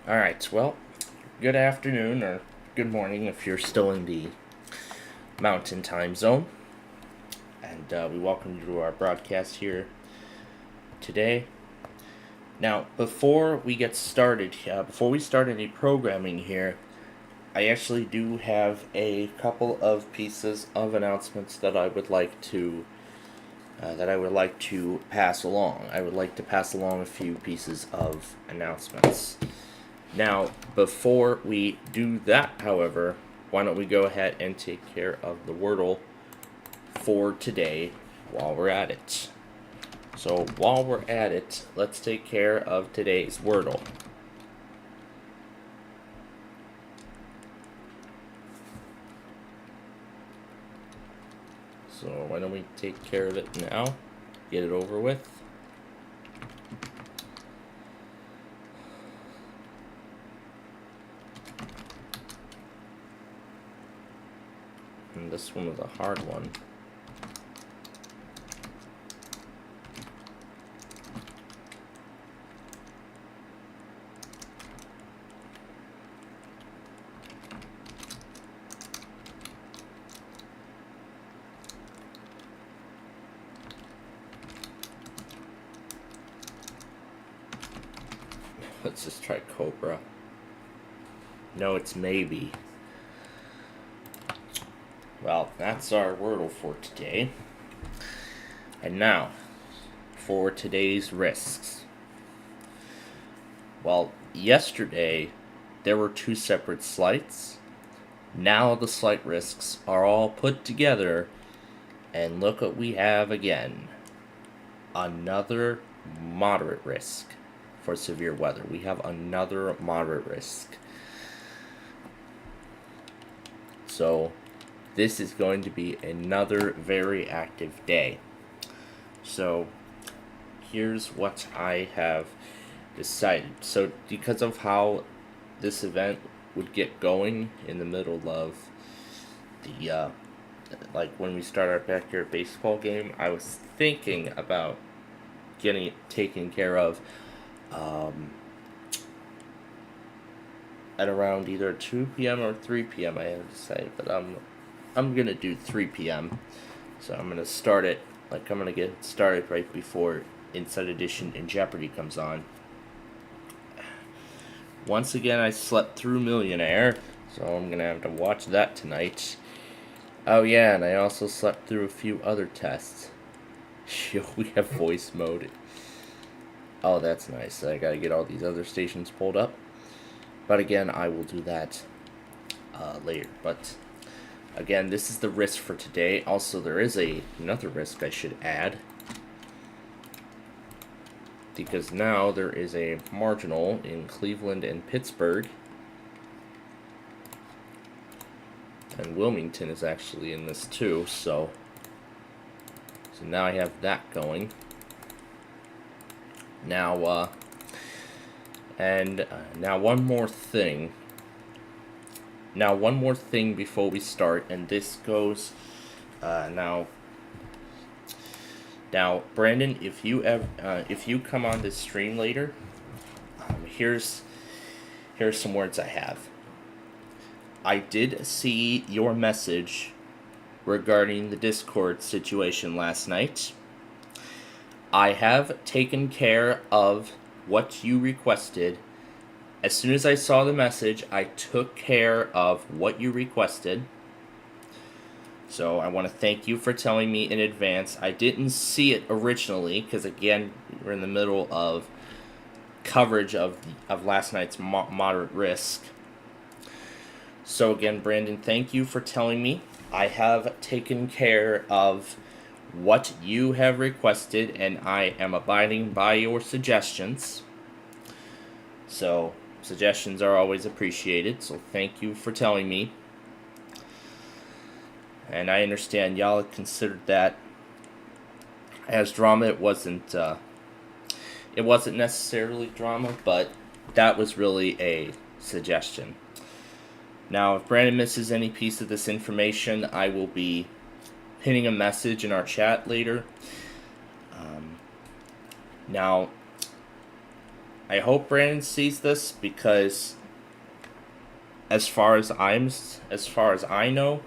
Alright, well, good afternoon or good morning if you're still in the mountain time zone. And we welcome you to our broadcast here today. Now, before we get started, before we start any programming here, I actually do have a couple of pieces of announcements that I would like to pass along. I would like to pass along a few pieces of announcements. Now, before we do that, however, why don't we go ahead and take care of the Wordle for today while we're at it. So while we're at it, let's take care of today's Wordle. So why don't we take care of it now, get it over with. And this one was a hard one. Let's just try Cobra. No, it's maybe. Well, that's our Wordle for today. And now, for today's risks. Well, yesterday, there were 2 separate slights. Now the slight risks are all put together, and look what we have again. Another moderate risk for severe weather. We have another moderate risk. So, this is going to be another very active day. So, here's what I have decided. So, because of how this event would get going in the middle of the, like when we start our backyard baseball game, I was thinking about getting it taken care of at around either 2 p.m. or 3 p.m. I haven't decided, but I'm gonna do 3 p.m. So I'm gonna start it, like I'm gonna get started right before Inside Edition and Jeopardy comes on. Once again, I slept through Millionaire, so I'm gonna have to watch that tonight. Oh yeah, and I also slept through a few other tests. We have voice mode. Oh, that's nice. I gotta get all these other stations pulled up. But again, I will do that later. But again, this is the risk for today. Also, there is another risk I should add. Because now there is a marginal in Cleveland and Pittsburgh. And Wilmington is actually in this too, so now I have that going. Now, now one more thing. Now, one more thing before we start, and this goes, now, Brandon, if you come on this stream later, here's some words I have. I did see your message regarding the Discord situation last night. I have taken care of what you requested. As soon as I saw the message, I took care of what you requested. So I want to thank you for telling me in advance. I didn't see it originally because, again, we're in the middle of coverage of last night's moderate risk. So again, Brandon, thank you for telling me. I have taken care of what you have requested, and I am abiding by your suggestions. So, suggestions are always appreciated, so thank you for telling me. And I understand y'all considered that as drama. It wasn't necessarily drama, but that was really a suggestion. Now, if Brandon misses any piece of this information, I will be pinning a message in our chat later. Now, I hope Brandon sees this, because as far as I know,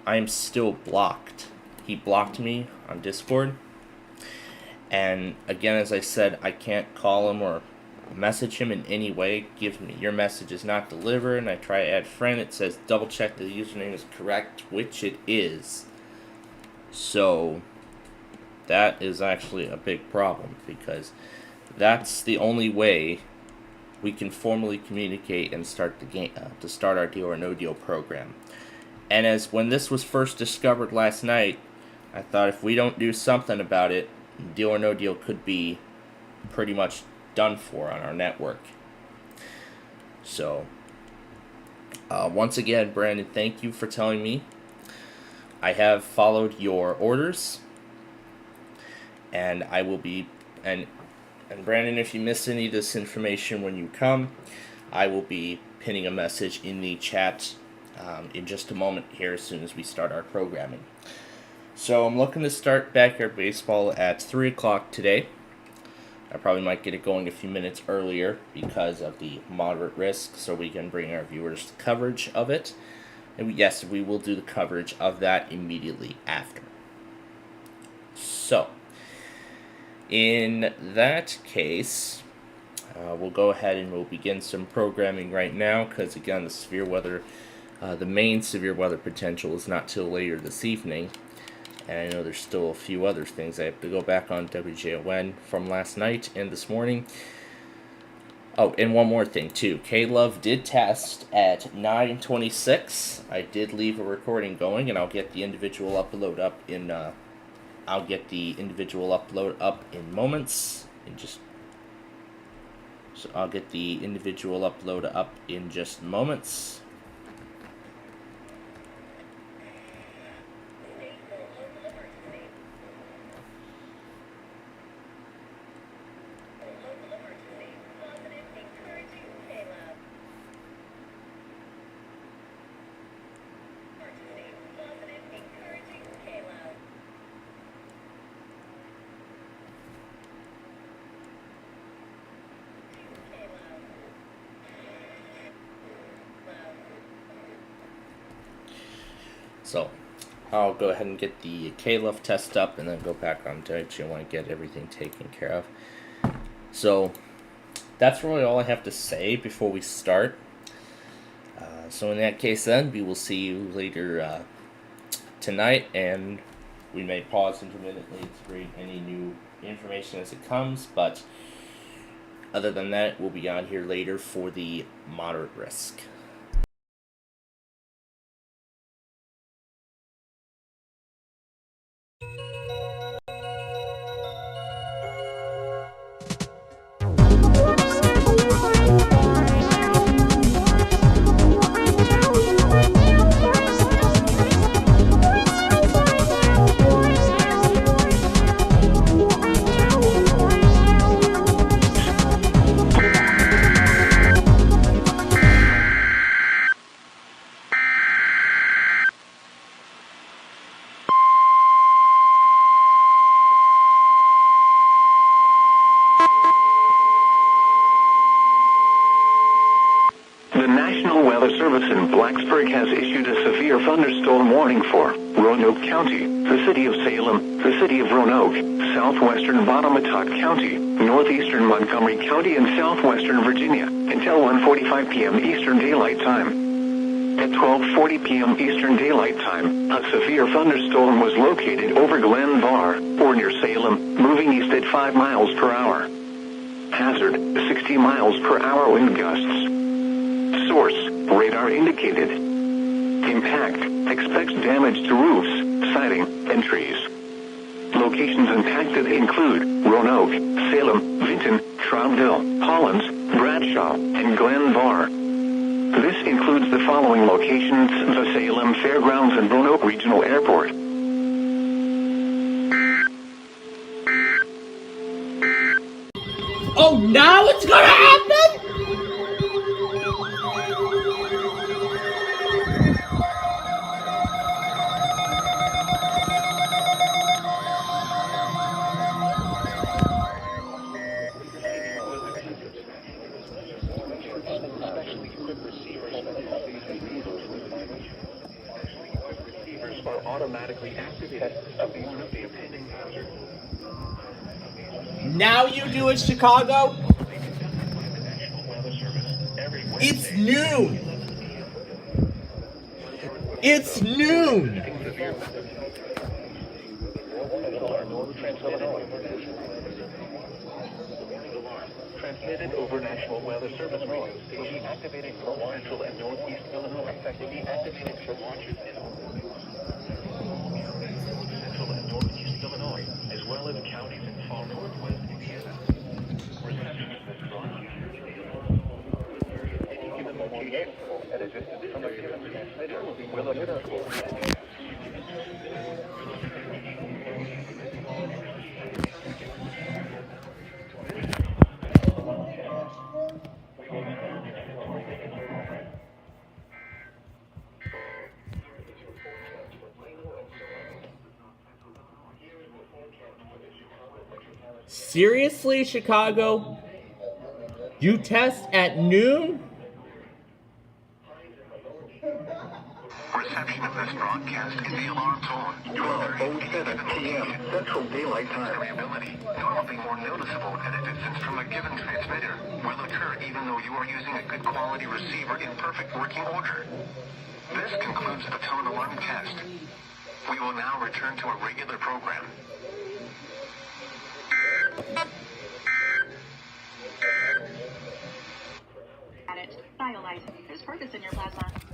I'm still blocked. He blocked me on Discord. And again, as I said, I can't call him or message him in any way. Give me your message is not delivered, and I try to add friend. It says double check the username is correct, which it is. So that is actually a big problem, because that's the only way we can formally communicate and start the game to start our Deal or No Deal program. And as when this was first discovered last night, I thought if we don't do something about it, Deal or No Deal could be pretty much done for on our network. So once again, Brandon, thank you for telling me. I have followed your orders, and I will be, and Brandon, if you miss any of this information when you come, I will be pinning a message in the chat in just a moment here as soon as we start our programming. So I'm looking to start backyard baseball at 3 o'clock today. I probably might get it going a few minutes earlier because of the moderate risk, so we can bring our viewers the coverage of it. And yes, we will do the coverage of that immediately after. So, in that case, we'll go ahead and we'll begin some programming right now, because again, the severe weather, the main severe weather potential is not till later this evening. And I know there's still a few other things. I have to go back on WJON from last night and this morning. Oh, and one more thing too. K-Love did test at 9:26. I did leave a recording going, and I'll get the individual upload up in moments. I'll get the individual upload up in just moments. So, I'll go ahead and get the K-Love test up and then go back on Twitch. I want to get everything taken care of. So, that's really all I have to say before we start. So in that case then, we will see you later tonight, and we may pause intermittently to read any new information as it comes, but other than that, we'll be on here later for the moderate risk. Has issued a severe thunderstorm warning for Roanoke County, the city of Salem, the city of Roanoke, southwestern Bottomatot County, northeastern Montgomery County, and southwestern Virginia until 1:45 p.m. Eastern Daylight Time. At 12:40 p.m. Eastern Daylight Time, a severe thunderstorm was located over Glen Bar, or near Salem, moving east at 5 miles per hour. Hazard, 60 miles per hour wind gusts. Source, radar indicated. Impact, expects damage to roofs, siding, and trees. Locations impacted include Roanoke, Salem, Vinton, Troutville, Hollins, Bradshaw, and Glen Bar. This includes the following locations: the Salem Fairgrounds and Roanoke Regional Airport. Oh, now it's gonna happen? Receivers are automatically activated to warn of the impending hazard. Now you do it, Chicago. It's noon. It's noon. Transmitted over National Weather Service radio will be activated for Central and Northeast Illinois. Effective be activated for launches in Central and Northeast Illinois, as well as counties in far northwest Indiana. Reception of this broadcast any given location at a distance from a given transmitter will occur. Seriously, Chicago? You test at noon? Reception of this broadcast in the alarm tone. 12:07 p.m. Central Daylight Time. Variability, normally more noticeable at a distance from a given transmitter, will occur even though you are using a good quality receiver in perfect working order. This concludes the tone alarm test. We will now return to a regular program.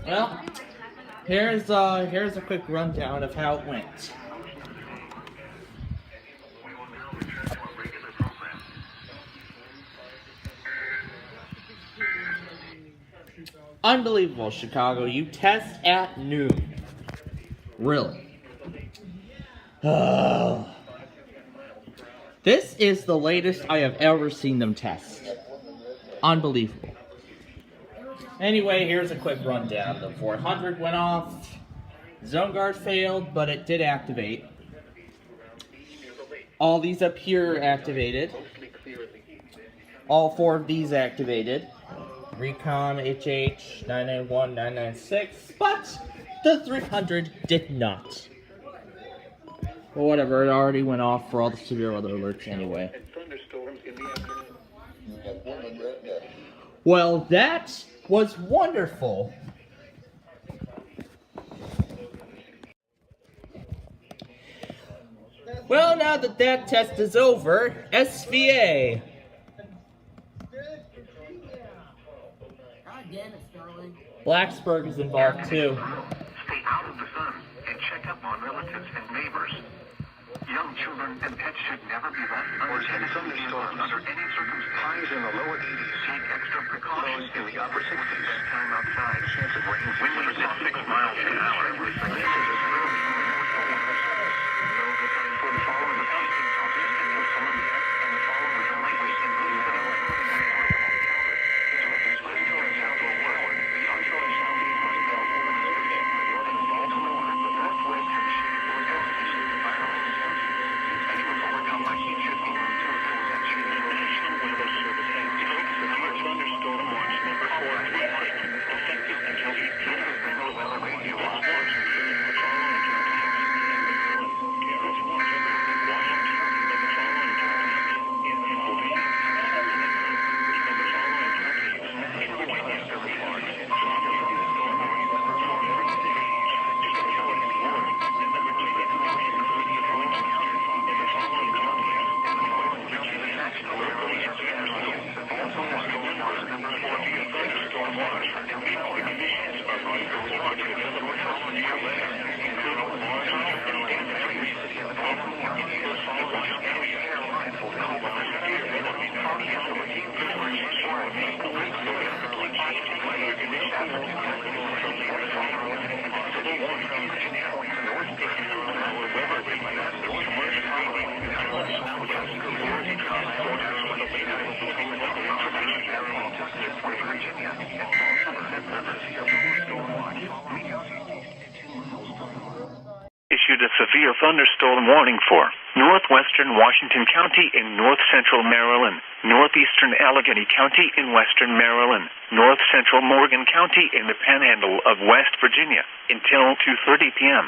Well, here's a quick rundown of how it went. Unbelievable, Chicago. You test at noon. Really? This is the latest I have ever seen them test. Unbelievable. Anyway, here's a quick rundown. The 400 went off. Zone guard failed, but it did activate. All these up here activated. All 4 of these activated. Recon, HH, 991, 996, but the 300 did not. Well, whatever, it already went off for all the severe weather alerts anyway. Well, that was wonderful. Well, now that that test is over, SVA. Blacksburg is involved too. Stay out of the sun and check up on relatives and neighbors. Young children and pets should never be left unattended under any circumstances. Highs in the lower 80s. Take extra precautions in the upper 60s. Spend time outside. Chance of rain. Wind speeds at 6 miles an hour. Issued a severe thunderstorm warning for northwestern Washington County in north-central Maryland, northeastern Allegheny County in western Maryland, north-central Morgan County in the panhandle of West Virginia, until 2:30 p.m.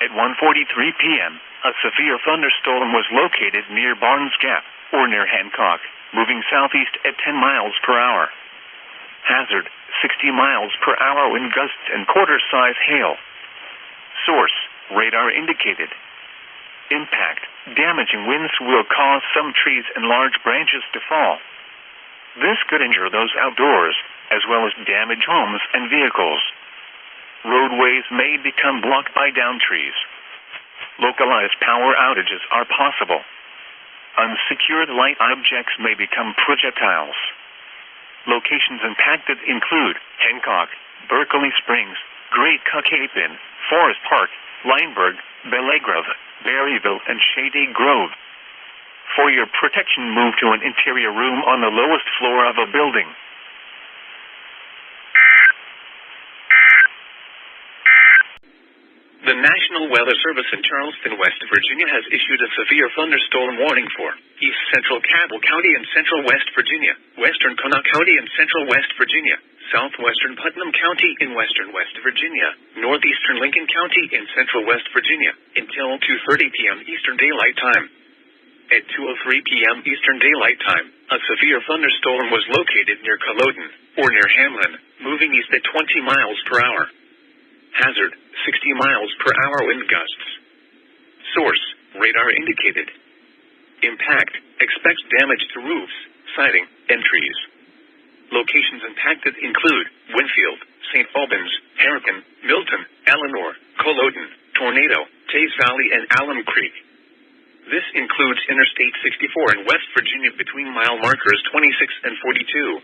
At 1:43 p.m., a severe thunderstorm was located near Barnes Gap, or near Hancock, moving southeast at 10 miles per hour. Hazard, 60 miles per hour wind gusts and quarter-size hail. Source, radar indicated. Impact, damaging winds will cause some trees and large branches to fall. This could injure those outdoors, as well as damage homes and vehicles. Roadways may become blocked by downed trees. Localized power outages are possible. Unsecured light objects may become projectiles. Locations impacted include Hancock, Berkeley Springs, Great Cocapin, Forest Park, Lineburg, Bellegrove, Berryville, and Shady Grove. For your protection, move to an interior room on the lowest floor of a building. The National Weather Service in Charleston, West Virginia has issued a severe thunderstorm warning for East Central Cabell County and Central West Virginia, Western Connaught County and Central West Virginia, Southwestern Putnam County in Western West Virginia, Northeastern Lincoln County in Central West Virginia, until 2:30 p.m. Eastern Daylight Time. At 2:03 p.m. Eastern Daylight Time, a severe thunderstorm was located near Culloden, or near Hamlin, moving east at 20 miles per hour. Hazard, 60 miles per hour wind gusts. Source, radar indicated. Impact, expect damage to roofs, siding, and trees. Locations impacted include Winfield, St. Albans, Harrison, Milton, Eleanor, Culloden, Tornado, Tays Valley, and Alum Creek. This includes Interstate 64 in West Virginia between mile markers 26 and 42.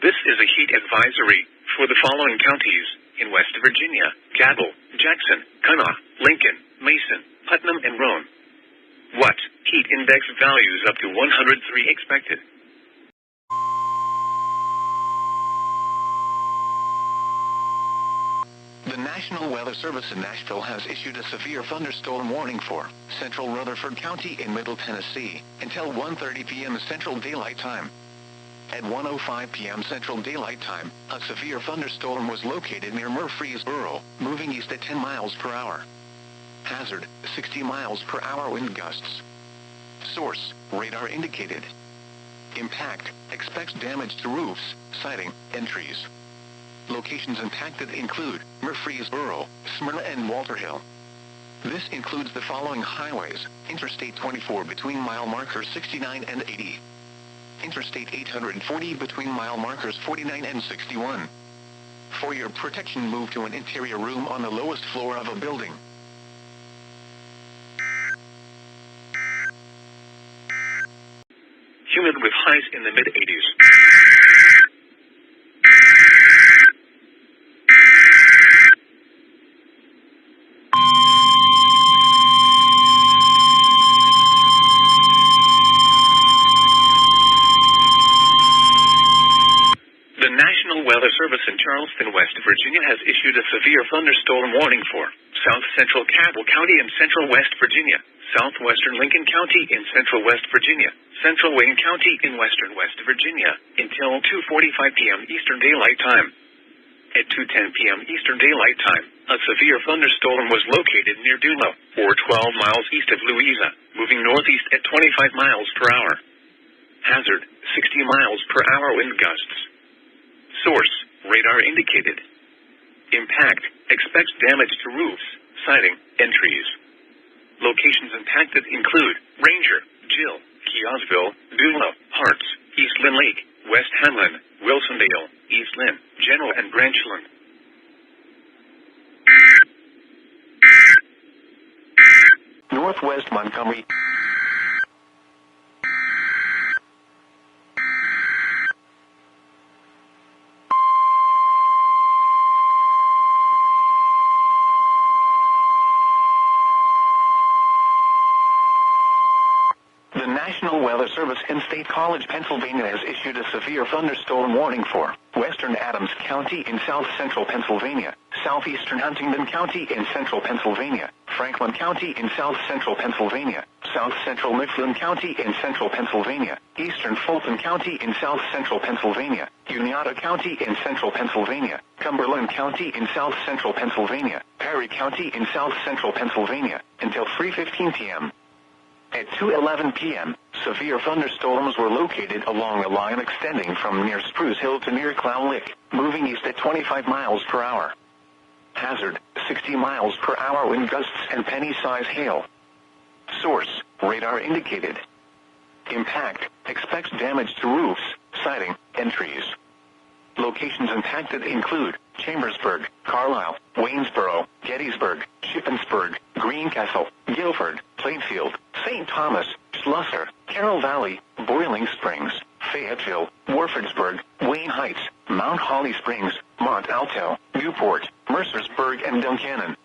This is a heat advisory for the following counties in West Virginia: Cabell, Jackson, Connaught, Lincoln, Mason, Putnam, and Roane. What? Heat index values up to 103 expected. The National Weather Service in Nashville has issued a severe thunderstorm warning for Central Rutherford County in Middle Tennessee until 1:30 p.m. Central Daylight Time. At 1:05 p.m. Central Daylight Time, a severe thunderstorm was located near Murfreesboro, moving east at 10 miles per hour. Hazard, 60 miles per hour wind gusts. Source, radar indicated. Impact, expects damage to roofs, siding, and trees. Locations impacted include Murfreesboro, Smyrna, and Walter Hill. This includes the following highways: Interstate 24 between mile markers 69 and 80. Interstate 840 between mile markers 49 and 61. For your protection, move to an interior room on the lowest floor of a building. Humid with highs in the mid-80s. The National Weather Service in Charleston, West Virginia has issued a severe thunderstorm warning for South Central Cabell County in Central West Virginia, Southwestern Lincoln County in Central West Virginia, Central Wayne County in Western West Virginia, until 2:45 p.m. Eastern Daylight Time. At 2:10 p.m. Eastern Daylight Time, a severe thunderstorm was located near Dulo, or 12 miles east of Louisa, moving northeast at 25 miles per hour. Hazard, 60 miles per hour wind gusts. Source, radar indicated. Impact, expects damage to roofs, siding, and trees. Locations impacted include Ranger, Jill, Keosville, Dulo, Harts, East Lynn Lake, West Hamlin, Wilsondale, East Lynn, General, and Branchland. Northwest Montgomery. The National Weather Service in State College, Pennsylvania has issued a severe thunderstorm warning for Western Adams County in south central Pennsylvania, southeastern Huntingdon County in central Pennsylvania, Franklin County in south central Pennsylvania, south central Mifflin County in central Pennsylvania, eastern Fulton County in south central Pennsylvania, Uniata County in central Pennsylvania, Cumberland County in south central Pennsylvania, Perry County in south central Pennsylvania, until 3:15 p.m. At 2:11 p.m., severe thunderstorms were located along a line extending from near Spruce Hill to near Clown Lick, moving east at 25 miles per hour. Hazard, 60 miles per hour wind gusts and penny-size hail. Source, radar indicated. Impact, expects damage to roofs, siding, and trees. Locations impacted include Chambersburg, Carlisle, Waynesboro, Gettysburg, Shippensburg, Greencastle, Guilford, Plainfield, St. Thomas, Schlosser, Carroll Valley, Boiling Springs, Fayetteville, Warfordsburg, Wayne Heights, Mount Holly Springs, Mont Alto, Newport, Mercersburg, and Duncannon.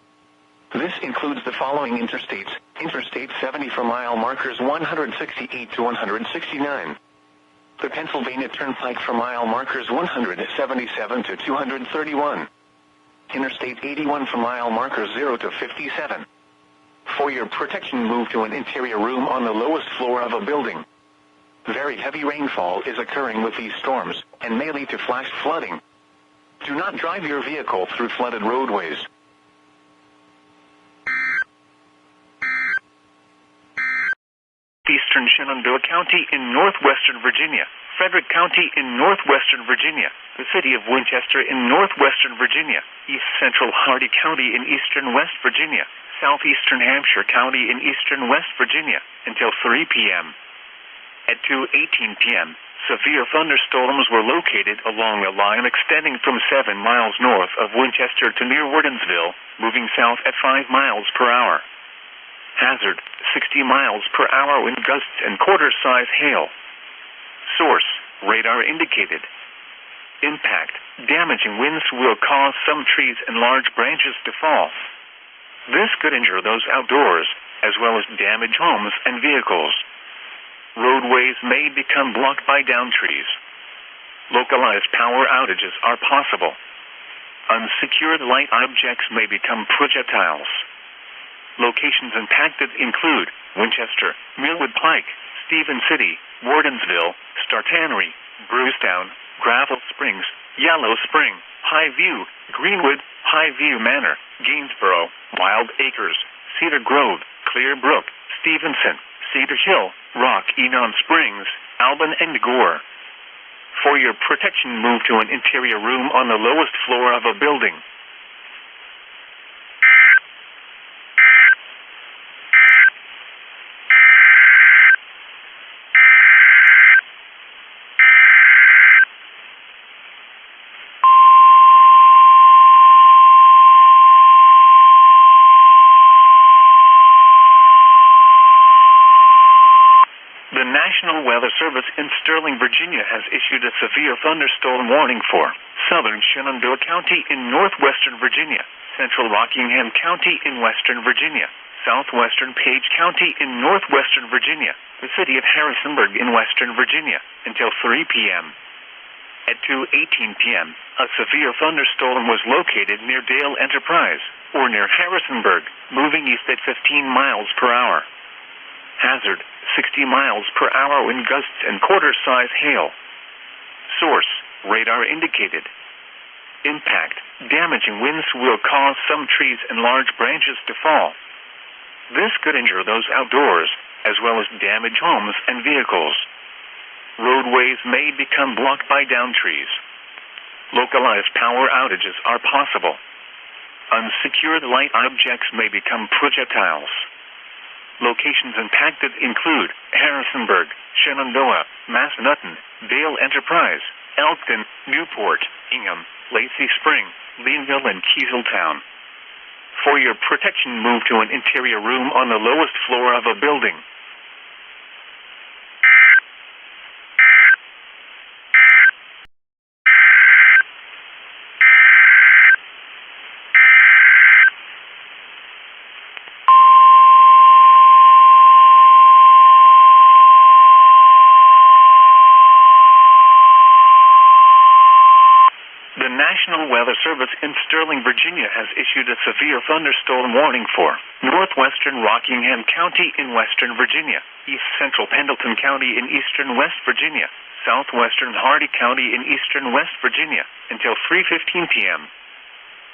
This includes the following interstates: Interstate 70 for mile markers 168 to 169. The Pennsylvania Turnpike for mile markers 177 to 231. Interstate 81 for mile markers 0 to 57. For your protection, move to an interior room on the lowest floor of a building. Very heavy rainfall is occurring with these storms, and may lead to flash flooding. Do not drive your vehicle through flooded roadways. Eastern Shenandoah County in northwestern Virginia, Frederick County in northwestern Virginia, the city of Winchester in northwestern Virginia, east central Hardy County in eastern West Virginia, southeastern Hampshire County in eastern West Virginia, until 3 p.m. At 2:18 p.m., severe thunderstorms were located along a line extending from 7 miles north of Winchester to near Wardensville, moving south at 5 miles per hour. Hazard, 60 miles per hour wind gusts and quarter-size hail. Source, radar indicated. Impact, damaging winds will cause some trees and large branches to fall. This could injure those outdoors, as well as damage homes and vehicles. Roadways may become blocked by downed trees. Localized power outages are possible. Unsecured light objects may become projectiles. Locations impacted include Winchester, Millwood Pike, Stephen City, Wardensville, Star Tannery, Brewstown, Gravel Springs, Yellow Spring, Highview, Greenwood, Highview Manor, Gainsboro, Wild Acres, Cedar Grove, Clear Brook, Stevenson, Cedar Hill, Rock Enon Springs, Albin, and Gore. For your protection, move to an interior room on the lowest floor of a building. The National Weather Service in Sterling, Virginia has issued a severe thunderstorm warning for southern Shenandoah County in northwestern Virginia, central Rockingham County in western Virginia, southwestern Page County in northwestern Virginia, the city of Harrisonburg in western Virginia, until 3 p.m. At 2:18 p.m., a severe thunderstorm was located near Dale Enterprise, or near Harrisonburg, moving east at 15 miles per hour. Hazard, 60 miles per hour wind gusts and quarter-size hail. Source, radar indicated. Impact, damaging winds will cause some trees and large branches to fall. This could injure those outdoors, as well as damage homes and vehicles. Roadways may become blocked by downed trees. Localized power outages are possible. Unsecured light objects may become projectiles. Locations impacted include Harrisonburg, Shenandoah, Massanutten, Dale Enterprise, Elkton, Newport, Ingham, Lacey Spring, Leanville, and Kieseltown. For your protection, move to an interior room on the lowest floor of a building. The National Weather Service in Sterling, Virginia has issued a severe thunderstorm warning for northwestern Rockingham County in western Virginia, east central Pendleton County in eastern West Virginia, southwestern Hardy County in eastern West Virginia, until 3:15 p.m.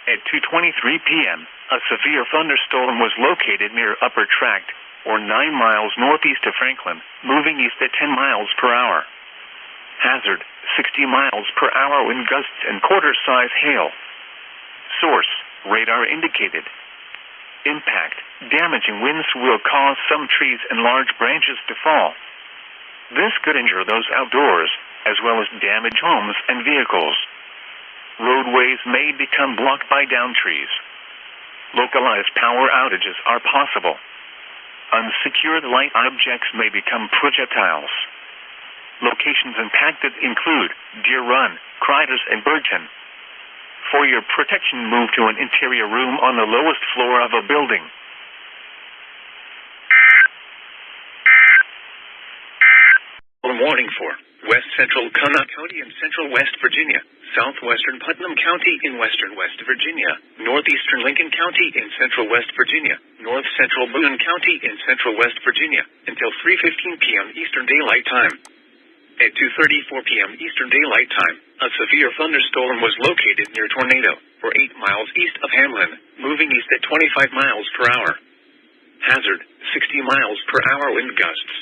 At 2:23 p.m., a severe thunderstorm was located near Upper Tract, or 9 miles northeast of Franklin, moving east at 10 miles per hour. Hazard, 60 miles per hour wind gusts and quarter-size hail. Source, radar indicated. Impact, damaging winds will cause some trees and large branches to fall. This could injure those outdoors, as well as damage homes and vehicles. Roadways may become blocked by downed trees. Localized power outages are possible. Unsecured light objects may become projectiles. Locations impacted include Deer Run, Criders, and Bergton. For your protection, move to an interior room on the lowest floor of a building. Warning for West Central Connaught County in central West Virginia, southwestern Putnam County in western West Virginia, northeastern Lincoln County in central West Virginia, north central Boone County in central West Virginia, until 3:15 p.m. Eastern Daylight Time. At 2:34 p.m. Eastern Daylight Time, a severe thunderstorm was located near Tornado, or 8 miles east of Hamlin, moving east at 25 miles per hour. Hazard, 60 miles per hour wind gusts.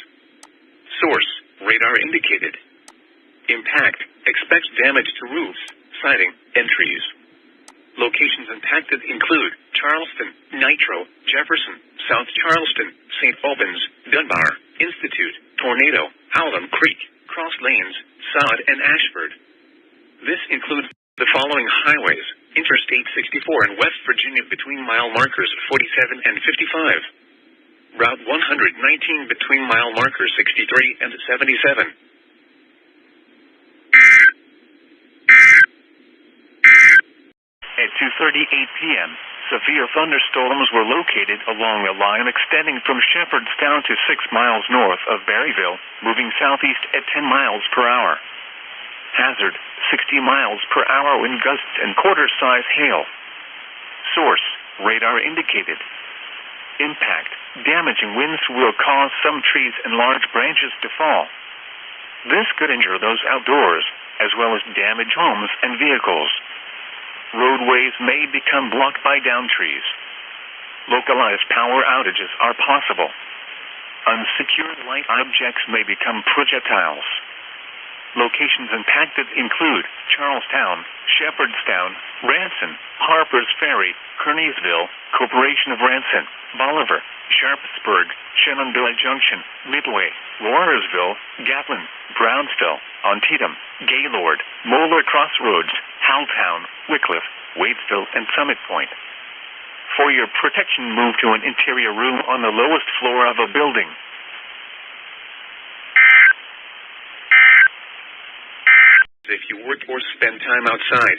Source, radar indicated. Impact, expects damage to roofs, siding, and trees. Locations impacted include Charleston, Nitro, Jefferson, South Charleston, St. Albans, Dunbar, Institute, Tornado, Howland Creek, Cross Lanes, Sod, and Ashford. This includes the following highways: Interstate 64 in West Virginia between mile markers 47 and 55. Route 119 between mile markers 63 and 77. At 2:38 p.m., severe thunderstorms were located along a line extending from Shepherdstown to 6 miles north of Berryville, moving southeast at 10 miles per hour. Hazard, 60 miles per hour wind gusts and quarter-size hail. Source, radar indicated. Impact, damaging winds will cause some trees and large branches to fall. This could injure those outdoors, as well as damage homes and vehicles. Roadways may become blocked by downed trees. Localized power outages are possible. Unsecured light objects may become projectiles. Locations impacted include Charlestown, Shepherdstown, Ranson, Harpers Ferry, Kearneysville, Corporation of Ranson, Bolivar, Sharpsburg, Shenandoah Junction, Midway, Lawrenceville, Gatlin, Brownsville, Antietam, Gaylord, Moeller Crossroads, Howelltown, Wickliffe, Wadesville, and Summit Point. For your protection, move to an interior room on the lowest floor of a building. If you work or spend time outside.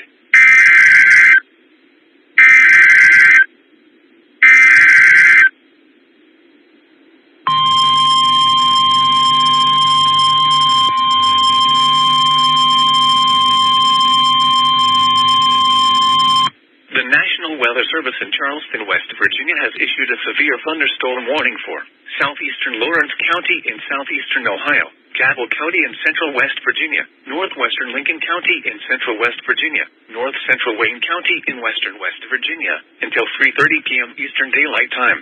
The National Weather Service in Charleston, West Virginia has issued a severe thunderstorm warning for southeastern Lawrence County in southeastern Ohio, Cabell County in central West Virginia, northwestern Lincoln County in central West Virginia, north central Wayne County in western West Virginia, until 3:30 p.m. Eastern Daylight Time.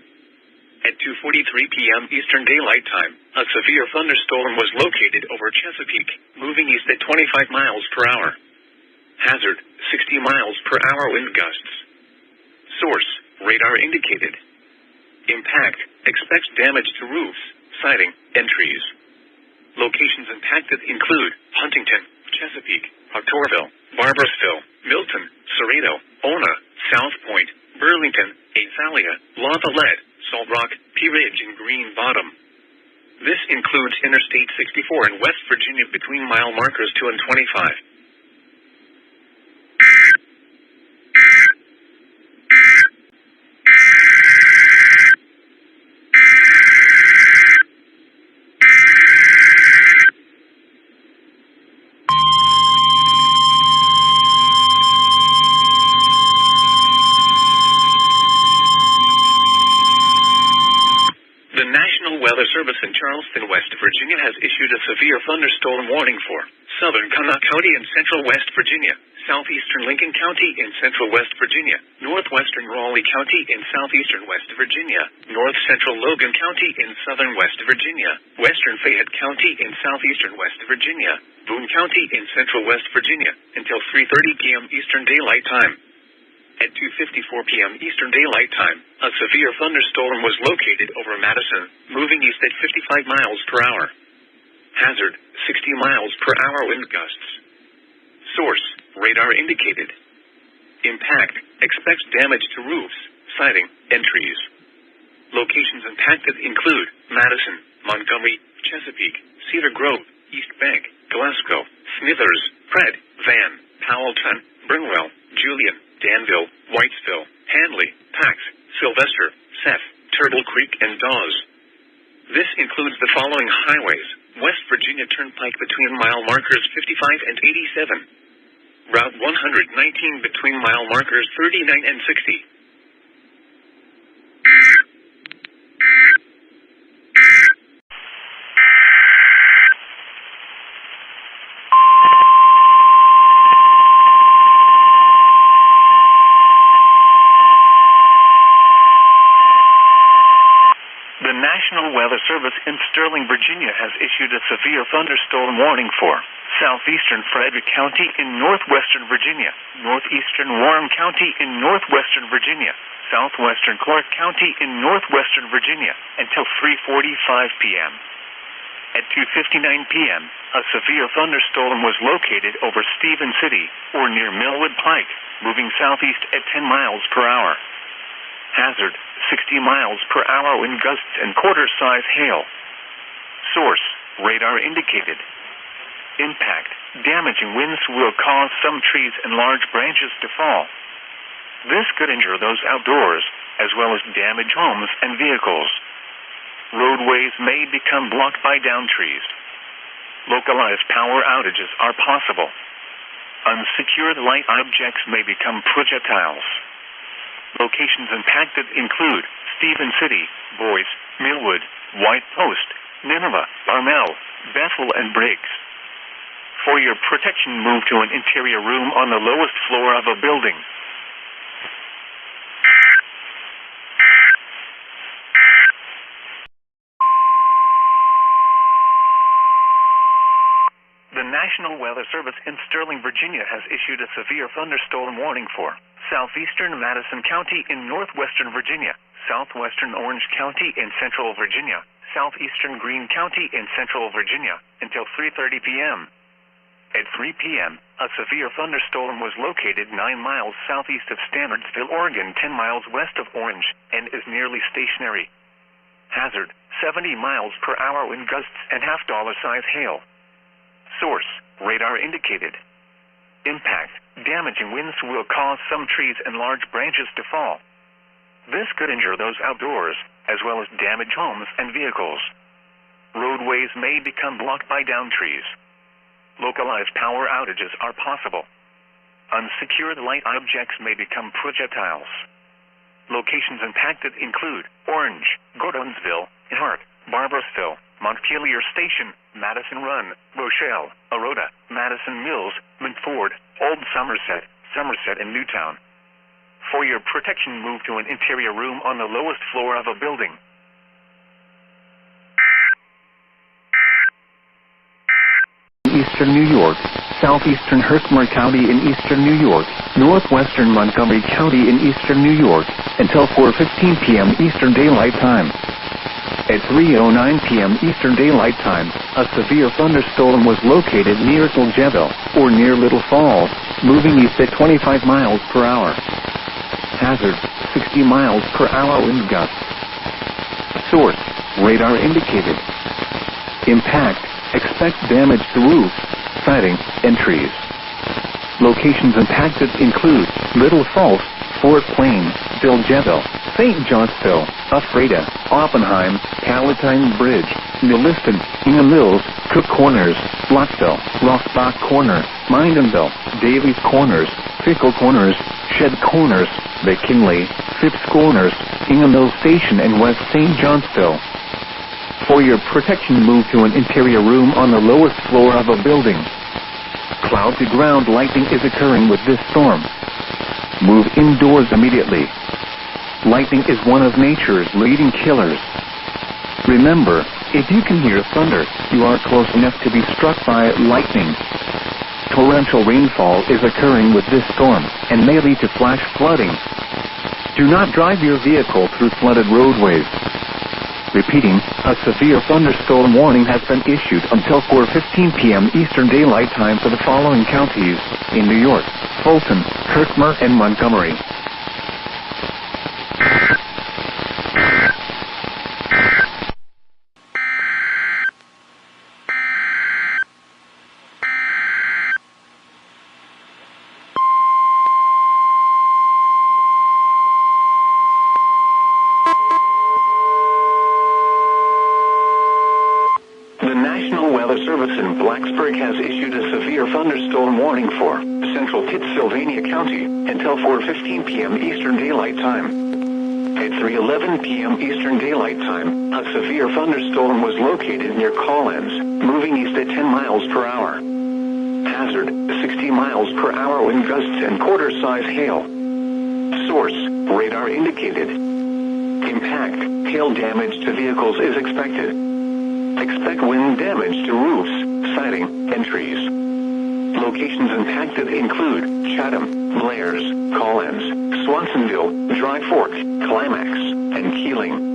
At 2:43 p.m. Eastern Daylight Time, a severe thunderstorm was located over Chesapeake, moving east at 25 miles per hour. Hazard, 60 miles per hour wind gusts. Source, radar indicated. Impact, expects damage to roofs, siding, and trees. Locations impacted include Huntington, Chesapeake, Octorville, Barboursville, Milton, Cerrito, Ona, South Point, Burlington, Athalia, Lathalette, Salt Rock, Pea Ridge, and Green Bottom. This includes Interstate 64 in West Virginia between mile markers 2 and 25. Virginia has issued a severe thunderstorm warning for southern Connaught County in central West Virginia, southeastern Lincoln County in central West Virginia, northwestern Raleigh County in southeastern West Virginia, north central Logan County in southern West Virginia, western Fayette County in southeastern West Virginia, Boone County in central West Virginia, until 3:30 p.m. Eastern Daylight Time. At 2:54 p.m. Eastern Daylight Time, a severe thunderstorm was located over Madison, moving east at 55 miles per hour. Hazard, 60 miles per hour wind gusts. Source, radar indicated. Impact, expects damage to roofs, siding, and trees. Locations impacted include Madison, Montgomery, Chesapeake, Cedar Grove, East Bank, Glasgow, Smithers, Fred, Van, Powellton, Burnwell, Julian, Danville, Whitesville, Hanley, Pax, Sylvester, Seth, Turtle Creek, and Dawes. This includes the following highways: West Virginia Turnpike between mile markers 55 and 87. Route 119 between mile markers 39 and 60. The National Weather Service in Sterling, Virginia has issued a severe thunderstorm warning for southeastern Frederick County in northwestern Virginia, northeastern Warren County in northwestern Virginia, southwestern Clark County in northwestern Virginia, until 3:45 p.m. At 2:59 p.m., a severe thunderstorm was located over Stephen City, or near Millwood Pike, moving southeast at 10 miles per hour. Hazard, 60 miles per hour wind gusts and quarter-size hail. Source, radar indicated. Impact, damaging winds will cause some trees and large branches to fall. This could injure those outdoors, as well as damage homes and vehicles. Roadways may become blocked by downed trees. Localized power outages are possible. Unsecured light objects may become projectiles. Locations impacted include Stephen City, Boyce, Millwood, White Post, Nineveh, Armel, Bethel, and Briggs. For your protection, move to an interior room on the lowest floor of a building. The National Weather Service in Sterling, Virginia has issued a severe thunderstorm warning for southeastern Madison County in northwestern Virginia, southwestern Orange County in central Virginia, southeastern Greene County in central Virginia, until 3:30 p.m. At 3 p.m., a severe thunderstorm was located 9 miles southeast of Standardsville, Oregon, 10 miles west of Orange, and is nearly stationary. Hazard, 70 miles per hour wind gusts and half-dollar-size hail. Source, radar indicated. Impact, damaging winds will cause some trees and large branches to fall. This could injure those outdoors, as well as damage homes and vehicles. Roadways may become blocked by downed trees. Localized power outages are possible. Unsecured light objects may become projectiles. Locations impacted include Orange, Gordonsville, Hart, Barboursville, Montpelier Station, Madison Run, Rochelle, Aroda, Madison Mills, Montford, Old Somerset, Somerset, and Newtown. For your protection, move to an interior room on the lowest floor of a building. Eastern New York, southeastern Herkimer County in eastern New York, northwestern Montgomery County in eastern New York, until 4:15 p.m. Eastern Daylight Time. At 3:09 p.m. Eastern Daylight Time, a severe thunderstorm was located near Jebel, or near Little Falls, moving east at 25 miles per hour. Hazard, 60 miles per hour wind gusts. Source, radar indicated. Impact, expect damage to roofs, siding, and trees. Locations impacted include Little Falls, Fort Plain, Jebel, St. Johnsville, Ephrata, Oppenheim, Palatine Bridge, New Liston, Ingham Mills, Cook Corners, Blockville, Rossbach Corner, Mindenville, Davies Corners, Fickle Corners, Shed Corners, McKinley, Phipps Corners, Ingham Mills Station, and West St. Johnsville. For your protection, move to an interior room on the lowest floor of a building. Cloud-to-ground lightning is occurring with this storm. Move indoors immediately. Lightning is one of nature's leading killers. Remember, if you can hear thunder, you are close enough to be struck by lightning. Torrential rainfall is occurring with this storm and may lead to flash flooding. Do not drive your vehicle through flooded roadways. Repeating, a severe thunderstorm warning has been issued until 4:15 p.m. Eastern Daylight Time for the following counties in New York: Fulton, Herkimer, and Montgomery. The National Weather Service in Blacksburg has issued a severe thunderstorm warning for central Pittsylvania County until 4:15 p.m. Eastern Daylight Time. At 3:11 p.m. Eastern Daylight Time, a severe thunderstorm was located near Collins, moving east at 10 miles per hour. Hazard, 60 miles per hour wind gusts and quarter-size hail. Source, radar indicated. Impact, hail damage to vehicles is expected. Expect wind damage to roofs, siding, and trees. Locations impacted include Chatham, Blair's, Collins, Swansonville, Dry Fork, Climax, and Keeling.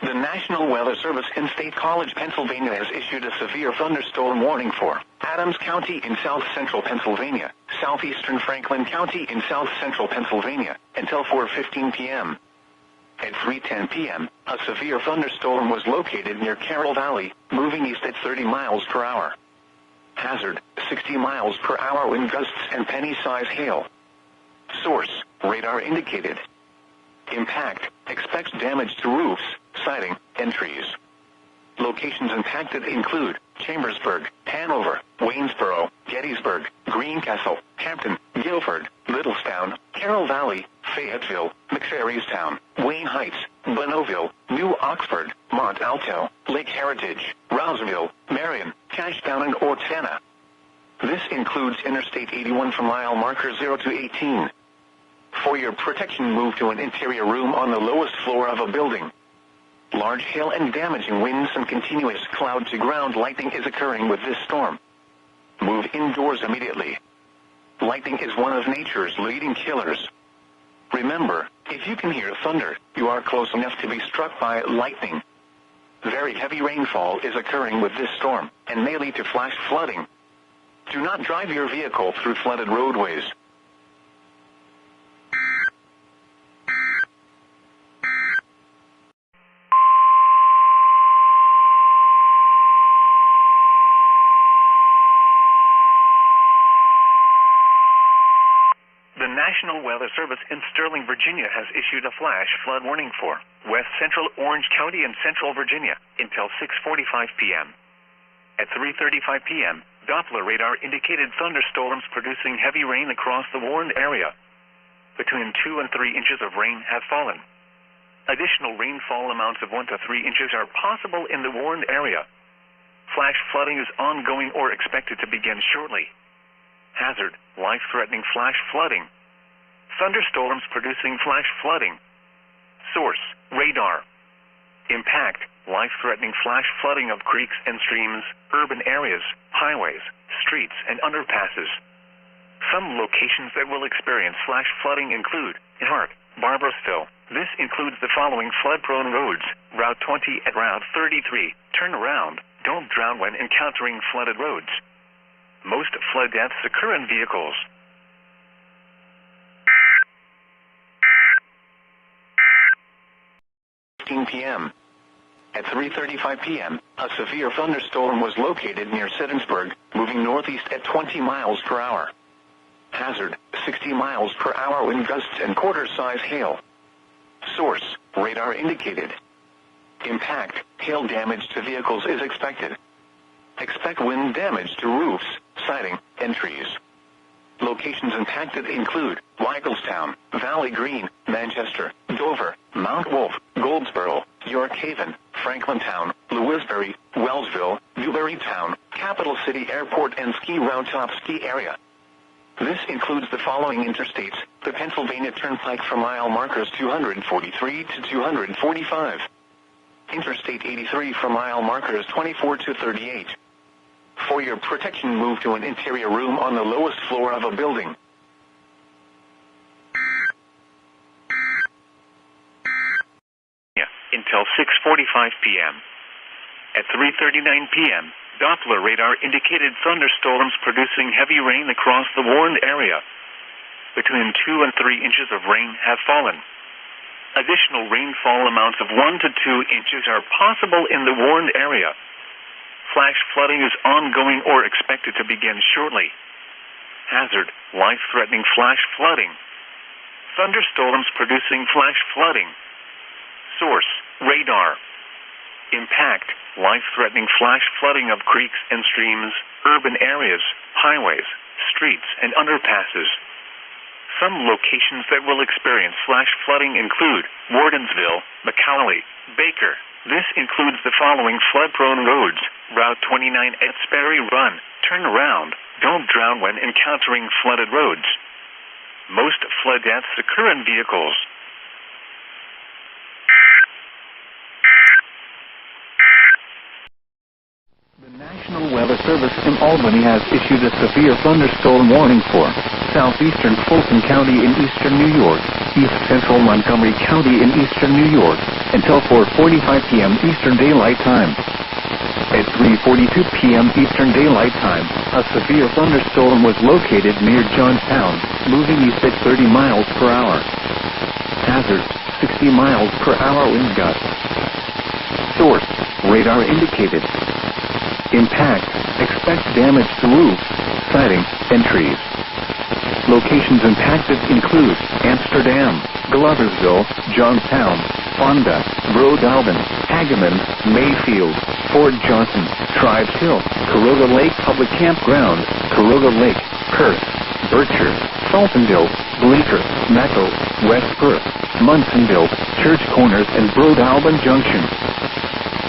The National Weather Service in State College, Pennsylvania has issued a severe thunderstorm warning for Adams County in south-central Pennsylvania, southeastern Franklin County in south-central Pennsylvania, until 4:15 p.m. At 3:10 p.m., a severe thunderstorm was located near Carroll Valley, moving east at 30 miles per hour. Hazard, 60 miles per hour wind gusts and penny-size hail. Source, radar indicated. Impact, expects damage to roofs, siding, and trees. Locations impacted include Chambersburg, Hanover, Waynesboro, Gettysburg, Greencastle, Hampton, Guilford, Littlestown, Carroll Valley, Fayetteville, McFerrystown, Wayne Heights, Bonneville, New Oxford, Mont Alto, Lake Heritage, Rouseville, Marion, Cashtown, and Ortana. This includes Interstate 81 from mile marker 0 to 18. For your protection, move to an interior room on the lowest floor of a building. Large hail and damaging winds and continuous cloud-to-ground lightning is occurring with this storm. Move indoors immediately. Lightning is one of nature's leading killers. Remember, if you can hear thunder, you are close enough to be struck by lightning. Very heavy rainfall is occurring with this storm and may lead to flash flooding. Do not drive your vehicle through flooded roadways. The National Weather Service in Sterling, Virginia has issued a flash flood warning for West Central Orange County and Central Virginia until 6:45 p.m. At 3:35 p.m., Doppler radar indicated thunderstorms producing heavy rain across the warned area. Between 2 and 3 inches of rain have fallen. Additional rainfall amounts of 1 to 3 inches are possible in the warned area. Flash flooding is ongoing or expected to begin shortly. Hazard, life-threatening flash flooding. Thunderstorms producing flash flooding. Source, radar. Impact, life-threatening flash flooding of creeks and streams, urban areas, highways, streets, and underpasses. Some locations that will experience flash flooding include Hart, Barboursville. This includes the following flood-prone roads: Route 20 and Route 33. Turn around. Don't drown when encountering flooded roads. Most flood deaths occur in vehicles. p.m. At 3:35 p.m., a severe thunderstorm was located near Siddonsburg, moving northeast at 20 miles per hour. Hazard, 60 miles per hour wind gusts and quarter-size hail. Source, radar indicated. Impact, hail damage to vehicles is expected. Expect wind damage to roofs, siding, and trees. Locations impacted include Weigelstown, Valley Green, Manchester, Dover, Mount Wolf, Goldsboro, York Haven, Franklintown, Lewisberry, Wellsville, Newberrytown, Capital City Airport and Ski Route Top Ski Area. This includes the following interstates: the Pennsylvania Turnpike for mile markers 243 to 245. Interstate 83 for mile markers 24 to 38. For your protection, move to an interior room on the lowest floor of a building. Until 6:45 p.m. At 3:39 p.m., Doppler radar indicated thunderstorms producing heavy rain across the warned area. Between 2 and 3 inches of rain have fallen. Additional rainfall amounts of 1 to 2 inches are possible in the warned area. Flash flooding is ongoing or expected to begin shortly. Hazard, life-threatening flash flooding. Thunderstorms producing flash flooding. Source, radar. Impact, life-threatening flash flooding of creeks and streams, urban areas, highways, streets, and underpasses. Some locations that will experience flash flooding include Wardensville, McCalloway, Baker. This includes the following flood-prone roads: Route 29 at Sperry Run. Turn around. Don't drown when encountering flooded roads. Most flood deaths occur in vehicles. The National Weather Service in Albany has issued a severe thunderstorm warning for southeastern Fulton County in eastern New York, east central Montgomery County in eastern New York, until 4:45 p.m. Eastern Daylight Time. At 3:42 p.m. Eastern Daylight Time, a severe thunderstorm was located near Johnstown, moving east at 30 miles per hour. Hazard, 60 miles per hour wind gusts. Source, radar indicated. Impact, expect damage to roofs, siding, and trees. Locations impacted include Amsterdam, Gloversville, Johnstown, Fonda, Rhode Island, Hageman, Mayfield, Fort Johnson, Tribes Hill, Caroga Lake Public Campground, Caroga Lake, Perth, Berkshire, Fultonville, Bleecker, Mecco, West Perth, Munsonville, Church Corners, and Rhode Island Junction.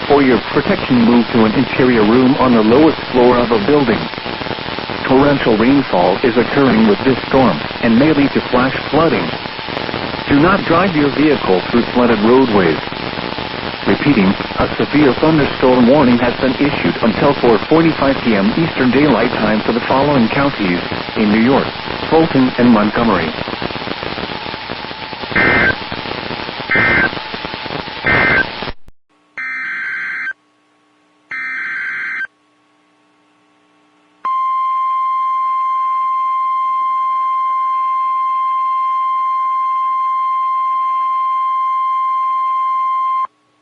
For your protection, move to an interior room on the lowest floor of a building. Torrential rainfall is occurring with this storm and may lead to flash flooding. Do not drive your vehicle through flooded roadways. Repeating, a severe thunderstorm warning has been issued until 4:45 p.m. Eastern Daylight Time for the following counties in New York: Fulton and Montgomery.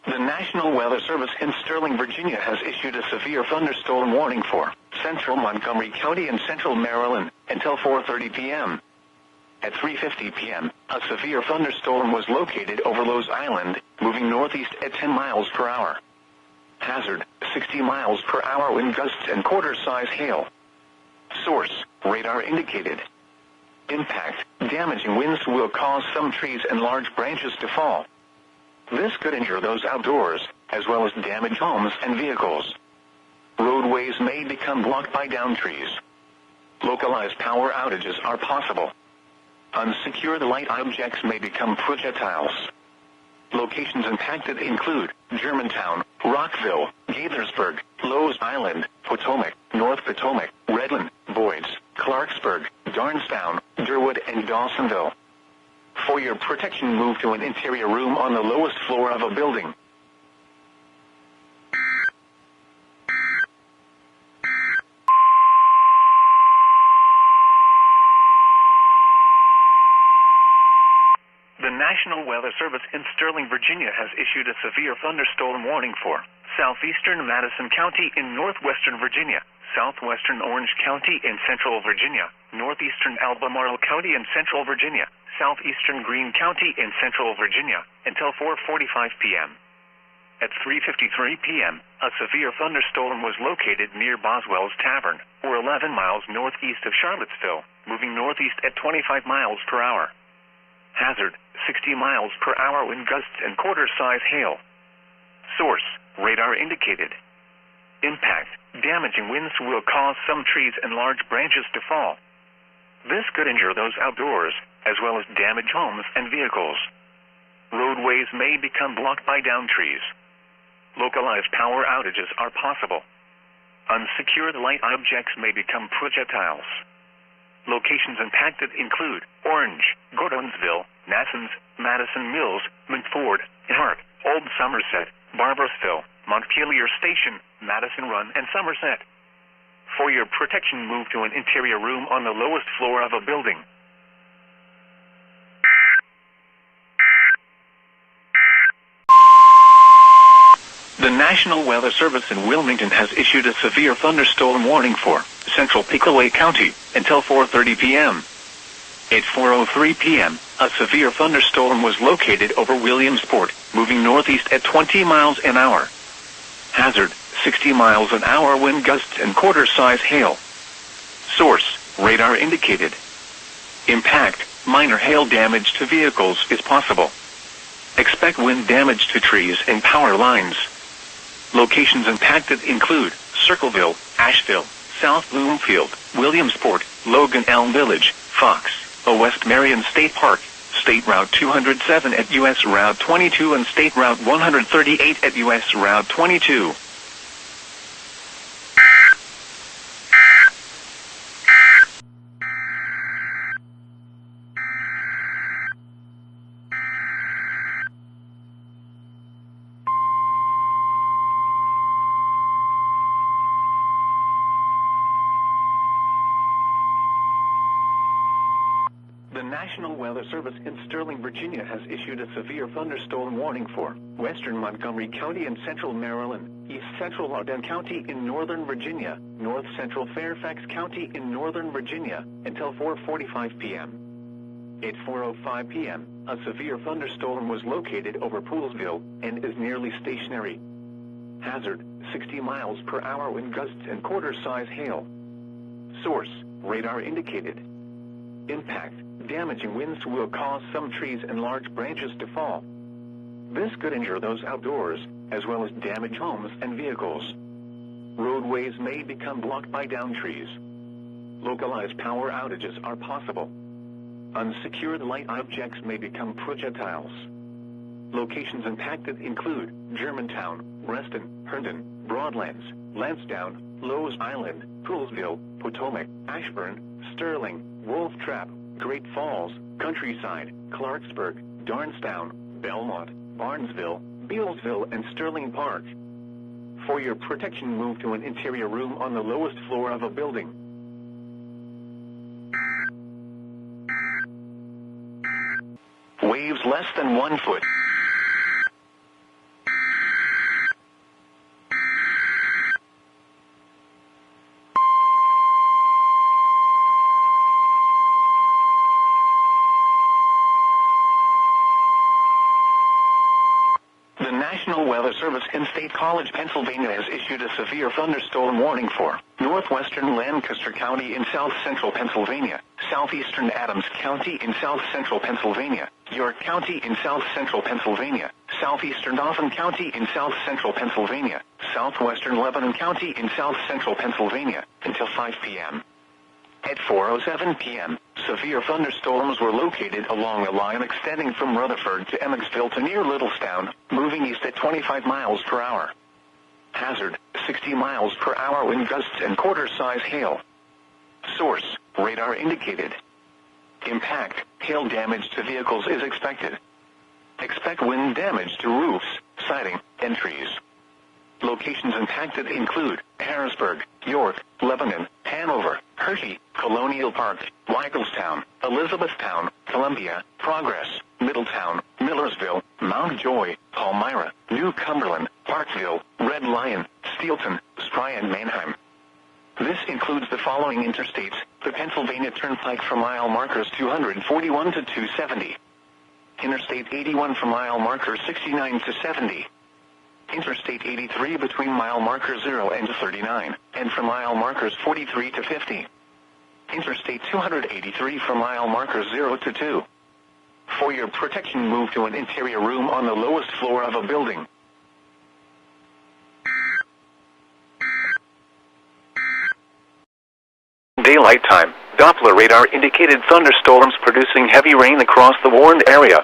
The National Weather Service in Sterling, Virginia has issued a severe thunderstorm warning for central Montgomery County and central Maryland until 4:30 p.m. At 3:50 p.m., a severe thunderstorm was located over Lowe's Island, moving northeast at 10 miles per hour. Hazard, 60 miles per hour wind gusts and quarter-size hail. Source, radar indicated. Impact, damaging winds will cause some trees and large branches to fall. This could injure those outdoors, as well as damage homes and vehicles. Roadways may become blocked by downed trees. Localized power outages are possible. Unsecured light objects may become projectiles. Locations impacted include Germantown, Rockville, Gaithersburg, Lowe's Island, Potomac, North Potomac, Redland, Boyds, Clarksburg, Darnestown, Durwood, and Dawsonville. For your protection, move to an interior room on the lowest floor of a building. The National Weather Service in Sterling, Virginia has issued a severe thunderstorm warning for southeastern Madison County in northwestern Virginia, southwestern Orange County in central Virginia, northeastern Albemarle County in central Virginia, southeastern Greene County in central Virginia, until 4:45 p.m. At 3:53 p.m., a severe thunderstorm was located near Boswell's Tavern, or 11 miles northeast of Charlottesville, moving northeast at 25 miles per hour. Hazard, 60 miles per hour wind gusts and quarter-size hail. Source, radar indicated. Impact, damaging winds will cause some trees and large branches to fall. This could injure those outdoors, as well as damage homes and vehicles. Roadways may become blocked by downed trees. Localized power outages are possible. Unsecured light objects may become projectiles. Locations impacted include Orange, Gordonsville, Nassans, Madison Mills, McFord, Hart, Old Somerset, Barbersville, Montpelier Station, Madison Run, and Somerset. For your protection, move to an interior room on the lowest floor of a building. The National Weather Service in Wilmington has issued a severe thunderstorm warning for central Pickaway County until 4:30 p.m. At 4:03 p.m., a severe thunderstorm was located over Williamsport, moving northeast at 20 miles an hour. Hazard, 60 miles an hour wind gusts and quarter-size hail. Source, radar indicated. Impact, minor hail damage to vehicles is possible. Expect wind damage to trees and power lines. Locations impacted include Circleville, Asheville, South Bloomfield, Williamsport, Logan Elm Village, Fox, West Marion State Park, State Route 207 at U.S. Route 22 and State Route 138 at U.S. Route 22. The National Weather Service in Sterling, Virginia has issued a severe thunderstorm warning for western Montgomery County in central Maryland, east central Loudoun County in northern Virginia, north central Fairfax County in northern Virginia, until 4:45 p.m. At 4:05 p.m., a severe thunderstorm was located over Poolsville and is nearly stationary. Hazard, 60 miles per hour wind gusts and quarter-size hail. Source, radar indicated. Impact, damaging winds will cause some trees and large branches to fall. This could injure those outdoors, as well as damage homes and vehicles. Roadways may become blocked by downed trees. Localized power outages are possible. Unsecured light objects may become projectiles. Locations impacted include Germantown, Reston, Herndon, Broadlands, Lansdowne, Lowe's Island, Poolsville, Potomac, Ashburn, Sterling, Wolf Trap, Great Falls, Countryside, Clarksburg, Darnestown, Belmont, Barnesville, Bealsville, and Sterling Park. For your protection, move to an interior room on the lowest floor of a building. Waves less than 1 foot. The National Weather Service in State College, Pennsylvania has issued a severe thunderstorm warning for northwestern Lancaster County in south-central Pennsylvania, southeastern Adams County in south-central Pennsylvania, York County in south-central Pennsylvania, southeastern Dauphin County in south-central Pennsylvania, southwestern Lebanon County in south-central Pennsylvania, until 5 p.m. At 4:07 p.m., severe thunderstorms were located along a line extending from Rutherford to Emmetsville to near Littlestown, moving east at 25 miles per hour. Hazard, 60 miles per hour wind gusts and quarter-size hail. Source, radar indicated. Impact, hail damage to vehicles is expected. Expect wind damage to roofs, siding, and trees. Locations impacted include Harrisburg, York, Lebanon, Hanover, Hershey, Colonial Park, Weigelstown, Elizabethtown, Columbia, Progress, Middletown, Millersville, Mount Joy, Palmyra, New Cumberland, Parkville, Red Lion, Steelton, Spry, and Manheim. This includes the following interstates: the Pennsylvania Turnpike for mile markers 241 to 270. Interstate 81 for mile markers 69 to 70. Interstate 83 between mile markers 0 and 39, and from mile markers 43 to 50. Interstate 283 from mile markers 0 to 2. For your protection, move to an interior room on the lowest floor of a building. Daylight time. Doppler radar indicated thunderstorms producing heavy rain across the warned area.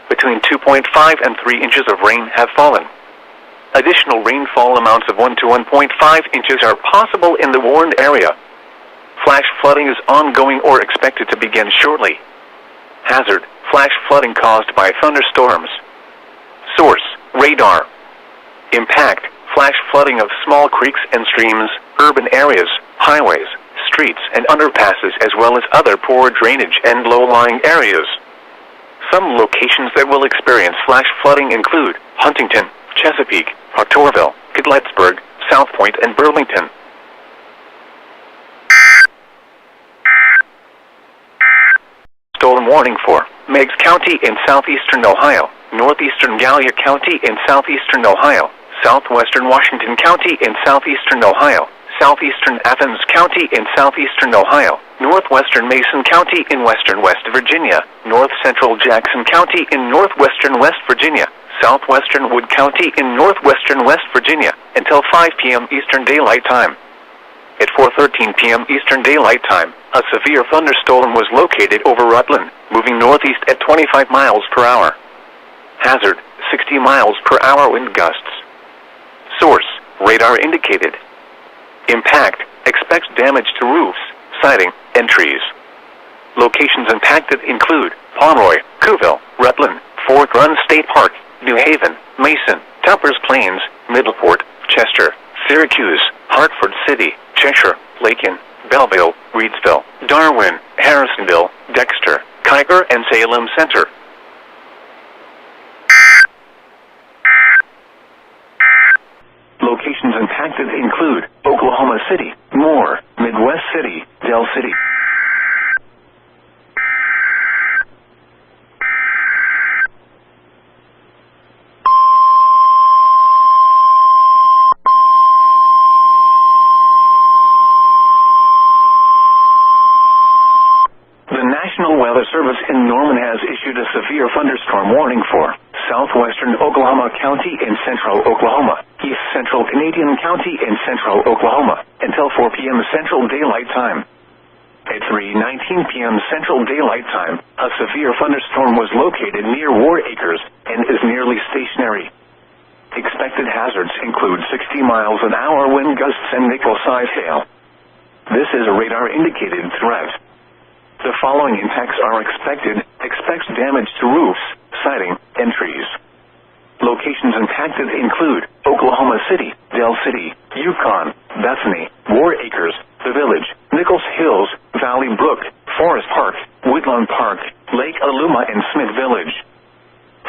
Between 2.5 and 3 inches of rain have fallen. Additional rainfall amounts of 1 to 1.5 inches are possible in the warned area. Flash flooding is ongoing or expected to begin shortly. Hazard: flash flooding caused by thunderstorms. Source: radar. Impact: flash flooding of small creeks and streams, urban areas, highways, streets and underpasses, as well as other poor drainage and low-lying areas. Some locations that will experience flash flooding include Huntington, Chesapeake, Proctorville, Cadletsburg, South Point, and Burlington. Storm warning for Meigs County in southeastern Ohio, northeastern Gallia County in southeastern Ohio, southwestern Washington County in southeastern Ohio, southeastern Athens County in southeastern Ohio, northwestern Mason County in western West Virginia, north central Jackson County in northwestern West Virginia, southwestern Wood County in northwestern West Virginia, until 5 p.m. Eastern Daylight Time. At 4:13 p.m. Eastern Daylight Time, a severe thunderstorm was located over Rutland, moving northeast at 25 miles per hour. Hazard: 60 miles per hour wind gusts. Source: radar indicated. Impact: expect damage to roofs, siding, and trees. Locations impacted include Pomeroy, Cooville, Rutland, Fort Run State Park, New Haven, Mason, Tuppers Plains, Middleport, Chester, Syracuse, Hartford City, Cheshire, Lakin, Belleville, Reedsville, Darwin, Harrisonville, Dexter, Kiger, and Salem Center. Locations impacted include Oklahoma City, Moore, Midwest City, Del City. The National Weather Service in Norman has issued a severe thunderstorm warning for southwestern Oklahoma County in central Oklahoma, east central Canadian County in central Oklahoma, until 4 p.m. Central Daylight Time. At 3:19 p.m. Central Daylight Time, a severe thunderstorm was located near War Acres and is nearly stationary. Expected hazards include 60 miles an hour wind gusts and nickel-sized hail. This is a radar-indicated threat. The following impacts are expected. Expect damage to roofs, siding, and trees. Locations impacted include Oklahoma City, Del City, Yukon, Bethany, War Acres, The Village, Nichols Hills, Valley Brook, Forest Park, Woodlawn Park, Lake Aluma, and Smith Village.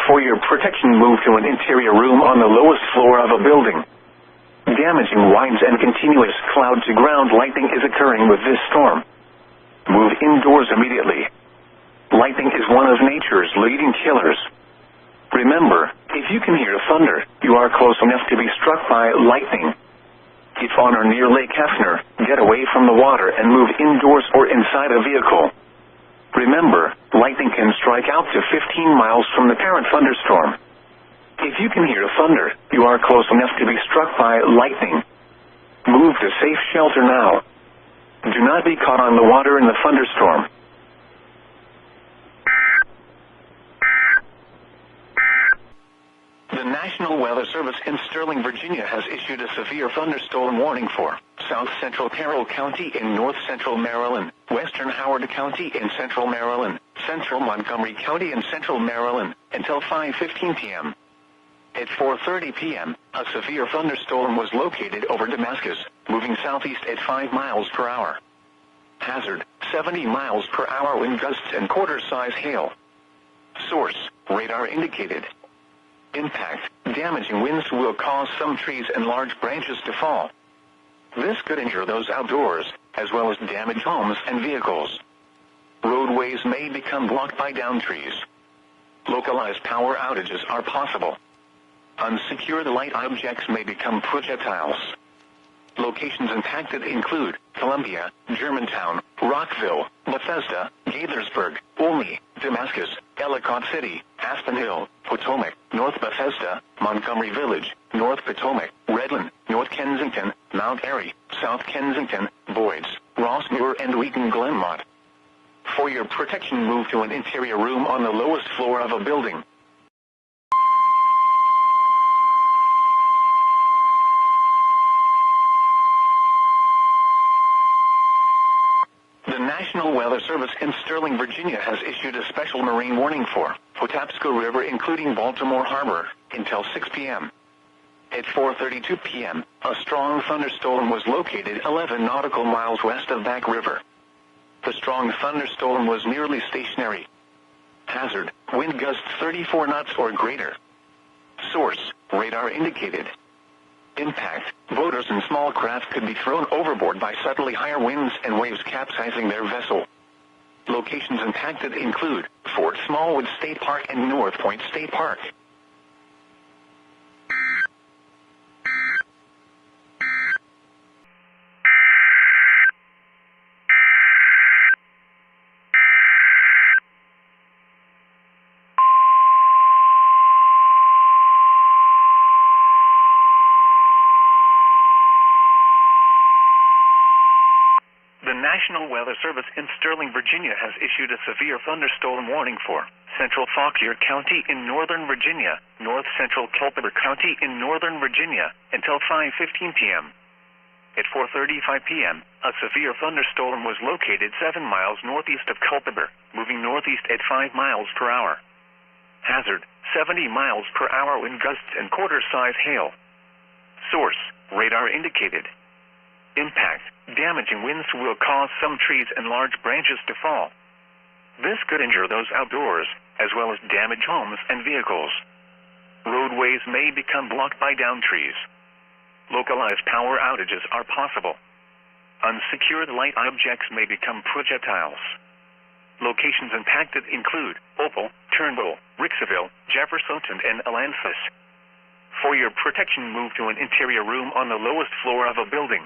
For your protection, move to an interior room on the lowest floor of a building. Damaging winds and continuous cloud-to-ground lightning is occurring with this storm. Move indoors immediately. Lightning is one of nature's leading killers. Remember, if you can hear thunder, you are close enough to be struck by lightning. If on or near Lake Hefner, get away from the water and move indoors or inside a vehicle. Remember, lightning can strike out to 15 miles from the parent thunderstorm. If you can hear thunder, you are close enough to be struck by lightning. Move to safe shelter now. Do not be caught on the water in the thunderstorm. The National Weather Service in Sterling, Virginia has issued a severe thunderstorm warning for south central Carroll County in north central Maryland, western Howard County in central Maryland, central Montgomery County in central Maryland, until 5:15 p.m. At 4:30 p.m., a severe thunderstorm was located over Damascus, moving southeast at 5 miles per hour. Hazard: 70 miles per hour wind gusts and quarter-size hail. Source: radar indicated. Impact: damaging winds will cause some trees and large branches to fall. This could injure those outdoors, as well as damage homes and vehicles. Roadways may become blocked by downed trees. Localized power outages are possible. Unsecured light objects may become projectiles. Locations impacted include Columbia, Germantown, Rockville, Bethesda, Gaithersburg, Olney, Damascus, Ellicott City, Aspen Hill, Potomac, North Bethesda, Montgomery Village, North Potomac, Redland, North Kensington, Mount Airy, South Kensington, Boyds, Rossmore and Wheaton Glenmont. For your protection, move to an interior room on the lowest floor of a building. The National Weather Service in Sterling, Virginia has issued a special marine warning for Patapsco River, including Baltimore Harbor, until 6 p.m. At 4:32 p.m., a strong thunderstorm was located 11 nautical miles west of Back River. The strong thunderstorm was nearly stationary. Hazard, wind gusts 34 knots or greater. Source, radar indicated. Impact, boaters and small craft could be thrown overboard by subtly higher winds and waves capsizing their vessel. Locations impacted include Fort Smallwood State Park and North Point State Park. The National Weather Service in Sterling, Virginia has issued a severe thunderstorm warning for Central Fauquier County in Northern Virginia, North Central Culpeper County in Northern Virginia, until 5:15 p.m. At 4:35 p.m., a severe thunderstorm was located 7 miles northeast of Culpeper, moving northeast at 5 miles per hour. Hazard, 70 miles per hour wind gusts and quarter-size hail. Source, radar indicated. Impact, damaging winds will cause some trees and large branches to fall. This could injure those outdoors, as well as damage homes and vehicles. Roadways may become blocked by downed trees. Localized power outages are possible. Unsecured light objects may become projectiles. Locations impacted include Opal, Turnbull, Ricksville, Jeffersonton, and Alanthus. For your protection, move to an interior room on the lowest floor of a building.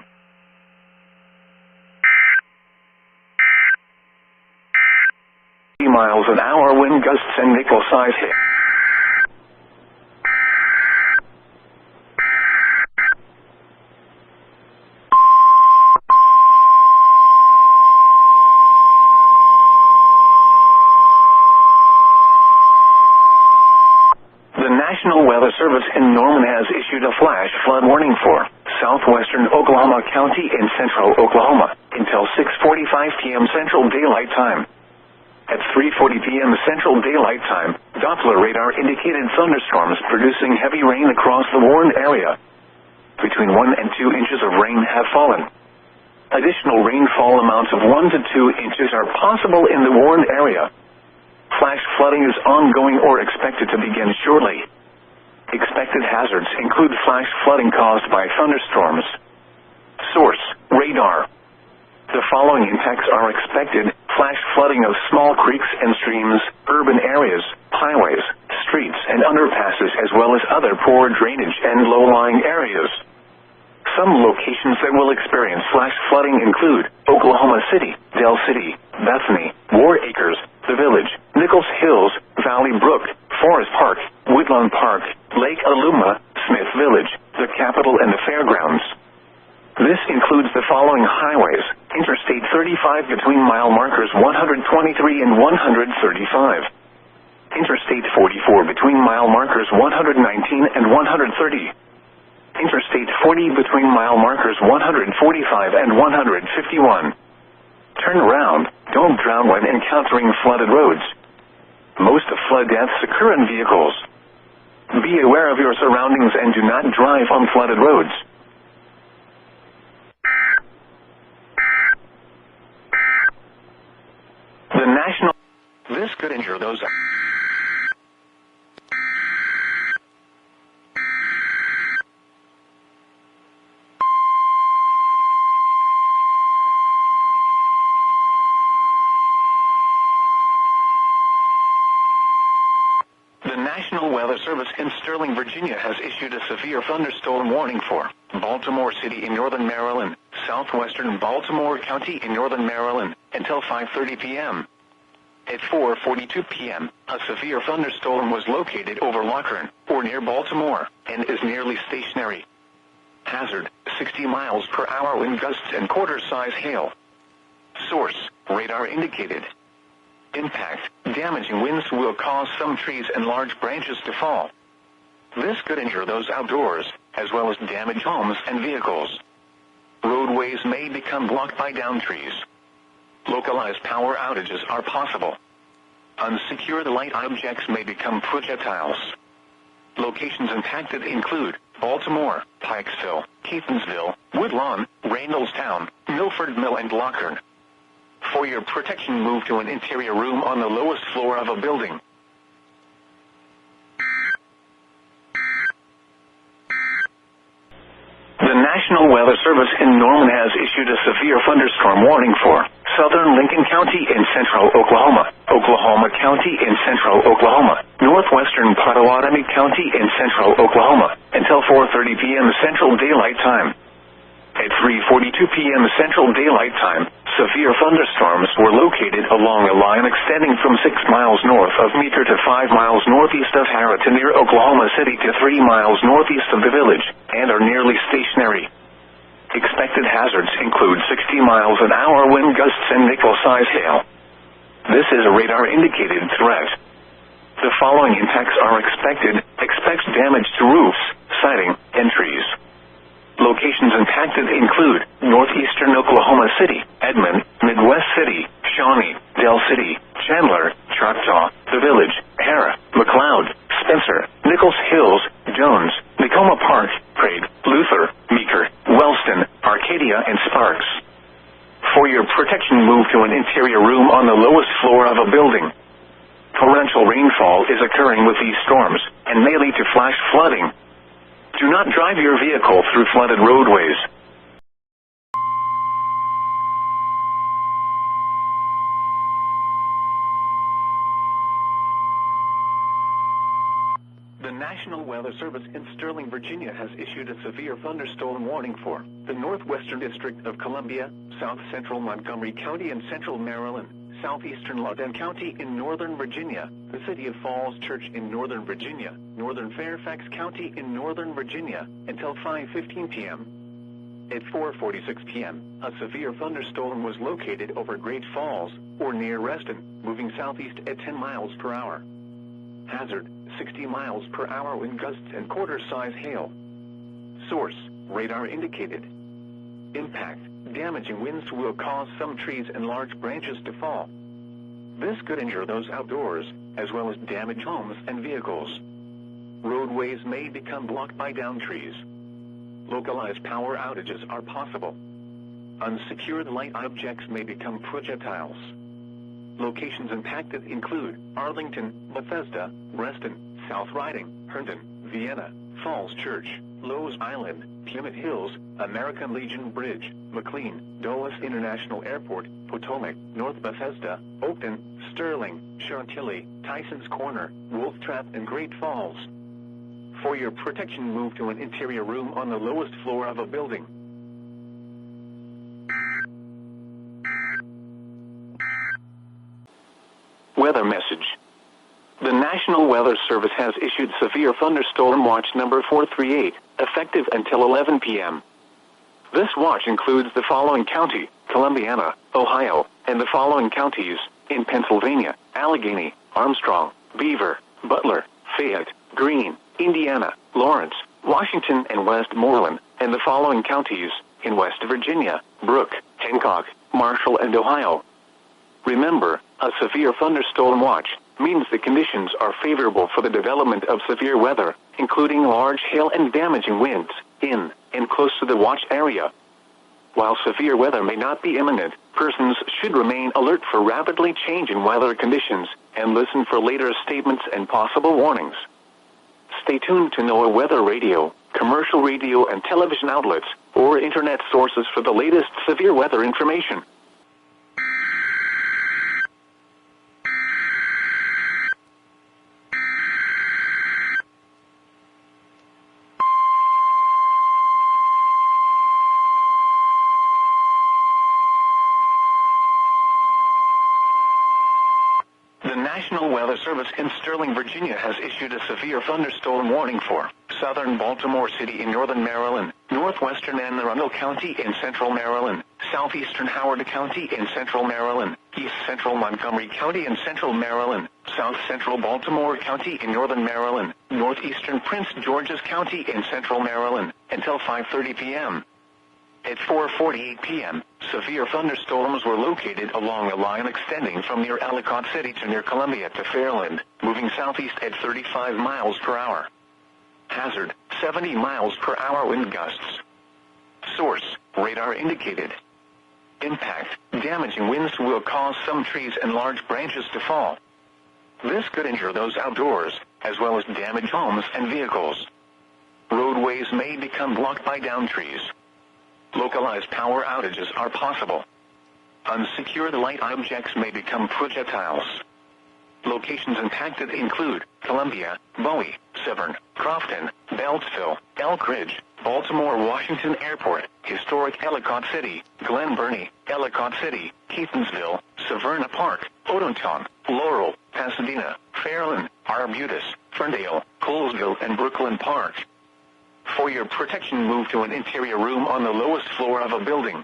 Miles an hour wind gusts and nickel-size hail. The National Weather Service in Norman has issued a flash flood warning for southwestern Oklahoma County and central Oklahoma until 6:45 p.m. Central Daylight Time. At 3:40 p.m. Central Daylight Time, Doppler radar indicated thunderstorms producing heavy rain across the warned area. Between 1 and 2 inches of rain have fallen. Additional rainfall amounts of 1 to 2 inches are possible in the warned area. Flash flooding is ongoing or expected to begin shortly. Expected hazards include flash flooding caused by thunderstorms. Source, radar. The following impacts are expected: flash flooding of small creeks and streams, urban areas, highways, streets and underpasses, as well as other poor drainage and low-lying areas. Some locations that will experience flash flooding include Oklahoma City, Del City, Bethany, War Acres, The Village, Nichols Hills, Valley Brook, Forest Park, Woodlawn Park, Lake Aluma, Smith Village, the Capitol and the Fairgrounds. This includes the following highways: Interstate 35 between mile markers 123 and 135. Interstate 44 between mile markers 119 and 130. Interstate 40 between mile markers 145 and 151. Turn around, don't drown when encountering flooded roads. Most of flood deaths occur in vehicles. Be aware of your surroundings and do not drive on flooded roads. The national... This could injure those... The National Weather Service in Sterling, Virginia has issued a severe thunderstorm warning for Baltimore City in northern Maryland, southwestern Baltimore County in northern Maryland, until 5:30 p.m. At 4:42 p.m., a severe thunderstorm was located over Lockern, or near Baltimore, and is nearly stationary. Hazard, 60 miles per hour wind gusts and quarter-size hail. Source, radar indicated. Impact, damaging winds will cause some trees and large branches to fall. This could injure those outdoors, as well as damage homes and vehicles. Roadways may become blocked by downed trees. Localized power outages are possible. Unsecured light objects may become projectiles. Locations impacted include Baltimore, Pikesville, Catonsville, Woodlawn, Reynoldstown, Milford Mill, and Lockern. For your protection, move to an interior room on the lowest floor of a building. The National Weather Service in Norman has issued a severe thunderstorm warning for southern Lincoln County in central Oklahoma, Oklahoma County in central Oklahoma, northwestern Pottawatomie County in central Oklahoma, until 4:30 p.m. Central Daylight Time. At 3:42 p.m. Central Daylight Time, severe thunderstorms were located along a line extending from 6 miles north of Meeker to 5 miles northeast of Harriton near Oklahoma City to 3 miles northeast of the village, and are nearly stationary. Expected hazards include 60 miles an hour wind gusts and nickel-size hail. This is a radar-indicated threat. The following impacts are expected. Expect damage to roofs, siding, and trees. Locations impacted include northeastern Oklahoma City, Edmond, Midwest City, Shawnee, Del City, Chandler, Choctaw, The Village, Hara, McLeod, Spencer, Nichols Hills, Jones, Nakoma Park, Craig, Luther, Meeker, Wellston, Arcadia, and Sparks. For your protection, move to an interior room on the lowest floor of a building. Torrential rainfall is occurring with these storms, and may lead to flash flooding. Do not drive your vehicle through flooded roadways. The National Weather Service in Sterling, Virginia has issued a severe thunderstorm warning for the Northwestern District of Columbia, South Central Montgomery County in Central Maryland, Southeastern Loudoun County in Northern Virginia, the City of Falls Church in Northern Virginia, Northern Fairfax County in Northern Virginia, until 5:15 p.m. At 4:46 p.m., a severe thunderstorm was located over Great Falls, or near Reston, moving southeast at 10 miles per hour. Hazard, 60 miles per hour wind gusts and quarter-size hail. Source, radar indicated. Impact, damaging winds will cause some trees and large branches to fall. This could injure those outdoors, as well as damage homes and vehicles. Roadways may become blocked by downed trees. Localized power outages are possible. Unsecured light objects may become projectiles. Locations impacted include Arlington, Bethesda, Reston, South Riding, Herndon, Vienna, Falls Church, Lowe's Island, Plymouth Hills, American Legion Bridge, McLean, Dulles International Airport, Potomac, North Bethesda, Oakton, Sterling, Chantilly, Tyson's Corner, Wolf Trap, and Great Falls. For your protection, move to an interior room on the lowest floor of a building. Weather message. The National Weather Service has issued severe thunderstorm watch number 438, effective until 11 p.m. This watch includes the following county, Columbiana, Ohio, and the following counties, in Pennsylvania, Allegheny, Armstrong, Beaver, Butler, Fayette, Greene, Indiana, Lawrence, Washington, and Westmoreland, and the following counties, in West Virginia, Brooke, Hancock, Marshall, and Ohio. Remember, a severe thunderstorm watch means the conditions are favorable for the development of severe weather, including large hail and damaging winds, in and close to the watch area. While severe weather may not be imminent, persons should remain alert for rapidly changing weather conditions and listen for later statements and possible warnings. Stay tuned to NOAA weather radio, commercial radio and television outlets, or internet sources for the latest severe weather information. Weather Service in Sterling, Virginia has issued a severe thunderstorm warning for southern Baltimore City in northern Maryland, northwestern Anne Arundel County in central Maryland, southeastern Howard County in central Maryland, east central Montgomery County in central Maryland, south central Baltimore County in northern Maryland, northeastern Prince George's County in central Maryland, until 5:30 p.m. At 4:48 p.m., severe thunderstorms were located along a line extending from near Ellicott City to near Columbia to Fairland, moving southeast at 35 miles per hour. Hazard, 70 miles per hour wind gusts. Source, radar indicated. Impact, damaging winds will cause some trees and large branches to fall. This could injure those outdoors, as well as damage homes and vehicles. Roadways may become blocked by downed trees. Localized power outages are possible. Unsecured light objects may become projectiles. Locations impacted include Columbia, Bowie, Severn, Crofton, Beltsville, Elk Ridge, Baltimore Washington Airport, Historic Ellicott City, Glen Burnie, Ellicott City, Keatonsville, Severna Park, Odenton, Laurel, Pasadena, Fairland, Arbutus, Ferndale, Colesville, and Brooklyn Park. For your protection, move to an interior room on the lowest floor of a building.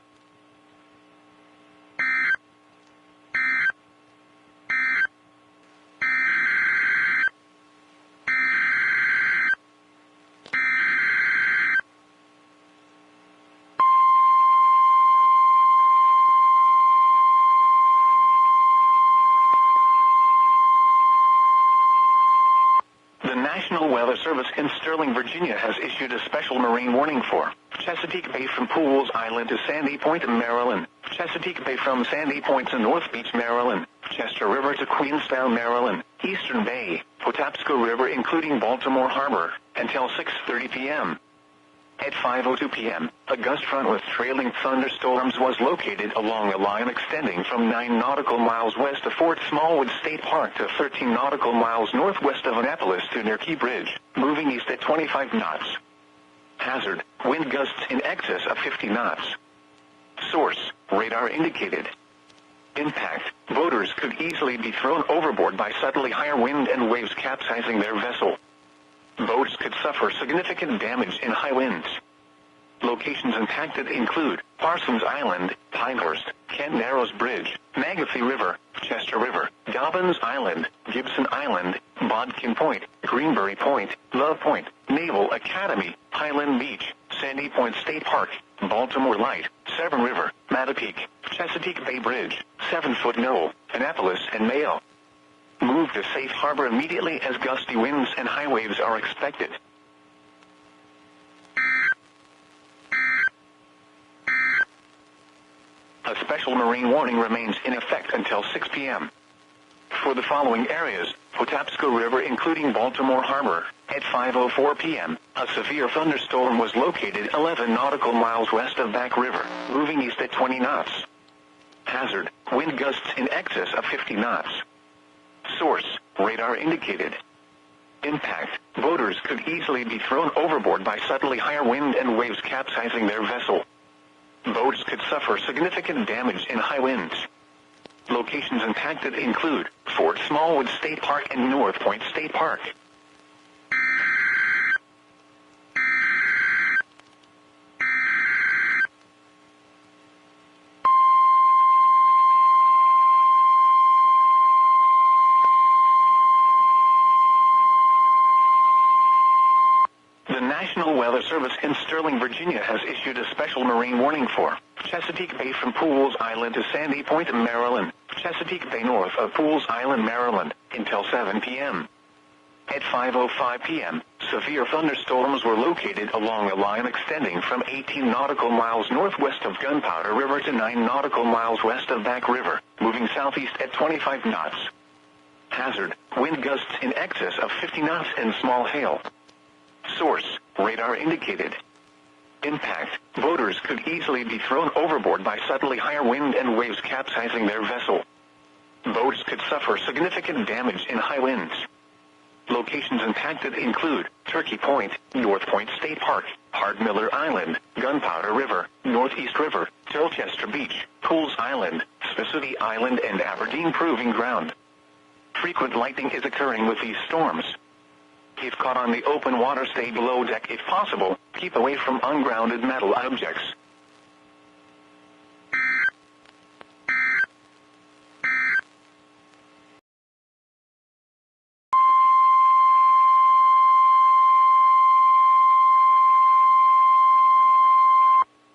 The National Weather Service in Sterling, Virginia has issued a special marine warning for Chesapeake Bay from Pools Island to Sandy Point, Maryland, Chesapeake Bay from Sandy Point to North Beach, Maryland, Chester River to Queenstown, Maryland, Eastern Bay, Patapsco River including Baltimore Harbor, until 6:30 p.m. At 5:02 p.m., a gust front with trailing thunderstorms was located along a line extending from 9 nautical miles west of Fort Smallwood State Park to 13 nautical miles northwest of Annapolis to near Key Bridge, moving east at 25 knots. Hazard, wind gusts in excess of 50 knots. Source, radar indicated. Impact, boaters could easily be thrown overboard by suddenly higher wind and waves capsizing their vessel. Boats could suffer significant damage in high winds. Locations impacted include Parsons Island, Pinehurst, Kent Narrows Bridge, Magothy River, Chester River, Dobbins Island, Gibson Island, Bodkin Point, Greenberry Point, Love Point, Naval Academy, Highland Beach, Sandy Point State Park, Baltimore Light, Severn River, Mattapique, Chesapeake Bay Bridge, 7-Foot Knoll, Annapolis, and Mayo. Move to safe harbor immediately as gusty winds and high waves are expected. A special marine warning remains in effect until 6 p.m. For the following areas, Patapsco River including Baltimore Harbor, at 5:04 p.m., a severe thunderstorm was located 11 nautical miles west of Back River, moving east at 20 knots. Hazard, wind gusts in excess of 50 knots. Source, radar indicated. Impact, boaters could easily be thrown overboard by suddenly higher wind and waves capsizing their vessel. Boats could suffer significant damage in high winds. Locations impacted include Fort Smallwood State Park and North Point State Park. The National Weather Service in Sterling, Virginia has issued a special marine warning for Chesapeake Bay from Pools Island to Sandy Point, Maryland, Chesapeake Bay north of Pools Island, Maryland, until 7 p.m. At 5:05 p.m., severe thunderstorms were located along a line extending from 18 nautical miles northwest of Gunpowder River to 9 nautical miles west of Back River, moving southeast at 25 knots. Hazard, wind gusts in excess of 50 knots and small hail. Source, radar indicated. Impact, boaters could easily be thrown overboard by suddenly higher wind and waves capsizing their vessel. Boats could suffer significant damage in high winds. Locations impacted include Turkey Point, North Point State Park, Hardmiller Island, Gunpowder River, Northeast River, Tilchester Beach, Pools Island, Spessooty Island, and Aberdeen Proving Ground. Frequent lightning is occurring with these storms. If caught on the open water, stay below deck if possible. Keep away from ungrounded metal objects.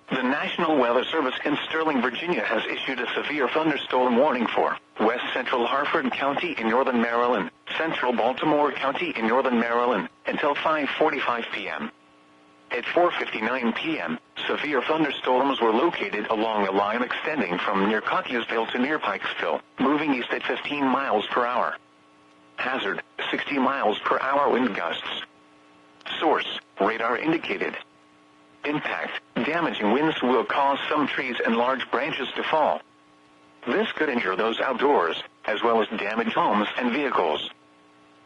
The National Weather Service in Sterling, Virginia has issued a severe thunderstorm warning for West Central Harford County in northern Maryland, Central Baltimore County in northern Maryland, until 5:45 p.m. At 4:59 p.m., severe thunderstorms were located along a line extending from near Cockeysville to near Pikesville, moving east at 15 miles per hour. Hazard, 60 miles per hour wind gusts. Source, radar indicated. Impact, damaging winds will cause some trees and large branches to fall. This could injure those outdoors, as well as damage homes and vehicles.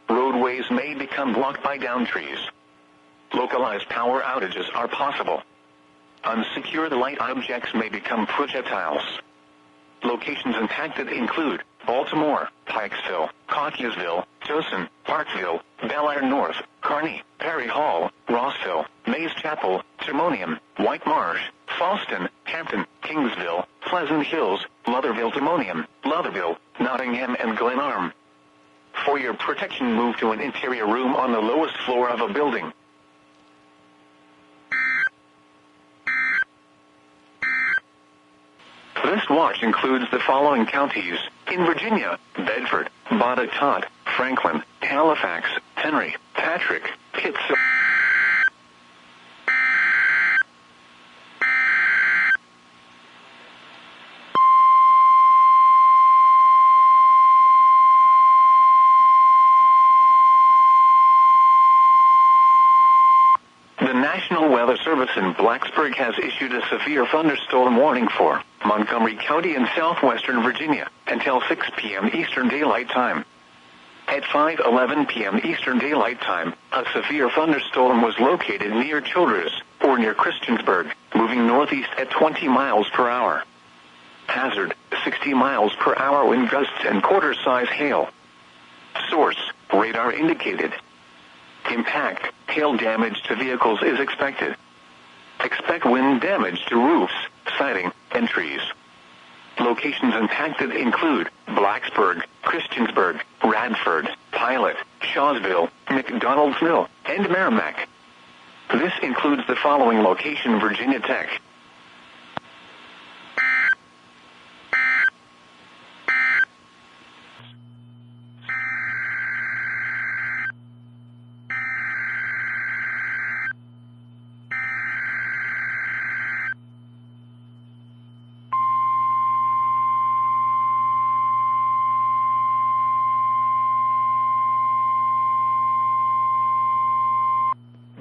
Roadways may become blocked by downed trees. Localized power outages are possible. Unsecured light objects may become projectiles. Locations impacted include Baltimore, Pikesville, Cockeysville, Towson, Parkville, Bel Air North, Kearney, Perry Hall, Rossville, Mays Chapel, Timonium, White Marsh, Fallston, Hampton, Kingsville, Pleasant Hills, Lutherville, Timonium, Lutherville, Nottingham, and Glenarm. For your protection, move to an interior room on the lowest floor of a building. This watch includes the following counties in Virginia: Bedford, Botetourt, Franklin, Halifax, Henry, Patrick, Pitts. The National Weather Service in Blacksburg has issued a severe thunderstorm warning for Montgomery County in southwestern Virginia until 6 p.m. Eastern Daylight Time. At 5:11 p.m. Eastern Daylight Time, a severe thunderstorm was located near Childress, or near Christiansburg, moving northeast at 20 miles per hour. Hazard, 60 miles per hour wind gusts and quarter-size hail. Source, radar indicated. Impact, hail damage to vehicles is expected. Expect wind damage to roofs, siding, and trees. Locations impacted include Blacksburg, Christiansburg, Radford, Pilot, Shawsville, McDonaldsville, and Merrimack. This includes the following location: Virginia Tech,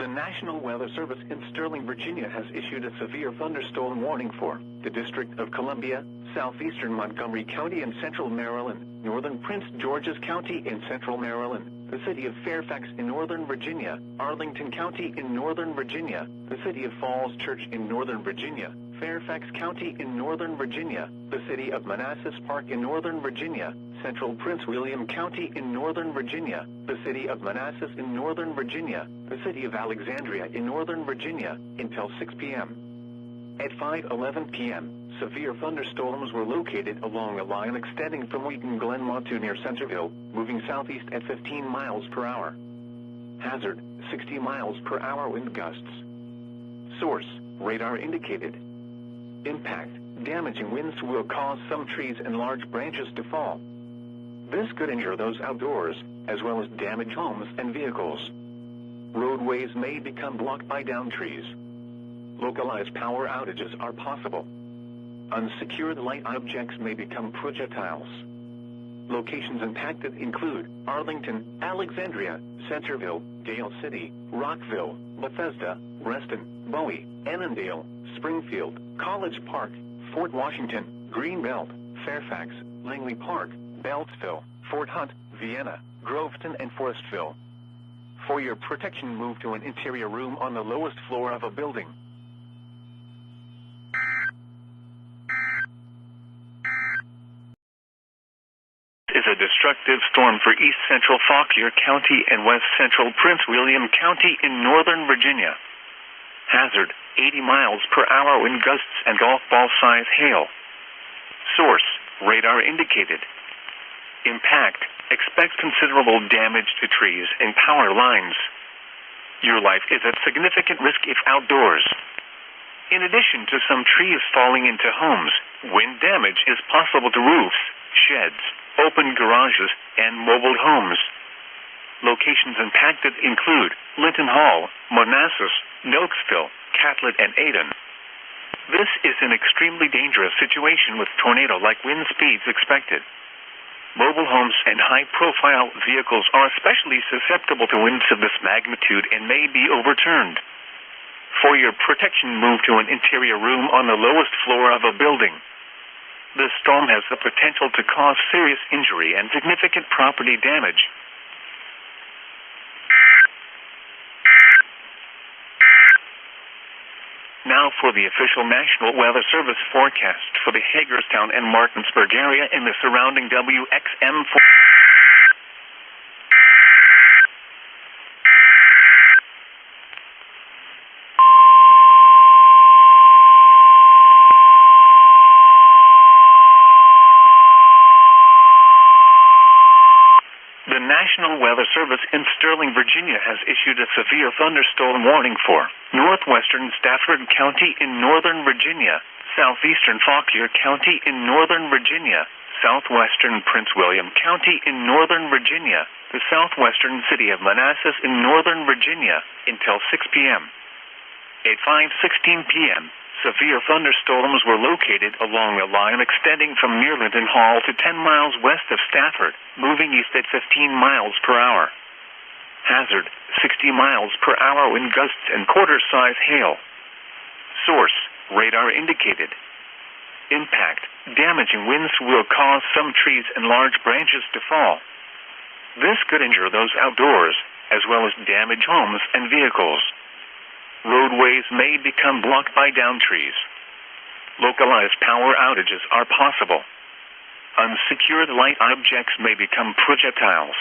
The National Weather Service in Sterling, Virginia has issued a severe thunderstorm warning for the District of Columbia, southeastern Montgomery County in central Maryland, northern Prince George's County in central Maryland, the city of Fairfax in northern Virginia, Arlington County in northern Virginia, the city of Falls Church in northern Virginia, Fairfax County in northern Virginia, the city of Manassas Park in northern Virginia, central Prince William County in northern Virginia, the city of Manassas in northern Virginia, the city of Alexandria in northern Virginia, until 6 p.m. At 5:11 p.m., severe thunderstorms were located along a line extending from Wheaton Glenmont to near Centerville, moving southeast at 15 miles per hour. Hazard, 60 miles per hour wind gusts. Source, radar indicated. Impact, damaging winds will cause some trees and large branches to fall. This could injure those outdoors, as well as damage homes and vehicles. Roadways may become blocked by downed trees. Localized power outages are possible. Unsecured light objects may become projectiles. Locations impacted include Arlington, Alexandria, Centerville, Dale City, Rockville, Bethesda, Reston, Bowie, Annandale, Springfield, College Park, Fort Washington, Greenbelt, Fairfax, Langley Park, Beltsville, Fort Hunt, Vienna, Groveton, and Forestville. For your protection, move to an interior room on the lowest floor of a building. Is a destructive storm for east central Fauquier County and west central Prince William County in northern Virginia. Hazard, 80 miles per hour wind gusts and golf ball size hail. Source, radar indicated. Impact, expect considerable damage to trees and power lines. Your life is at significant risk if outdoors. In addition to some trees falling into homes, wind damage is possible to roofs, sheds, open garages, and mobile homes. Locations impacted include Linton Hall, Manassas, Nokesville, Catlett, and Ayden. This is an extremely dangerous situation with tornado-like wind speeds expected. Mobile homes and high-profile vehicles are especially susceptible to winds of this magnitude and may be overturned. For your protection, move to an interior room on the lowest floor of a building. This storm has the potential to cause serious injury and significant property damage. Now for the official National Weather Service forecast for the Hagerstown and Martinsburg area and the surrounding WXM. The National Weather Service in Sterling, Virginia has issued a severe thunderstorm warning for northwestern Stafford County in northern Virginia, southeastern Fauquier County in northern Virginia, southwestern Prince William County in northern Virginia, the southwestern city of Manassas in northern Virginia, until 6 p.m. At 5:16 p.m., severe thunderstorms were located along a line extending from near Linton Hall to 10 miles west of Stafford, moving east at 15 miles per hour. Hazard, 60 miles per hour wind gusts and quarter-size hail. Source, radar indicated. Impact, damaging winds will cause some trees and large branches to fall. This could injure those outdoors, as well as damage homes and vehicles. Roadways may become blocked by downed trees. Localized power outages are possible. Unsecured light objects may become projectiles.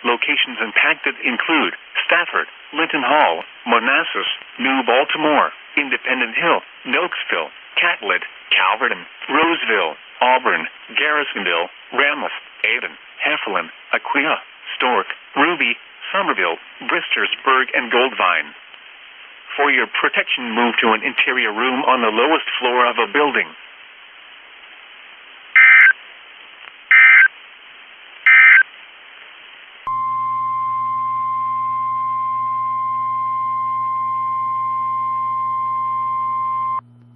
Locations impacted include Stafford, Linton Hall, Manassas, New Baltimore, Independent Hill, Nokesville, Catlett, Calverton, Roseville, Auburn, Garrisonville, Ramoth, Ayden, Heflin, Aquia, Stork, Ruby, Somerville, Bristersburg, and Goldvine. For your protection, move to an interior room on the lowest floor of a building.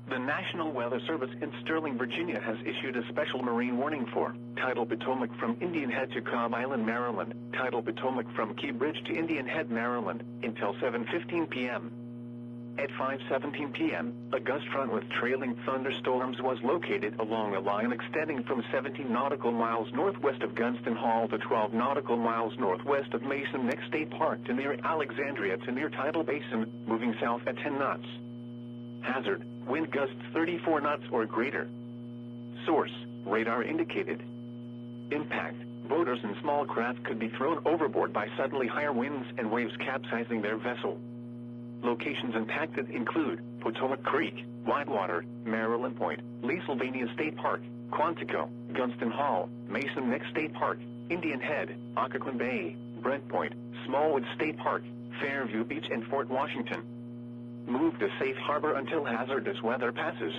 The National Weather Service in Sterling, Virginia has issued a special marine warning for Tidal Potomac from Indian Head to Cobb Island, Maryland, Tidal Potomac from Key Bridge to Indian Head, Maryland, until 7:15 p.m. At 5:17 p.m., a gust front with trailing thunderstorms was located along a line extending from 17 nautical miles northwest of Gunston Hall to 12 nautical miles northwest of Mason Neck State Park to near Alexandria to near Tidal Basin, moving south at 10 knots. Hazard, wind gusts 34 knots or greater. Source, radar indicated. Impact, boaters and small craft could be thrown overboard by suddenly higher winds and waves capsizing their vessel. Locations impacted include Potomac Creek, Whitewater, Maryland Point, Lee Sylvania State Park, Quantico, Gunston Hall, Mason Neck State Park, Indian Head, Occoquan Bay, Brent Point, Smallwood State Park, Fairview Beach, and Fort Washington. Move to safe harbor until hazardous weather passes.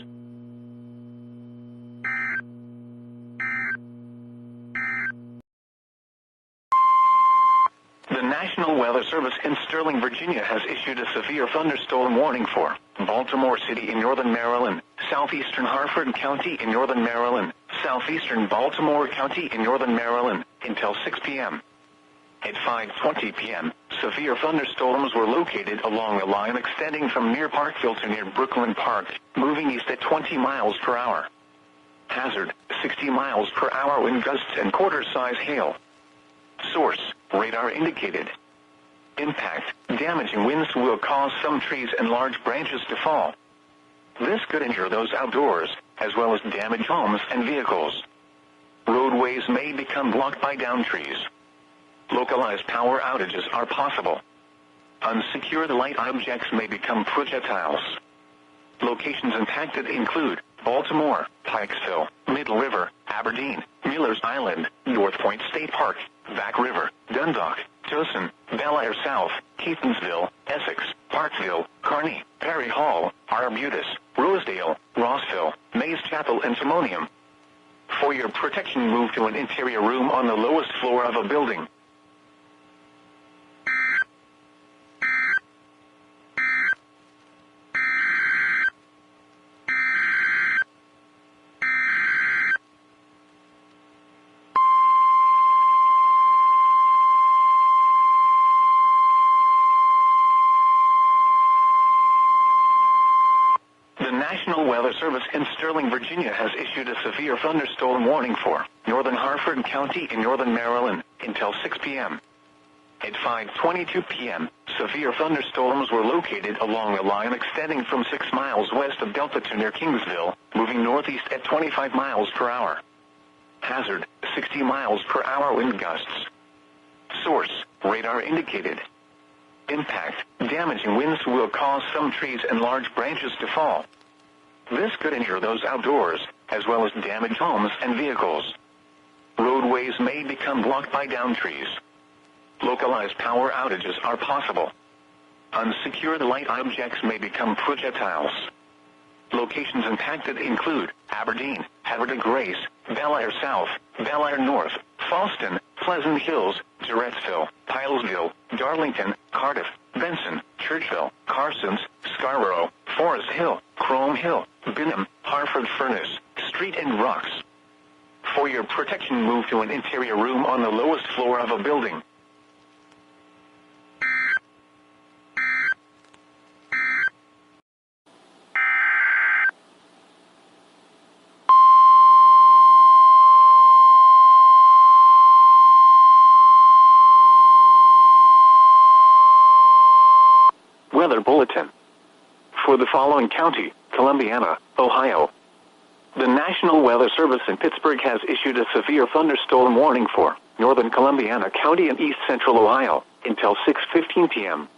The National Weather Service in Sterling, Virginia has issued a severe thunderstorm warning for Baltimore City in northern Maryland, southeastern Harford County in northern Maryland, southeastern Baltimore County in northern Maryland, until 6 p.m. At 5:20 p.m., severe thunderstorms were located along a line extending from near Parkville to near Brooklyn Park, moving east at 20 miles per hour. Hazard, 60 miles per hour wind gusts and quarter-size hail. Source, radar indicated. Impact, damaging winds will cause some trees and large branches to fall. This could injure those outdoors, as well as damage homes and vehicles. Roadways may become blocked by downed trees. Localized power outages are possible. Unsecured light objects may become projectiles. Locations impacted include Baltimore, Pikesville, Middle River, Aberdeen, Miller's Island, North Point State Park, Back River, Dundalk, Towson, Bel Air South, Keatonsville, Essex, Parkville, Kearney, Perry Hall, Arbutus, Rosedale, Rossville, Mays Chapel, and Timonium. For your protection, move to an interior room on the lowest floor of a building. The National Weather Service in Sterling, Virginia has issued a severe thunderstorm warning for northern Harford County in northern Maryland until 6 p.m. At 5:22 p.m., severe thunderstorms were located along a line extending from 6 miles west of Delta to near Kingsville, moving northeast at 25 miles per hour. Hazard, 60 miles per hour wind gusts. Source, radar indicated. Impact, damaging winds will cause some trees and large branches to fall. This could injure those outdoors, as well as damage homes and vehicles. Roadways may become blocked by downed trees. Localized power outages are possible. Unsecured light objects may become projectiles. Locations impacted include Aberdeen, Havre de Grace, Bel Air South, Bel Air North, Fallston, Pleasant Hills, Durrettsville, Pilesville, Darlington, Cardiff, Benson, Churchville, Carsons, Scarborough, Forest Hill, Chrome Hill, Bingham, Harford Furnace, Street and Rocks. For your protection, move to an interior room on the lowest floor of a building. Weather Bulletin. For the following county, Columbiana, Ohio. The National Weather Service in Pittsburgh has issued a severe thunderstorm warning for northern Columbiana County and east central Ohio until 6:15 p.m.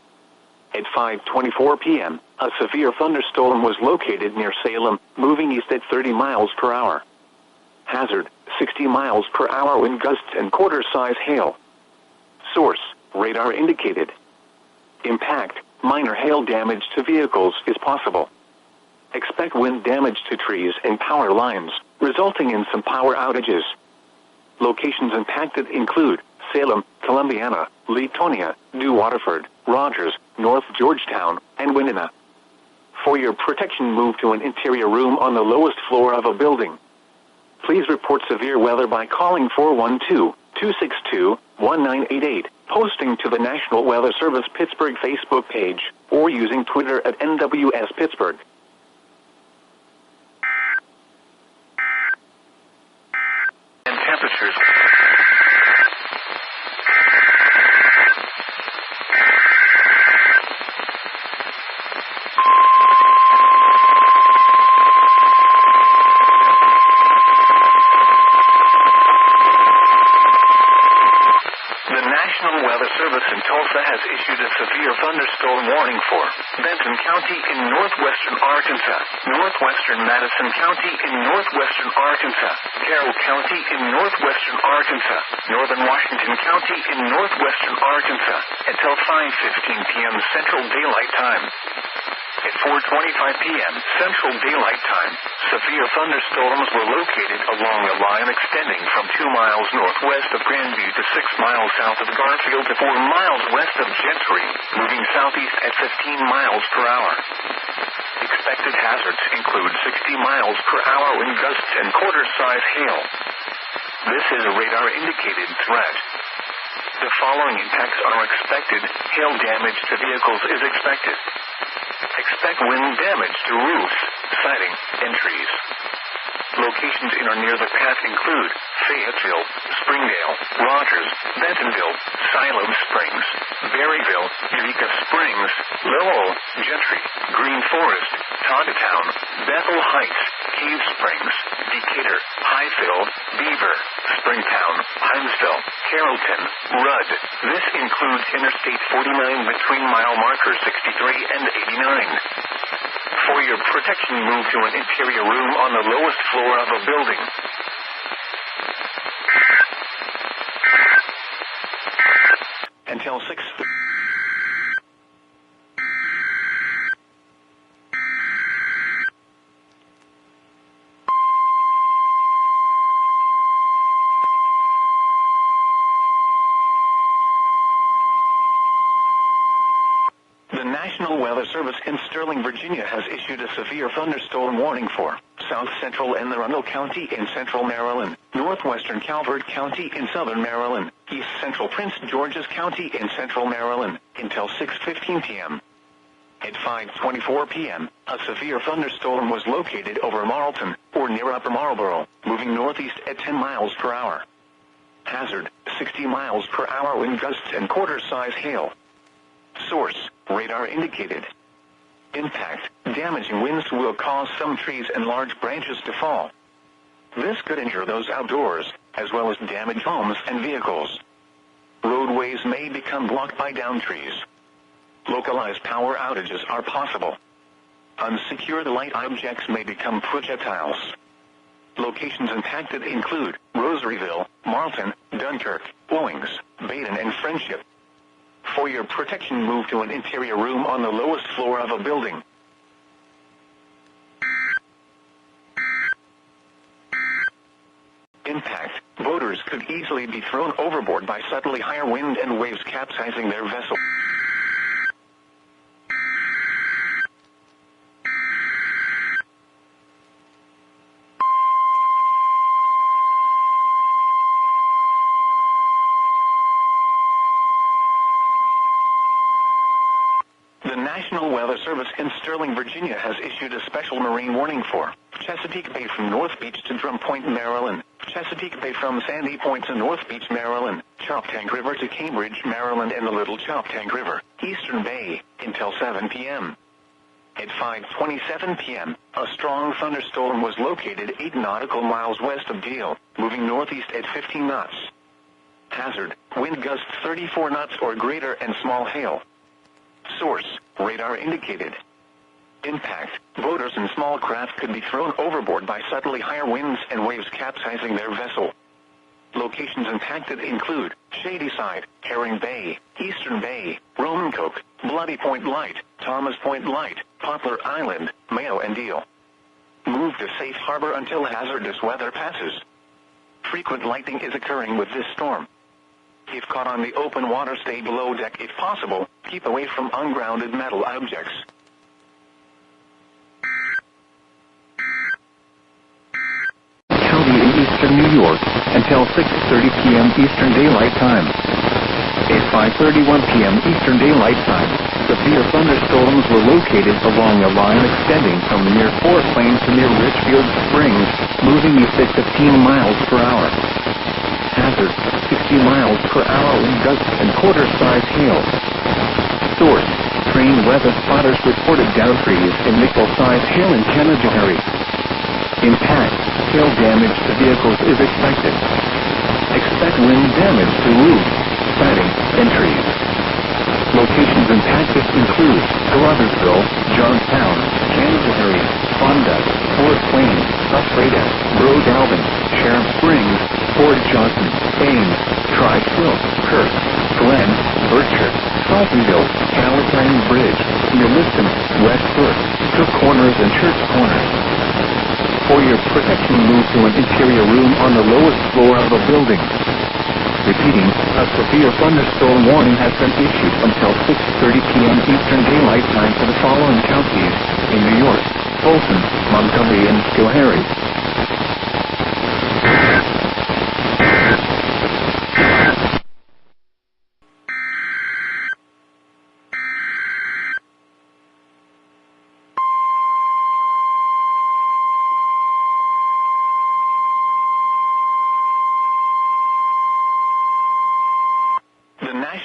At 5:24 p.m., a severe thunderstorm was located near Salem, moving east at 30 miles per hour. Hazard, 60 miles per hour wind gusts and quarter-size hail. Source, radar indicated. Impact, minor hail damage to vehicles is possible. Expect wind damage to trees and power lines, resulting in some power outages. Locations impacted include Salem, Columbiana, Leetonia, New Waterford, Rogers, North Georgetown, and Winona. For your protection, move to an interior room on the lowest floor of a building. Please report severe weather by calling 412-262-1988, posting to the National Weather Service Pittsburgh Facebook page, or using Twitter at NWS Pittsburgh. And temperatures. The National Weather Service in Tulsa has issued a severe thunderstorm warning for Benton County in northwestern Arkansas, northwestern Madison County in northwestern Arkansas, Carroll County in northwestern Arkansas, northern Washington County in northwestern Arkansas, until 5:15 p.m. Central Daylight Time. At 4:25 p.m. Central Daylight Time, severe thunderstorms were located along a line extending from 2 miles northwest of Grandview to 6 miles south of Garfield to 4 miles west of Gentry, moving southeast at 15 miles per hour. Expected hazards include 60 miles per hour wind gusts and quarter-size hail. This is a radar-indicated threat. The following impacts are expected. Hail damage to vehicles is expected. Expect wind damage to roofs, siding, and trees. Locations in or near the path include Fayetteville, Springdale, Rogers, Bentonville, Siloam Springs, Berryville, Eureka Springs, Lowell, Gentry, Green Forest, Toddtown, Bethel Heights, Cave Springs, Decatur, Highfield, Beaver, Springtown, Hinesville, Carrollton, Rudd. This includes Interstate 49 between mile markers 63 and 89. For your protection, move to an interior room on the lowest floor of a building. Until 6. The National Weather Service in Sterling, Virginia has issued a severe thunderstorm warning for South Central Anne Arundel County in central Maryland, northwestern Calvert County in southern Maryland, east central Prince George's County in central Maryland, until 6:15 p.m. At 5:24 p.m., a severe thunderstorm was located over Marlton, or near Upper Marlboro, moving northeast at 10 miles per hour. Hazard, 60 miles per hour wind gusts and quarter-size hail. Source, radar indicated. Impact, damaging winds will cause some trees and large branches to fall. This could injure those outdoors, as well as damage homes and vehicles. Roadways may become blocked by downed trees. Localized power outages are possible. Unsecured light objects may become projectiles. Locations impacted include Rosaryville, Marlton, Dunkirk, Owings, Baden, and Friendship. For your protection, move to an interior room on the lowest floor of a building. Impact, boaters could easily be thrown overboard by suddenly higher wind and waves capsizing their vessel. The National Weather Service in Sterling, Virginia has issued a special marine warning for Chesapeake Bay from North Beach to Drum Point, Maryland, Chesapeake Bay from Sandy Point to North Beach, Maryland, Choptank River to Cambridge, Maryland, and the Little Choptank River, Eastern Bay, until 7 p.m. At 5:27 p.m., a strong thunderstorm was located 8 nautical miles west of Deal, moving northeast at 15 knots. Hazard, wind gusts 34 knots or greater and small hail. Source, radar indicated. Impact, boaters and small craft could be thrown overboard by suddenly higher winds and waves capsizing their vessel. Locations impacted include Shadyside, Herring Bay, Eastern Bay, Romancoke, Bloody Point Light, Thomas Point Light, Poplar Island, Mayo, and Deal. Move to safe harbor until hazardous weather passes. Frequent lightning is occurring with this storm. If caught on the open water, stay below deck if possible. Keep away from ungrounded metal objects. County in eastern New York until 6:30 p.m. Eastern Daylight Time. At 5:31 p.m. Eastern Daylight Time, severe thunderstorms were located along a line extending from near Fort Plains to near Richfield Springs, moving east at 15 miles per hour. Hazard, 60 miles per hour wind gusts and quarter-size hail. Source, trained weather spotters reported downed trees and nickel-sized hail in Canada. Impact, hail damage to vehicles is expected. Expect wind damage to roofs, siding, and trees. Locations impacted include Gloversville, Johnstown, Canterbury, Fonda, Fort Plains, Ephrata, Rhode Alvin, Sheriff Springs, Fort Johnson, Ames, Tri-Swift, Kirk, Glen, Berkshire, Saltonville, Palatine Bridge, near Liston, West Brook, Cook Corners, and Church Corners. For your protection, move to an interior room on the lowest floor of a building. Repeating, a severe thunderstorm warning has been issued until 6:30 p.m. Eastern Daylight Time for the following counties in New York: Fulton, Montgomery, and Schoharie.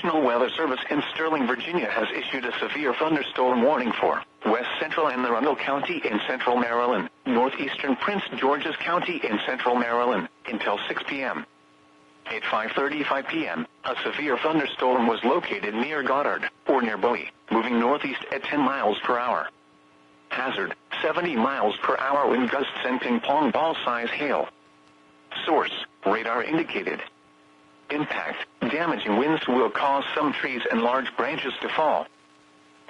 National Weather Service in Sterling, Virginia has issued a severe thunderstorm warning for West Central Anne Arundel County in Central Maryland, Northeastern Prince George's County in Central Maryland, until 6 p.m. At 5:35 p.m., a severe thunderstorm was located near Goddard, or near Bowie, moving northeast at 10 miles per hour. Hazard, 70 miles per hour wind gusts and ping-pong ball-size hail. Source, radar indicated. Impact, damaging winds will cause some trees and large branches to fall.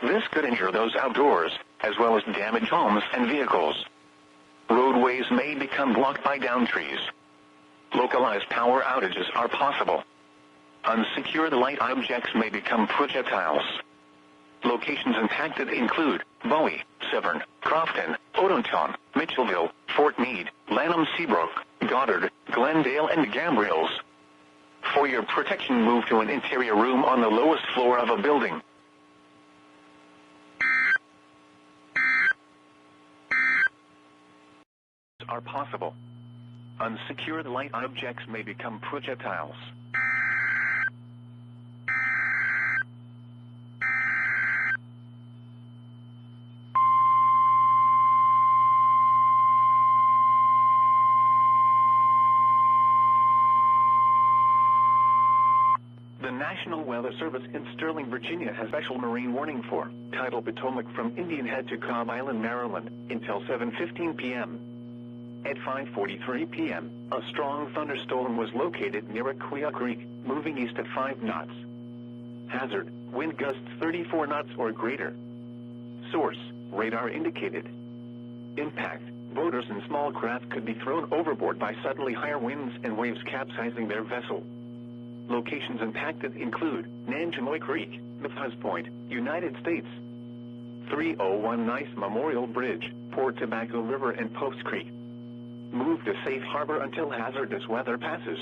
This could injure those outdoors, as well as damage homes and vehicles. Roadways may become blocked by downed trees. Localized power outages are possible. Unsecured light objects may become projectiles. Locations impacted include Bowie, Severn, Crofton, Odenton, Mitchellville, Fort Meade, Lanham Seabrook, Goddard, Glendale, and Gambriels. For your protection, move to an interior room on the lowest floor of a building. Are possible. Unsecured light objects may become projectiles. The National Weather Service in Sterling, Virginia has special marine warning for tidal Potomac from Indian Head to Cobb Island, Maryland, until 7:15 p.m. At 5:43 p.m., a strong thunderstorm was located near Aquia Creek, moving east at 5 knots. Hazard, wind gusts 34 knots or greater. Source, radar indicated. Impact, boaters and small craft could be thrown overboard by suddenly higher winds and waves capsizing their vessel. Locations impacted include Nanjanoy Creek, Mathas Point, United States. 301 Nice Memorial Bridge, Port Tobacco River, and Post Creek. Move to safe harbor until hazardous weather passes.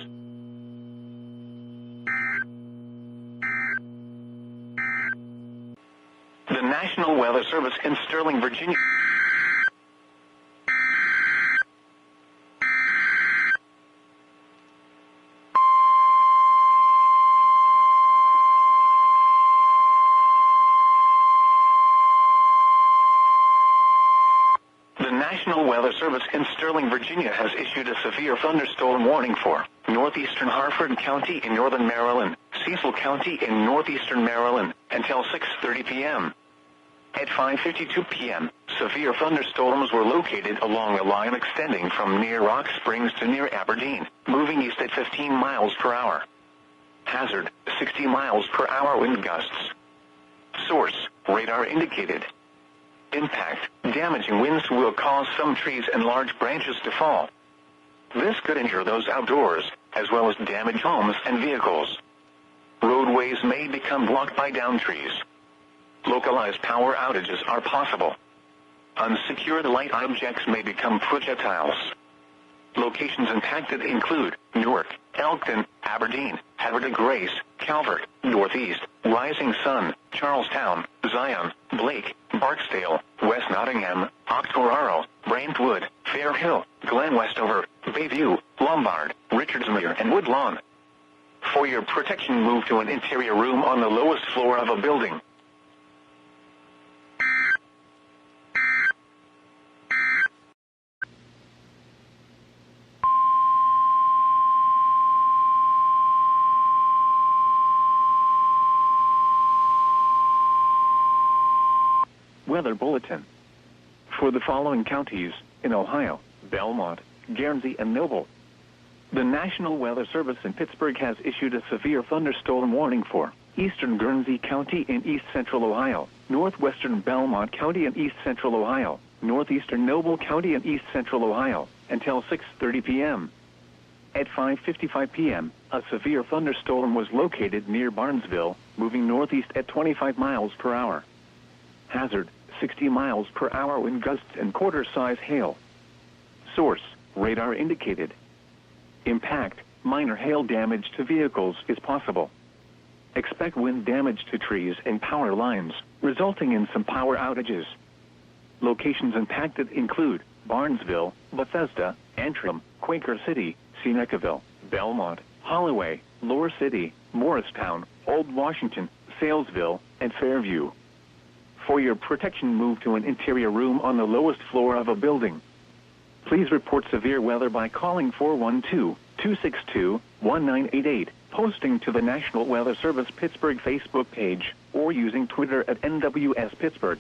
The National Weather Service in Sterling, Virginia. The National Weather Service in Sterling, Virginia has issued a severe thunderstorm warning for northeastern Harford County in northern Maryland, Cecil County in northeastern Maryland, until 6:30 p.m. At 5:52 p.m., severe thunderstorms were located along a line extending from near Rock Springs to near Aberdeen, moving east at 15 miles per hour. Hazard, 60 miles per hour wind gusts. Source, radar indicated. Impact, damaging winds will cause some trees and large branches to fall. This could injure those outdoors, as well as damage homes and vehicles. Roadways may become blocked by downed trees. Localized power outages are possible. Unsecured light objects may become projectiles. Locations impacted include Newark, Elkton, Aberdeen, Havre de Grace, Calvert, Northeast, Rising Sun, Charlestown, Zion, Blake, Barksdale, West Nottingham, Octoraro, Brentwood, Fair Hill, Glen Westover, Bayview, Lombard, Richardsmere, and Woodlawn. For your protection, move to an interior room on the lowest floor of a building. Weather Bulletin. For the following counties in Ohio: Belmont, Guernsey, and Noble. The National Weather Service in Pittsburgh has issued a severe thunderstorm warning for eastern Guernsey County in east central Ohio, northwestern Belmont County in east central Ohio, northeastern Noble County in east central Ohio, until 6:30 p.m. At 5:55 p.m., a severe thunderstorm was located near Barnesville, moving northeast at 25 miles per hour. Hazard, 60 miles per hour wind gusts and quarter-size hail. Source, radar indicated. Impact, minor hail damage to vehicles is possible. Expect wind damage to trees and power lines, resulting in some power outages. Locations impacted include Barnesville, Bethesda, Antrim, Quaker City, Senecaville, Belmont, Holloway, Lower City, Morristown, Old Washington, Salesville, and Fairview. For your protection, move to an interior room on the lowest floor of a building. Please report severe weather by calling 412-262-1988, posting to the National Weather Service Pittsburgh Facebook page, or using Twitter at NWS Pittsburgh.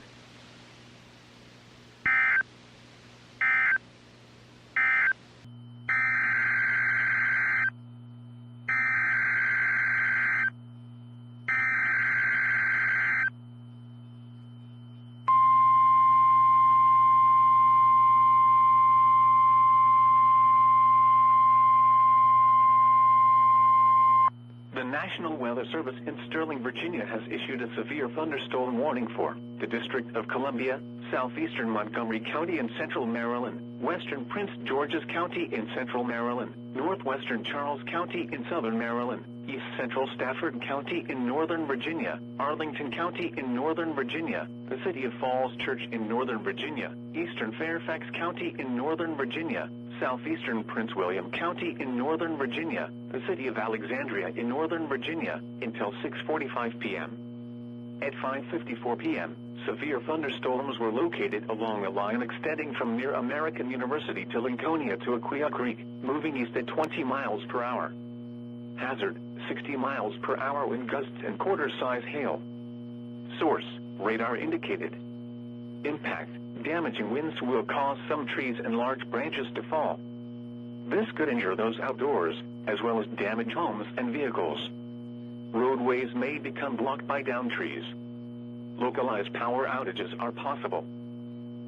The National Weather Service in Sterling, Virginia has issued a severe thunderstorm warning for the District of Columbia, southeastern Montgomery County in central Maryland, western Prince George's County in central Maryland, northwestern Charles County in southern Maryland, east central Stafford County in northern Virginia, Arlington County in northern Virginia, the city of Falls Church in northern Virginia, eastern Fairfax County in northern Virginia, southeastern Prince William County in northern Virginia, the city of Alexandria in northern Virginia, until 6:45 p.m. At 5:54 p.m., severe thunderstorms were located along a line extending from near American University to Lincolnia to Aquia Creek, moving east at 20 miles per hour. Hazard, 60 miles per hour wind gusts and quarter-size hail. Source, radar indicated. Impact, damaging winds will cause some trees and large branches to fall. This could injure those outdoors, as well as damage homes and vehicles. Roadways may become blocked by downed trees. Localized power outages are possible.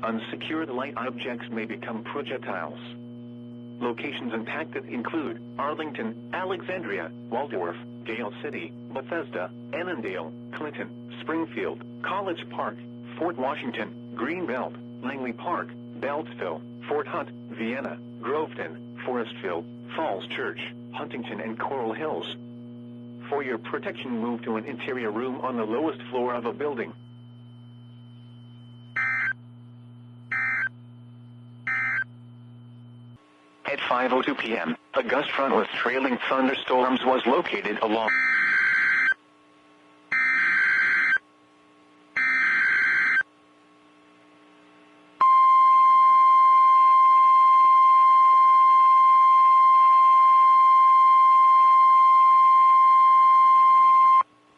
Unsecured light objects may become projectiles. Locations impacted include Arlington, Alexandria, Waldorf, Gale City, Bethesda, Annandale, Clinton, Springfield, College Park, Fort Washington, Greenbelt, Langley Park, Beltsville, Fort Hunt, Vienna, Groveton, Forestville, Falls Church, Huntington, and Coral Hills. For your protection, move to an interior room on the lowest floor of a building. At 5:02 p.m., a gust front with trailing thunderstorms was located along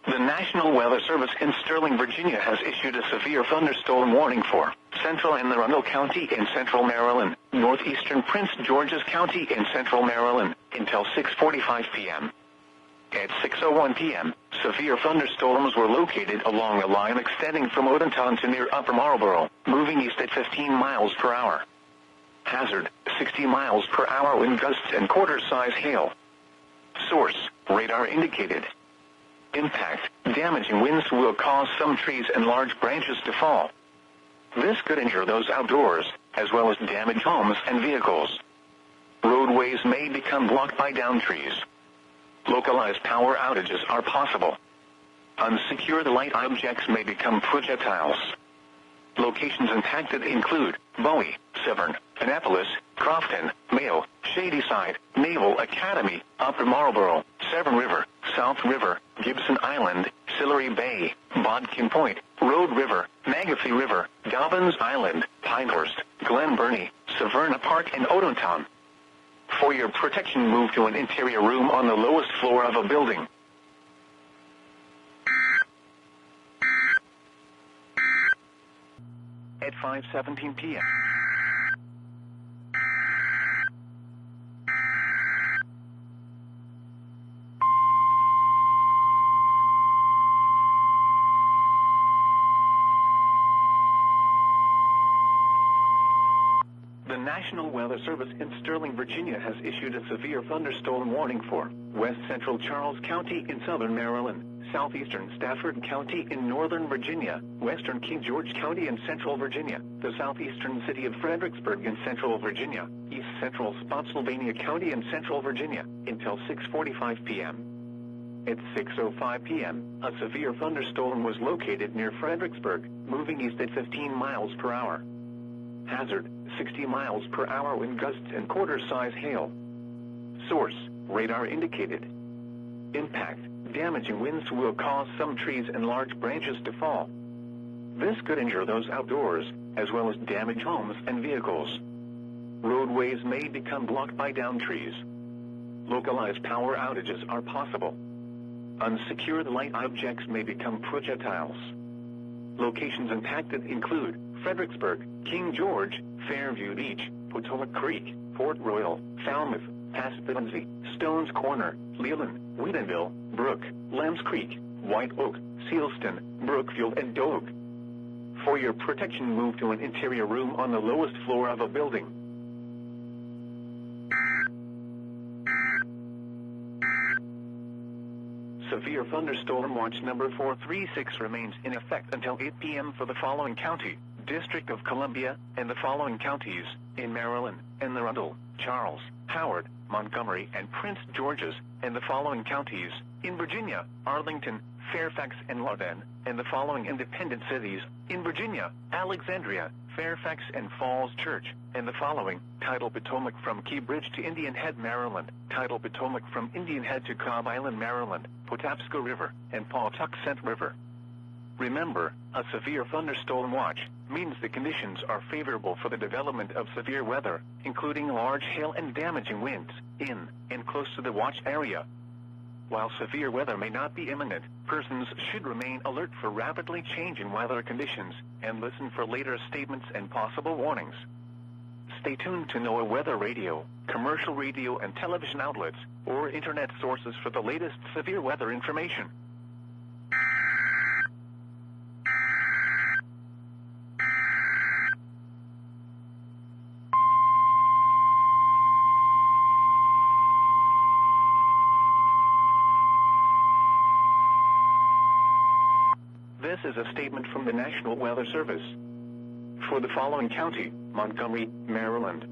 The National Weather Service in Sterling, Virginia has issued a severe thunderstorm warning for central Anne Arundel County in central Maryland, northeastern Prince George's County in central Maryland, until 6:45 p.m. At 6:01 p.m., severe thunderstorms were located along a line extending from Odenton to near Upper Marlboro, moving east at 15 miles per hour. Hazard, 60 miles per hour wind gusts and quarter-size hail. Source, radar indicated. Impact, damaging winds will cause some trees and large branches to fall. This could injure those outdoors, as well as damage homes and vehicles. Roadways may become blocked by downed trees. Localized power outages are possible. Unsecured light objects may become projectiles. Locations impacted include Bowie, Severn, Annapolis, Crofton, Mayo, Shadyside, Naval Academy, Upper Marlboro, Severn River, South River, Gibson Island, Sillery Bay, Bodkin Point, Road River, Magothy River, Dobbins Island, Pinehurst, Glen Burnie, Severna Park, and Odenton. For your protection, move to an interior room on the lowest floor of a building. At 5:17 p.m. The National Weather Service in Sterling, Virginia has issued a severe thunderstorm warning for west central Charles County in southern Maryland, southeastern Stafford County in northern Virginia, western King George County in central Virginia, the southeastern city of Fredericksburg in central Virginia, east central Spotsylvania County in central Virginia, until 6:45 p.m. At 6:05 p.m., a severe thunderstorm was located near Fredericksburg, moving east at 15 miles per hour. Hazard, 60 miles per hour wind gusts and quarter-size hail. Source, radar indicated. Impact, damaging winds will cause some trees and large branches to fall. This could injure those outdoors, as well as damage homes and vehicles. Roadways may become blocked by downed trees. Localized power outages are possible. Unsecured light objects may become projectiles. Locations impacted include Fredericksburg, King George, Fairview Beach, Potomac Creek, Port Royal, Falmouth, Paspalumsey, Stones Corner, Leland, Wheatonville, Brook, Lambs Creek, White Oak, Sealston, Brookfield, and Doak. For your protection, move to an interior room on the lowest floor of a building. Severe thunderstorm watch number 436 remains in effect until 8 p.m. for the following county, District of Columbia, and the following counties, in Maryland, Anne Arundel, Charles, Howard, Montgomery, and Prince George's, and the following counties, in Virginia, Arlington, Fairfax, and Loudoun, and the following independent cities, in Virginia, Alexandria, Fairfax, and Falls Church, and the following, Tidal Potomac from Key Bridge to Indian Head, Maryland, Tidal Potomac from Indian Head to Cobb Island, Maryland, Patapsco River, and Pawtuxet River. Remember, a severe thunderstorm watch means the conditions are favorable for the development of severe weather, including large hail and damaging winds, in and close to the watch area. While severe weather may not be imminent, persons should remain alert for rapidly changing weather conditions and listen for later statements and possible warnings. Stay tuned to NOAA weather radio, commercial radio and television outlets, or internet sources for the latest severe weather information. This is a statement from the National Weather Service. For the following county, Montgomery, Maryland.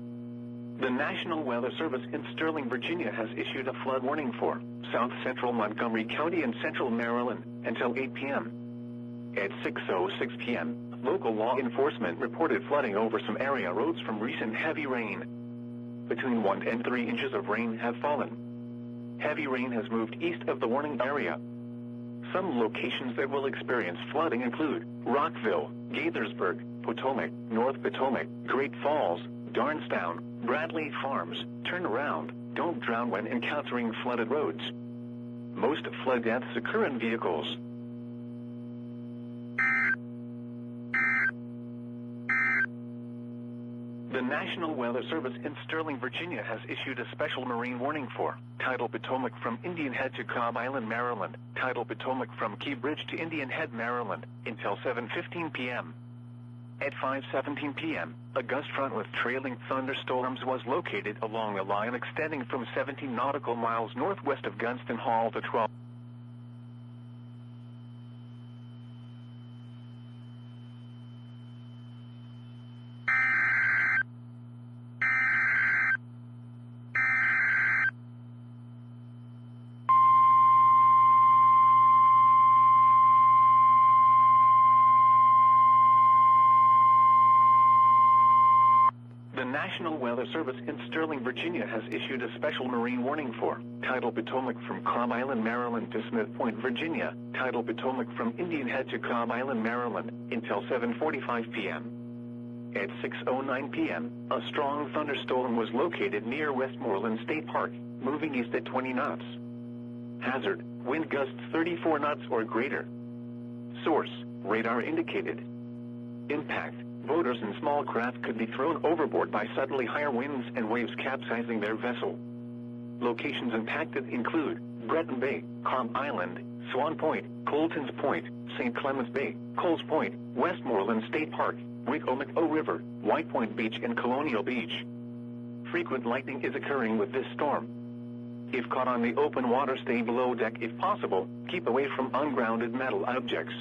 The National Weather Service in Sterling, Virginia has issued a flood warning for South Central Montgomery County and Central Maryland until 8 p.m. At 6:06 p.m., local law enforcement reported flooding over some area roads from recent heavy rain. Between 1 and 3 inches of rain have fallen. Heavy rain has moved east of the warning area. Some locations that will experience flooding include Rockville, Gaithersburg, Potomac, North Potomac, Great Falls, Darnestown, Bradley Farms. Turn around. Don't drown when encountering flooded roads. Most flood deaths occur in vehicles. The National Weather Service in Sterling, Virginia has issued a special marine warning for Tidal Potomac from Indian Head to Cobb Island, Maryland, Tidal Potomac from Key Bridge to Indian Head, Maryland, until 7:15 p.m. At 5:17 p.m., a gust front with trailing thunderstorms was located along a line extending from 17 nautical miles northwest of Gunston Hall to 12. The National Weather Service in Sterling, Virginia has issued a special marine warning for Tidal Potomac from Cobb Island, Maryland to Smith Point, Virginia, Tidal Potomac from Indian Head to Cobb Island, Maryland, until 7:45 p.m. At 6:09 p.m., a strong thunderstorm was located near Westmoreland State Park, moving east at 20 knots. Hazard, wind gusts 34 knots or greater. Source, radar indicated. Impact, boaters and small craft could be thrown overboard by suddenly higher winds and waves capsizing their vessel. Locations impacted include Breton Bay, Cobb Island, Swan Point, Colton's Point, St. Clements Bay, Coles Point, Westmoreland State Park, Wicomico River, White Point Beach, and Colonial Beach. Frequent lightning is occurring with this storm. If caught on the open water, stay below deck if possible. Keep away from ungrounded metal objects.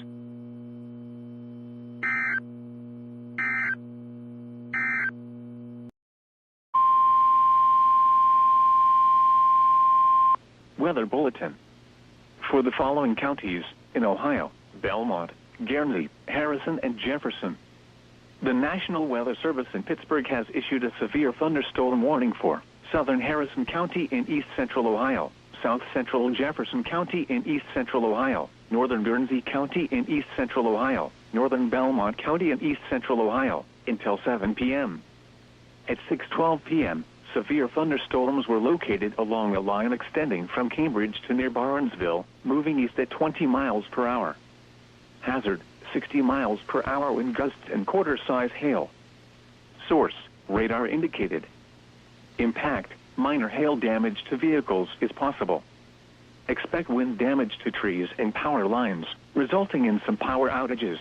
Weather Bulletin. For the following counties, in Ohio, Belmont, Guernsey, Harrison, and Jefferson. The National Weather Service in Pittsburgh has issued a severe thunderstorm warning for Southern Harrison County in east central Ohio, South Central Jefferson County in East Central Ohio, Northern Guernsey County in East Central Ohio, Northern Belmont County in East Central Ohio, until 7 p.m. At 6:12 p.m., severe thunderstorms were located along a line extending from Cambridge to near Barnesville, moving east at 20 miles per hour. Hazard, 60 miles per hour wind gusts and quarter-size hail. Source, radar indicated. Impact, minor hail damage to vehicles is possible. Expect wind damage to trees and power lines, resulting in some power outages.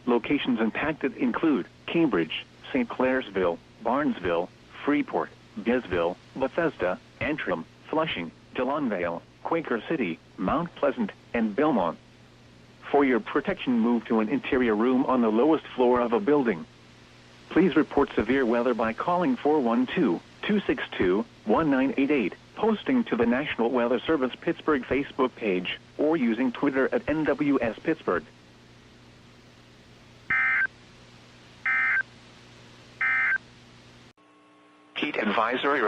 Locations impacted include Cambridge, St. Clairsville, Barnesville, Freeport, Gainesville, Bethesda, Antrim, Flushing, Dillonvale, Quaker City, Mount Pleasant, and Belmont. For your protection, move to an interior room on the lowest floor of a building. Please report severe weather by calling 412-262-1988, posting to the National Weather Service Pittsburgh Facebook page, or using Twitter at NWS Pittsburgh. Heat advisory.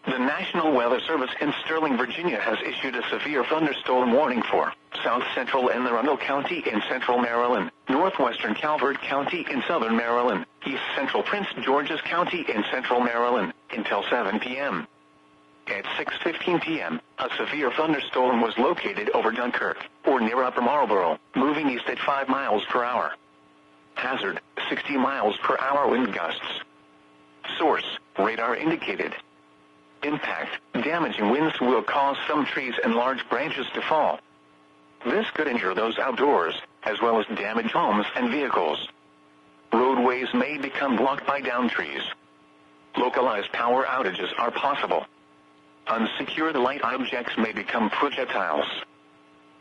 The National Weather Service in Sterling, Virginia has issued a severe thunderstorm warning for South Central Anne Arundel County in Central Maryland, Northwestern Calvert County in Southern Maryland, East Central Prince George's County in Central Maryland, until 7 p.m. At 6:15 p.m., a severe thunderstorm was located over Dunkirk, or near Upper Marlboro, moving east at 5 miles per hour. Hazard, 60 miles per hour wind gusts. Source, radar indicated. Impact, damaging winds will cause some trees and large branches to fall. This could injure those outdoors, as well as damage homes and vehicles. Roadways may become blocked by downed trees. Localized power outages are possible. Unsecured light objects may become projectiles.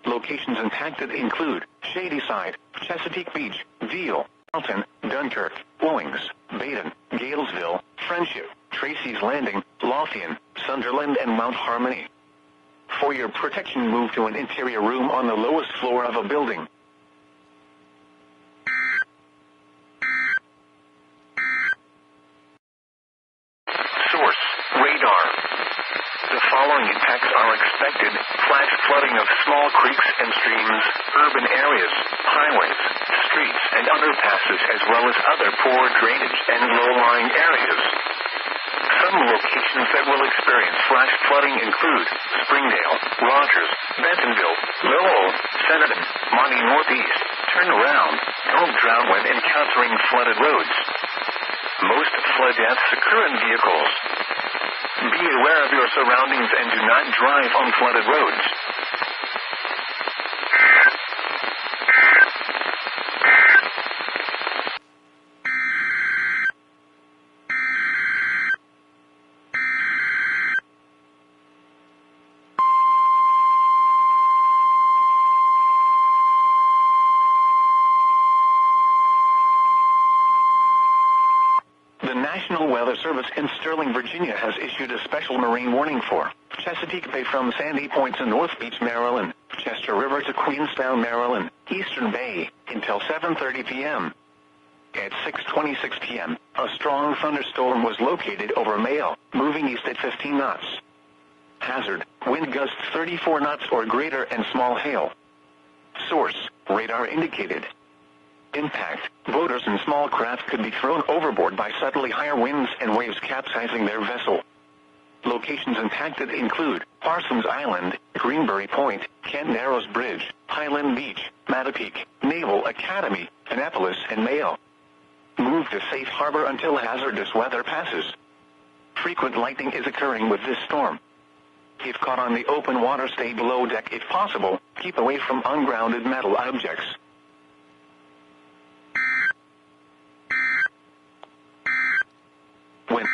Locations impacted include Shadyside, Chesapeake Beach, Deal, Alton, Dunkirk, Owings, Baden, Galesville, Friendship, Tracy's Landing, Lothian, Sunderland, and Mount Harmony. For your protection, move to an interior room on the lowest floor of a building. Source, radar. The following impacts are expected: flash flooding of small creeks and streams, urban areas, highways, streets, and underpasses, as well as other poor drainage and low-lying areas. Some locations that will experience flash flooding include Springdale, Rogers, Bentonville, Lowell, Centerton, Monty Northeast. Turn around. Don't drown when encountering flooded roads. Most flood deaths occur in vehicles. Be aware of your surroundings and do not drive on flooded roads. The National Weather Service in Sterling, Virginia has issued a special marine warning for Chesapeake Bay from Sandy Point to North Beach, Maryland, Chester River to Queenstown, Maryland, Eastern Bay, until 7:30 p.m. At 6:26 p.m., a strong thunderstorm was located over Mayo, moving east at 15 knots. Hazard, wind gusts 34 knots or greater and small hail. Source, radar indicated. Impact, boaters and small craft could be thrown overboard by suddenly higher winds and waves capsizing their vessel. Locations impacted include Parsons Island, Greenbury Point, Kent Narrows Bridge, Highland Beach, Mattapique, Naval Academy, Annapolis, and Mayo. Move to safe harbor until hazardous weather passes. Frequent lightning is occurring with this storm. If caught on the open water, stay below deck if possible. Keep away from ungrounded metal objects. When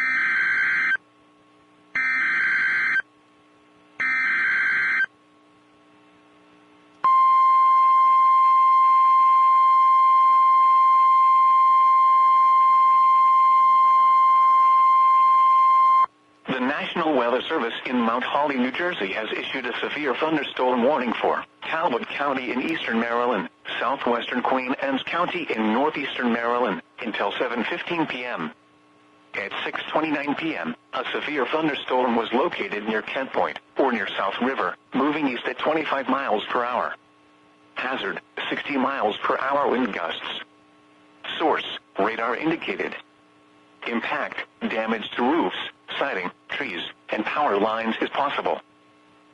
the National Weather Weather Service in Mount Holly, New Jersey has issued a severe thunderstorm warning for Talbot County in eastern Maryland, southwestern Queen Anne's County in northeastern Maryland, until 7:15 p.m. At 6:29 p.m., a severe thunderstorm was located near Kent Point, or near South River, moving east at 25 miles per hour. Hazard, 60 miles per hour wind gusts. Source, radar indicated. Impact, damage to roofs, siding, trees, and power lines is possible.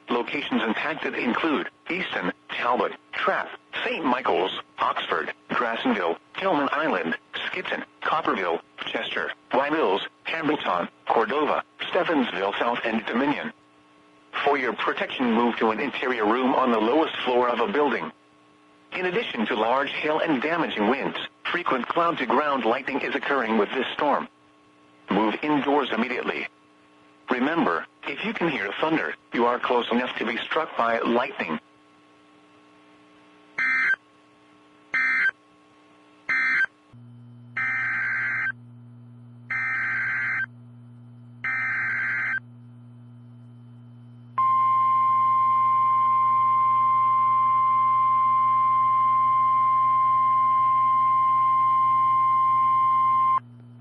Locations impacted include Easton, Talbot, Trapp, St. Michael's, Oxford, Grassenville, Tillman Island, Skitton, Copperville, Chester, White Hills, Hamilton, Cordova, Stevensville South, and Dominion. For your protection, move to an interior room on the lowest floor of a building. In addition to large hail and damaging winds, frequent cloud-to-ground lightning is occurring with this storm. Move indoors immediately. Remember, if you can hear thunder, you are close enough to be struck by lightning.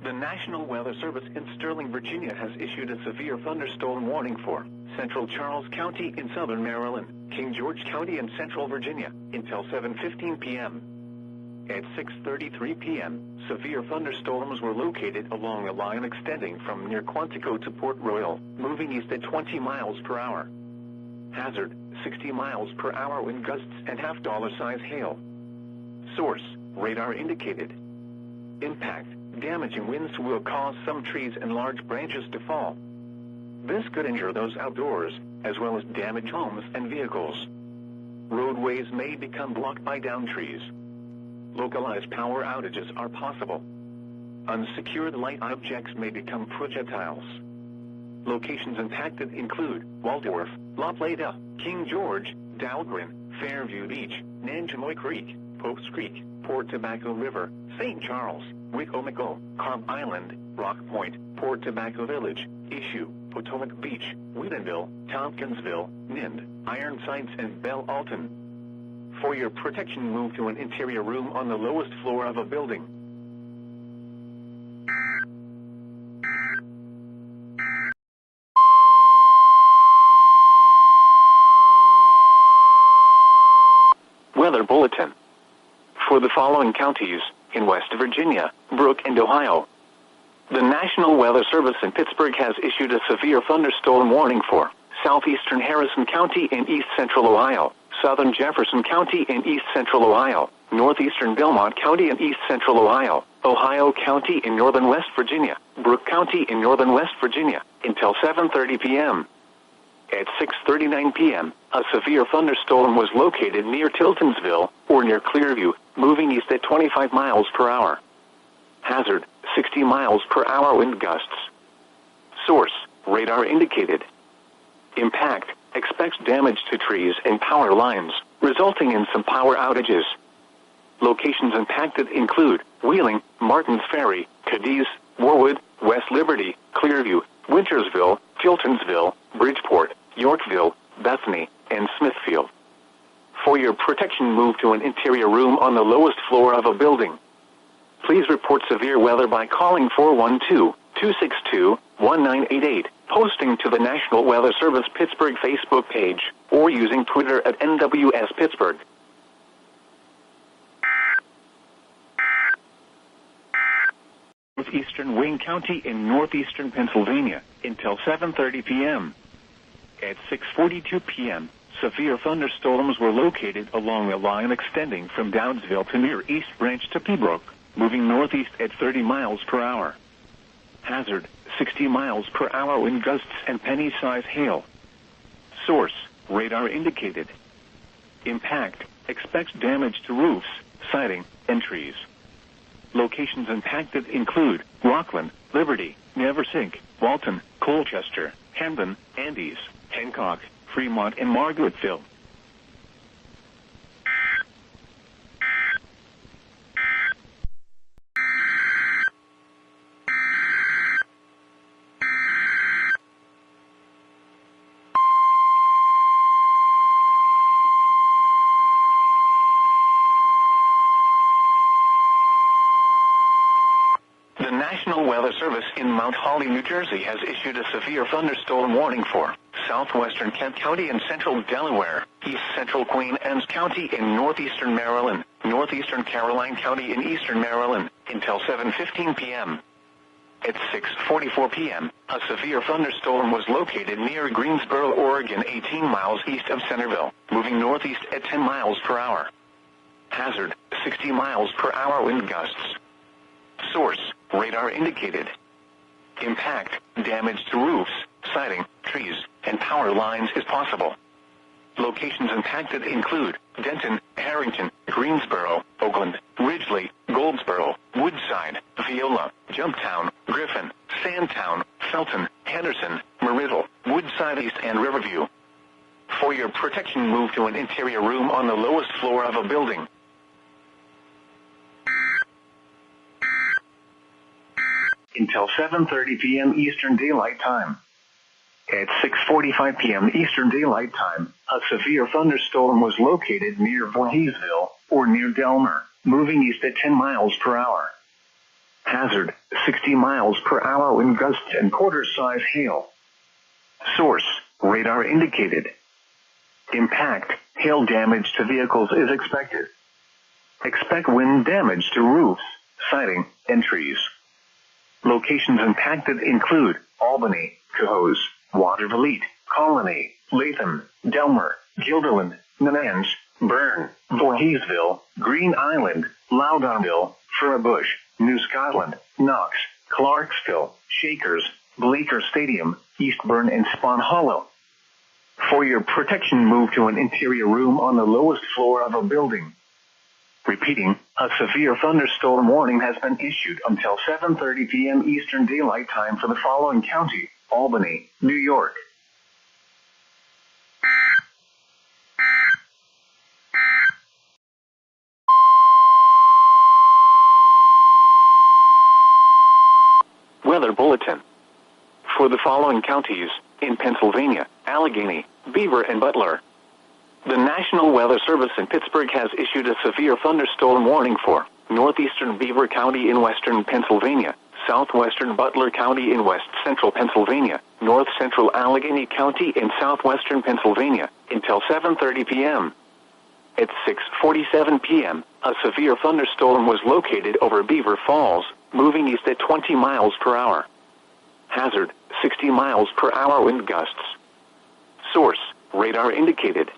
The National Weather Service in Sterling, Virginia has issued a severe thunderstorm warning for Central Charles County in southern Maryland, King George County in central Virginia, until 7:15 p.m. At 6:33 p.m., severe thunderstorms were located along a line extending from near Quantico to Port Royal, moving east at 20 miles per hour. Hazard, 60 miles per hour wind gusts and half-dollar-size hail. Source, radar indicated. Impact, damaging winds will cause some trees and large branches to fall. This could injure those outdoors, as well as damage homes and vehicles. Roadways may become blocked by downed trees. Localized power outages are possible. Unsecured light objects may become projectiles. Locations impacted include Waldorf, La Plata, King George, Dahlgren, Fairview Beach, Nanjemoy Creek, Popes Creek, Port Tobacco River, St. Charles, Wicomico, Cobb Island, Rock Point, Port Tobacco Village, Issue, Potomac Beach, Wheatonville, Tompkinsville, Nind, Ironsides, and Belle Alton. For your protection, move to an interior room on the lowest floor of a building. Weather Bulletin. For the following counties, in West Virginia, Brooke, and Ohio, the National Weather Service in Pittsburgh has issued a severe thunderstorm warning for southeastern Harrison County in east central Ohio, southern Jefferson County in east central Ohio, northeastern Belmont County in east central Ohio, Ohio County in northern West Virginia, Brooke County in northern West Virginia, until 7:30 p.m. At 6:39 p.m., a severe thunderstorm was located near Tiltonsville, or near Clearview, moving east at 25 miles per hour. Hazard, 60 miles per hour wind gusts. Source, radar indicated. Impact, expects damage to trees and power lines, resulting in some power outages. Locations impacted include Wheeling, Martins Ferry, Cadiz, Warwood, West Liberty, Clearview, Wintersville, Tiltonsville, Bridgeport, Yorkville, Bethany, and Smithfield. For your protection, move to an interior room on the lowest floor of a building. Please report severe weather by calling 412-262-1988, posting to the National Weather Service Pittsburgh Facebook page, or using Twitter at NWS Pittsburgh. Northeastern Wayne County in northeastern Pennsylvania, until 7:30 p.m. At 6:42 p.m., severe thunderstorms were located along a line extending from Downsville to near East Branch to Pembroke, moving northeast at 30 miles per hour. Hazard, 60 miles per hour wind gusts and penny-size hail. Source, radar indicated. Impact, expects damage to roofs, siding, and trees. Locations impacted include Rockland, Liberty, Neversink, Walton, Colchester, Hamden, Andes, Hancock, Fremont, and Margaretville. Service in Mount Holly, New Jersey has issued a severe thunderstorm warning for southwestern Kent County and central Delaware, east central Queen Anne's County in northeastern Maryland, northeastern Caroline County in eastern Maryland, until 7:15 p.m. At 6:44 p.m., a severe thunderstorm was located near Greensboro, Oregon, 18 miles east of Centerville, moving northeast at 10 miles per hour. Hazard, 60 miles per hour wind gusts. Source, radar indicated. Impact, damage to roofs, siding, trees, and power lines is possible. Locations impacted include Denton, Harrington, Greensboro, Oakland, Ridgely, Goldsboro, Woodside, Viola, Jumptown, Griffin, Sandtown, Felton, Henderson, Meridian, Woodside East, and Riverview. For your protection, move to an interior room on the lowest floor of a building. Until 7:30 p.m. Eastern Daylight Time. At 6:45 p.m. Eastern Daylight Time, a severe thunderstorm was located near Voorheesville, or near Delmer, moving east at 10 miles per hour. Hazard, 60 miles per hour wind gusts and quarter-size hail. Source, radar indicated. Impact, hail damage to vehicles is expected. Expect wind damage to roofs, siding, and trees. Locations impacted include Albany, Cohoes, Watervliet, Colony, Latham, Delmer, Guilderland, Nanans, Bern, Voorheesville, Green Island, Loudonville, Furbush, New Scotland, Knox, Clarksville, Shakers, Blaker Stadium, Eastburn, and Spawn Hollow. For your protection, move to an interior room on the lowest floor of a building. Repeating, a severe thunderstorm warning has been issued until 7:30 p.m. Eastern Daylight Time for the following county: Albany, New York. Weather Bulletin. For the following counties, in Pennsylvania, Allegheny, Beaver, and Butler. The National Weather Service in Pittsburgh has issued a severe thunderstorm warning for northeastern Beaver County in western Pennsylvania, southwestern Butler County in west central Pennsylvania, north central Allegheny County in southwestern Pennsylvania, until 7:30 p.m. At 6:47 p.m., a severe thunderstorm was located over Beaver Falls, moving east at 20 miles per hour. Hazard, 60 miles per hour wind gusts. Source, radar indicated.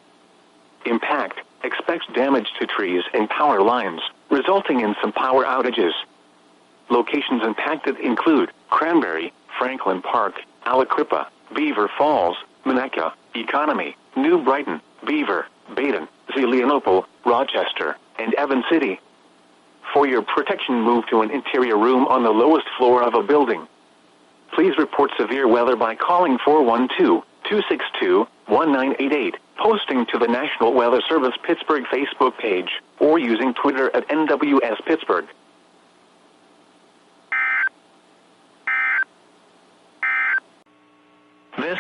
Impact, expects damage to trees and power lines, resulting in some power outages. Locations impacted include Cranberry, Franklin Park, Aliquippa, Beaver Falls, Minnetonka, Economy, New Brighton, Beaver, Baden, Zelienople, Rochester, and Evans City. For your protection, move to an interior room on the lowest floor of a building. Please report severe weather by calling 412-262-1988, posting to the National Weather Service Pittsburgh Facebook page, or using Twitter at NWS Pittsburgh. This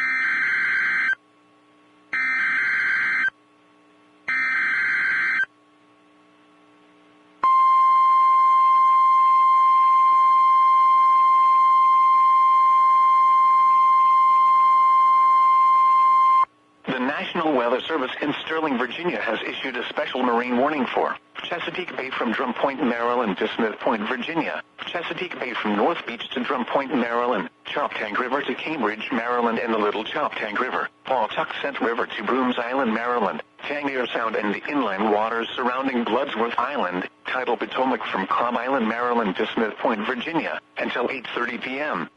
The National Weather Service in Sterling, Virginia has issued a special marine warning for Chesapeake Bay from Drum Point, Maryland to Smith Point, Virginia, Chesapeake Bay from North Beach to Drum Point, Maryland, Choptank River to Cambridge, Maryland, and the Little Choptank River, Pawtuxet River to Brooms Island, Maryland, Tangier Sound and the inland waters surrounding Bloodsworth Island, tidal Potomac from Cobb Island, Maryland to Smith Point, Virginia, until 8:30 p.m.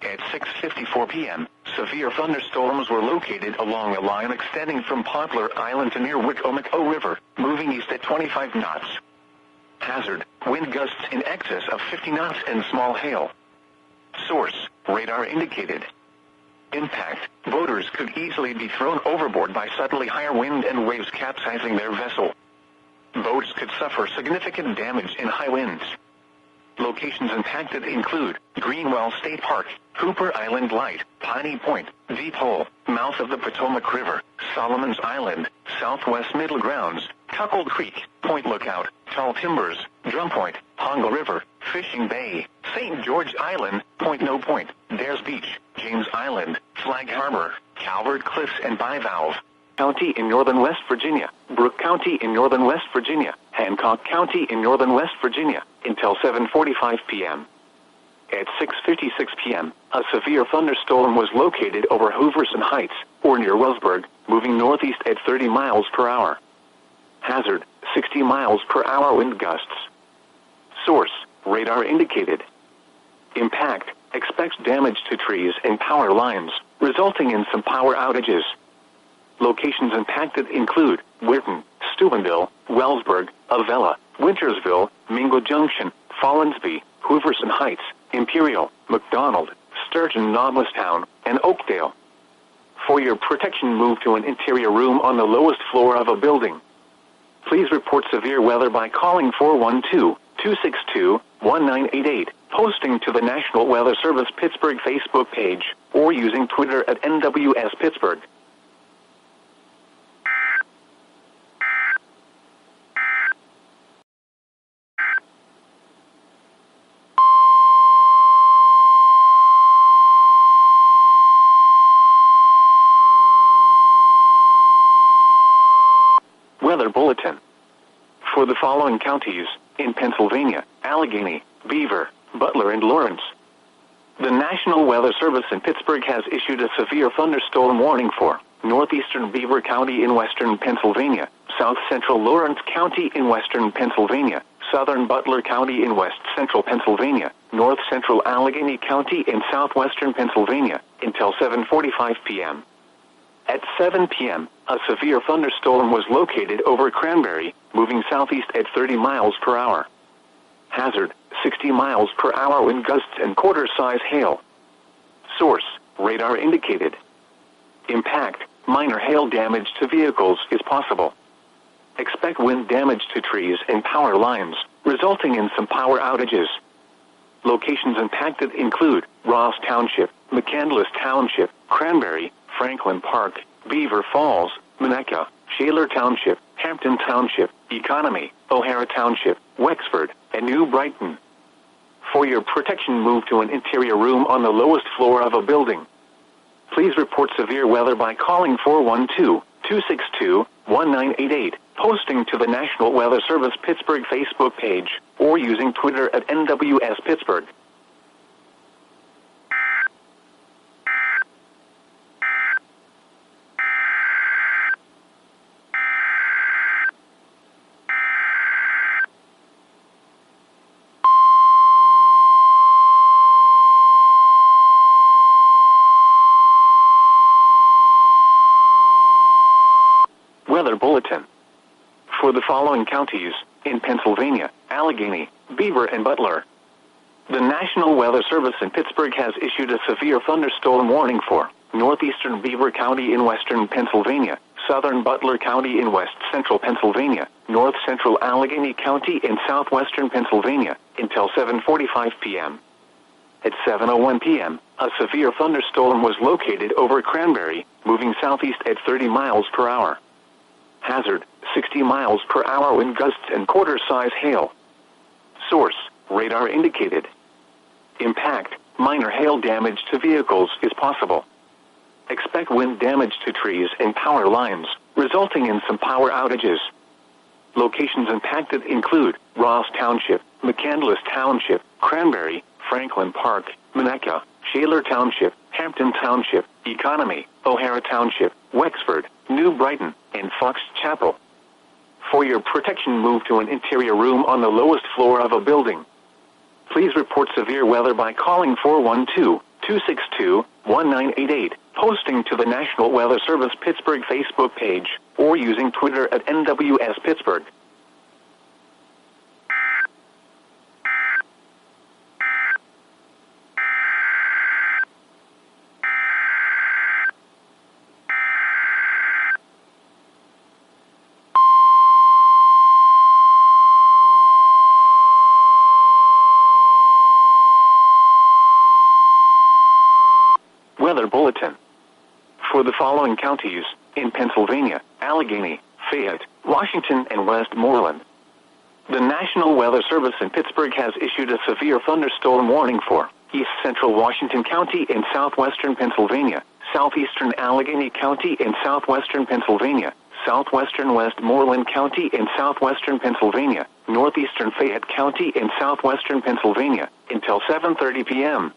At 6:54 p.m., severe thunderstorms were located along a line extending from Poplar Island to near Wicomico River, moving east at 25 knots. Hazard, wind gusts in excess of 50 knots and small hail. Source, radar indicated. Impact, boaters could easily be thrown overboard by suddenly higher wind and waves capsizing their vessel. Boats could suffer significant damage in high winds. Locations impacted include Greenwell State Park, Cooper Island Light, Piney Point, Deep Hole, mouth of the Potomac River, Solomon's Island, Southwest Middle Grounds, Cuckold Creek, Point Lookout, Tall Timbers, Drum Point, Hongle River, Fishing Bay, St. George Island, Point No Point, Dares Beach, James Island, Flag Harbor, Calvert Cliffs and Bivalve County in northern West Virginia, Brooke County in northern West Virginia, Hancock County in northern West Virginia, until 7:45 p.m. At 6:56 p.m., a severe thunderstorm was located over Hooverson Heights, or near Wellsburg, moving northeast at 30 miles per hour. Hazard, 60 miles per hour wind gusts. Source, radar indicated. Impact, expects damage to trees and power lines, resulting in some power outages. Locations impacted include Whitton, Steubenville, Wellsburg, Avella, Wintersville, Mingo Junction, Follinsby, Hooverson Heights, Imperial, McDonald, Sturgeon, Noblesstown, and Oakdale. For your protection, move to an interior room on the lowest floor of a building. Please report severe weather by calling 412-262-1988, posting to the National Weather Service Pittsburgh Facebook page, or using Twitter at NWS Pittsburgh. Weather Bulletin. For the following counties, in Pennsylvania, Allegheny, Beaver, Butler, and Lawrence. The National Weather Service in Pittsburgh has issued a severe thunderstorm warning for northeastern Beaver County in western Pennsylvania, south central Lawrence County in western Pennsylvania, southern Butler County in west central Pennsylvania, north central Allegheny County in southwestern Pennsylvania, until 7:45 p.m. At 7 p.m., a severe thunderstorm was located over Cranberry, moving southeast at 30 miles per hour. Hazard, 60 miles per hour wind gusts and quarter-size hail. Source, radar indicated. Impact, minor hail damage to vehicles is possible. Expect wind damage to trees and power lines, resulting in some power outages. Locations impacted include Ross Township, McCandless Township, Cranberry, Franklin Park, Beaver Falls, Minneca, Shaler Township, Hampton Township, Economy, O'Hara Township, Wexford, and New Brighton. For your protection, move to an interior room on the lowest floor of a building. Please report severe weather by calling 412-262-1988, posting to the National Weather Service Pittsburgh Facebook page, or using Twitter at NWS Pittsburgh. Weather Bulletin. For the following counties, in Pennsylvania, Allegheny, Beaver, and Butler. The National Weather Service in Pittsburgh has issued a severe thunderstorm warning for northeastern Beaver County in western Pennsylvania, southern Butler County in west central Pennsylvania, north central Allegheny County in southwestern Pennsylvania, until 7:45 p.m. At 7:01 p.m., a severe thunderstorm was located over Cranberry, moving southeast at 30 miles per hour. Hazard, 60 miles per hour wind gusts and quarter-size hail. Source, radar indicated. Impact, minor hail damage to vehicles is possible. Expect wind damage to trees and power lines, resulting in some power outages. Locations impacted include Ross Township, McCandless Township, Cranberry, Franklin Park, Minneca, Shaler Township, Hampton Township, Economy, O'Hara Township, Wexford, New Brighton, and Fox Chapel. For your protection, move to an interior room on the lowest floor of a building. Please report severe weather by calling 412-262-1988, posting to the National Weather Service Pittsburgh Facebook page, or using Twitter at NWS Pittsburgh. Weather Bulletin. For the following counties, in Pennsylvania, Allegheny, Fayette, Washington, and Westmoreland. The National Weather Service in Pittsburgh has issued a severe thunderstorm warning for East Central Washington County in southwestern Pennsylvania, southeastern Allegheny County in southwestern Pennsylvania, southwestern Westmoreland County in southwestern Pennsylvania, northeastern Fayette County in southwestern Pennsylvania, until 7:30 p.m.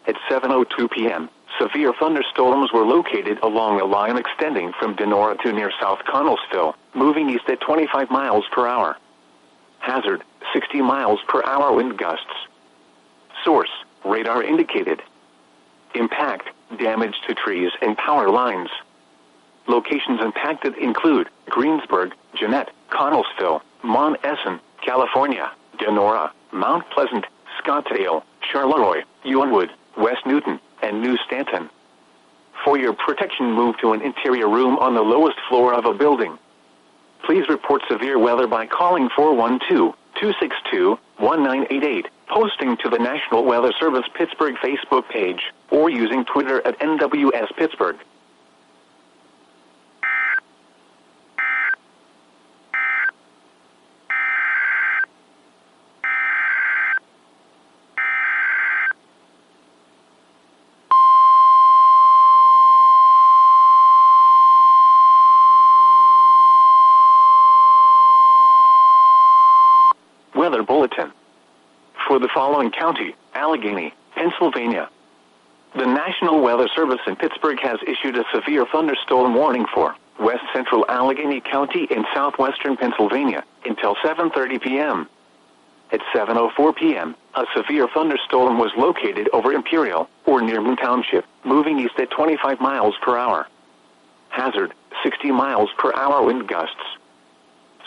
At 7:02 p.m., severe thunderstorms were located along a line extending from Denora to near South Connellsville, moving east at 25 miles per hour. Hazard, 60 miles per hour wind gusts. Source, radar indicated. Impact, damage to trees and power lines. Locations impacted include Greensburg, Gwinnett, Connellsville, Mount Essen, California, Denora, Mount Pleasant, Scottsdale, Charleroi, Ewenwood, West Newton, and New Stanton. For your protection, move to an interior room on the lowest floor of a building. Please report severe weather by calling 412-262-1988, posting to the National Weather Service Pittsburgh Facebook page, or using Twitter at NWS Pittsburgh. Weather Bulletin. For the following county, Allegheny, Pennsylvania. The National Weather Service in Pittsburgh has issued a severe thunderstorm warning for West Central Allegheny County in southwestern Pennsylvania until 7:30 p.m. At 7:04 p.m., a severe thunderstorm was located over Imperial, or near Moon Township, moving east at 25 miles per hour. Hazard, 60 miles per hour wind gusts.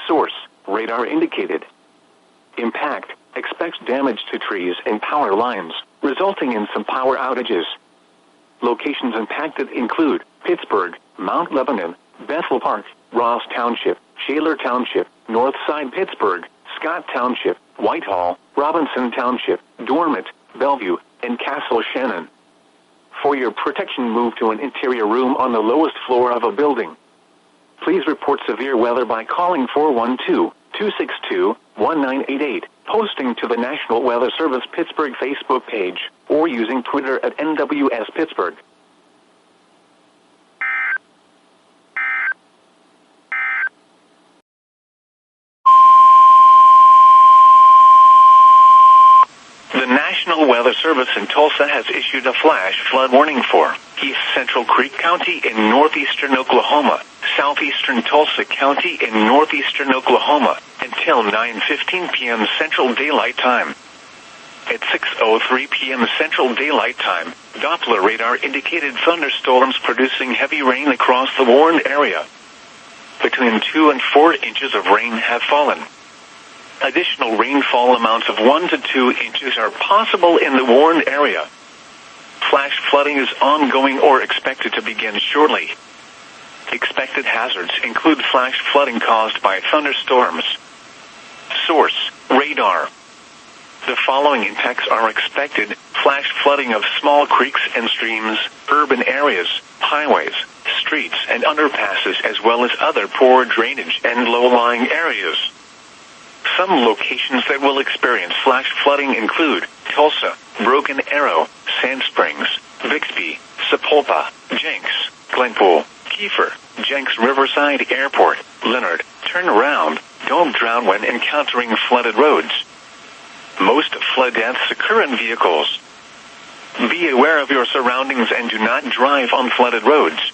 Source, radar indicated. Impact, expects damage to trees and power lines, resulting in some power outages. Locations impacted include Pittsburgh, Mount Lebanon, Bethel Park, Ross Township, Shaler Township, Northside Pittsburgh, Scott Township, Whitehall, Robinson Township, Dormant, Bellevue, and Castle Shannon. For your protection, move to an interior room on the lowest floor of a building. Please report severe weather by calling 412-262-1988, posting to the National Weather Service Pittsburgh Facebook page, or using Twitter at NWS Pittsburgh. The National Weather Service in Tulsa has issued a flash flood warning for East Central Creek County in northeastern Oklahoma, southeastern Tulsa County in northeastern Oklahoma, until 9:15 p.m. Central Daylight Time. At 6:03 p.m. Central Daylight Time, Doppler radar indicated thunderstorms producing heavy rain across the warned area. Between 2 and 4 inches of rain have fallen. Additional rainfall amounts of 1 to 2 inches are possible in the warned area. Flash flooding is ongoing or expected to begin shortly. Expected hazards include flash flooding caused by thunderstorms. Source, radar. The following impacts are expected: flash flooding of small creeks and streams, urban areas, highways, streets and underpasses, as well as other poor drainage and low-lying areas. Some locations that will experience flash flooding include Tulsa, Broken Arrow, Sand Springs, Bixby, Sapulpa, Jenks, Glenpool, Kiefer, Jenks Riverside Airport, Leonard. Turn around, don't drown when encountering flooded roads. Most flood deaths occur in vehicles. Be aware of your surroundings and do not drive on flooded roads.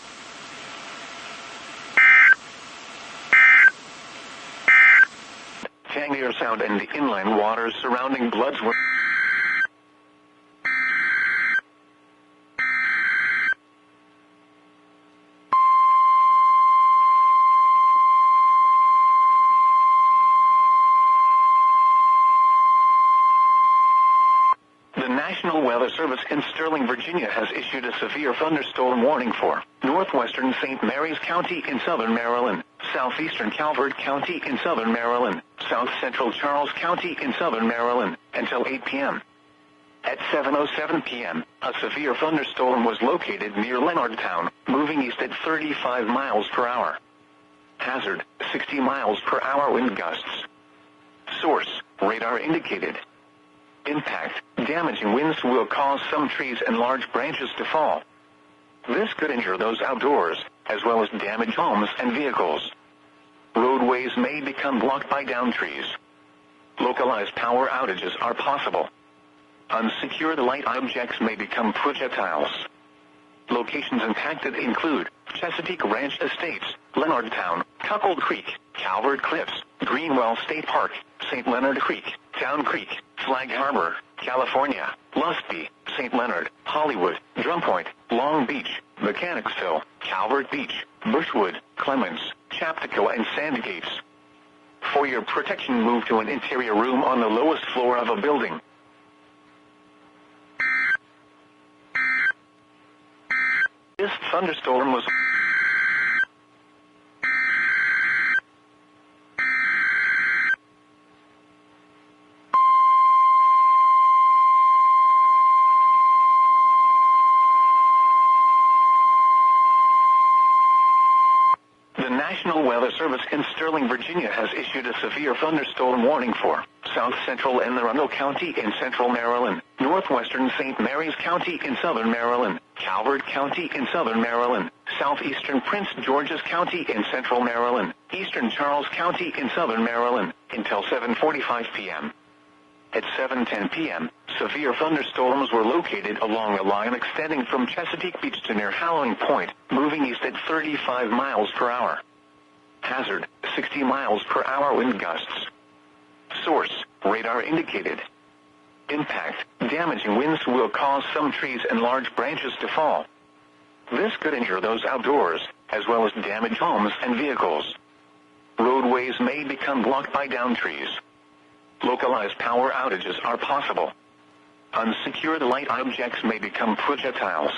Tangier Sound and the inland waters surrounding Bloodsworth. The National Weather Service in Sterling, Virginia has issued a severe thunderstorm warning for northwestern St. Mary's County in southern Maryland, southeastern Calvert County in southern Maryland, south central Charles County in southern Maryland, until 8 p.m. At 7:07 p.m., a severe thunderstorm was located near Leonardtown, moving east at 35 miles per hour. Hazard, 60 miles per hour wind gusts. Source, radar indicated. Impact, damaging winds will cause some trees and large branches to fall. This could injure those outdoors, as well as damage homes and vehicles. Roadways may become blocked by downed trees. Localized power outages are possible. Unsecured light objects may become projectiles. Locations impacted include Chesapeake Ranch Estates, Leonardtown, Cuckold Creek, Calvert Cliffs, Greenwell State Park, St. Leonard Creek, Town Creek, Flag Harbor, California, Lusby, St. Leonard, Hollywood, Drum Point, Long Beach, Mechanicsville, Calvert Beach, Bushwood, Clemens, Chaptacabee, and Sandgates. For your protection, move to an interior room on the lowest floor of a building. This thunderstorm was The National Weather Service in Sterling, Virginia has issued a severe thunderstorm warning for South Central and Roanoke County in central Maryland, northwestern St. Mary's County in southern Maryland, Calvert County in southern Maryland, southeastern Prince George's County in central Maryland, eastern Charles County in southern Maryland, until 7:45 p.m. At 7:10 p.m., severe thunderstorms were located along a line extending from Chesapeake Beach to near Howling Point, moving east at 35 miles per hour. Hazard, 60 miles per hour wind gusts. Source, radar indicated. Impact, damaging winds will cause some trees and large branches to fall. This could injure those outdoors, as well as damage homes and vehicles. Roadways may become blocked by downed trees. Localized power outages are possible. Unsecured light objects may become projectiles.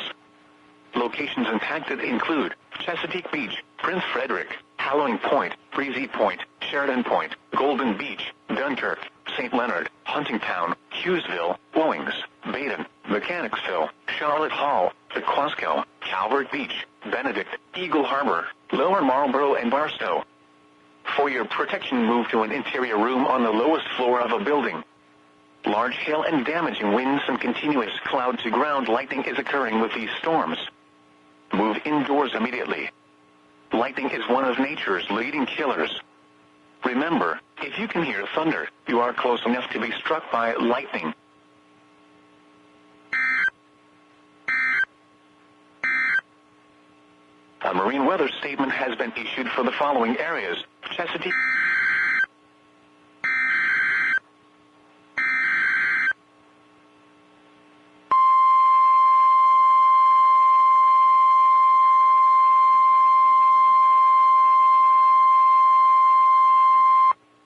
Locations impacted include Chesapeake Beach, Prince Frederick, Howling Point, Breezy Point, Sheridan Point, Golden Beach, Dunkirk, St. Leonard, Huntingtown, Hughesville, Owings, Baden, Mechanicsville, Charlotte Hall, Pequasco, Calvert Beach, Benedict, Eagle Harbor, Lower Marlboro, and Barstow. For your protection, move to an interior room on the lowest floor of a building. Large hail and damaging winds and continuous cloud-to-ground lightning is occurring with these storms. Move indoors immediately. Lightning is one of nature's leading killers. Remember, if you can hear thunder, you are close enough to be struck by lightning. A marine weather statement has been issued for the following areas: Chesapeake,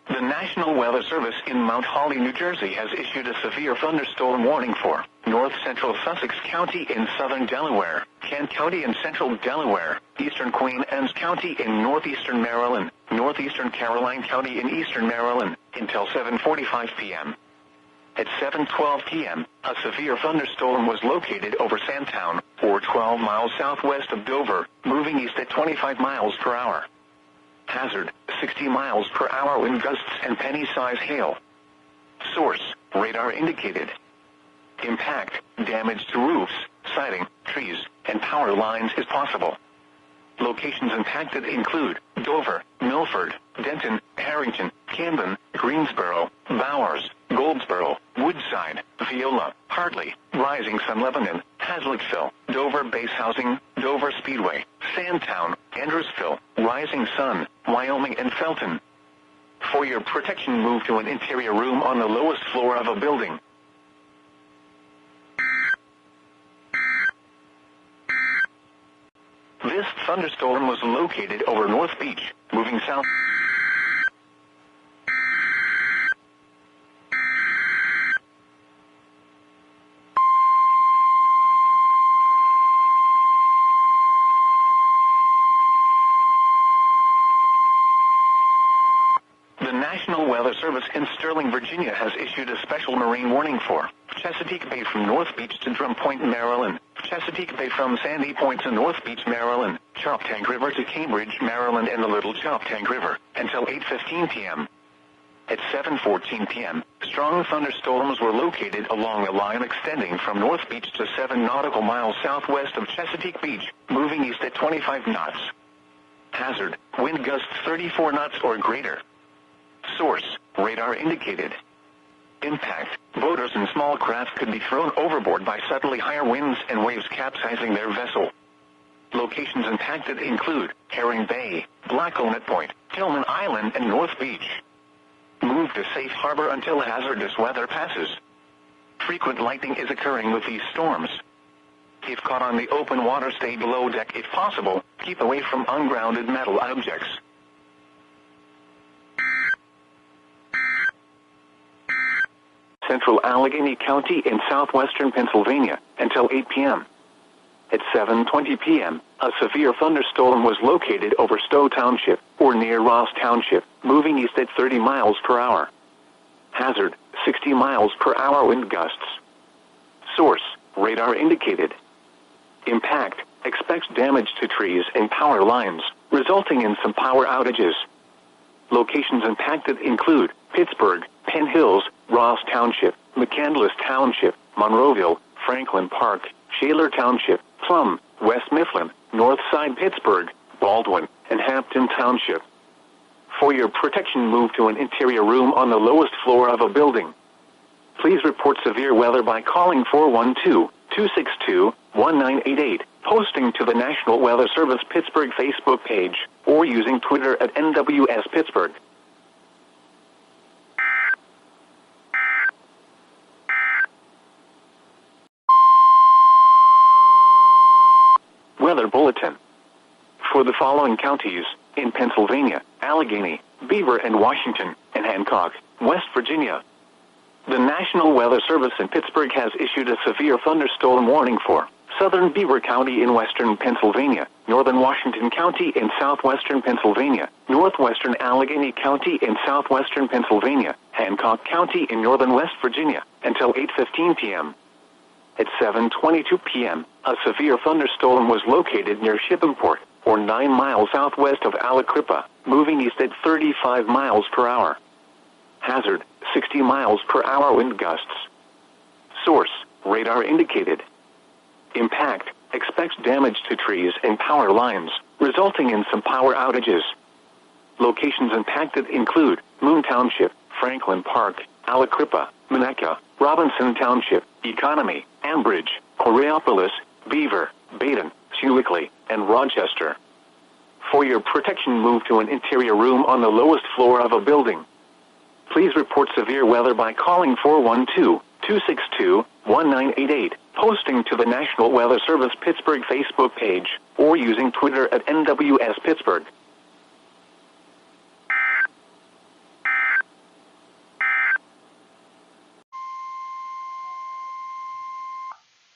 The National Weather Service in Mount Holly, New Jersey has issued a severe thunderstorm warning for north central Sussex County in southern Delaware, Kent County in central Delaware, eastern Queen Anne's County in northeastern Maryland, northeastern Caroline County in eastern Maryland, until 7:45 p.m. At 7:12 p.m., a severe thunderstorm was located over Sandtown, or 12 miles southwest of Dover, moving east at 25 miles per hour. Hazard, 60 miles per hour wind gusts and penny-size hail. Source, radar indicated. Impact, damage to roofs, siding, trees, and power lines is possible. Locations impacted include Dover, Milford, Denton, Harrington, Camden, Greensboro, Bowers, Goldsboro, Woodside, Viola, Hartley, Rising Sun, Lebanon, Hazlettville, Dover Base Housing, Dover Speedway, Sandtown, Andrewsville, Rising Sun, Wyoming, and Felton. For your protection, move to an interior room on the lowest floor of a building. This thunderstorm was located over North Beach, moving south. The National Weather Service in Sterling, Virginia has issued a special marine warning for Chesapeake Bay from North Beach to Drum Point, Maryland, Chesapeake Bay from Sandy Point to North Beach, Maryland, Choptank River to Cambridge, Maryland, and the Little Choptank River, until 8:15 p.m. At 7:14 p.m., strong thunderstorms were located along a line extending from North Beach to 7 nautical miles southwest of Chesapeake Beach, moving east at 25 knots. Hazard, wind gusts 34 knots or greater. Source, radar indicated. Impact, boaters and small craft could be thrown overboard by suddenly higher winds and waves capsizing their vessel. Locations impacted include Herring Bay, Blackownet Point, Tillman Island, and North Beach. Move to safe harbor until hazardous weather passes. Frequent lightning is occurring with these storms. If caught on the open water, stay below deck if possible. Keep away from ungrounded metal objects. Central Allegheny County in southwestern Pennsylvania until 8 p.m. At 7:20 p.m., a severe thunderstorm was located over Stowe Township, or near Ross Township, moving east at 30 miles per hour. Hazard, 60 miles per hour wind gusts. Source, radar indicated. Impact, expects damage to trees and power lines, resulting in some power outages. Locations impacted include Pittsburgh, Penn Hills, Ross Township, McCandless Township, Monroeville, Franklin Park, Shaler Township, Plum, West Mifflin, Northside Pittsburgh, Baldwin, and Hampton Township. For your protection, move to an interior room on the lowest floor of a building. Please report severe weather by calling 412-262-1988, posting to the National Weather Service Pittsburgh Facebook page, or using Twitter at NWS Pittsburgh. Weather Bulletin. For the following counties, in Pennsylvania, Allegheny, Beaver and Washington, and Hancock, West Virginia. The National Weather Service in Pittsburgh has issued a severe thunderstorm warning for southern Beaver County in western Pennsylvania, northern Washington County in southwestern Pennsylvania, northwestern Allegheny County in southwestern Pennsylvania, Hancock County in northern West Virginia, until 8:15 p.m. At 7:22 p.m., a severe thunderstorm was located near Shippingport, or 9 miles southwest of Aliquippa, moving east at 35 miles per hour. Hazard, 60 miles per hour wind gusts. Source, radar indicated. Impact, expects damage to trees and power lines, resulting in some power outages. Locations impacted include Moon Township, Franklin Park, Aliquippa, Monaca, Robinson Township, Economy, Ambridge, Coraopolis, Beaver, Baden, Sewickley, and Rochester. For your protection, move to an interior room on the lowest floor of a building. Please report severe weather by calling 412-262-1988, posting to the National Weather Service Pittsburgh Facebook page, or using Twitter at NWS Pittsburgh.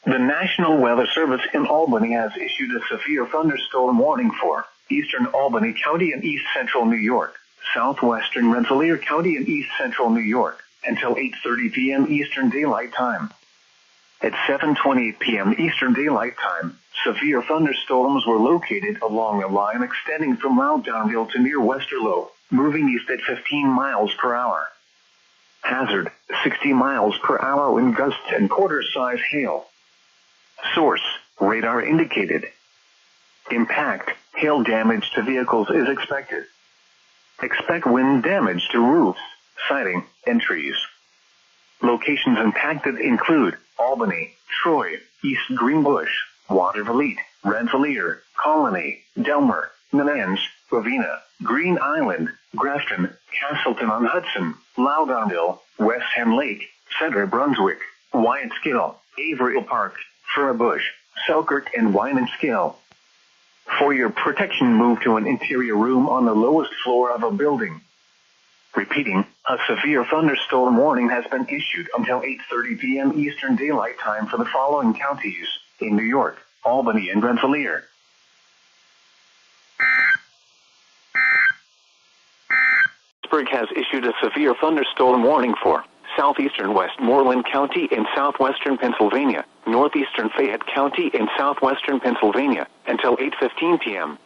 The National Weather Service in Albany has issued a severe thunderstorm warning for eastern Albany County and east central New York, southwestern Rensselaer County and east central New York, until 8:30 p.m. Eastern Daylight Time. At 7:28 p.m. Eastern Daylight Time, severe thunderstorms were located along a line extending from Loudounville to near Westerlo, moving east at 15 miles per hour. Hazard, 60 miles per hour wind gusts and quarter-size hail. Source, radar indicated. Impact, hail damage to vehicles is expected. Expect wind damage to roofs, siding, and trees. Locations impacted include Albany, Troy, East Greenbush, Watervliet, Rensselaer, Colony, Delmer, Menands, Ravenna, Green Island, Grafton, Castleton-on-Hudson, Loudonville, West Ham Lake, Center Brunswick, Wyattskill, Averill Park, Furbush, Selkirk, and Winenskill. For your protection, move to an interior room on the lowest floor of a building. Repeating, a severe thunderstorm warning has been issued until 8:30 p.m. Eastern Daylight Time for the following counties in New York, Albany, and Rensselaer. Pittsburgh has issued a severe thunderstorm warning for southeastern Westmoreland County in southwestern Pennsylvania, northeastern Fayette County in southwestern Pennsylvania, until 8:15 p.m.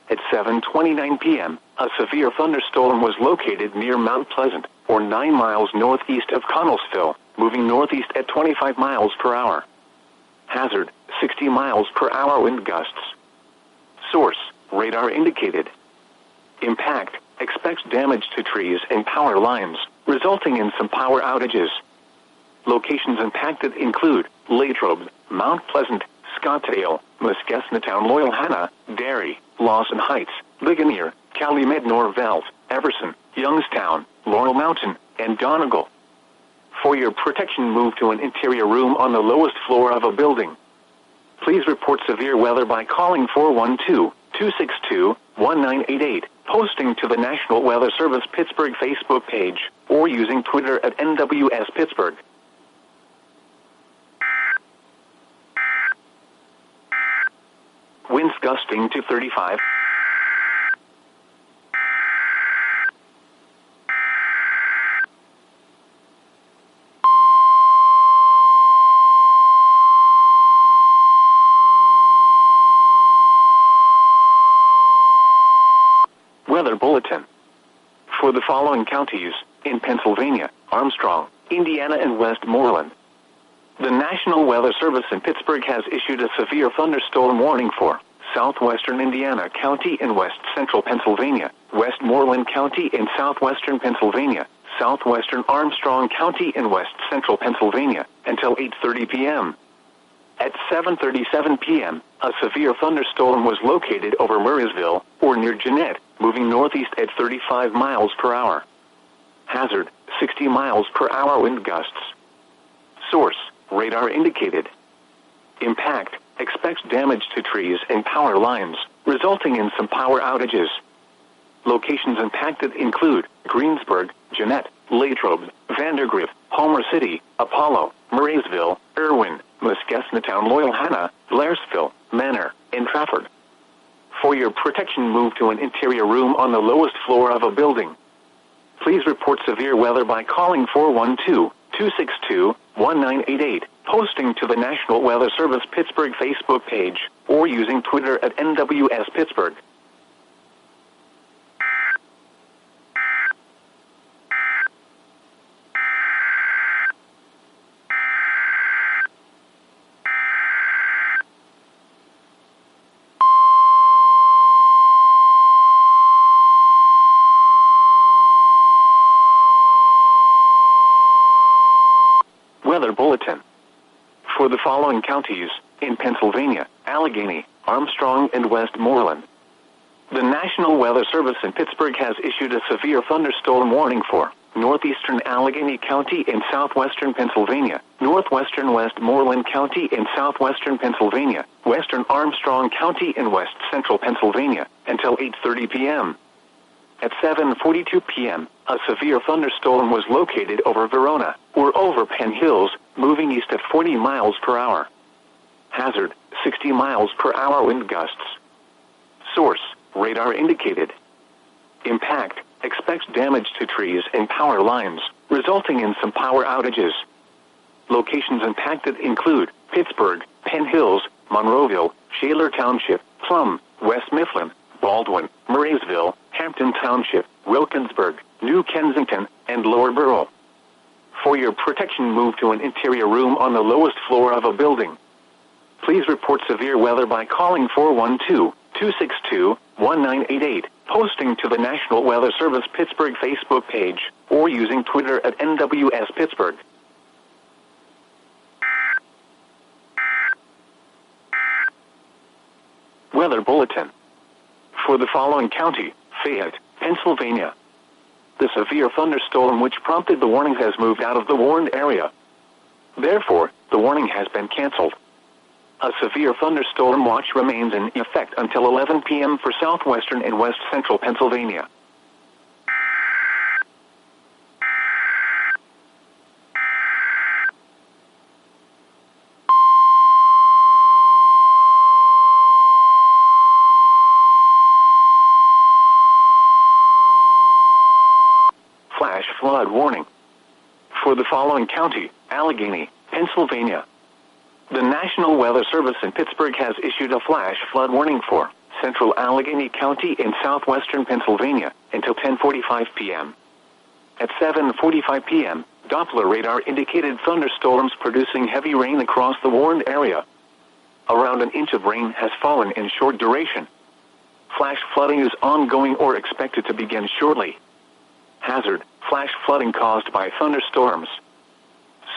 At 7:29 p.m., a severe thunderstorm was located near Mount Pleasant, or 9 miles northeast of Connellsville, moving northeast at 25 miles per hour. Hazard, 60 miles per hour wind gusts. Source, radar indicated. Impact, expects damage to trees and power lines, resulting in some power outages. Locations impacted include Latrobe, Mount Pleasant, Scottsdale, Muscasnatown, Loyalhanna, Derry, Lawson Heights, Ligonier, Calumet Norvelt, Everson, Youngstown, Laurel Mountain, and Donegal. For your protection, move to an interior room on the lowest floor of a building. Please report severe weather by calling 412-262-1988, posting to the National Weather Service Pittsburgh Facebook page, or using Twitter at NWS Pittsburgh. Winds gusting to 35. Weather Bulletin. For the following counties, in Pennsylvania, Armstrong, Indiana, and Westmoreland, the National Weather Service in Pittsburgh has issued a severe thunderstorm warning for southwestern Indiana County in west central Pennsylvania, Westmoreland County in southwestern Pennsylvania, southwestern Armstrong County in west central Pennsylvania, until 8:30 p.m. At 7:37 p.m., a severe thunderstorm was located over Murraysville, or near Gwinnett, moving northeast at 35 miles per hour. Hazard, 60 miles per hour wind gusts. Source, radar indicated. Impact, expects damage to trees and power lines, resulting in some power outages. Locations impacted include Greensburg, Gwinnett, Latrobe, Vandergrift, Homer City, Apollo, Murraysville, Irwin, Muscasnatown, Loyalhanna, Blairsville, Manor, and Trafford. For your protection, move to an interior room on the lowest floor of a building. Please report severe weather by calling 412-262-1988, posting to the National Weather Service Pittsburgh Facebook page, or using Twitter at NWS Pittsburgh. Weather Bulletin. For the following counties, in Pennsylvania, Allegheny, Armstrong, and Westmoreland, the National Weather Service in Pittsburgh has issued a severe thunderstorm warning for northeastern Allegheny County in southwestern Pennsylvania, northwestern Westmoreland County in southwestern Pennsylvania, western Armstrong County in west central Pennsylvania, until 8:30 p.m. At 7:42 p.m., a severe thunderstorm was located over Verona, or over Penn Hills, moving east at 40 miles per hour. Hazard, 60 miles per hour wind gusts. Source, radar indicated. Impact, expects damage to trees and power lines, resulting in some power outages. Locations impacted include Pittsburgh, Penn Hills, Monroeville, Shaler Township, Plum, West Mifflin, Baldwin, Murraysville, Hampton Township, Wilkinsburg, New Kensington, and Lower Borough. For your protection, move to an interior room on the lowest floor of a building. Please report severe weather by calling 412-262-1988, posting to the National Weather Service Pittsburgh Facebook page, or using Twitter at NWS Pittsburgh. Weather Bulletin. For the following county, Fayette, Pennsylvania, the severe thunderstorm which prompted the warning has moved out of the warned area. Therefore, the warning has been canceled. A severe thunderstorm watch remains in effect until 11 p.m. for southwestern and west central Pennsylvania. Flash flood warning. For the following county, Allegheny, Pennsylvania, the National Weather Service in Pittsburgh has issued a flash flood warning for central Allegheny County in southwestern Pennsylvania until 10:45 p.m. At 7:45 p.m., Doppler radar indicated thunderstorms producing heavy rain across the warned area. Around an inch of rain has fallen in short duration. Flash flooding is ongoing or expected to begin shortly. Hazard: flash flooding caused by thunderstorms.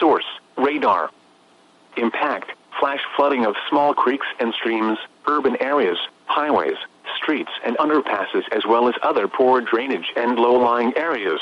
Source: radar. Impact: flash flooding of small creeks and streams, urban areas, highways, streets and underpasses, as well as other poor drainage and low-lying areas.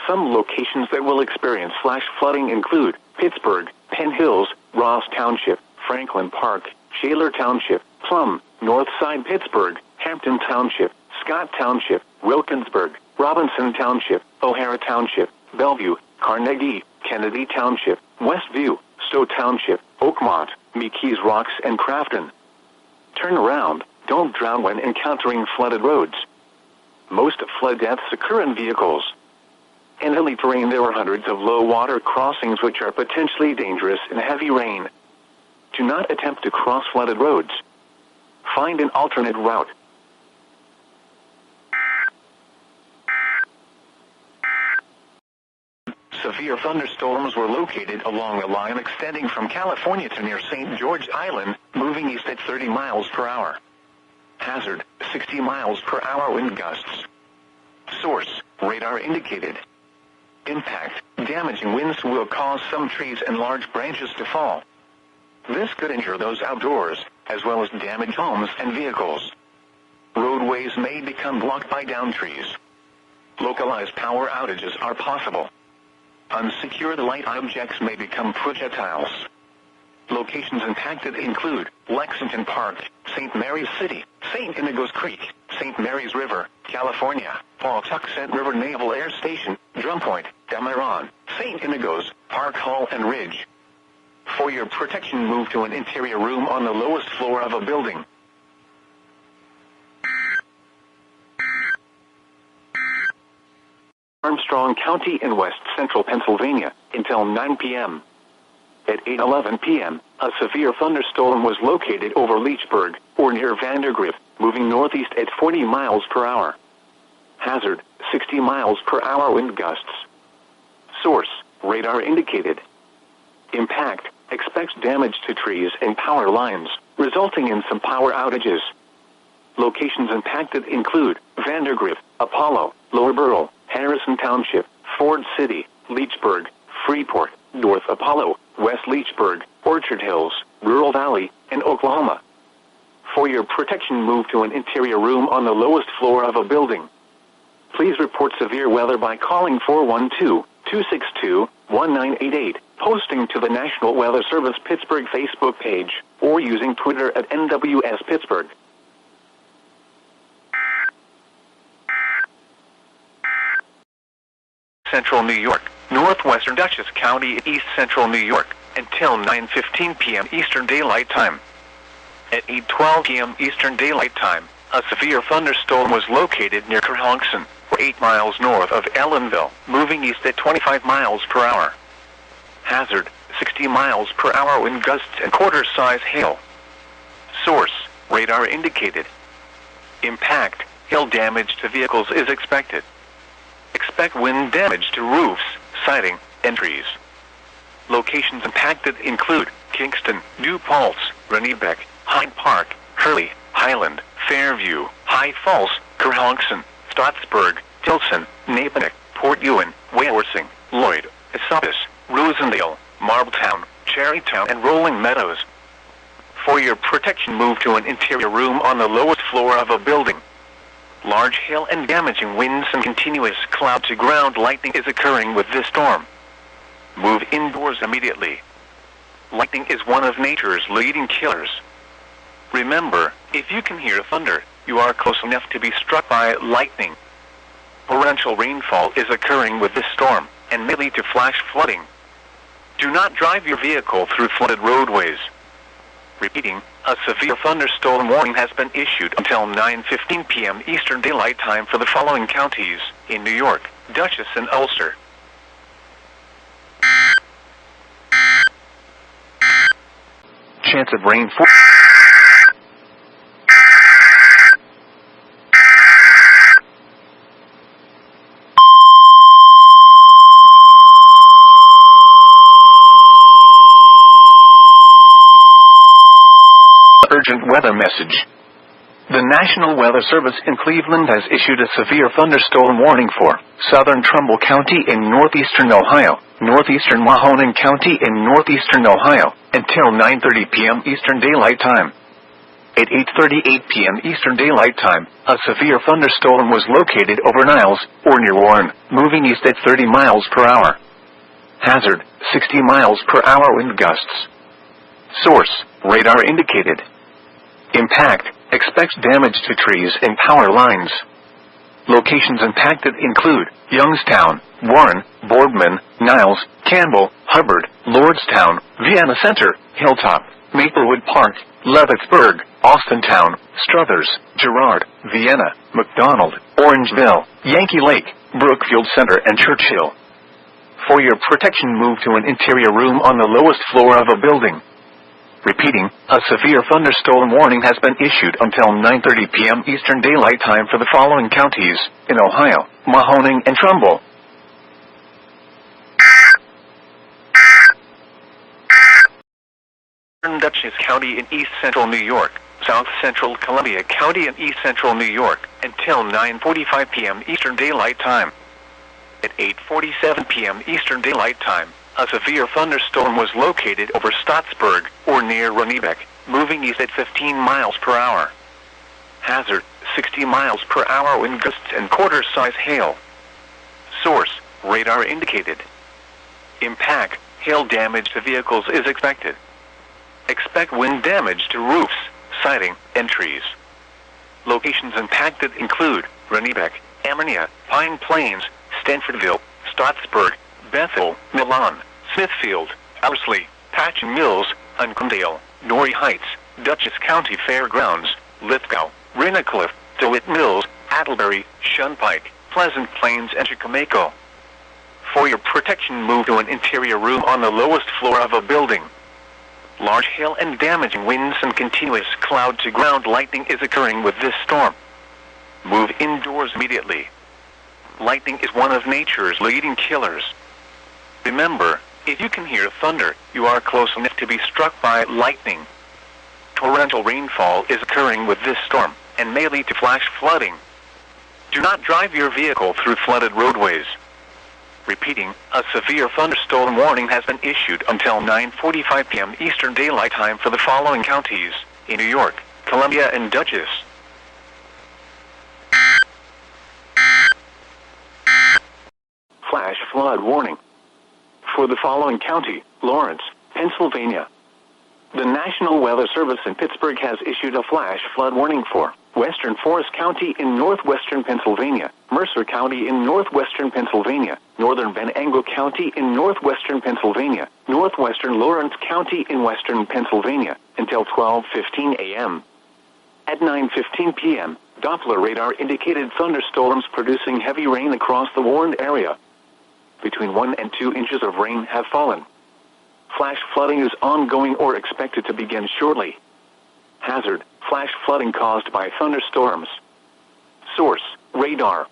Some locations that will experience flash flooding include Pittsburgh, Penn Hills, Ross Township, Franklin Park, Shaler Township, Plum, Northside Pittsburgh, Hampton Township, Scott Township, Wilkinsburg, Robinson Township, O'Hara Township, Bellevue, Carnegie, Kennedy Township, Westview, Stowe Township, Oakmont, McKees Rocks and Crafton. Turn around, don't drown when encountering flooded roads. Most flood deaths occur in vehicles. In hilly terrain there are hundreds of low water crossings which are potentially dangerous in heavy rain. Do not attempt to cross flooded roads. Find an alternate route. Severe thunderstorms were located along a line extending from California to near St. George Island, moving east at 30 miles per hour. Hazard: 60 miles per hour wind gusts. Source: radar indicated. Impact: damaging winds will cause some trees and large branches to fall. This could injure those outdoors, as well as damage homes and vehicles. Roadways may become blocked by downed trees. Localized power outages are possible. Unsecured light objects may become projectiles. Locations impacted include Lexington Park, St. Mary's City, St. Inigo's Creek, St. Mary's River, California, Pawtuxet River Naval Air Station, Drum Point, Damiron, St. Inigo's, Park Hall and Ridge. For your protection, move to an interior room on the lowest floor of a building. Armstrong County in west central Pennsylvania until 9 p.m. At 8:11 p.m., a severe thunderstorm was located over Leechburg, or near Vandergrift, moving northeast at 40 miles per hour. Hazard: 60 miles per hour wind gusts. Source: radar indicated. Impact: expects damage to trees and power lines, resulting in some power outages. Locations impacted include Vandergrift, Apollo, Lower Burrell, Harrison Township, Ford City, Leechburg, Freeport, North Apollo, West Leechburg, Orchard Hills, Rural Valley, and Oklahoma. For your protection, move to an interior room on the lowest floor of a building. Please report severe weather by calling 412-262-1988, posting to the National Weather Service Pittsburgh Facebook page, or using Twitter at NWS Pittsburgh. Central New York, northwestern Dutchess County, East Central New York, until 9:15 p.m. Eastern Daylight Time. At 8:12 p.m. Eastern Daylight Time, a severe thunderstorm was located near Kerhonkson, 8 miles north of Ellenville, moving east at 25 miles per hour. Hazard: 60 miles per hour wind gusts and quarter-size hail. Source: radar indicated. Impact: hail damage to vehicles is expected. Expect wind damage to roofs, siding, and trees. Locations impacted include Kingston, New Paltz, Rennebeck, Hyde Park, Hurley, Highland, Fairview, High Falls, Kerhonkson, Stottsburg, Tilson, Napaneck, Port Ewan, Wayorsing, Lloyd, Esopus, Rosendale, Marbletown, Cherrytown, and Rolling Meadows. For your protection, move to an interior room on the lowest floor of a building. Large hail and damaging winds and continuous cloud-to-ground lightning is occurring with this storm. Move indoors immediately. Lightning is one of nature's leading killers. Remember, if you can hear thunder, you are close enough to be struck by lightning. Torrential rainfall is occurring with this storm, and may lead to flash flooding. Do not drive your vehicle through flooded roadways. Repeating, a severe thunderstorm warning has been issued until 9:15 p.m. Eastern Daylight Time for the following counties in New York, Dutchess, and Ulster. Chance of rain weather message. The National Weather Service in Cleveland has issued a severe thunderstorm warning for southern Trumbull County in northeastern Ohio, northeastern Mahoning County in northeastern Ohio, until 9:30 p.m. Eastern Daylight Time. At 8:38 p.m. Eastern Daylight Time, a severe thunderstorm was located over Niles, or near Warren, moving east at 30 miles per hour. Hazard, 60 miles per hour wind gusts. Source, radar indicated. Impact, expects damage to trees and power lines. Locations impacted include Youngstown, Warren, Boardman, Niles, Campbell, Hubbard, Lordstown, Vienna Center, Hilltop, Maplewood Park, Leavittsburg, Austintown, Struthers, Girard, Vienna, McDonald, Orangeville, Yankee Lake, Brookfield Center and Churchill. For your protection, move to an interior room on the lowest floor of a building. Repeating, a severe thunderstorm warning has been issued until 9:30 p.m. Eastern Daylight Time for the following counties in Ohio, Mahoning and Trumbull. Dutchess County in east central New York, south central Columbia County in east central New York, until 9:45 p.m. Eastern Daylight Time. At 8:47 p.m. Eastern Daylight Time, a severe thunderstorm was located over Stottsburg, or near Runnebeck, moving east at 15 miles per hour. Hazard, 60 miles per hour wind gusts and quarter-size hail. Source, radar indicated. Impact, hail damage to vehicles is expected. Expect wind damage to roofs, siding, and trees. Locations impacted include Runnebeck, Ammonia, Pine Plains, Stanfordville, Stottsburg, Bethel, Milan, Smithfield, Owsley, Patchen Mills, Uncondale, Norrie Heights, Dutchess County Fairgrounds, Lithgow, Renacliff, DeWitt Mills, Attlebury, Shunpike, Pleasant Plains, and Chicomaco. For your protection, move to an interior room on the lowest floor of a building. Large hail and damaging winds and continuous cloud-to-ground lightning is occurring with this storm. Move indoors immediately. Lightning is one of nature's leading killers. Remember, if you can hear thunder, you are close enough to be struck by lightning. Torrential rainfall is occurring with this storm, and may lead to flash flooding. Do not drive your vehicle through flooded roadways. Repeating, a severe thunderstorm warning has been issued until 9:45 p.m. Eastern Daylight Time for the following counties in New York, Columbia, and Dutchess. Flash flood warning. For the following county, Lawrence, Pennsylvania. The National Weather Service in Pittsburgh has issued a flash flood warning for Western Forest County in northwestern Pennsylvania, Mercer County in northwestern Pennsylvania, northern Venango County in northwestern Pennsylvania, northwestern Lawrence County in western Pennsylvania, until 12:15 a.m. At 9:15 p.m., Doppler radar indicated thunderstorms producing heavy rain across the warned area. Between 1 and 2 inches of rain have fallen. Flash flooding is ongoing or expected to begin shortly. Hazard, flash flooding caused by thunderstorms. Source, radar.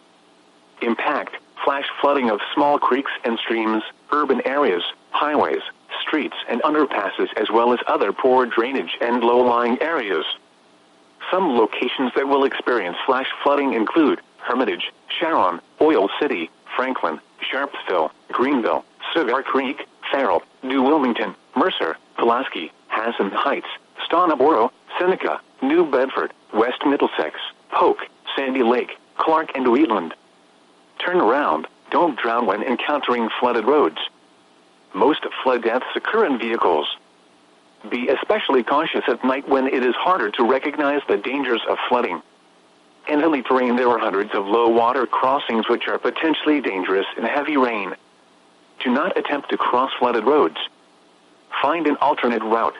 Impact, flash flooding of small creeks and streams, urban areas, highways, streets and underpasses, as well as other poor drainage and low-lying areas. Some locations that will experience flash flooding include Hermitage, Sharon, Oil City, Franklin, Sharpsville, Greenville, Cigar Creek, Farrell, New Wilmington, Mercer, Pulaski, Hassan Heights, Stoneboro, Seneca, New Bedford, West Middlesex, Polk, Sandy Lake, Clark, and Wheatland. Turn around. Don't drown when encountering flooded roads. Most flood deaths occur in vehicles. Be especially cautious at night when it is harder to recognize the dangers of flooding. In hilly terrain, there are hundreds of low-water crossings which are potentially dangerous in heavy rain. Do not attempt to cross flooded roads. Find an alternate route.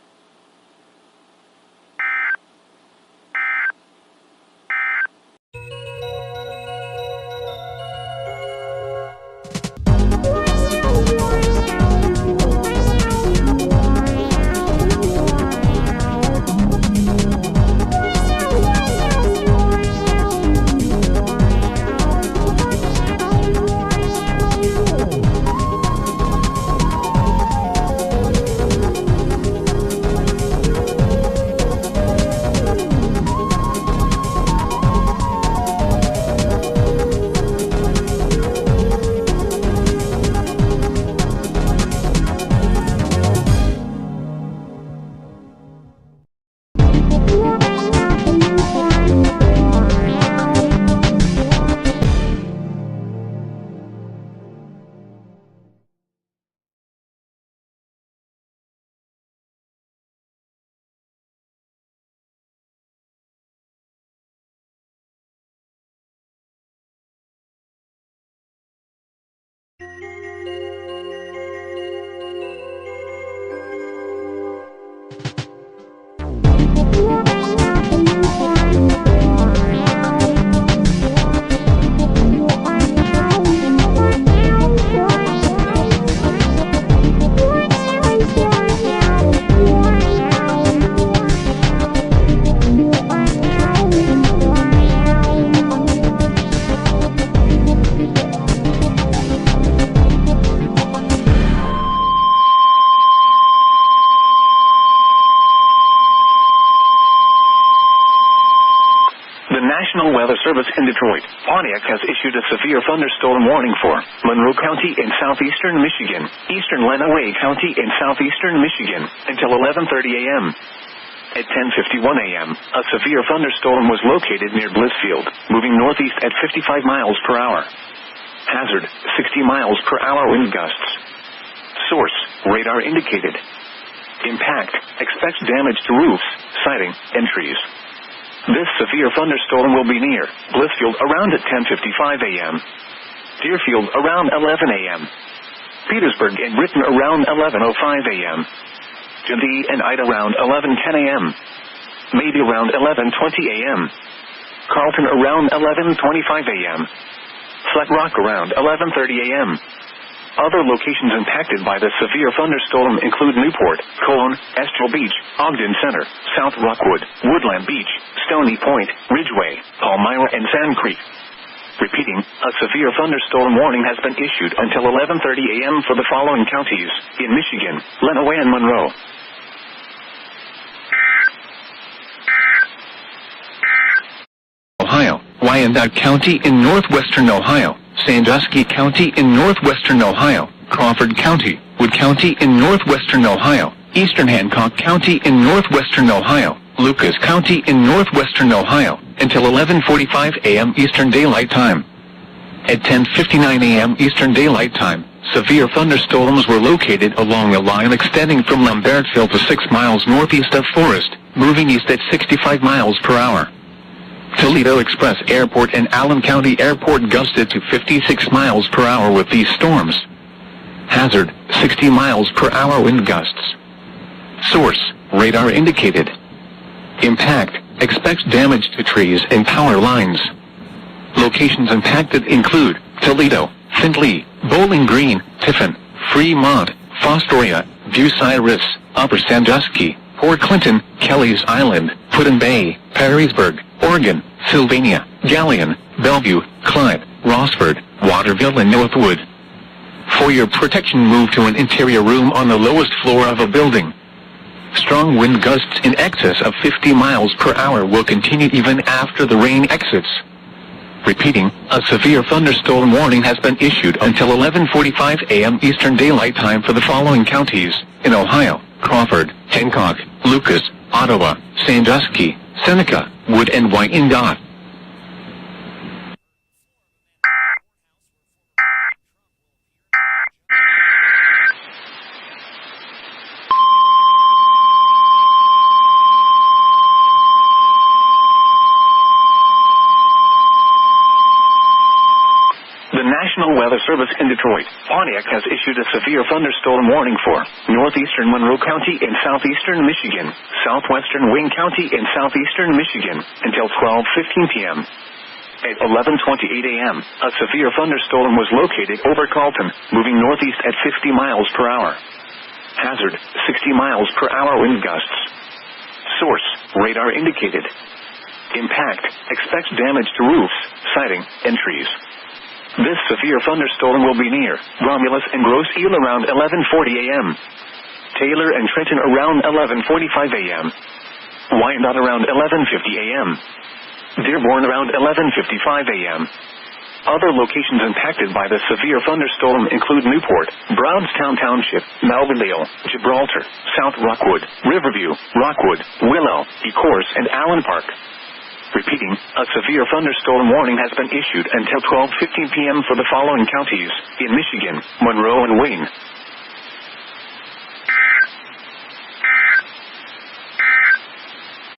Weather Service in Detroit, Pontiac has issued a severe thunderstorm warning for Monroe County in southeastern Michigan, eastern Lenawee County in southeastern Michigan, until 11:30 a.m. At 10:51 a.m., a severe thunderstorm was located near Blissfield, moving northeast at 55 miles per hour. Hazard, 60 miles per hour wind gusts. Source, radar indicated. Impact, expects damage to roofs, siding, and trees. This severe thunderstorm will be near Blissfield around at 10:55 a.m. Deerfield around 11 a.m. Petersburg and Britain around 11:05 a.m. Dundee and Ida around 11:10 a.m. Maybe around 11:20 a.m. Carlton around 11:25 a.m. Flat Rock around 11:30 a.m. Other locations impacted by the severe thunderstorm include Newport, Cologne, Estral Beach, Ogden Center, South Rockwood, Woodland Beach, Stony Point, Ridgeway, Palmyra, and Sand Creek. Repeating, a severe thunderstorm warning has been issued until 11:30 a.m. for the following counties in Michigan, Lenawee and Monroe. Ohio, Wyandotte County in northwestern Ohio, Sandusky County in northwestern Ohio, Crawford County, Wood County in northwestern Ohio, Eastern Hancock County in northwestern Ohio, Lucas County in northwestern Ohio, until 11:45 a.m. Eastern Daylight Time. At 10:59 a.m. Eastern Daylight Time, severe thunderstorms were located along a line extending from Lambertville to 6 miles northeast of Forest, moving east at 65 miles per hour. Toledo Express Airport and Allen County Airport gusted to 56 miles per hour with these storms. Hazard, 60 miles per hour wind gusts. Source, radar indicated. Impact, expects damage to trees and power lines. Locations impacted include Toledo, Findlay, Bowling Green, Tiffin, Fremont, Fostoria, Bucyrus, Upper Sandusky, Port Clinton, Kelly's Island, Put-in-Bay, Perrysburg, Oregon, Sylvania, Galion, Bellevue, Clyde, Rossford, Waterville, and Northwood. For your protection, move to an interior room on the lowest floor of a building. Strong wind gusts in excess of 50 miles per hour will continue even after the rain exits. Repeating, a severe thunderstorm warning has been issued until 11:45 a.m. Eastern Daylight Time for the following counties in Ohio: Crawford, Hancock, Lucas, Ottawa, Sandusky, Seneca, Wood, and Wyandotte. The National Weather Service in Detroit, Pontiac has issued a severe thunderstorm warning for northeastern Monroe County in southeastern Michigan, southwestern Wayne County in southeastern Michigan, until 12:15 p.m. At 11:28 a.m., a severe thunderstorm was located over Carlton, moving northeast at 50 miles per hour. Hazard, 60 miles per hour wind gusts. Source, radar indicated. Impact, expects damage to roofs, siding, and trees. This severe thunderstorm will be near Romulus and Grosse Ile around 11:40 a.m. Taylor and Trenton around 11:45 a.m. Wyandotte around 11:50 a.m. Dearborn around 11:55 a.m. Other locations impacted by the severe thunderstorm include Newport, Brownstown Township, Melvindale, Gibraltar, South Rockwood, Riverview, Rockwood, Willow, Ecorse, and Allen Park. Repeating, a severe thunderstorm warning has been issued until 12:15 p.m. for the following counties in Michigan, Monroe, and Wayne.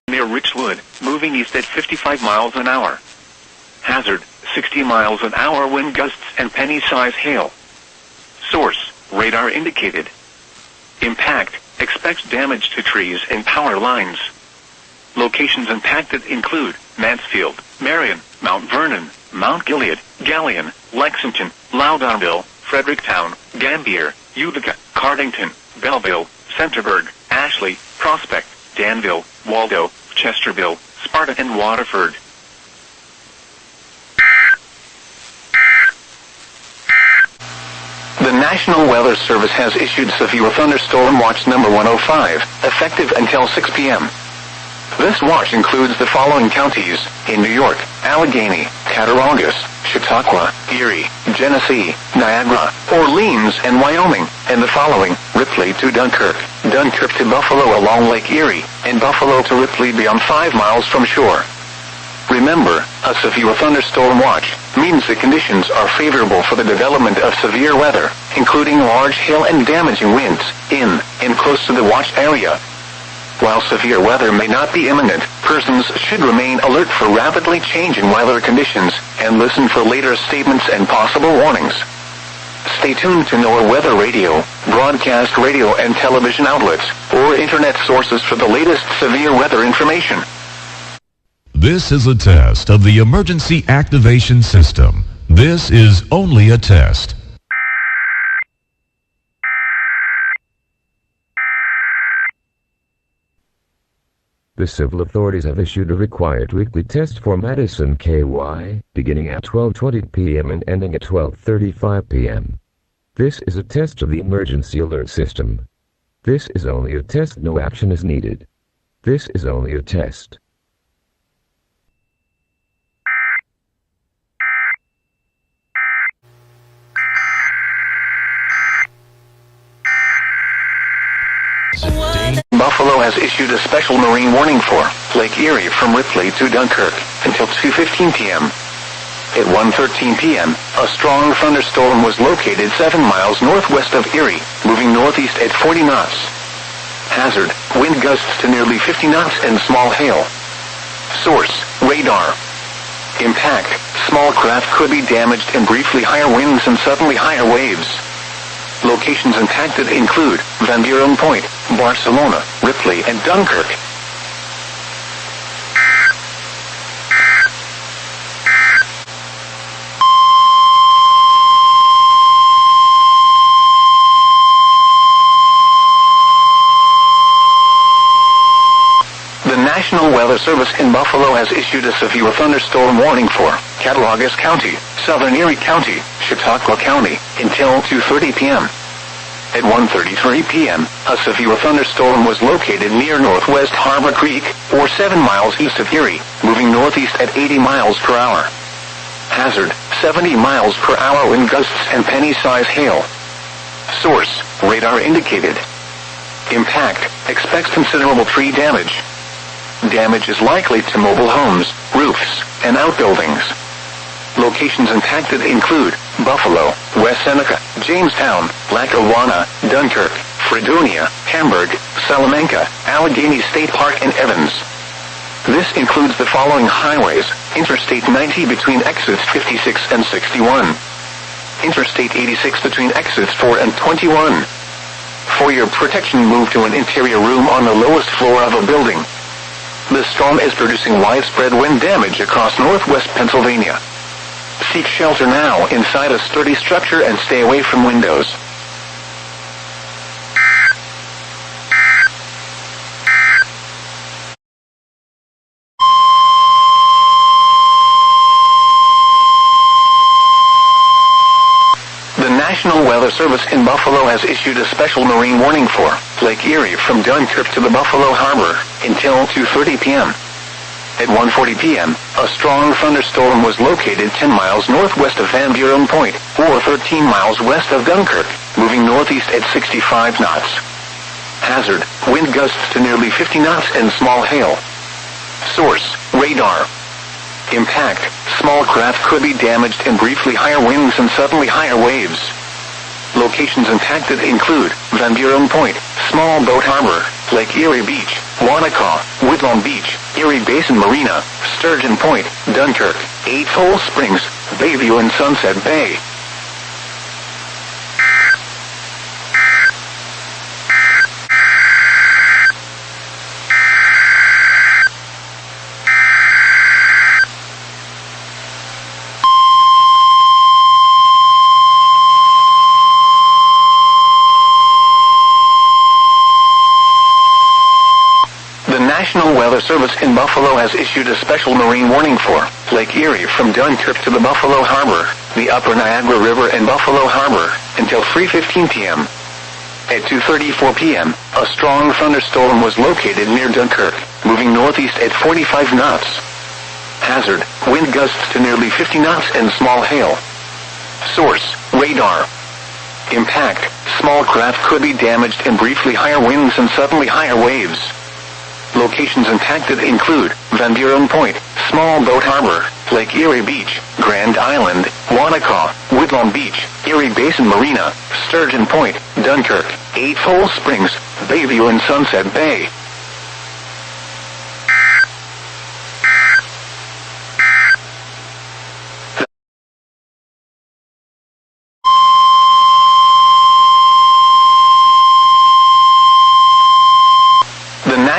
Near Richwood, moving east at 55 miles an hour. Hazard, 60 miles an hour wind gusts and penny-size hail. Source, radar indicated. Impact, expects damage to trees and power lines. Locations impacted include Mansfield, Marion, Mount Vernon, Mount Gilead, Galion, Lexington, Loudonville, Fredericktown, Gambier, Utica, Cardington, Belleville, Centerburg, Ashley, Prospect, Danville, Waldo, Chesterville, Sparta, and Waterford. The National Weather Service has issued severe thunderstorm watch number 105, effective until 6 p.m. This watch includes the following counties in New York: Allegheny, Cattaraugus, Chautauqua, Erie, Genesee, Niagara, Orleans, and Wyoming, and the following: Ripley to Dunkirk, Dunkirk to Buffalo along Lake Erie, and Buffalo to Ripley beyond 5 miles from shore. Remember, a severe thunderstorm watch means the conditions are favorable for the development of severe weather, including large hail and damaging winds, in and close to the watch area. While severe weather may not be imminent, persons should remain alert for rapidly changing weather conditions and listen for later statements and possible warnings. Stay tuned to NOAA weather radio, broadcast radio and television outlets, or internet sources for the latest severe weather information. This is a test of the emergency activation system. This is only a test. The civil authorities have issued a required weekly test for Madison KY, beginning at 12:20 p.m. and ending at 12:35 p.m. This is a test of the emergency alert system. This is only a test. No action is needed. This is only a test. Buffalo has issued a special marine warning for Lake Erie from Ripley to Dunkirk until 2:15 p.m. At 1:13 p.m., a strong thunderstorm was located 7 miles northwest of Erie, moving northeast at 40 knots. Hazard: wind gusts to nearly 50 knots and small hail. Source: radar. Impact: small craft could be damaged and briefly higher winds and suddenly higher waves. Locations impacted include Van Buren Point, Barcelona, Ripley, and Dunkirk. The National Weather Service in Buffalo has issued a severe thunderstorm warning for Cattaraugus County, Southern Erie County, Chautauqua County, until 2:30 p.m. At 1:33 p.m., a severe thunderstorm was located near Northwest Harbor Creek, or 7 miles east of Erie, moving northeast at 80 miles per hour. Hazard: 70 miles per hour wind gusts and penny-size hail. Source: radar indicated. Impact: expects considerable tree damage. Damage is likely to mobile homes, roofs, and outbuildings. Locations impacted include Buffalo, West Seneca, Jamestown, Lackawanna, Dunkirk, Fredonia, Hamburg, Salamanca, Allegheny State Park, and Evans. This includes the following highways: Interstate 90 between exits 56 and 61. Interstate 86 between exits 4 and 21. For your protection, move to an interior room on the lowest floor of a building. The storm is producing widespread wind damage across northwest Pennsylvania. Seek shelter now inside a sturdy structure and stay away from windows. The National Weather Service in Buffalo has issued a special marine warning for Lake Erie from Dunkirk to the Buffalo Harbor until 2:30 p.m. At 1:40 p.m., a strong thunderstorm was located 10 miles northwest of Van Buren Point, or 13 miles west of Dunkirk, moving northeast at 65 knots. Hazard: wind gusts to nearly 50 knots and small hail. Source: radar. Impact: small craft could be damaged and briefly higher winds and suddenly higher waves. Locations impacted include Van Buren Point, Small Boat Harbor, Lake Erie Beach, Wanaka, Woodlawn Beach, Erie Basin Marina, Sturgeon Point, Dunkirk, 8 Hole Springs, Bayview, and Sunset Bay. National Weather Service in Buffalo has issued a special marine warning for Lake Erie from Dunkirk to the Buffalo Harbor, the Upper Niagara River, and Buffalo Harbor until 3:15 p.m. At 2:34 p.m., a strong thunderstorm was located near Dunkirk, moving northeast at 45 knots. Hazard, wind gusts to nearly 50 knots and small hail. Source, radar. Impact, small craft could be damaged and briefly higher winds and suddenly higher waves. Locations impacted include Van Buren Point, Small Boat Harbor, Lake Erie Beach, Grand Island, Wanaka, Woodlawn Beach, Erie Basin Marina, Sturgeon Point, Dunkirk, 8 Hole Springs, Bayview and Sunset Bay.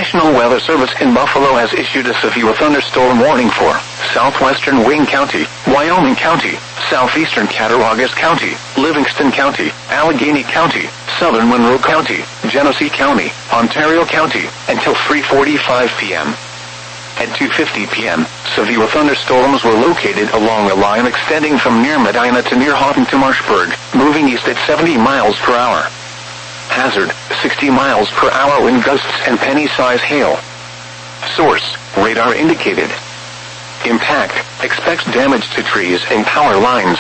National Weather Service in Buffalo has issued a severe thunderstorm warning for southwestern Wayne County, Wyoming County, southeastern Cattaraugus County, Livingston County, Allegheny County, southern Monroe County, Genesee County, Ontario County, until 3:45 p.m. At 2:50 p.m., severe thunderstorms were located along a line extending from near Medina to near Houghton to Marshburg, moving east at 70 miles per hour. Hazard, 60 miles per hour wind gusts and penny-size hail. Source, radar indicated. Impact, expects damage to trees and power lines.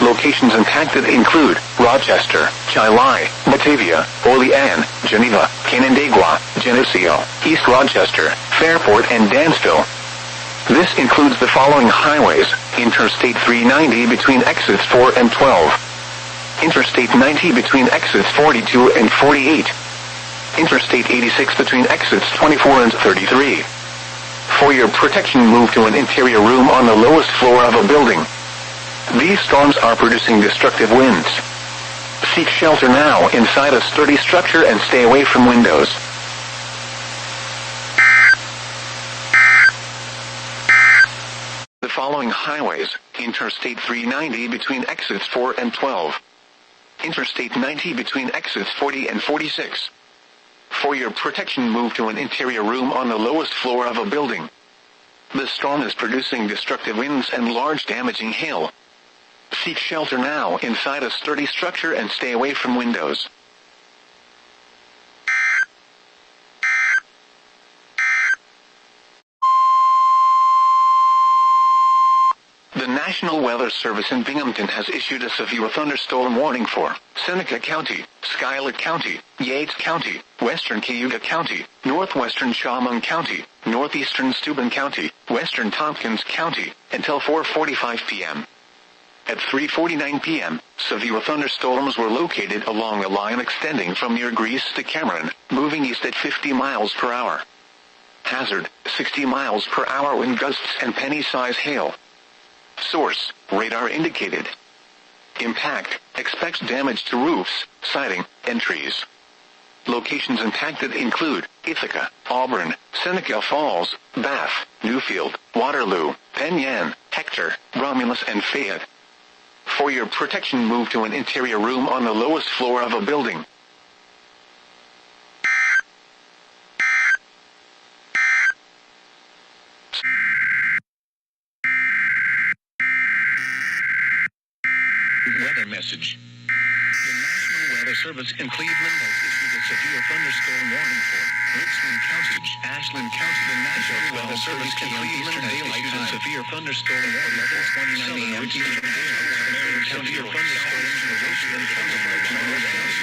Locations impacted include Rochester, Chilai, Batavia, Olean, Geneva, Canandaigua, Geneseo, East Rochester, Fairport and Dansville. This includes the following highways: Interstate 390 between exits 4 and 12. Interstate 90 between exits 42 and 48. Interstate 86 between exits 24 and 33. For your protection, move to an interior room on the lowest floor of a building. These storms are producing destructive winds. Seek shelter now inside a sturdy structure and stay away from windows. The following highways: Interstate 390 between exits 4 and 12. Interstate 90 between exits 40 and 46. For your protection, move to an interior room on the lowest floor of a building. The storm is producing destructive winds and large damaging hail. Seek shelter now inside a sturdy structure and stay away from windows. The National Weather Service in Binghamton has issued a severe thunderstorm warning for Seneca County, Schuyler County, Yates County, Western Cayuga County, Northwestern Chemung County, Northeastern Steuben County, Western Tompkins County, until 4:45 p.m. At 3:49 p.m., severe thunderstorms were located along a line extending from near Greece to Cameron, moving east at 50 miles per hour. Hazard, 60 miles per hour wind gusts and penny-size hail. Source, radar indicated. Impact, expects damage to roofs, siding, and trees. Locations impacted include Ithaca, Auburn, Seneca Falls, Bath, Newfield, Waterloo, Penn Yan, Hector, Romulus and Fayette. For your protection, move to an interior room on the lowest floor of a building. Weather message. The National Weather Service in Cleveland has issued a severe thunderstorm warning for Richland County, Ashland County. The National Weather Service in Cleveland has issued a severe thunderstorm warning for 29 a.m. Severe thunderstorms in Richland County.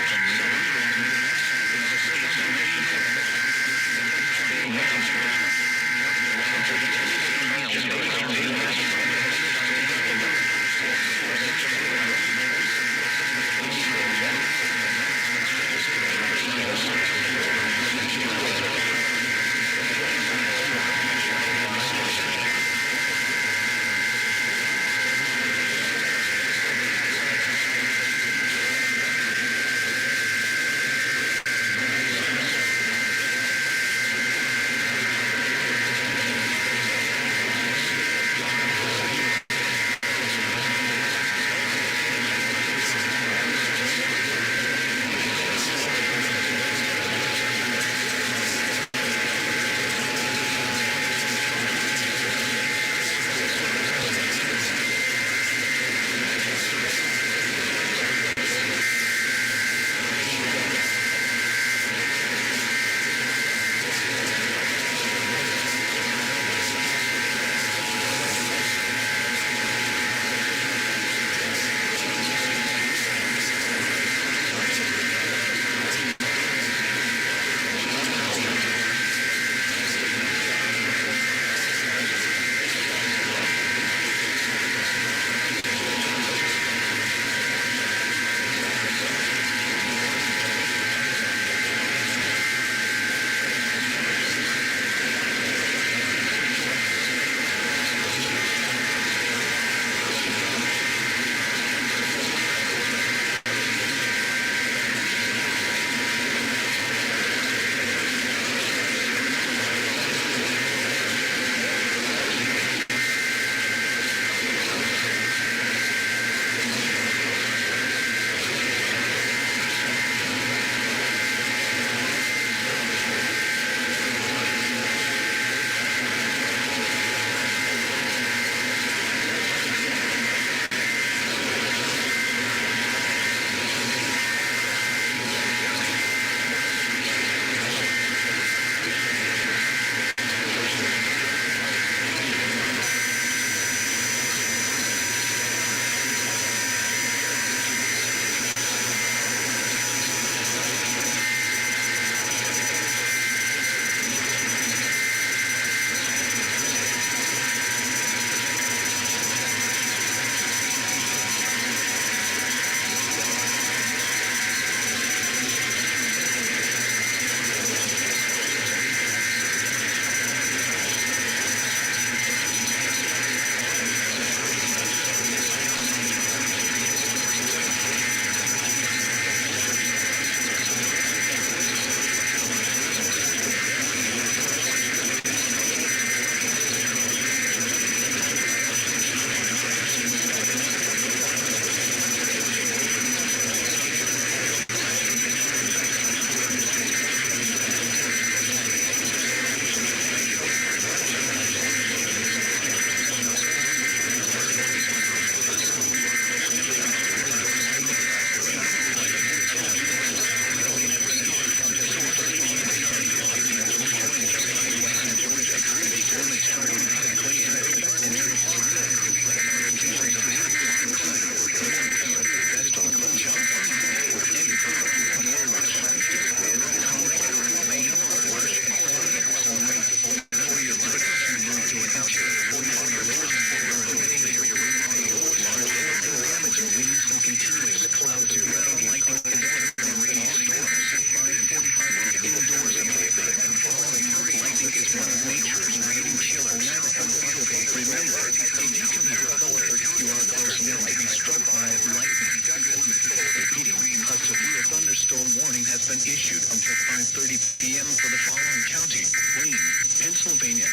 for the following county: Wayne, Pennsylvania.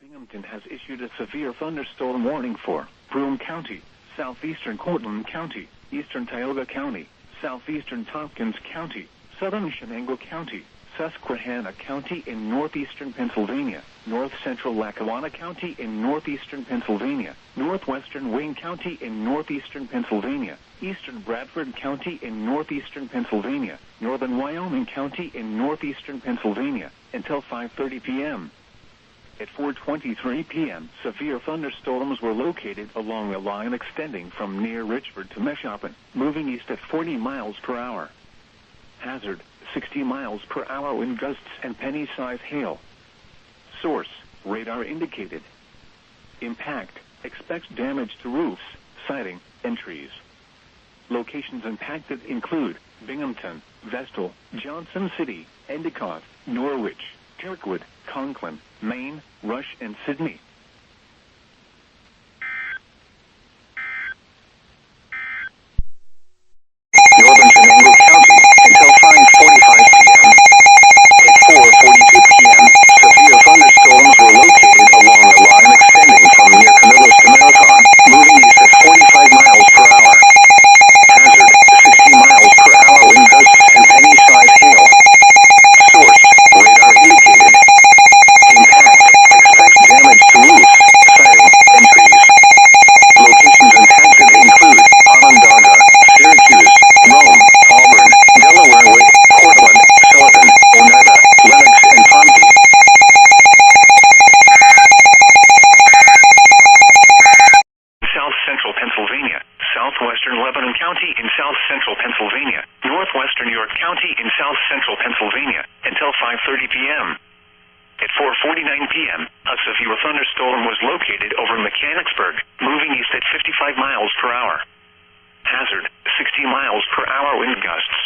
Binghamton has issued a severe thunderstorm warning for Broome County, southeastern Cortland County, eastern Tioga County, southeastern Tompkins County, southern Shenango County, Susquehanna County in northeastern Pennsylvania, north central Lackawanna County in northeastern Pennsylvania, northwestern Wayne County in northeastern Pennsylvania, eastern Bradford County in northeastern Pennsylvania, northern Wyoming County in northeastern Pennsylvania, until 5:30 p.m. At 4:23 p.m., severe thunderstorms were located along a line extending from near Richford to Meshoppin, moving east at 40 miles per hour. Hazard: 60 miles per hour wind gusts and penny-size hail. Source: radar indicated. Impact: expect damage to roofs, siding, and trees. Locations impacted include Binghamton, Vestal, Johnson City, Endicott, Norwich, Kirkwood, Conklin, Maine, Rush, and Sydney. Northern Shenango County until 5:45 p.m. At 4:42 p.m., severe thunderstorms were located along a line extending from near Camillus to Marathon, moving east at 45 miles per hour. Hazard: 60 miles per hour wind gusts and penny-size hail. Source: radar indicated. Impact: expect damage to roofs, siding, and trees. Locations impacted include Onondaga, Syracuse, Rome, Auburn, Delaware Wood, Cortland, Sullivan, Oneida, Lenox, and Pompey. South Central Pennsylvania, southwestern Lebanon County in south central Pennsylvania, northwestern York County in south central Pennsylvania, until 5:30 p.m. At 4:49 p.m., a severe thunderstorm was located over Mechanicsburg, moving east at 55 miles per hour. Hazard: 60 miles per hour wind gusts.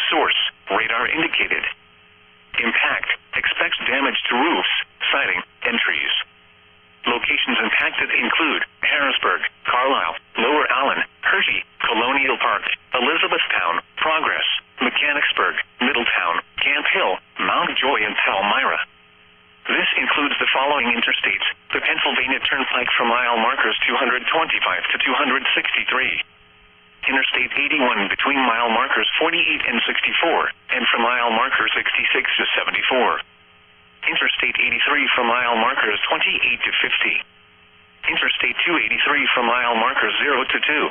Source: radar indicated. Impact: expect damage to roofs, siding, and trees. Locations impacted include Harrisburg, Carlisle, Lower Allen, Hershey, Colonial Park, Elizabethtown, Progress, Mechanicsburg, Middletown, Camp Hill, Mount Joy, and Palmyra. This includes the following interstates: the Pennsylvania Turnpike from mile markers 225 to 263. Interstate 81 between mile markers 48 and 64, and from mile marker 66 to 74. Interstate 83 from mile markers 28 to 50. Interstate 283 from mile markers 0 to 2.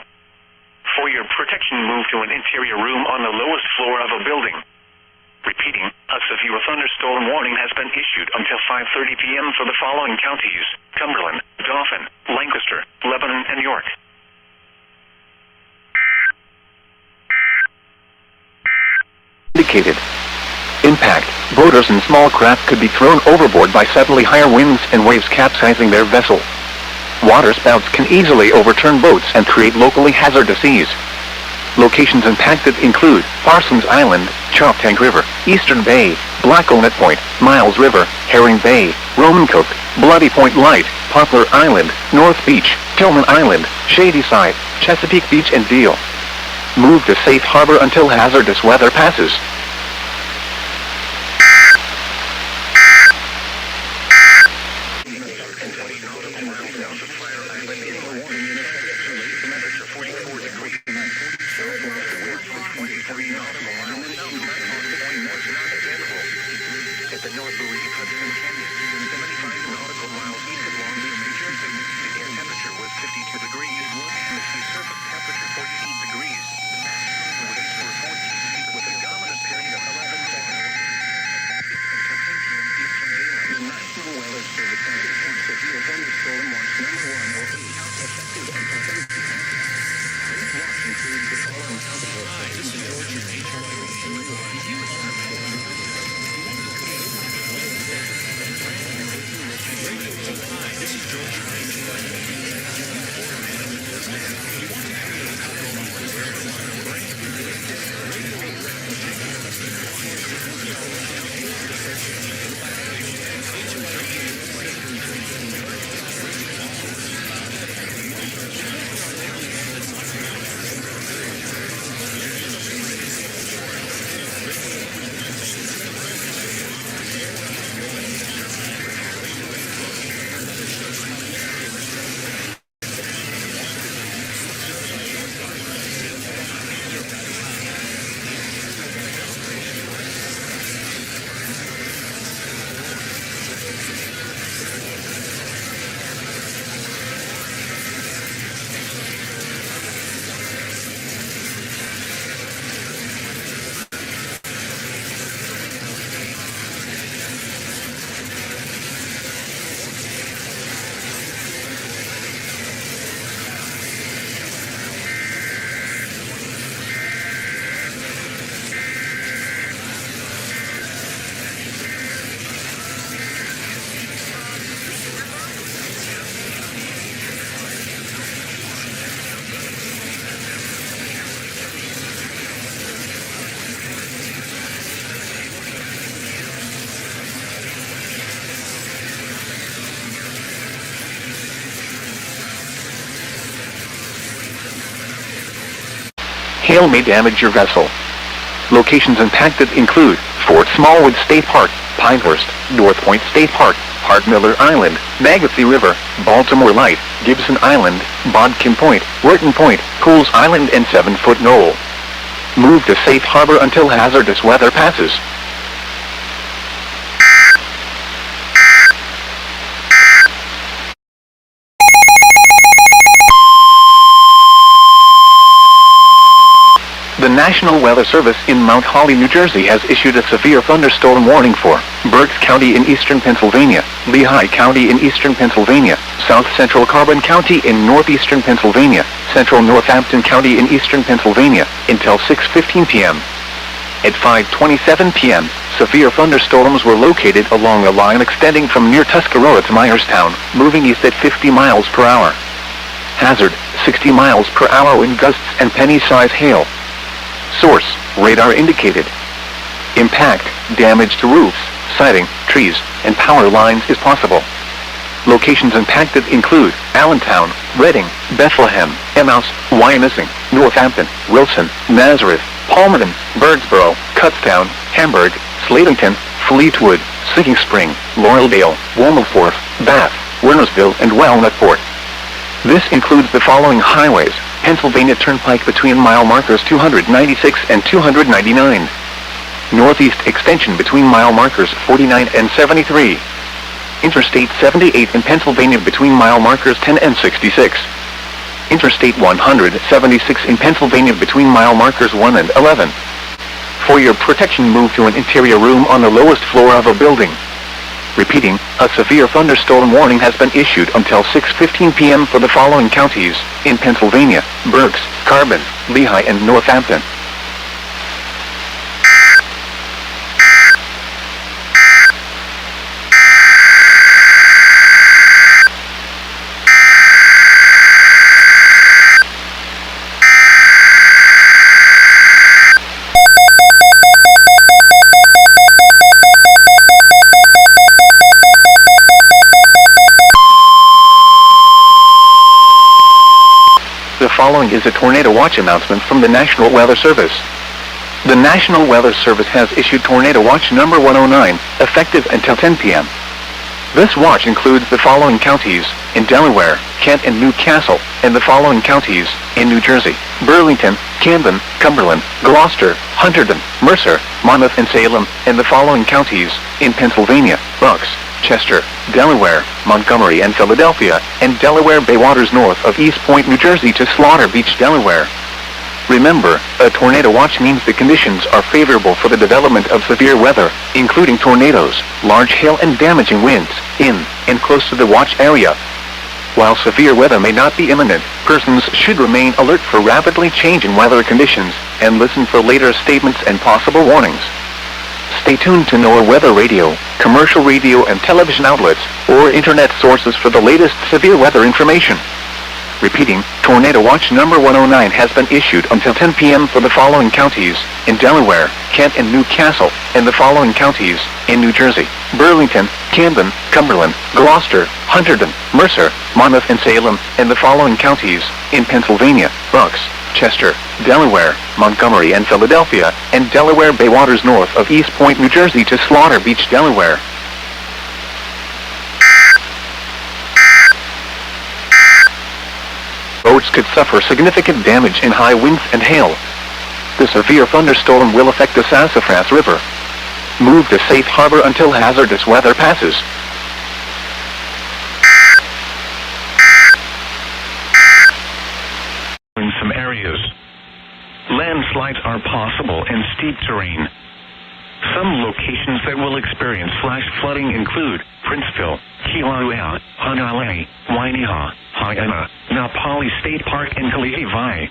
For your protection, move to an interior room on the lowest floor of a building. Repeating, a severe thunderstorm warning has been issued until 5:30 p.m. for the following counties: Cumberland, Dauphin, Lancaster, Lebanon, and York. Indicated. Impact: boaters and small craft could be thrown overboard by suddenly higher winds and waves capsizing their vessel. Water spouts can easily overturn boats and create locally hazardous seas. Locations impacted include Parsons Island, Choptank River, Eastern Bay, Blackownet Point, Miles River, Herring Bay, Romancoke, Bloody Point Light, Poplar Island, North Beach, Tillman Island, Shadyside, Chesapeake Beach, and Deal. Move to safe harbor until hazardous weather passes. Hail may damage your vessel. Locations impacted include Fort Smallwood State Park, Pinehurst, North Point State Park, Hart Miller Island, Magansee River, Baltimore Light, Gibson Island, Bodkin Point, Wharton Point, Cools Island and 7-Foot Knoll. Move to safe harbor until hazardous weather passes. The National Weather Service in Mount Holly, New Jersey has issued a severe thunderstorm warning for Berks County in eastern Pennsylvania, Lehigh County in eastern Pennsylvania, South Central Carbon County in northeastern Pennsylvania, Central Northampton County in eastern Pennsylvania, until 6:15 p.m. At 5:27 p.m., severe thunderstorms were located along a line extending from near Tuscarora to Myerstown, moving east at 50 miles per hour. Hazard, 60 miles per hour wind gusts and penny-size hail. Source, radar indicated. Impact, damage to roofs, siding, trees, and power lines is possible. Locations impacted include Allentown, Reading, Bethlehem, Emmaus, Wyomissing, Northampton, Wilson, Nazareth, Palmerton, Birdsboro, Kutztown, Hamburg, Sladington, Fleetwood, Sinking Spring, Laureldale, Wilberforce, Bath, Wernersville, and Walnutport. This includes the following highways: Pennsylvania Turnpike between mile markers 296 and 299. Northeast extension between mile markers 49 and 73. Interstate 78 in Pennsylvania between mile markers 10 and 66. Interstate 176 in Pennsylvania between mile markers 1 and 11. For your protection, move to an interior room on the lowest floor of a building. Repeating, a severe thunderstorm warning has been issued until 6:15 p.m. for the following counties in Pennsylvania: Berks, Carbon, Lehigh, and Northampton. The following is a tornado watch announcement from the National Weather Service. The National Weather Service has issued Tornado Watch number 109, effective until 10 p.m. This watch includes the following counties in Delaware, Kent, and Newcastle, and the following counties in New Jersey: Burlington, Camden, Cumberland, Gloucester, Hunterdon, Mercer, Monmouth, and Salem, and the following counties in Pennsylvania: Bucks, Chester, Delaware, Montgomery, and Philadelphia, and Delaware Bay waters north of East Point, New Jersey to Slaughter Beach, Delaware. Remember, a tornado watch means the conditions are favorable for the development of severe weather, including tornadoes, large hail, and damaging winds, in and close to the watch area. While severe weather may not be imminent, persons should remain alert for rapidly changing weather conditions, and listen for later statements and possible warnings. Stay tuned to NOAA weather radio, commercial radio and television outlets, or internet sources for the latest severe weather information. Repeating, Tornado Watch number 109 has been issued until 10 p.m. for the following counties in Delaware, Kent, and Newcastle, and the following counties in New Jersey: Burlington, Camden, Cumberland, Gloucester, Hunterdon, Mercer, Monmouth, and Salem, and the following counties in Pennsylvania: Bucks, Chester, Delaware, Montgomery, and Philadelphia, and Delaware Bay waters north of East Point, New Jersey to Slaughter Beach, Delaware. Boats could suffer significant damage in high winds and hail. The severe thunderstorm will affect the Sassafras River. Move to safe harbor until hazardous weather passes. In some areas, landslides are possible in steep terrain. Some locations that will experience flash flooding include Princeville, Kilauea, Hanalei, Wainiha, Haena, Napali State Park, and Kalihi.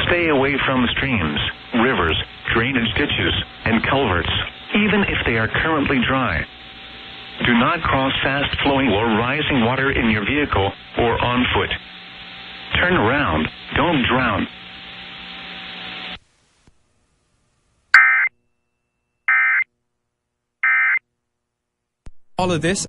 Stay away from streams, rivers, drainage ditches, and culverts, even if they are currently dry. Do not cross fast-flowing or rising water in your vehicle or on foot. Turn around, don't drown. All of this.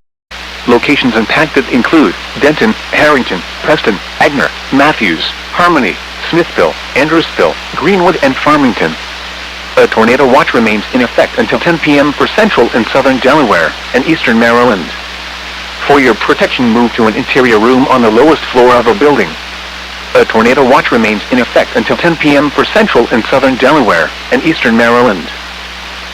Locations impacted include Denton, Harrington, Preston, Agner, Matthews, Harmony, Smithville, Andrewsville, Greenwood, and Farmington. A tornado watch remains in effect until 10 p.m. for central and southern Delaware and eastern Maryland. For your protection, move to an interior room on the lowest floor of a building. A tornado watch remains in effect until 10 p.m. for central and southern Delaware and eastern Maryland.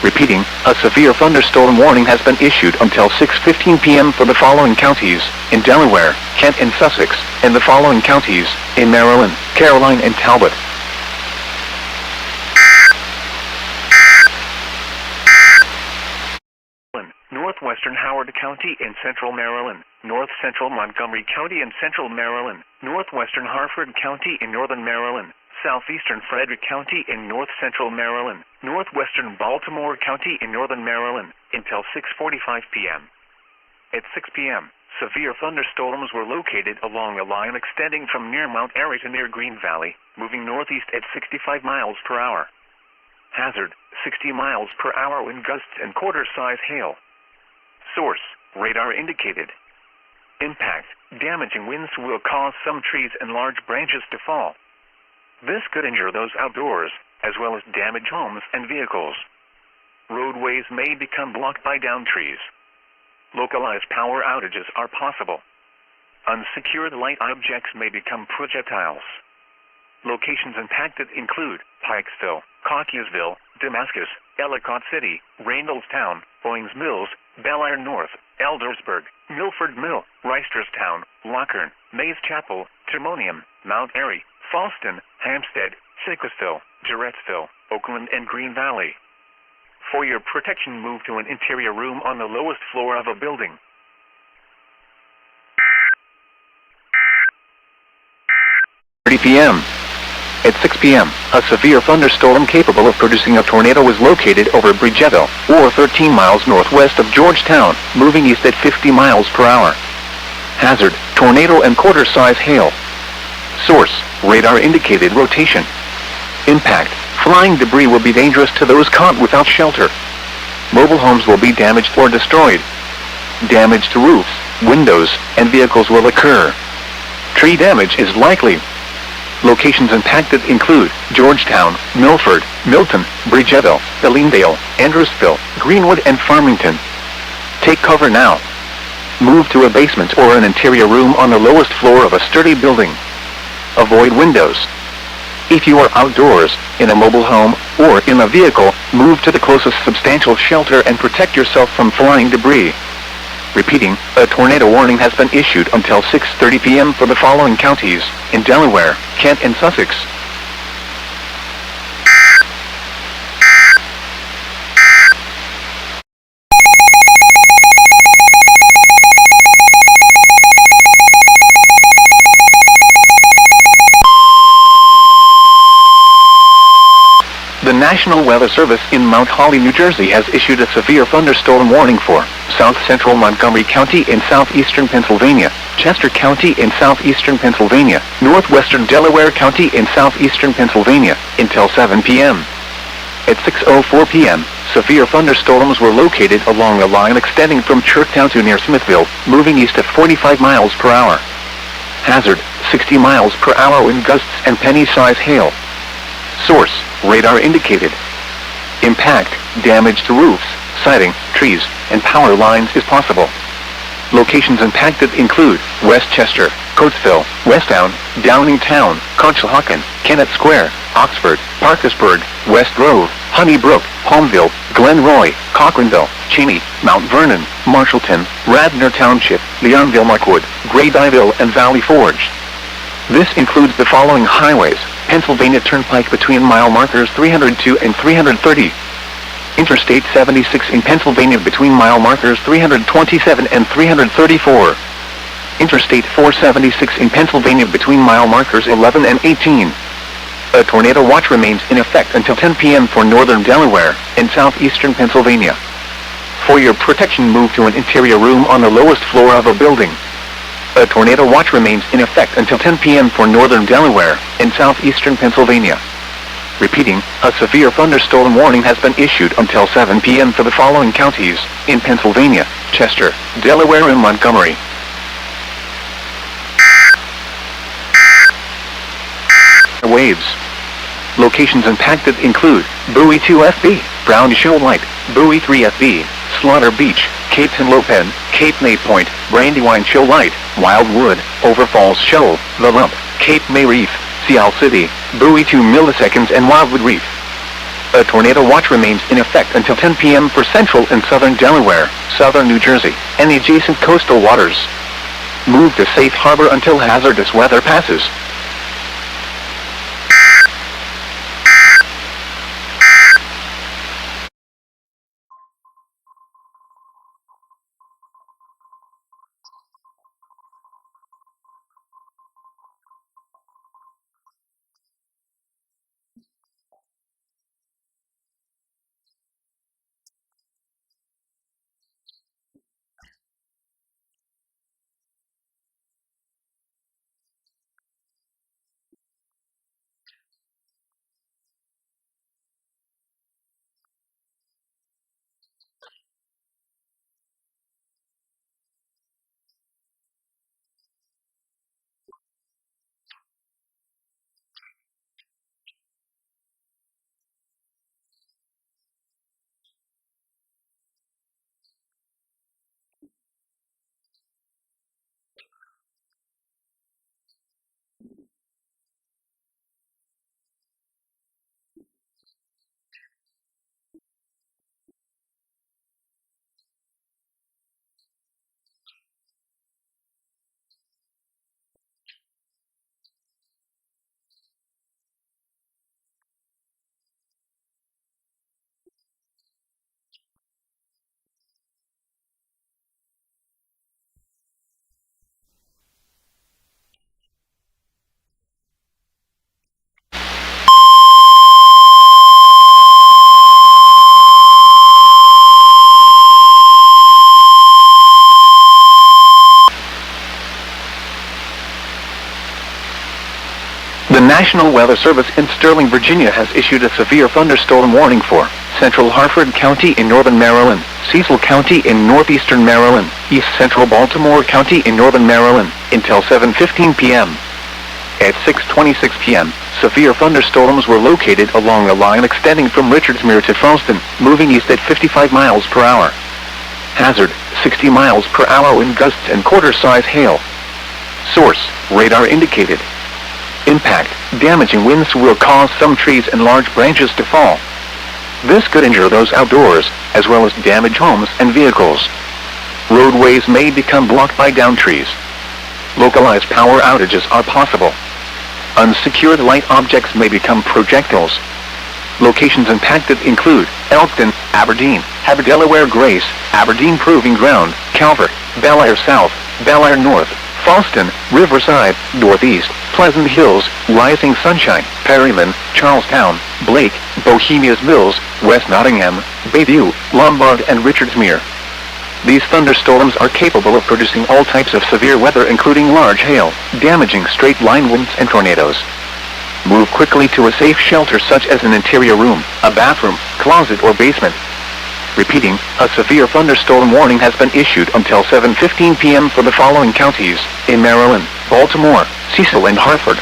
Repeating, a severe thunderstorm warning has been issued until 6:15 p.m. for the following counties in Delaware, Kent and Sussex, and the following counties in Maryland, Caroline and Talbot. Northwestern Howard County in central Maryland, north central Montgomery County in central Maryland, northwestern Harford County in northern Maryland, southeastern Frederick County in north central Maryland, northwestern Baltimore County in northern Maryland, until 6:45 p.m. At 6 p.m., severe thunderstorms were located along a line extending from near Mount Airy to near Green Valley, moving northeast at 65 miles per hour. Hazard, 60 miles per hour wind gusts and quarter-size hail. Source, radar indicated. Impact, damaging winds will cause some trees and large branches to fall. This could injure those outdoors, as well as damage homes and vehicles. Roadways may become blocked by downed trees. Localized power outages are possible. Unsecured light objects may become projectiles. Locations impacted include Pikesville, Caucasusville, Damascus, Ellicott City, Randallstown, Owings Mills, Bellaire North, Eldersburg, Milford Mill, Reisterstown, Lockern, Mays Chapel, Timonium, Mount Airy, Fallston, Hampstead, Sickesville, Jarrettsville, Oakland, and Green Valley. For your protection, move to an interior room on the lowest floor of a building. p.m. At 6 p.m., a severe thunderstorm capable of producing a tornado was located over Bridgettville, or 13 miles northwest of Georgetown, moving east at 50 miles per hour. Hazard, tornado and quarter-size hail. Source, radar indicated rotation. Impact, flying debris will be dangerous to those caught without shelter. Mobile homes will be damaged or destroyed. Damage to roofs, windows, and vehicles will occur. Tree damage is likely. Locations impacted include Georgetown, Milford, Milton, Bridgettville, Ellendale, Andrewsville, Greenwood, and Farmington. Take cover now. Move to a basement or an interior room on the lowest floor of a sturdy building. Avoid windows. If you are outdoors, in a mobile home, or in a vehicle, move to the closest substantial shelter and protect yourself from flying debris. Repeating, a tornado warning has been issued until 6:30 p.m. for the following counties in Delaware, Kent, and Sussex. The National Weather Service in Mount Holly, New Jersey has issued a severe thunderstorm warning for south-central Montgomery County in southeastern Pennsylvania, Chester County in southeastern Pennsylvania, northwestern Delaware County in southeastern Pennsylvania, until 7 p.m. At 6:04 p.m., severe thunderstorms were located along a line extending from Churchtown to near Smithville, moving east at 45 miles per hour. Hazard, 60 miles per hour wind gusts and penny-size hail. Source, radar indicated. Impact, damage to roofs, siding, trees, and power lines is possible. Locations impacted include Westchester, Coatesville, Westtown, Downingtown, Conshohocken, Kennett Square, Oxford, Parkersburg, West Grove, Honeybrook, Holmville, Glenroy, Cochranville, Cheney, Mount Vernon, Marshallton, Radnor Township, Leonville, Markwood, Grady-Ville, and Valley Forge. This includes the following highways: Pennsylvania Turnpike between mile markers 302 and 330. Interstate 76 in Pennsylvania between mile markers 327 and 334. Interstate 476 in Pennsylvania between mile markers 11 and 18. A tornado watch remains in effect until 10 p.m. for northern Delaware and southeastern Pennsylvania. For your protection, move to an interior room on the lowest floor of a building. A tornado watch remains in effect until 10 p.m. for northern Delaware and southeastern Pennsylvania. Repeating, a severe thunderstorm warning has been issued until 7 p.m. for the following counties in Pennsylvania: Chester, Delaware, and Montgomery. . waves. Locations impacted include Buoy 2FB, Brown Shoal Light, Buoy 3FB, Slaughter Beach, Cape Henlopen, Cape May Point, Brandywine Shoal Light, Wildwood, Overfalls Shoal, The Lump, Cape May Reef, Seal City, Buoy 2 milliseconds and Wildwood Reef. A tornado watch remains in effect until 10 p.m. for central and southern Delaware, southern New Jersey, and the adjacent coastal waters. Move to safe harbor until hazardous weather passes. The National Weather Service in Sterling, Virginia has issued a severe thunderstorm warning for Central Harford County in northern Maryland, Cecil County in northeastern Maryland, East Central Baltimore County in northern Maryland, until 7:15 p.m. At 6:26 p.m., severe thunderstorms were located along a line extending from Richardsmere to Charleston, moving east at 55 miles per hour. Hazard, 60 miles per hour wind gusts and quarter-size hail. Source, radar indicated. Impact, damaging winds will cause some trees and large branches to fall. This could injure those outdoors, as well as damage homes and vehicles. Roadways may become blocked by downed trees. Localized power outages are possible. Unsecured light objects may become projectiles. Locations impacted include Elkton, Aberdeen, Haver Delaware Grace, Aberdeen Proving Ground, Calvert, Bel Air South, Bel Air North, Falston, Riverside, Northeast, Pleasant Hills, Rising Sunshine, Perryman, Charlestown, Blake, Bohemia's Mills, West Nottingham, Bayview, Lombard and Richardsmere. These thunderstorms are capable of producing all types of severe weather including large hail, damaging straight-line winds and tornadoes. Move quickly to a safe shelter such as an interior room, a bathroom, closet or basement. Repeating, a severe thunderstorm warning has been issued until 7:15 p.m. for the following counties in Maryland, Baltimore, Cecil and Hartford.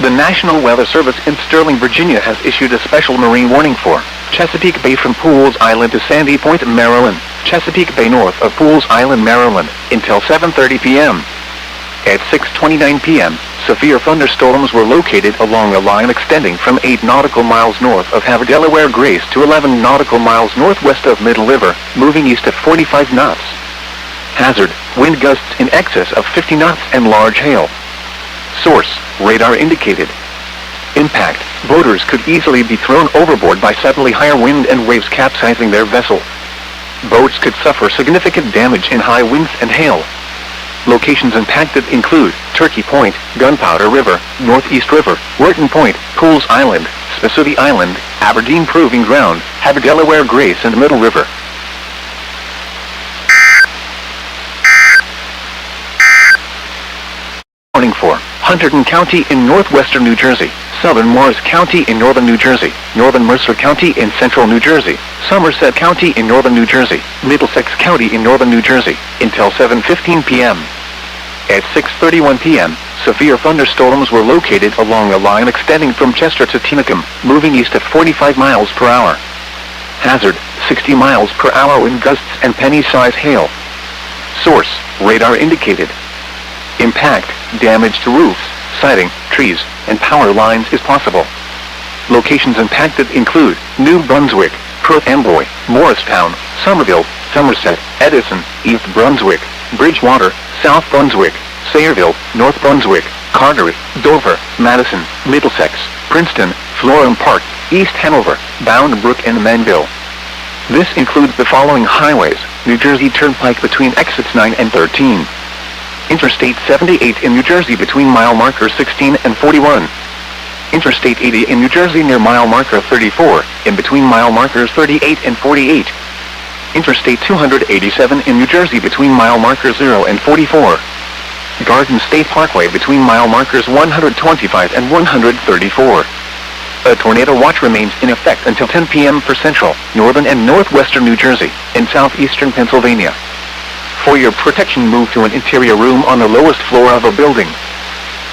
The National Weather Service in Sterling, Virginia has issued a special marine warning for Chesapeake Bay from Pools Island to Sandy Point, Maryland, Chesapeake Bay north of Pools Island, Maryland, until 7:30 p.m. At 6:29 p.m., severe thunderstorms were located along a line extending from 8 nautical miles north of Haver Delaware Grace to 11 nautical miles northwest of Middle River, moving east at 45 knots. Hazard, wind gusts in excess of 50 knots and large hail. Source, radar indicated. Impact, boaters could easily be thrown overboard by suddenly higher wind and waves capsizing their vessel. Boats could suffer significant damage in high winds and hail. Locations impacted include Turkey Point, Gunpowder River, Northeast River, Wharton Point, Pools Island, Spassuti Island, Aberdeen Proving Ground, Haver Delaware Grace and Middle River. Warning for Hunterdon County in northwestern New Jersey, southern Morris County in northern New Jersey, northern Mercer County in central New Jersey, Somerset County in northern New Jersey, Middlesex County in northern New Jersey, until 7:15 p.m. At 6:31 p.m., severe thunderstorms were located along a line extending from Chester to Tinicum, moving east at 45 miles per hour. Hazard, 60 miles per hour wind gusts and penny-size hail. Source, radar indicated. Impact, damage to roofs, siding, trees, and power lines is possible. Locations impacted include New Brunswick, Perth Amboy, Morristown, Somerville, Somerset, Edison, East Brunswick, Bridgewater, South Brunswick, Sayreville, North Brunswick, Carteret, Dover, Madison, Middlesex, Princeton, Florham Park, East Hanover, Bound Brook and Manville. This includes the following highways: New Jersey Turnpike between exits 9 and 13. Interstate 78 in New Jersey between mile marker 16 and 41. Interstate 80 in New Jersey near mile marker 34, in between mile markers 38 and 48. Interstate 287 in New Jersey between mile markers 0 and 44. Garden State Parkway between mile markers 125 and 134. A tornado watch remains in effect until 10 p.m. for central, northern and northwestern New Jersey, and southeastern Pennsylvania. For your protection, move to an interior room on the lowest floor of a building.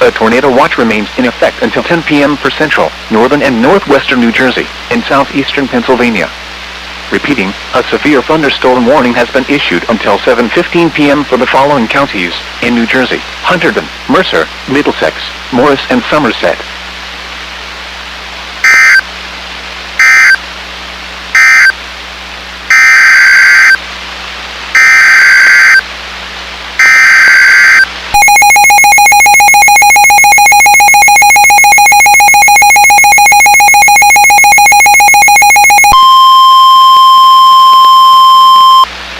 A tornado watch remains in effect until 10 p.m. for central, northern and northwestern New Jersey, and southeastern Pennsylvania. Repeating, a severe thunderstorm warning has been issued until 7:15 p.m. for the following counties in New Jersey: Hunterdon, Mercer, Middlesex, Morris, and Somerset.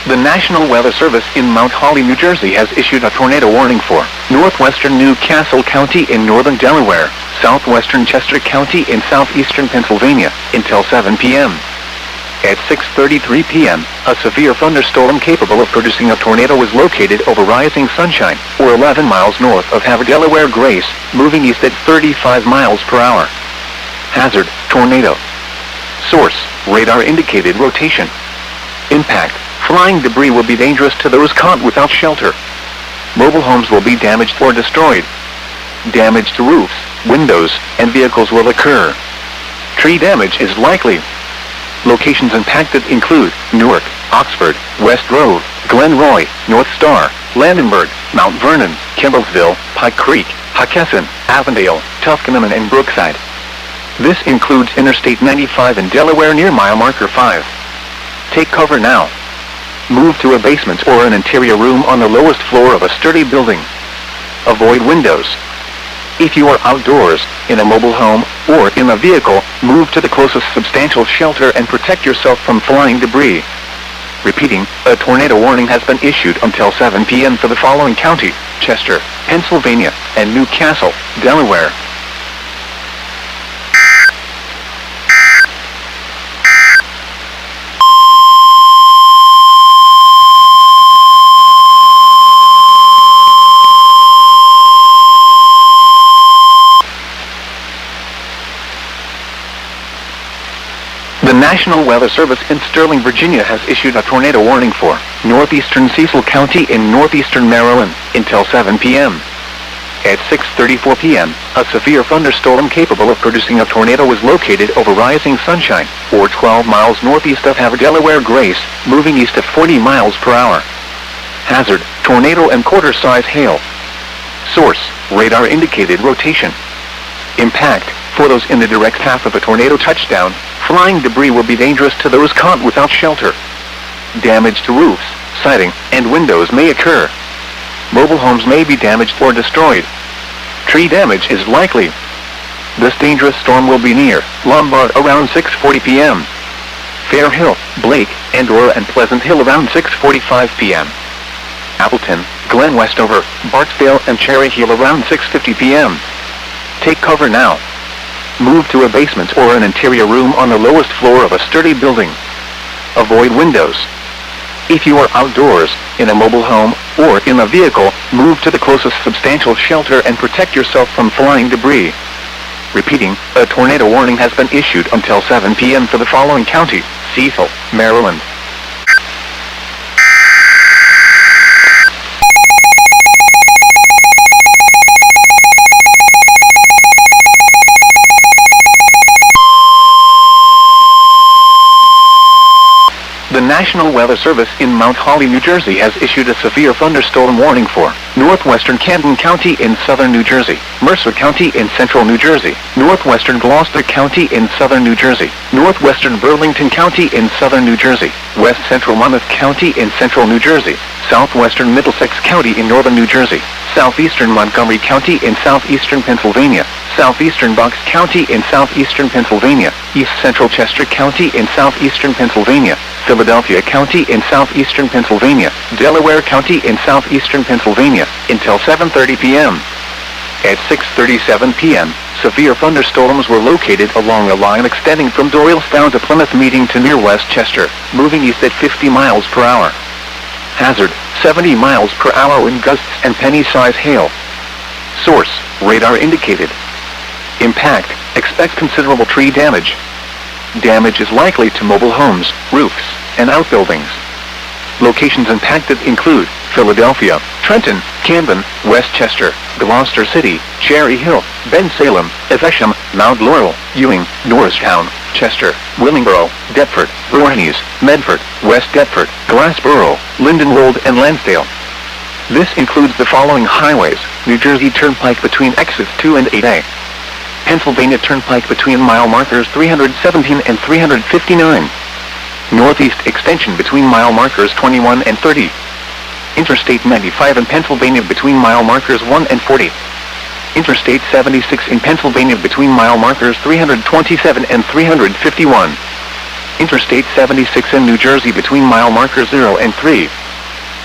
The National Weather Service in Mount Holly, New Jersey has issued a tornado warning for northwestern New Castle County in northern Delaware, southwestern Chester County in southeastern Pennsylvania, until 7 p.m. At 6:33 p.m., a severe thunderstorm capable of producing a tornado was located over Rising Sunshine, or 11 miles north of Havre, Delaware Grace, moving east at 35 miles per hour. Hazard, tornado. Source, radar indicated rotation. Impact, flying debris will be dangerous to those caught without shelter. Mobile homes will be damaged or destroyed. Damage to roofs, windows, and vehicles will occur. Tree damage is likely. Locations impacted include Newark, Oxford, West Grove, Glenroy, North Star, Landenberg, Mount Vernon, Kimbrelsville, Pike Creek, Hockessin, Avondale, Tuscanaman, and Brookside. This includes Interstate 95 in Delaware near mile marker 5. Take cover now. Move to a basement or an interior room on the lowest floor of a sturdy building. Avoid windows. If you are outdoors, in a mobile home, or in a vehicle, move to the closest substantial shelter and protect yourself from flying debris. Repeating, a tornado warning has been issued until 7 p.m. for the following county: Chester, Pennsylvania, and New Castle, Delaware. The National Weather Service in Sterling, Virginia has issued a tornado warning for northeastern Cecil County in northeastern Maryland until 7 p.m. At 6:34 p.m., a severe thunderstorm capable of producing a tornado was located over Rising Sunshine, or 12 miles northeast of Havre, Delaware Grace, moving east at 40 miles per hour. Hazard, tornado and quarter-size hail. Source, radar indicated rotation. Impact, for those in the direct path of a tornado touchdown, flying debris will be dangerous to those caught without shelter. Damage to roofs, siding, and windows may occur. Mobile homes may be damaged or destroyed. Tree damage is likely. This dangerous storm will be near Lombard around 6:40 p.m. Fair Hill, Blake, Andorra, and Pleasant Hill around 6:45 p.m. Appleton, Glen Westover, Barksdale, and Cherry Hill around 6:50 p.m. Take cover now. Move to a basement or an interior room on the lowest floor of a sturdy building. Avoid windows. If you are outdoors, in a mobile home, or in a vehicle, move to the closest substantial shelter and protect yourself from flying debris. Repeating, a tornado warning has been issued until 7 p.m. for the following county: Cecil, Maryland. The National Weather Service in Mount Holly, New Jersey has issued a severe thunderstorm warning for northwestern Camden County in southern New Jersey, Mercer County in central New Jersey, northwestern Gloucester County in southern New Jersey, northwestern Burlington County in southern New Jersey, west central Monmouth County in central New Jersey, southwestern Middlesex County in northern New Jersey, southeastern Montgomery County in southeastern Pennsylvania, southeastern Bucks County in southeastern Pennsylvania, east central Chester County in southeastern Pennsylvania, Philadelphia County in southeastern Pennsylvania, Delaware County in southeastern Pennsylvania, until 7:30 p.m. At 6:37 p.m., severe thunderstorms were located along a line extending from Doylestown to Plymouth Meeting to near West Chester, moving east at 50 miles per hour. Hazard, 70 miles per hour wind gusts and penny-size hail. Source, radar indicated. Impact, expect considerable tree damage. Damage is likely to mobile homes, roofs, and outbuildings. Locations impacted include Philadelphia, Trenton, Camden, Westchester, Gloucester City, Cherry Hill, Bensalem, Evesham, Mount Laurel, Ewing, Norristown, Chester, Willingboro, Deptford, Voorhees, Medford, West Deptford, Glassboro, Lindenwold, and Lansdale. This includes the following highways: New Jersey Turnpike between exits 2 and 8A. Pennsylvania Turnpike between mile markers 317 and 359. Northeast extension between mile markers 21 and 30. Interstate 95 in Pennsylvania between mile markers 1 and 40. Interstate 76 in Pennsylvania between mile markers 327 and 351. Interstate 76 in New Jersey between mile markers 0 and 3.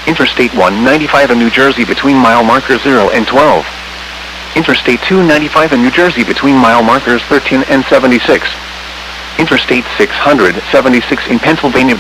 Interstate 195 in New Jersey between mile markers 0 and 12. Interstate 295 in New Jersey between mile markers 13 and 76. Interstate 676 in Pennsylvania.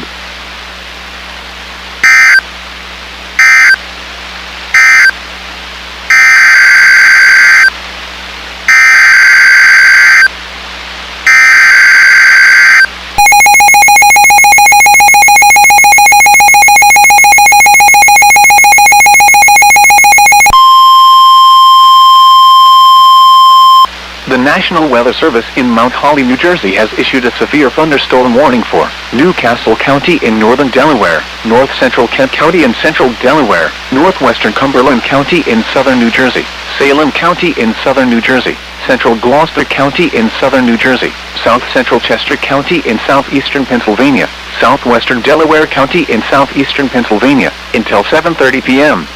The National Weather Service in Mount Holly, New Jersey has issued a severe thunderstorm warning for Newcastle County in northern Delaware, north central Kent County in central Delaware, northwestern Cumberland County in southern New Jersey, Salem County in southern New Jersey, central Gloucester County in southern New Jersey, south central Chester County in southeastern Pennsylvania, southwestern Delaware County in southeastern Pennsylvania, until 7:30 p.m.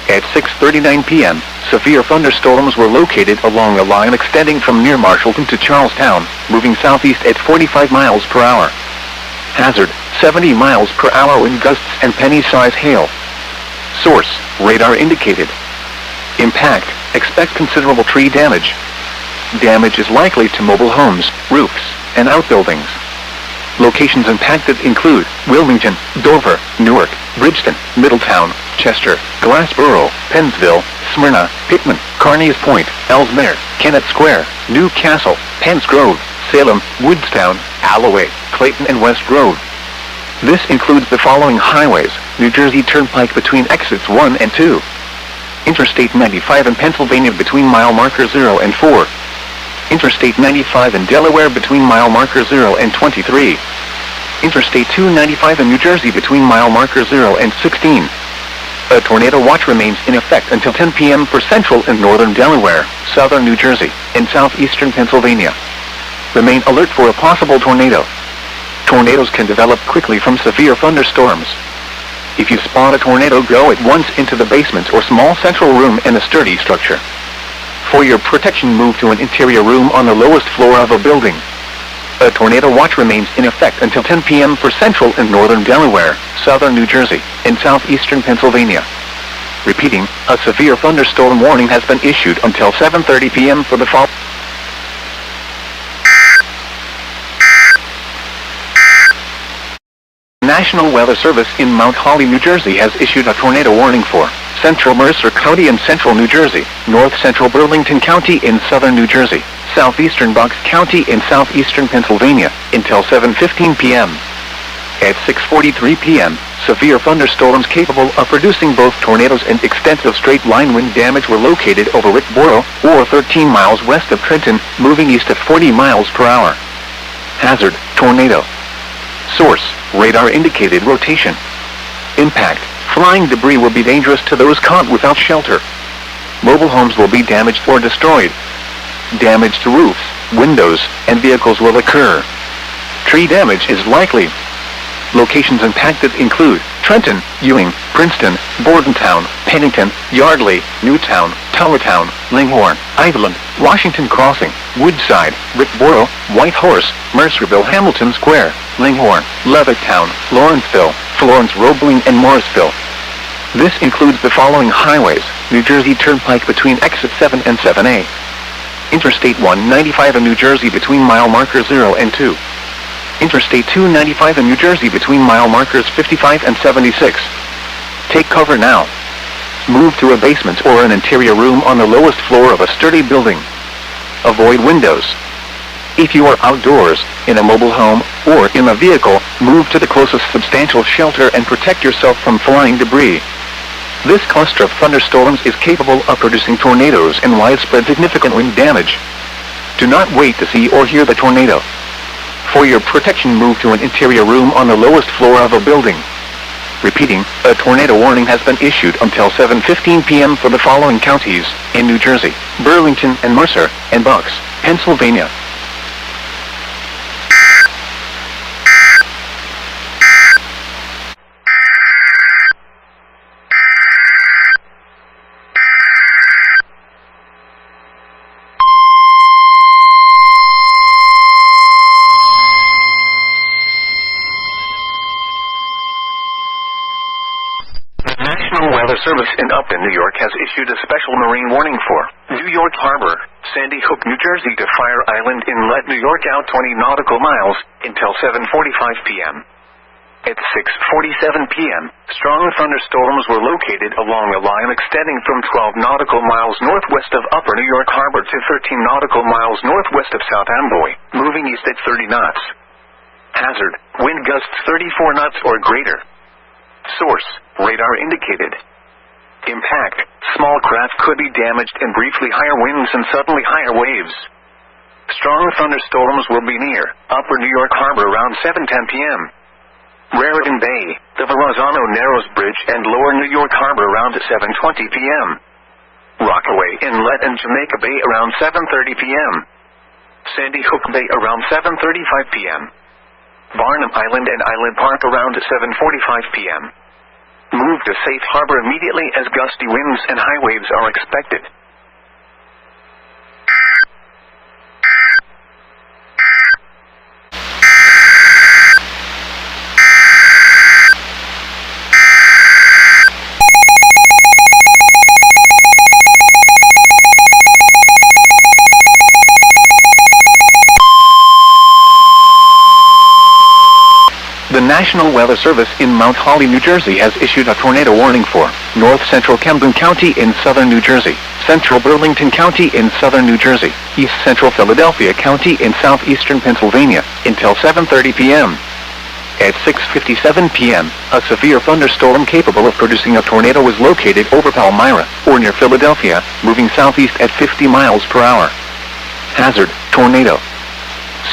At 6:39 p.m., severe thunderstorms were located along a line extending from near Marshallton to Charlestown, moving southeast at 45 miles per hour. Hazard, 70 miles per hour wind gusts and penny-size hail. Source, radar indicated. Impact, expect considerable tree damage. Damage is likely to mobile homes, roofs, and outbuildings. Locations impacted include Wilmington, Dover, Newark, Bridgeton, Middletown, Chester, Glassboro, Pennsville, Smyrna, Pittman, Carneys Point, Ellesmere, Kennett Square, Newcastle, Penns Grove, Salem, Woodstown, Alloway, Clayton, and West Grove. This includes the following highways: New Jersey Turnpike between exits 1 and 2. Interstate 95 in Pennsylvania between mile markers 0 and 4. Interstate 95 in Delaware between mile markers 0 and 23. Interstate 295 in New Jersey between mile markers 0 and 16. A tornado watch remains in effect until 10 p.m. for central and northern Delaware, southern New Jersey, and southeastern Pennsylvania. Remain alert for a possible tornado. Tornadoes can develop quickly from severe thunderstorms. If you spot a tornado, go at once into the basement or small central room in a sturdy structure. For your protection, move to an interior room on the lowest floor of a building. A tornado watch remains in effect until 10 p.m. for central and northern Delaware, southern New Jersey, and southeastern Pennsylvania. Repeating, a severe thunderstorm warning has been issued until 7:30 p.m. for the following. National Weather Service in Mount Holly, New Jersey has issued a tornado warning for Central Mercer County in central New Jersey, North Central Burlington County in southern New Jersey, Southeastern Bucks County in southeastern Pennsylvania, until 7:15 p.m. At 6:43 p.m., severe thunderstorms capable of producing both tornadoes and extensive straight-line wind damage were located over Rickboro, or 13 miles west of Trenton, moving east at 40 miles per hour. Hazard, tornado. Source, radar indicated rotation. Impact, flying debris will be dangerous to those caught without shelter. Mobile homes will be damaged or destroyed. Damage to roofs, windows, and vehicles will occur. Tree damage is likely. Locations impacted include Trenton, Ewing, Princeton, Bordentown, Pennington, Yardley, Newtown, Towertown, Linghorn, Iveland, Washington Crossing, Woodside, Rickboro, Whitehorse, Mercerville, Hamilton Square, Linghorn, Levittown, Lawrenceville, Florence, Roebling, and Morrisville. This includes the following highways: New Jersey Turnpike between exit 7 and 7A. Interstate 195 in New Jersey between mile markers 0 and 2. Interstate 295 in New Jersey between mile markers 55 and 76. Take cover now. Move to a basement or an interior room on the lowest floor of a sturdy building. Avoid windows. If you are outdoors, in a mobile home, or in a vehicle, move to the closest substantial shelter and protect yourself from flying debris. This cluster of thunderstorms is capable of producing tornadoes and widespread significant wind damage. Do not wait to see or hear the tornado. For your protection, move to an interior room on the lowest floor of a building. Repeating, a tornado warning has been issued until 7:15 p.m. for the following counties in New Jersey: Burlington and Mercer, and Bucks, Pennsylvania. Weather Service in Upton, New York has issued a special marine warning for New York Harbor, Sandy Hook, New Jersey to Fire Island Inlet, New York out 20 nautical miles until 7:45 p.m. At 6:47 p.m., strong thunderstorms were located along a line extending from 12 nautical miles northwest of Upper New York Harbor to 13 nautical miles northwest of South Amboy, moving east at 30 knots. Hazard, wind gusts 34 knots or greater. Source, radar indicated. Impact, small craft could be damaged and briefly higher winds and suddenly higher waves. Strong thunderstorms will be near Upper New York Harbor around 7:10 p.m. Raritan Bay, the Verrazano Narrows Bridge and Lower New York Harbor around 7:20 p.m. Rockaway Inlet and Jamaica Bay around 7:30 p.m. Sandy Hook Bay around 7:35 p.m. Barnum Island and Island Park around 7:45 p.m. Move to safe harbor immediately as gusty winds and high waves are expected. The National Weather Service in Mount Holly, New Jersey has issued a tornado warning for North Central Camden County in southern New Jersey, Central Burlington County in southern New Jersey, East Central Philadelphia County in southeastern Pennsylvania, until 7:30 p.m. At 6:57 p.m., a severe thunderstorm capable of producing a tornado was located over Palmyra, or near Philadelphia, moving southeast at 50 miles per hour. Hazard, tornado.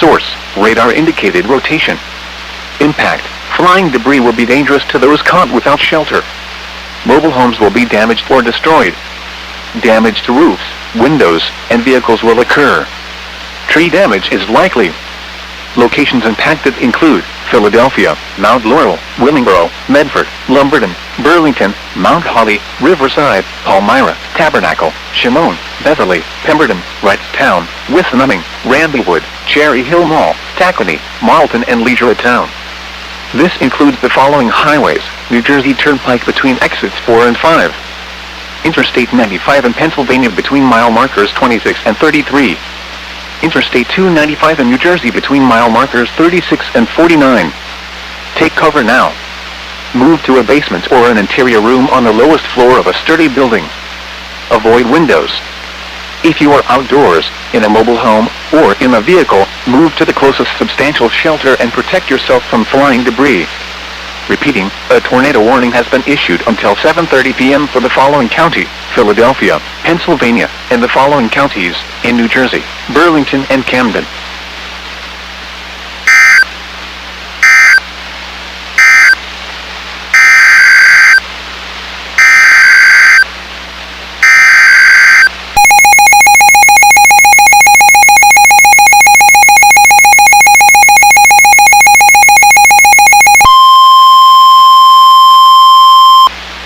Source, radar indicated rotation. Impact, flying debris will be dangerous to those caught without shelter. Mobile homes will be damaged or destroyed. Damage to roofs, windows, and vehicles will occur. Tree damage is likely. Locations impacted include Philadelphia, Mount Laurel, Willingboro, Medford, Lumberton, Burlington, Mount Holly, Riverside, Palmyra, Tabernacle, Shimone, Beverly, Pemberton, Wrightstown, Wissinumming, Randallwood, Cherry Hill Mall, Tacony, Marlton, and Leisure Town. This includes the following highways: New Jersey Turnpike between exits 4 and 5. Interstate 95 in Pennsylvania between mile markers 26 and 33. Interstate 295 in New Jersey between mile markers 36 and 49. Take cover now. Move to a basement or an interior room on the lowest floor of a sturdy building. Avoid windows. If you are outdoors, in a mobile home, or in a vehicle, move to the closest substantial shelter and protect yourself from flying debris. Repeating, a tornado warning has been issued until 7:30 p.m. for the following county: Philadelphia, Pennsylvania, and the following counties in New Jersey: Burlington and Camden.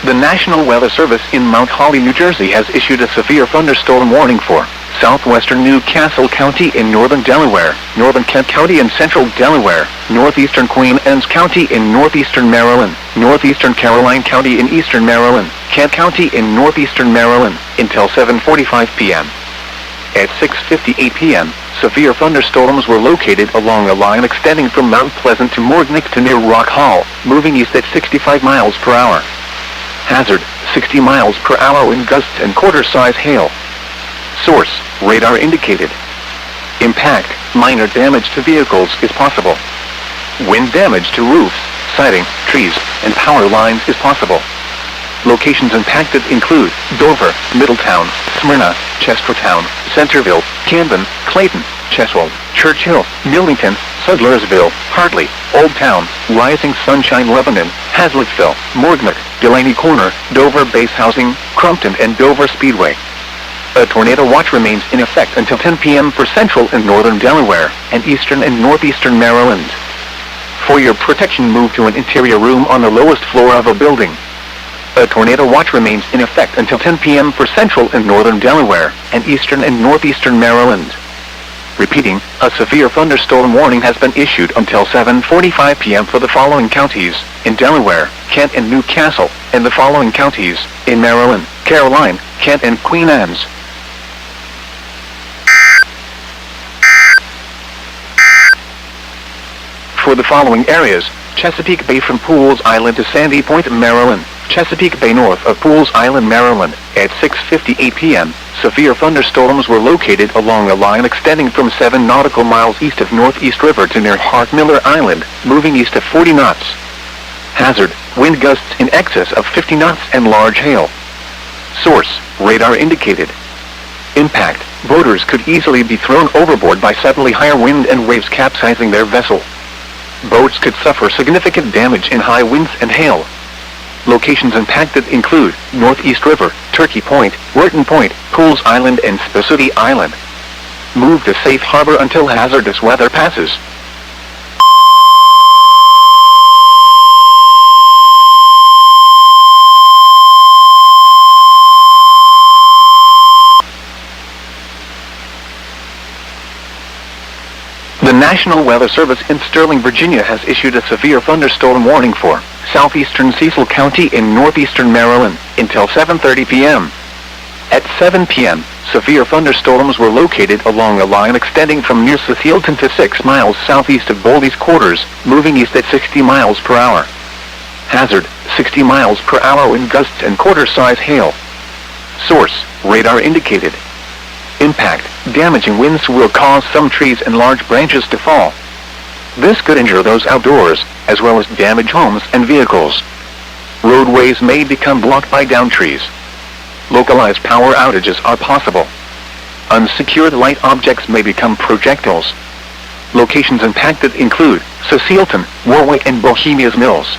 The National Weather Service in Mount Holly, New Jersey has issued a severe thunderstorm warning for southwestern Newcastle County in northern Delaware, northern Kent County in central Delaware, northeastern Queen Anne's County in northeastern Maryland, northeastern Caroline County in eastern Maryland, Kent County in northeastern Maryland, until 7:45 p.m. At 6:58 p.m., severe thunderstorms were located along a line extending from Mount Pleasant to Morgnick to near Rock Hall, moving east at 65 miles per hour. Hazard, 60 miles per hour wind gusts and quarter-size hail. Source, radar indicated. Impact, minor damage to vehicles is possible. Wind damage to roofs, siding, trees, and power lines is possible. Locations impacted include Dover, Middletown, Smyrna, Chestertown, Centerville, Camden, Clayton, Cheswold, Churchill, Millington, Sudlersville, Hartley, Old Town, Rising Sunshine, Lebanon, Hazlettville, Morgnick, Delaney Corner, Dover Base Housing, Crumpton, and Dover Speedway. A tornado watch remains in effect until 10 p.m. for central and northern Delaware, and eastern and northeastern Maryland. For your protection, move to an interior room on the lowest floor of a building. A tornado watch remains in effect until 10 p.m. for central and northern Delaware, and eastern and northeastern Maryland. Repeating, a severe thunderstorm warning has been issued until 7:45 p.m. for the following counties in Delaware, Kent and Newcastle, and the following counties in Maryland, Caroline, Kent and Queen Anne's. For the following areas: Chesapeake Bay from Pools Island to Sandy Point, Maryland. Chesapeake Bay north of Pools Island, Maryland. At 6:58 p.m., severe thunderstorms were located along a line extending from 7 nautical miles east of Northeast River to near Hart Miller Island, moving east at 40 knots. Hazard, wind gusts in excess of 50 knots and large hail. Source, radar indicated. Impact, boaters could easily be thrown overboard by suddenly higher wind and waves capsizing their vessel. Boats could suffer significant damage in high winds and hail. Locations impacted include Northeast River, Turkey Point, Wharton Point, Pools Island, and Spacity Island. Move to safe harbor until hazardous weather passes. The National Weather Service in Sterling, Virginia has issued a severe thunderstorm warning for southeastern Cecil County in northeastern Maryland until 7:30 p.m. At 7 p.m., severe thunderstorms were located along a line extending from near Cecilton to 6 miles southeast of Boldy's Quarters, moving east at 60 miles per hour. Hazard, 60 miles per hour wind gusts and quarter-size hail. Source, radar indicated. Impact, damaging winds will cause some trees and large branches to fall. This could injure those outdoors, as well as damage homes and vehicles. Roadways may become blocked by downed trees. Localized power outages are possible. Unsecured light objects may become projectiles. Locations impacted include Cecilton, Warwick, and Bohemia's Mills.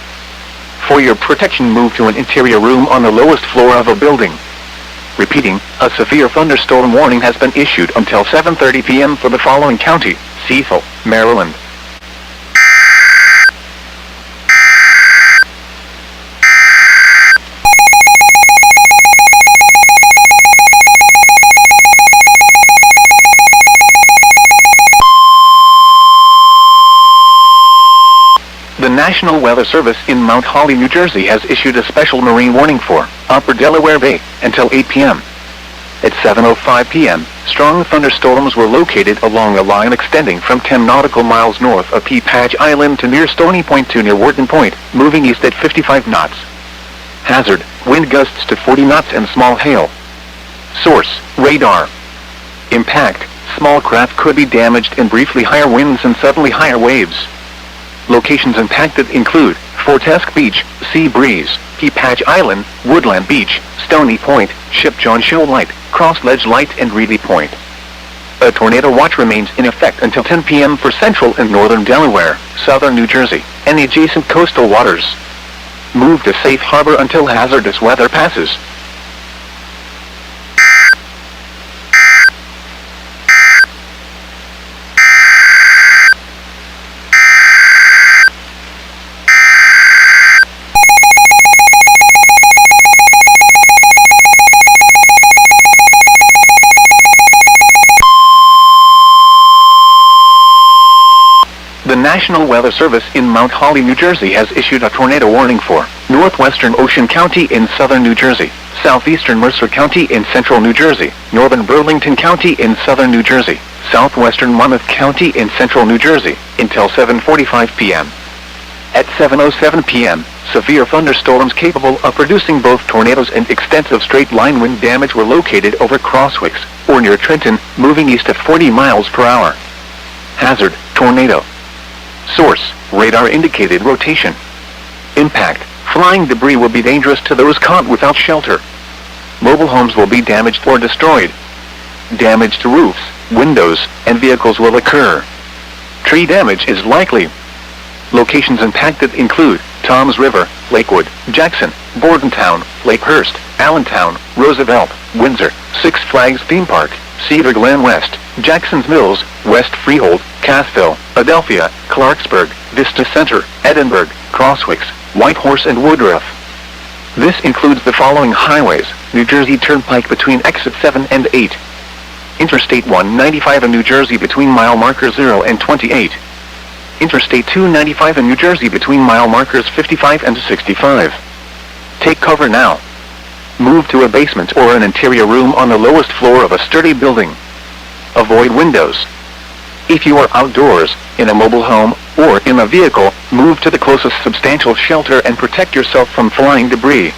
For your protection, move to an interior room on the lowest floor of a building. Repeating, a severe thunderstorm warning has been issued until 7:30 p.m. for the following county: Cecil, Maryland. The National Weather Service in Mount Holly, New Jersey has issued a special marine warning for Upper Delaware Bay until 8 p.m. At 7:05 p.m., strong thunderstorms were located along a line extending from 10 nautical miles north of Pea Patch Island to near Stony Point to near Wharton Point, moving east at 55 knots. Hazard, wind gusts to 40 knots and small hail. Source, radar. Impact, small craft could be damaged and briefly higher winds and suddenly higher waves. Locations impacted include Fortesk Beach, Sea Breeze, Pea Patch Island, Woodland Beach, Stony Point, Ship John Shoal Light, Cross Ledge Light and Reedy Point. A tornado watch remains in effect until 10 p.m. for central and northern Delaware, southern New Jersey, and the adjacent coastal waters. Move to safe harbor until hazardous weather passes. The National Weather Service in Mount Holly, New Jersey has issued a tornado warning for northwestern Ocean County in southern New Jersey, southeastern Mercer County in central New Jersey, northern Burlington County in southern New Jersey, southwestern Monmouth County in central New Jersey, until 7:45 p.m. At 7:07 p.m., severe thunderstorms capable of producing both tornadoes and extensive straight-line wind damage were located over Crosswicks, or near Trenton, moving east at 40 miles per hour. Hazard, tornado. Source, radar indicated rotation. Impact, flying debris will be dangerous to those caught without shelter. Mobile homes will be damaged or destroyed. Damage to roofs, windows, and vehicles will occur. Tree damage is likely. Locations impacted include Toms River, Lakewood, Jackson, Bordentown, Lakehurst, Allentown, Roosevelt, Windsor, Six Flags Theme Park, Cedar Glen West, Jackson's Mills, West Freehold, Cassville, Adelphia, Clarksburg, Vista Center, Edinburgh, Crosswicks, Whitehorse and Woodruff. This includes the following highways: New Jersey Turnpike between exit 7 and 8. Interstate 195 in New Jersey between mile marker 0 and 28. Interstate 295 in New Jersey between mile markers 55 and 65. Take cover now. Move to a basement or an interior room on the lowest floor of a sturdy building. Avoid windows. If you are outdoors, in a mobile home, or in a vehicle, move to the closest substantial shelter and protect yourself from flying debris.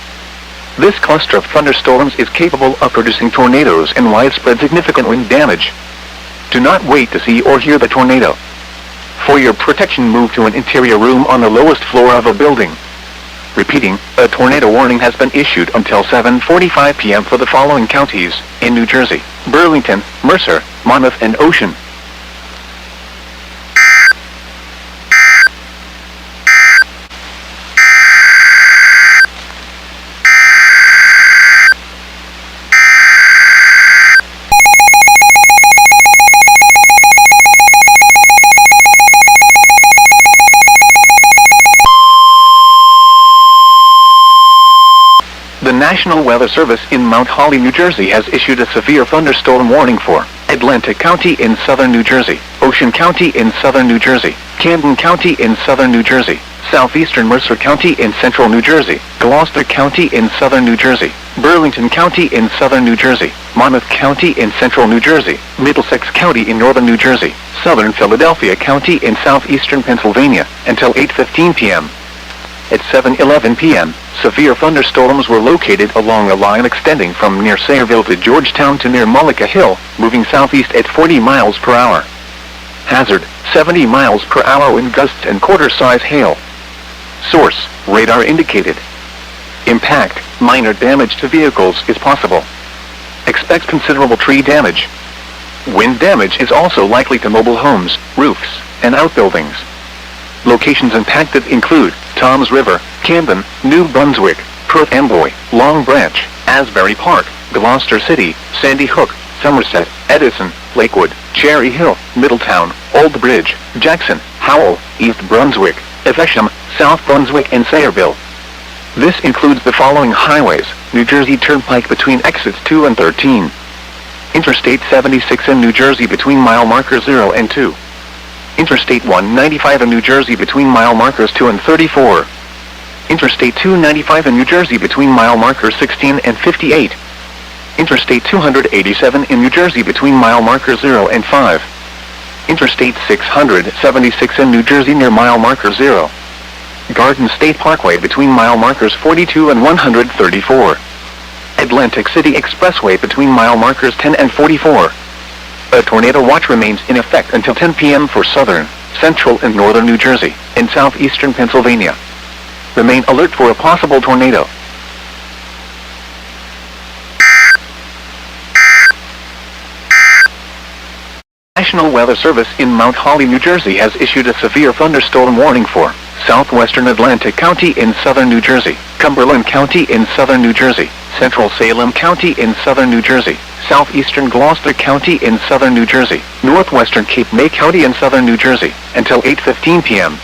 This cluster of thunderstorms is capable of producing tornadoes and widespread significant wind damage. Do not wait to see or hear the tornado. For your protection, move to an interior room on the lowest floor of a building. Repeating, a tornado warning has been issued until 7:45 p.m. for the following counties in New Jersey: Burlington, Mercer, Monmouth, and Ocean. The National Weather Service in Mount Holly, New Jersey has issued a severe thunderstorm warning for Atlantic County in southern New Jersey, Ocean County in southern New Jersey, Camden County in southern New Jersey, southeastern Mercer County in central New Jersey, Gloucester County in southern New Jersey, Burlington County in southern New Jersey, Monmouth County in central New Jersey, Middlesex County in northern New Jersey, southern Philadelphia County in southeastern Pennsylvania, until 8:15 p.m. At 7:11 p.m., severe thunderstorms were located along a line extending from near Sayreville to Georgetown to near Mullica Hill, moving southeast at 40 miles per hour. Hazard, 70 miles per hour wind gusts and quarter-size hail. Source, radar indicated. Impact, minor damage to vehicles is possible. Expect considerable tree damage. Wind damage is also likely to mobile homes, roofs, and outbuildings. Locations impacted include Toms River, Camden, New Brunswick, Perth Amboy, Long Branch, Asbury Park, Gloucester City, Sandy Hook, Somerset, Edison, Lakewood, Cherry Hill, Middletown, Old Bridge, Jackson, Howell, East Brunswick, Evesham, South Brunswick, and Sayreville. This includes the following highways: New Jersey Turnpike between exits 2 and 13. Interstate 76 in New Jersey between mile markers 0 and 2. Interstate 195 in New Jersey between mile markers 2 and 34. Interstate 295 in New Jersey between mile markers 16 and 58. Interstate 287 in New Jersey between mile marker 0 and 5. Interstate 676 in New Jersey near mile marker 0. Garden State Parkway between mile markers 42 and 134. Atlantic City Expressway between mile markers 10 and 44. A tornado watch remains in effect until 10 p.m. for southern, central and northern New Jersey, and southeastern Pennsylvania. Remain alert for a possible tornado. National Weather Service in Mount Holly, New Jersey has issued a severe thunderstorm warning for southwestern Atlantic County in southern New Jersey, Cumberland County in southern New Jersey, central Salem County in southern New Jersey, southeastern Gloucester County in southern New Jersey, northwestern Cape May County in southern New Jersey, until 8:15 p.m.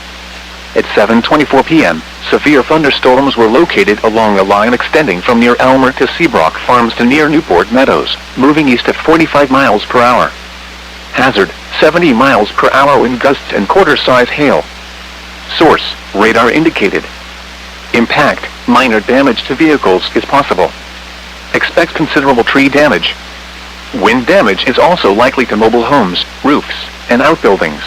At 7:24 p.m., severe thunderstorms were located along a line extending from near Elmer to Seabrook Farms to near Newport Meadows, moving east at 45 miles per hour. Hazard, 70 miles per hour wind gusts and quarter-size hail. Source, radar indicated. Impact, minor damage to vehicles is possible. Expect considerable tree damage. Wind damage is also likely to mobile homes, roofs, and outbuildings.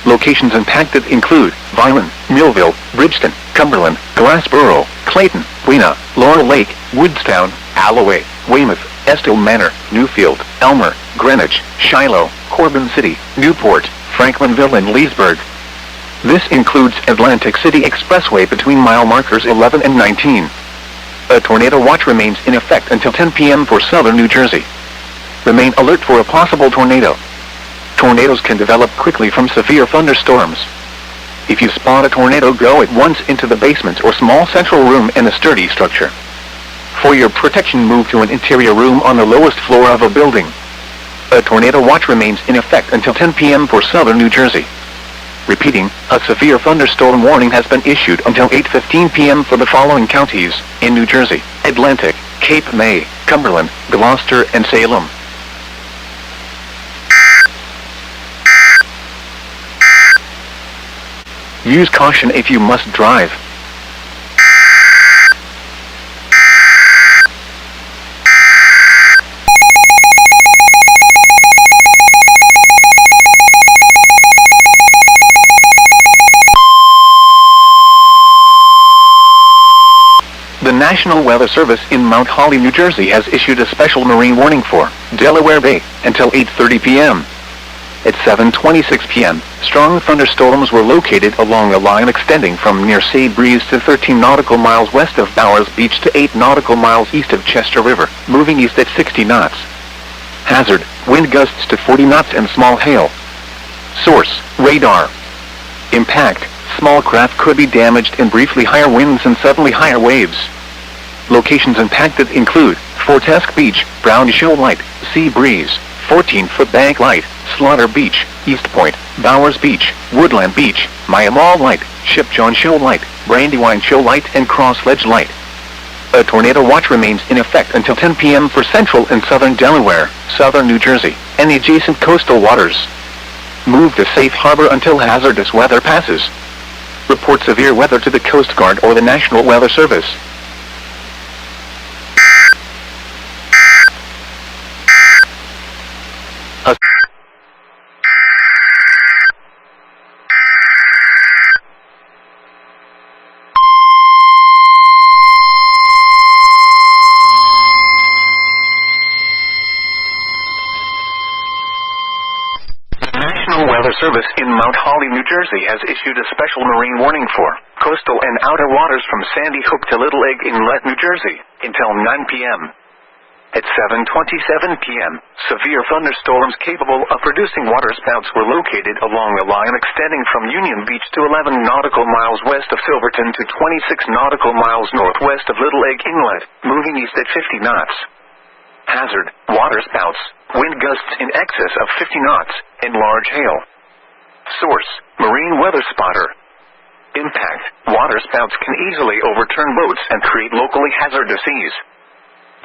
Locations impacted include Vineland, Millville, Bridgeton, Cumberland, Glassboro, Clayton, Buena, Laurel Lake, Woodstown, Alloway, Weymouth, Estill Manor, Newfield, Elmer, Greenwich, Shiloh, Corbin City, Newport, Franklinville and Leesburg. This includes Atlantic City Expressway between mile markers 11 and 19. A tornado watch remains in effect until 10 p.m. for southern New Jersey. Remain alert for a possible tornado. Tornadoes can develop quickly from severe thunderstorms. If you spot a tornado, go at once into the basement or small central room in a sturdy structure. For your protection, move to an interior room on the lowest floor of a building. A tornado watch remains in effect until 10 p.m. for southern New Jersey. Repeating, a severe thunderstorm warning has been issued until 8:15 p.m. for the following counties in New Jersey: Atlantic, Cape May, Cumberland, Gloucester, and Salem. Use caution if you must drive. The National Weather Service in Mount Holly, New Jersey has issued a special marine warning for Delaware Bay until 8:30 p.m. At 7:26 p.m., strong thunderstorms were located along a line extending from near Sea Breeze to 13 nautical miles west of Bowers Beach to 8 nautical miles east of Chester River, moving east at 60 knots. Hazard, wind gusts to 40 knots and small hail. Source, radar. Impact, small craft could be damaged in briefly higher winds and suddenly higher waves. Locations impacted include Fortesk Beach, Brown Shoal Light, Sea Breeze, 14-foot Bank Light, Slaughter Beach, East Point, Bowers Beach, Woodland Beach, Miami Light, Shipjohn Shoal Light, Brandywine Shoal Light, and Cross Ledge Light. A tornado watch remains in effect until 10 p.m. for central and southern Delaware, southern New Jersey, and the adjacent coastal waters. Move to safe harbor until hazardous weather passes. Report severe weather to the Coast Guard or the National Weather Service. Service in Mount Holly, New Jersey has issued a special marine warning for coastal and outer waters from Sandy Hook to Little Egg Inlet, New Jersey, until 9 p.m. At 7:27 p.m., severe thunderstorms capable of producing waterspouts were located along a line extending from Union Beach to 11 nautical miles west of Silverton to 26 nautical miles northwest of Little Egg Inlet, moving east at 50 knots. Hazard, waterspouts, wind gusts in excess of 50 knots, and large hail. Source, Marine Weather Spotter. Impact, waterspouts can easily overturn boats and create locally hazardous seas.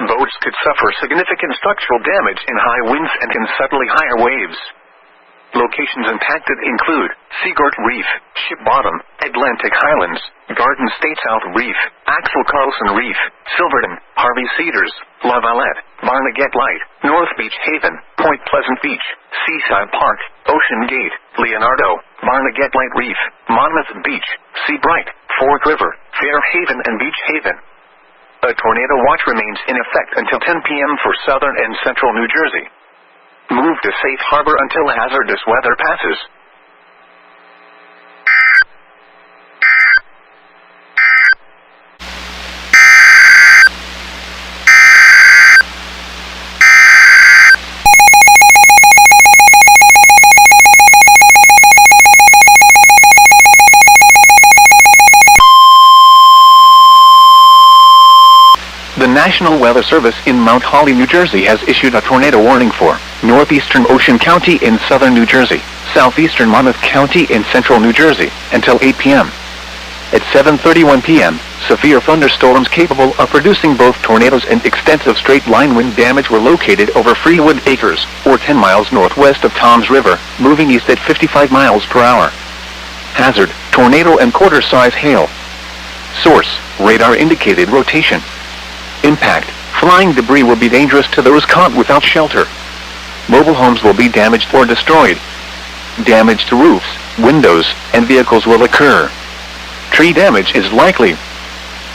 Boats could suffer significant structural damage in high winds and in suddenly higher waves. Locations impacted include Seagurt Reef, Ship Bottom, Atlantic Highlands, Garden State South Reef, Axel Carlson Reef, Silverton, Harvey Cedars, La Valette, Barnegat Light, North Beach Haven, Point Pleasant Beach, Seaside Park, Ocean Gate, Leonardo, Barnegat Light Reef, Monmouth Beach, Sea Bright, Fork River, Fair Haven and Beach Haven. A tornado watch remains in effect until 10 p.m. for southern and central New Jersey. Move to safe harbor until hazardous weather passes. The National Weather Service in Mount Holly, New Jersey has issued a tornado warning for northeastern Ocean County in southern New Jersey, southeastern Monmouth County in central New Jersey, until 8 p.m. At 7:31 p.m., severe thunderstorms capable of producing both tornadoes and extensive straight-line wind damage were located over Freewood Acres, or 10 miles northwest of Toms River, moving east at 55 miles per hour. Hazard, tornado and quarter-size hail. Source, radar-indicated rotation. Impact, flying debris will be dangerous to those caught without shelter. Mobile homes will be damaged or destroyed. Damage to roofs, windows, and vehicles will occur. Tree damage is likely.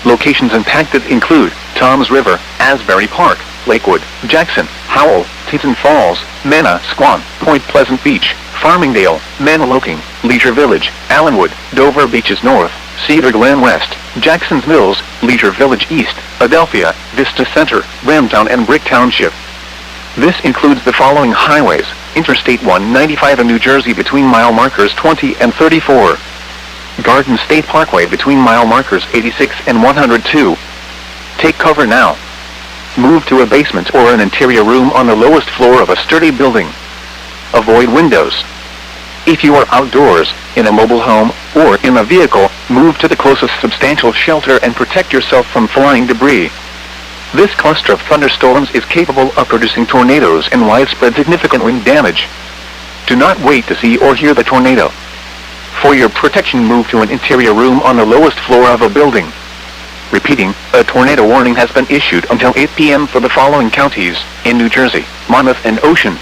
Locations impacted include Toms River, Asbury Park, Lakewood, Jackson, Howell, Teton Falls, Mena, Squam, Point Pleasant Beach, Farmingdale, Manaloking, Leisure Village, Allenwood, Dover Beaches North, Cedar Glen West, Jackson's Mills, Leisure Village East, Adelphia, Vista Center, Ramtown and Brick Township. This includes the following highways: Interstate 195 in New Jersey between mile markers 20 and 34. Garden State Parkway between mile markers 86 and 102. Take cover now. Move to a basement or an interior room on the lowest floor of a sturdy building. Avoid windows. If you are outdoors, in a mobile home, or in a vehicle, move to the closest substantial shelter and protect yourself from flying debris. This cluster of thunderstorms is capable of producing tornadoes and widespread significant wind damage. Do not wait to see or hear the tornado. For your protection, move to an interior room on the lowest floor of a building. Repeating, a tornado warning has been issued until 8 p.m. for the following counties in New Jersey: Monmouth and Ocean.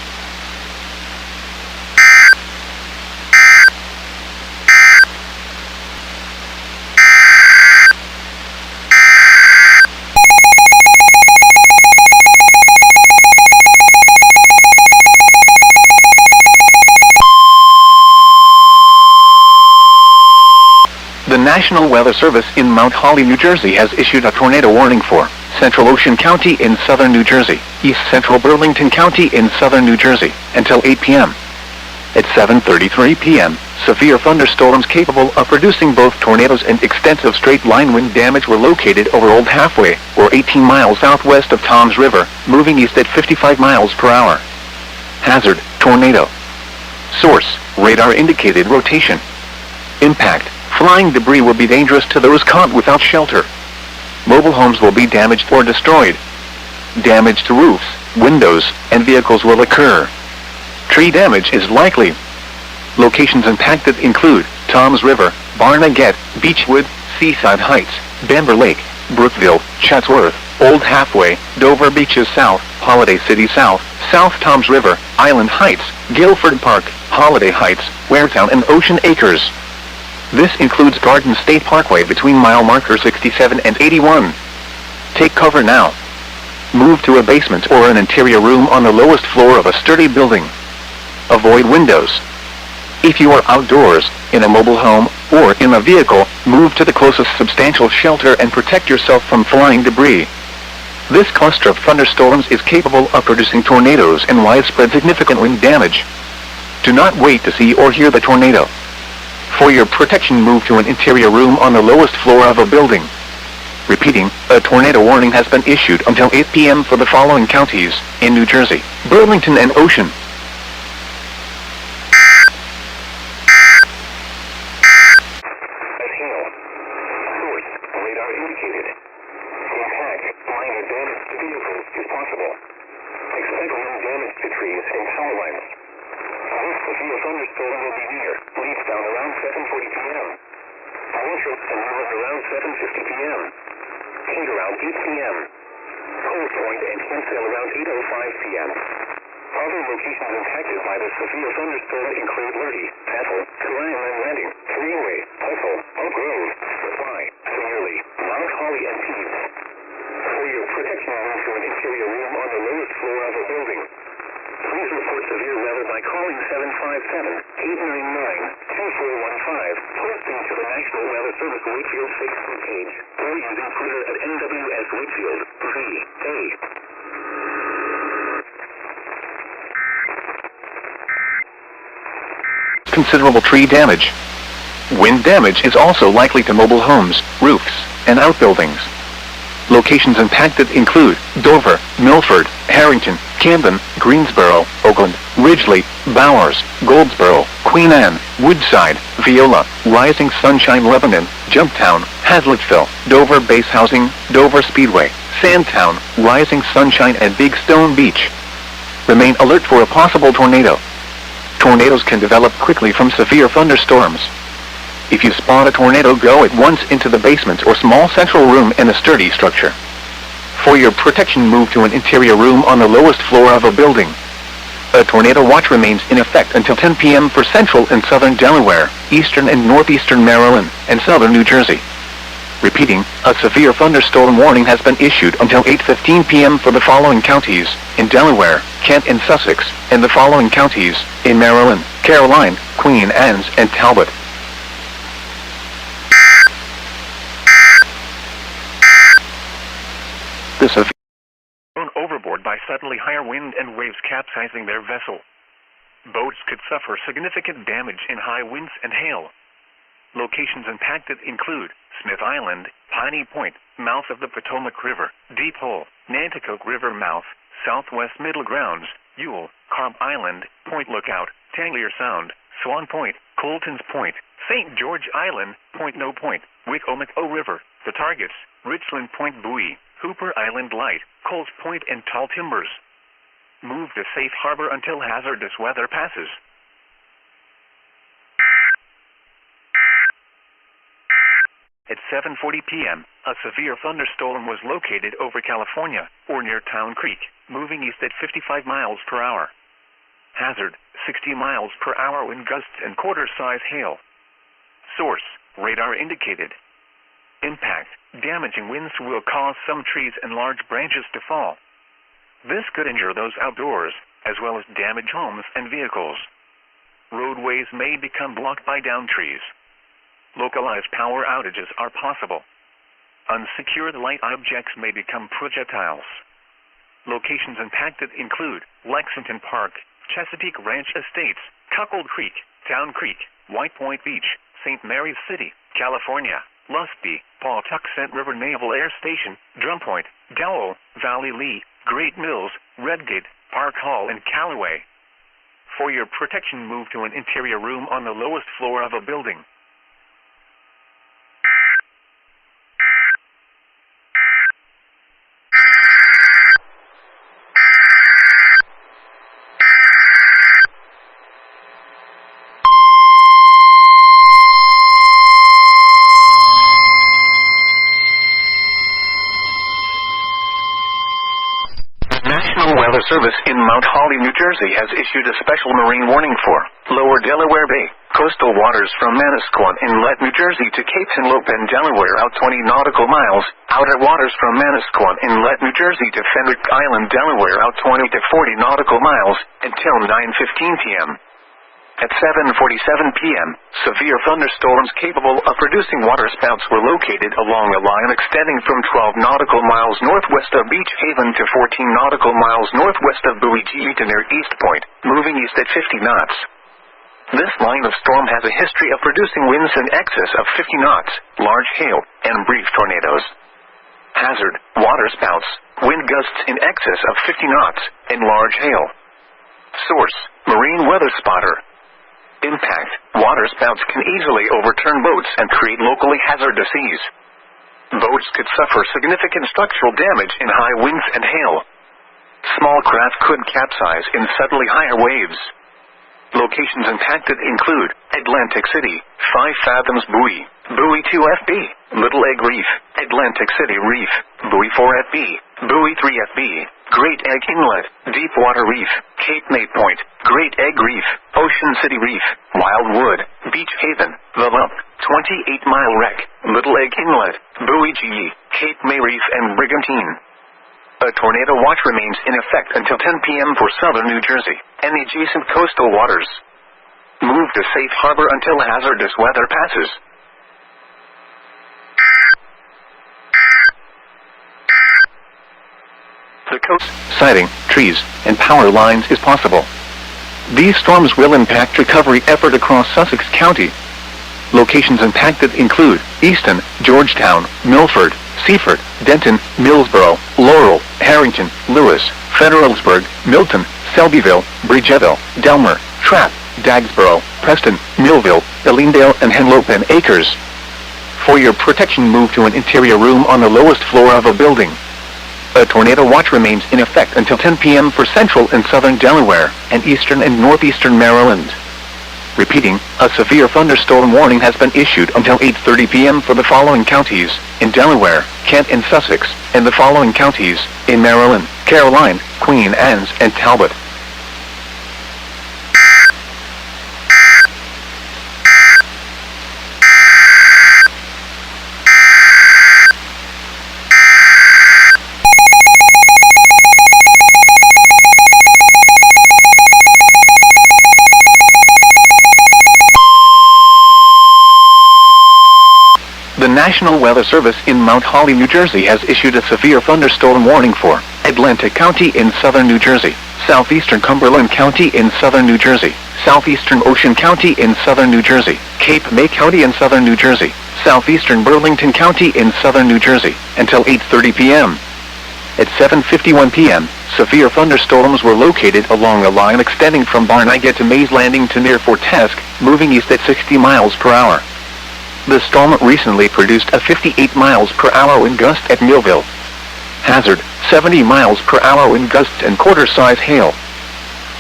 The National Weather Service in Mount Holly, New Jersey has issued a tornado warning for Central Ocean County in southern New Jersey, East Central Burlington County in southern New Jersey, until 8 p.m. At 7:33 p.m., severe thunderstorms capable of producing both tornadoes and extensive straight-line wind damage were located over Old Halfway, or 18 miles southwest of Toms River, moving east at 55 miles per hour. Hazard, tornado. Source, radar-indicated rotation. Impact, flying debris will be dangerous to those caught without shelter. Mobile homes will be damaged or destroyed. Damage to roofs, windows, and vehicles will occur. Tree damage is likely. Locations impacted include Toms River, Barnegat, Beechwood, Seaside Heights, Denver Lake, Brookville, Chatsworth, Old Halfway, Dover Beaches South, Holiday City South, South Toms River, Island Heights, Guilford Park, Holiday Heights, Waretown and Ocean Acres. This includes Garden State Parkway between mile marker 67 and 81. Take cover now. Move to a basement or an interior room on the lowest floor of a sturdy building. Avoid windows. If you are outdoors, in a mobile home, or in a vehicle, move to the closest substantial shelter and protect yourself from flying debris. This cluster of thunderstorms is capable of producing tornadoes and widespread significant wind damage. Do not wait to see or hear the tornado. For your protection, move to an interior room on the lowest floor of a building. Repeating, a tornado warning has been issued until 8 p.m. for the following counties in New Jersey: Burlington and Ocean. Expect wind damage to trees and power lines. This severe thunderstorm will be near. Leads down around 7:40 p.m. Power trips and movement around 7:50 p.m. Heat around 8 p.m. Cold point and cancel around 8:05 p.m. Other locations impacted by the severe thunderstorm include Cerri, Bethel, Cerri Landing, Greenway, Hopeful, Oak Grove, Supply, Cerri, Mount Holly, and Pease. For your protection, move to an interior room on the lowest floor of a building. Please report severe weather by calling 757-899-2415, posting to the National Weather Service Wakefield Facebook page, or using Twitter at NWS Wakefield, VA. Considerable tree damage. Wind damage is also likely to mobile homes, roofs, and outbuildings. Locations impacted include Dover, Milford, Harrington, Camden, Greensboro, Oakland, Ridgely, Bowers, Goldsboro, Queen Anne, Woodside, Viola, Rising Sunshine, Lebanon, Jumptown, Hazlettville, Dover Base Housing, Dover Speedway, Sandtown, Rising Sunshine, and Big Stone Beach. Remain alert for a possible tornado. Tornadoes can develop quickly from severe thunderstorms. If you spot a tornado, go at once into the basement or small central room in a sturdy structure. For your protection, move to an interior room on the lowest floor of a building. A tornado watch remains in effect until 10 p.m. for central and southern Delaware, eastern and northeastern Maryland, and southern New Jersey. Repeating, a severe thunderstorm warning has been issued until 8:15 p.m. for the following counties: in Delaware, Kent and Sussex, and the following counties: in Maryland, Caroline, Queen Anne's, and Talbot. The severe Thrown overboard by suddenly higher wind and waves capsizing their vessel. Boats could suffer significant damage in high winds and hail. Locations impacted include Smith Island, Piney Point, mouth of the Potomac River, Deep Hole, Nanticoke River mouth, Southwest Middle Grounds, Ewell, Carp Island, Point Lookout, Tanglier Sound, Swan Point, Colton's Point, St. George Island, Point No Point, Wicomico River, the targets, Richland Point Buoy, Hooper Island Light, Coles Point, and Tall Timbers. Move to safe harbor until hazardous weather passes. At 7:40 p.m., a severe thunderstorm was located over California, or near Town Creek, moving east at 55 miles per hour. Hazard, 60 miles per hour wind gusts and quarter-size hail. Source, radar indicated. Impact, damaging winds will cause some trees and large branches to fall. This could injure those outdoors, as well as damage homes and vehicles. Roadways may become blocked by downed trees. Localized power outages are possible. Unsecured light objects may become projectiles. Locations impacted include Lexington Park, Chesapeake Ranch Estates, Cuckold Creek, Town Creek, White Point Beach, St. Mary's City, California, Lusby, Pawtuxet River Naval Air Station, Drum Point, Dowell, Valley Lee, Great Mills, Redgate, Park Hall, and Callaway. For your protection, move to an interior room on the lowest floor of a building. Service in Mount Holly, New Jersey has issued a special marine warning for Lower Delaware Bay, coastal waters from Manasquan Inlet, New Jersey to Cape Henlopen, Delaware out 20 nautical miles, outer waters from Manasquan Inlet, New Jersey to Fenwick Island, Delaware out 20 to 40 nautical miles until 9:15 p.m. At 7:47 p.m., severe thunderstorms capable of producing waterspouts were located along a line extending from 12 nautical miles northwest of Beach Haven to 14 nautical miles northwest of Buoy G to near East Point, moving east at 50 knots. This line of storm has a history of producing winds in excess of 50 knots, large hail, and brief tornadoes. Hazard, waterspouts, wind gusts in excess of 50 knots, and large hail. Source, Marine Weather Spotter. Impact, waterspouts can easily overturn boats and create locally hazardous seas. Boats could suffer significant structural damage in high winds and hail. Small craft could capsize in suddenly higher waves. Locations impacted include Atlantic City, 5 Fathoms Buoy, Buoy 2FB, Little Egg Reef, Atlantic City Reef, Buoy 4FB, Buoy 3FB, Great Egg Inlet, Deepwater Reef, Cape May Point, Great Egg Reef, Ocean City Reef, Wildwood, Beach Haven, The Lump, 28-Mile Wreck, Little Egg Inlet, Buoy GE, Cape May Reef and Brigantine. A tornado watch remains in effect until 10 p.m. for southern New Jersey and the adjacent coastal waters. Move to safe harbor until hazardous weather passes. The coast, siding, trees, and power lines is possible. These storms will impact recovery effort across Sussex County. Locations impacted include Easton, Georgetown, Milford, Seaford, Denton, Millsboro, Laurel, Harrington, Lewis, Federalsburg, Milton, Selbyville, Bridgeville, Delmer, Trapp, Dagsboro, Preston, Millville, Ellendale, and Henlopen Acres. For your protection, move to an interior room on the lowest floor of a building. A tornado watch remains in effect until 10 p.m. for central and southern Delaware and eastern and northeastern Maryland. Repeating, a severe thunderstorm warning has been issued until 8:30 p.m. for the following counties: in Delaware, Kent and Sussex, and the following counties: in Maryland, Caroline, Queen Anne's, and Talbot. The National Weather Service in Mount Holly, New Jersey has issued a severe thunderstorm warning for Atlantic County in southern New Jersey, southeastern Cumberland County in southern New Jersey, southeastern Ocean County in southern New Jersey, Cape May County in southern New Jersey, southeastern Burlington County in southern New Jersey, until 8:30 p.m. At 7:51 p.m., severe thunderstorms were located along a line extending from Barnegat to Mays Landing to near Fort Tesk, moving east at 60 miles per hour. The storm recently produced a 58 miles per hour wind gust at Millville. Hazard, 70 miles per hour wind gusts and quarter-size hail.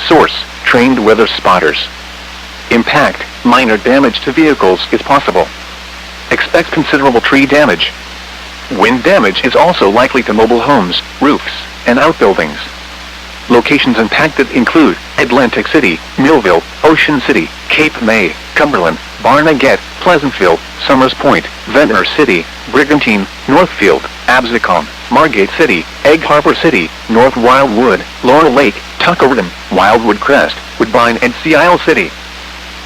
Source, trained weather spotters. Impact, minor damage to vehicles is possible. Expect considerable tree damage. Wind damage is also likely to mobile homes, roofs, and outbuildings. Locations impacted include Atlantic City, Millville, Ocean City, Cape May, Cumberland, Barnegat, Pleasantville, Summers Point, Ventnor City, Brigantine, Northfield, Absecon, Margate City, Egg Harbor City, North Wildwood, Laurel Lake, Tuckerton, Wildwood Crest, Woodbine, and Sea Isle City.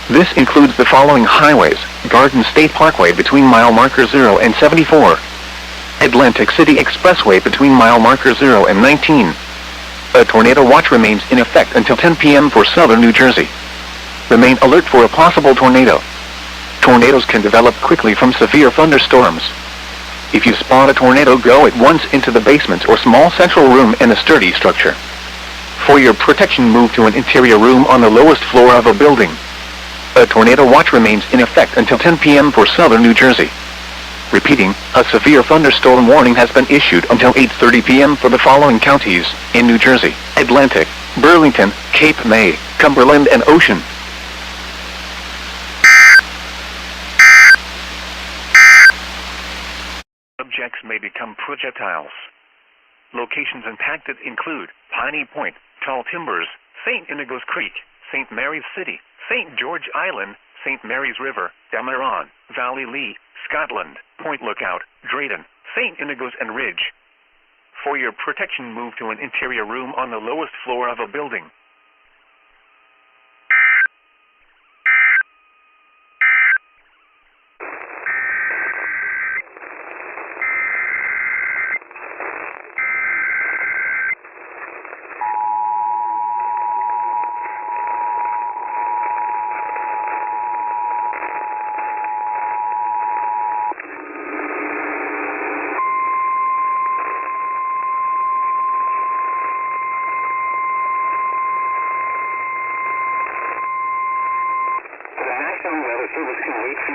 This includes the following highways: Garden State Parkway between mile marker 0 and 74. Atlantic City Expressway between mile marker 0 and 19. A tornado watch remains in effect until 10 p.m. for southern New Jersey. Remain alert for a possible tornado. Tornadoes can develop quickly from severe thunderstorms. If you spot a tornado, go at once into the basement or small central room in a sturdy structure. For your protection, move to an interior room on the lowest floor of a building. A tornado watch remains in effect until 10 p.m. for southern New Jersey. Repeating, a severe thunderstorm warning has been issued until 8:30 p.m. for the following counties: in New Jersey, Atlantic, Burlington, Cape May, Cumberland, and Ocean. Subjects may become projectiles. Locations impacted include Piney Point, Tall Timbers, St. Inigo's Creek, St. Mary's City, St. George Island, St. Mary's River, Dameron, Valley Lee, Scotland, Point Lookout, Drayton, St. Inigo's, and Ridge. For your protection, move to an interior room on the lowest floor of a building.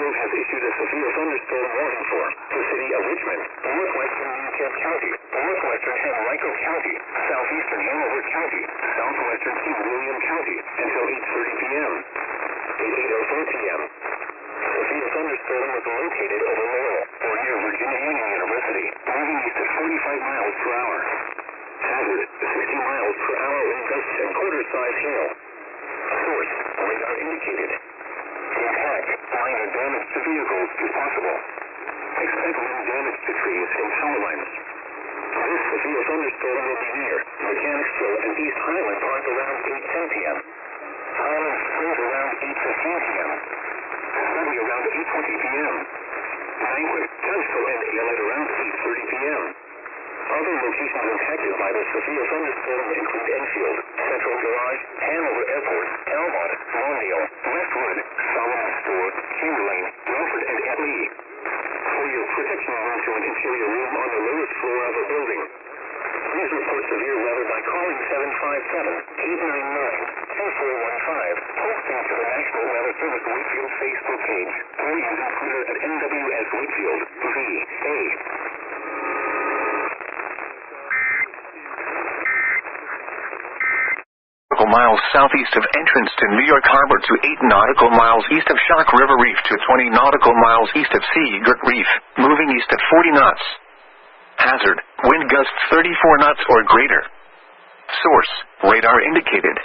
Has issued a severe thunderstorm warning for the city of Richmond, northwestern Newcastle County, northwestern Henrico County, southeastern Hanover County, southwest southwestern King William County until 8:30 p.m. At 8:04 p.m., Sophia thunderstorm was located over Laurel or near Virginia Union University, moving east at 45 miles per hour. Hazard, 60 miles per hour wind gusts and quarter-size hail. Source, radar indicated. Impact, minor damage to vehicles if possible. Expect wind damage to trees and power lines. This Sophia thunderstorm will be near Mechanicsville and East Highland Park around 8:10 p.m. Highland Springs around 8:15 p.m. Sunny around 8:20 p.m. Banquet, Tunstall, and Aylett around 8:30 p.m. Other locations impacted by the Sophia thunderstorm include Enfield, Central Garage, Hanover Airport, Elmont, Lawndale, Westwood, Solomon Store, Chamberlain, Milford, and Etley. For your protection, move to an interior room on the lowest floor of a building. Please report severe weather by calling 757-899-2415, posting to the National Weather Service Whitfield Facebook page, or using Twitter at NWS Whitfield, VA. Miles southeast of entrance to New York Harbor to 8 nautical miles east of Shark River Reef to 20 nautical miles east of Sea Girt Reef, moving east at 40 knots. Hazard, wind gusts 34 knots or greater. Source, radar indicated.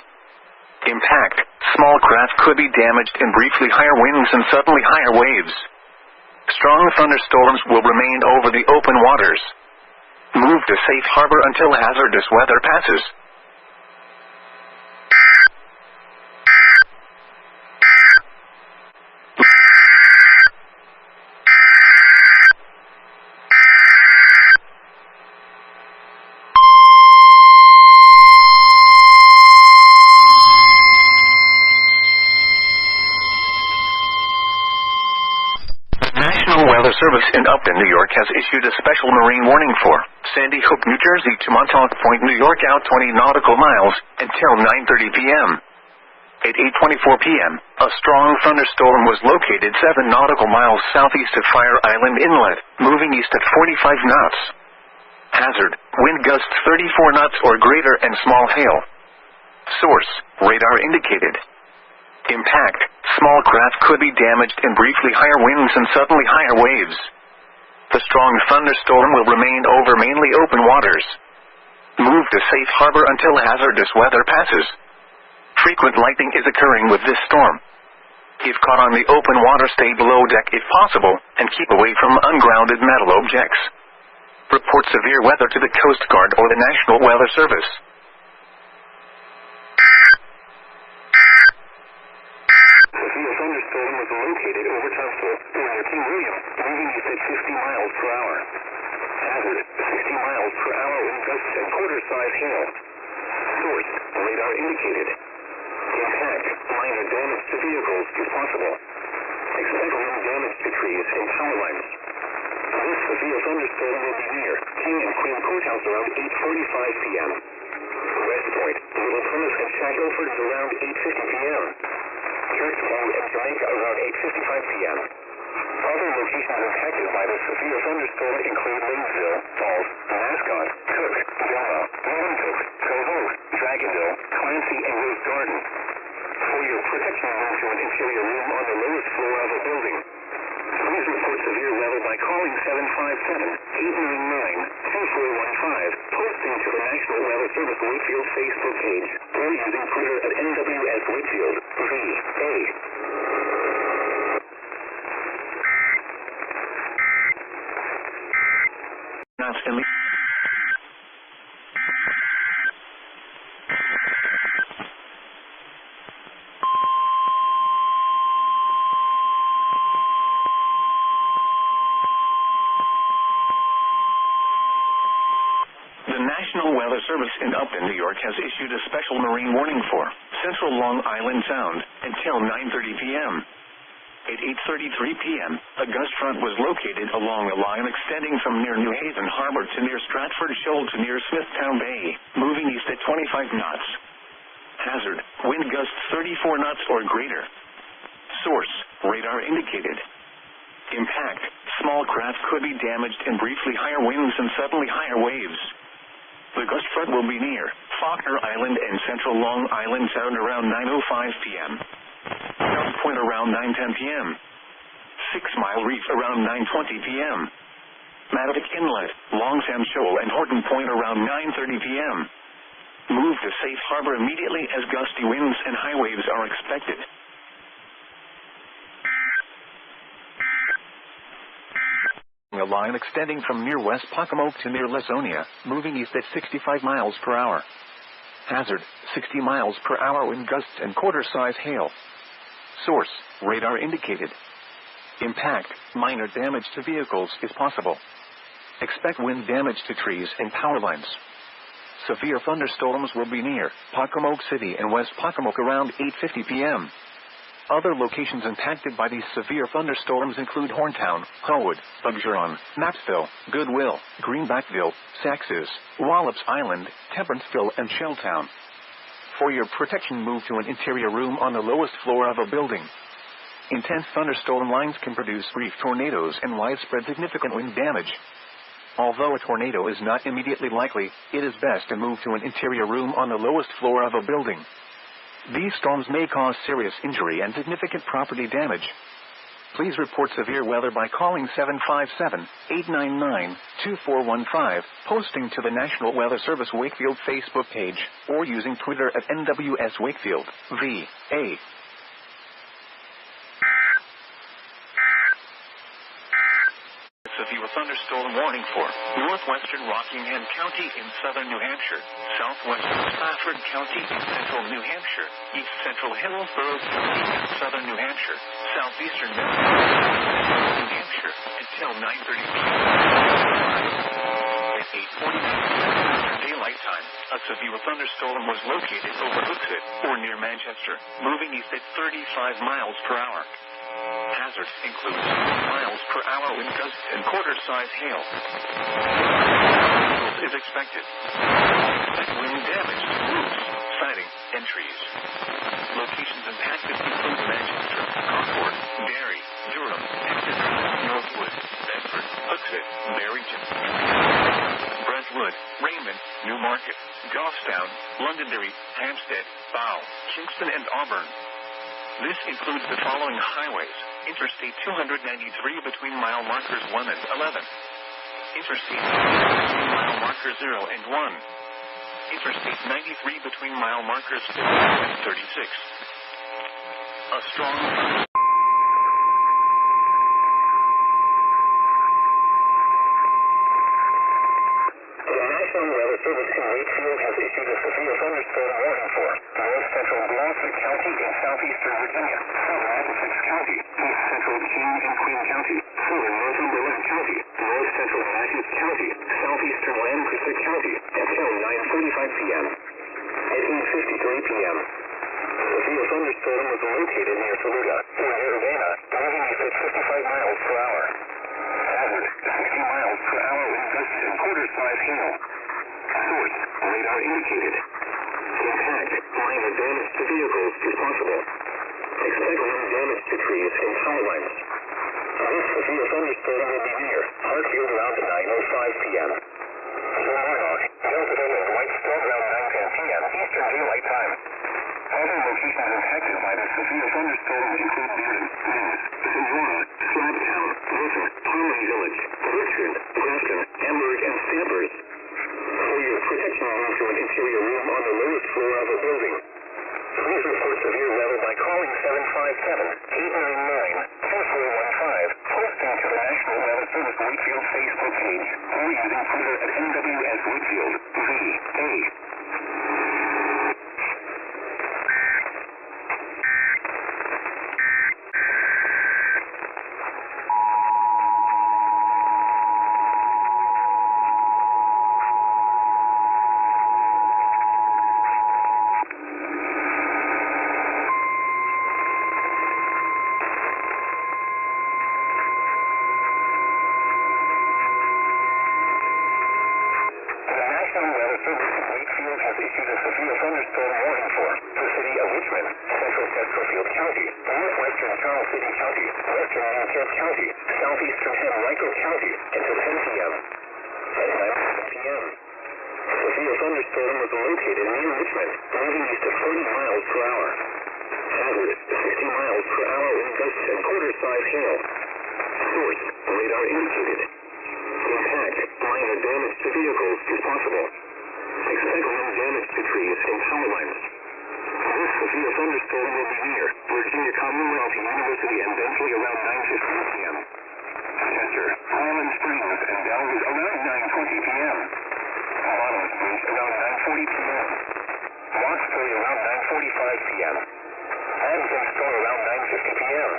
Impact, small craft could be damaged in briefly higher winds and suddenly higher waves. Strong thunderstorms will remain over the open waters. Move to safe harbor until hazardous weather passes. Weather Service in Upton, New York has issued a special marine warning for Sandy Hook, New Jersey to Montauk Point, New York out 20 nautical miles until 9:30 p.m. At 8:24 p.m., a strong thunderstorm was located 7 nautical miles southeast of Fire Island Inlet, moving east at 45 knots. Hazard, wind gusts 34 knots or greater and small hail. Source, radar indicated. Impact, small craft could be damaged in briefly higher winds and suddenly higher waves. The strong thunderstorm will remain over mainly open waters. Move to safe harbor until hazardous weather passes. Frequent lightning is occurring with this storm. If caught on the open water, stay below deck if possible, and keep away from ungrounded metal objects. Report severe weather to the Coast Guard or the National Weather Service. Sophia thunderstorm was located over Tunstall, near King William, moving east at 50 miles per hour. Hazard, 60 miles per hour wind gusts and quarter-size hail. Source, radar indicated. Impact, minor damage to vehicles if possible. Expect wind damage to trees and power lines. This Sophia thunderstorm will be near King and Queen Courthouse around 8:45 p.m. West Point, Little Plymouth, and Shag Ilford around 8:50 p.m. Church View and Jamaica around 8:55 p.m. Other locations impacted by the Sophia thunderstorm include Lanesville, Falls, Mascot, Cook, Yuma, Williamsburg, Cohoe, Dragonville, Clancy, and Rose Garden. For your protection, move to an interior room on the lowest floor of a building. Please report severe weather by calling 757-899-2415, posting to the National Weather Service Whitfield Facebook page, or using Twitter at NWS Whitfield, VA. The National Weather Service in Upton, New York has issued a special marine warning for Central Long Island Sound until 9:30 p.m. At 8:33 p.m., a gust front was located along a line extending from near New Haven Harbor to near Stratford Shoal to near Smithtown Bay, moving east at 25 knots. Hazard, wind gusts 34 knots or greater. Source, radar indicated. Impact, small craft could be damaged in briefly higher winds and suddenly higher waves. The gust front will be near Faulkner Island and Central Long Island Sound around 9:05 p.m. South Point around 9:10 p.m. 6 Mile Reef around 9:20 p.m. Mattapic Inlet, Long Sam Shoal, and Horton Point around 9:30 p.m. Move to safe harbor immediately as gusty winds and high waves are expected. A line extending from near West Pocomoke to near Lasonia, moving east at 65 miles per hour. Hazard, 60 miles per hour wind gusts and quarter-size hail. Source, radar indicated. Impact, minor damage to vehicles is possible. Expect wind damage to trees and power lines. Severe thunderstorms will be near Pocomoke City and West Pocomoke around 8:50 p.m. Other locations impacted by these severe thunderstorms include Horntown, Hullwood, Buggeron, Mapsville, Goodwill, Greenbackville, Saxes, Wallops Island, Temperanцeville, and Shelltown. For your protection, move to an interior room on the lowest floor of a building. Intense thunderstorm lines can produce brief tornadoes and widespread significant wind damage. Although a tornado is not immediately likely, it is best to move to an interior room on the lowest floor of a building. These storms may cause serious injury and significant property damage. Please report severe weather by calling 757-899-2415, posting to the National Weather Service Wakefield Facebook page, or using Twitter at NWS Wakefield, VA. Severe thunderstorm warning for northwestern Rockingham County in southern New Hampshire, southwestern Stafford County in central New Hampshire, east central Hillsborough County in southern New Hampshire, southeastern New Hampshire until 9:30 p.m. At 8:40 daylight time, a severe thunderstorm was located over Hooksett or near Manchester, moving east at 35 miles per hour. Hazards include miles per hour wind gusts and quarter-size hail. Is expected. Expect wind damage to roofs, siding, and trees. Locations impacted include Manchester, Concord, Derry, Durham, Exeter, Northwood, Bedford, Hooksett, Barrington, Brentwood, Raymond, Newmarket, Goffstown, Londonderry, Hampstead, Bow, Kingston, and Auburn. This includes the following highways: Interstate 293 between mile markers 1 and 11. Interstate 90 between mile markers 0 and 1. Interstate 93 between mile markers 50 and 36. A strong... The National Weather Service in Wakefield has issued a severe thunderstorm warning for north central Gloucester County in southeastern Virginia, southern Middlesex County, east central King and Queen County, southern Northumberland County, north central Natchez County, southeastern Lancaster County until 9:45 p.m. At 8:53 p.m. Severe thunderstorm was located near Saluda or near Urbana, moving east at 55 miles per hour. Hazard, 60 miles per hour wind gusts and quarter-size hail. Source, radar indicated. Impact, minor damage to vehicles is possible. Expect wind damage to trees and power lines. This severe thunderstorm will be near Hartfield around 9:05 p.m. Kilmarnock, Hillsdale, and Whitestone around 9:10 p.m. Eastern Daylight Time. Other locations impacted by the severe thunderstorm include Bearden, Mills, Sonora, Slabtown, Wilson, Harmony Village, Richmond, Grafton, Hamburg, and Stafford. For your protection, move to an interior room on the lowest floor of a building. Please report severe weather by calling 757-899-2415, posting to the National Weather Service Wakefield Facebook page, or using Twitter at NWS Wakefield, VA. Severe movement, moving east at 40 miles per hour. Hazard, 60 miles per hour wind gusts and quarter-size hail. Source, radar indicated. Impact, minor damage to vehicles is possible. Expect wind damage to trees and power lines. This severe thunderstorm will be near Virginia Commonwealth University and eventually around 9:15 p.m. Chester, Highland Springs, and Dallas around 9:20 p.m. Bottom Springs around 9:40 p.m. Roxbury around 9:45 p.m. Addison Store around 9:50 p.m.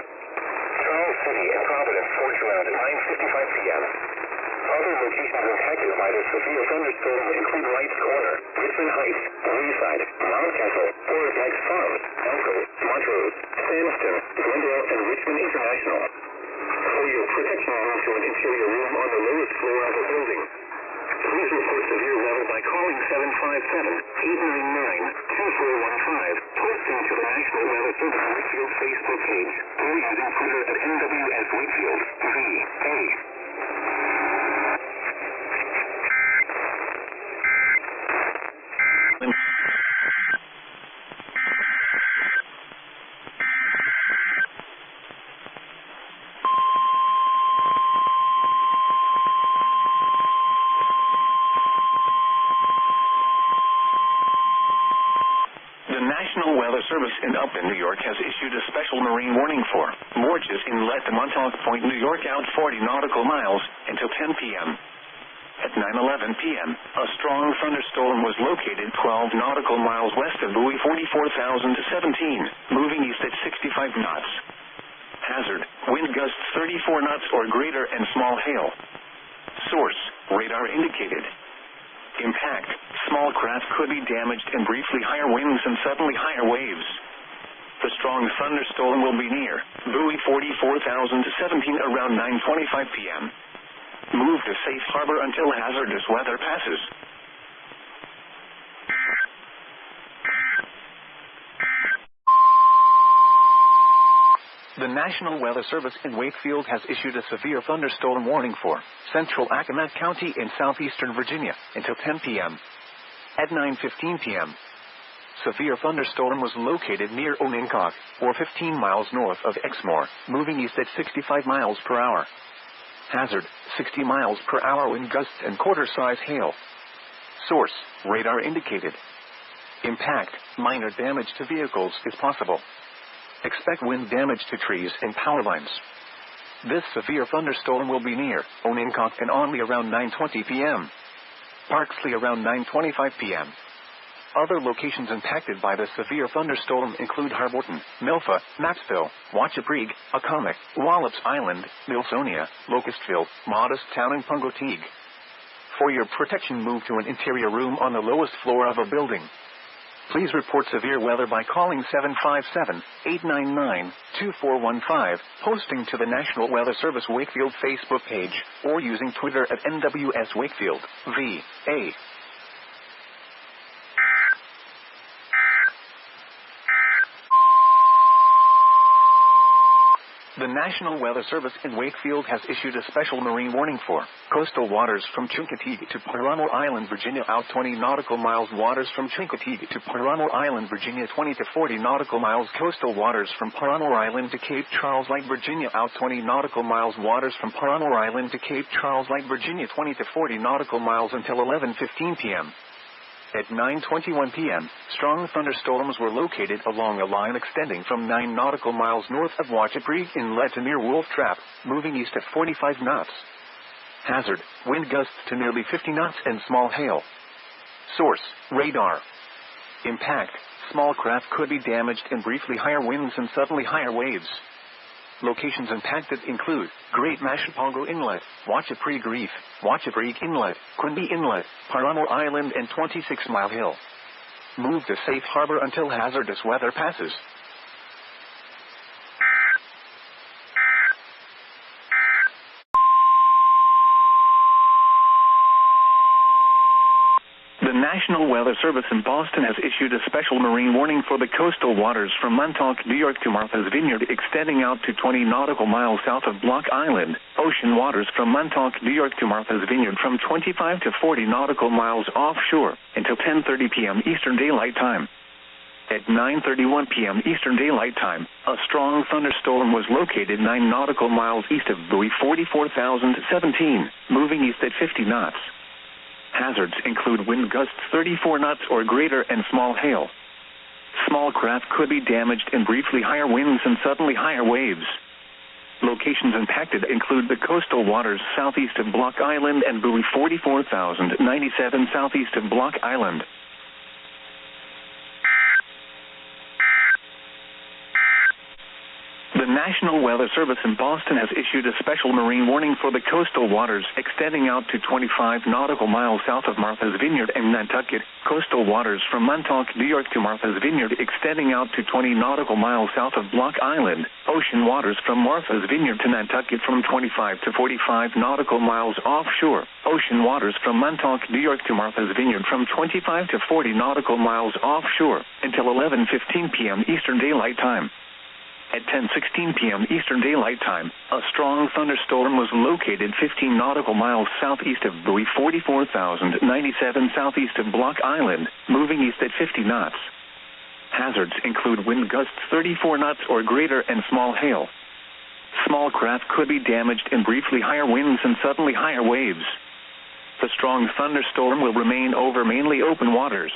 Charles City and Providence Forge around 9:55 p.m. Other locations impacted by the severe thunderstorm include Wrights Corner, Richmond Heights, Wayside, Mountcastle, Fairfax Farms, Elko, Montrose, Sandston, Glendale, and Richmond International. For your protection, move to an interior room on the lowest floor of a building. Please report severe weather by calling 757-899-2415, posting to the National Weather Service Wakefield Facebook page, or using Twitter at NWS Wakefield, VA. The National Weather Service in Upton, New York has issued a special marine warning for Morges Inlet to Montauk Point, New York out 40 nautical miles until 10 p.m. At 9:11 p.m., a strong thunderstorm was located 12 nautical miles west of buoy 44,000 to 17, moving east at 65 knots. Hazard, wind gusts 34 knots or greater and small hail. Source, radar indicated. Impact, small craft could be damaged and briefly higher winds and suddenly higher waves. The strong thunderstorm will be near buoy 44,000 to 17 around 9:25 p.m. Move to safe harbor until hazardous weather passes. The National Weather Service in Wakefield has issued a severe thunderstorm warning for central Accomack County in southeastern Virginia until 10 p.m. At 9:15 p.m., severe thunderstorm was located near Ononcock, or 15 miles north of Exmoor, moving east at 65 miles per hour. Hazard, 60 miles per hour wind gusts and quarter-size hail. Source, radar indicated. Impact, minor damage to vehicles is possible. Expect wind damage to trees and power lines. This severe thunderstorm will be near Ononcock and Onley around 9:20 p.m. Parksley around 9:25 p.m. Other locations impacted by the severe thunderstorm include Harborton, Milfa, Maxville, Wachapreague, Accomack, Wallops Island, Milsonia, Locustville, Modest-Town, and Pungoteague. For your protection, move to an interior room on the lowest floor of a building. Please report severe weather by calling 757-899-2415, posting to the National Weather Service Wakefield Facebook page, or using Twitter at NWS Wakefield, VA. The National Weather Service in Wakefield has issued a special marine warning for coastal waters from Chincoteague to Paramo Island, Virginia out 20 nautical miles, waters from Chincoteague to Paramo Island, Virginia 20 to 40 nautical miles, coastal waters from Paramo Island to Cape Charles Light, Virginia out 20 nautical miles, waters from Paramo Island to Cape Charles Light, Virginia 20 to 40 nautical miles until 11:15 p.m. At 9:21 p.m., strong thunderstorms were located along a line extending from 9 nautical miles north of Wachapreague Inlet to near Wolf Trap, moving east at 45 knots. Hazard, wind gusts to nearly 50 knots and small hail. Source, radar. Impact, small craft could be damaged and briefly higher winds and suddenly higher waves. Locations impacted include Great Mashapongo Inlet, Wachapreague Reef, Wachapreague Inlet, Quinby Inlet, Paramo Island, and 26 Mile Hill. Move to safe harbor until hazardous weather passes. The National Weather Service in Boston has issued a special marine warning for the coastal waters from Montauk, New York to Martha's Vineyard, extending out to 20 nautical miles south of Block Island. Ocean waters from Montauk, New York to Martha's Vineyard from 25 to 40 nautical miles offshore until 10:30 p.m. Eastern Daylight Time. At 9:31 p.m. Eastern Daylight Time, a strong thunderstorm was located 9 nautical miles east of buoy 44,017, moving east at 50 knots. Hazards include wind gusts 34 knots or greater and small hail. Small craft could be damaged in briefly higher winds and suddenly higher waves. Locations impacted include the coastal waters southeast of Block Island and buoy 44,097 southeast of Block Island. The National Weather Service in Boston has issued a special marine warning for the coastal waters extending out to 25 nautical miles south of Martha's Vineyard and Nantucket. Coastal waters from Montauk, New York to Martha's Vineyard extending out to 20 nautical miles south of Block Island. Ocean waters from Martha's Vineyard to Nantucket from 25 to 45 nautical miles offshore. Ocean waters from Montauk, New York to Martha's Vineyard from 25 to 40 nautical miles offshore until 11:15 p.m. Eastern Daylight Time. At 10:16 p.m. Eastern Daylight Time, a strong thunderstorm was located 15 nautical miles southeast of buoy 44,097 southeast of Block Island, moving east at 50 knots. Hazards include wind gusts 34 knots or greater and small hail. Small craft could be damaged in briefly higher winds and suddenly higher waves. The strong thunderstorm will remain over mainly open waters.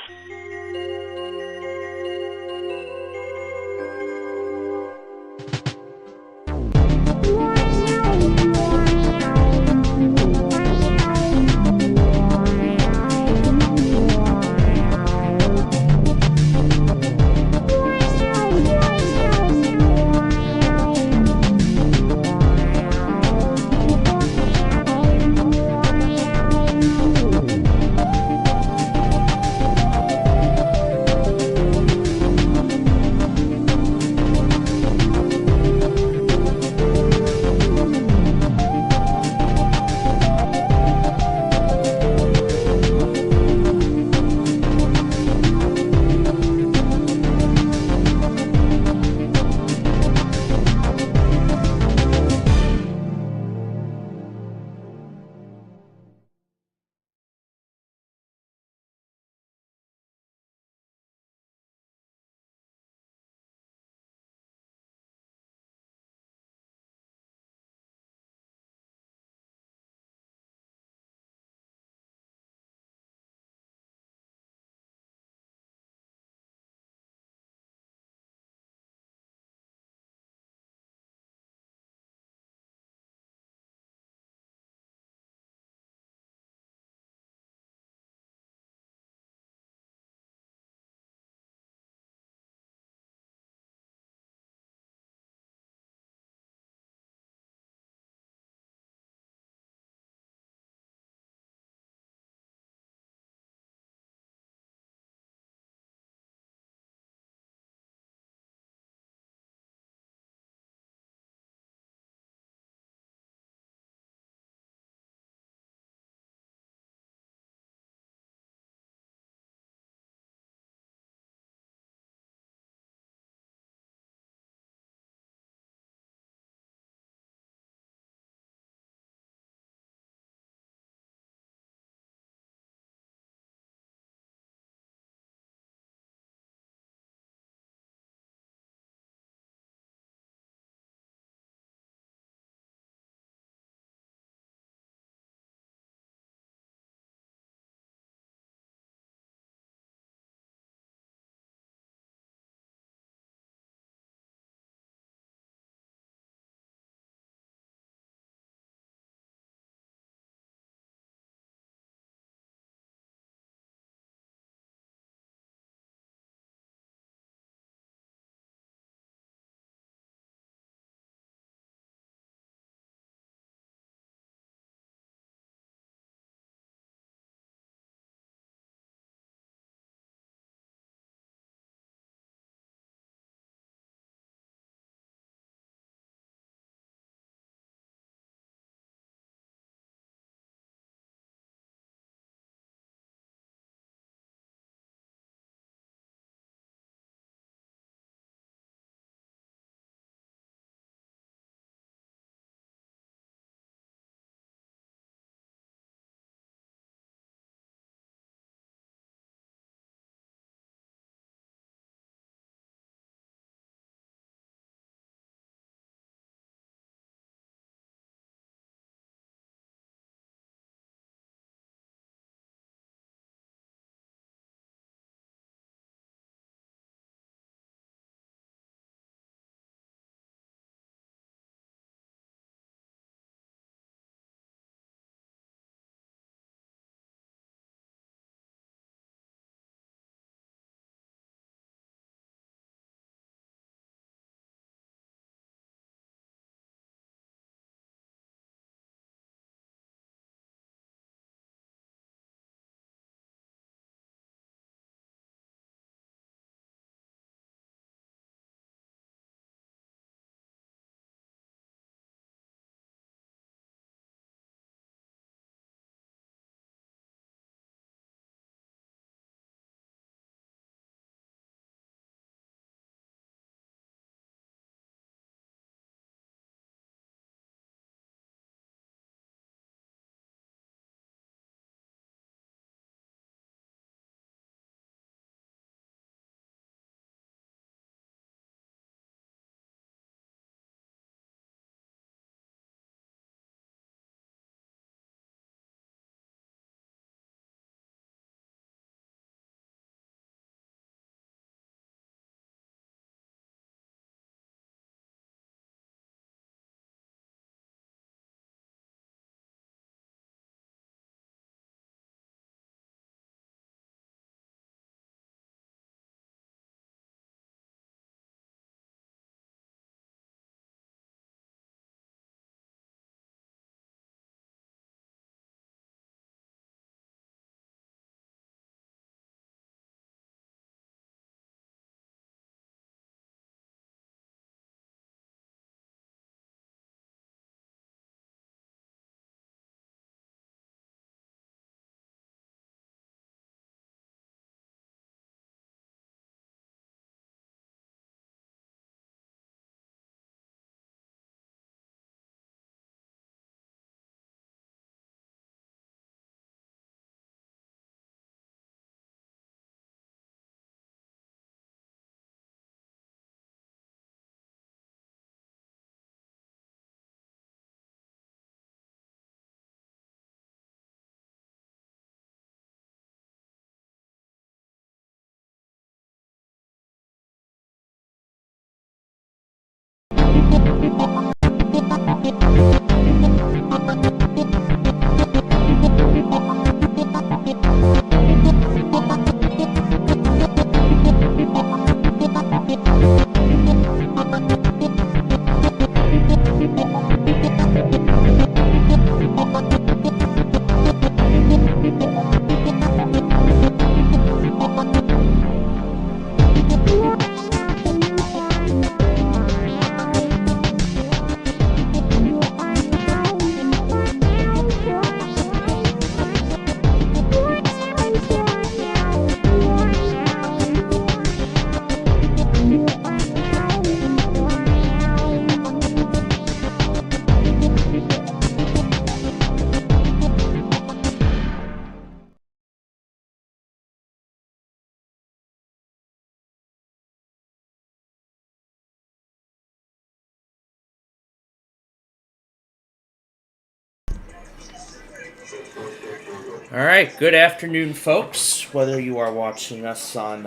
Alright, good afternoon, folks. Whether you are watching us on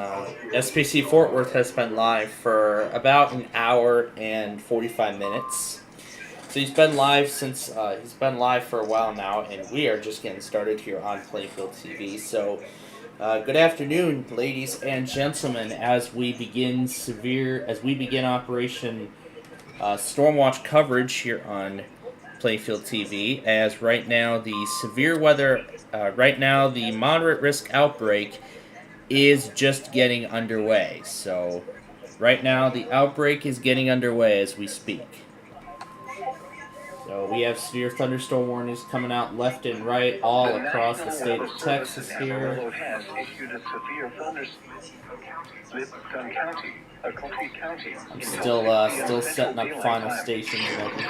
SPC Fort Worth has been live for about an hour and 45 minutes. So he's been live for a while now, and we are just getting started here on Plainfield TV. So good afternoon, ladies and gentlemen, as we begin Operation Stormwatch coverage here on Plainfield TV, as right now the moderate risk outbreak is just getting underway. So right now the outbreak is getting underway as we speak. So we have severe thunderstorm warnings coming out left and right all across the state of Texas here. I'm still setting up final stations and everything.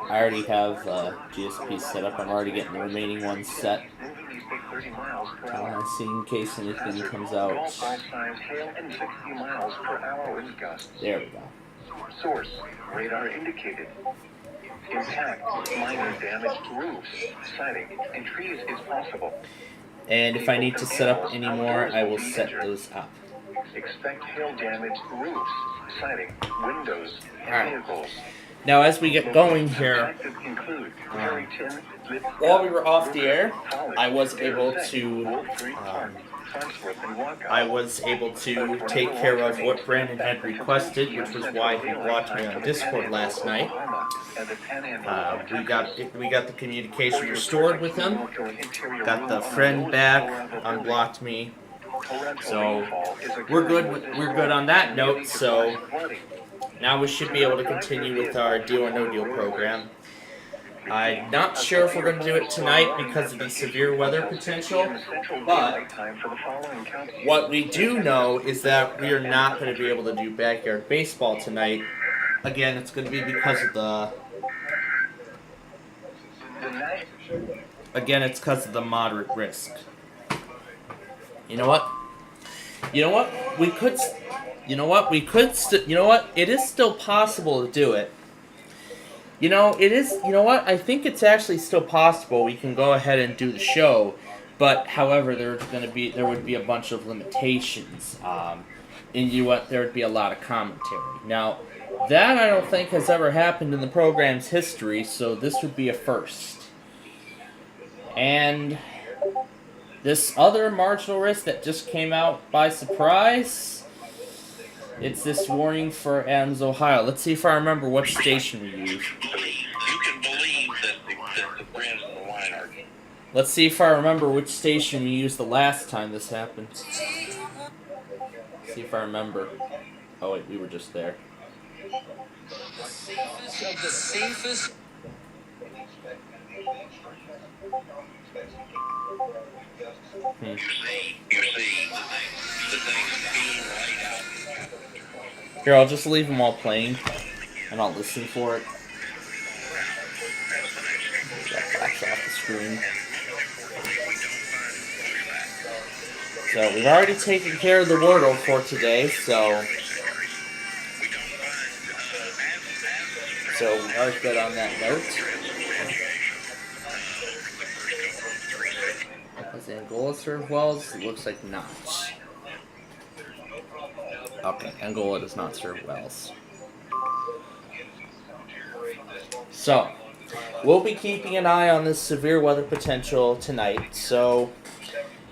I already have GSP set up. I'm already getting the remaining ones set. See in case anything comes out. There we go. Source, radar indicated. Impact, minor damaged roofs, siding, and trees is possible. And if I need to set up any more, I will set those up. Expect hail-damaged roofs, siding, windows, vehicles. Now, as we get going here, while we were off the air, I was able to take care of what Brandon had requested, which was why he blocked me on Discord last night. We got the communication restored with him. Got the friend back, unblocked me. So we're good. We're good on that note. So now we should be able to continue with our Deal or No Deal program. I'm not sure if we're going to do it tonight because of the severe weather potential, but what we do know is that we are not going to be able to do backyard baseball tonight. Again, it's going to be because of the moderate risk. You know what? It is still possible to do it. I think it's actually still possible we can go ahead and do the show, but however, there would be a bunch of limitations. There would be a lot of commentary. Now, that I don't think has ever happened in the program's history, so this would be a first. And this other marginal risk that just came out by surprise, it's this warning for Adams, Ohio. Let's see if I remember which station we used. You can believe that the brands in the line are. Let's see if I remember which station we used the last time this happened. See if I remember. Oh wait, we were just there. The safest. You see the things being laid out. Here, I'll just leave them all playing, and I'll listen for it. That flash off the screen. So we've already taken care of the Wordle for today, so we are good on that note. Does Angola serve wells? It looks like not. Okay, Angola does not serve wells. So, we'll be keeping an eye on this severe weather potential tonight. So,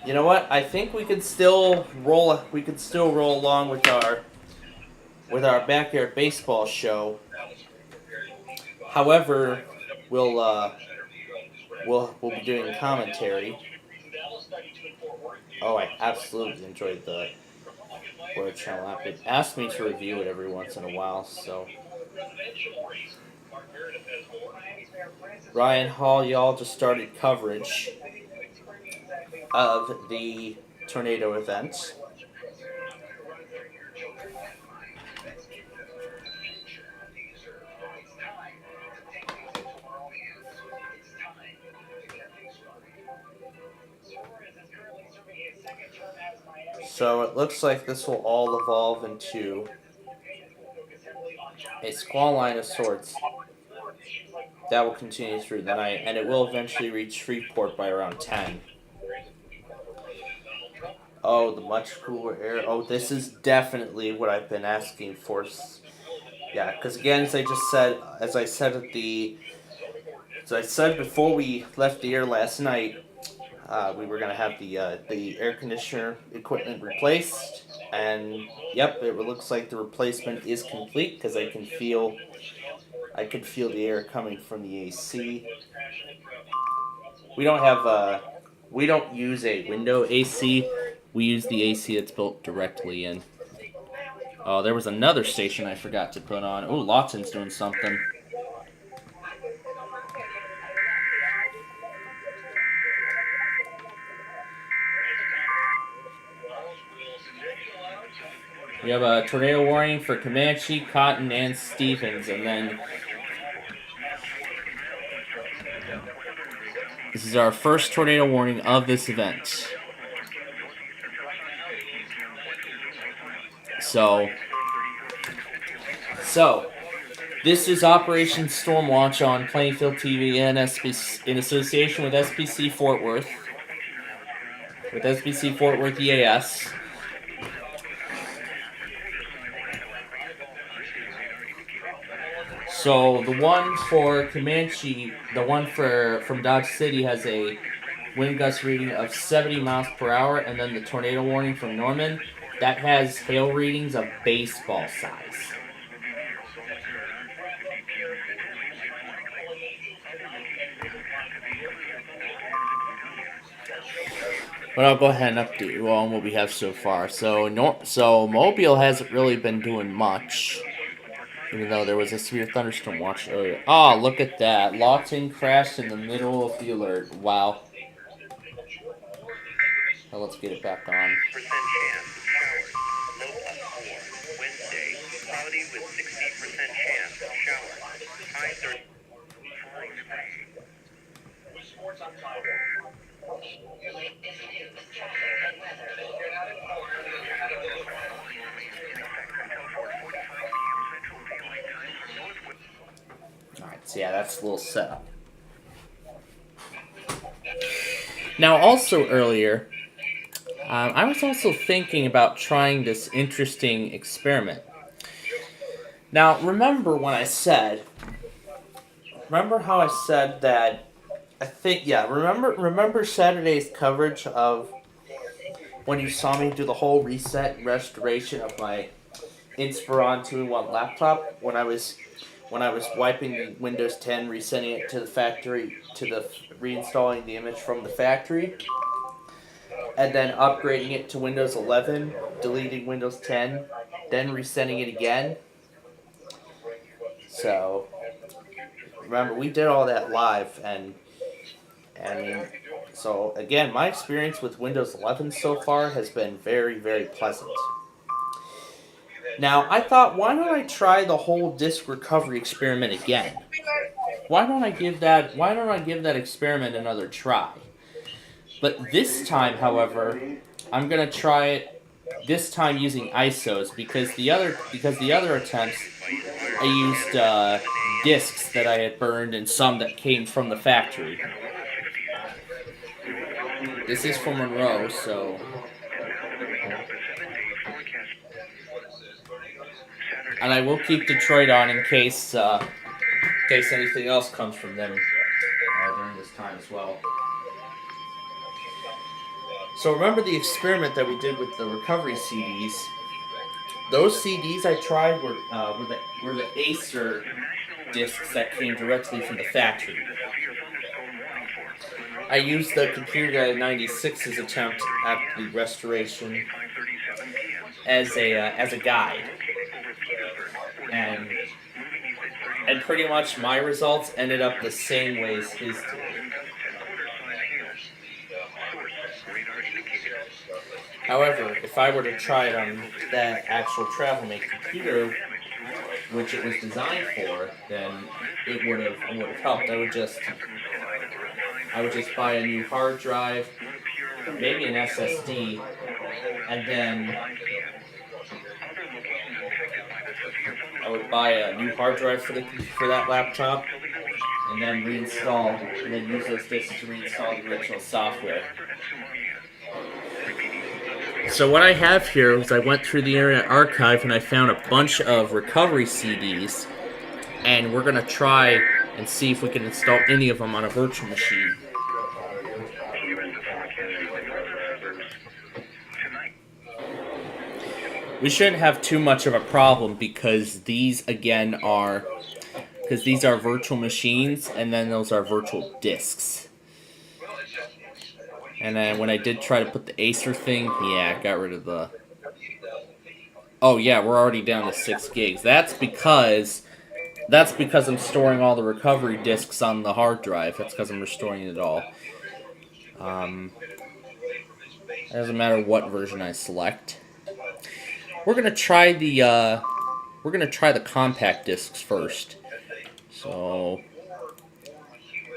you know what? I think we could still roll. We could still roll along with our backyard baseball show. However, we'll be doing commentary. Oh, I absolutely enjoyed the Weather Channel app. It asked me to review it every once in a while, so. Ryan Hall, y'all just started coverage of the tornado event. So it looks like this will all evolve into a squall line of sorts that will continue through the night, and it will eventually reach Freeport by around 10. Oh, the much cooler air. Oh, this is definitely what I've been asking for. Yeah, because again, as I said before we left the air last night, we were gonna have the air conditioner equipment replaced, and yep, it looks like the replacement is complete because I could feel the air coming from the AC. We don't use a window AC. We use the AC that's built directly in. Oh, there was another station I forgot to put on. Oh, Lawton's doing something. We have a tornado warning for Comanche, Cotton, and Stevens, and then this is our first tornado warning of this event. So this is Operation Storm Watch on Plainfield TV and in association with SPC Fort Worth, EAS. So the one for Comanche, the one from Dodge City has a wind gust reading of 70 miles per hour, and then the tornado warning from Norman, that has hail readings of baseball size. But I'll go ahead and update you on what we have so far. So Mobile hasn't really been doing much, even though there was a severe thunderstorm watch earlier. Oh, look at that. Lawton crashed in the middle of the alert. Wow. Now let's get it back on. Chance of showers. Low +4. Wednesday, cloudy with 60% chance of showers. High 30. Alright, so yeah, that's a little setup. Now, also earlier, I was also thinking about trying this interesting experiment. Now, remember how I said that, remember Saturday's coverage of when you saw me do the whole reset and restoration of my Inspiron 2-in-1 laptop, when I was wiping Windows 10, resending it to the factory, reinstalling the image from the factory, and then upgrading it to Windows 11, deleting Windows 10, then resending it again. So, remember, we did all that live, and so again, my experience with Windows 11 so far has been very, very pleasant. Now, I thought, why don't I try the whole disk recovery experiment again? Why don't I give that experiment another try? But this time, however, I'm gonna try it this time using ISOs because the other attempts I used disks that I had burned and some that came from the factory. This is from Monroe, so. And I will keep Detroit on in case anything else comes from them during this time as well. So remember the experiment that we did with the recovery CDs? Those CDs I tried were the Acer discs that came directly from the factory. I used the Computer Guy 96's attempt at the restoration as a guide, and pretty much my results ended up the same way as his did. However, if I were to try it on that actual travel-mate computer, which it was designed for, then it would have helped. I would just buy a new hard drive, maybe an SSD, and then I would buy a new hard drive for that laptop, and then reinstall, and then use those disks to reinstall the original software. So what I have here is I went through the Internet Archive and I found a bunch of recovery CDs, and we're going to try and see if we can install any of them on a virtual machine. We shouldn't have too much of a problem because these again are virtual machines, and then those are virtual disks. And then when I did try to put the Acer thing, yeah, I got rid of the... Oh yeah, we're already down to 6 gigs. That's because I'm storing all the recovery disks on the hard drive. That's because I'm restoring it all. It doesn't matter what version I select. We're gonna try the compact discs first. So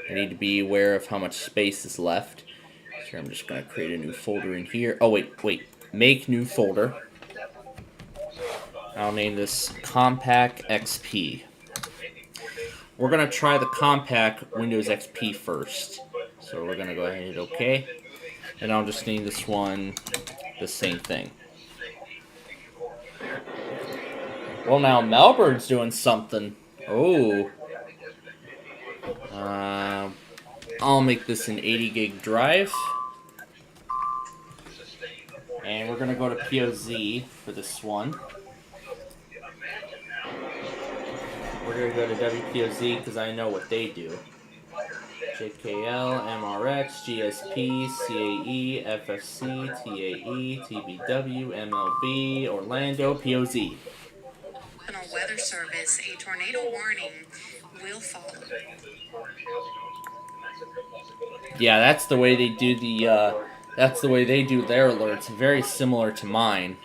I need to be aware of how much space is left. So I'm just gonna create a new folder in here. Oh wait, make new folder. I'll name this Compact XP. We're gonna try the Compact Windows XP first. So we're gonna go ahead and hit OK. And I'll just name this one the same thing. Well, now Melbourne's doing something. Oh. I'll make this an 80 gig drive. And we're going to go to POZ for this one. We're going to go to WPOZ because I know what they do. JKL, MRX, GSP, CAE, FFC, TAE, TBW, MLB, Orlando, POZ. National Weather Service, a tornado warning will follow. Yeah, that's the way they do their alerts. Very similar to mine.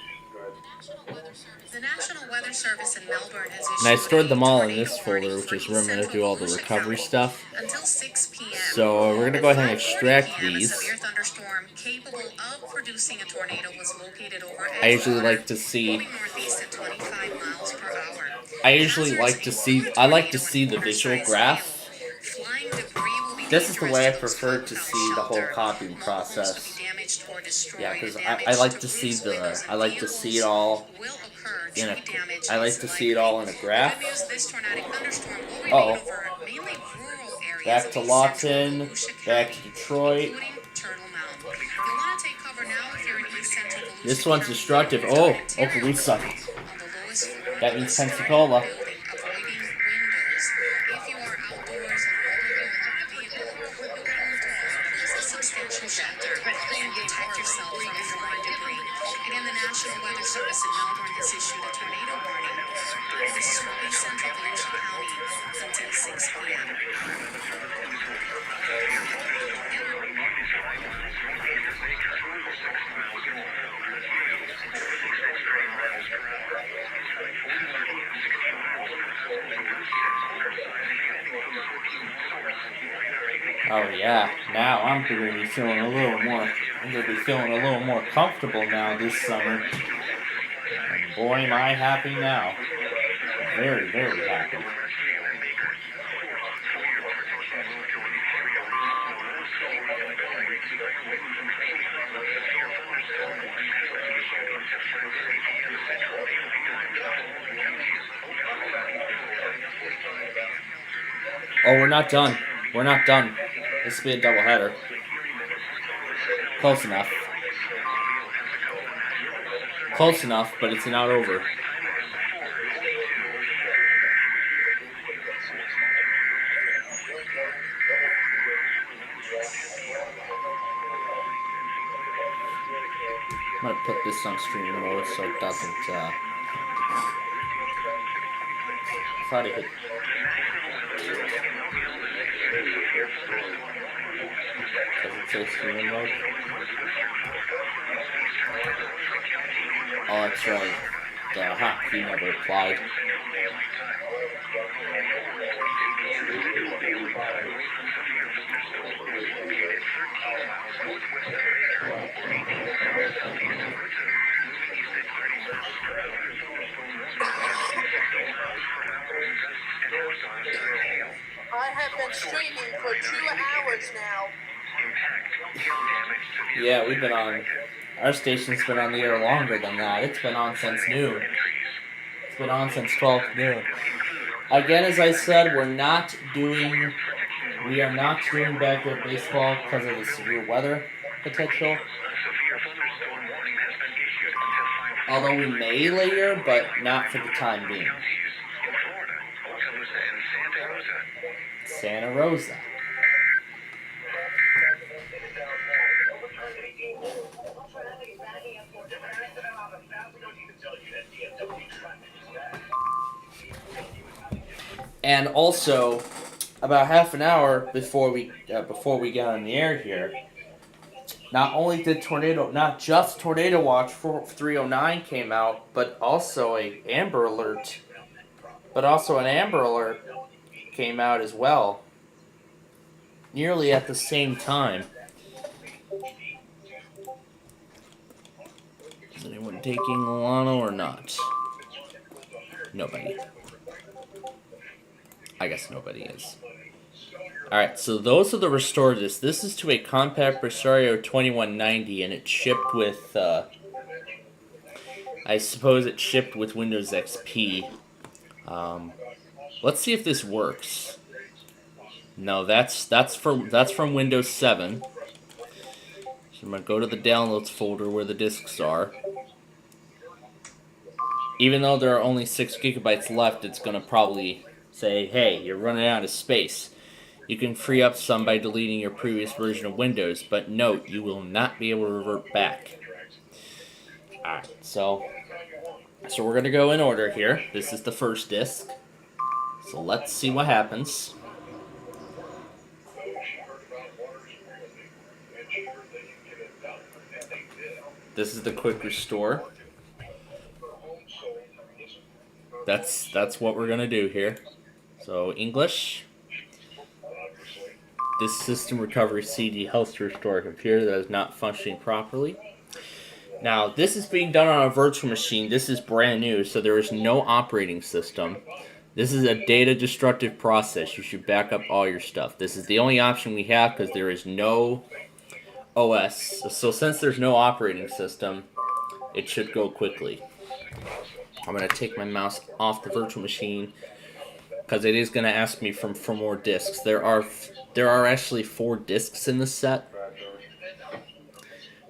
The National Weather Service in Melbourne has issued And I stored them all in this folder, which is where I'm going to do all the recovery stuff. Until 6 p.m. So we're going to go ahead and extract these. A severe thunderstorm capable of producing a tornado was located over I usually like to see. northeast at 25 miles per hour. I like to see the visual graph. This is the way I prefer to see the whole copying process. Yeah, because I like to see it all in a graph. Uh-oh. Back to Lawton, back to Detroit. This one's destructive. Oh, Okaloosa. That means Pensacola. Again, the National Weather Service in Melbourne has issued a tornado warning. This is from East Central Volusia County until 6 p.m. Oh yeah, now I'm going to be feeling a little more comfortable now this summer. And boy, am I happy now. Very, very happy. Oh, we're not done. We're not done. This will be a doubleheader. Close enough. Close enough, but it's not over. I'm gonna put this on stream mode so it doesn't, try to hit. Does it say stream mode? Oh, that's right. He never applied. I have been streaming for 2 hours now. Yeah, we've been on. Our station's been on the air longer than that. It's been on since noon. It's been on since 12 noon. Again, as I said, we are not doing backyard baseball because of the severe weather potential. Although we may later, but not for the time being. Santa Rosa. And also, about half an hour before we got on the air here, not only did not just Tornado Watch 309 came out, but also an Amber Alert came out as well, nearly at the same time. Is anyone taking Milano or not? Nobody. I guess nobody is. Alright, so those are the restore discs. This is to a compact Presario 2190, and it shipped with, I suppose it shipped with Windows XP. Let's see if this works. No, that's from Windows 7. So I'm going to go to the downloads folder where the discs are. Even though there are only 6 gigabytes left, it's going to probably say, hey, you're running out of space. You can free up some by deleting your previous version of Windows, but note, you will not be able to revert back. Alright, so we're going to go in order here. This is the first disk. So let's see what happens. This is the quick restore. That's what we're going to do here. So English. This system recovery CD helps to restore a computer that is not functioning properly. Now, this is being done on a virtual machine. This is brand new, so there is no operating system. This is a data destructive process. You should back up all your stuff. This is the only option we have because there is no OS. So since there's no operating system, it should go quickly. I'm going to take my mouse off the virtual machine because it is going to ask me for more disks. There are actually 4 disks in the set.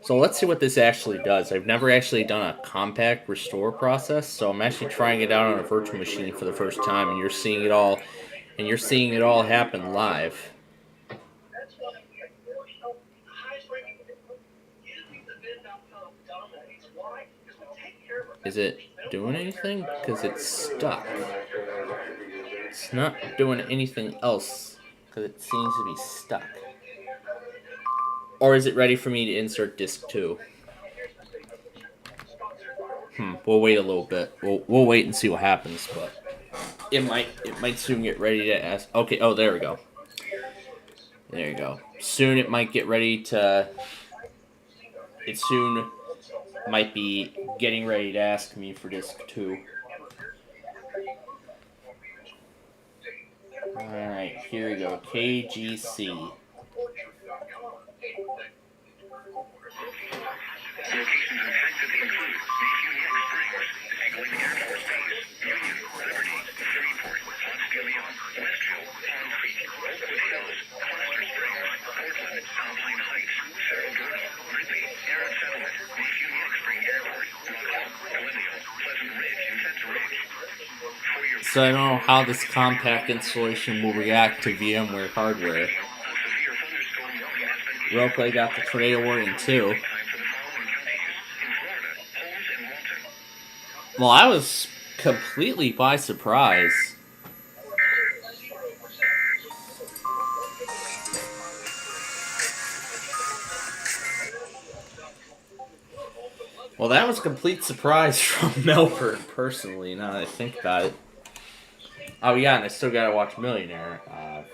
So let's see what this actually does. I've never actually done a compact restore process, so I'm actually trying it out on a virtual machine for the first time, and you're seeing it all happen live. Is it doing anything? Because it's stuck. It's not doing anything else because it seems to be stuck. Or is it ready for me to insert disk 2? We'll wait a little bit. We'll wait and see what happens, but it might soon get ready to ask. Okay, oh, there we go. There you go. Soon it might get ready to. It soon might be getting ready to ask me for disk 2. Alright, here we go. KGC. So I don't know how this compact installation will react to VMware hardware. Real quick, got the tornado warning too. Well, I was completely by surprise. Well, that was a complete surprise from Melbourne, personally, now that I think about it. Oh yeah, and I still gotta watch Millionaire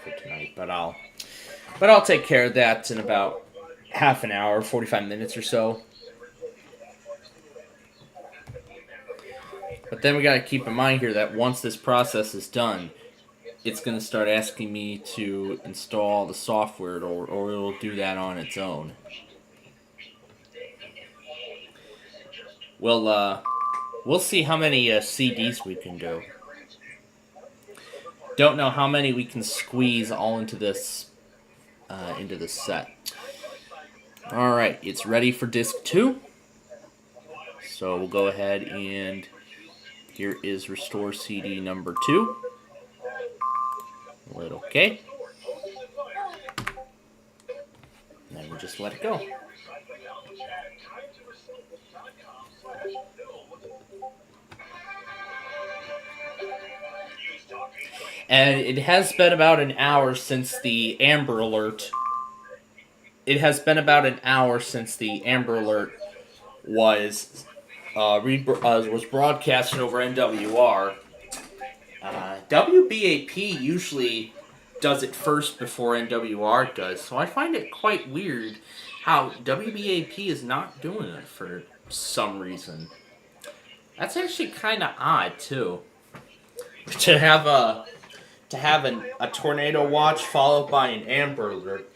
for tonight, but I'll take care of that in about half an hour, 45 minutes or so. But then we gotta keep in mind here that once this process is done, it's gonna start asking me to install the software, or it'll do that on its own. We'll see how many CDs we can do. Don't know how many we can squeeze all into this set. All right, it's ready for disc 2. So we'll go ahead and here is restore CD number 2. We'll hit OK. And then we'll just let it go. And it has been about an hour since the Amber Alert. It has been about an hour since the Amber Alert was broadcasted over NWR. WBAP usually does it first before NWR does, so I find it quite weird how WBAP is not doing it for some reason. That's actually kind of odd too. To have a tornado watch followed by an Amber Alert.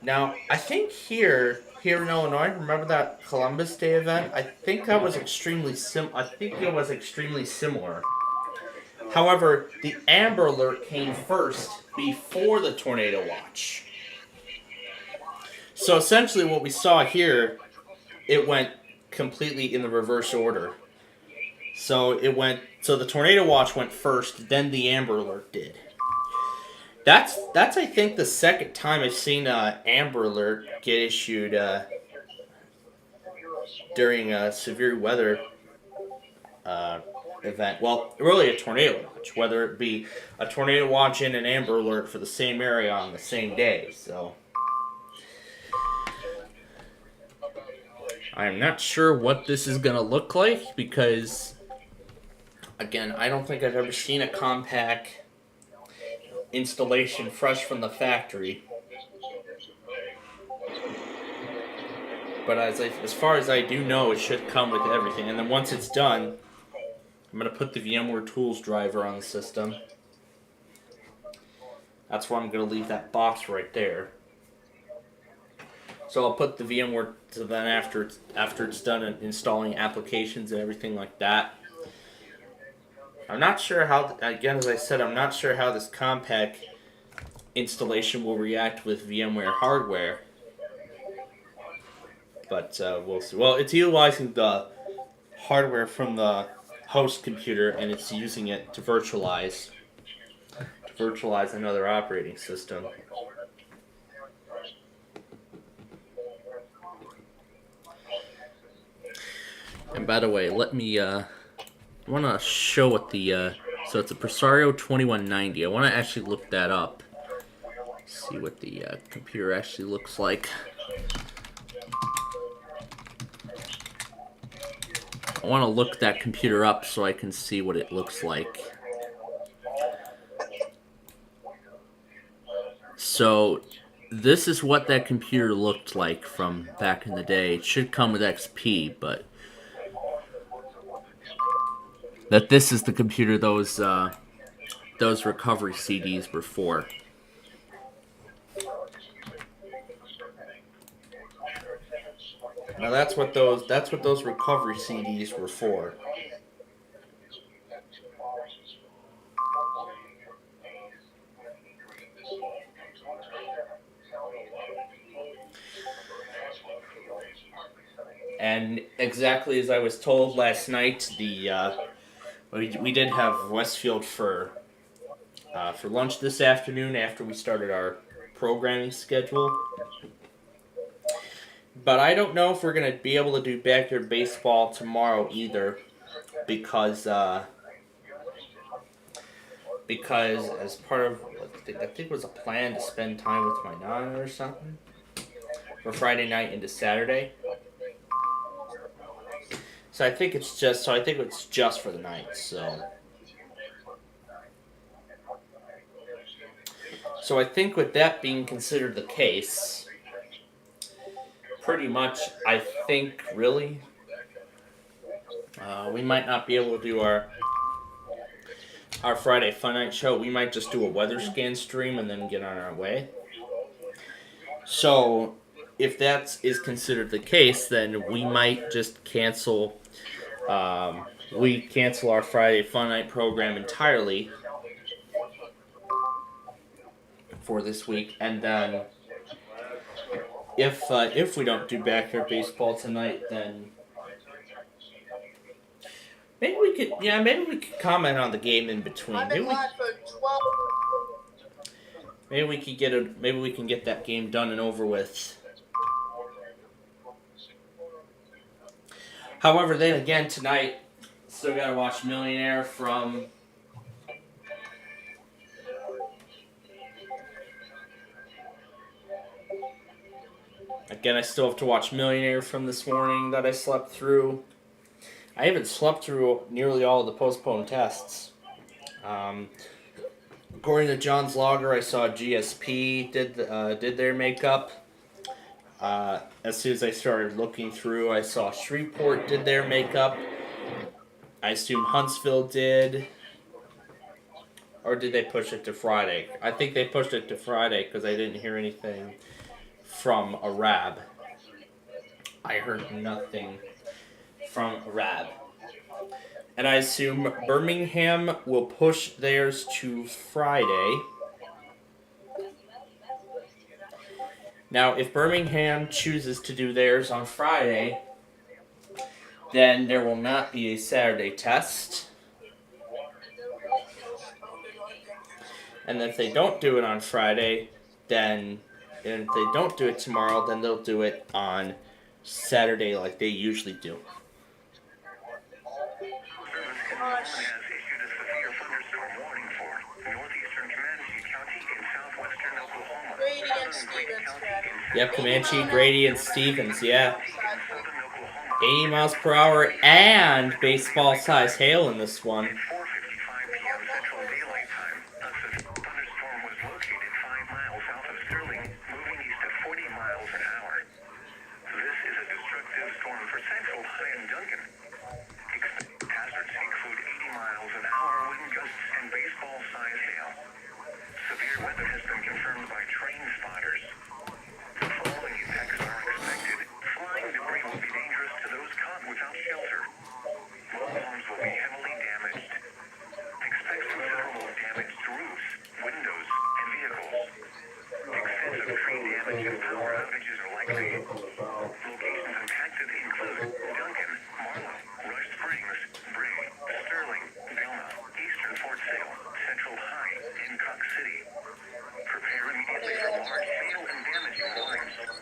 Now, I think here in Illinois, remember that Columbus Day event? I think that was extremely similar. However, the Amber Alert came first before the tornado watch. So essentially what we saw here, it went completely in the reverse order. So the tornado watch went first, then the Amber Alert did. That's I think the second time I've seen Amber Alert get issued during a severe weather event. Well, really a tornado watch, whether it be a tornado watch and an Amber Alert for the same area on the same day. So I'm not sure what this is gonna look like because, again, I don't think I've ever seen a compact installation fresh from the factory. But as far as I do know, it should come with everything. And then once it's done, I'm going to put the VMware Tools driver on the system. That's where I'm going to leave that box right there. So I'll put the VMware, so then after it's done installing applications and everything like that. I'm not sure how, again, as I said, I'm not sure how this compact installation will react with VMware hardware. But we'll see. Well, it's utilizing the hardware from the host computer, and it's using it to virtualize another operating system. And by the way, let me I want to show what the so it's a Presario 2190. I want to actually look that up, see what the computer actually looks like. I want to look that computer up so I can see what it looks like. So this is what that computer looked like from back in the day. It should come with XP, but that this is the computer those recovery CDs were for. Now that's what those recovery CDs were for. And exactly as I was told last night, the We did have Westfield for lunch this afternoon after we started our programming schedule. But I don't know if we're going to be able to do backyard baseball tomorrow either, because as part of, I think it was a plan to spend time with my nana or something for Friday night into Saturday. So I think it's just for the night. So I think with that being considered the case, pretty much I think really we might not be able to do our Friday Fun Night show. We might just do a weather scan stream and then get on our way. So if that is considered the case, then we might just cancel. We cancel our Friday Fun Night program entirely for this week, and then if we don't do backyard baseball tonight, then maybe we could comment on the game in between. Maybe we can get that game done and over with. However, then again tonight, still gotta watch Millionaire from. Again, I still have to watch Millionaire from this morning that I slept through. I haven't slept through nearly all of the postponed tests. According to John's logger, I saw GSP did their makeup. As soon as I started looking through, I saw Shreveport did their makeup. I assume Huntsville did. Or did they push it to Friday? I think they pushed it to Friday because I didn't hear anything from Arab. I heard nothing from Arab. And I assume Birmingham will push theirs to Friday. Now, if Birmingham chooses to do theirs on Friday, then there will not be a Saturday test. And if they don't do it on Friday, and if they don't do it tomorrow, then they'll do it on Saturday like they usually do. Has issued a severe thunderstorm warning for northeastern Comanche County in southwestern Oklahoma. Grady and Stevens. Yep, Comanche, Grady, and Stevens, yeah. 80 miles per hour and baseball-sized hail in this one. 4:55 p.m. Central Daylight Time. A thunderstorm was located 5 miles south of Sterling, moving east at 40 miles an hour. This is a destructive storm for Central, High, and Duncan. Hazards include 80 miles an hour wind gusts and baseball-sized hail. Severe weather has been confirmed by train spotters. The following impacts are expected. Flying debris will be dangerous to those caught without shelter. Mobile homes will be heavily damaged. Expect considerable damage to roofs, windows, and vehicles. Extensive tree damage and power outages are likely. Locations impacted include Duncan, Marlow, Rush Springs, Bray, Sterling, Vilna, Eastern Fort Sale, Central High, and Cox City. Prepare immediately for large hail and damaging winds.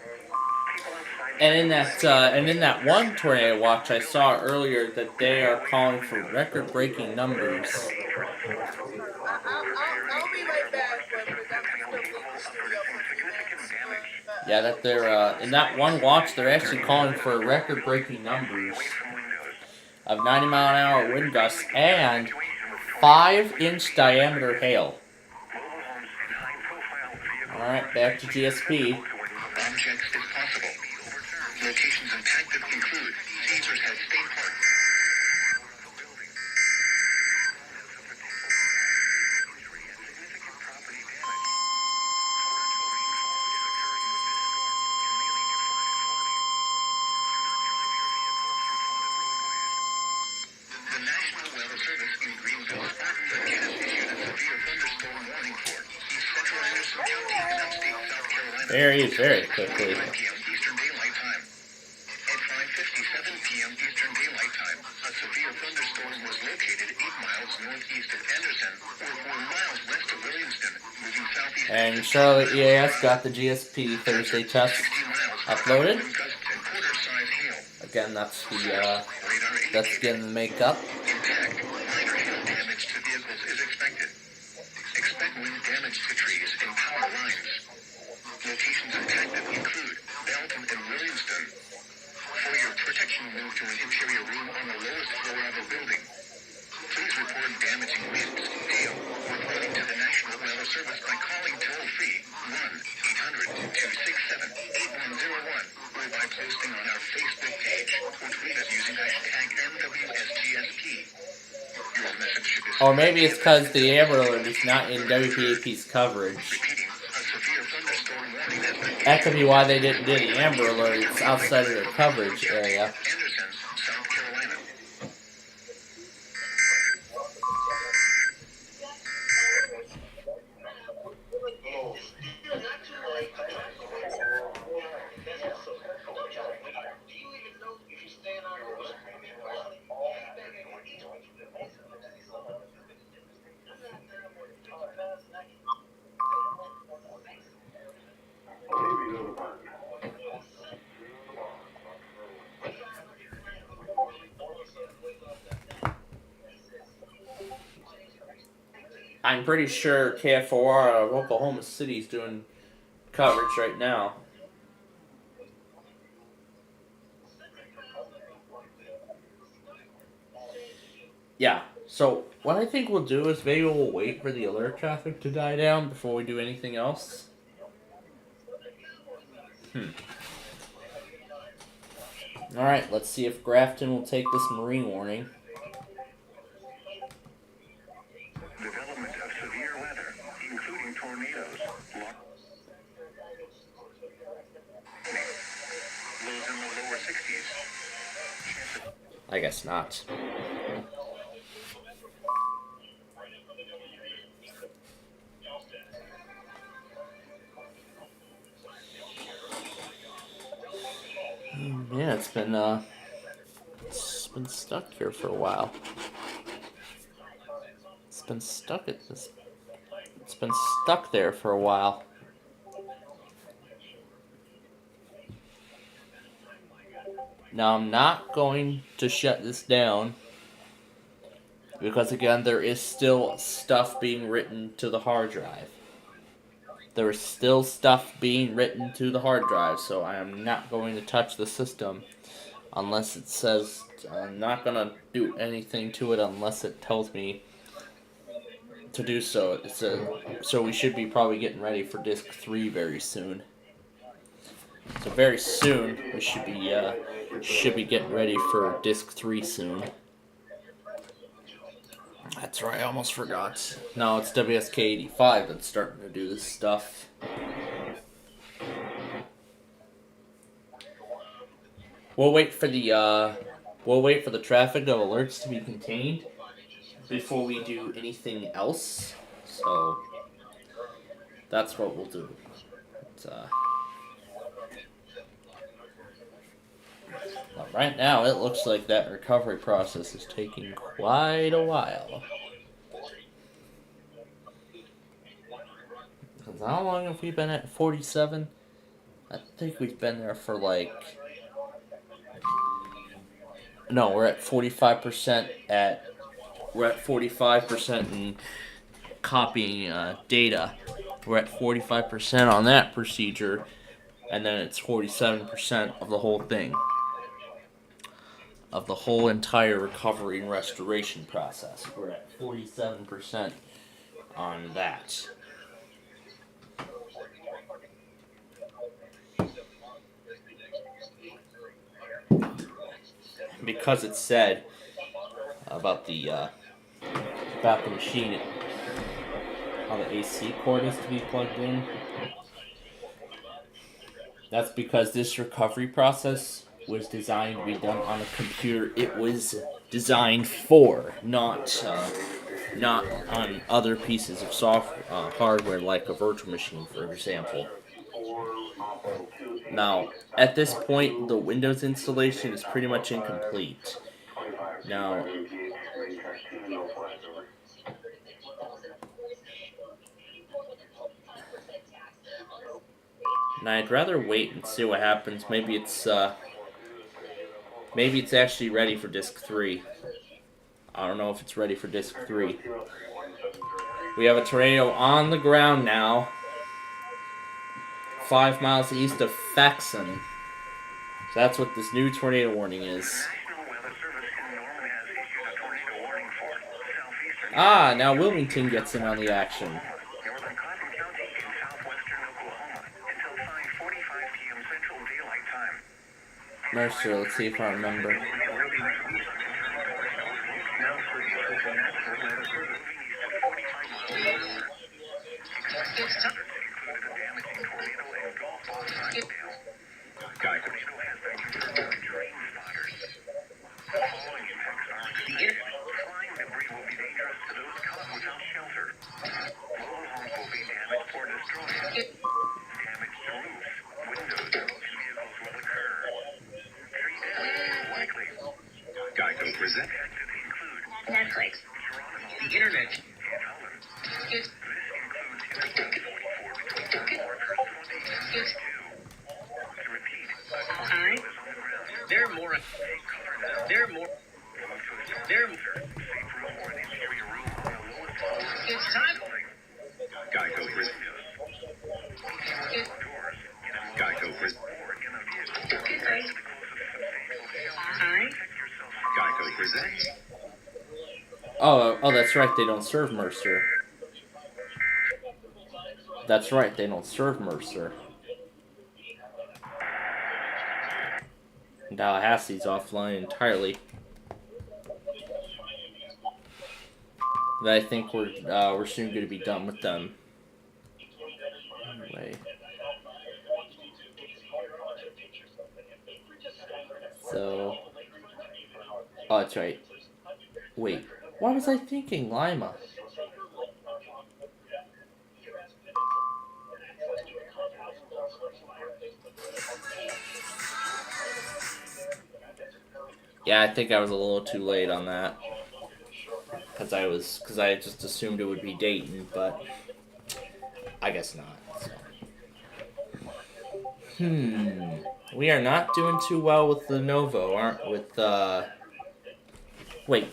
And in that one tornado watch I saw earlier that they are calling for record-breaking numbers. I'll be right back, but I'm still in the studio for Yeah, that they're in that one watch they're actually calling for record-breaking numbers of 90-mile-an-hour wind gusts and 5-inch diameter hail. All right, back to GSP. Objects if possible. Locations impacted include Caesars Head State Park. The National Weather Service in Greenville, Spartans again has issued a severe thunderstorm warning for East Central Anderson County and upstate South Carolina. Very quickly. Eastern Daylight Time. At 5:57 p.m. p.m. Eastern Daylight Time. A severe thunderstorm was located 8 miles northeast of Anderson, or 4 miles west of Williamston, moving southeast. And Charlotte EAS got the GSP Thursday test uploaded. Again, that's getting the makeup. Intact, minor hail damage to vehicles is expected. Expect wind damage to trees and power lines. Locations impacted include Belton and Williamston. For your protection, move to an interior room on the lowest floor of a building. Please report damaging winds, hail, reporting to the National Weather Service by calling toll-free 1-800-267-8101 or by posting on our Facebook page or tweet us using #MWSGSP. Your message should be... Or maybe it's because the Amber Alert is not in WPAP's coverage. That could be why they didn't do the Amber Alert. It's outside of their coverage area. I'm pretty sure KFOR of Oklahoma City is doing coverage right now. Yeah, so what I think we'll do is maybe we'll wait for the alert traffic to die down before we do anything else. Alright, let's see if Grafton will take this marine warning. Development of severe weather, including tornadoes. Lows in the lower 60s. I guess not. Yeah, it's been stuck here for a while. It's been stuck there for a while. Now I'm not going to shut this down because again there is still stuff being written to the hard drive. There is still stuff being written to the hard drive, so I am not going to touch the system unless it says, I'm not going to do anything to it unless it tells me to do so. So we should be probably getting ready for Disk 3 very soon. So very soon, we should be getting ready for Disk 3 soon. That's right, I almost forgot. No, it's WSK85 that's starting to do this stuff. We'll wait for the traffic of alerts to be contained before we do anything else. So that's what we'll do. But right now, it looks like that recovery process is taking quite a while. Because how long have we been at 47? I think we've been there for like... No, we're at 45% We're at 45% in copying data. We're at 45% on that procedure, and then it's 47% of the whole thing. Of the whole entire recovery and restoration process. We're at 47% on that. Because it said about the machine, how the AC cord is to be plugged in. That's because this recovery process was designed to be done on a computer it was designed for, not on other pieces of hardware like a virtual machine, for example. Now, at this point, the Windows installation is pretty much incomplete. Now, I'd rather wait and see what happens. Maybe it's actually ready for Disk 3. I don't know if it's ready for Disk 3. We have a tornado on the ground now, 5 miles east of Faxon. So that's what this new tornado warning is. Ah, now Wilmington gets in on the action. Mercer, let's see if I remember. Netflix. The internet. There are more. It's time. Geico presents. Geico presents. Geico presents. Oh, that's right, they don't serve Mercer. That's right, they don't serve Mercer. Tallahassee's offline entirely. But I think we're soon going to be done with them. Anyway. So, oh, that's right. Wait, what was I thinking, Lima? Yeah, I think I was a little too late on that. Because I just assumed it would be Dayton, but I guess not. So. We are not doing too well with Lenovo, aren't with Wait.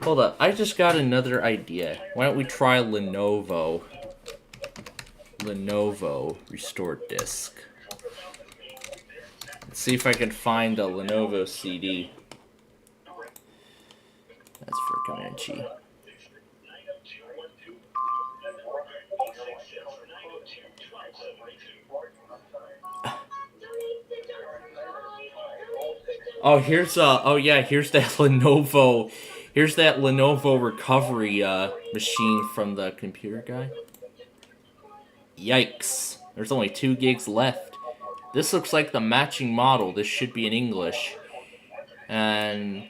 Hold up. I just got another idea. Why don't we try Lenovo? Lenovo Restore Disk. Let's see if I can find a Lenovo CD. That's for Comanche. Oh, here's here's that Lenovo. Here's that Lenovo recovery machine from the computer guy. Yikes. There's only 2 gigs left. This looks like the matching model. This should be in English. And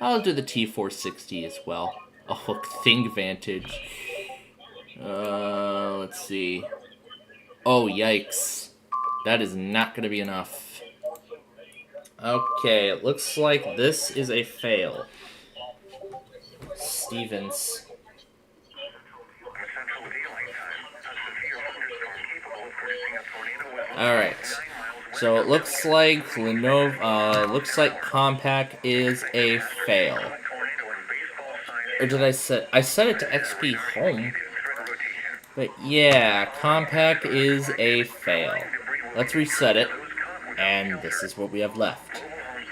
I'll do the T460 as well. Oh, ThinkVantage. Let's see. Oh, yikes. That is not going to be enough. Okay, it looks like this is a fail. Stevens. Alright. So it looks like Lenovo, looks like Compaq is a fail. Or did I set it to XP Home? But yeah, Compaq is a fail. Let's reset it. And this is what we have left.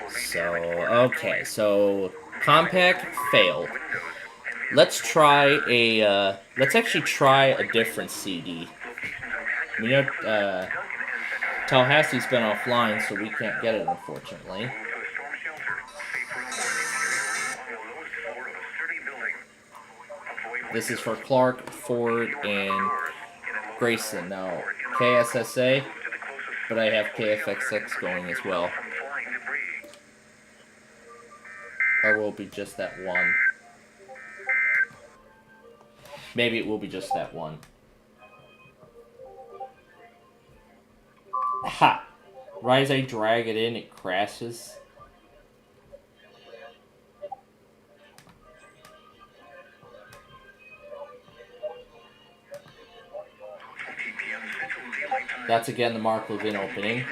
So, okay, so Compaq failed. Let's try a, let's actually try a different CD. We know, Tallahassee's been offline, so we can't get it, unfortunately. This is for Clark, Ford, and Grayson. Now, KSSA, but I have KFXX going as well. Or will it be just that one? Maybe it will be just that one. Ha! Right as I drag it in, it crashes. That's again the Mark Levin opening.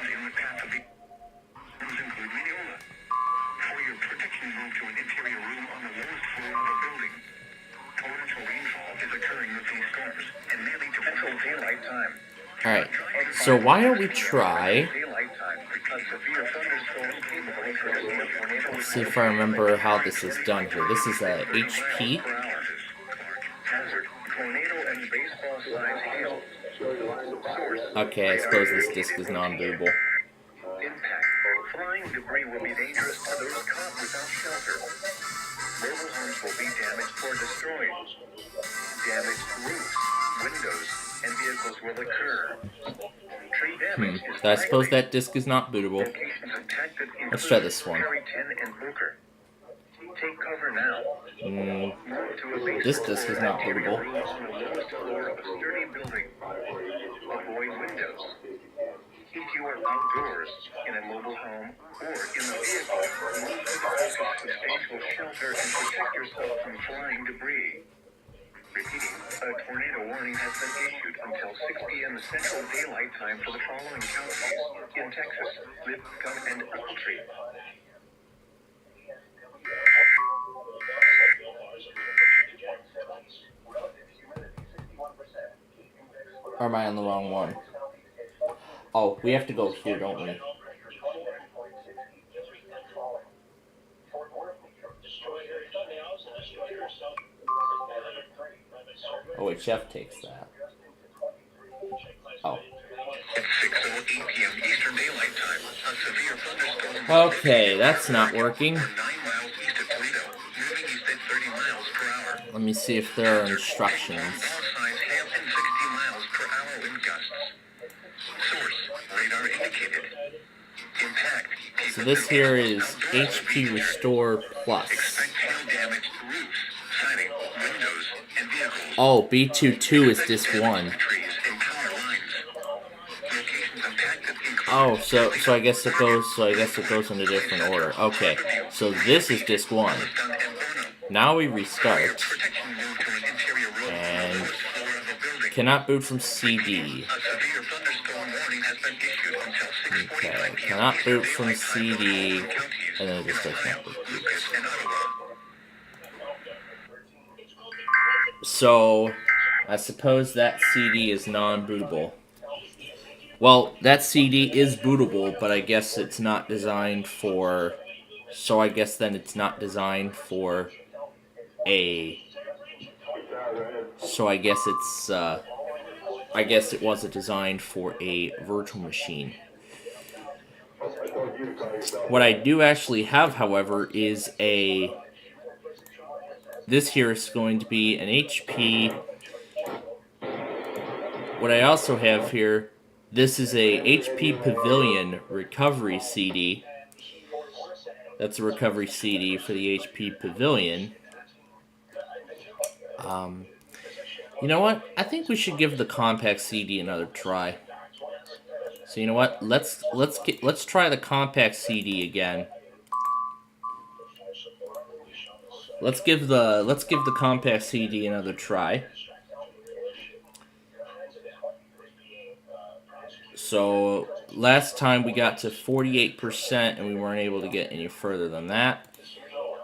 Alright, so why don't we try... Let's see if I remember how this is done here. This is a HP. Okay, I suppose this disc is non-bootable. Flying debris will be dangerous to those caught without shelter. Mobile homes will be damaged or destroyed. Damaged roofs, windows, and vehicles will occur. Tree damage is I suppose that disc is not bootable. Let's try this one. Take cover now. This disc is not bootable. Avoid windows. If you are outdoors, in a mobile home, or in a vehicle, move to the closest substantial shelter and protect yourself from flying debris. Repeating, a tornado warning has been issued until 6 p.m. Central Daylight Time for the following counties in Texas: Lipscomb and Moultrie. Or am I on the wrong one? Oh, we have to go here, don't we? Oh, wait, Jeff takes that. Oh. At 6:08 p.m. Eastern Daylight Time, a severe thunderstorm. Okay, that's not working. 9 miles east of Toledo, moving east at 30 miles per hour. Let me see if there are instructions. All signs hail and 60 miles per hour wind gusts. Source, radar indicated. Impact. So this here is HP Restore Plus. Expect hail-damaged roofs, siding, windows, and vehicles. Oh, B22 is disc 1. Trees and power lines. Locations impacted include Oh, so I guess it goes in a different order. Okay, so this is disc 1. Now we restart. And cannot boot from CD. Okay, cannot boot from CD. And then it just does not boot. So, I suppose that CD is non-bootable. Well, that CD is bootable, but I guess it's not designed for... So I guess then it's not designed for a... So I guess it's... I guess it wasn't designed for a virtual machine. What I do actually have, however, is a... This here is going to be an HP... What I also have here... This is a HP Pavilion recovery CD. That's a recovery CD for the HP Pavilion. You know what? I think we should give the compact CD another try. So you know what? Let's try the compact CD again. Let's give the compact CD another try. So, last time we got to 48% and we weren't able to get any further than that.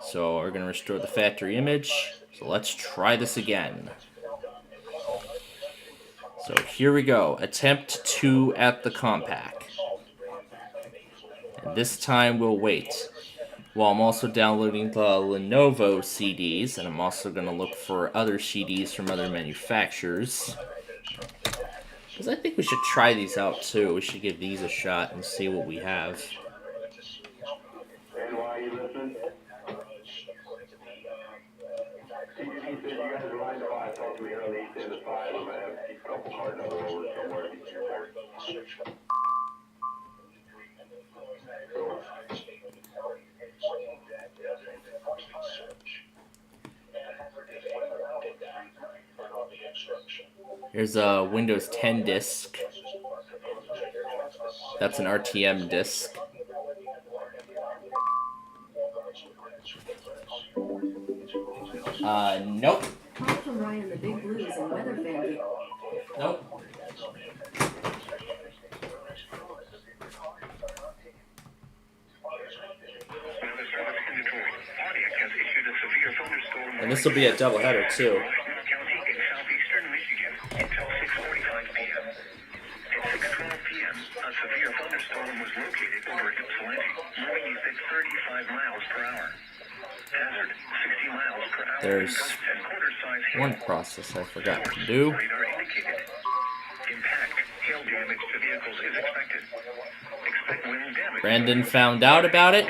So, we're going to restore the factory image. So, let's try this again. So, here we go. Attempt 2 at the compact. And this time we'll wait. Well, I'm also downloading the Lenovo CDs, and I'm also going to look for other CDs from other manufacturers. Because I think we should try these out, too. We should give these a shot and see what we have. Here's a Windows 10 disk. That's an RTM disc. Nope. Call from Ryan the Big Blues and weather fan. Nope. And this will be a doubleheader too. A severe thunderstorm was located over Ypsilanti, moving east at 35 miles per hour. Hazard, 60 miles per hour. There's one process I forgot to do. Radar indicated. Impact, hail damage to vehicles is expected. Expect wind damage. Brandon found out about it,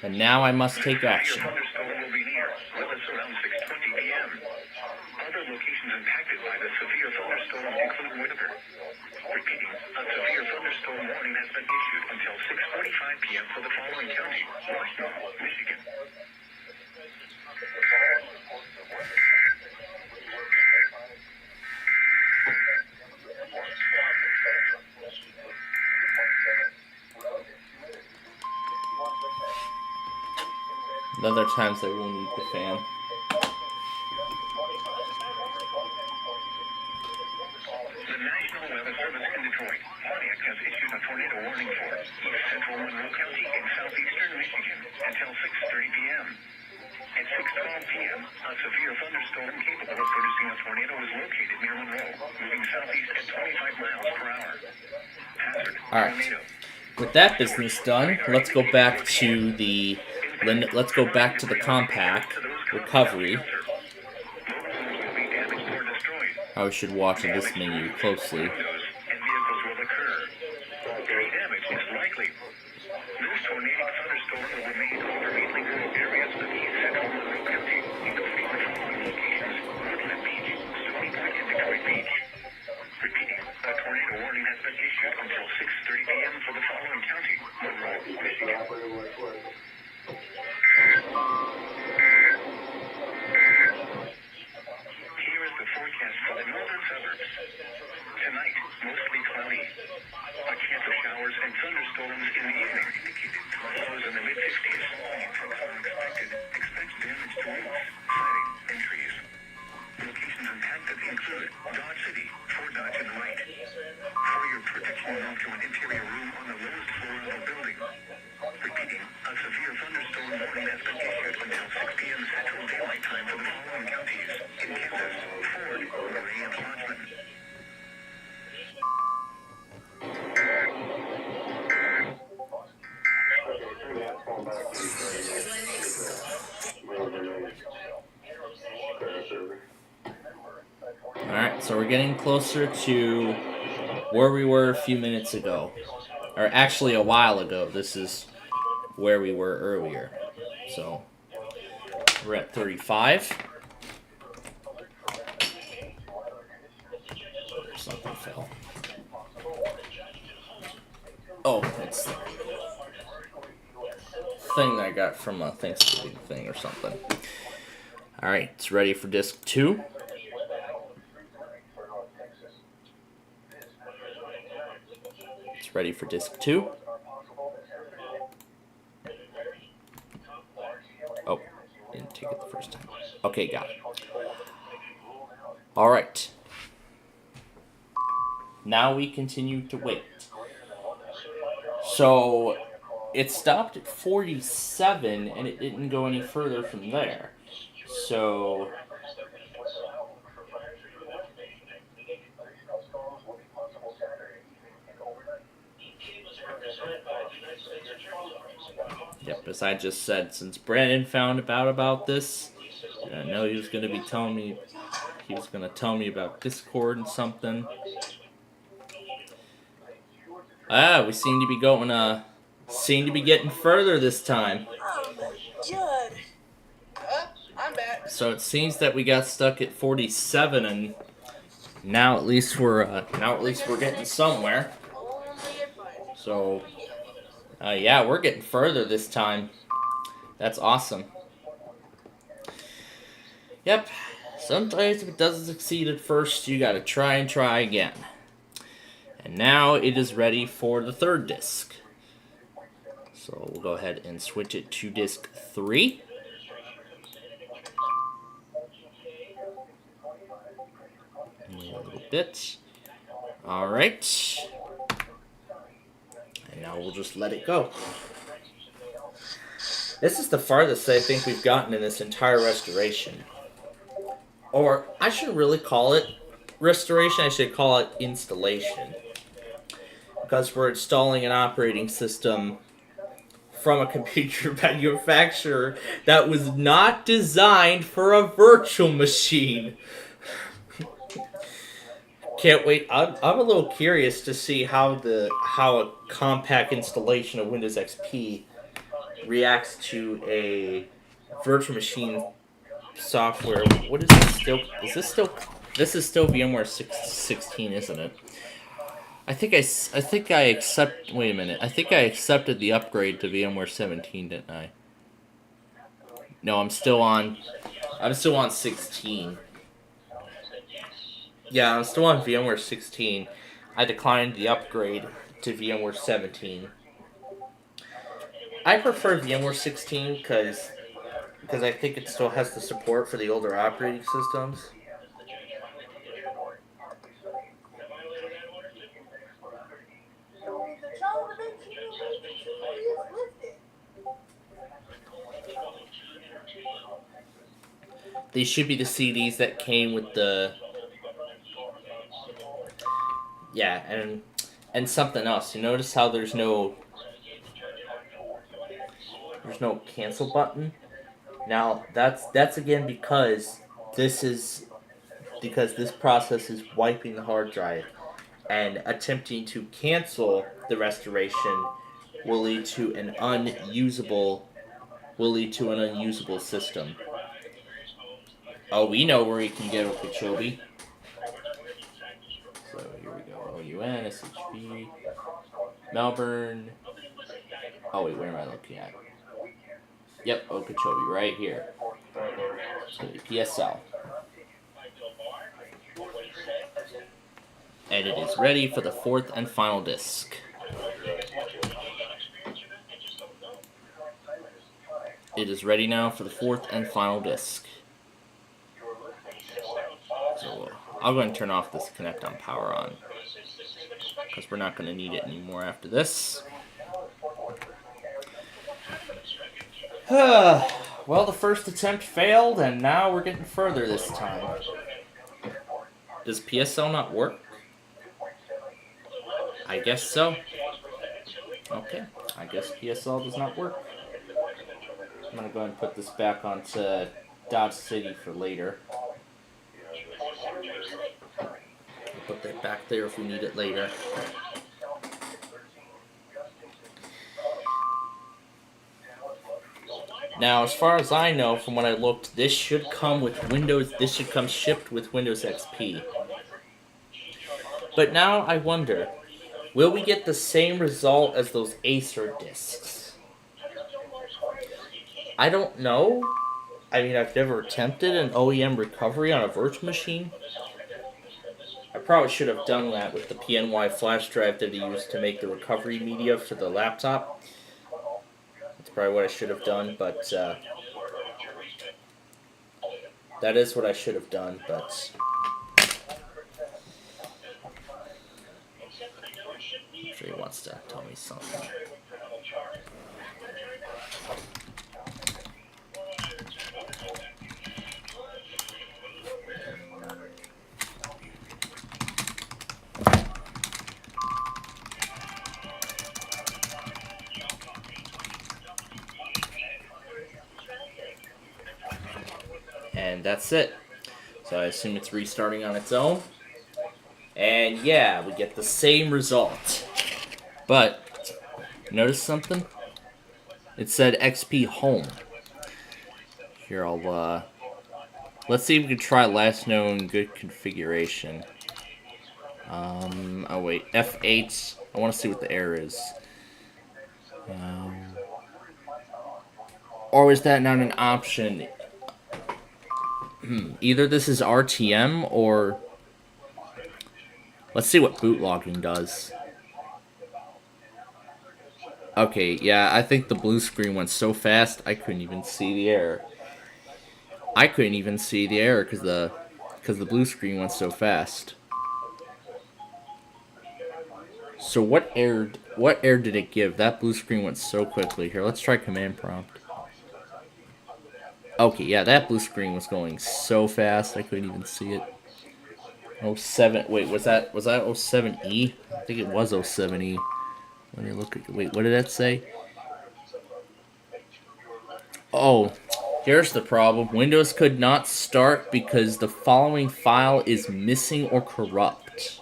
and now I must take action. Thunderstorm will be near, with us around 6:20 p.m. Other locations impacted by the severe thunderstorm include Whitaker. Repeating, a severe thunderstorm warning has been issued until 6:45 p.m. for the following county: Washington, Michigan. And other times I will need the fan. The National Weather Service in Detroit, Pontiac, has issued a tornado warning for East Central Monroe County in southeastern Michigan until 6:30 p.m. At 6:12 p.m., a severe thunderstorm capable of producing a tornado is located near Monroe, moving southeast at 25 miles per hour. Hazard, tornado. With that business done, let's go back to the compact recovery. I should watch this menu closely. Alright, so we're getting closer to where we were a few minutes ago. Or actually a while ago. This is where we were earlier. So, we're at 35. Something fell. Oh, it's the thing that I got from a Thanksgiving thing or something. Alright, it's ready for disc 2. It's ready for disc 2. Oh, didn't take it the first time. Okay, got it. Alright. Now we continue to wait. So, it stopped at 47 and it didn't go any further from there. So, yep, as I just said, since Brandon found out about this, I know he was going to be telling me, he was going to tell me about Discord and something. Ah, we seem to be going, seem to be getting further this time. Oh my god. I'm back. So it seems that we got stuck at 47, and now at least we're getting somewhere. So, yeah, we're getting further this time. That's awesome. Yep. Sometimes if it doesn't succeed at first, you gotta try and try again. And now it is ready for the third disk. So we'll go ahead and switch it to disk 3. Wait a little bit. Alright. And now we'll just let it go. This is the farthest I think we've gotten in this entire restoration. Or, I shouldn't really call it restoration, I should call it installation. Because we're installing an operating system from a computer manufacturer that was not designed for a virtual machine. Can't wait. I'm a little curious to see how a compact installation of Windows XP reacts to a virtual machine software. What is this still? Is this still? This is still VMware 16, isn't it? I think I accept. Wait a minute. I think I accepted the upgrade to VMware 17, didn't I? No, I'm still on 16. Yeah, I'm still on VMware 16. I declined the upgrade to VMware 17. I prefer VMware 16 because I think it still has the support for the older operating systems. These should be the CDs that came with the... Yeah, and something else. You notice how there's no cancel button? Now, that's again because this process is wiping the hard drive, and attempting to cancel the restoration will lead to an unusable system. Oh, we know where you can get Okeechobee. So here we go. OUN, SHB, Melbourne. Oh wait, where am I looking at? Yep, Okeechobee, right here. So PSL. And it is ready for the fourth and final disk. It is ready now for the fourth and final disk. So I'll go ahead and turn off this connect on power on, because we're not going to need it anymore after this. Well, the first attempt failed, and now we're getting further this time. Does PSL not work? I guess so. Okay, I guess PSL does not work. I'm going to go ahead and put this back onto Dodge City for later. I'll put that back there if we need it later. Now, as far as I know, from when I looked, this should come shipped with Windows XP. But now I wonder, will we get the same result as those Acer discs? I don't know. I mean, I've never attempted an OEM recovery on a virtual machine. I probably should have done that with the PNY flash drive that I used to make the recovery media for the laptop. That's probably what I should have done, but that is what I should have done, but I'm sure he wants to tell me something. And that's it. So I assume it's restarting on its own. And yeah, we get the same result. But, notice something? It said XP Home. Here, let's see if we can try last known good configuration. Oh wait, F8. I want to see what the error is. Or is that not an option? Either this is RTM or Let's see what boot logging does. Okay, yeah, I think the blue screen went so fast I couldn't even see the error. I couldn't even see the error because the blue screen went so fast. So what error did it give? That blue screen went so quickly. Here, let's try command prompt. Okay, yeah, that blue screen was going so fast I couldn't even see it. 07, wait, was that 07E? I think it was 07E. Let me look at, wait, what did that say? Oh, here's the problem. Windows could not start because the following file is missing or corrupt.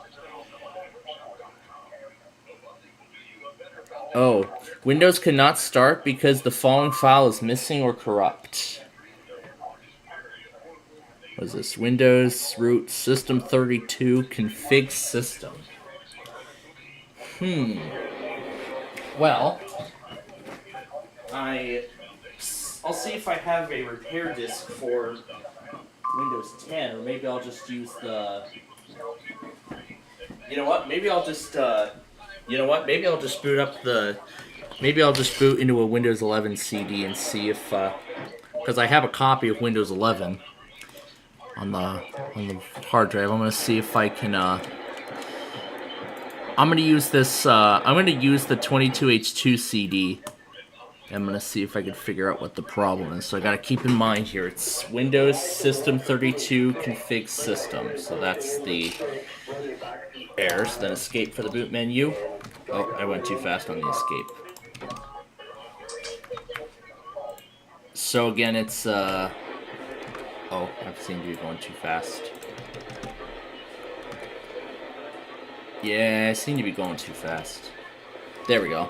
Oh, Windows cannot start because the following file is missing or corrupt. What is this? Windows root system32 config system. Well, I'll see if I have a repair disk for Windows 10, or maybe I'll just use the. You know what? Maybe I'll just. Maybe I'll just boot up the. Maybe I'll just boot into a Windows 11 CD and see if, because I have a copy of Windows 11 on the hard drive. I'm gonna see if I can. I'm gonna use this. I'm gonna use the 22H2 CD. I'm gonna see if I can figure out what the problem is. So I gotta keep in mind here, it's Windows System32 config system. So that's the errors. Then escape for the boot menu. Oh, I went too fast on the escape. So again, it's oh, I seem to be going too fast. Yeah, I seem to be going too fast. There we go.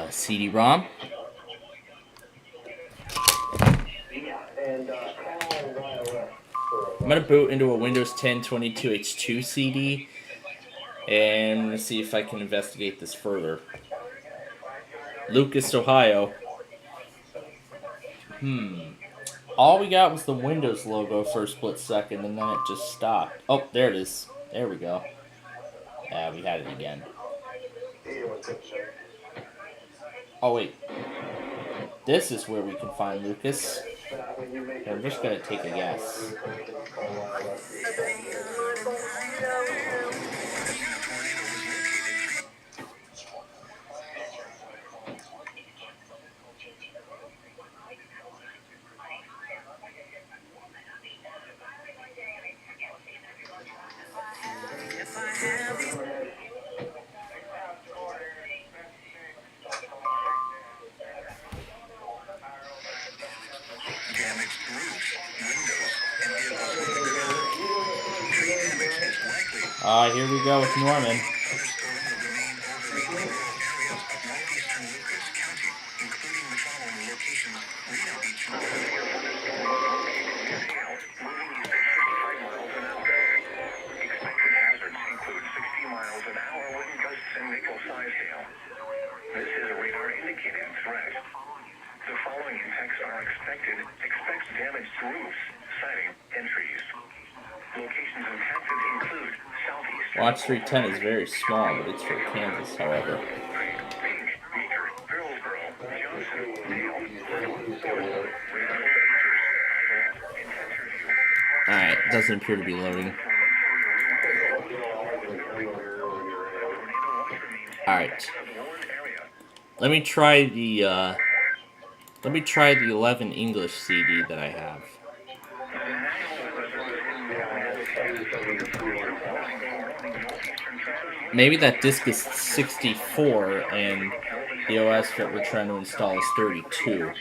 CD-ROM. I'm gonna boot into a Windows 10 22H2 CD, and I'm gonna see if I can investigate this further. Lucas, Ohio. All we got was the Windows logo for a split second, and then it just stopped. Oh, there it is. There we go. Yeah, we had it again. Oh, wait. This is where we can find Lucas. I'm just gonna take a guess. Here we go with Norman. This is a radar indicated threat. The following impacts are expected. Expects damage to roofs, siding, and trees. Locations impacted include southeastern. Watch 310 is very small, but it's for Kansas, however. Alright, doesn't appear to be loading. Alright. Let me try the 11 English CD that I have. Maybe that disk is 64 and the OS that we're trying to install is 32.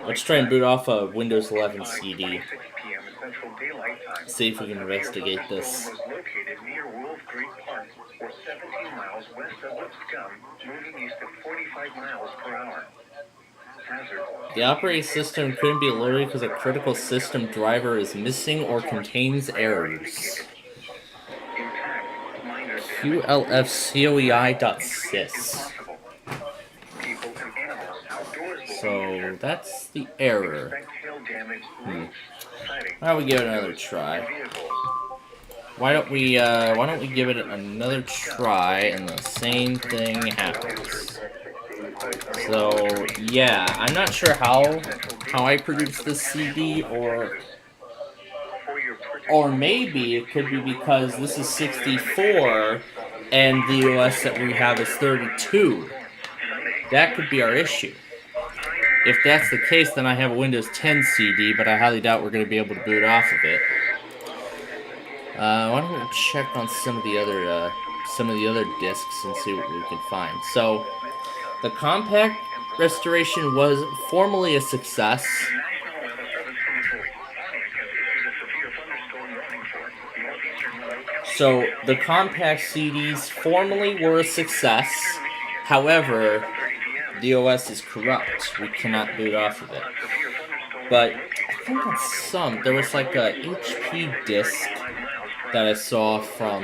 Let's try and boot off a Windows 11 CD. See if we can investigate this. The operating system couldn't be loaded because a critical system driver is missing or contains errors. QLFCOEI.sys. So that's the error. Why don't we give it another try? why don't we give it another try and the same thing happens. So yeah, I'm not sure how I produced this CD, or maybe it could be because this is 64 and the OS that we have is 32. That could be our issue. If that's the case, then I have a Windows 10 CD, but I highly doubt we're going to be able to boot off of it. Why don't we check on some of the other discs and see what we can find. So, the compact restoration was formally a success. So, the compact CDs formally were a success. However, the OS is corrupt. We cannot boot off of it. But I think on there was like a HP disc that I saw from...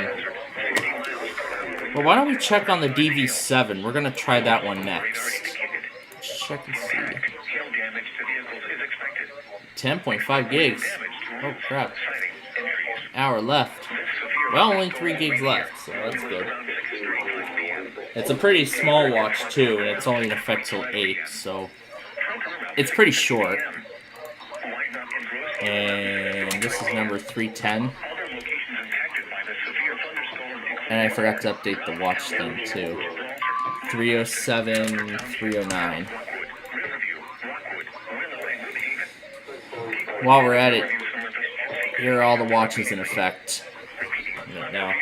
Well, why don't we check on the DV7? We're going to try that one next. Let's check and see. 10.5 gigs. Oh, crap. Hour left. Well, only 3 gigs left, so that's good. It's a pretty small watch, too, and it's only in effect till 8, so... It's pretty short. And this is number 310. And I forgot to update the watch thing, too. 307, 309. While we're at it, here are all the watches in effect. Now.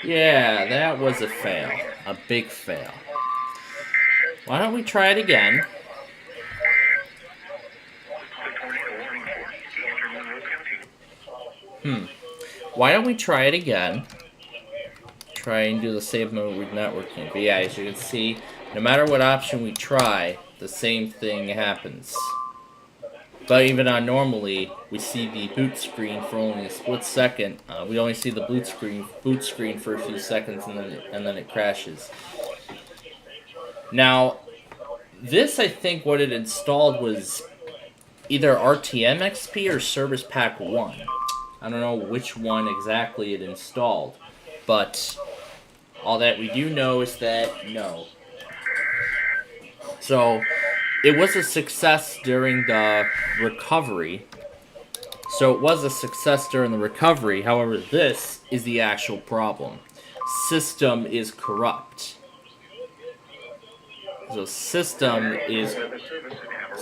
Yeah, that was a fail. A big fail. Why don't we try it again? Why don't we try it again? Try and do the save mode with networking. But yeah, as you can see, no matter what option we try, the same thing happens. But even on normally, we see the boot screen for only a split second. We only see the boot screen for a few seconds, and then it crashes. Now, this, I think what it installed was either RTM XP or Service Pack 1. I don't know which one exactly it installed, but all that we do know is that no. So, it was a success during the recovery. However, this is the actual problem. System is corrupt. So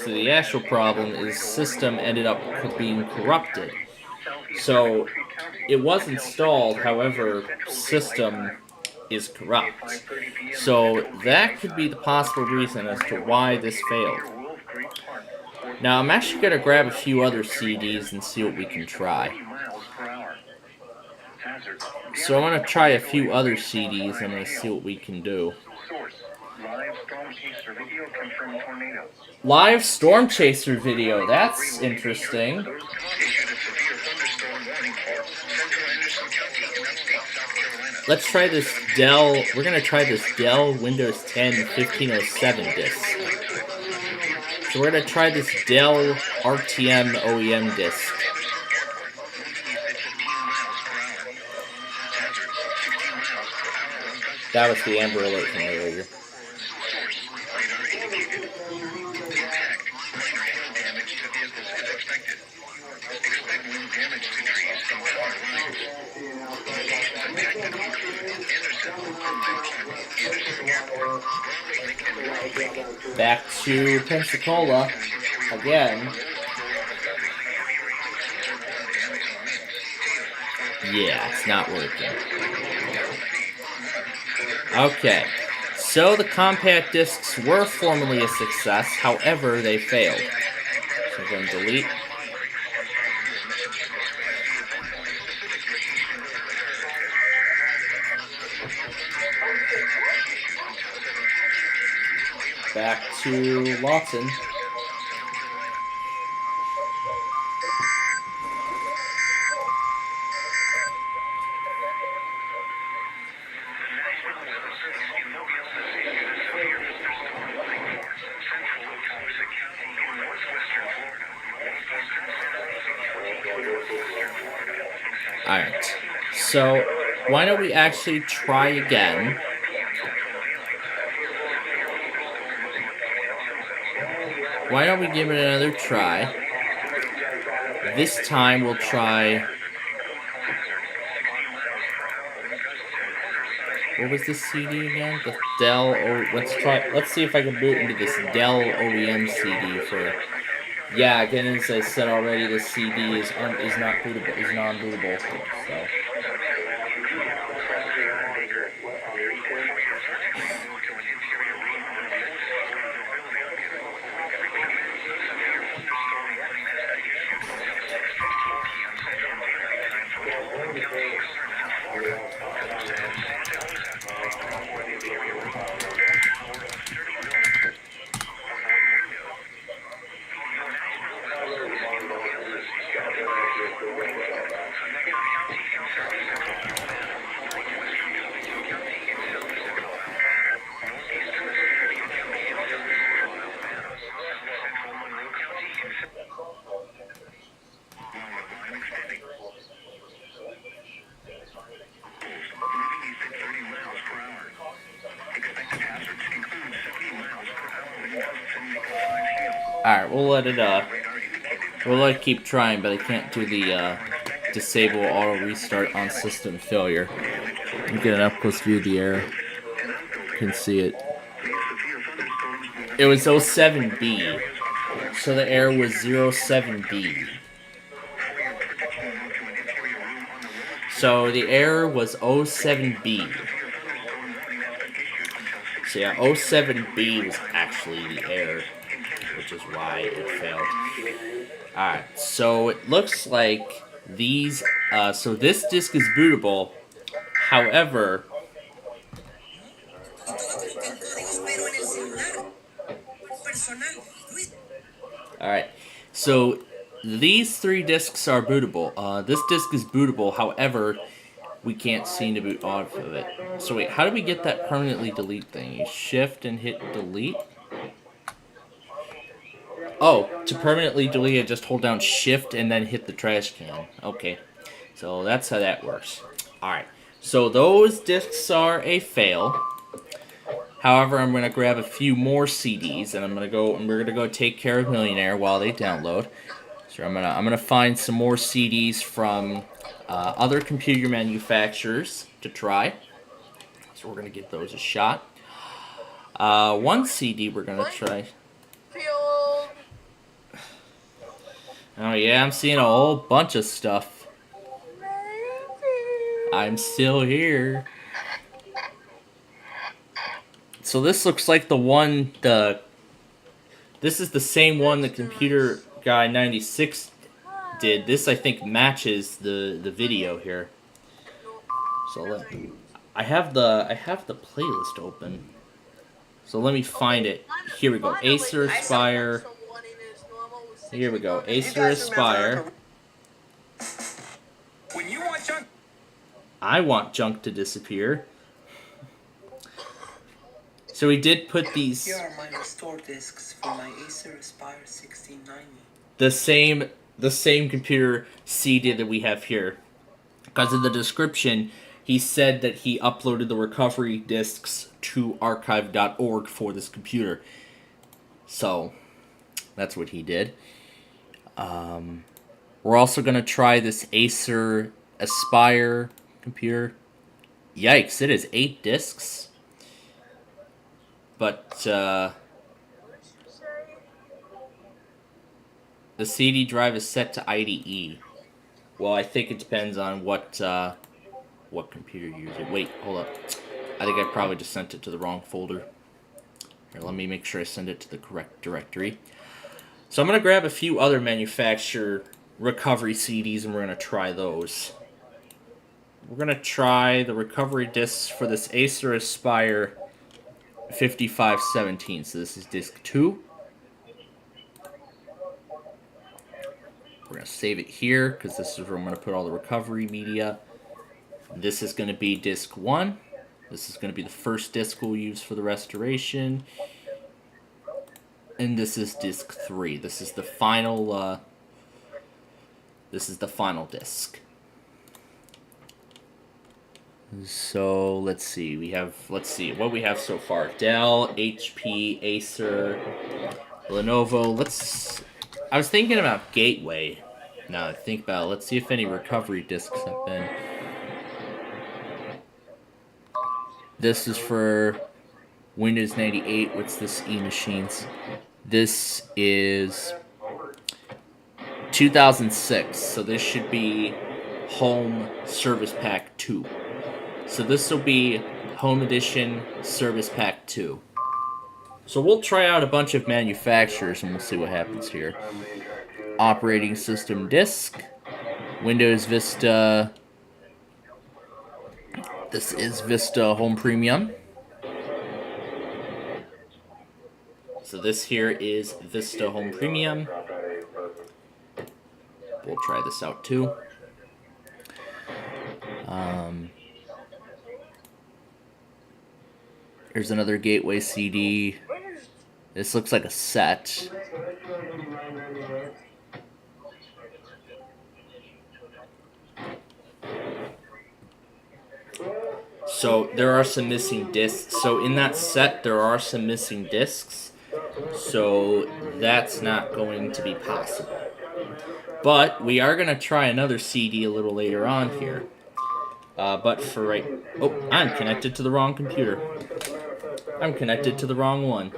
the actual problem is system ended up being corrupted. So it was installed, however, system is corrupt. So that could be the possible reason as to why this failed. Now I'm actually going to grab a few other CDs and see what we can try. So I want to try a few other CDs and see what we can do. Live Storm Chaser video, that's interesting. Let's try this Dell, we're going to try this Dell Windows 10 1507 disc. So we're going to try this Dell RTM OEM disc. That was the Amber Alert from earlier. Back to Pensacola again. Yeah, it's not working. Okay, so the compact discs were formerly a success, however, they failed. So we're going to delete. Back to Lawton. Alright, so why don't we actually try again? Why don't we give it another try? This time we'll try... What was this CD again? The Dell... Let's see if I can boot into this Dell OEM CD for... Yeah, again, as I said already, this CD is not bootable, is non-bootable, so... Alright, we'll let it keep trying, but I can't do the disable auto restart on system failure. You get an up close view of the error. You can see it. It was 07B, so the error was 07B. So the error was 07B. So yeah, 07B was actually the error, which is why it failed. Alright, so it looks like these, so this disk is bootable, however, alright, so these three disks are bootable. This disk is bootable, however, we can't seem to boot off of it. So wait, how do we get that permanently delete thing? You shift and hit delete? Oh, to permanently delete it, just hold down shift and then hit the trash can. Okay, so that's how that works. Alright, so those discs are a fail. However, I'm going to grab a few more CDs and we're gonna go take care of Millionaire while they download. So I'm gonna find some more CDs from other computer manufacturers to try. So we're gonna give those a shot. One CD we're gonna try. Oh yeah, I'm seeing a whole bunch of stuff. I'm still here. So this looks like the one, this is the same one the Computer Guy 96 did. This I think matches the video here. So I have the playlist open. So let me find it. Here we go. Acer Aspire. Here we go. Acer Aspire. I want junk to disappear. So we did put these. Here are my restore discs for my Acer Aspire 1690. The same computer CD that we have here. Because in the description, he said that he uploaded the recovery discs to archive.org for this computer. So that's what he did. We're also going to try this Acer Aspire computer. Yikes, it is 8 discs. But the CD drive is set to IDE. Well, I think it depends on what computer you use. Wait, hold up. I think I probably just sent it to the wrong folder. Here, let me make sure I send it to the correct directory. So I'm going to grab a few other manufacturer recovery CDs and we're going to try those. We're going to try the recovery discs for this Acer Aspire 5517. So this is disc 2. We're going to save it here because this is where I'm going to put all the recovery media. This is going to be disc 1. This is going to be the first disc we'll use for the restoration. And this is disc 3. This is the final disc. So let's see. Let's see what we have so far. Dell, HP, Acer, Lenovo. I was thinking about Gateway. Now that I think about it, let's see if any recovery discs have been. This is for Windows 98. What's this E-Machines? This is 2006. So this should be Home Service Pack 2. So this will be Home Edition Service Pack 2. So we'll try out a bunch of manufacturers and we'll see what happens here. Operating system disk, Windows Vista. This is Vista Home Premium. So this here is Vista Home Premium. We'll try this out too. Here's another Gateway CD. This looks like a set. So there are some missing discs. So in that set, there are some missing discs. So that's not going to be possible. But we are going to try another CD a little later on here. But for right... Oh, I'm connected to the wrong computer. I'm connected to the wrong one.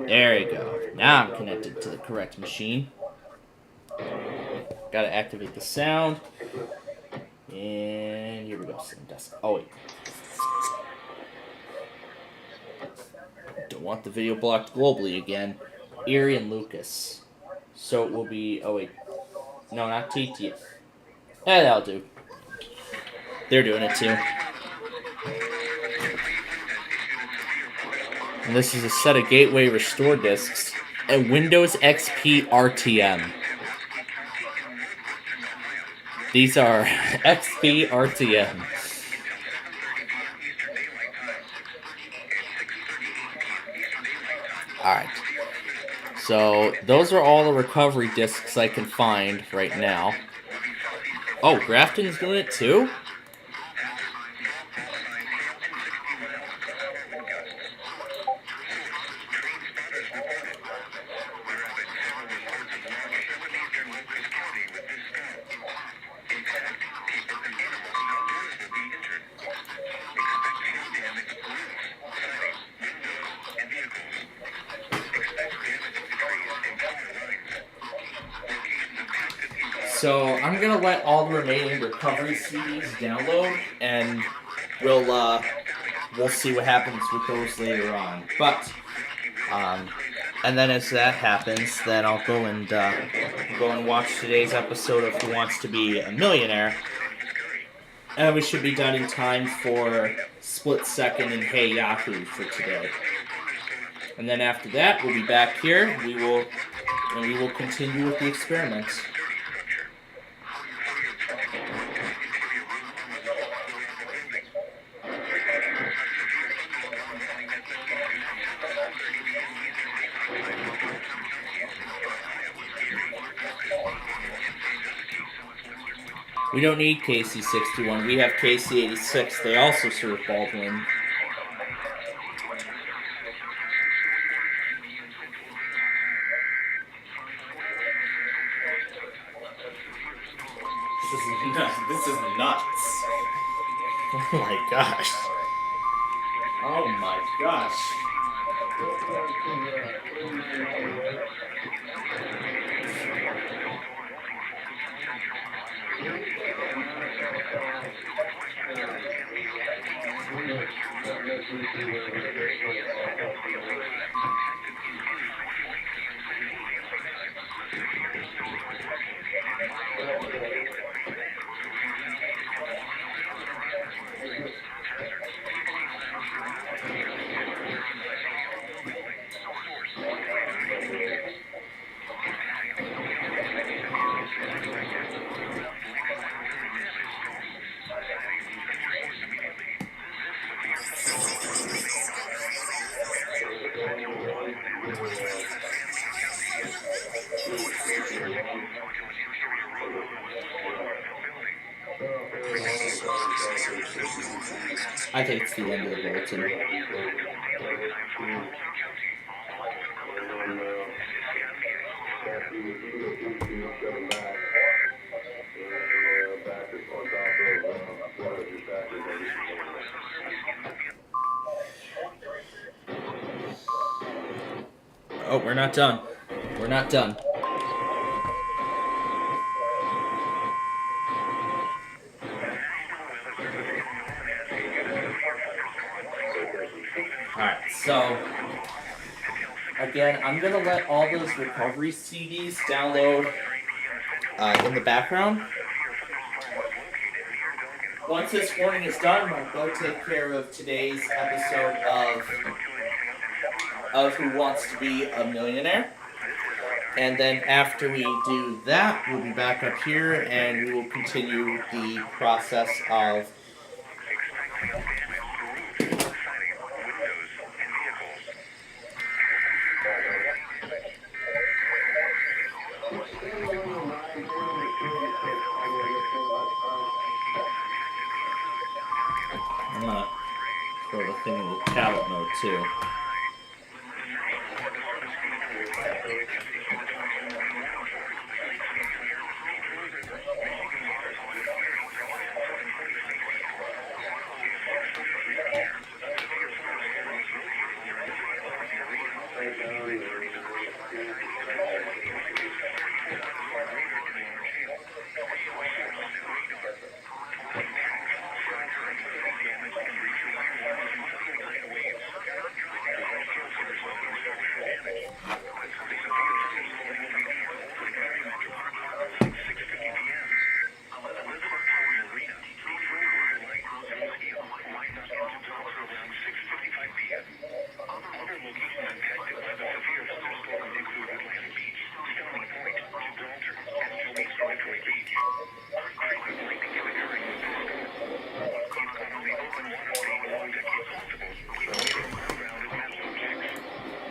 There you go. Now I'm connected to the correct machine. Gotta activate the sound. And here we go. Oh, wait. Don't want the video blocked globally again. Erie and Lucas. So it will be... Oh, wait. No, not TT. Yeah, that'll do. They're doing it too. And this is a set of Gateway Restore discs and Windows XP RTM. These are XP RTM. Alright. So, those are all the recovery discs I can find right now. Oh, Grafton's doing it too? So I'm gonna let all the remaining recovery CDs download, and we'll see what happens with those later on. But and then as that happens, then I'll go and watch today's episode of Who Wants to Be a Millionaire, and we should be done in time for Split Second and Hey Yahoo for today. And then after that, we'll be back here. We will continue with the experiments. We don't need KC61. We have KC86. They also serve Baldwin. This is nuts. Oh my gosh. Oh my gosh. I think it's the end of the bulletin. Oh, we're not done. We're not done. Alright, so again, I'm going to let all those recovery CDs download in the background. Once this warning is done, I'll go take care of today's episode of Who Wants to Be a Millionaire. And then after we do that, we'll be back up here and we will continue the process of I'm gonna throw the thing in the tablet mode too.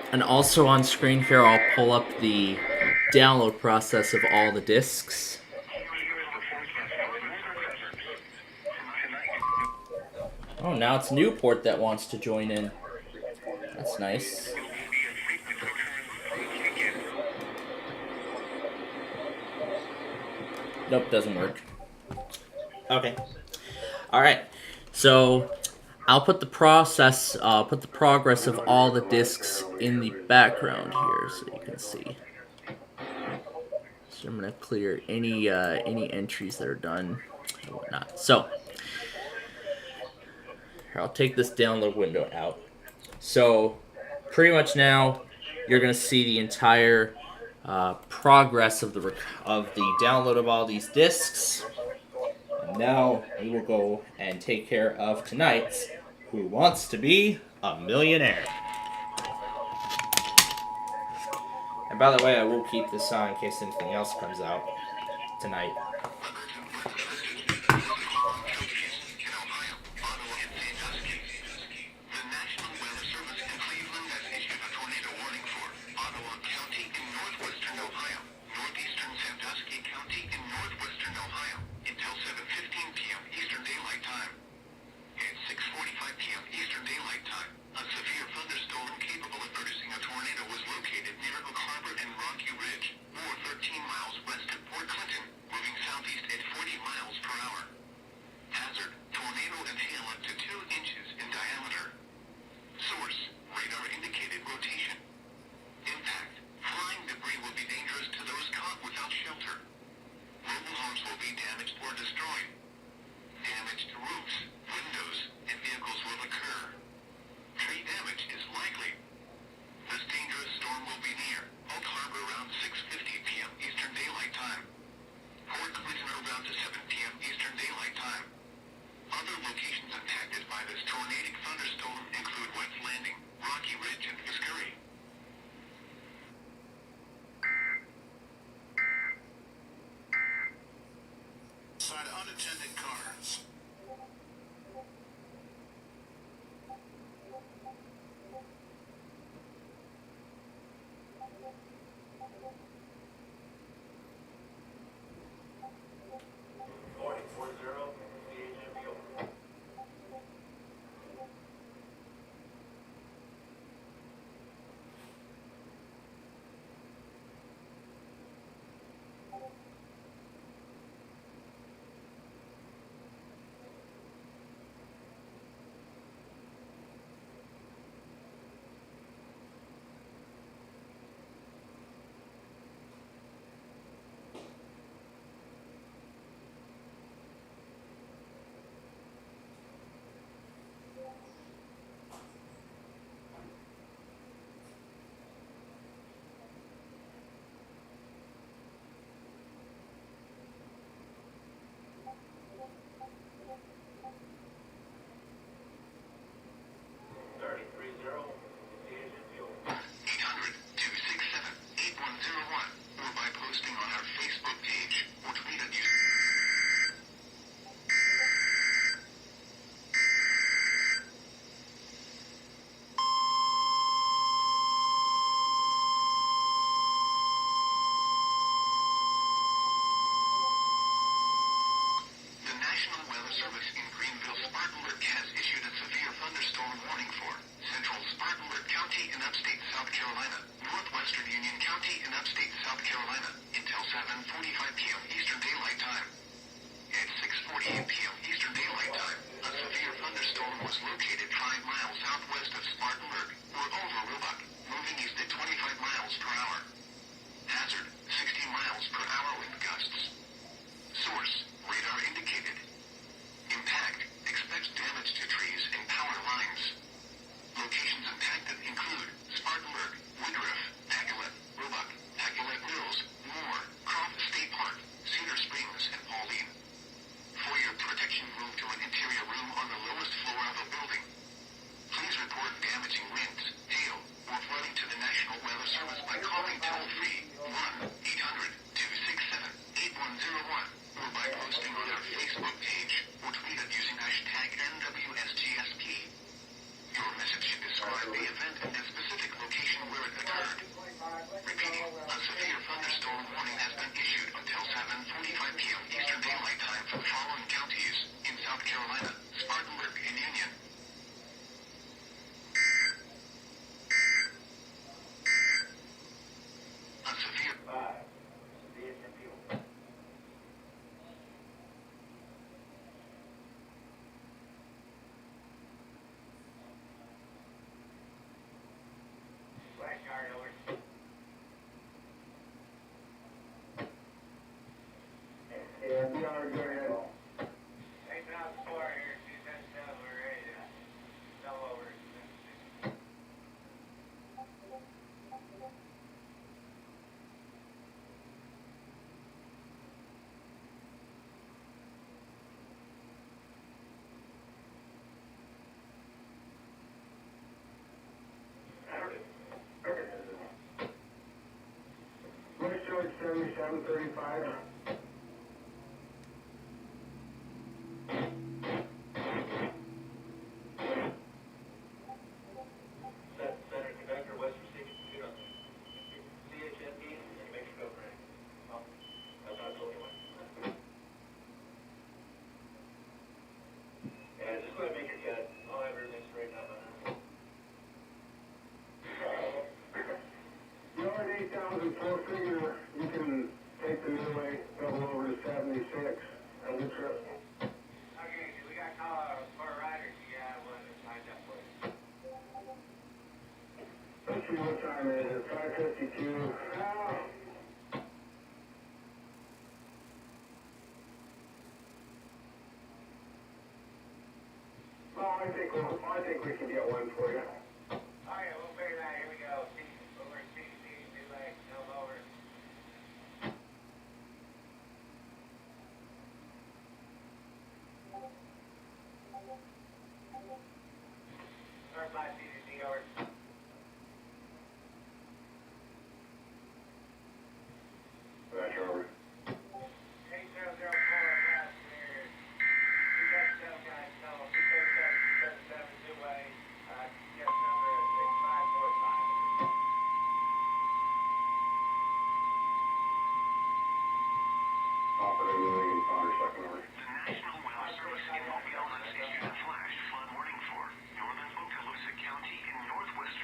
And also on screen here, I'll pull up the download process of all the discs. Oh, now it's Newport that wants to join in. That's nice. Nope, doesn't work. Okay. Alright. So I'll put the progress of all the discs in the background here so you can see. So I'm gonna clear any entries that are done and whatnot. So here, I'll take this download window out. So pretty much now you're gonna see the entire progress of the download of all these discs. And now we will go and take care of tonight's Who Wants to Be a Millionaire. And by the way, I will keep this on in case anything else comes out tonight. County in upstate South Carolina, northwestern Union County in upstate South Carolina, until 7:45 p.m. Eastern Daylight Time. At 6:48 p.m. Eastern Daylight Time, a severe thunderstorm was located 5 miles southwest of Spartanburg, or over Roebuck, moving east at 25 miles per hour. Hazard, 60 miles per hour wind gusts. Source, radar indicated. Impact, expects damage to trees and power lines. Locations impacted include Spartanburg, Woodruff, Pacolet, Roebuck, Pacolet Mills, Moore, Croft State Park, Cedar Springs, and Pauline. For your protection, move to an interior room on the lowest floor of a building. Please report damaging winds, hail, or flooding to the National Weather Service by calling toll-free 1-800-267-8101 or by posting on our Facebook page or tweet it using hashtag NWSGSP. Your message should describe the event and the specific location where it occurred. Repeating, a severe thunderstorm warning has been issued until 7:45 p.m. Eastern Daylight Time for the following counties in South Carolina, Spartanburg, and Union. A severe... Blackguard over. Yeah, we are good. 8,004 here, 277, we're ready to sell over. West George 7735. Center conductor, West Receiving, CHMP, New Mexico, right? Oh, that's not the only one. Yeah, just go ahead and make your cut. I'll have everything straightened out on that. Yard 8,004 figure, you can take the new way, double over to 76 on the trip. Okay, we got a call for a rider. You got one that's lined up for you. Let's see what time it is, 5:52. Well, I think we can get one for you. Alright, we'll figure it out. Here we go. Over CC, two legs, no over. Start by CDC, over. Roger, over. 8004, last clear. 277 guys, no, 277, two way. Yes, number is 6545. Operator, moving power second over. The National Weather Service in Mobile has issued a flash flood warning for northern Okaloosa County in northwestern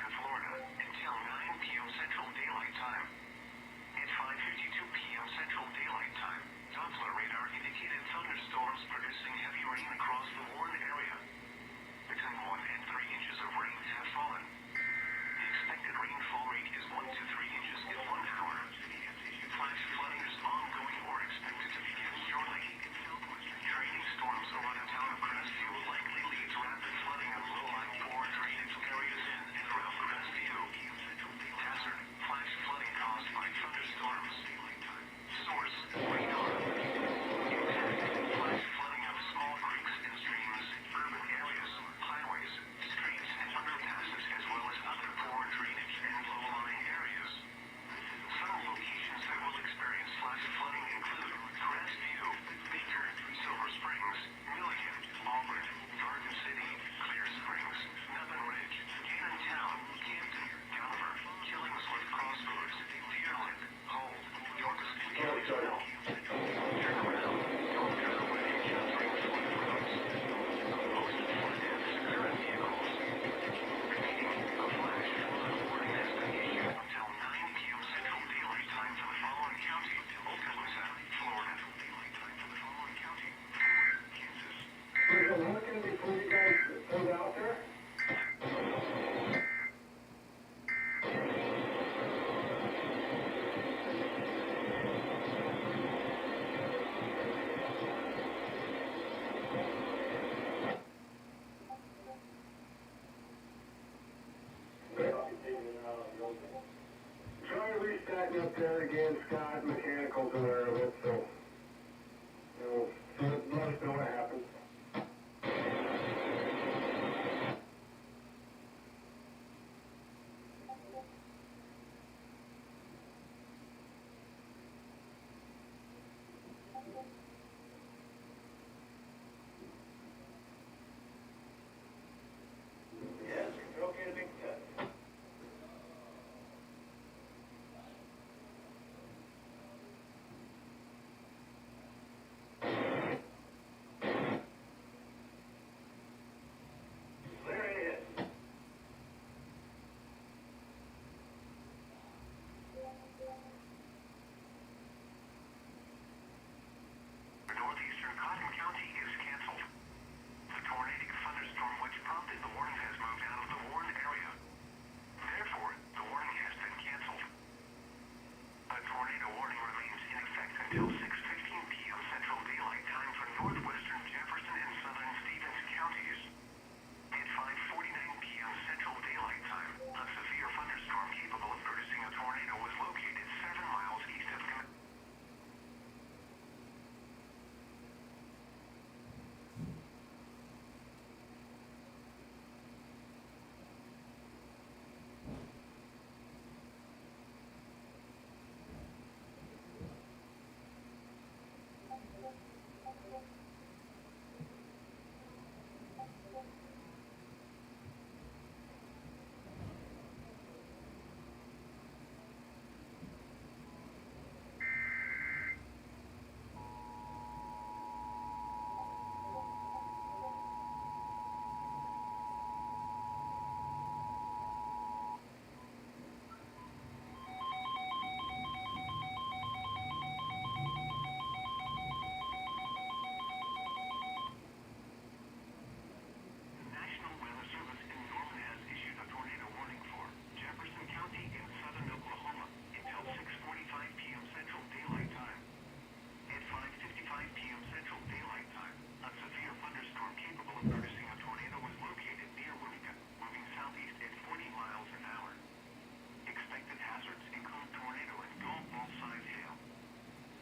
starting up there again, Scott. Mechanical's aware of it, so, you know, so let us know what happens. Yes, you're okay to make the cut. There it is. Northeastern Cotton County is canceled. The tornadic thunderstorm which prompted the warning has moved out of the warned area. Therefore, the warning has been canceled. A tornado warning remains in effect until 6:15 p.m. Central Daylight Time for northwestern Jefferson and southern Stevens counties. At 5:49 p.m. Central Daylight Time, a severe thunderstorm capable of producing a tornado was located 7 miles east of Gwinnett. National Weather Service in Norman has issued a tornado warning for Jefferson County in southern Oklahoma until 6:45 p.m. Central Daylight Time. At 5:55 p.m. Central Daylight Time, a severe thunderstorm capable of producing a tornado was located near Winnica, moving southeast at 40 miles an hour. Expected hazards include tornado and golf ball-sized hail.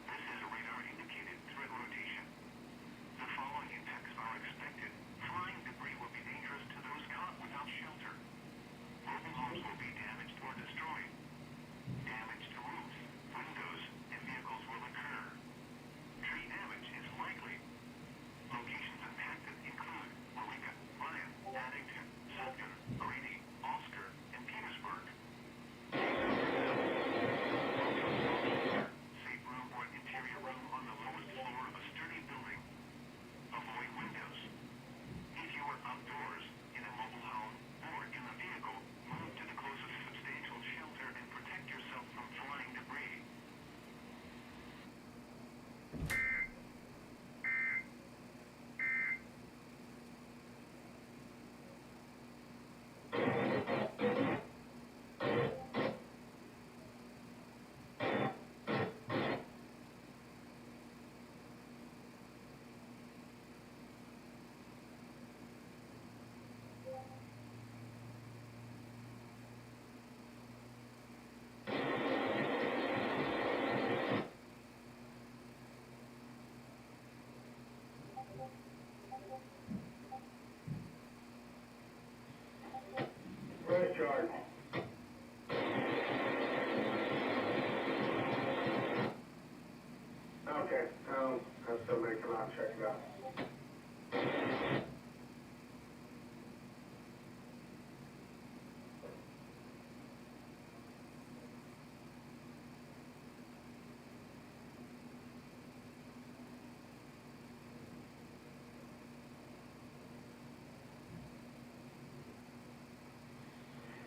This is a radar-indicated threat rotation. The following impacts are expected. Flying debris will be dangerous to those caught without shelter. Mobile homes will be damaged or destroyed. Damage to roofs, windows, and vehicles will occur. Tree damage is likely. Locations impacted include Eureka, Bryan, Addington, Sutton, Grady, Oscar, and Petersburg. Safe room or interior room on the lowest floor of a sturdy building. Avoid windows. If you are outdoors, in a mobile home, or in a vehicle, move to the closest substantial shelter and protect yourself from flying debris. Press charge. Okay, I'll still make them out, check it out.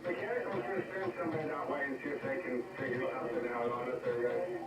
Mechanical's gonna send somebody that way and see if they can figure something out on it there, guys.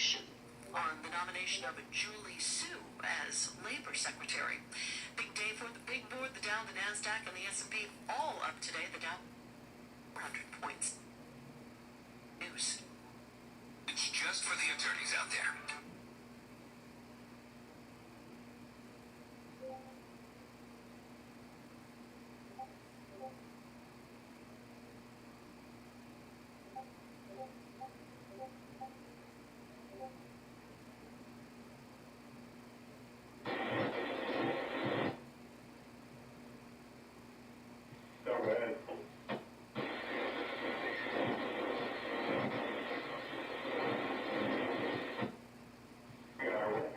action on the nomination of Julie Sue as Labor Secretary. Big day for the big board, the Dow, the NASDAQ, and the S&P all up today. The Dow 400 points. News. It's just for the attorneys out there. Go ahead.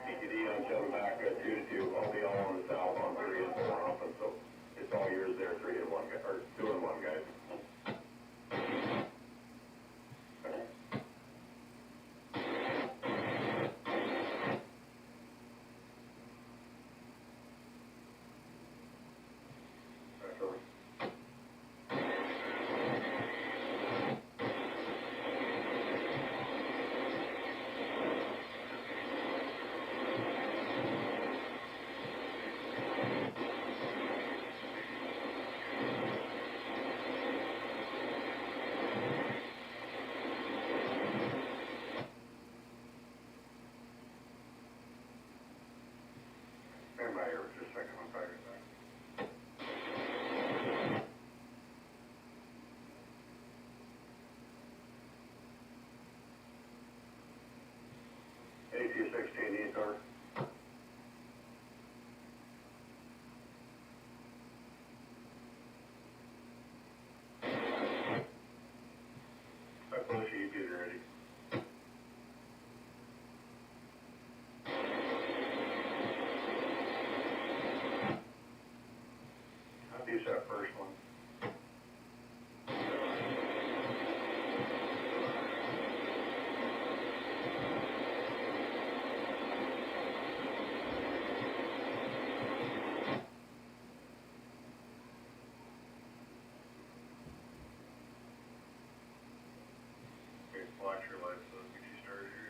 TTD on Kevin back at 2-2. I'll be all on the south on 3 and 4 often, so it's all yours there, 3 and 1, or 2 and 1, guys. Stand by here for just a second, I'm sorry. AT-16 Ether. I push you, get ready. I'll use that first one. Okay, flash your lights so let's get you started here.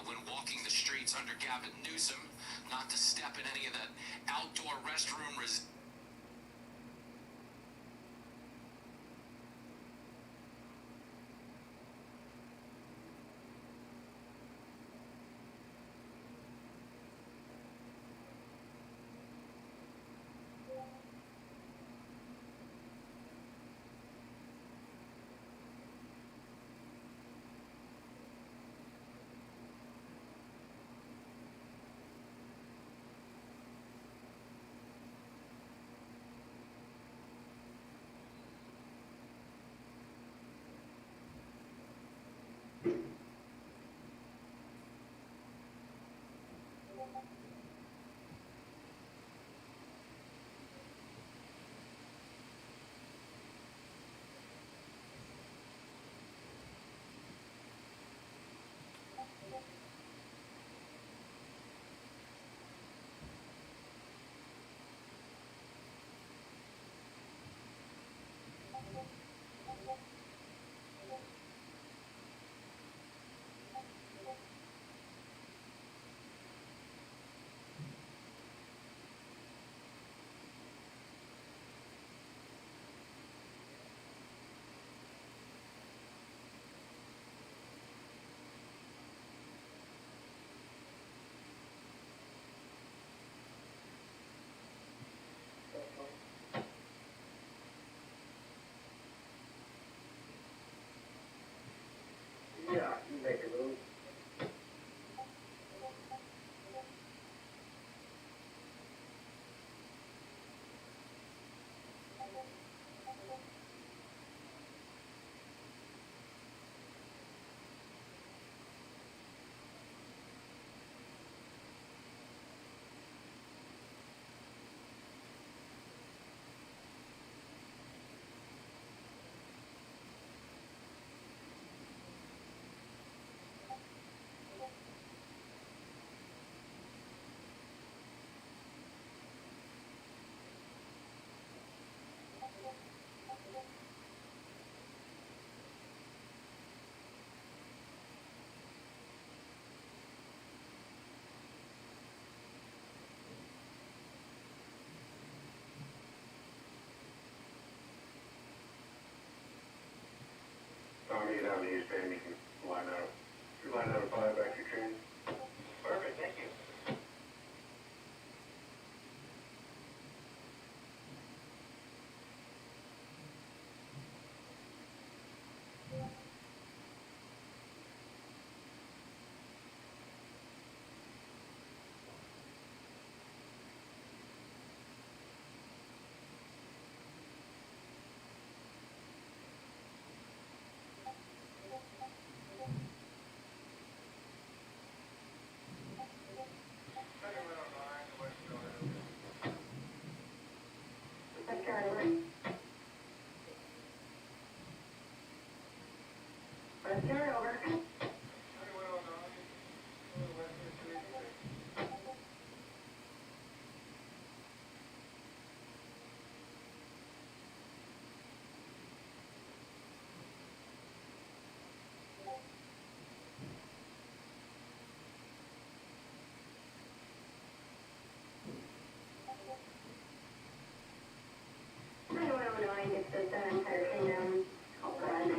When walking the streets under Gavin Newsom, not to step in any of the outdoor restroom Yeah, you make a move. Tommy, get down the east end, you can line out. You line out a 5 back your train. Perfect, thank you. Cerri, over. It's the Entire Kingdom. Oh, God.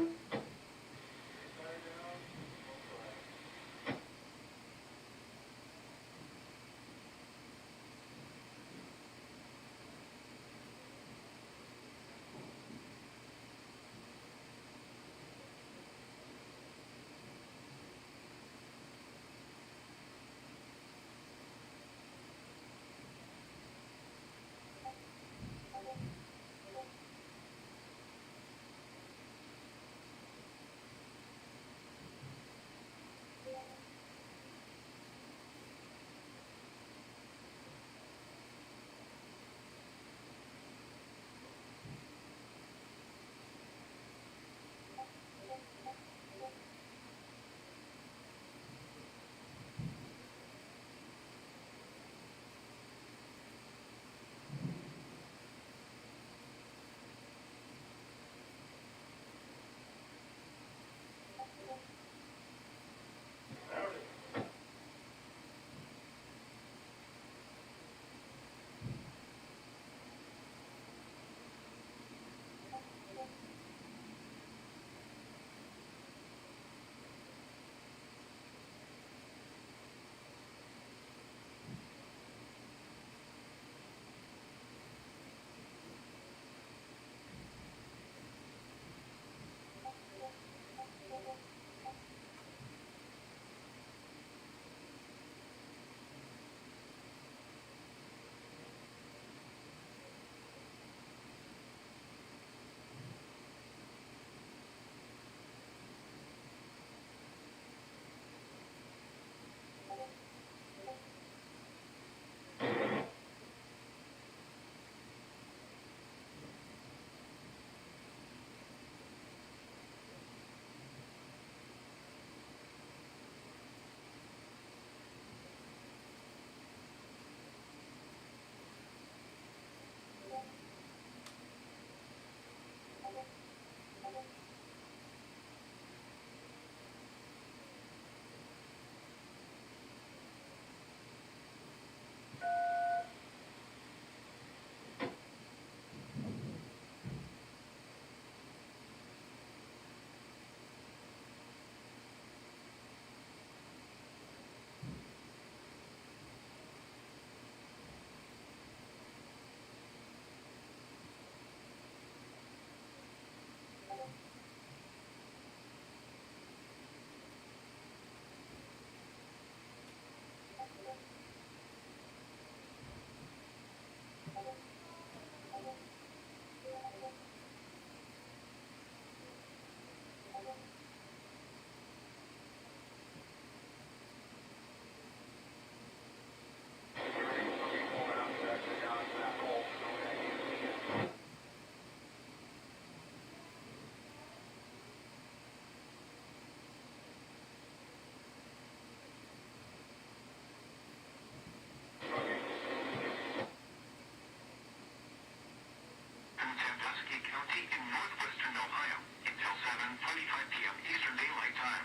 County in northwestern Ohio until 7:45 p.m. Eastern Daylight Time.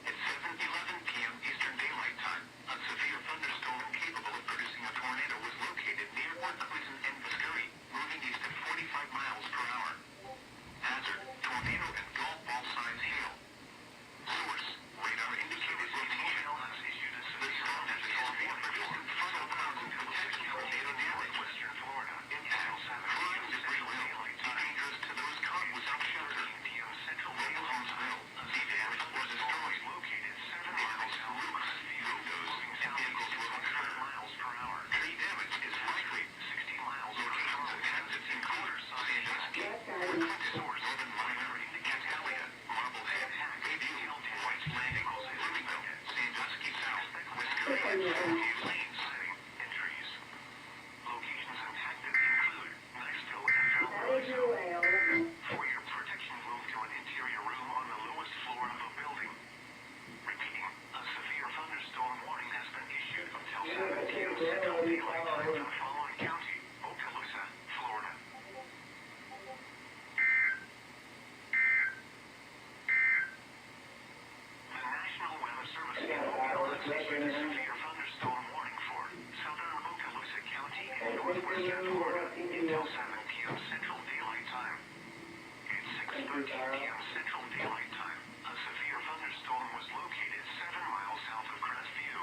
At 7:11 p.m. Eastern Daylight Time, a severe thunderstorm capable of producing a tornado was located near Port Clinton and Cerri, moving east at 45 miles per hour. Hazard: tornado and golf ball size hail. Source: radar indicated location. The storm has been producing frontal clouds and potential tornado damage. Western Florida impact. Flying debris will be dangerous to those caught without shelter. Mobile homes will be damaged or destroyed. Located 7 miles roofs, windows, and vehicles will occur. Tree damage is likely. 60 miles. Locations of hazards include Sandusky, Source, Northern Minor, Catalia, Marblehead, Bayview, White's Landing, Bloomington, Sandusky South, Western Plains, and trees. Locations impacted include Niceville and Valparaiso. For your protection, move to an interior room on the lowest floor of a building. Repeating, a severe thunderstorm warning has been issued until 7 p.m. Central Daylight Time for the following county: Okaloosa, Florida. The National Weather Service in Okaloosa issued a severe thunderstorm warning for southern Okaloosa County and northwestern Florida until 7 p.m. Central Daylight Time. At 6:13 p.m. Central Daylight Time, a severe thunderstorm was located 7 miles south of Crestview.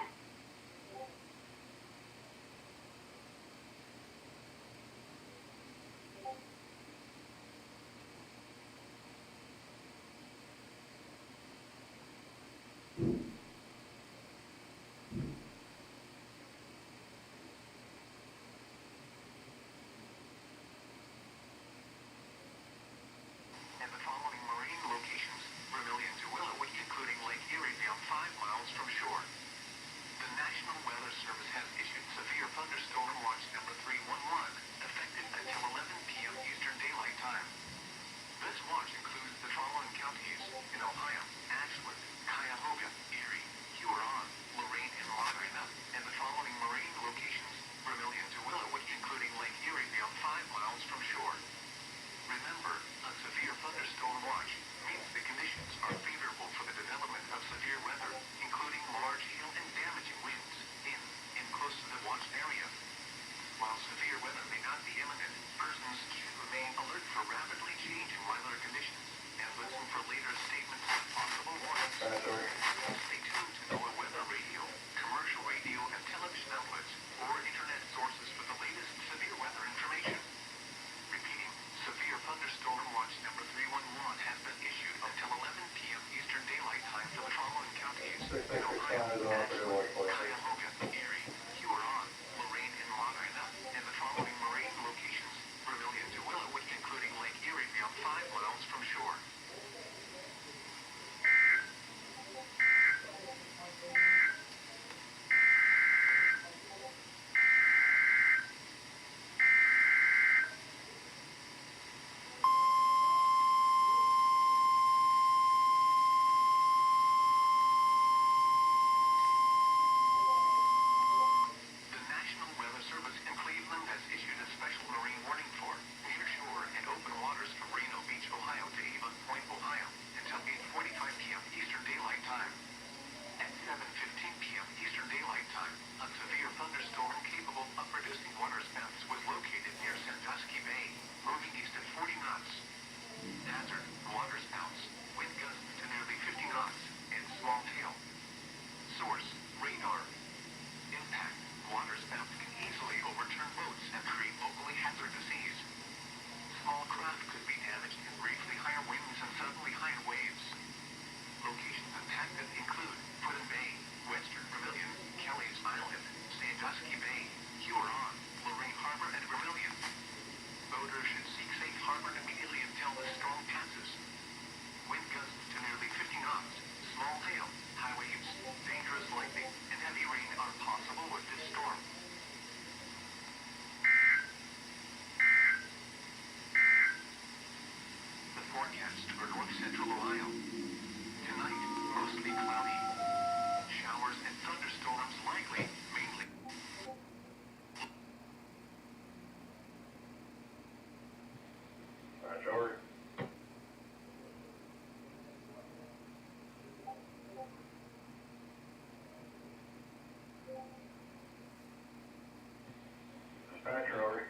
dispatcher, over.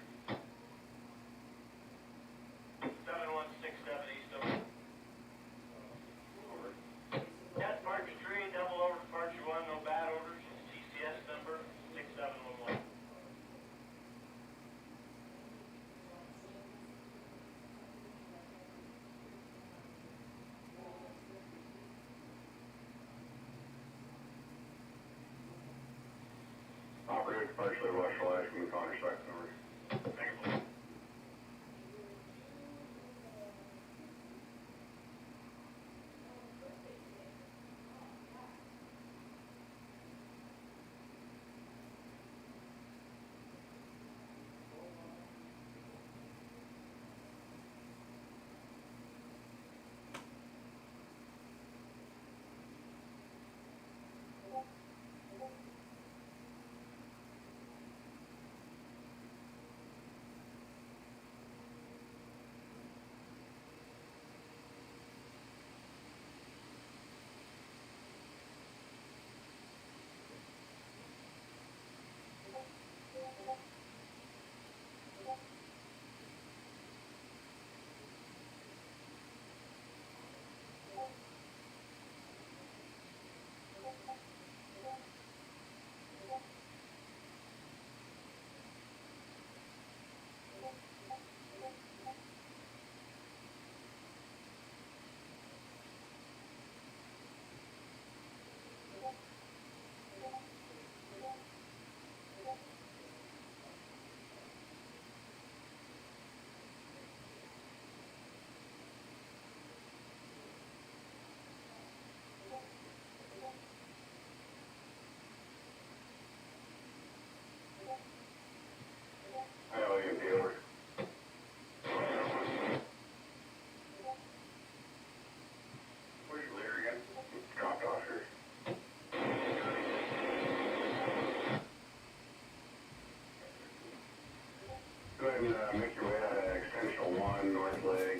7167 east over. Cat departure 3, double over departure 1, no bad orders. TCS number 6711. Operator departure West Flash from the Connor Strike, over. Where's your leader again? Dropped off here. Go ahead and make your way out of extension 1, north leg.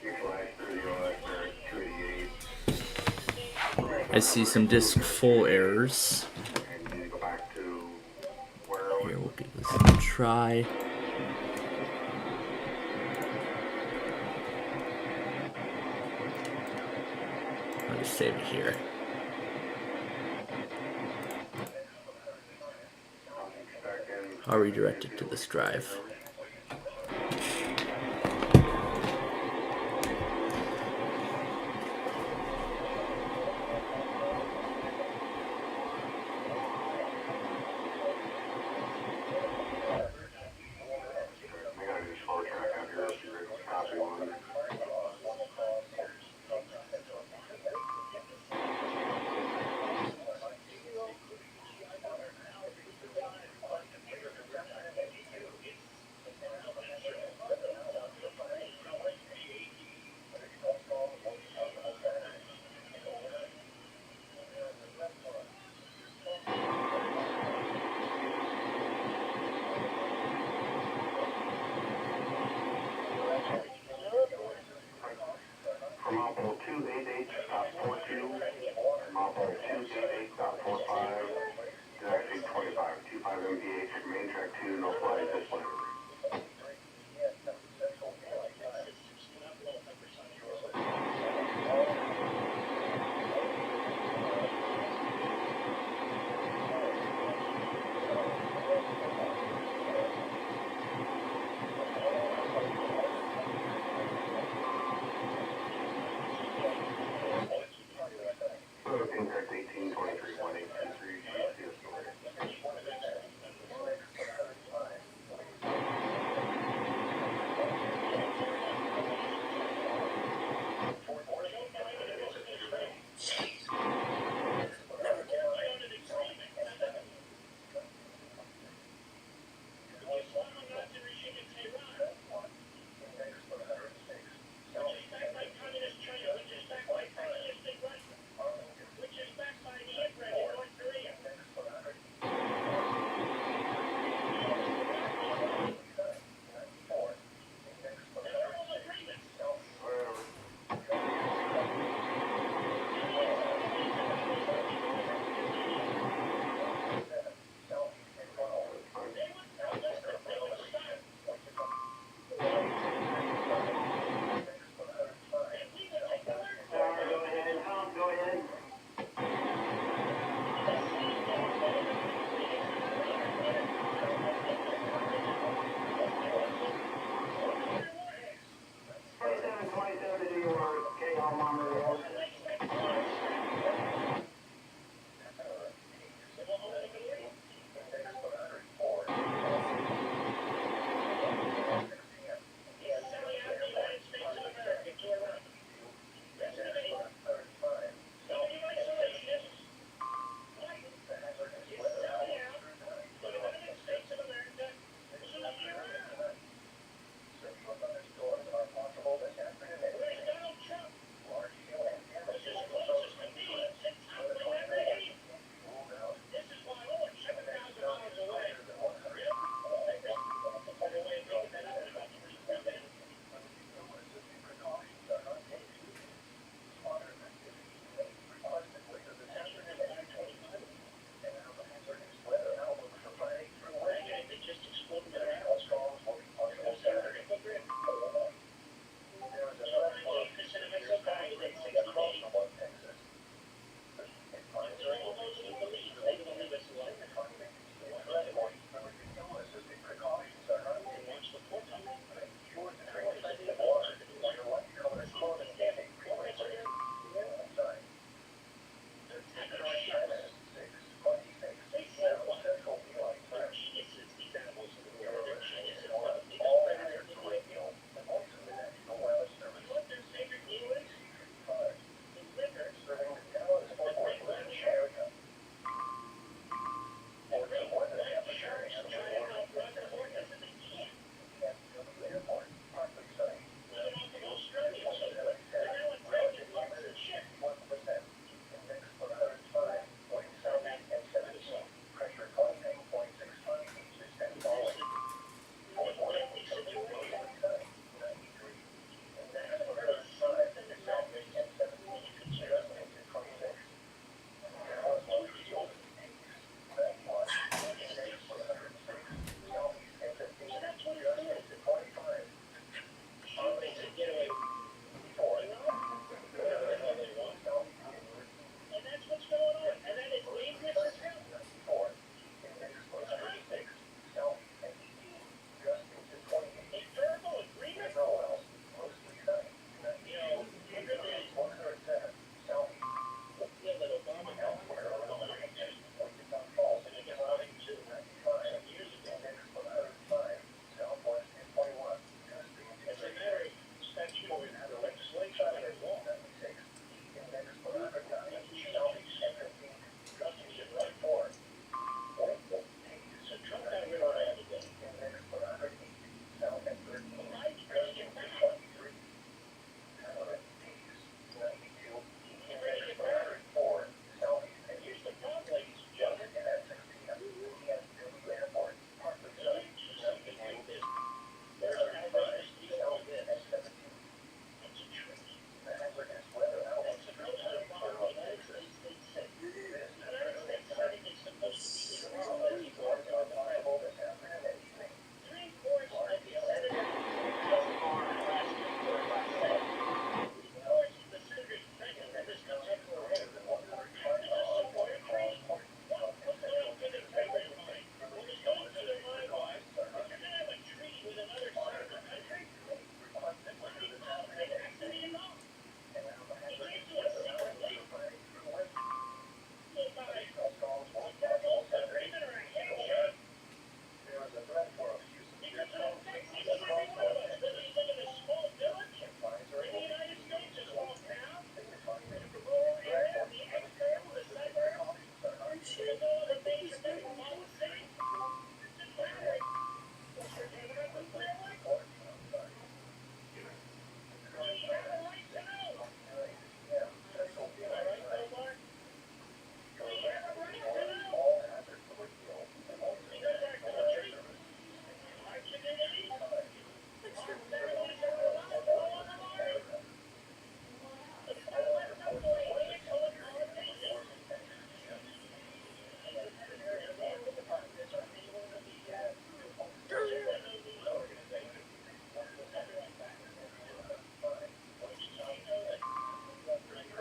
Neutralize through the OS there at 288. I see some disk full errors. And you need to go back to where Here, we'll give this a try. I'll just save it here. I'll redirect it to this drive. Mopple 288.42, Mopple 288.45, direction 25, 25 MPH, main track 2, no flight, display. Incorrect 1823, 1823,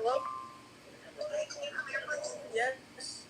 Hello? Can you come here, please? Yes.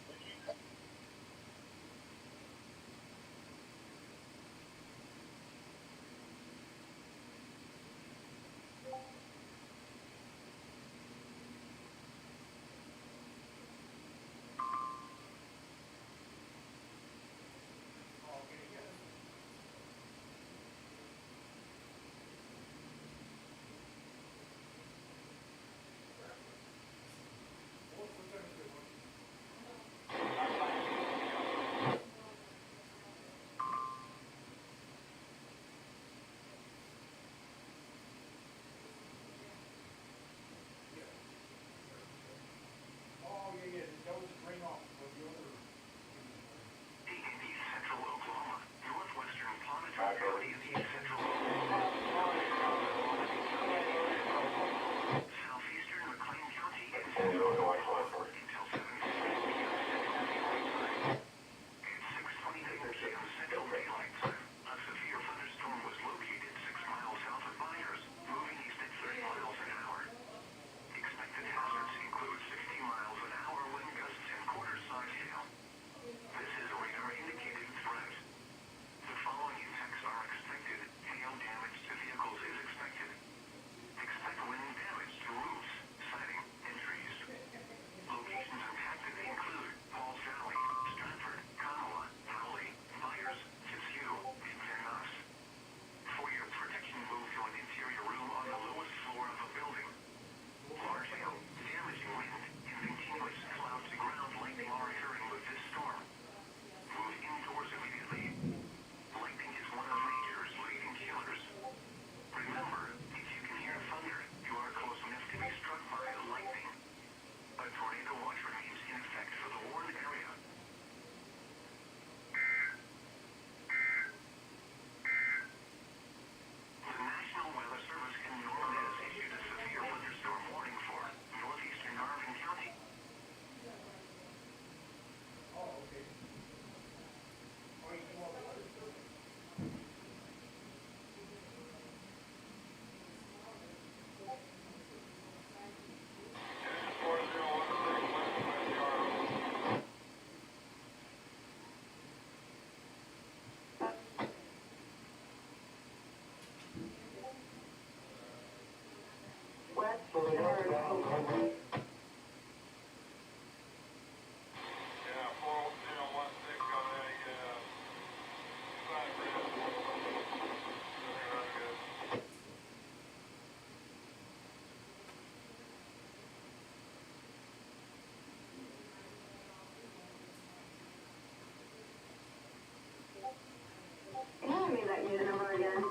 Can you hand me that unit number again?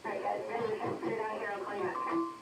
Alright guys, ready to clear down here, I'll call you back.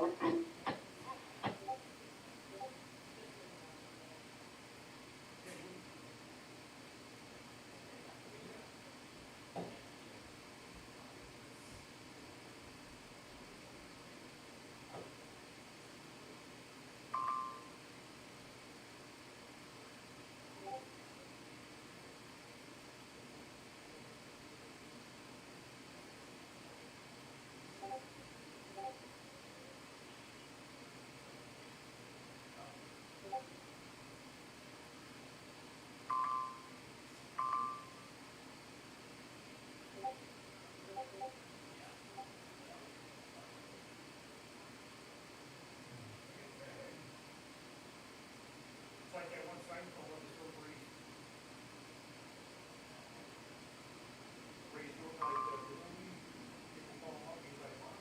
It's like that one sign called what is so raised. Raised over like the movie. People fall off. He's like, wow.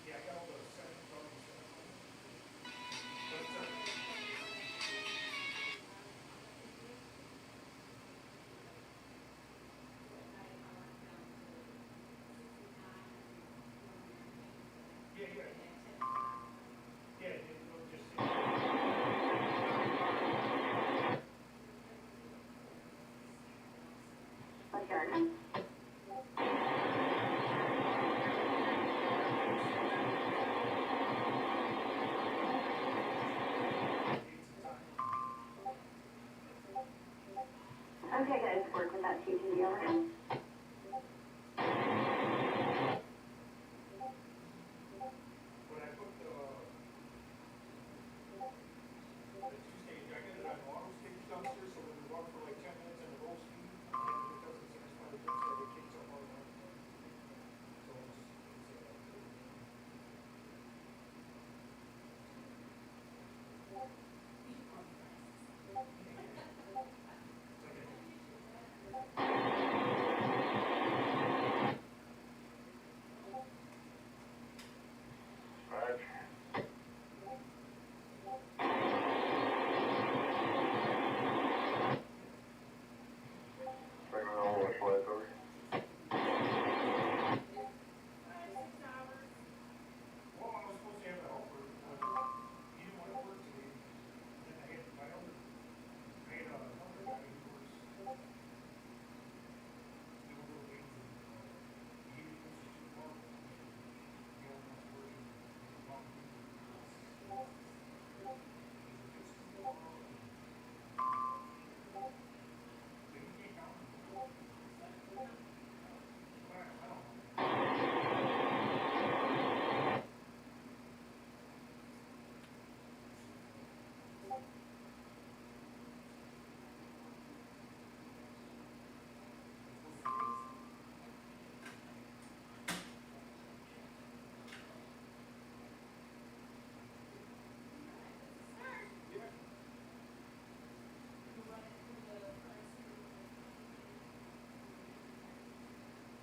Yeah, I got all the settings on the yeah, yeah. Yeah, it'll just Okay. Okay, guys, work with that TTD over. when I put the two-stage, I get it on auto stage dumpster, so when we walk for like 10 minutes in a roll speed, and if it doesn't satisfy the dumpster, it kicks up automatically. So well, I was supposed to have a helper, but he didn't want to work today. And I had my other, I had a helper guy who works. He was a little late. He was just too far. He only wants to work in long.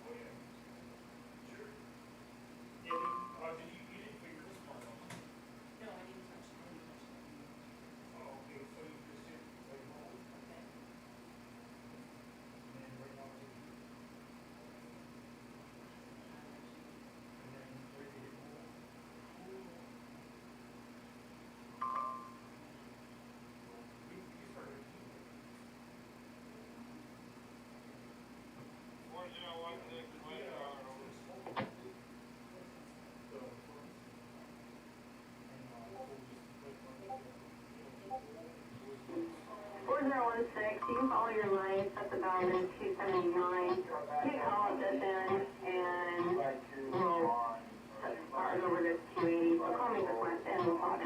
Oh, yeah. Sure. Yeah, you didn't figure this part out? No, I didn't touch it. Oh, okay, so you just hit like hold. Okay. And then right now it's and then right to hit hold. We started. 4016, you can follow your lights at the Boundary 279. You can call up this end and we'll set ours over to 280. So call me this west end, we'll talk.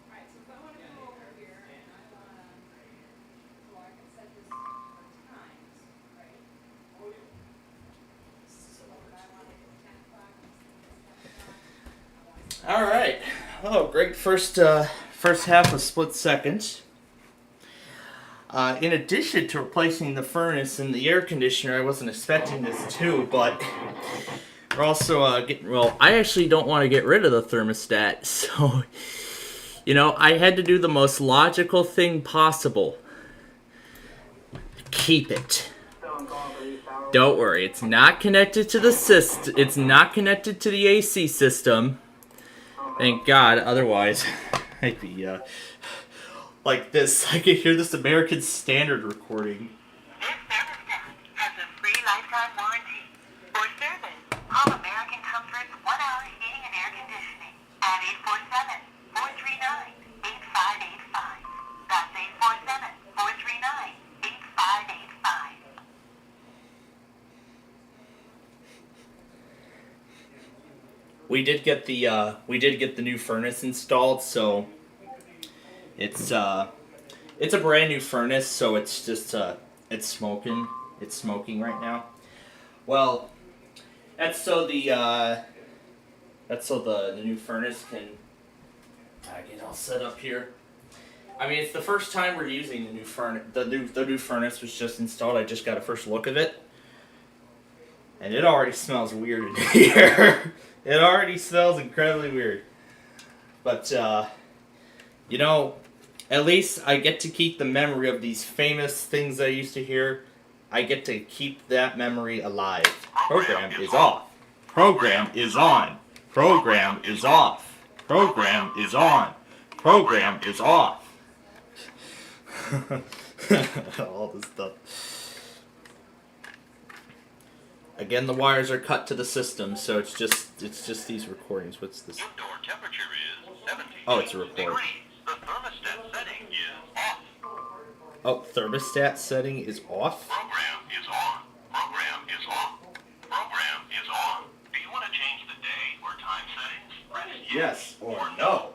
Alright, so if I want to go over here and I want All right. Oh, great first half of split second. In addition to replacing the furnace and the air conditioner, I wasn't expecting this too, but we're also getting, well, I actually don't want to get rid of the thermostat, so, you know, I had to do the most logical thing possible. Keep it. Don't worry, it's not connected to the system, it's not connected to the AC system. Thank God, otherwise, I'd be, like this. I could hear this American Standard recording. This thermostat has a free lifetime warranty. For service, call American Comfort's 1 hour heating and air conditioning at 847-439-8585. That's 847-439-8585. We did get the new furnace installed, so it's a brand new furnace, so it's just it's smoking right now. Well, that's so the new furnace can get all set up here. I mean, it's the first time we're using the new furnace. The new furnace was just installed. I just got a first look of it, and it already smells weird in here. It already smells incredibly weird. But you know, at least I get to keep the memory of these famous things I used to hear. I get to keep that memory alive. Program is off. Program is on. Program is off. Program is on. Program is off. All this stuff. Again, the wires are cut to the system, so it's just these recordings. What's this? Indoor temperature is 17 Oh, it's a recording. degrees. The thermostat setting is off. Oh, thermostat setting is off? Program is on. Program is off. Program is on. Do you want to change the day or time settings? Press Yes or no.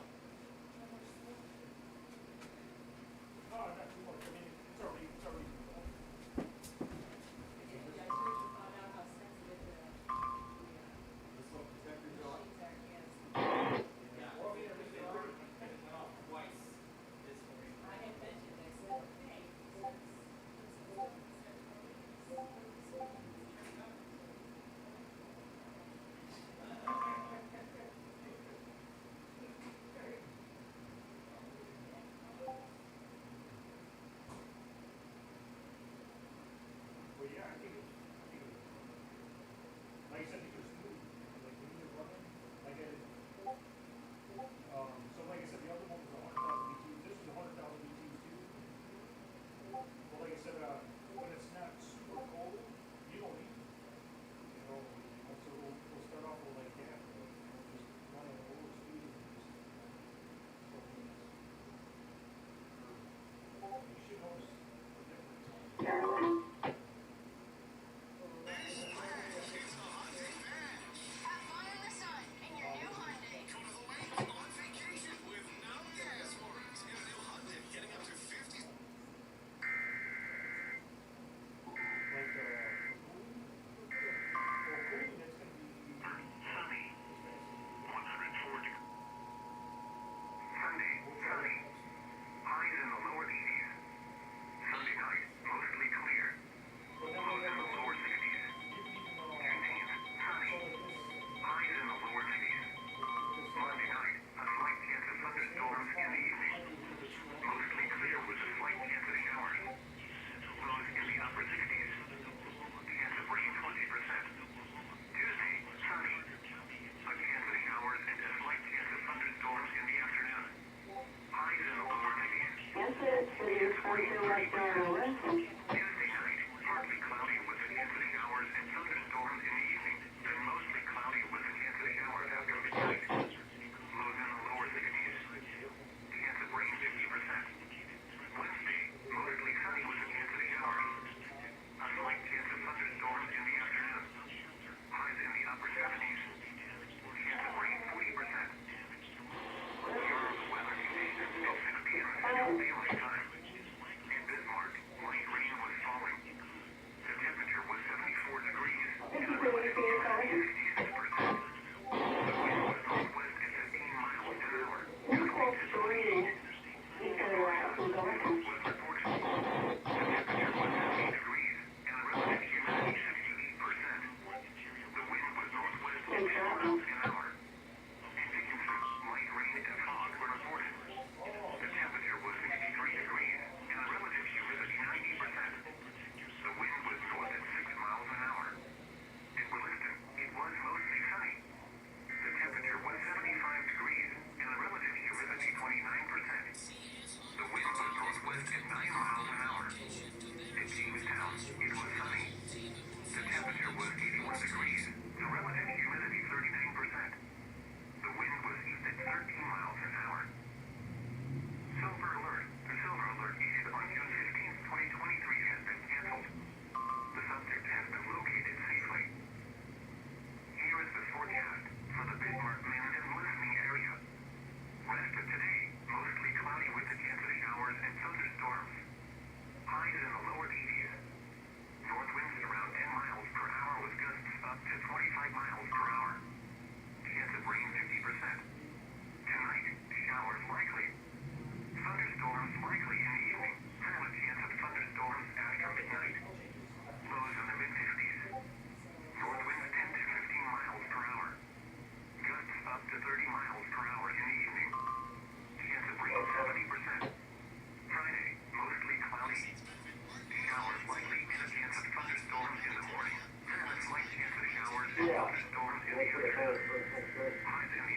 in the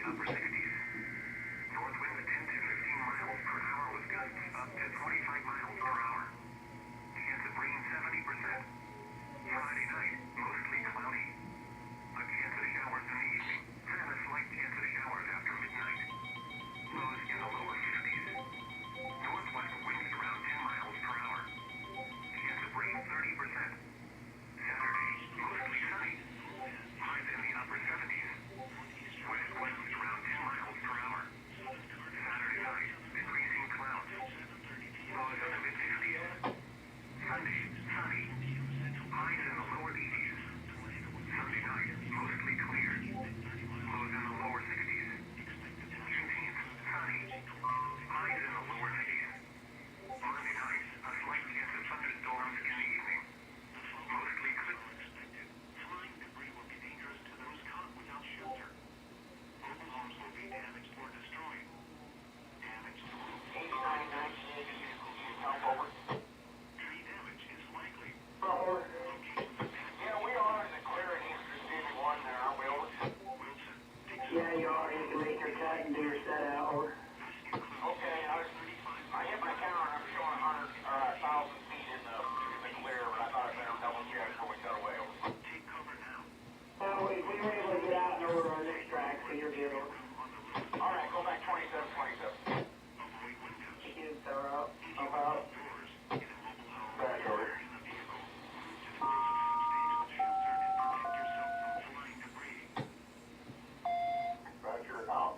upper 60s. North winds 10 to 15 miles per hour with gusts up to 25 miles per hour. Chance of rain 70%. Friday night, mostly cloudy. A chance of showers in the evening, and a slight chance of showers after midnight. Lows in the lower 50s. Northwest winds around 10 miles per hour. Chance of rain 30%. Saturday, mostly sunny. Highs in the upper 70s. West winds around 10 miles per hour. Saturday night, increasing clouds. Lows in the mid-50s. Sunday, sunny. Highs in the lower 80s. Sunday night, mostly clear. Lows in the lower 60s. Juneteenth, sunny. Highs in the lower 90s. Monday night, a slight chance of thunderstorms in the evening. Mostly clear. Flying debris will be dangerous to those caught without shelter. Mobile homes will be damaged or destroyed. Damage to roofs. Tree damage is likely. Yeah, we are in the clear in Eastern City 1 there, aren't we? Wilson, Yeah, you are. You can make your cut and do your set out. Okay, I hit my counter and I'm showing 1,000 feet in the clear, but I thought I'd better double check before we cut away. take cover now. We were able to get out and over our next track, so you're good. All right, go back 27. Avoid windows. You throw out, up out. Doors in a mobile home. Back over. In the vehicle. Move to the closest substantial shelter and protect yourself from flying debris. Roger, out.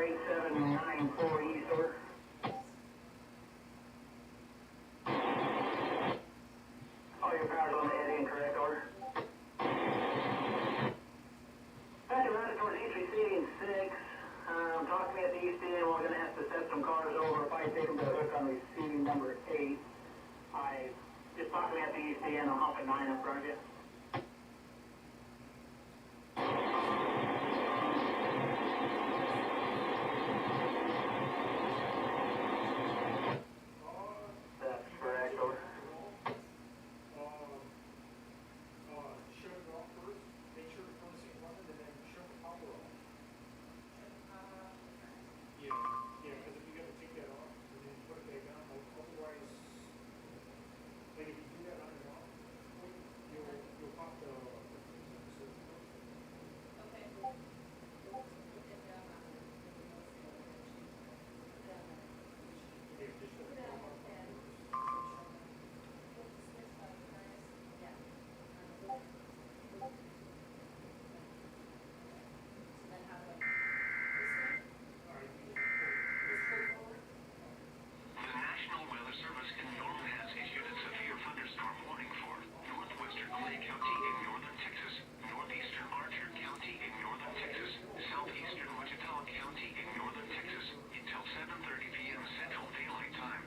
8794 east, over. All your power's on the head in, correct, over? Back around towards east receiving 6. Talk to me at the east end. We're going to have to set some cars over. If I take them to the hook on receiving number 8. Just talk to me at the east end. I'll hop at 9 in front of you. That's correct, over. Shut it off first, make sure the front seat running, and then shut the power off. Yeah, because if you gotta take that off and then put it back on, otherwise, like if you do that on and off, you'll pop the. The National Weather Service in Norman has issued a severe thunderstorm warning for northwestern Gwinnett County in northern Texas, northeastern Archer County in northern Texas, southeastern Wichita County in northern Texas until 7:30 p.m. Central Daylight Time.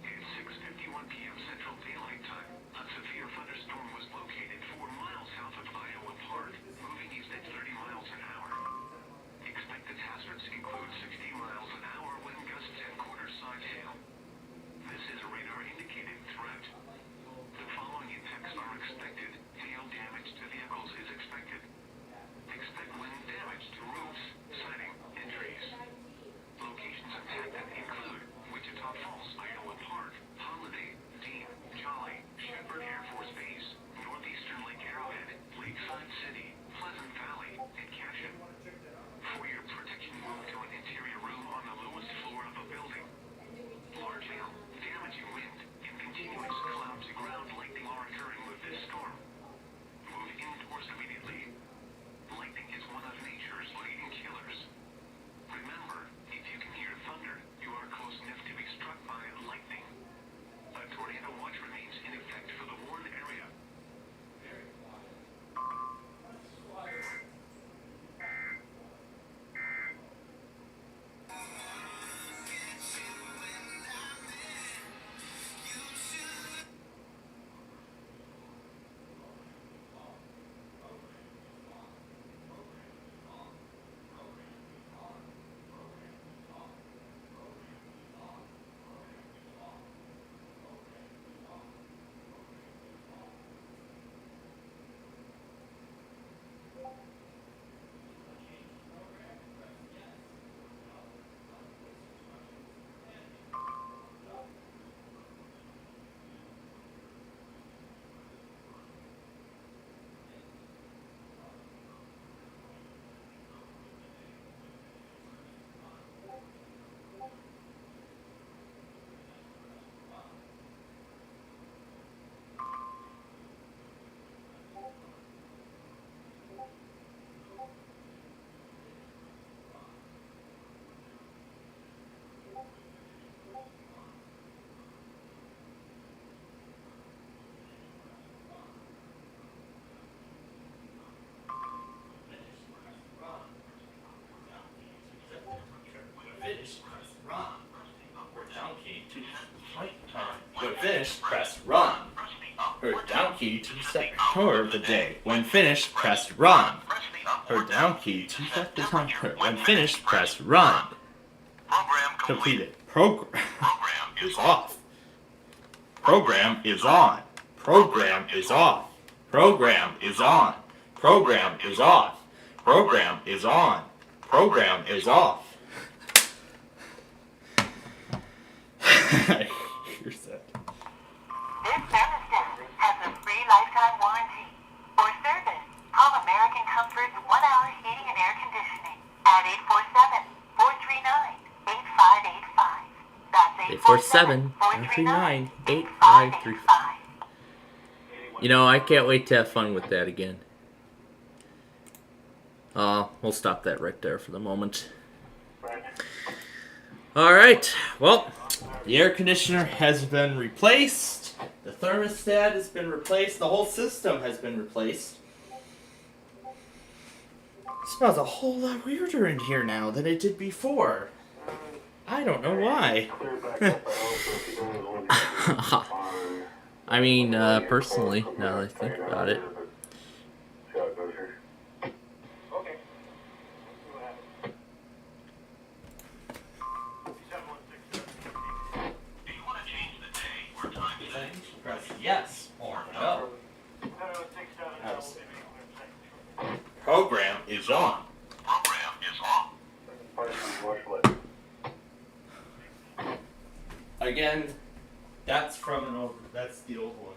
At 6:51 p.m. Central Daylight Time, a severe thunderstorm was located 4 miles south of Iowa Park, moving east at 30 miles an hour. Expected hazards include 60 miles an hour wind gusts and quarter-size hail. This is a radar-indicated threat. The following impacts are expected. Hail damage to vehicles is expected. Expect wind damage to roofs, siding, and trees. Locations impacted include Wichita Falls, Iowa Park, Holiday, Dean, Jolly, Shepherd Air Force Base, northeastern Lake Arrowhead, Lakeside City, Pleasant Valley, and Cashin. For your protection, move to an interior room on the lowest floor of a building. Large hail, damaging wind, and continuous cloud-to-ground lightning are occurring with this storm. Move indoors immediately. Lightning is one of nature's leading killers. Remember, if you can hear thunder, you are close enough to be struck by lightning. A tornado watch remains in effect for the warned area. Finish, press run. Or down key to set the tour of the day. When finished, press run. Or down key to set the timer. When finished, press run. Completed. Program is off. Program is on. Program is off. Program is on. Program is off. Program is on. Program is off. Here's that. This thermostat has a free lifetime warranty. For service, call American Comfort's 1-hour heating and air conditioning at 847-439-8585. That's 847-439-8535. You know, I can't wait to have fun with that again. We'll stop that right there for the moment. Alright, well, the air conditioner has been replaced, the thermostat has been replaced, the whole system has been replaced. It smells a whole lot weirder in here now than it did before. I don't know why. I mean, personally, now that I think about it. Press yes or no. Program is on. Program is on. Again, that's from an old. That's the old one.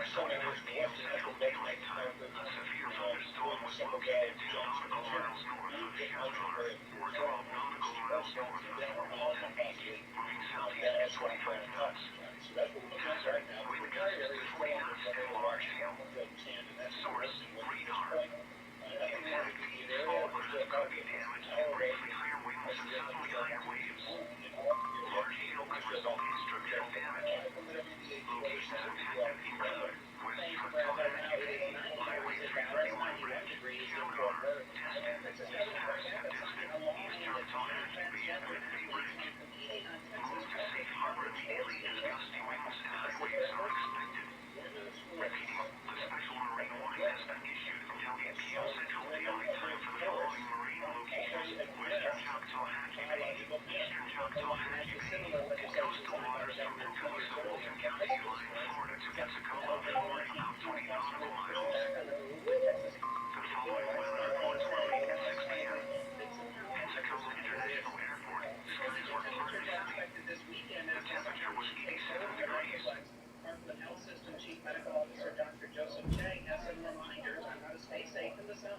7:09 p.m. Central Daylight Time, a severe thunderstorm was located 10 nautical miles north of Chester, or 12 nautical miles north of Wilmington Beach, moving southeast at 25 knots. Hazard, wind gusts to 40 knots and large hail. Source, radar. Impact, small craft could be damaged to briefly higher winds and suddenly higher waves. Large hail could result in structural damage. Locations impacted include West Choctaw County, Highway 331 Bridge, Kilgore, Destin, East Pass at Destin, East Choctaw County, Gwinnett Bridge. Move to safe harbor immediately as gusty winds and high waves are expected. Repeating, the special marine warning has been issued until 8 p.m. Central Daylight Time for the following marine locations: Western Choctaw Bay, Eastern Choctaw Bay, and coastal waters from Pensacola to Fulton County, line Florida to Pensacola, Florida, about 20 nautical miles. The following weather reports were made at 6 p.m. Pensacola International Airport, skies were partly sunny. The temperature was 87 degrees. Department Health System Chief Medical Officer Dr. Joseph Chang has some reminders on how to stay safe in the sun.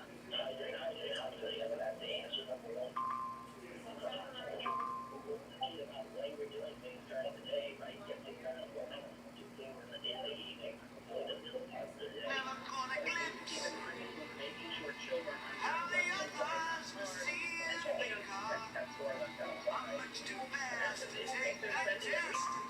Making sure children are not much too fast to take that test.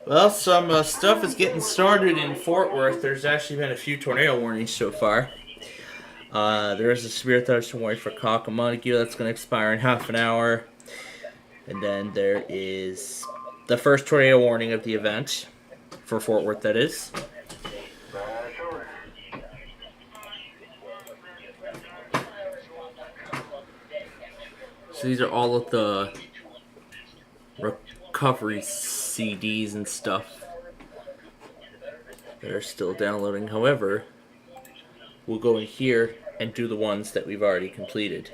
Well, some stuff is getting started in Fort Worth. There's actually been a few tornado warnings so far. There is a severe thunderstorm warning for Montague that's going to expire in half an hour. And then there is the first tornado warning of the event for Fort Worth, that is. So these are all of the recovery CDs and stuff that are still downloading. However, we'll go in here and do the ones that we've already completed.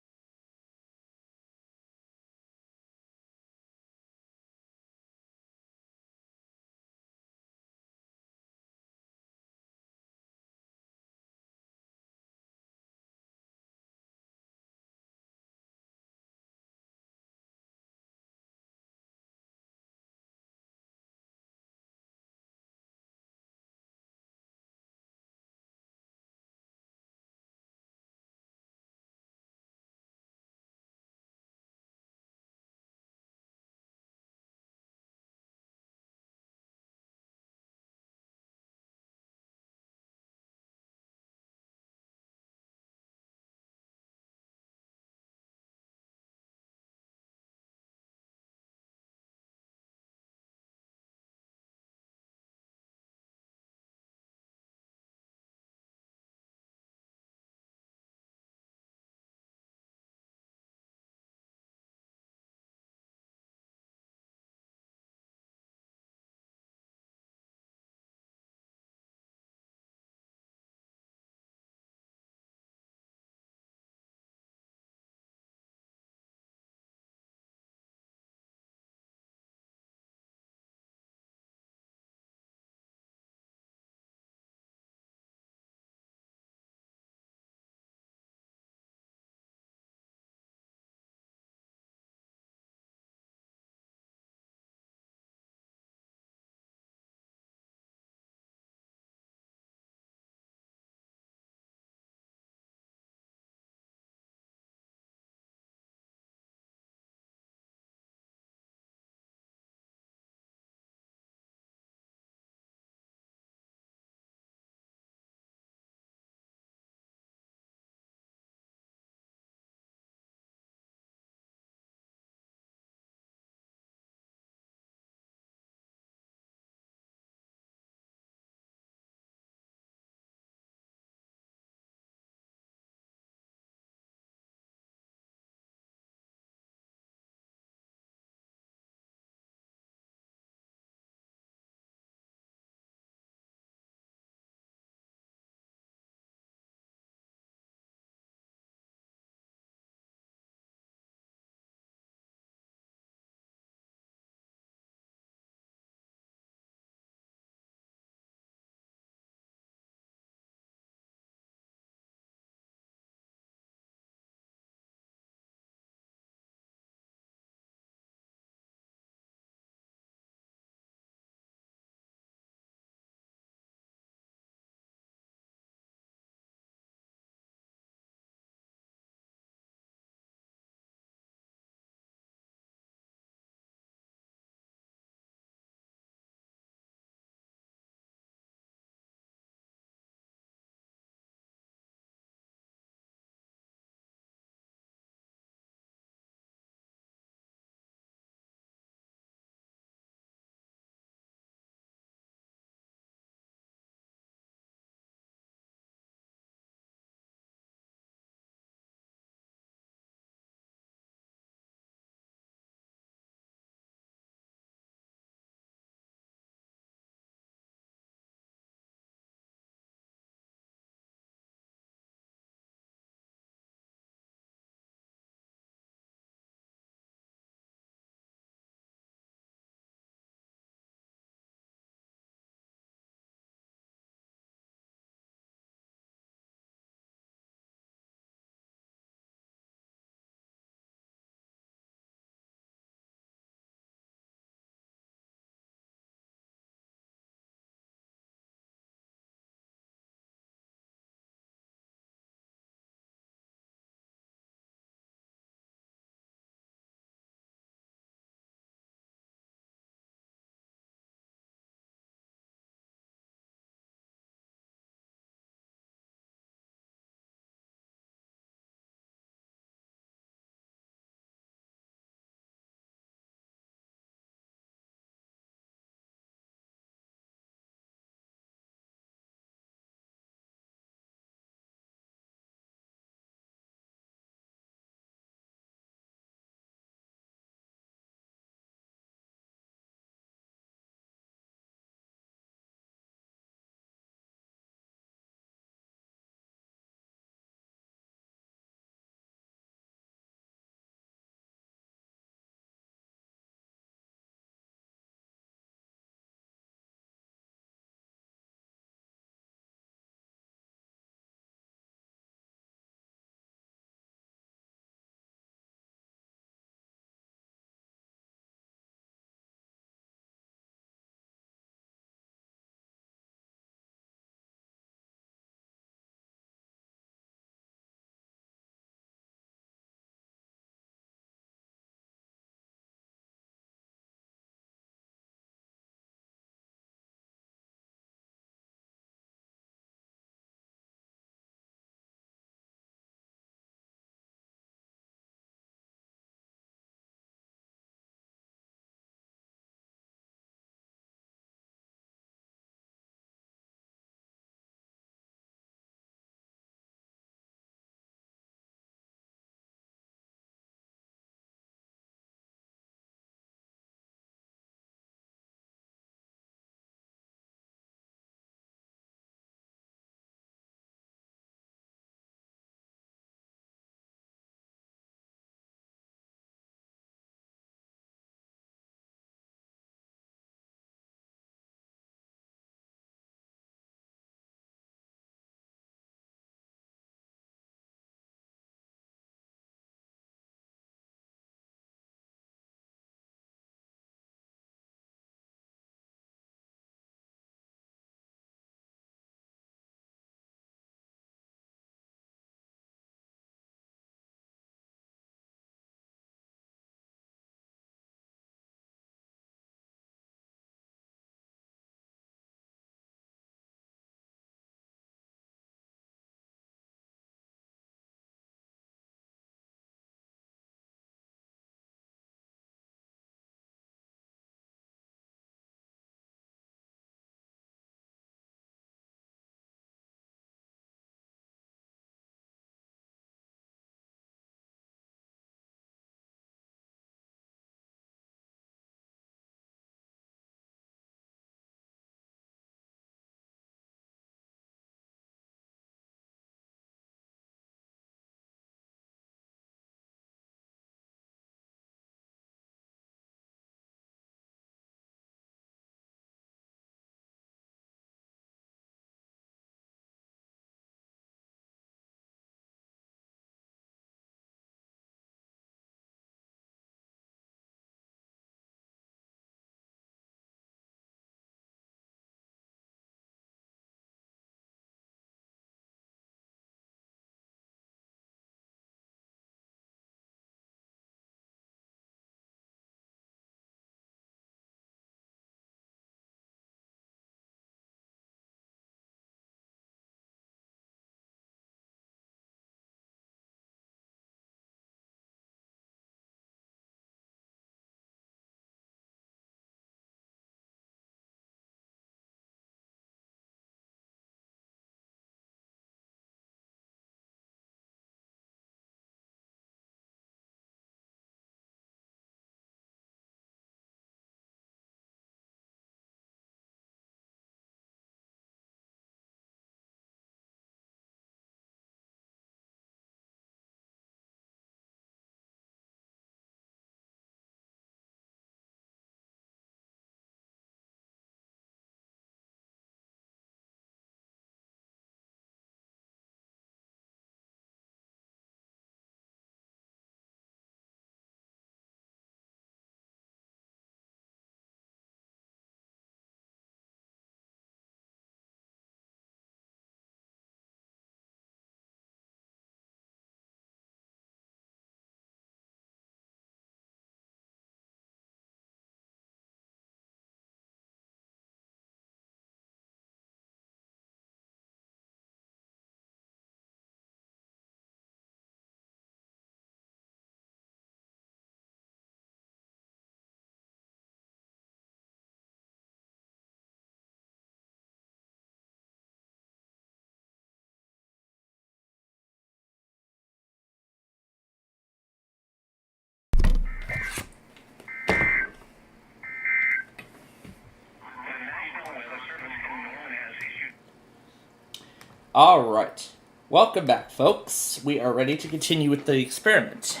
Alright, welcome back, folks. We are ready to continue with the experiment.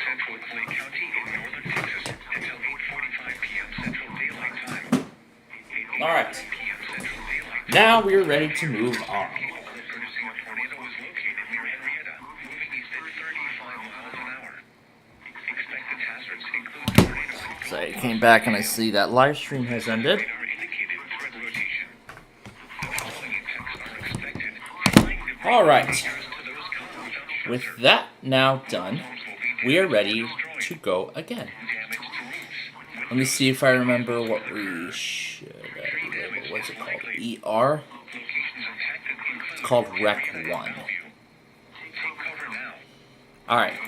Central Clay County in northern Texas until 8:45 p.m. Central Daylight Time. Alright, now we are ready to move on. Producing a tornado was located near Henrietta, moving east at 35 miles an hour. Expected hazards include tornadoes. So I came back and I see that live stream has ended. Alright, with that now done, we are ready to go again. Let me see if I remember what we should label. What's it called? ER? It's called Rec 1. Alright,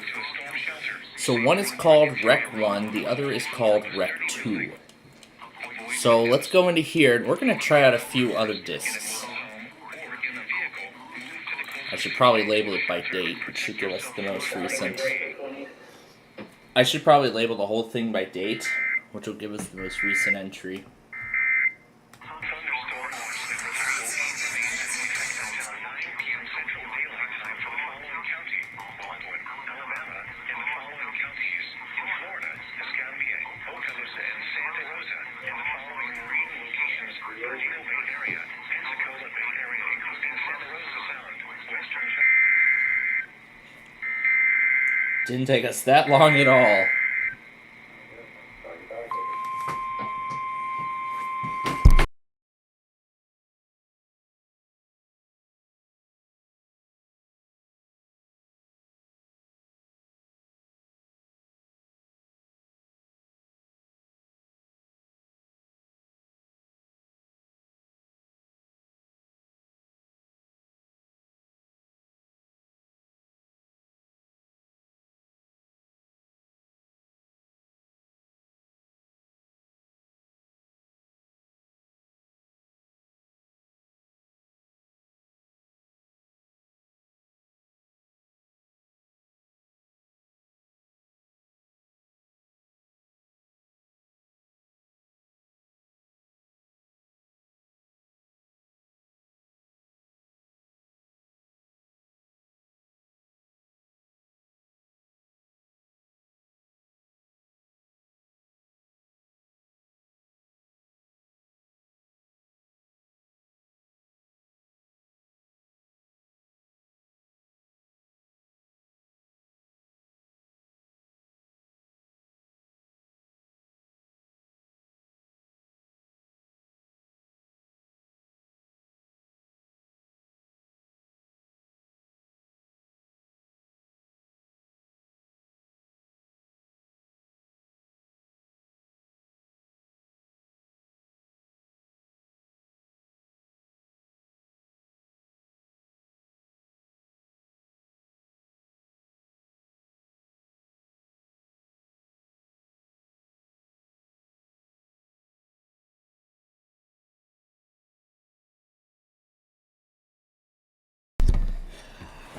so one is called Rec 1, the other is called Rec 2. So let's go into here, and we're going to try out a few other discs. I should probably label it by date, which should give us the most recent. I should probably label the whole thing by date, which will give us the most recent entry. Didn't take us that long at all.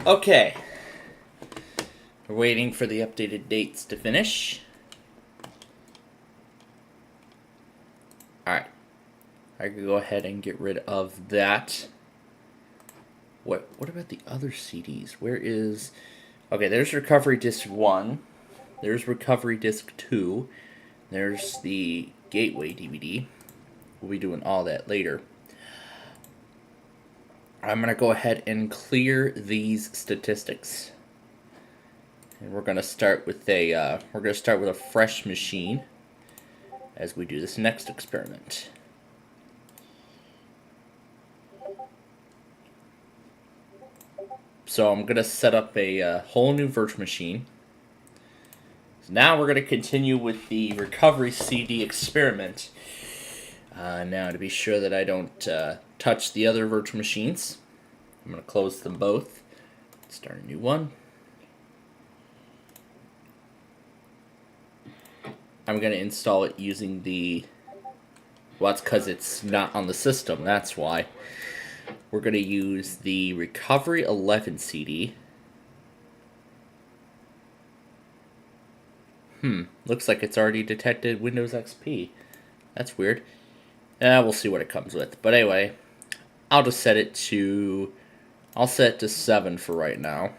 Okay. We're waiting for the updated dates to finish. Alright. I could go ahead and get rid of that. What about the other CDs? Where is... Okay, there's Recovery Disc 1. There's Recovery Disc 2. There's the Gateway DVD. We'll be doing all that later. I'm going to go ahead and clear these statistics. And we're going to start with a fresh machine as we do this next experiment. So I'm going to set up a whole new virtual machine. So now we're going to continue with the recovery CD experiment. Now to be sure that I don't touch the other virtual machines, I'm going to close them both. Start a new one. I'm going to install it using the... Well, that's because it's not on the system, that's why. We're going to use the Recovery 11 CD. Looks like it's already detected Windows XP. That's weird. We'll see what it comes with. But anyway, I'll just set it to I'll set it to 7 for right now.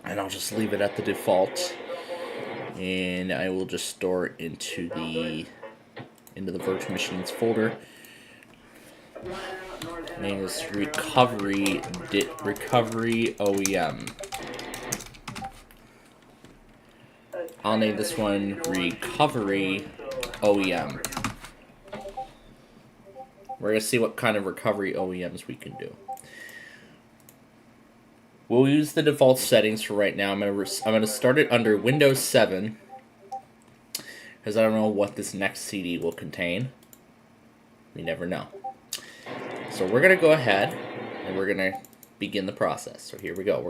And I'll just leave it at the default. And I will just store it into the virtual machines folder. Name is recovery OEM. I'll name this one recovery OEM. We're gonna see what kind of recovery OEMs we can do. We'll use the default settings for right now. I'm gonna start it under Windows 7 because I don't know what this next CD will contain. We never know. So we're gonna go ahead and we're gonna begin the process. So here we go.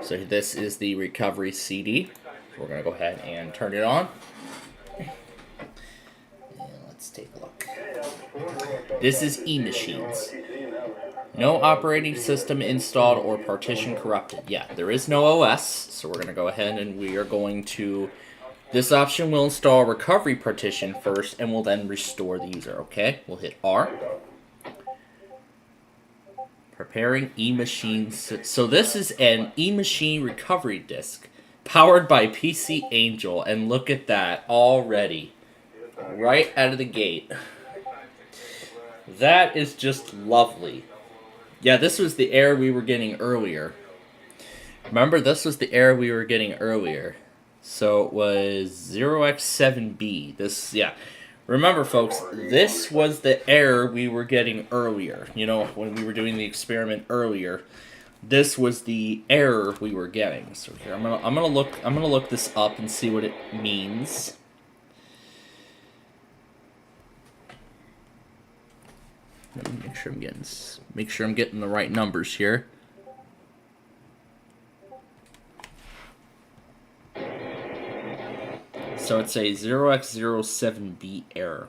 So this is the recovery CD. We're gonna go ahead and turn it on. And let's take a look. This is eMachines. No operating system installed or partition corrupted. Yeah, there is no OS, so we're gonna go ahead and we are going to. This option will install a recovery partition first, and will then restore the user. Okay, we'll hit R. Preparing eMachines. So this is an eMachine recovery disk powered by PC Angel, and look at that already, right out of the gate. That is just lovely. Yeah, this was the error we were getting earlier. Remember, this was the error we were getting earlier. So it was 0x7b. This, yeah. Remember, folks, this was the error we were getting earlier. You know, when we were doing the experiment earlier, this was the error we were getting. So here, I'm gonna look this up and see what it means. Let me make sure I'm getting the right numbers here. So it's a 0x07b error.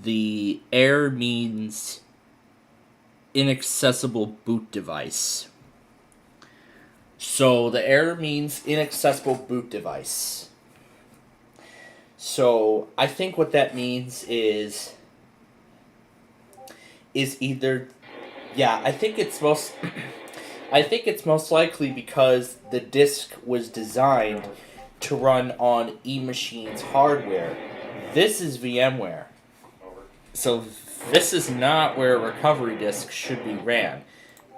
The error means inaccessible boot device. So the error means inaccessible boot device. So I think what that means is either, yeah, I think it's most likely because the disk was designed to run on eMachines hardware. This is VMware. So this is not where a recovery disk should be ran.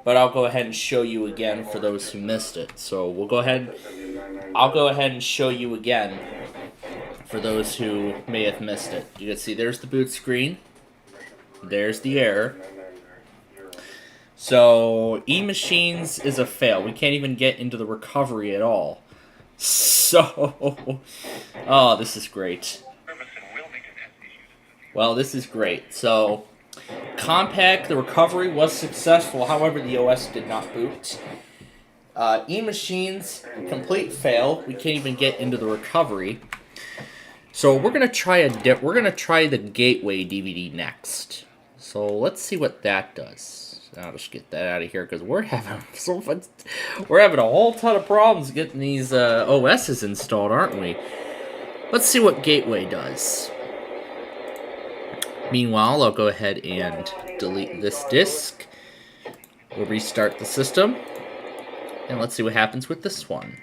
But I'll go ahead and show you again for those who missed it. So I'll go ahead and show you again for those who may have missed it. You can see there's the boot screen. There's the error. So eMachines is a fail. We can't even get into the recovery at all. So, oh, this is great. Well, this is great. So, Compact, the recovery was successful. However, the OS did not boot. eMachines, complete fail. We can't even get into the recovery. So we're gonna try the Gateway DVD next. So let's see what that does. I'll just get that out of here because we're having so fun. We're having a whole ton of problems getting these OSs installed, aren't we? Let's see what Gateway does. Meanwhile, I'll go ahead and delete this disk. We'll restart the system, and let's see what happens with this one.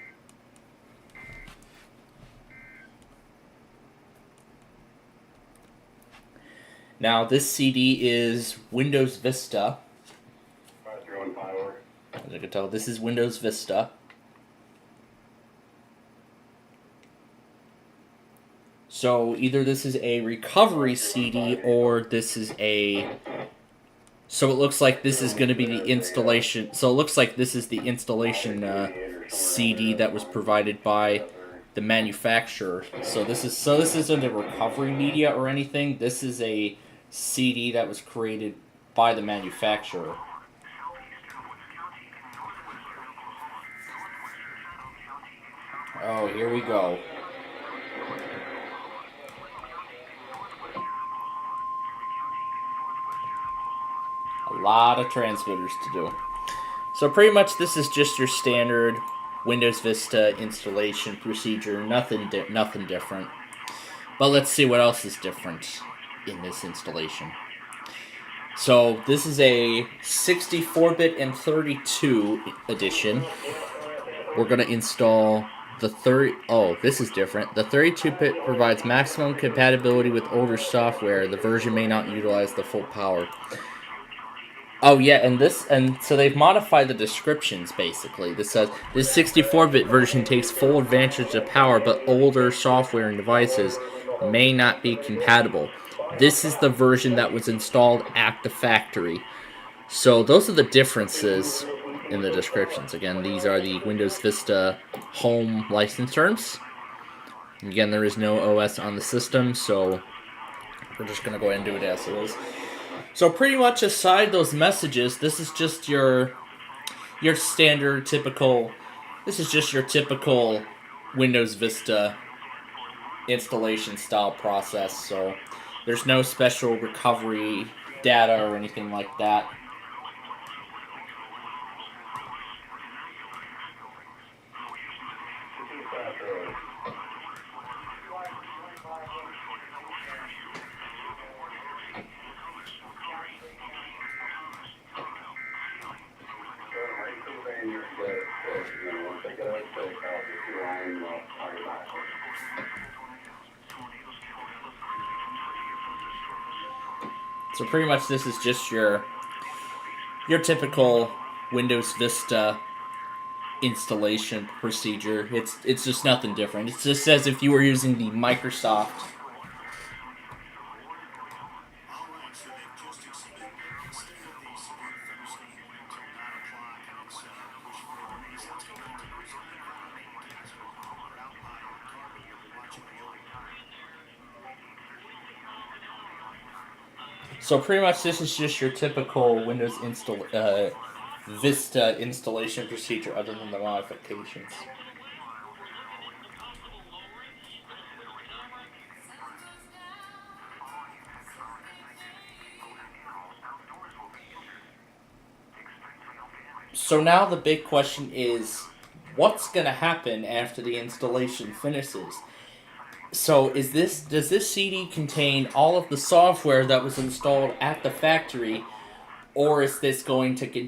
Now, this CD is Windows Vista. As you can tell, this is Windows Vista. So either this is a recovery CD or this is a... So it looks like this is going to be the installation. So it looks like this is the installation CD that was provided by the manufacturer. So this isn't a recovery media or anything. This is a CD that was created by the manufacturer. Oh, here we go. A lot of transmitters to do. So pretty much this is just your standard Windows Vista installation procedure. Nothing different. But let's see what else is different in this installation. So this is a 64-bit and 32 edition. We're going to install the this is different. The 32-bit provides maximum compatibility with older software. The version may not utilize the full power. Oh yeah, and so they've modified the descriptions basically. This says this 64-bit version takes full advantage of power, but older software and devices may not be compatible. This is the version that was installed at the factory. So those are the differences in the descriptions. Again, these are the Windows Vista home license terms. Again, there is no OS on the system, so we're just going to go ahead and do it as it is. So pretty much aside those messages, this is just your standard typical, this is just your typical Windows Vista installation style process. So there's no special recovery data or anything like that. So pretty much this is just your typical Windows Vista installation procedure. It's just nothing different. It's just as if you were using the Microsoft So pretty much this is just your typical Windows Vista installation procedure other than the modifications. So now the big question is, what's going to happen after the installation finishes? So does this CD contain all of the software that was installed at the factory, or is this basically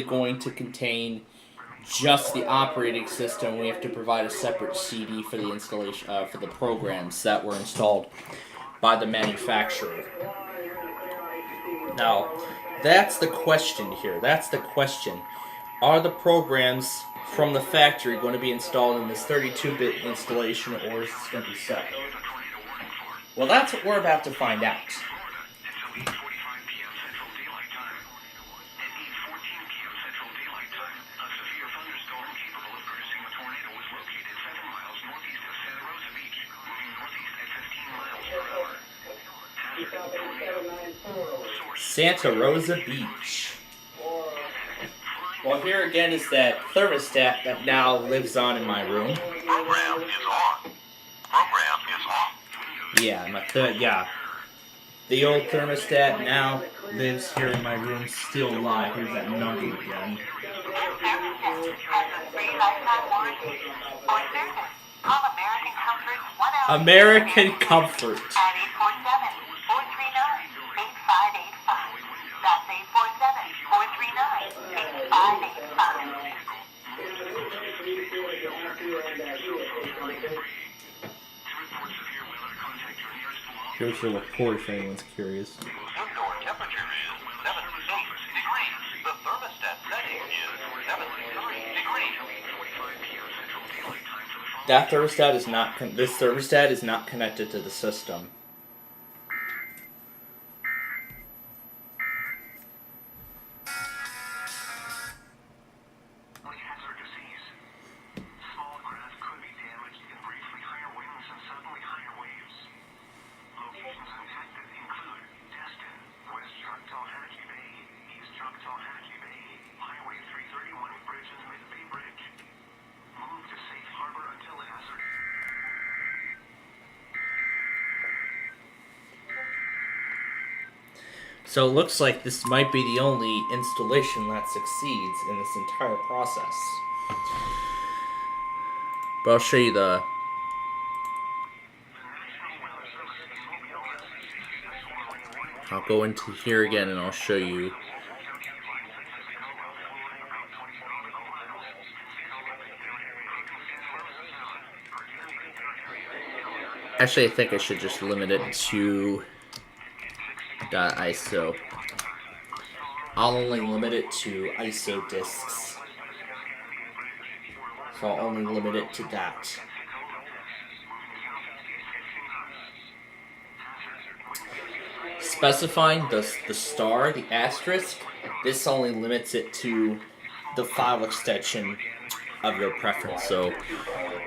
going to contain just the operating system? We have to provide a separate CD for the installation for the programs that were installed by the manufacturer. Now, that's the question here. That's the question. Are the programs from the factory going to be installed in this 32-bit installation, or is this going to be separate? Well, that's what we're about to find out. Santa Rosa Beach. Well, here again is that thermostat that now lives on in my room. Program is on. Program is on. Yeah, the old thermostat now lives here in my room, still alive. Here's that number again. American Comfort. At 847-439-8585. That's 847-439-8585. Here's the report if anyone's curious. Indoor temperature is 78 degrees. The thermostat setting is 73 degrees. That thermostat is not. This thermostat is not connected to the system. So it looks like this might be the only installation that succeeds in this entire process. But I'll show you the... I'll go into here again and I'll show you. Actually, I think I should just limit it to .iso. I'll only limit it to ISO disks. So I'll only limit it to that. Specifying the star, the asterisk, this only limits it to the file extension of your preference. So you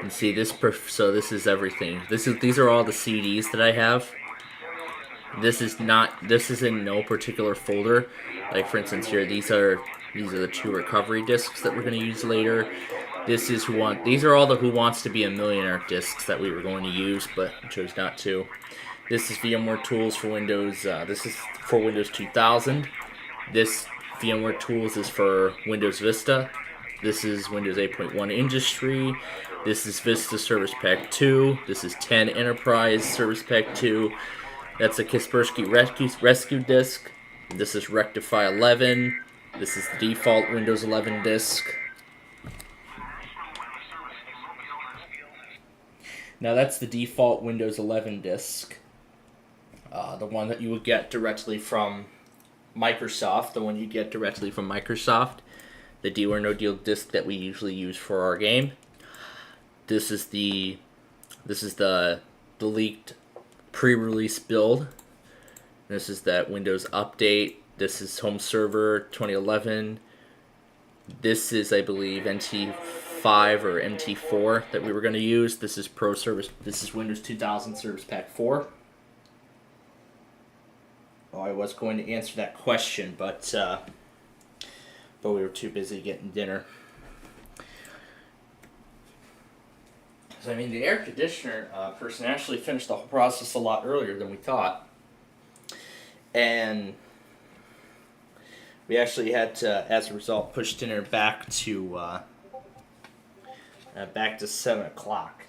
can see this. So this is everything. These are all the CDs that I have. This is in no particular folder. Like for instance here, these are the 2 recovery disks that we're going to use later. These are all the Who Wants to Be a Millionaire disks that we were going to use, but chose not to. This is VMware Tools for Windows. This is for Windows 2000. This VMware Tools is for Windows Vista. This is Windows 8.1 Industry. This is Vista Service Pack 2. This is 10 Enterprise Service Pack 2. That's a Kaspersky Rescue disk. This is Rectify 11. This is the default Windows 11 disk. Now that's the default Windows 11 disk. The one that you would get directly from Microsoft. The one you get directly from Microsoft. The Deal or No Deal disk that we usually use for our game. This is the leaked pre-release build. This is that Windows Update. This is Home Server 2011. This is, I believe, NT5 or MT4 that we were going to use. This is Pro Service. This is Windows 2000 Service Pack 4. Oh, I was going to answer that question, but we were too busy getting dinner. So, I mean, the air conditioner person actually finished the whole process a lot earlier than we thought. And we actually had to, as a result, push dinner back to 7 o'clock.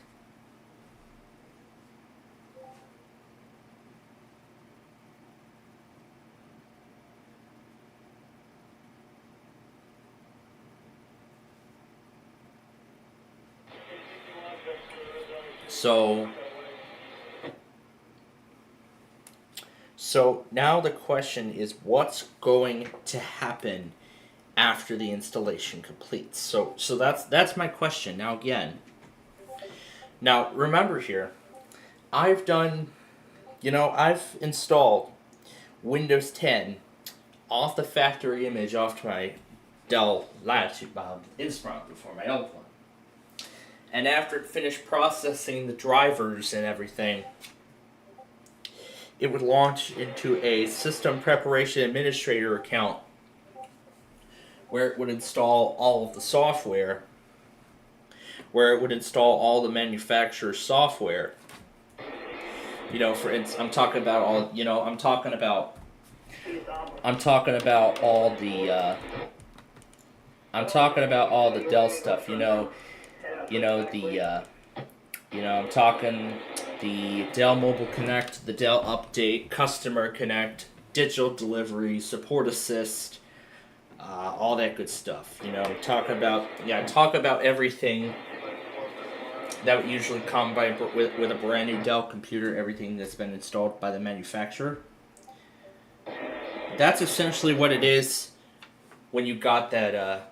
So now the question is, what's going to happen after the installation completes? So that's my question. Now again, remember here, I've installed Windows 10 off the factory image off to my Dell Latitude Inspiron before my old one. And after it finished processing the drivers and everything, it would launch into a System Preparation Administrator account where it would install all of the software, where it would install all the manufacturer's software. For instance, I'm talking about all the Dell stuff, I'm talking the Dell Mobile Connect, the Dell Update, Customer Connect, Digital Delivery, Support Assist, all that good stuff. Talk about everything that would usually come with a brand new Dell computer, everything that's been installed by the manufacturer. That's essentially what it is when you got that.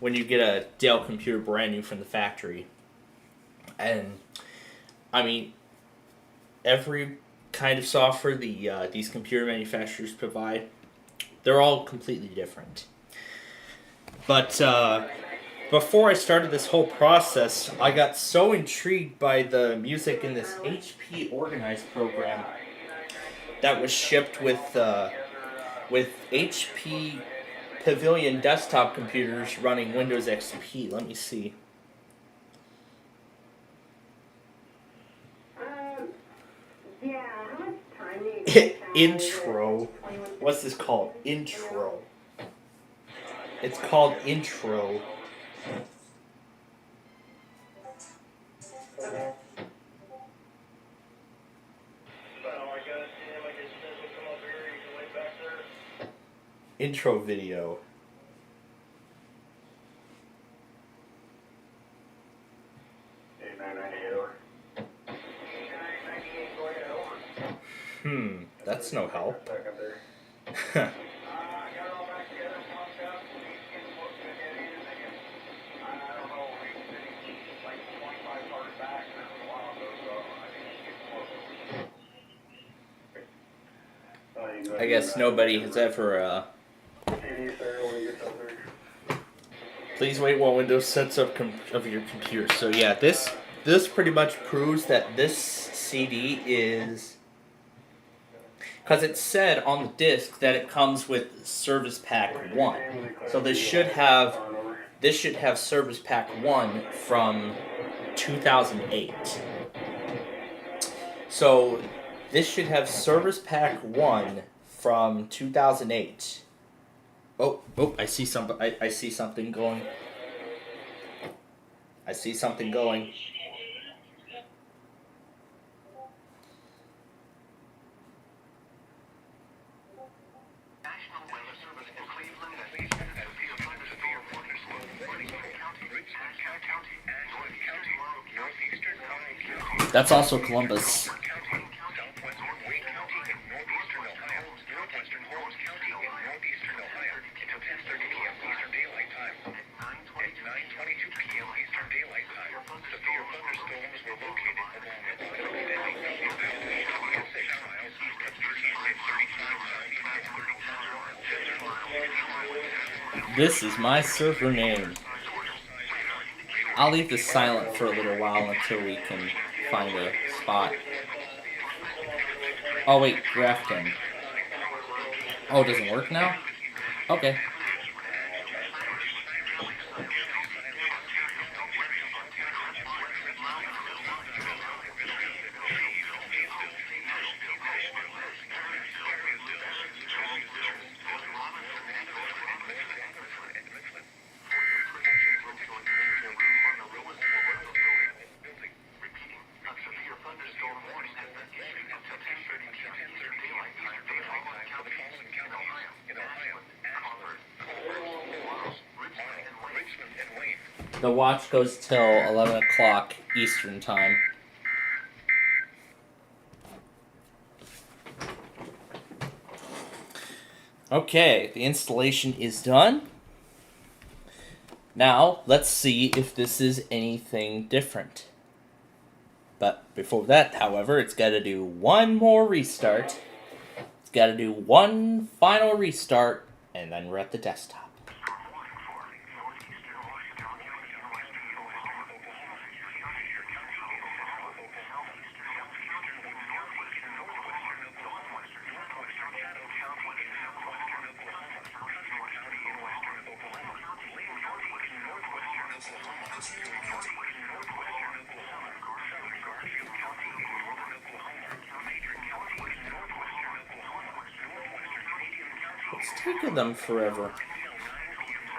When you get a Dell computer brand new from the factory. And I mean, every kind of software these computer manufacturers provide, they're all completely different. But before I started this whole process, I got so intrigued by the music in this HP Organized program that was shipped with HP Pavilion desktop computers running Windows XP. Let me see. Intro. What's this called? Intro. It's called Intro. intro video. That's no help. I guess nobody has ever, Please wait while Windows sets up of your computer. So yeah, this pretty much proves that this CD is, because it said on the disc that it comes with Service Pack 1. So this should have Service Pack 1 from 2008. So this should have Service Pack 1 from 2008. Oh, I see something. I see something going. I see something going. That's also Columbus. This is my server name. I'll leave this silent for a little while until we can find a spot. Oh wait, Grafton. Oh, it doesn't work now? Okay. The watch goes till 11 o'clock Eastern time. Okay, the installation is done. Now, let's see if this is anything different. But before that, however, it's got to do one more restart. It's got to do one final restart, and then we're at the desktop. It's taking them forever.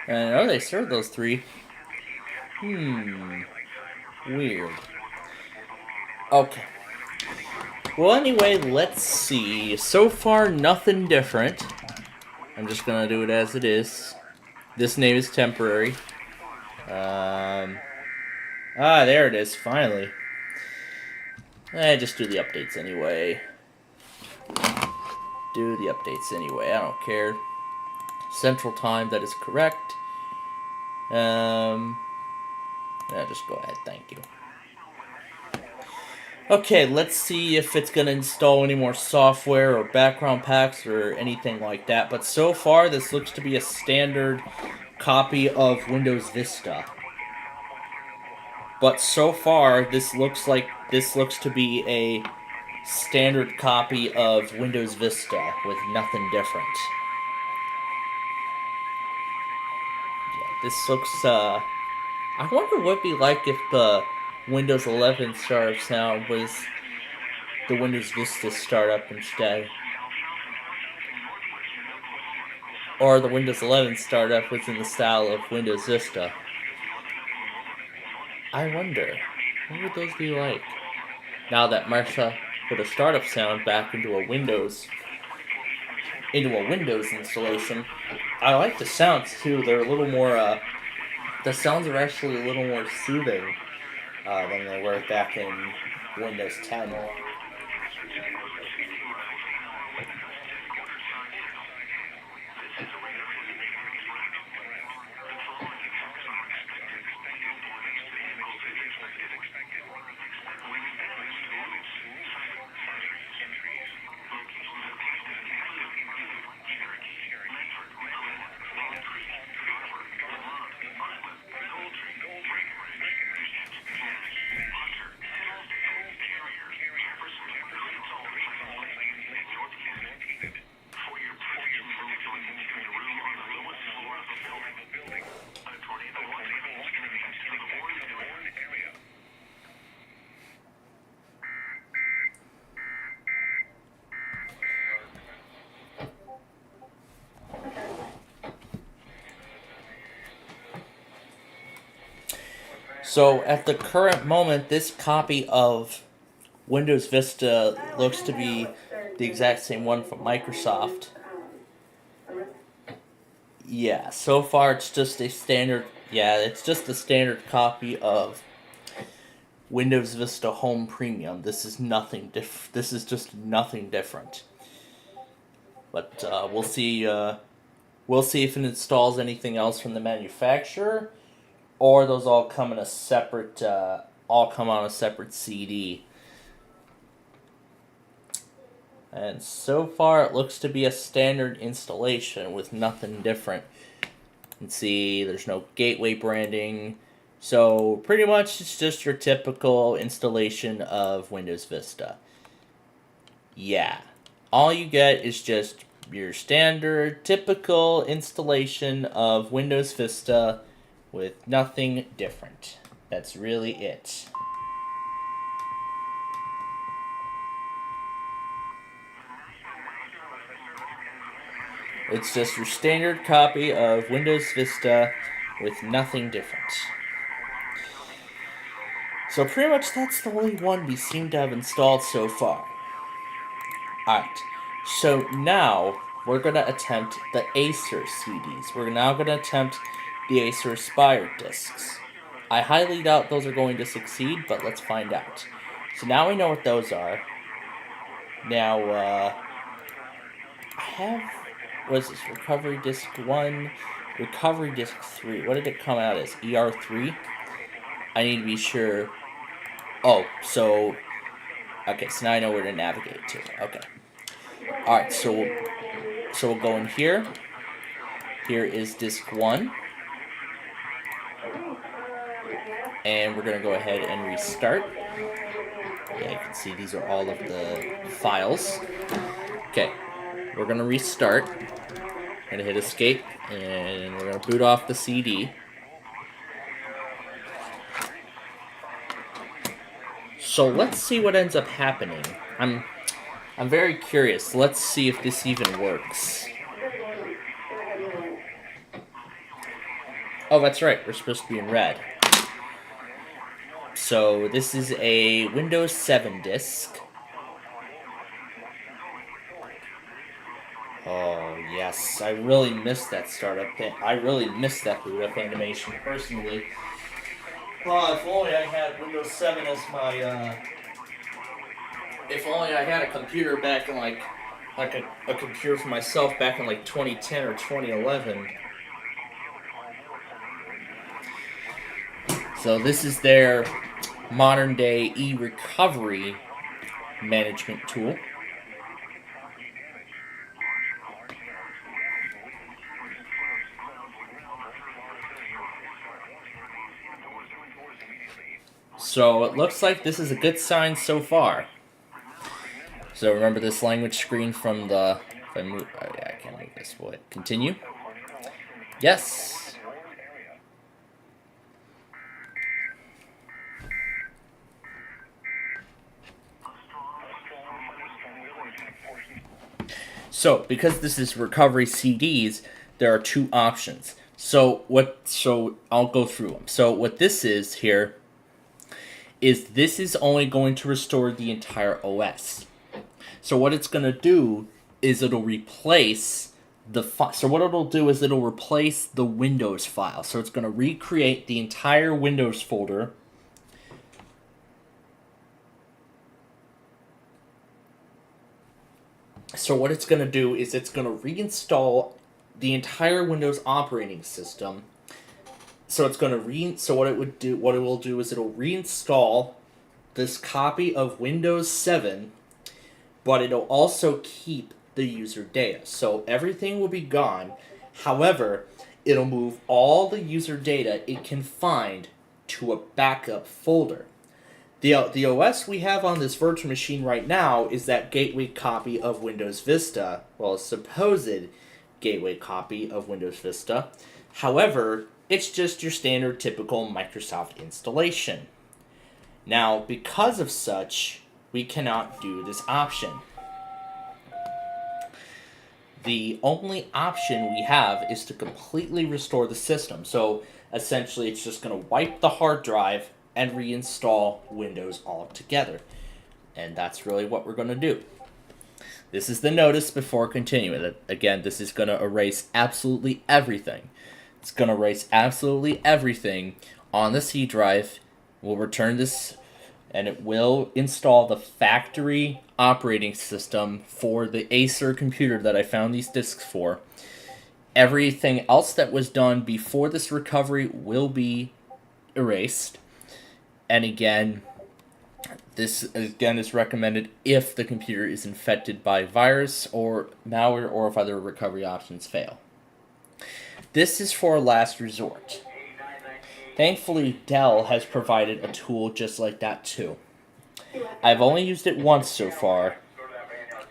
And I know they served those three. Weird. Okay. Well, anyway, let's see. So far, nothing different. I'm just gonna do it as it is. This name is temporary. There it is, finally. Just do the updates anyway. Do the updates anyway, I don't care. Central Time, that is correct. Just go ahead, thank you. Okay, let's see if it's going to install any more software or background packs or anything like that. But so far, this looks to be a standard copy of Windows Vista. But so far, this looks to be a standard copy of Windows Vista with nothing different. Yeah, this looks, I wonder what it'd be like if the Windows 11 startup sound was the Windows Vista startup instead. Or the Windows 11 startup was in the style of Windows Vista. I wonder, what would those be like? Now that Marsha put a startup sound back into a Windows into a Windows installation, I like the sounds too. They're a little more, the sounds are actually a little more soothing than they were back in Windows 10. So at the current moment, this copy of Windows Vista looks to be the exact same one from Microsoft. Yeah, so far it's just a standard, it's just a standard copy of Windows Vista Home Premium. This is nothing this is just nothing different. But we'll see if it installs anything else from the manufacturer, or those all come in a separate come on a separate CD. And so far it looks to be a standard installation with nothing different. You can see there's no gateway branding. So pretty much it's just your typical installation of Windows Vista. Yeah. All you get is just your standard typical installation of Windows Vista with nothing different. That's really it. It's just your standard copy of Windows Vista with nothing different. So pretty much that's the only one we seem to have installed so far. Alright, so now we're going to attempt the Acer CDs. We're now going to attempt the Acer Aspire discs. I highly doubt those are going to succeed, but let's find out. So now we know what those are. Now, I have, what is this, Recovery Disc 1, Recovery Disc 3. What did it come out as? ER3? I need to be sure. Oh, so, okay, so now I know where to navigate to. Okay. Alright, so we'll go in here. Here is Disc 1. And we're going to go ahead and restart. Yeah, you can see these are all of the files. Okay, we're going to restart. We're going to hit escape, and we're going to boot off the CD. So let's see what ends up happening. I'm very curious. Let's see if this even works. Oh, that's right. We're supposed to be in red. So this is a Windows 7 disc. Oh, yes. I really missed that startup. I really missed that boot up animation, personally. Oh, if only I had Windows 7 as my, if only I had a computer back in, like a computer for myself back in, 2010 or 2011. So this is their modern-day e-recovery management tool. So it looks like this is a good sign so far. So remember this language screen from the... If I move... Oh yeah, I can't move this. What? Continue? Yes! So, because this is recovery CDs, there are two options. So I'll go through them. So what this is here is this is only going to restore the entire OS. So what it's going to do is it'll replace so what it'll do is it'll replace the Windows file. So it's going to recreate the entire Windows folder. So what it's going to do is it's going to reinstall the entire Windows operating system. So it's going to what it will do is it'll reinstall this copy of Windows 7, but it'll also keep the user data. So everything will be gone. However, it'll move all the user data it can find to a backup folder. The OS we have on this virtual machine right now is that gateway copy of Windows Vista, well, a supposed gateway copy of Windows Vista. However, it's just your standard typical Microsoft installation. Now, because of such, we cannot do this option. The only option we have is to completely restore the system. So essentially, it's just going to wipe the hard drive and reinstall Windows altogether. And that's really what we're going to do. This is the notice before continuing. Again, this is going to erase absolutely everything. It's going to erase absolutely everything on the C drive. We'll return this, and it will install the factory operating system for the Acer computer that I found these disks for. Everything else that was done before this recovery will be erased. And again, this is recommended if the computer is infected by virus or malware, or if other recovery options fail. This is for a last resort. Thankfully, Dell has provided a tool just like that too. I've only used it once so far,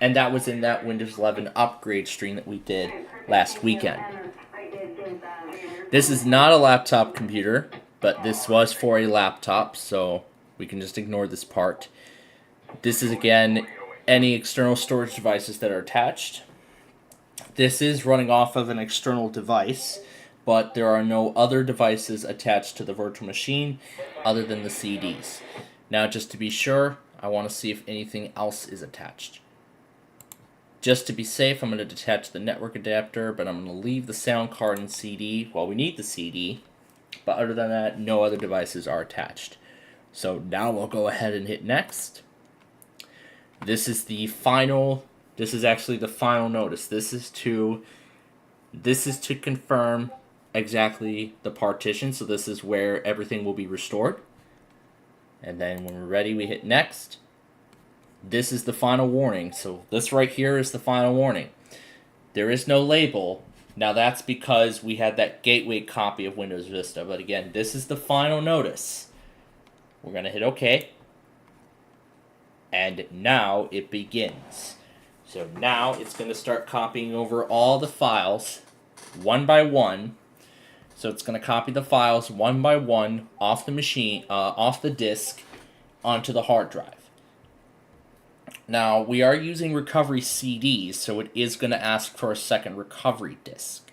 and that was in that Windows 11 upgrade stream that we did last weekend. This is not a laptop computer, but this was for a laptop, so we can just ignore this part. This is, again, any external storage devices that are attached. This is running off of an external device, but there are no other devices attached to the virtual machine other than the CDs. Now, just to be sure, I want to see if anything else is attached. Just to be safe, I'm going to detach the network adapter, but I'm going to leave the sound card and CD. Well, we need the CD, but other than that, no other devices are attached. So now we'll go ahead and hit next. This is actually the final notice. This is to confirm exactly the partition. So this is where everything will be restored. And then when we're ready, we hit next. This is the final warning. So this right here is the final warning. There is no label. Now that's because we had that gateway copy of Windows Vista. But again, this is the final notice. We're going to hit OK. And now it begins. So now it's going to start copying over all the files one by one. So it's going to copy the files one by one off the machine, off the disk, onto the hard drive. Now, we are using recovery CDs, so it is going to ask for a second recovery disk.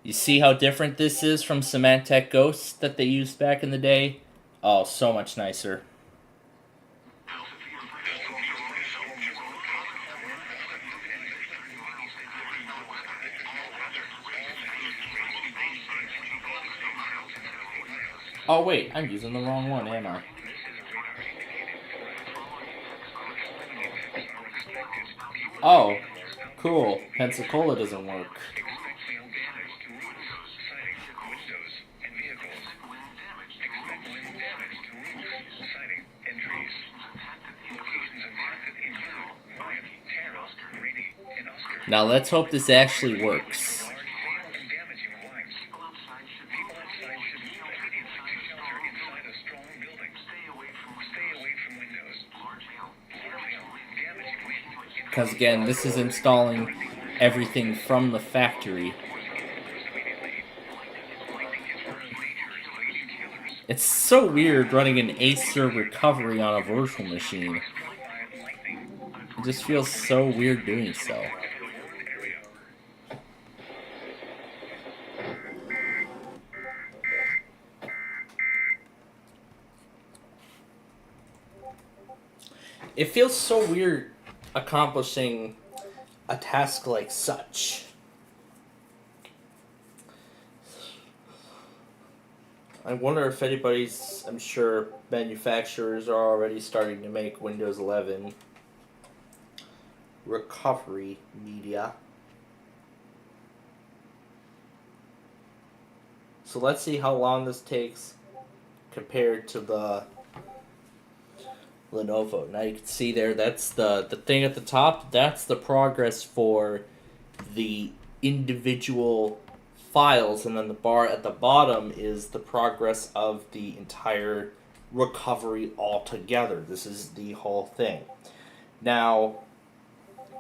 You see how different this is from Symantec Ghost that they used back in the day? Oh, so much nicer. Oh wait, I'm using the wrong one, am I? Oh, cool. Pensacola doesn't work. Now let's hope this actually works. Because again, this is installing everything from the factory. It's so weird running an Acer recovery on a virtual machine. It just feels so weird doing so. It feels so weird accomplishing a task like such. I wonder if anybody's, I'm sure manufacturers are already starting to make Windows 11 recovery media. So let's see how long this takes compared to the Lenovo. Now you can see there, that's the thing at the top, that's the progress for the individual files, and then the bar at the bottom is the progress of the entire recovery altogether. This is the whole thing. Now,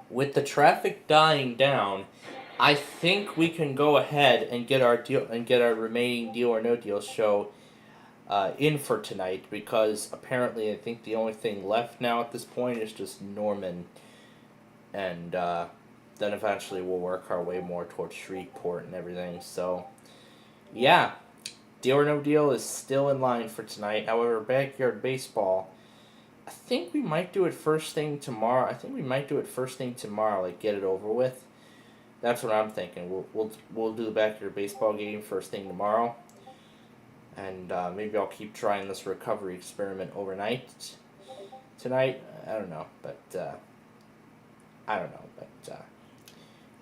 with the traffic dying down, I think we can go ahead and get our deal and get our remaining Deal or No Deal show in for tonight, because apparently I think the only thing left now at this point is just Norman, and then eventually we'll work our way more towards Shreveport and everything. So, yeah, Deal or No Deal is still in line for tonight. However, Backyard Baseball, I think we might do it first thing tomorrow. Like get it over with. That's what I'm thinking. We'll do the Backyard Baseball game first thing tomorrow, and maybe I'll keep trying this recovery experiment overnight tonight. I don't know, but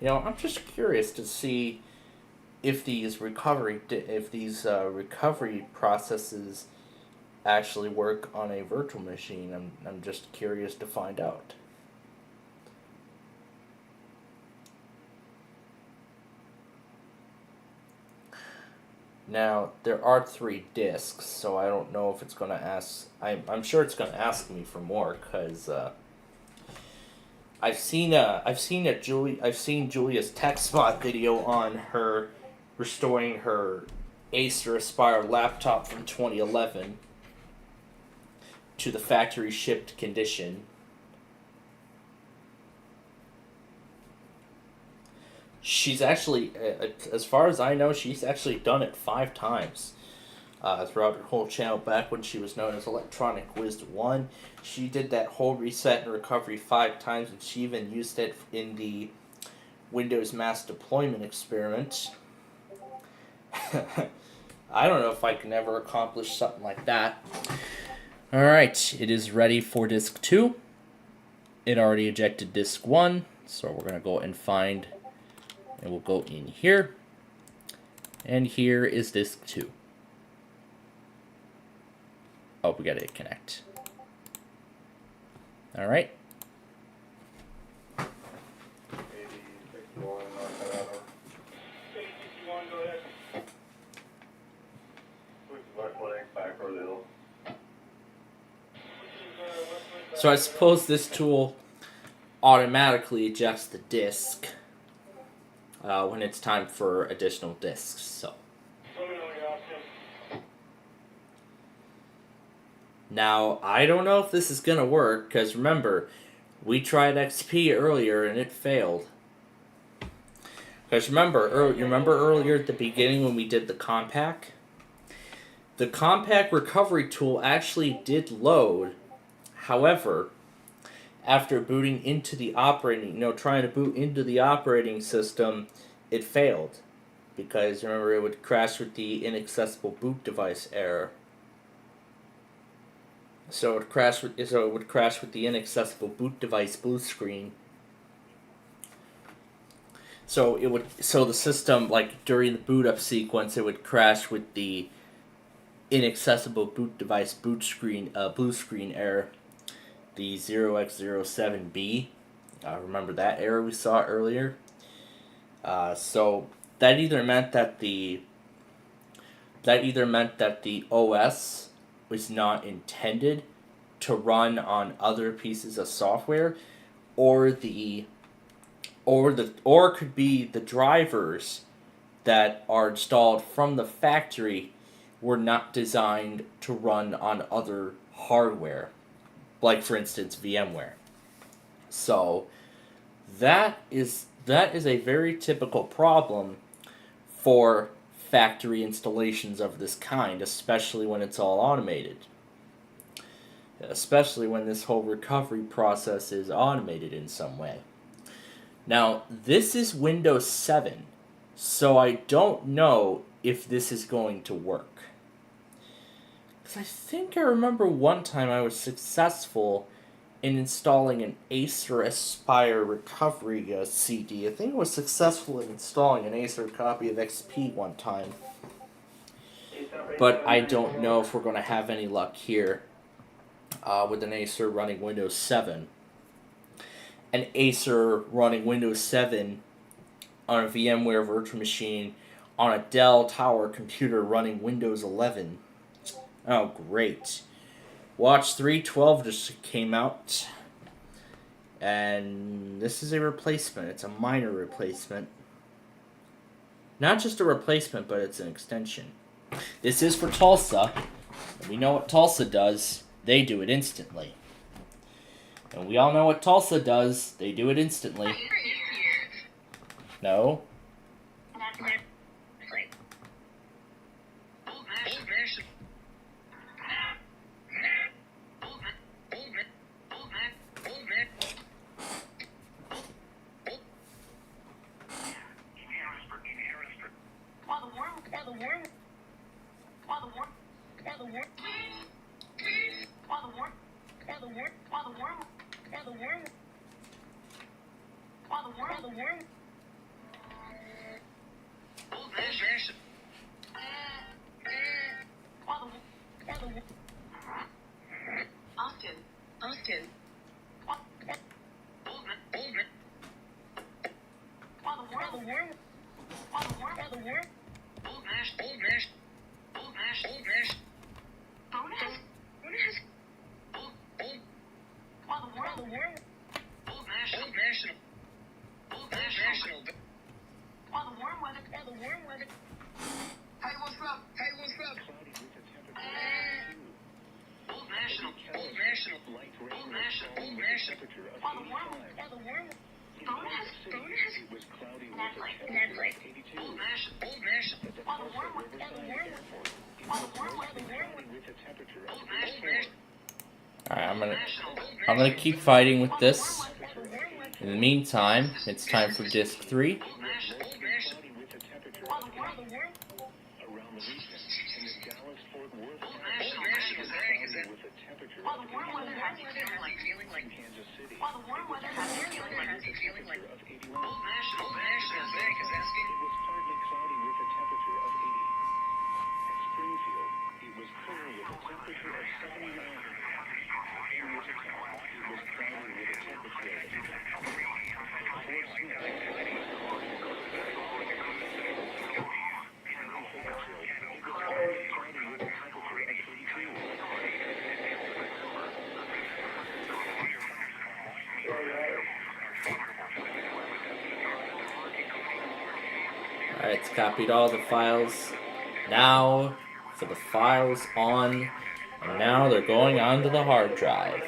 I'm just curious to see if these recovery processes actually work on a virtual machine. I'm just curious to find out. Now, there are 3 disks, so I don't know if it's going to ask... I'm sure it's going to ask me for more, because I've seen Julia's TechSpot video on her restoring her Acer Aspire laptop from 2011 to the factory shipped condition. She's actually, as far as I know, she's actually done it 5 times throughout her whole channel. Back when she was known as Electronic Wiz 1, she did that whole reset and recovery 5 times, and she even used it in the Windows mass deployment experiment. I don't know if I can ever accomplish something like that. Alright, it is ready for disk 2. It already ejected disk 1, so we're going to go and find... And we'll go in here. And here is disk 2. Oh, we gotta connect. Alright. So I suppose this tool automatically ejects the disk when it's time for additional disks. So now I don't know if this is gonna work, because remember, we tried XP earlier and it failed. Because remember earlier at the beginning when we did the Compact? The Compact recovery tool actually did load. However, after booting into the trying to boot into the operating system, it failed. Because remember, it would crash with the inaccessible boot device error. So it would crash with the inaccessible boot device blue screen. So the system, like during the boot up sequence, it would crash with the inaccessible boot device blue screen error, the 0x07B. Remember that error we saw earlier? So that either meant that the OS was not intended to run on other pieces of software, or could be the drivers that are installed from the factory were not designed to run on other hardware, like for instance VMware. So that is a very typical problem for factory installations of this kind, especially when it's all automated. Especially when this whole recovery process is automated in some way. Now, this is Windows 7, so I don't know if this is going to work. Because I think I remember one time I was successful in installing an Acer Aspire recovery CD. I think I was successful in installing an Acer copy of XP one time. But I don't know if we're going to have any luck here with an Acer running Windows 7. An Acer running Windows 7 on a VMware virtual machine on a Dell Tower computer running Windows 11. Oh, great. Watch 3.12 just came out. And this is a replacement. It's a minor replacement. Not just a replacement, but it's an extension. This is for Tulsa. We know what Tulsa does. They do it instantly. And we all know what Tulsa does. They do it instantly. No? Alright, I'm gonna keep fighting with this. In the meantime, it's time for disc 3. Alright, it's copied all the files. Now, for the files on, and now they're going onto the hard drive.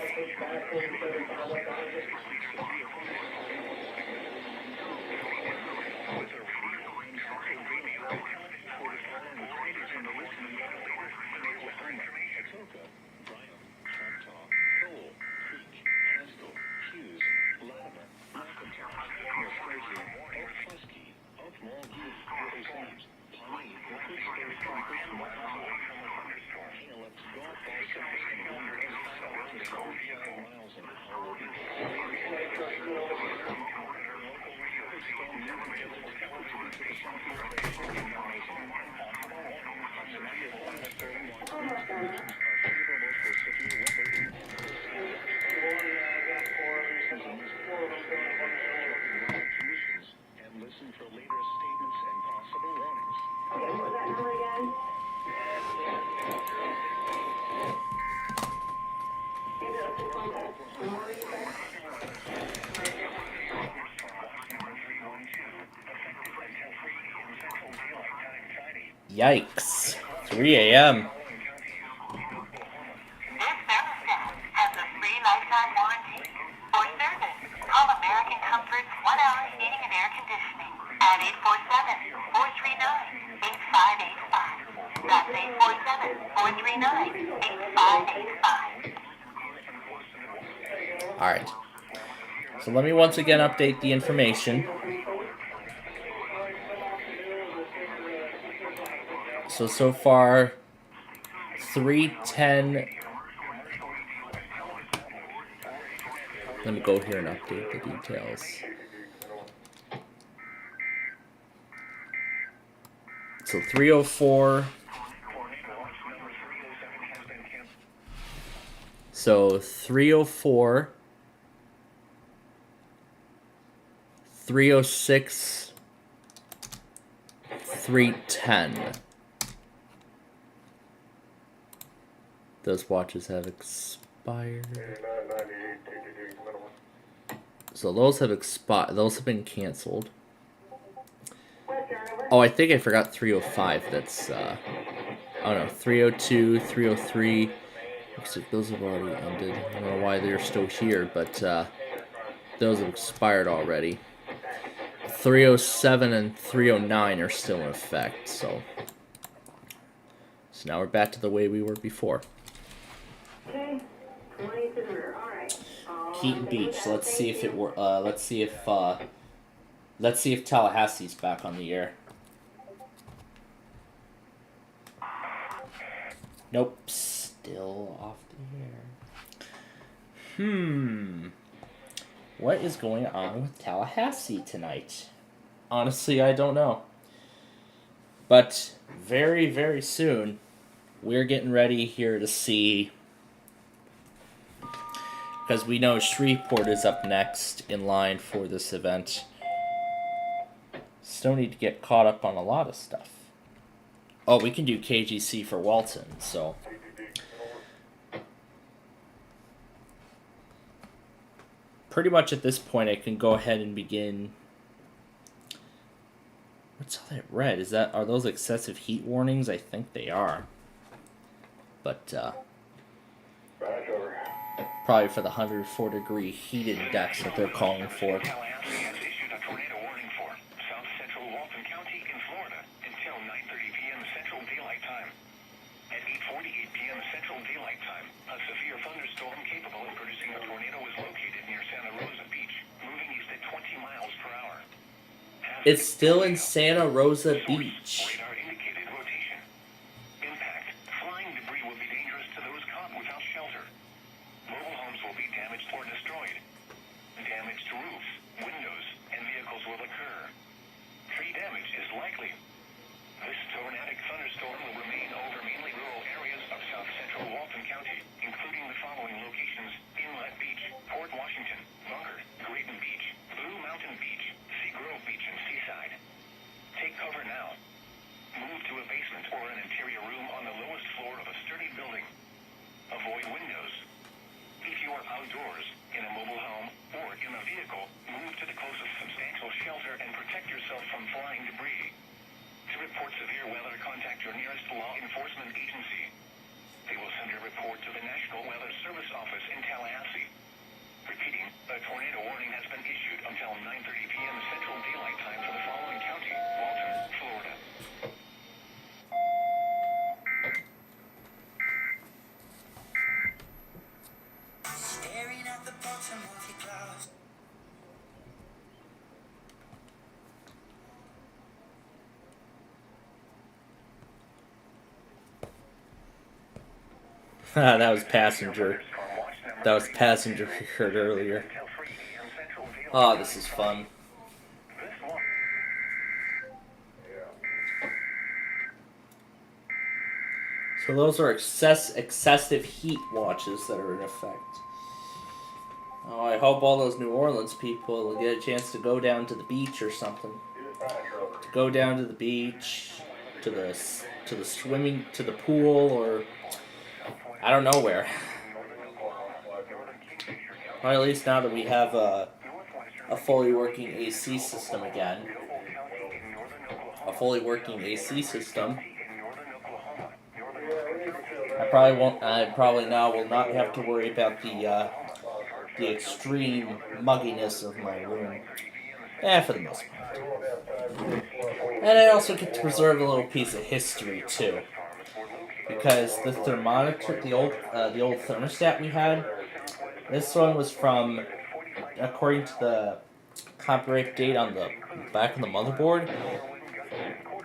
Yikes. 3 a.m. Alright. So let me once again update the information. So far, 310. Let me go here and update the details. So 304. So 304. 306. 310. Those watches have expired. So those have expired. Those have been canceled. Oh, I think I forgot 305. That's oh no, 302, 303. Looks like those have already ended. I don't know why they're still here, but those have expired already. 307 and 309 are still in effect. So now we're back to the way we were before. Okay, 20 to the rear. All right. Keaton Beach. Let's see if it were. Let's see if Tallahassee's back on the air. Nope, still off the air. What is going on with Tallahassee tonight? Honestly, I don't know. But very, very soon, we're getting ready here to see, because we know Shreveport is up next in line for this event. Still need to get caught up on a lot of stuff. Oh, we can do KGC for Walton, so. Pretty much at this point, I can go ahead and begin. What's all that red? Are those excessive heat warnings? I think they are. But, probably for the 104-degree heat index that they're calling for. Tallahassee has issued a tornado warning for south central Walton County in Florida until 9:30 p.m. Central Daylight Time. At 8:48 p.m. Central Daylight Time, a severe thunderstorm capable of producing a tornado is located near Santa Rosa Beach, moving east at 20 miles per hour. It's still in Santa Rosa Beach. Radar indicated rotation. Impact. Flying debris will be dangerous to those caught without shelter. Mobile homes will be damaged or destroyed. Damage to roofs, windows, and vehicles will occur. Tree damage is likely. This tornadic thunderstorm will remain over mainly rural areas of south central Walton County, including the following locations: Inlet Beach, Port Washington, Bunker, Grayton Beach, Blue Mountain Beach, Seagrove Beach, and Seaside. Take cover now. Move to a basement or an interior room on the lowest floor of a sturdy building. Avoid windows. If you are outdoors, in a mobile home, or in a vehicle, move to the closest substantial shelter and protect yourself from flying debris. To report severe weather, contact your nearest law enforcement agency. They will send a report to the National Weather Service office in Tallahassee. Repeating, a tornado warning has been issued until 9:30 p.m. Central Daylight Time for the following county: Walton, Florida. Staring at the bottom of your glass. That was Passenger. That was Passenger we heard earlier. Oh, this is fun. So those are excessive heat watches that are in effect. Oh, I hope all those New Orleans people will get a chance to go down to the beach or something. To go down to the beach, to the swimming, to the pool, or I don't know where. Or at least now that we have a fully working AC system again. A fully working AC system. I probably now will not have to worry about the extreme mugginess of my room. For the most part. And I also get to preserve a little piece of history too. Because the thermometer, the old thermostat we had, this one was from according to the copyright date on the back of the motherboard,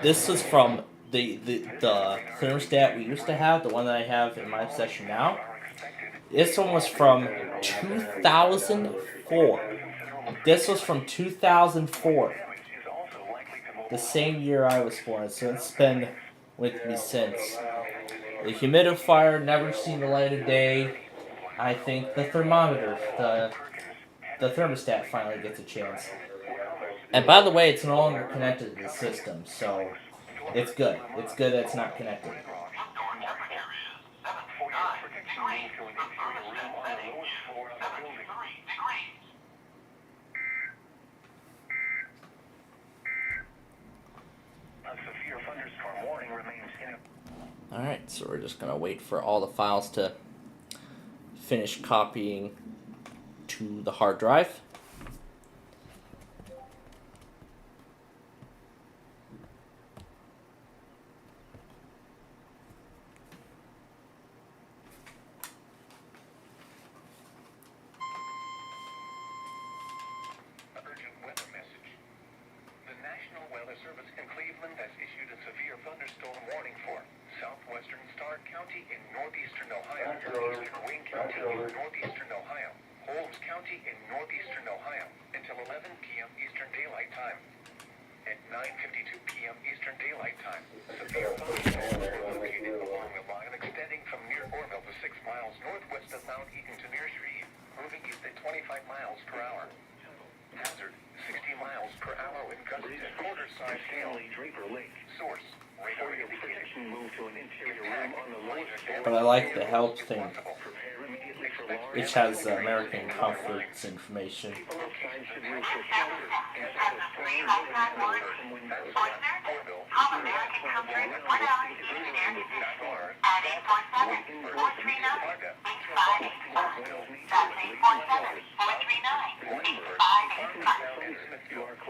this is from the thermostat we used to have, the one that I have in my possession now. This one was from 2004. This was from 2004. The same year I was born, so it's been with me since. The humidifier never seen the light of day. I think the thermometer, the thermostat finally gets a chance. And by the way, it's no longer connected to the system, so it's good. It's good that it's not connected. Alright, so we're just going to wait for all the files to finish copying to the hard drive. But I like the help thing, which has American Comfort's information.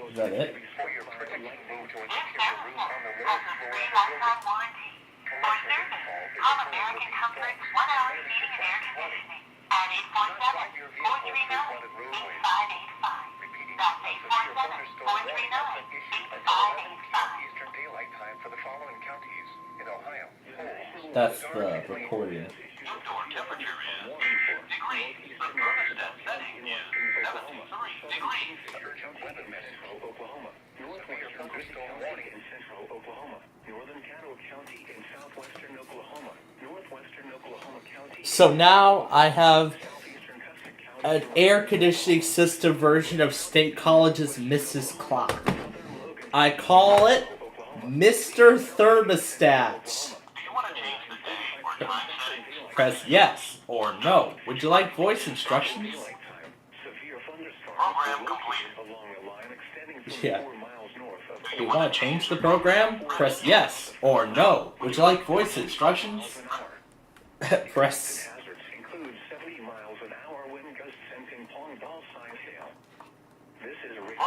Is that it? That's the recording. So now I have an air conditioning system version of State College's Mrs. Clock. I call it Mr. Thermostat. Press yes or no. Would you like voice instructions? Yeah. Do you want to change the program? Press yes or no. Would you like voice instructions? Press.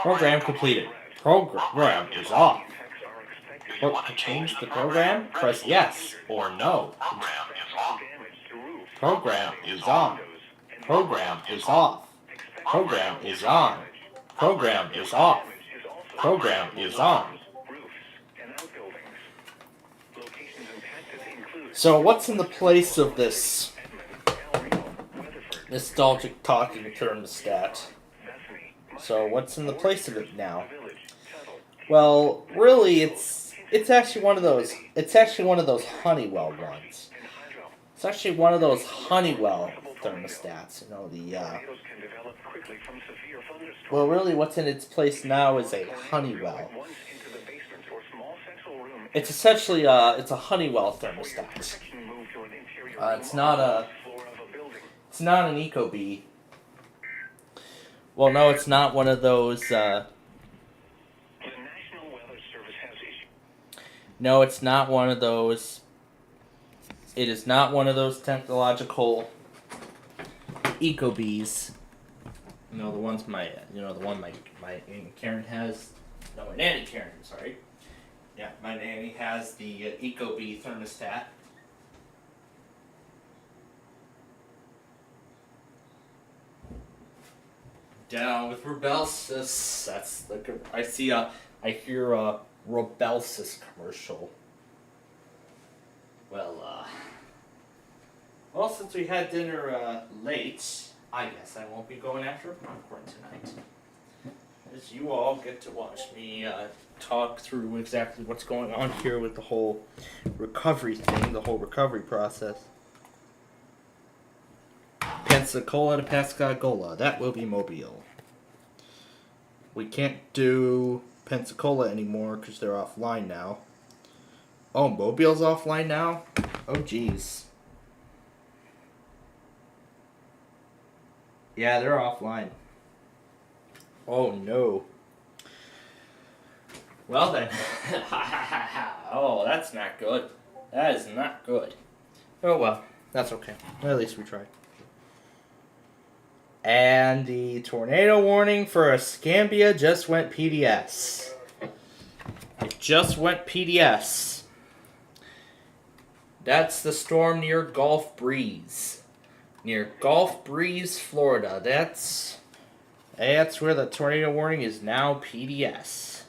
Program completed. Program is off. To change the program, press yes or no. Program is on. Program is off. Program is on. Program is off. Program is on. So what's in the place of this nostalgic talking thermostat? So what's in the place of it now? Well, really, it's actually one of those. It's actually one of those Honeywell ones. It's actually one of those Honeywell thermostats. You know the. Well, really, what's in its place now is a Honeywell. It's essentially it's a Honeywell thermostat. It's not an Ecobee. Well, no, it's not one of those. No, it's not one of those. It is not one of those technological Ecobees. You know, the ones the one my Aunt Karen has. No, my nanny Karen. Sorry. Yeah, my nanny has the Ecobee thermostat. Down with Rebelsis. That's the. I hear a Rebelsis commercial. Well, since we had dinner late, I guess I won't be going after popcorn tonight. As you all get to watch me talk through exactly what's going on here with the whole recovery thing, the whole recovery process. Pensacola to Pascagoula, that will be Mobile. We can't do Pensacola anymore because they're offline now. Oh, Mobile's offline now? Oh, jeez. Yeah, they're offline. Oh, no. Well then. Oh, that's not good. That is not good. Oh, well. That's okay. At least we tried. And the tornado warning for Escambia just went PDS. It just went PDS. That's the storm near Gulf Breeze. Near Gulf Breeze, Florida. That's where the tornado warning is now PDS.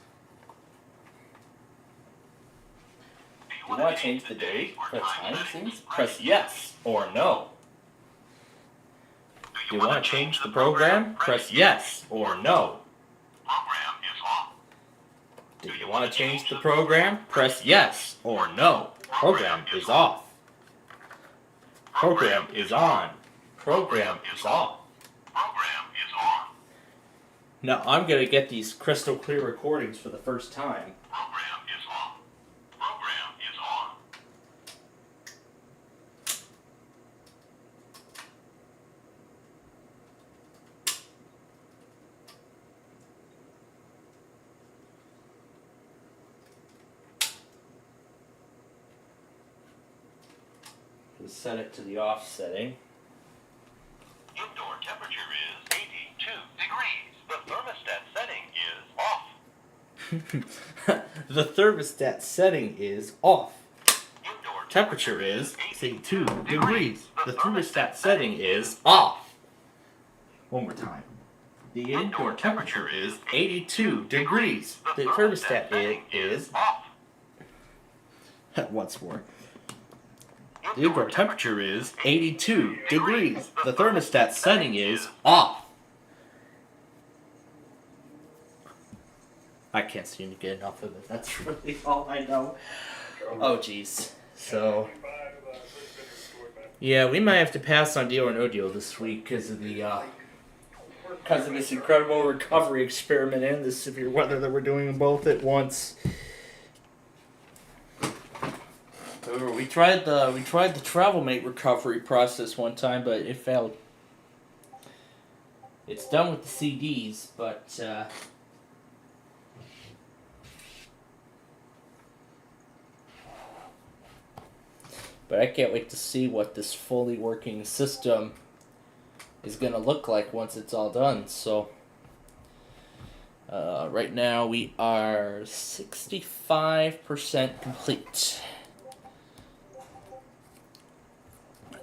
You want to change the date or time things? Press yes or no. Do you want to change the program? Press yes or no. Program is off. Do you want to change the program? Press yes or no. Program is off. Program is on. Program is off. Program is on. Now I'm going to get these crystal clear recordings for the first time. Program is on. Program is on. Let's set it to the off setting. Indoor temperature is 82 degrees. The thermostat setting is off. The thermostat setting is off. Indoor Temperature is 82 degrees. The thermostat setting is off. One more time. The indoor temperature is 82 degrees. The thermostat is off. Once more. The indoor temperature is 82 degrees. The thermostat setting is off. I can't seem to get enough of it. That's really all I know. Oh, jeez. So, yeah, we might have to pass on Deal or No Deal this week because of this incredible recovery experiment and the severe weather that we're doing both at once. We tried the travel mate recovery process one time, but it failed. It's done with the CDs, but I can't wait to see what this fully working system is going to look like once it's all done. So right now we are 65% complete.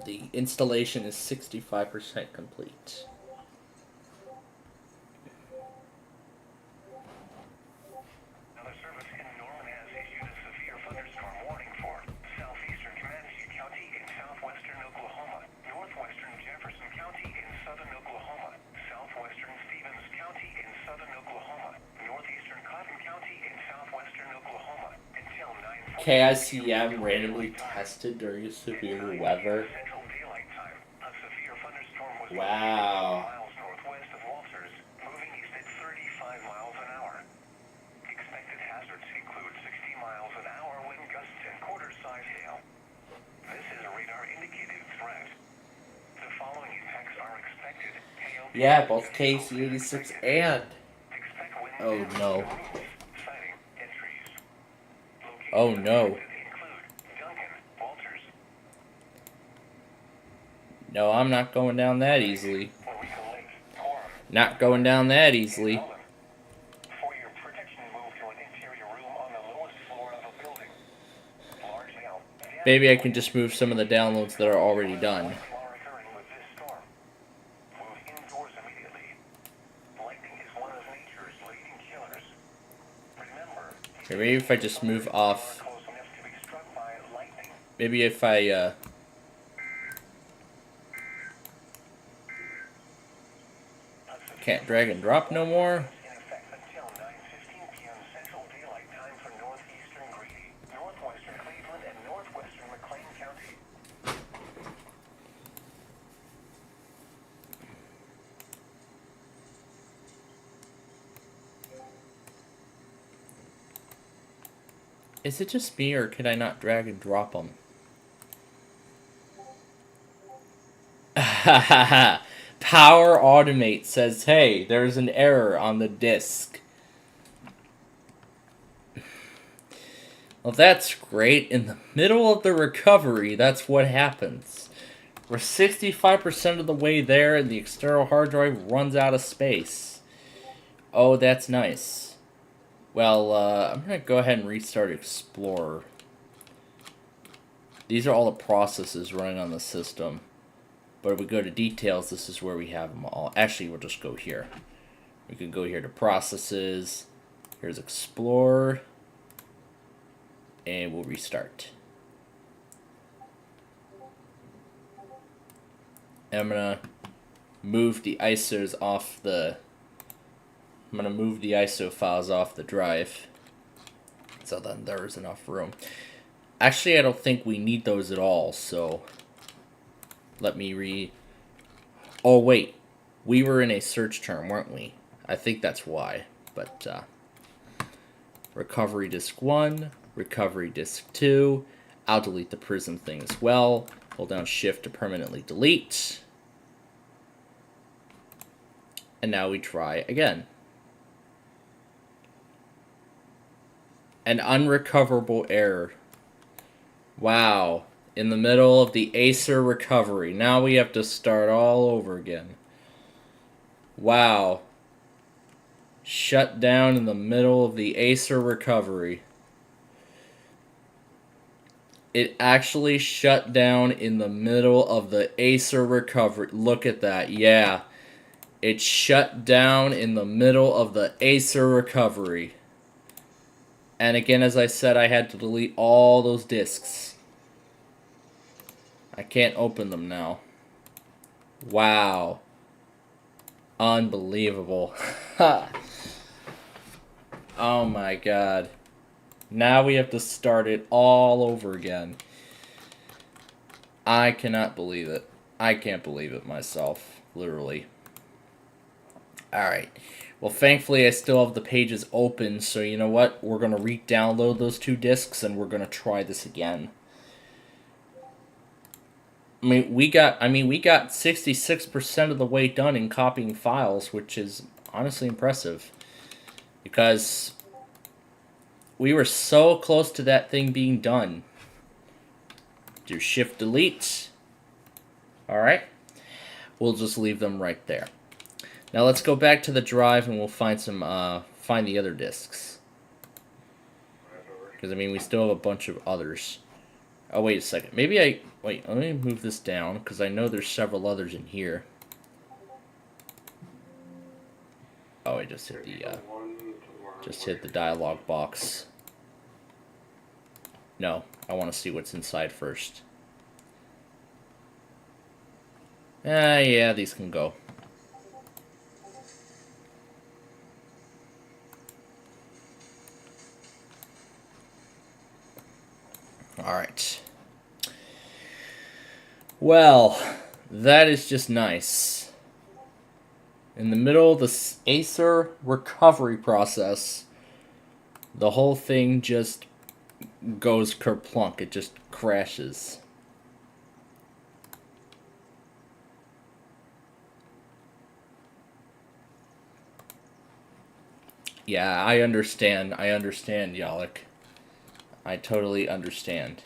The installation is 65% complete. Another service in Norman has issued a severe thunderstorm warning for southeastern Comanche County in southwestern Oklahoma, northwestern Jefferson County in southern Oklahoma, southwestern Stevens County in southern Oklahoma, northeastern Cotton County in southwestern Oklahoma until 9:40. KICM randomly tested during severe weather. Wow. Miles northwest of Walters, moving east at 35 miles an hour. Expected hazards include 60 miles an hour wind gusts and quarter-size hail. This is a radar-indicated threat. The following impacts are expected. Hail. Yeah, both KC-86 and... Oh no. Oh no. No, I'm not going down that easily. Not going down that easily. Maybe I can just move some of the downloads that are already done. Here, maybe if I just move off. Maybe if I can't drag and drop no more. Is it just me, or can I not drag and drop them? Power Automate says, hey, there's an error on the disk. Well, that's great. In the middle of the recovery, that's what happens. We're 65% of the way there, and the external hard drive runs out of space. Oh, that's nice. Well, I'm going to go ahead and restart Explorer. These are all the processes running on the system. But if we go to details, this is where we have them all. Actually, we'll just go here. We can go here to processes. Here's Explorer. And we'll restart. And I'm going to move the ISOs off the... I'm going to move the ISO files off the drive. So then there's enough room. Actually, I don't think we need those at all, so... Let me Oh, wait. We were in a search term, weren't we? I think that's why. But, recovery disk 1, recovery disk 2. I'll delete the Prism thing as well. Hold down Shift to permanently delete. And now we try again. An unrecoverable error. Wow. In the middle of the Acer recovery. Now we have to start all over again. Wow. Shut down in the middle of the Acer recovery. It actually shut down in the middle of the Acer recovery. Look at that. Yeah. It shut down in the middle of the Acer recovery. And again, as I said, I had to delete all those disks. I can't open them now. Wow. Unbelievable. Oh my god. Now we have to start it all over again. I cannot believe it. I can't believe it myself. Literally. Alright. Well, thankfully I still have the pages open, so you know what? We're going to re-download those 2 disks and we're going to try this again. We got 66% of the way done in copying files, which is honestly impressive. Because we were so close to that thing being done. Do Shift Delete. Alright. We'll just leave them right there. Now let's go back to the drive and we'll find some find the other disks. Because we still have a bunch of others. Oh, wait a second. Wait, let me move this down, because I know there's several others in here. Oh, I just hit the dialog box. No, I want to see what's inside first. Yeah, these can go. Alright. Well, that is just nice. In the middle of the Acer recovery process, the whole thing just goes kerplunk. It just crashes. Yeah, I understand. I understand, Yalik. I totally understand.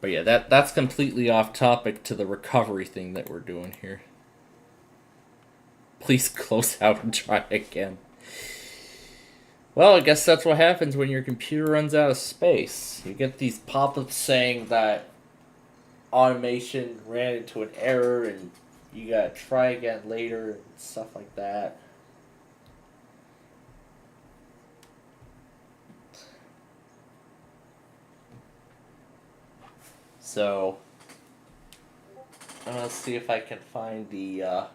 But yeah, that's completely off topic to the recovery thing that we're doing here. Please close out and try again. Well, I guess that's what happens when your computer runs out of space. You get these pop-ups saying that automation ran into an error and you gotta try again later and stuff like that. So let's see if I can find the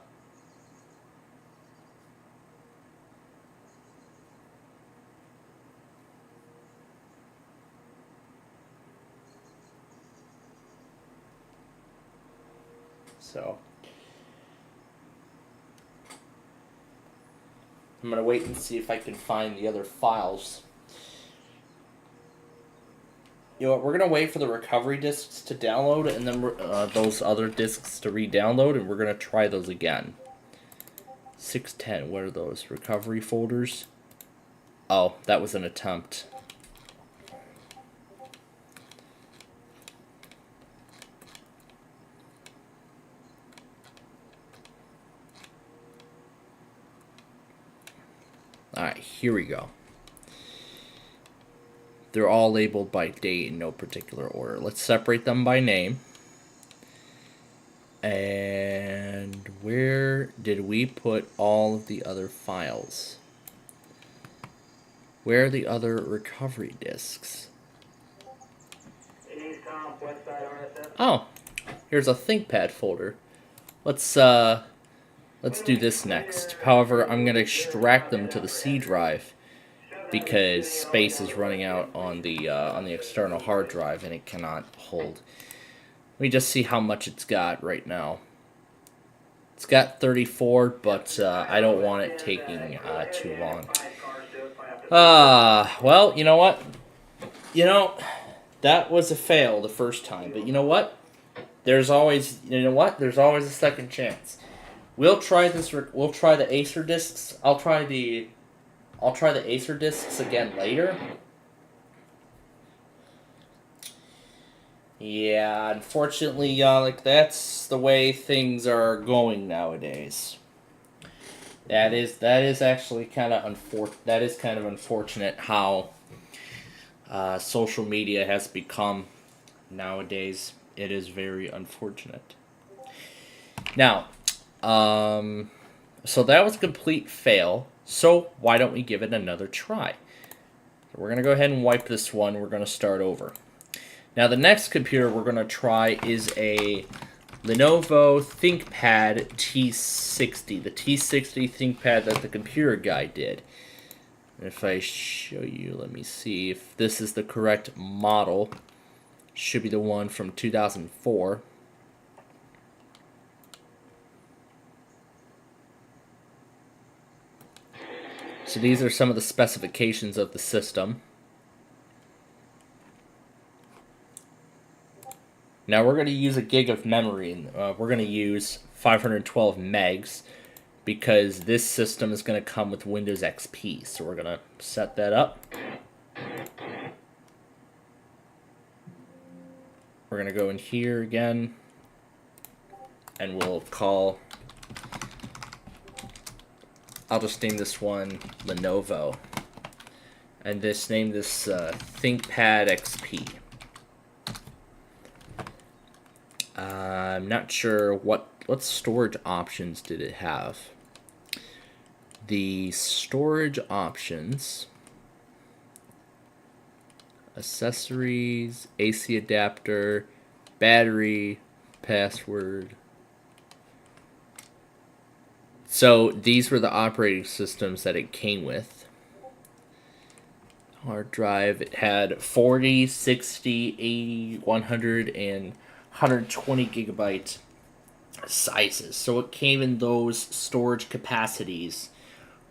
so I'm gonna wait and see if I can find the other files. You know what, we're gonna wait for the recovery disks to download, and then those other disks to re-download, and we're gonna try those again. 610, what are those? Recovery folders? Oh, that was an attempt. Alright, here we go. They're all labeled by date in no particular order. Let's separate them by name. And where did we put all of the other files? Where are the other recovery disks? Oh, here's a ThinkPad folder. Let's do this next. However, I'm gonna extract them to the C drive because space is running out on the external hard drive and it cannot hold. Let me just see how much it's got right now. It's got 34, but I don't want it taking too long. Well, you know what? You know, that was a fail the first time, but you know what? There's always, There's always a second chance. We'll try this. We'll try the Acer discs. I'll try the Acer discs again later. Yeah, unfortunately, that's the way things are going nowadays. That is actually kind of unfortunate how social media has become nowadays. It is very unfortunate. Now, so that was a complete fail. So why don't we give it another try? So we're gonna go ahead and wipe this one. We're gonna start over. Now the next computer we're gonna try is a Lenovo ThinkPad T60, the T60 ThinkPad that the computer guy did. And if I show you, let me see if this is the correct model. Should be the one from 2004. So these are some of the specifications of the system. Now we're going to use a gig of memory, and we're going to use 512 megs because this system is going to come with Windows XP. So we're going to set that up. We're going to go in here again, and we'll call, I'll just name this one Lenovo, and name this ThinkPad XP. I'm not sure what storage options did it have. The storage options, accessories, AC adapter, battery, password. So these were the operating systems that it came with. Hard drive, it had 40, 60, 80, 100, and 120 gigabyte sizes. So it came in those storage capacities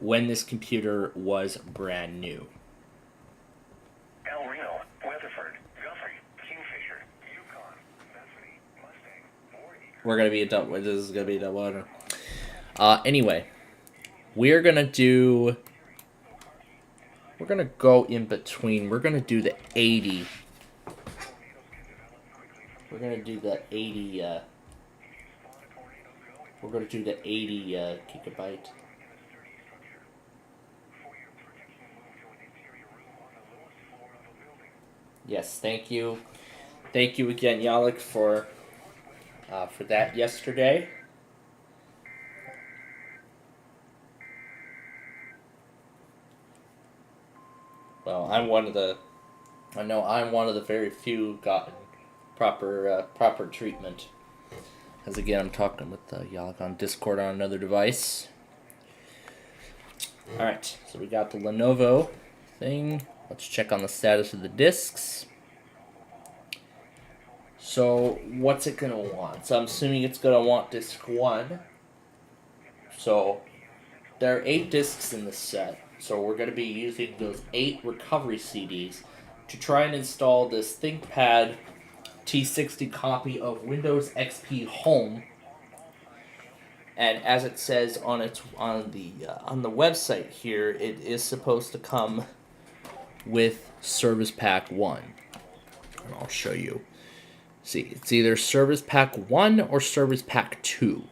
when this computer was brand new. El Reno, Weatherford, Guthrie, Kingfisher, Yukon, Bethany, Mustang, We're gonna be a double. This is gonna be a double order. Anyway, we're gonna go in between. We're gonna do the 80. We're gonna do the 80. We're gonna do the 80 gigabyte. Yes, thank you again, Yalik, for that yesterday. Well, I'm one of the very few proper treatment. As again, I'm talking with y'all on Discord on another device. Alright, so we got the Lenovo thing. Let's check on the status of the discs. So, what's it going to want? So, I'm assuming it's going to want disc 1. So, there are 8 discs in this set. So, we're going to be using those 8 recovery CDs to try and install this ThinkPad T60 copy of Windows XP Home. And as it says on the website here, it is supposed to come with Service Pack 1. And I'll show you. See, it's either Service Pack 1 or Service Pack 2.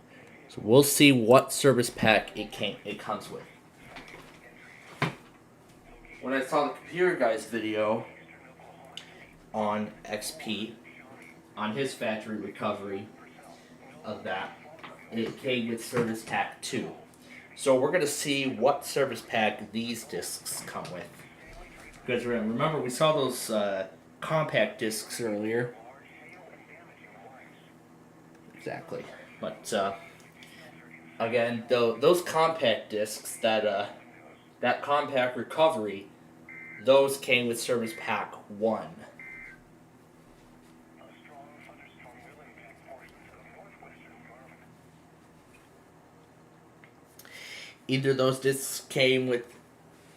So we'll see what Service Pack it comes with. When I saw the computer guy's video on XP, on his factory recovery of that, it came with Service Pack 2. So we're going to see what Service Pack these discs come with. Because remember, we saw those compact discs earlier. Exactly. But, again, those compact discs, that compact recovery, those came with Service Pack 1. Either those discs came with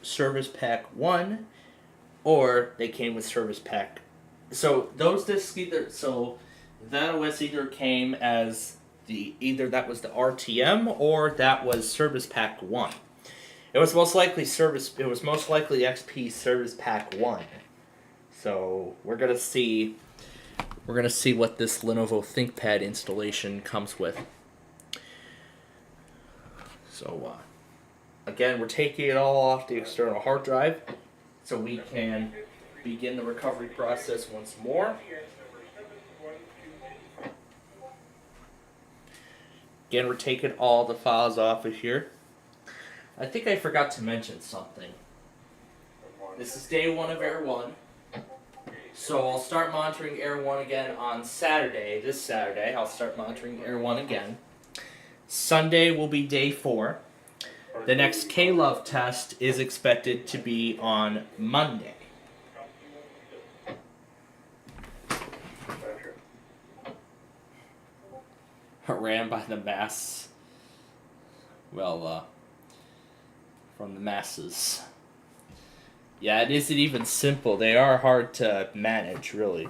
Service Pack 1, or they came with Service Pack. So those discs that OS either came as either that was the RTM or that was Service Pack 1. It was most likely XP Service Pack 1. So we're gonna see what this Lenovo ThinkPad installation comes with. So again, we're taking it all off the external hard drive so we can begin the recovery process once more. Again, we're taking all the files off of here. I think I forgot to mention something. This is day 1 of Air 1. So I'll start monitoring Air 1 again on Saturday. This Saturday, I'll start monitoring Air 1 again. Sunday will be day 4. The next K-Love test is expected to be on Monday. Ran by the mass. Well, from the masses. Yeah, it isn't even simple. They are hard to manage, really.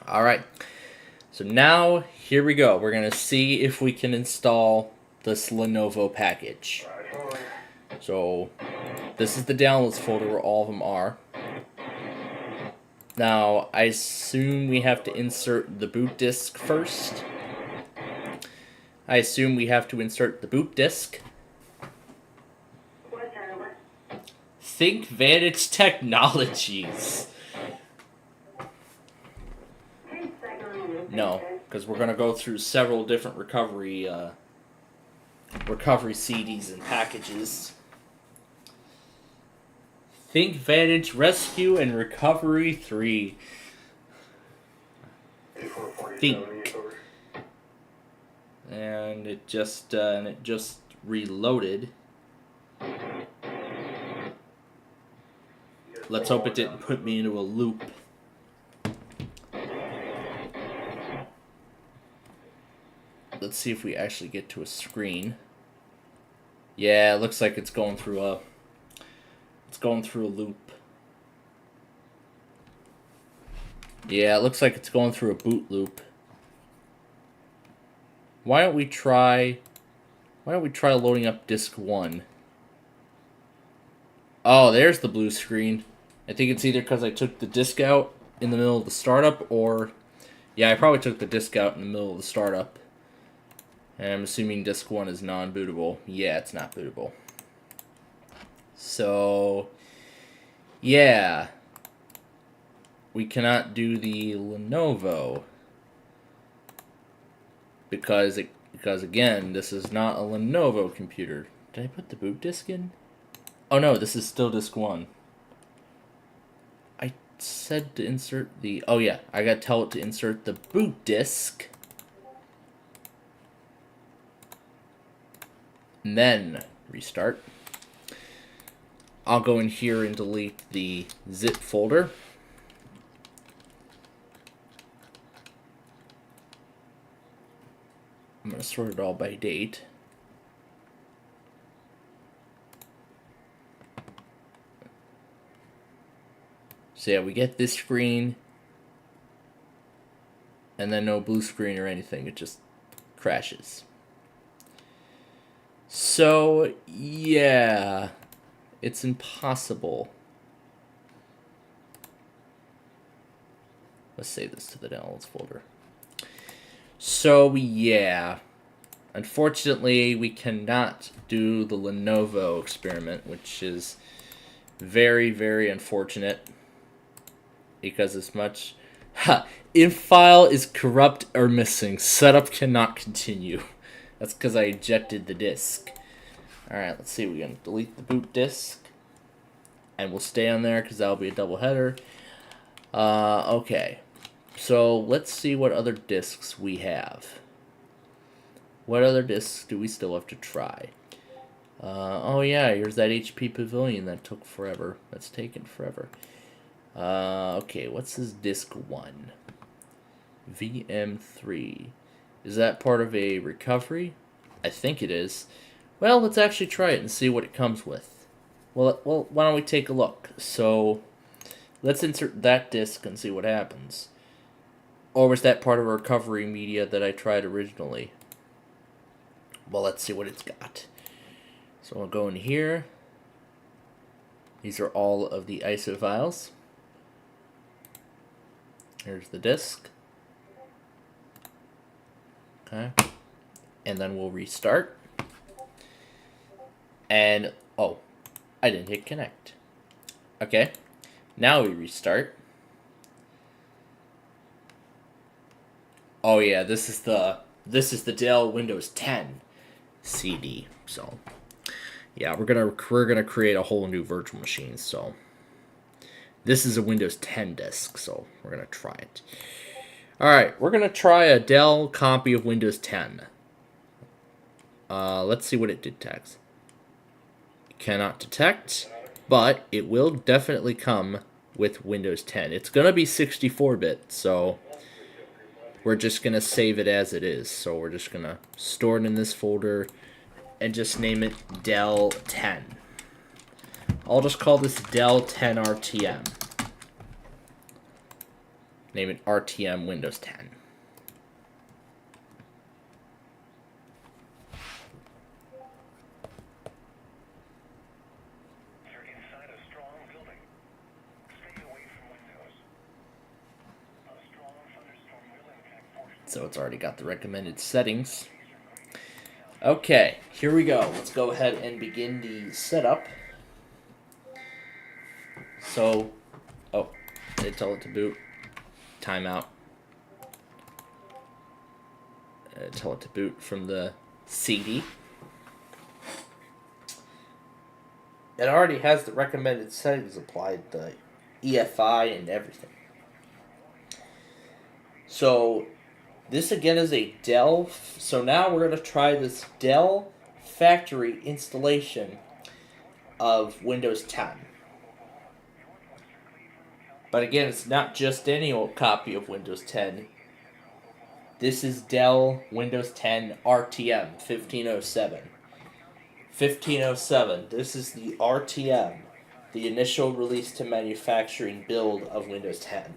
Alright. So now, here we go. We're going to see if we can install this Lenovo package. So, this is the downloads folder where all of them are. Now, I assume we have to insert the boot disk first. I assume we have to insert the boot disk. ThinkVantage Technologies. No, because we're going to go through several different recovery CDs and packages. ThinkVantage Rescue and Recovery 3. Think. And it just reloaded. Let's hope it didn't put me into a loop. Let's see if we actually get to a screen. Yeah, it looks like it's going through a loop. Yeah, it looks like it's going through a boot loop. Why don't we try loading up disk 1? Oh, there's the blue screen. I think it's either because I took the disk out in the middle of the startup, or yeah, I probably took the disk out in the middle of the startup. And I'm assuming disk 1 is non-bootable. Yeah, it's not bootable. So, yeah. We cannot do the Lenovo. Because again, this is not a Lenovo computer. Did I put the boot disk in? Oh no, this is still disk 1. said to insert the... Oh yeah, I gotta tell it to insert the boot disk. And then restart. I'll go in here and delete the zip folder. I'm going to sort it all by date. So yeah, we get this screen, and then no blue screen or anything. It just crashes. So yeah, it's impossible. Let's save this to the downloads folder. So yeah, unfortunately we cannot do the Lenovo experiment, which is very, very unfortunate, because as much... if file is corrupt or missing, setup cannot continue. That's because I ejected the disk. Alright, let's see, we're going to delete the boot disk, and we'll stay on there because that'll be a double header. Okay. So let's see what other discs we have. What other discs do we still have to try? Oh yeah, here's that HP Pavilion that took forever. That's taken forever. Okay, what's this disc 1? VM3. Is that part of a recovery? I think it is. Well, let's actually try it and see what it comes with. Well, why don't we take a look? So let's insert that disc and see what happens. Or was that part of a recovery media that I tried originally? Well, let's see what it's got. So I'll go in here. These are all of the ISO files. Here's the disk. Okay. And then we'll restart. And, oh, I didn't hit connect. Okay. Now we restart. Oh yeah, this is the Dell Windows 10 CD. So yeah, we're gonna create a whole new virtual machine. So this is a Windows 10 disk. So we're gonna try it. All right, we're gonna try a Dell copy of Windows 10. Let's see what it detects. It cannot detect, but it will definitely come with Windows 10. It's gonna be 64-bit, so we're just going to save it as it is. So we're just going to store it in this folder and just name it Dell 10. I'll just call this Dell 10 RTM. Name it RTM Windows 10. So it's already got the recommended settings. Okay, here we go. Let's go ahead and begin the setup. So, oh, I did tell it to boot. Timeout. Tell it to boot from the CD. It already has the recommended settings applied, the EFI and everything. So this again is a Dell, so now we're going to try this Dell factory installation of Windows 10. But again, it's not just any old copy of Windows 10. This is Dell Windows 10 RTM 1507. 1507, this is the RTM, the initial release to manufacturing build of Windows 10.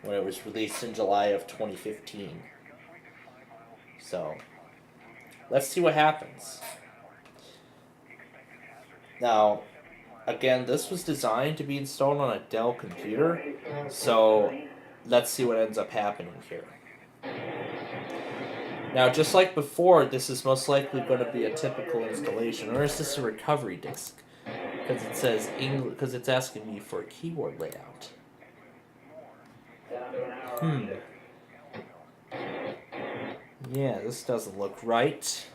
When it was released in July of 2015. So, let's see what happens. Now, again, this was designed to be installed on a Dell computer, so let's see what ends up happening here. Now, just like before, this is most likely going to be a typical installation, or is this a recovery disk? Because it says English, because it's asking me for a keyboard layout. Yeah, this doesn't look right.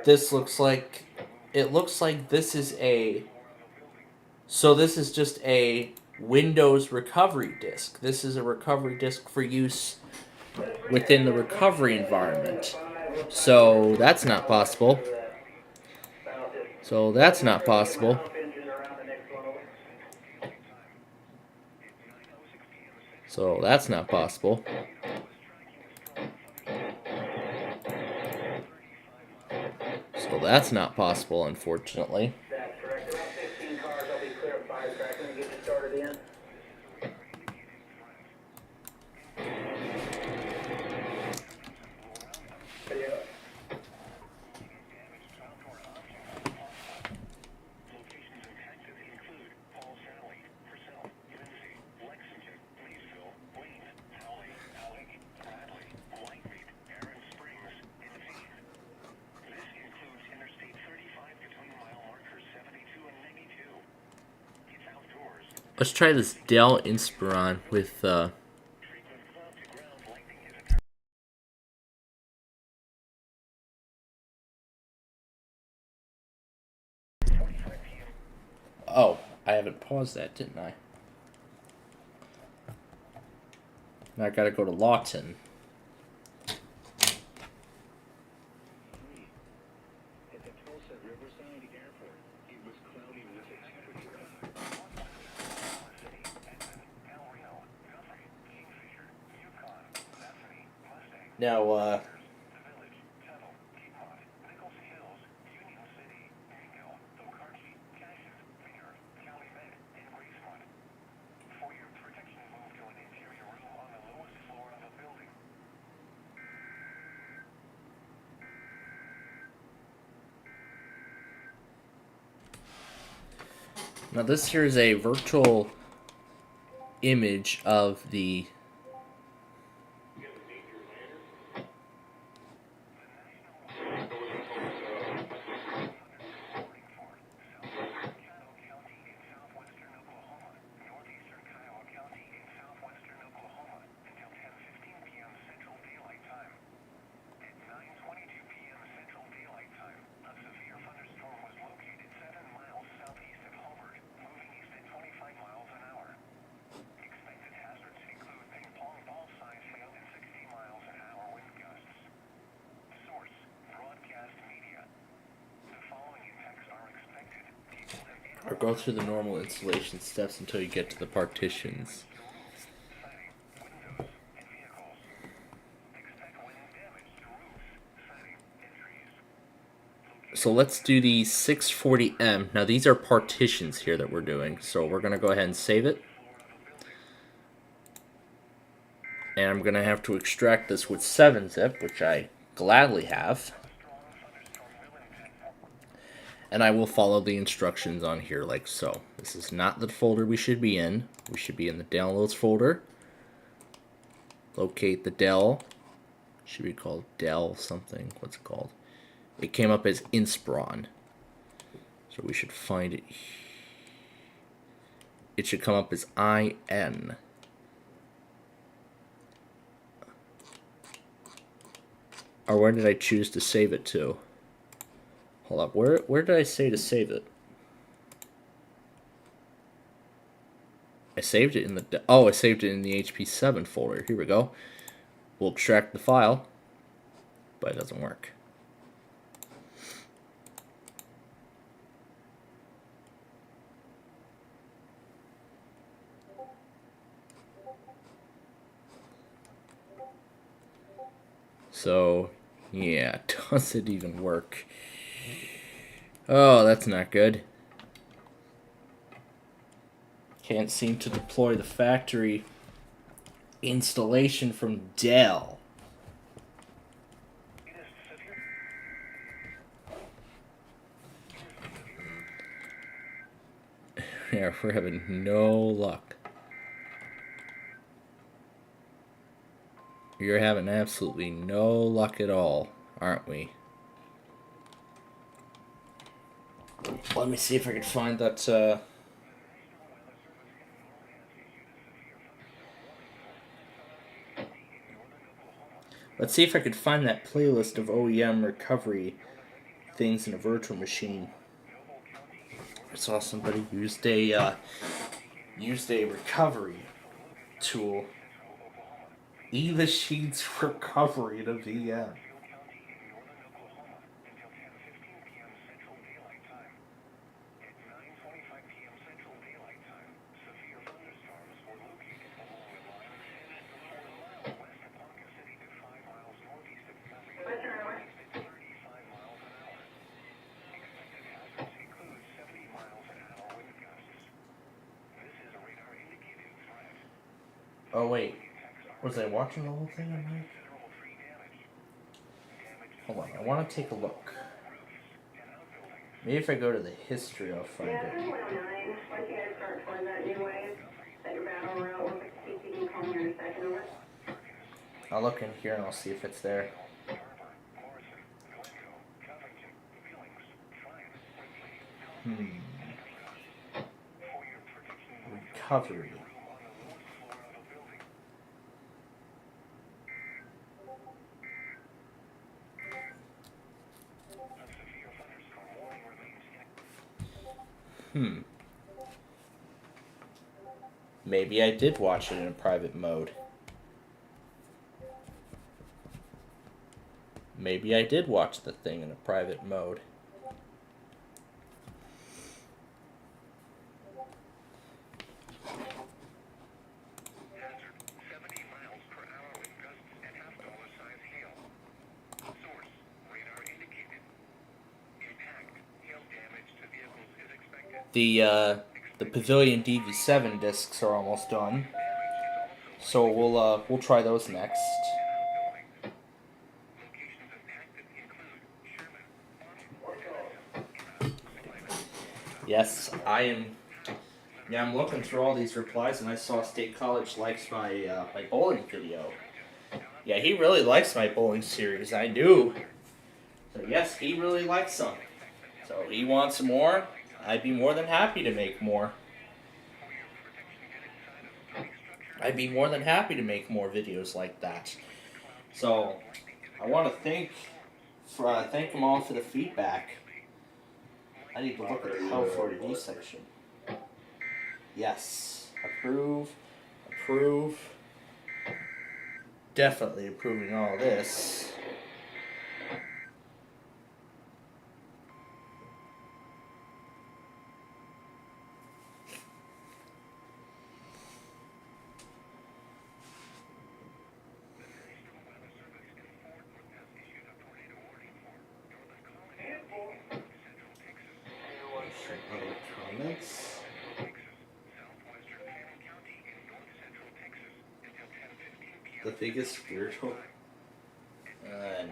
this looks like, it looks like this is a, so this is just a Windows recovery disk. This is a recovery disk for use within the recovery environment. So that's not possible. So that's not possible. So that's not possible. So that's not possible, unfortunately. That's correct. About 15 cars. I'll be clear of fire tracking and get you started in. Video. Let's try this Dell Inspiron with oh, I haven't paused that, didn't I? Now I gotta go to Lawton. Now, now this here is a virtual image of the or go through the normal installation steps until you get to the partitions. So let's do the 640M. Now these are partitions here that we're doing. So we're going to go ahead and save it. And I'm going to have to extract this with 7-zip, which I gladly have. And I will follow the instructions on here like so. This is not the folder we should be in. We should be in the downloads folder. Locate the Dell. Should be called Dell something. What's it called? It came up as Inspiron. So we should find it. It should come up as IN. Or where did I choose to save it to? Hold up, where did I say to save it? I saved it in the, I saved it in the HP7 folder. Here we go. We'll extract the file, but it doesn't work. So, yeah, does it even work? Oh, that's not good. Can't seem to deploy the factory installation from Dell. Yeah, we're having no luck. You're having absolutely no luck at all, aren't we? Let me see if I can find that, Let's see if I could find that playlist of OEM recovery things in a virtual machine. I saw somebody used a recovery tool. E-Machine's recovery in a VM. Oh wait, was I watching the whole thing on my... Hold on, I want to take a look. Maybe if I go to the history, I'll find it. I'll look in here and I'll see if it's there. Recovery. Maybe I did watch it in a private mode. Maybe I did watch the thing in a private mode. The Pavilion DV7 discs are almost done, so we'll try those next. Yes, I'm looking through all these replies, and I saw State College likes my my bowling video. Yeah, he really likes my bowling series. I do. So yes, he really likes them. So he wants more. I'd be more than happy to make more. I'd be more than happy to make more videos like that. So I want to thank them all for the feedback. I need to look at the How 40D section. Yes, approve. Definitely approving all this. The biggest spiritual? No.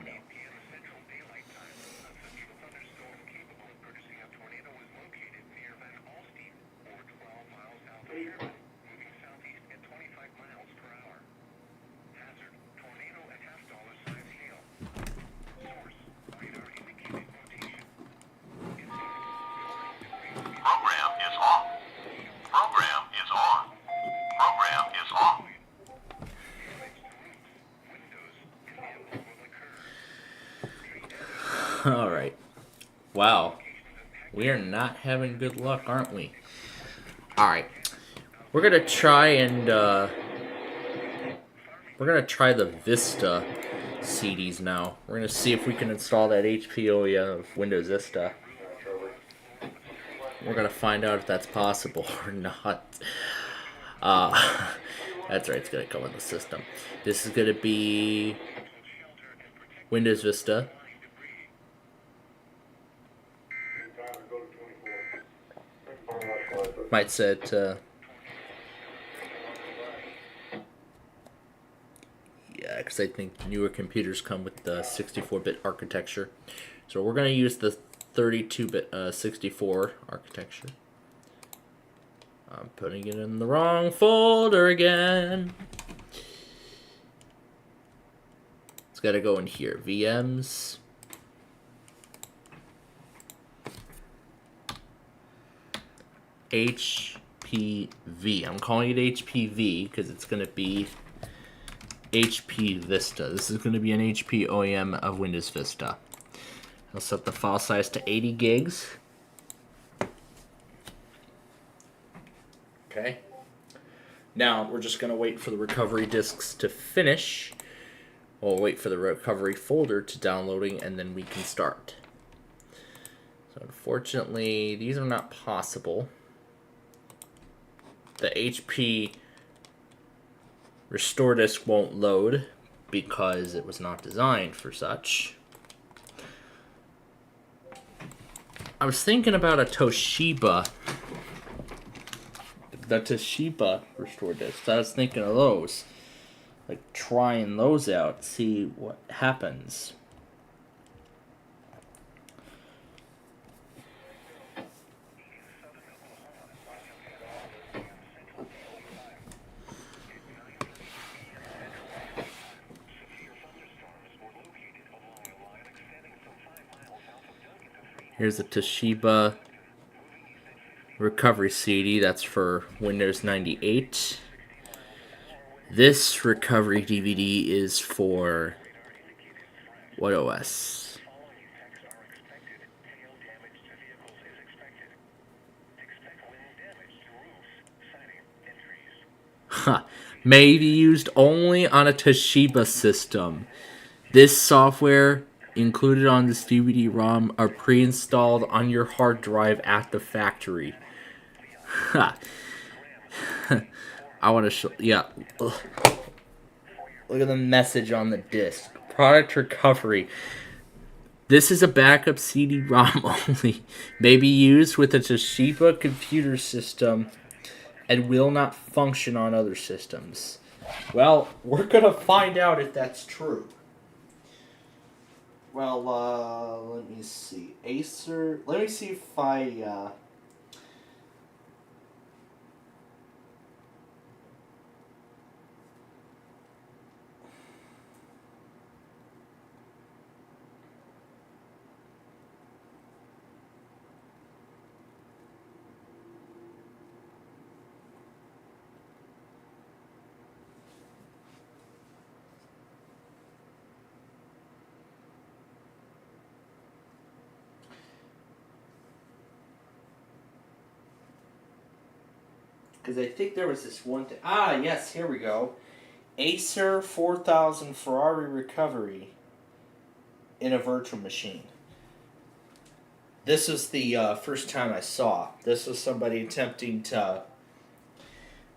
Alright. Wow. We are not having good luck, aren't we? Alright. We're gonna try and we're gonna try the Vista CDs now. We're gonna see if we can install that HPOEA of Windows Vista. We're gonna find out if that's possible or not. That's right, it's gonna come in the system. This is gonna be Windows Vista. Might set yeah, because I think newer computers come with the 64-bit architecture. So we're going to use the 32-bit 64 architecture. I'm putting it in the wrong folder again. It's got to go in here. VMs. HPV. I'm calling it HPV because it's going to be HP Vista. This is going to be an HP OEM of Windows Vista. I'll set the file size to 80 gigs. Okay. Now we're just going to wait for the recovery disks to finish. We'll wait for the recovery folder to downloading, and then we can start. So unfortunately, these are not possible. The HP restore disk won't load because it was not designed for such. I was thinking about a Toshiba. The Toshiba restore disks. I was thinking of those. Like trying those out, see what happens. Here's a Toshiba recovery CD. That's for Windows 98. This recovery DVD is for what OS? Huh. May be used only on a Toshiba system. This software included on this DVD-ROM are pre-installed on your hard drive at the factory. Ha. I want to show, yeah. Ugh. Look at the message on the disc. Product recovery. This is a backup CD-ROM only. May be used with a Toshiba computer system and will not function on other systems. Well, we're going to find out if that's true. Well, let me see. Acer. Let me see if I, because I think there was this one thing. Ah, yes, here we go. Acer 4000 Ferrari recovery in a virtual machine. This was the first time I saw. This was somebody attempting to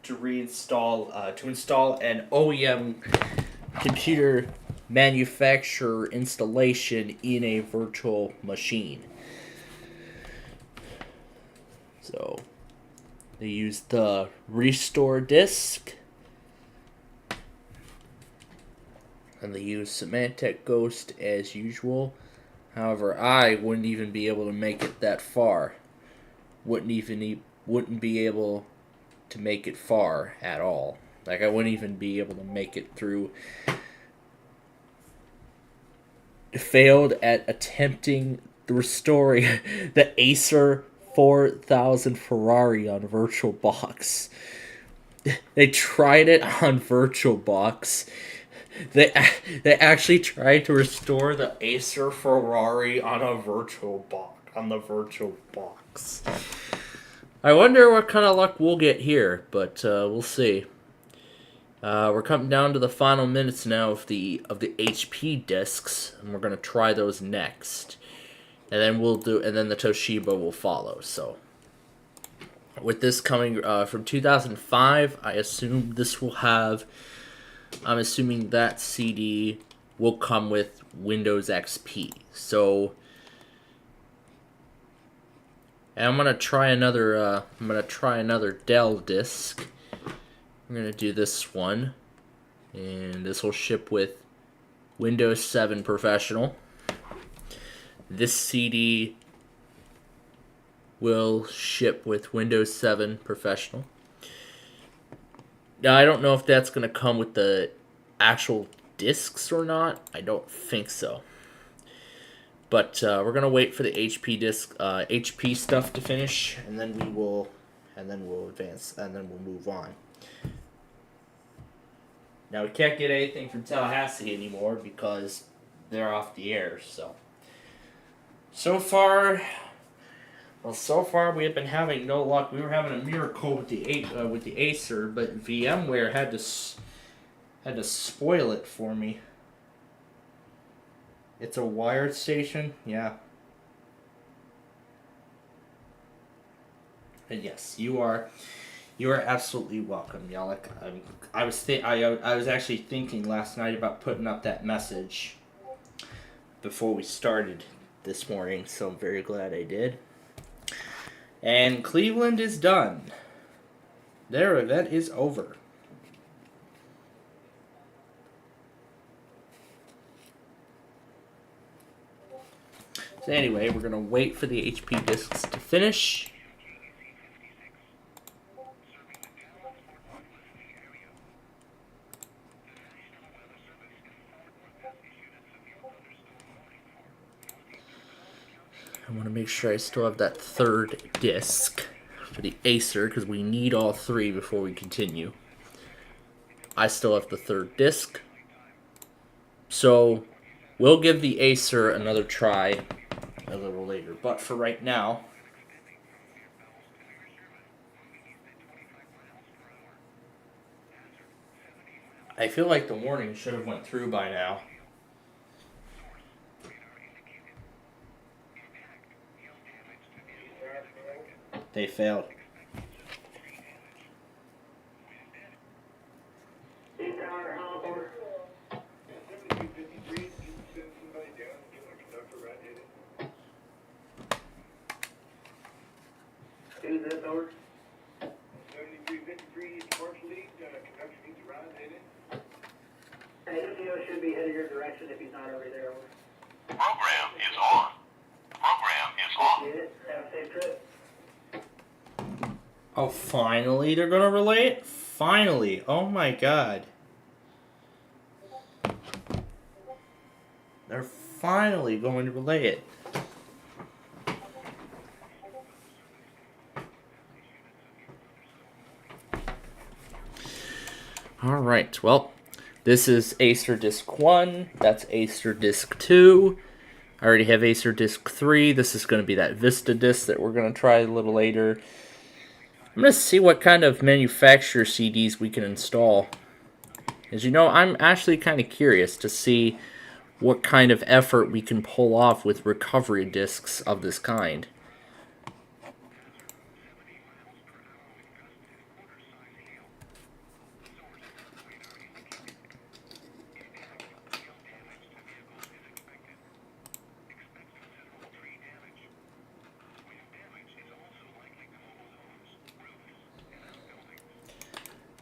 reinstall, to install an OEM computer manufacturer installation in a virtual machine. So they used the restore disk, and they used Symantec Ghost as usual. However, I wouldn't even be able to make it that far. Wouldn't be able to make it far at all. Like, I wouldn't even be able to make it through. Failed at attempting restoring the Acer 4000 Ferrari on VirtualBox. They tried it on VirtualBox. They actually tried to restore the Acer Ferrari on a VirtualBox, on the VirtualBox. I wonder what kind of luck we'll get here, but we'll see. We're coming down to the final minutes now of the HP discs, and we're gonna try those next. And then the Toshiba will follow. So, with this coming from 2005, I assume this will have. I'm assuming that CD will come with Windows XP. So, and I'm gonna try another. Dell disc. I'm gonna do this one, and this will ship with Windows 7 Professional. This CD will ship with Windows 7 Professional. Now, I don't know if that's going to come with the actual discs or not. I don't think so. But we're going to wait for the HP stuff to finish, and then we'll advance, and then we'll move on. Now, we can't get anything from Tallahassee anymore because they're off the air, so. So far, we have been having no luck. We were having a miracle with the Acer, but VMware had to spoil it for me. It's a wired station, yeah. And yes, you are absolutely welcome, Yalek. I was actually thinking last night about putting up that message before we started this morning, so I'm very glad I did. And Cleveland is done. Their event is over. So anyway, we're going to wait for the HP discs to finish. I want to make sure I still have that third disc for the Acer, because we need all three before we continue. I still have the third disc. So we'll give the Acer another try a little later. But for right now, I feel like the warning should have went through by now. They failed. Who's this over? 7353 is partially, conduction needs to rise, ain't it? ACO should be headed your direction if he's not already there. Over. Program is on. Program is on. Get it? Have a safe trip. Oh, finally they're going to relay it? Finally. Oh my god. They're finally going to relay it. Alright, well, this is Acer Disc 1. That's Acer Disc 2. I already have Acer Disc 3. This is going to be that Vista disc that we're going to try a little later. I'm going to see what kind of manufacturer CDs we can install. As you know, I'm actually kind of curious to see what kind of effort we can pull off with recovery discs of this kind.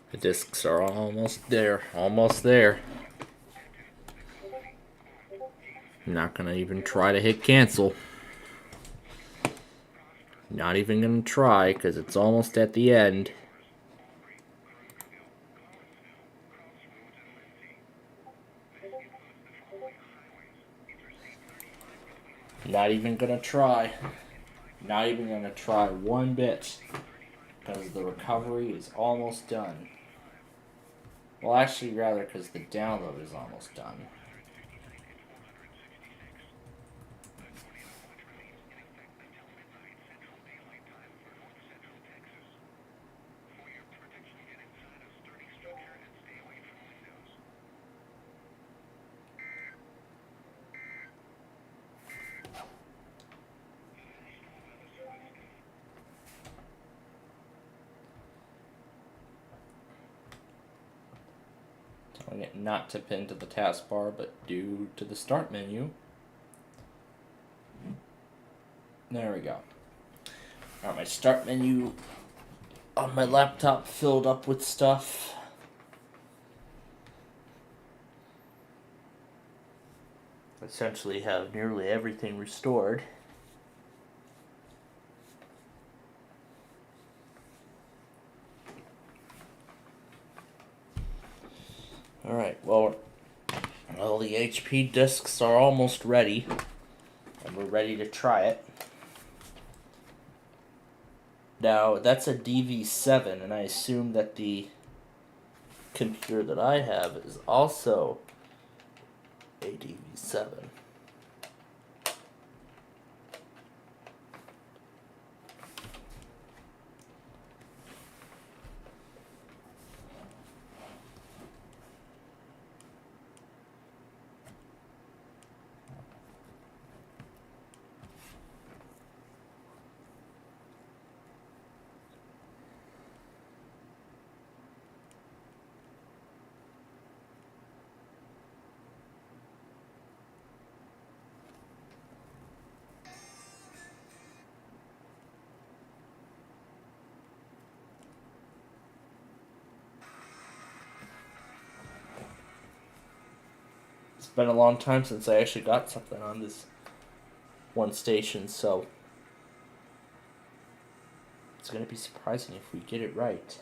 The discs are almost there, almost there. I'm not going to even try to hit cancel. Not even going to try, because it's almost at the end. Not even going to try. Not even going to try one bit, because the recovery is almost done. Well, actually, rather, because the download is almost done. Telling it not to pin to the taskbar, but due to the start menu. There we go. Alright, my start menu on my laptop filled up with stuff. Essentially have nearly everything restored. Alright, well, all the HP discs are almost ready, and we're ready to try it. Now, that's a DV7, and I assume that the computer that I have is also a DV7. It's been a long time since I actually got something on this one station, so it's going to be surprising if we get it right.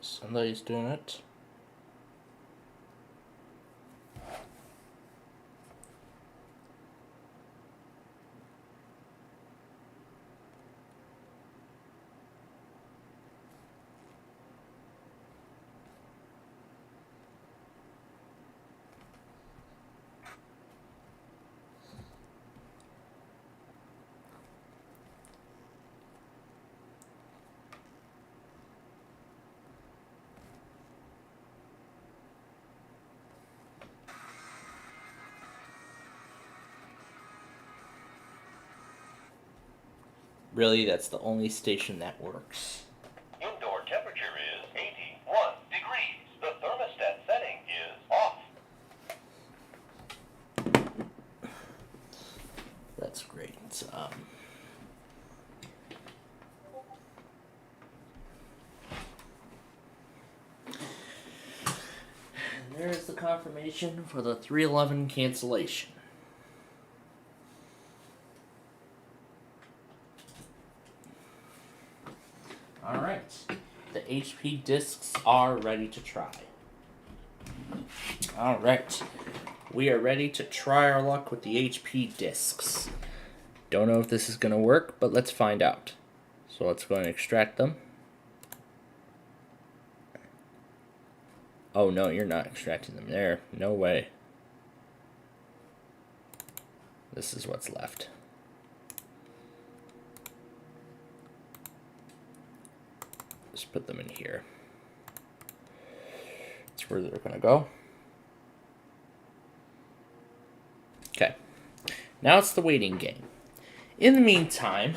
Somebody's doing it. Really, that's the only station that works. Indoor temperature is 81 degrees. The thermostat setting is off. That's great. And there's the confirmation for the 311 cancellation. Alright, the HP discs are ready to try. Alright, we are ready to try our luck with the HP discs. Don't know if this is going to work, but let's find out. So let's go and extract them. Oh no, you're not extracting them there. No way. This is what's left. Just put them in here. That's where they're gonna go. Okay. Now it's the waiting game. In the meantime,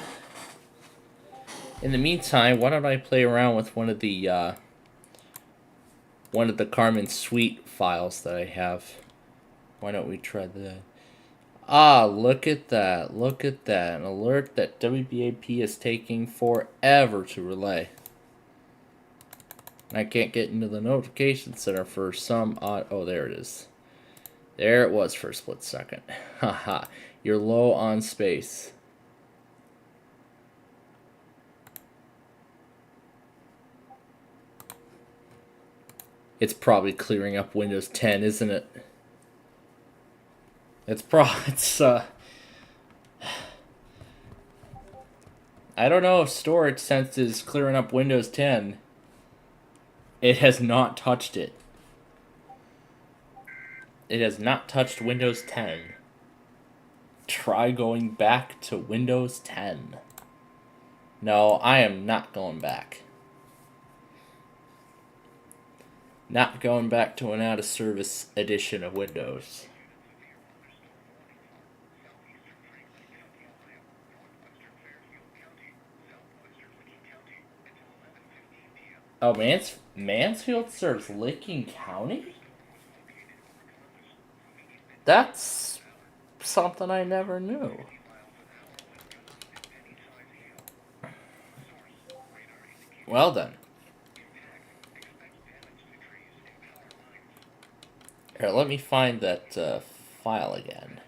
why don't I play around with one of the Carmen Suite files that I have. Why don't we try that? Ah, look at that. Look at that. An alert that WBAP is taking forever to relay. I can't get into the notification center for some odd... Oh, there it is. There it was for a split second. Haha. You're low on space. It's probably clearing up Windows 10, isn't it? I don't know if storage sense is clearing up Windows 10. It has not touched it. It has not touched Windows 10. Try going back to Windows 10. No, I am not going back. Not going back to an out-of-service edition of Windows. Oh, Mansfield serves Licking County? That's something I never knew. Well then. Here, let me find that file again.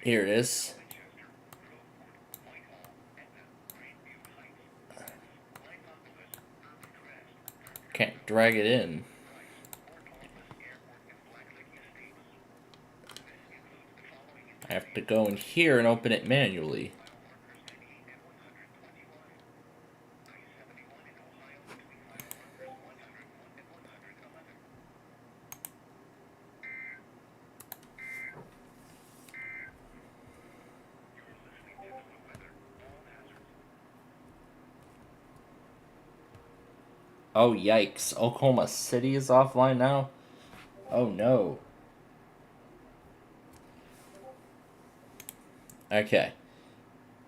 Here it is. Can't drag it in. I have to go in here and open it manually. Oh, yikes. Oklahoma City is offline now? Oh, no. Okay.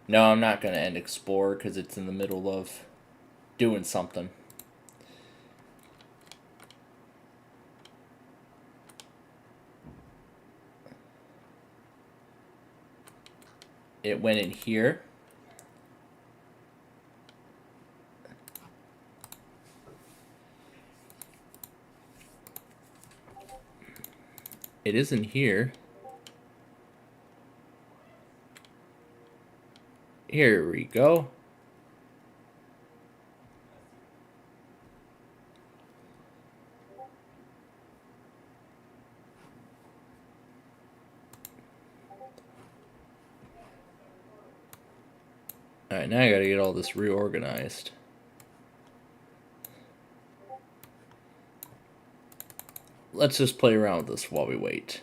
No, I'm not going to end Explorer because it's in the middle of doing something. It went in here. It isn't here. Here we go. Alright, now I gotta get all this reorganized. Let's just play around with this while we wait.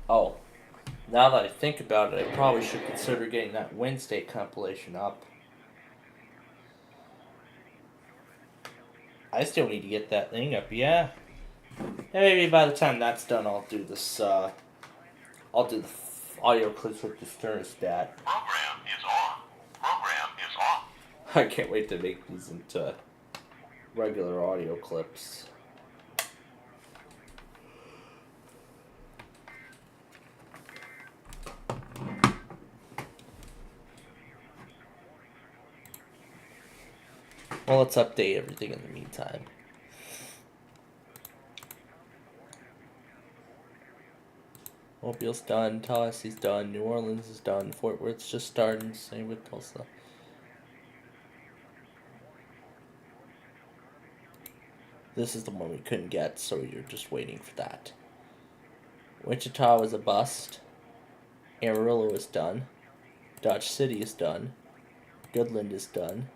Oh, now that I think about it, I probably should consider getting that Wednesday compilation up. I still need to get that thing up, yeah. Maybe by the time that's done, I'll do this, I'll do the audio clips with the thermostat. Program is on. Program is on. I can't wait to make these into regular audio clips. Well, let's update everything in the meantime. Mobile's done, Tallahassee's done, New Orleans is done, Fort Worth's just starting, same with Tulsa. This is the one we couldn't get, so you're just waiting for that. Wichita was a bust. Amarillo is done. Dodge City is done. Goodland is done.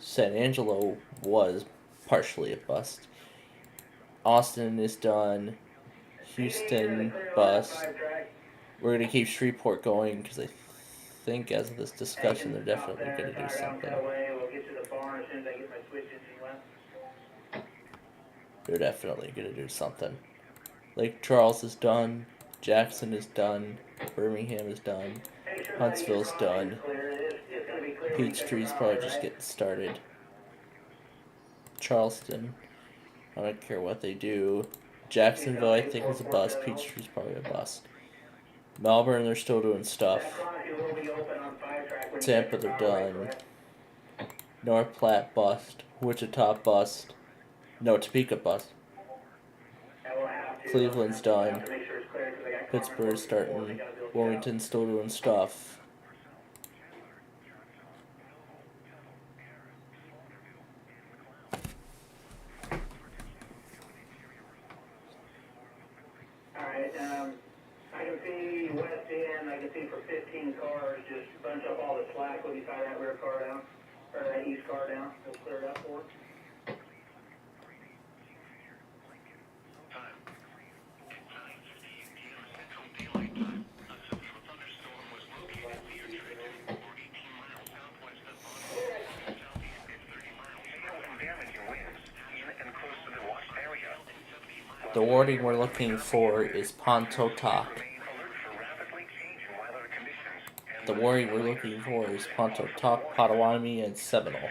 San Angelo was partially a bust. Austin is done. Houston, bust. We're going to keep Shreveport going because I think as of this discussion they're definitely going to do something. They're definitely going to do something. Lake Charles is done. Jackson is done. Birmingham is done. Huntsville's done. Peachtree's probably just getting started. Charleston, I don't care what they do. Jacksonville, I think, is a bust. Peachtree's probably a bust. Melbourne, they're still doing stuff. Tampa, they're done. North Platte, bust. Wichita, bust. No, Topeka, bust. Cleveland's done. Pittsburgh's starting. Wilmington's still doing stuff. Alright, I can see west end, I can see for 15 cars, just bunch up all the slack when you tie that rear car down, or that east car down, we'll clear it up for it. The wording we're looking for is Pontotoc. The wording we're looking for is Pontotoc, Potawatomi, and Seminole.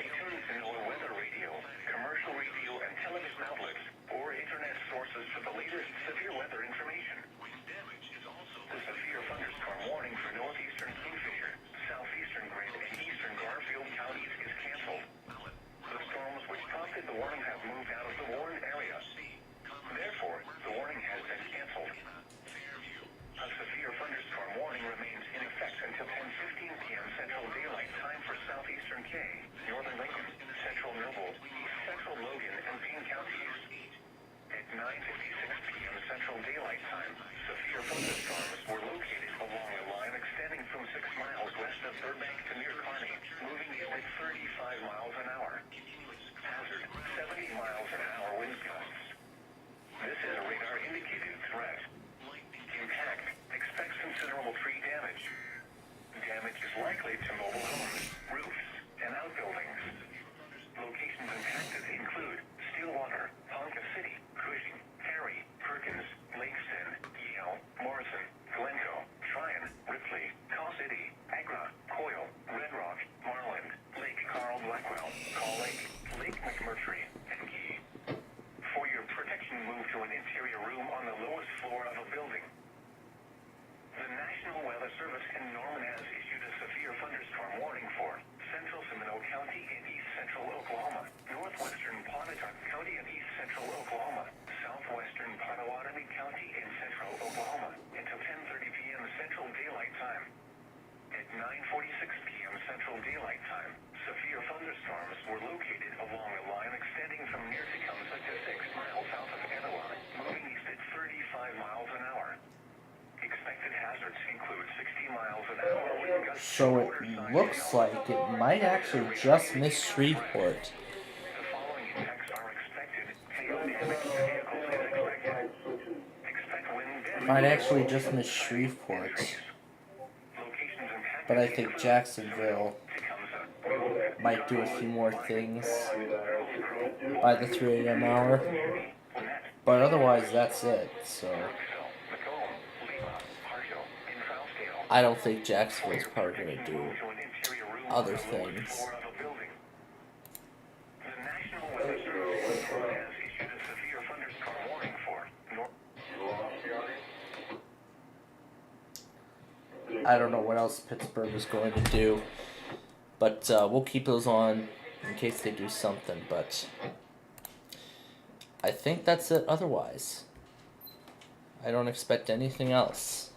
So it looks like it might actually just miss Shreveport. Might actually just miss Shreveport. But I think Jacksonville might do a few more things by the 3 a.m. hour. But otherwise, that's it. So I don't think Jacksonville's probably going to do other things. I don't know what else Pittsburgh is going to do, but we'll keep those on in case they do something, but I think that's it otherwise. I don't expect anything else.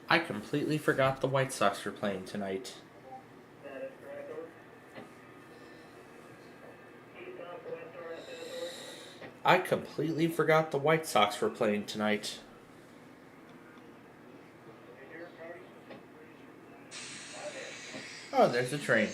I completely forgot the White Sox were playing tonight. I completely forgot the White Sox were playing tonight. Oh, there's a train.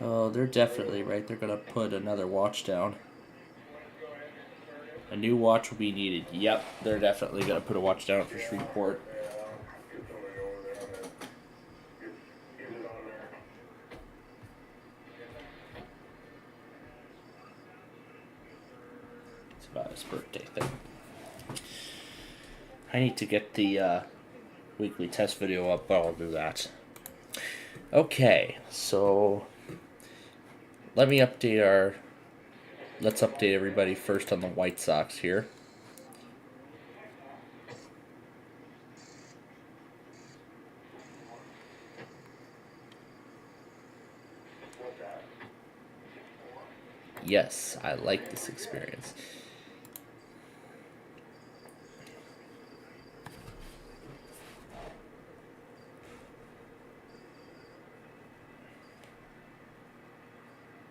Oh, they're definitely right. They're gonna put another watch down. A new watch will be needed. Yep, they're definitely gonna put a watch down for Shreveport. It's about his birthday thing. I need to get the weekly test video up, but I'll do that. Okay, so let's update everybody first on the White Sox here. Yes, I like this experience.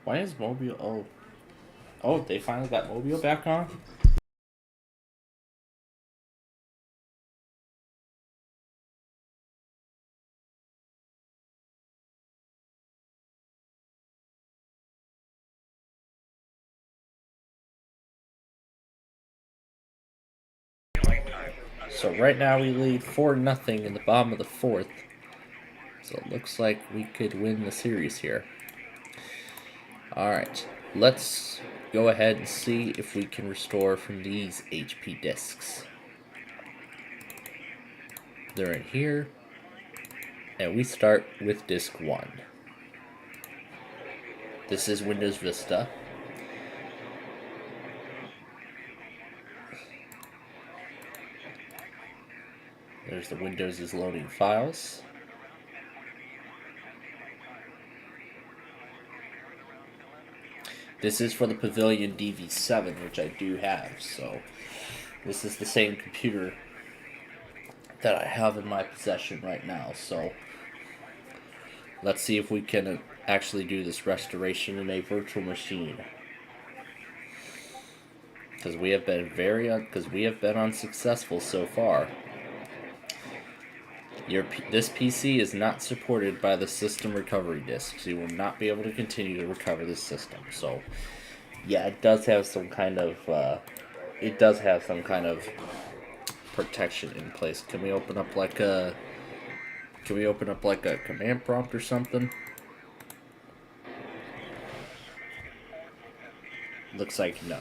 Why is Mobile... Oh, they finally got Mobile back on? So right now we lead 4-0 in the bottom of the 4th. So it looks like we could win the series here. Alright, let's go ahead and see if we can restore from these HP disks. They're in here. And we start with disk 1. This is Windows Vista. There's the Windows is loading files. This is for the Pavilion DV7, which I do have, so this is the same computer that I have in my possession right now, so let's see if we can actually do this restoration in a virtual machine. Because we have been unsuccessful so far. This PC is not supported by the system recovery disk, so you will not be able to continue to recover this system. So, yeah, it does have some kind of protection in place. Can we open up like a command prompt or something? Looks like no.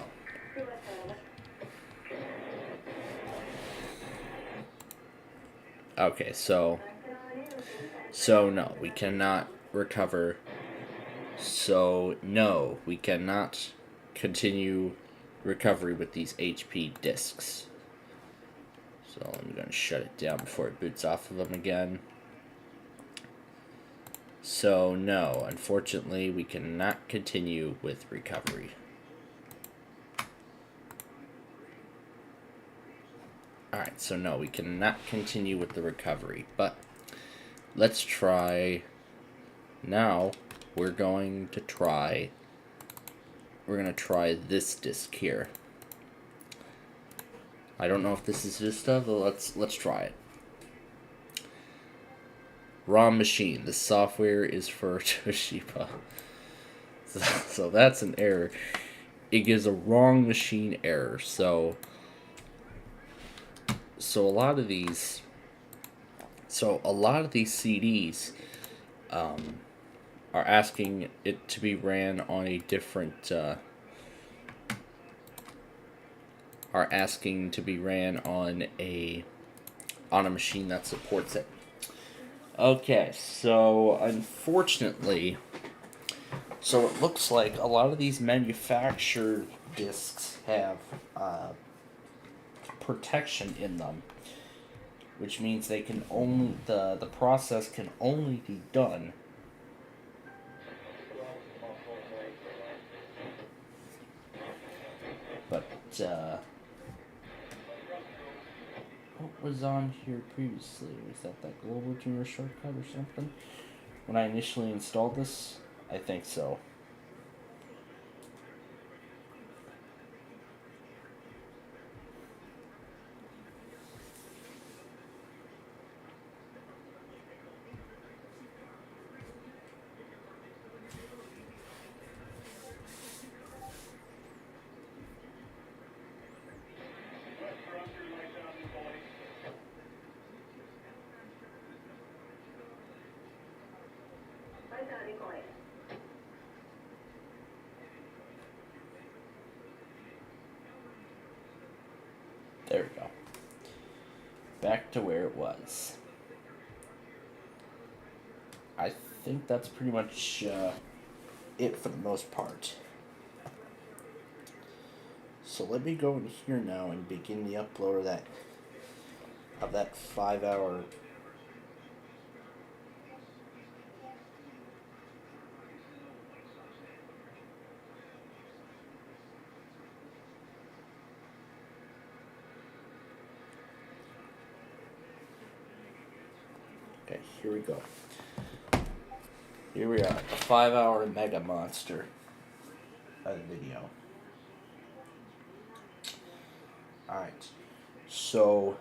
Okay, so no, we cannot recover. So no, we cannot continue recovery with these HP disks. So I'm going to shut it down before it boots off of them again. So no, unfortunately, we cannot continue with recovery. Alright, so no, we cannot continue with the recovery, but let's try. Now we're going to try this disk here. I don't know if this is Vista, but let's try it. ROM machine. The software is for Toshiba. So that's an error. It gives a wrong machine error. So a lot of these CDs are asking it to be ran on a different on a machine that supports it. Okay, so unfortunately, it looks like a lot of these manufactured discs have protection in them, which means they can only the process can only be done what was on here previously? Was that global tuner shortcut or something? When I initially installed this? I think so. There we go. Back to where it was. I think that's pretty much it for the most part. So let me go in here now and begin the upload of that 5-hour Okay, here we go. Here we are, a 5-hour mega monster of video. Alright, so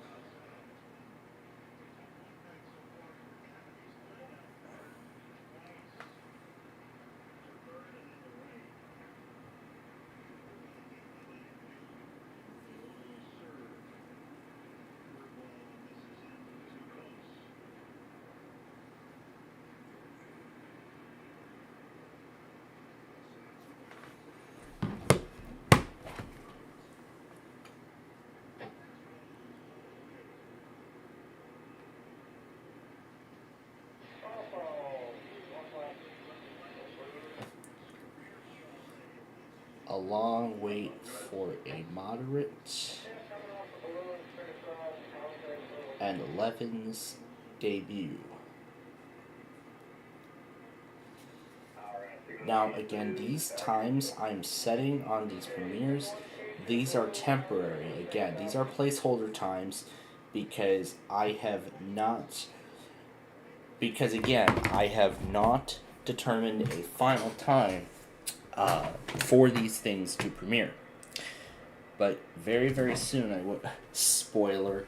a long wait for a moderate and 11's debut. Now again, these times I'm setting on these premieres, these are temporary. Again, these are placeholder times because I have not determined a final time for these things to premiere. But very, very soon I will. Spoiler.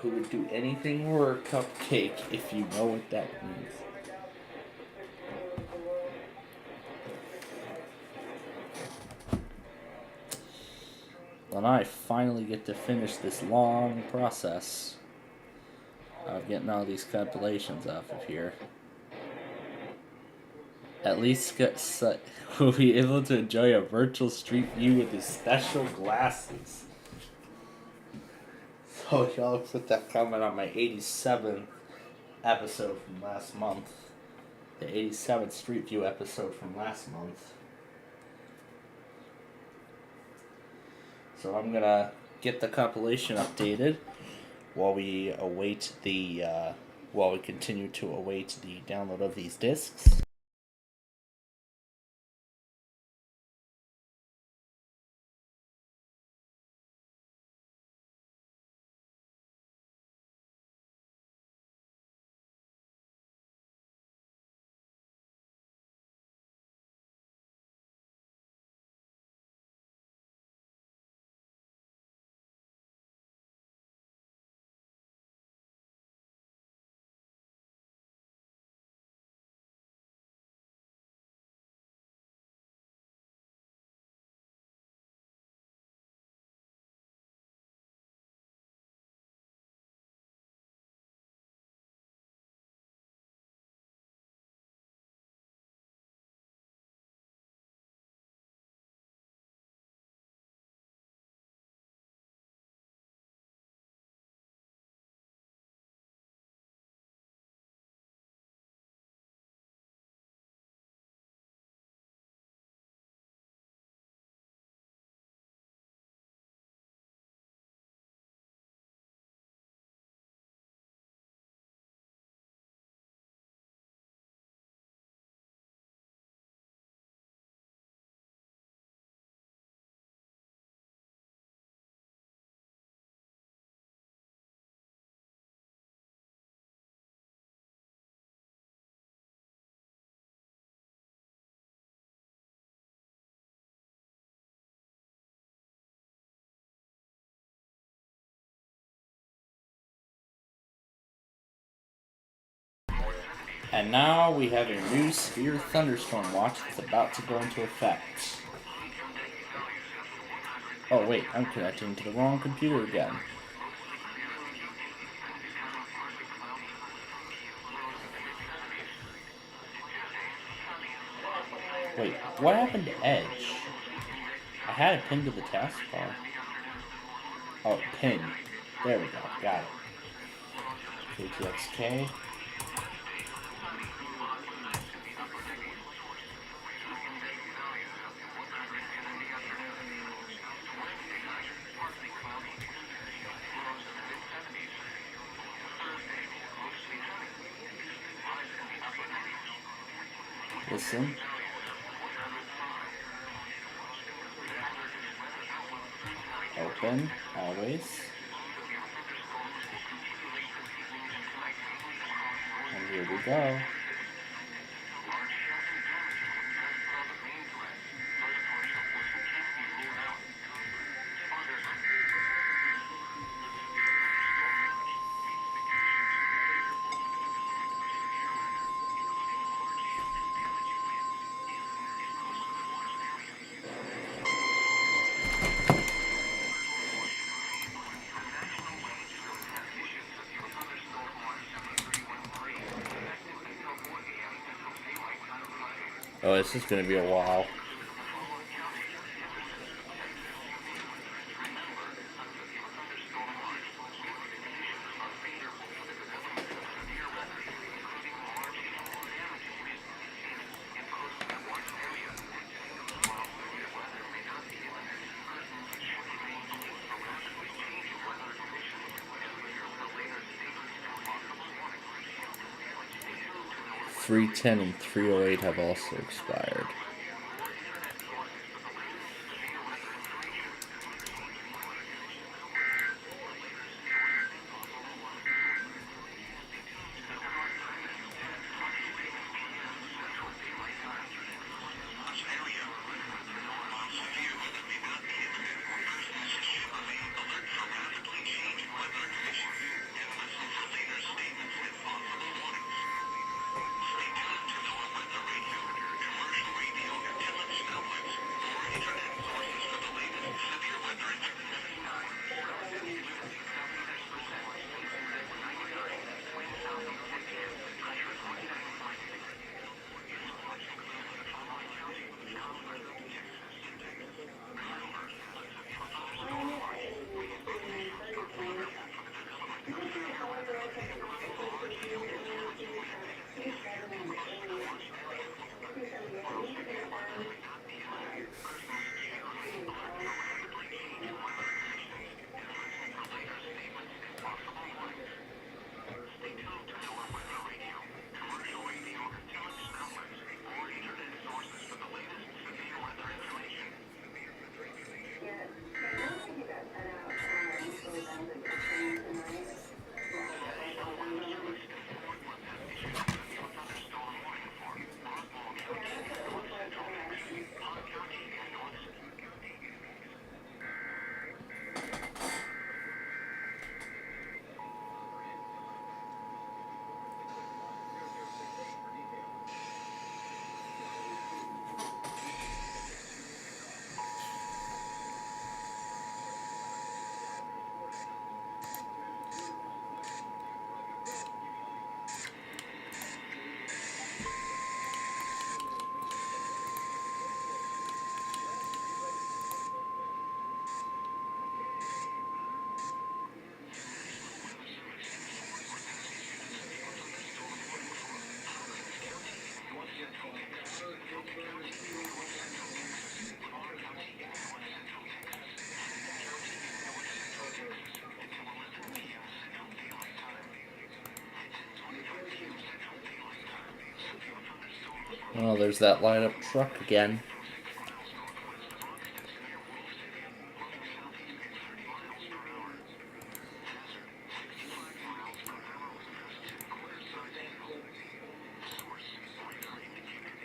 Who would do anything for a cupcake if you know what that means? Well, now I finally get to finish this long process of getting all these compilations off of here. At least we'll be able to enjoy a virtual street view with his special glasses. So y'all put that comment on my 87th episode from last month. The 87th Street View episode from last month. So I'm gonna get the compilation updated while we await while we continue to await the download of these discs. And now we have a new severe thunderstorm watch that's about to go into effect. Oh wait, I'm connecting to the wrong computer again. Wait, what happened to Edge? I had it pinned to the taskbar. Oh, pin. There we go. Got it. KTXK. Listen. Open, always. And here we go. Oh, this is going to be a while. .310 and 308 have also expired. Oh, there's that light up truck again.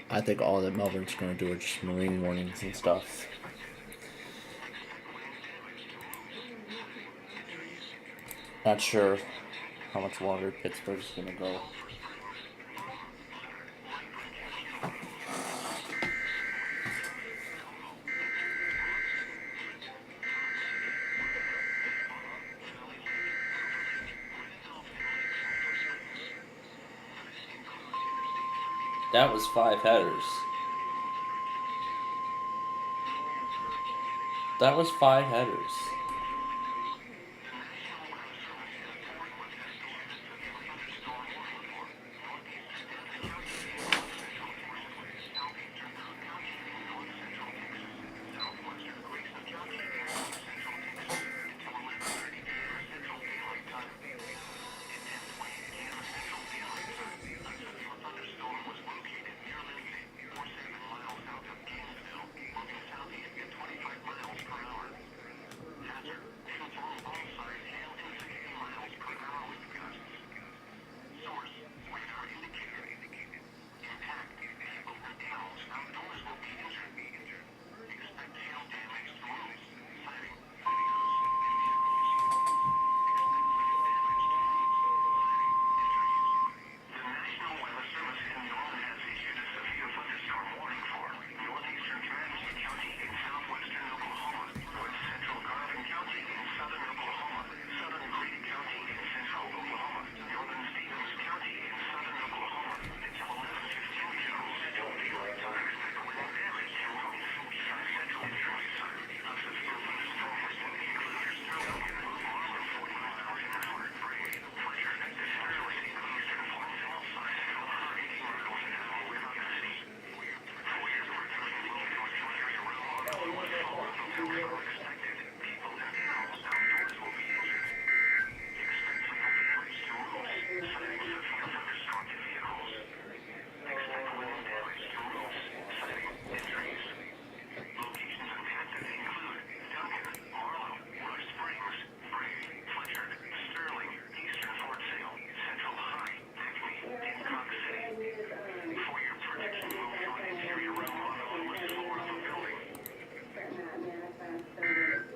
I think all that Melbourne's going to do are just marine warnings and stuff. Not sure how much longer Pittsburgh's going to go. That was 5 headers. That was 5 headers.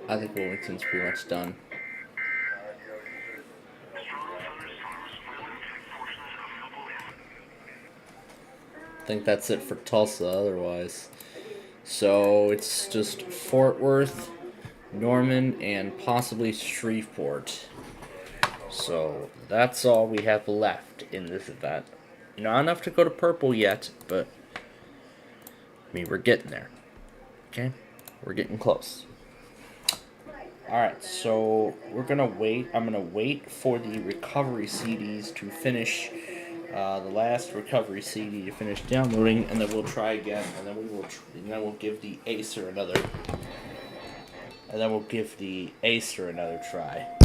I think Wilmington's pretty much done. I think that's it for Tulsa otherwise. So it's just Fort Worth, Norman, and possibly Shreveport. So that's all we have left in this event. Not enough to go to purple yet, but I mean, we're getting there. Okay? We're getting close. Alright, so we're gonna wait. I'm gonna wait for the recovery CDs to finish, the last recovery CD to finish downloading, and then we'll try again, and then we'll give the Acer another, try.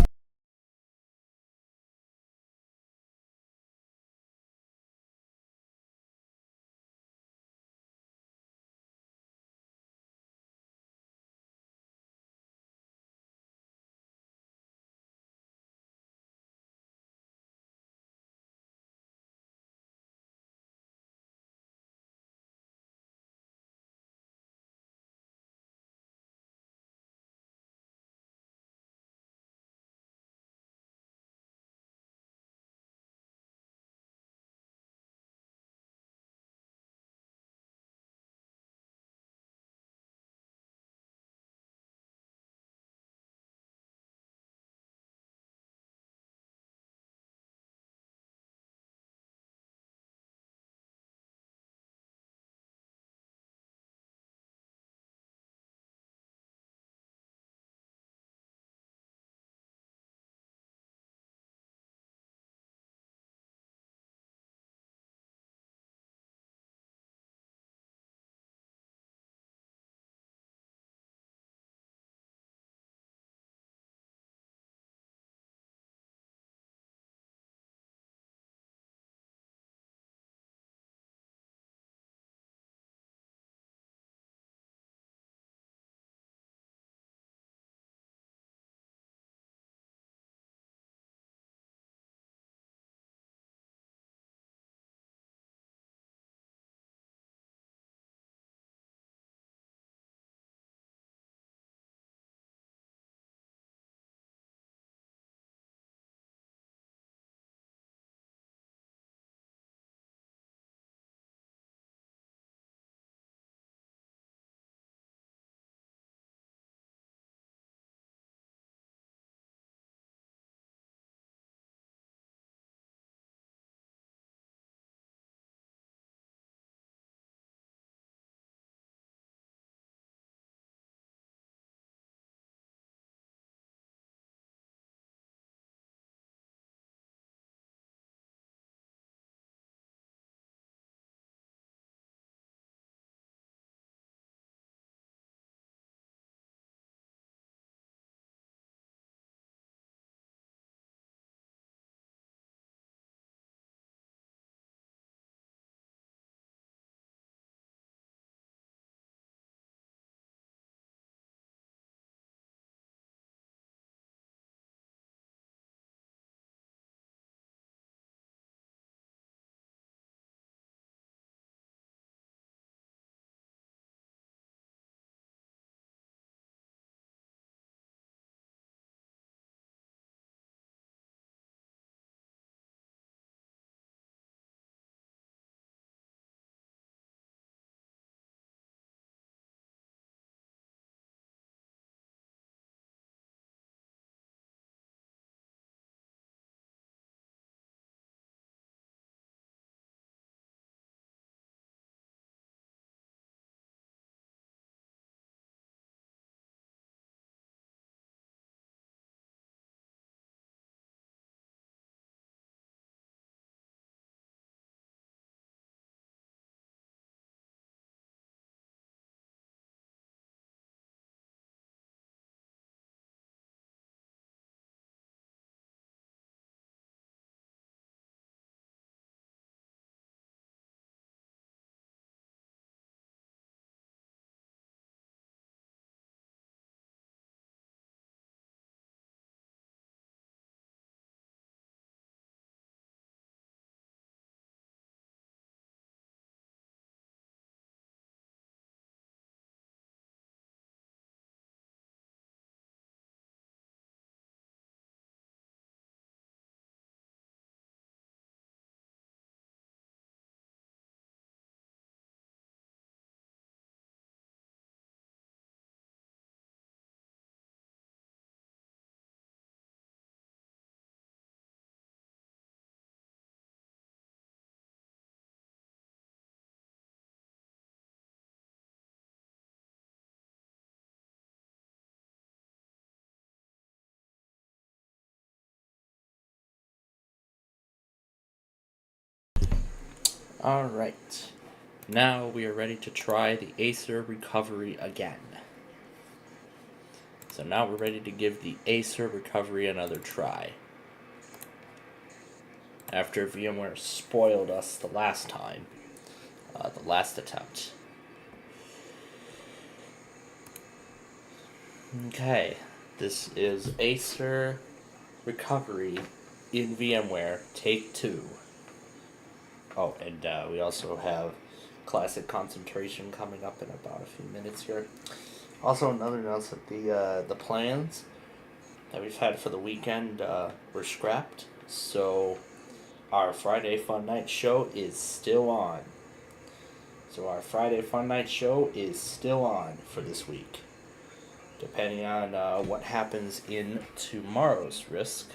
Alright, now we are ready to try the Acer recovery again. So now we're ready to give the Acer recovery another try. After VMware spoiled us the last time, the last attempt. Okay, this is Acer recovery in VMware, take 2. Oh, and we also have classic concentration coming up in about a few minutes here. Also, another announcement: the plans that we've had for the weekend were scrapped, so our Friday Fun Night show is still on. So our Friday Fun Night show is still on for this week. Depending on what happens in tomorrow's risk.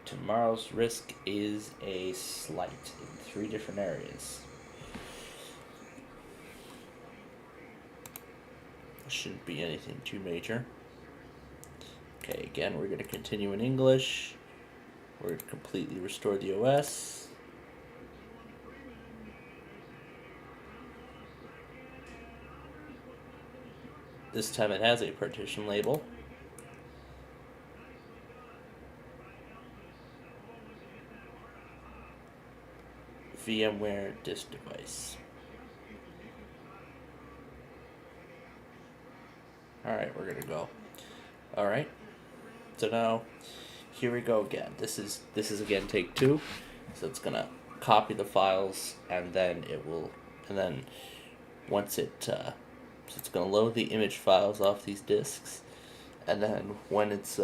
Tomorrow's risk is a slight in 3 different areas. Shouldn't be anything too major. Okay, again, we're going to continue in English. We're going to completely restore the OS. This time it has a partition label. VMware disk device. Alright, we're gonna go. Alright. So now here we go again. This is again take 2. So it's gonna copy the files and then it will once it so it's gonna load the image files off these disks, and then when it's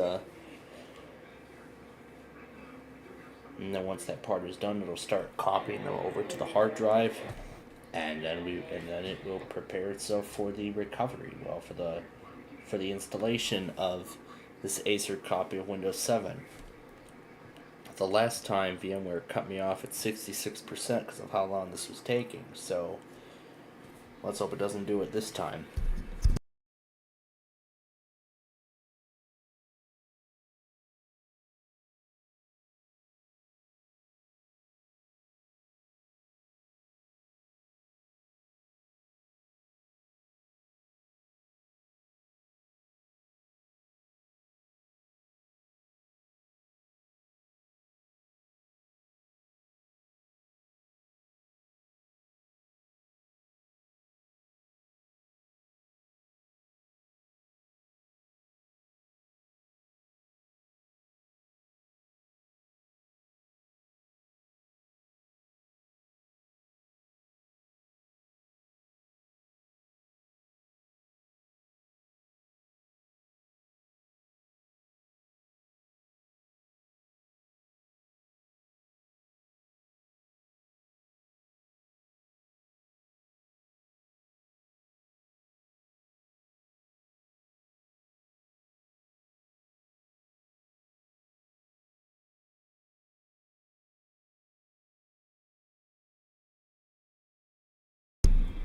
and then once that part is done, it'll start copying them over to the hard drive, and then it will prepare itself for the recovery. Well, for the installation of this Acer copy of Windows 7. The last time VMware cut me off at 66% because of how long this was taking. So let's hope it doesn't do it this time.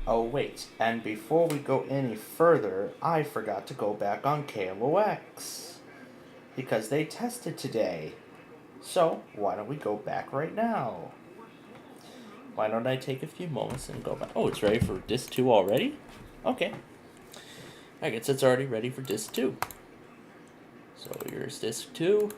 Oh wait, and before we go any further, I forgot to go back on KMOX, because they tested today. So, why don't we go back right now? Why don't I take a few moments and go back? Oh, it's ready for Disk 2 already? Okay. I guess it's already ready for Disk 2. So here's Disk 2.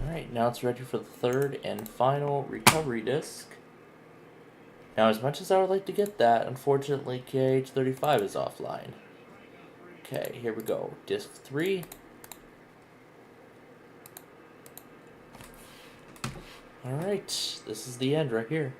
Alright, now it's ready for the third and final recovery disk. Now, as much as I would like to get that, unfortunately KH35 is offline. Okay, here we go. Disk 3. Alright, this is the end right here.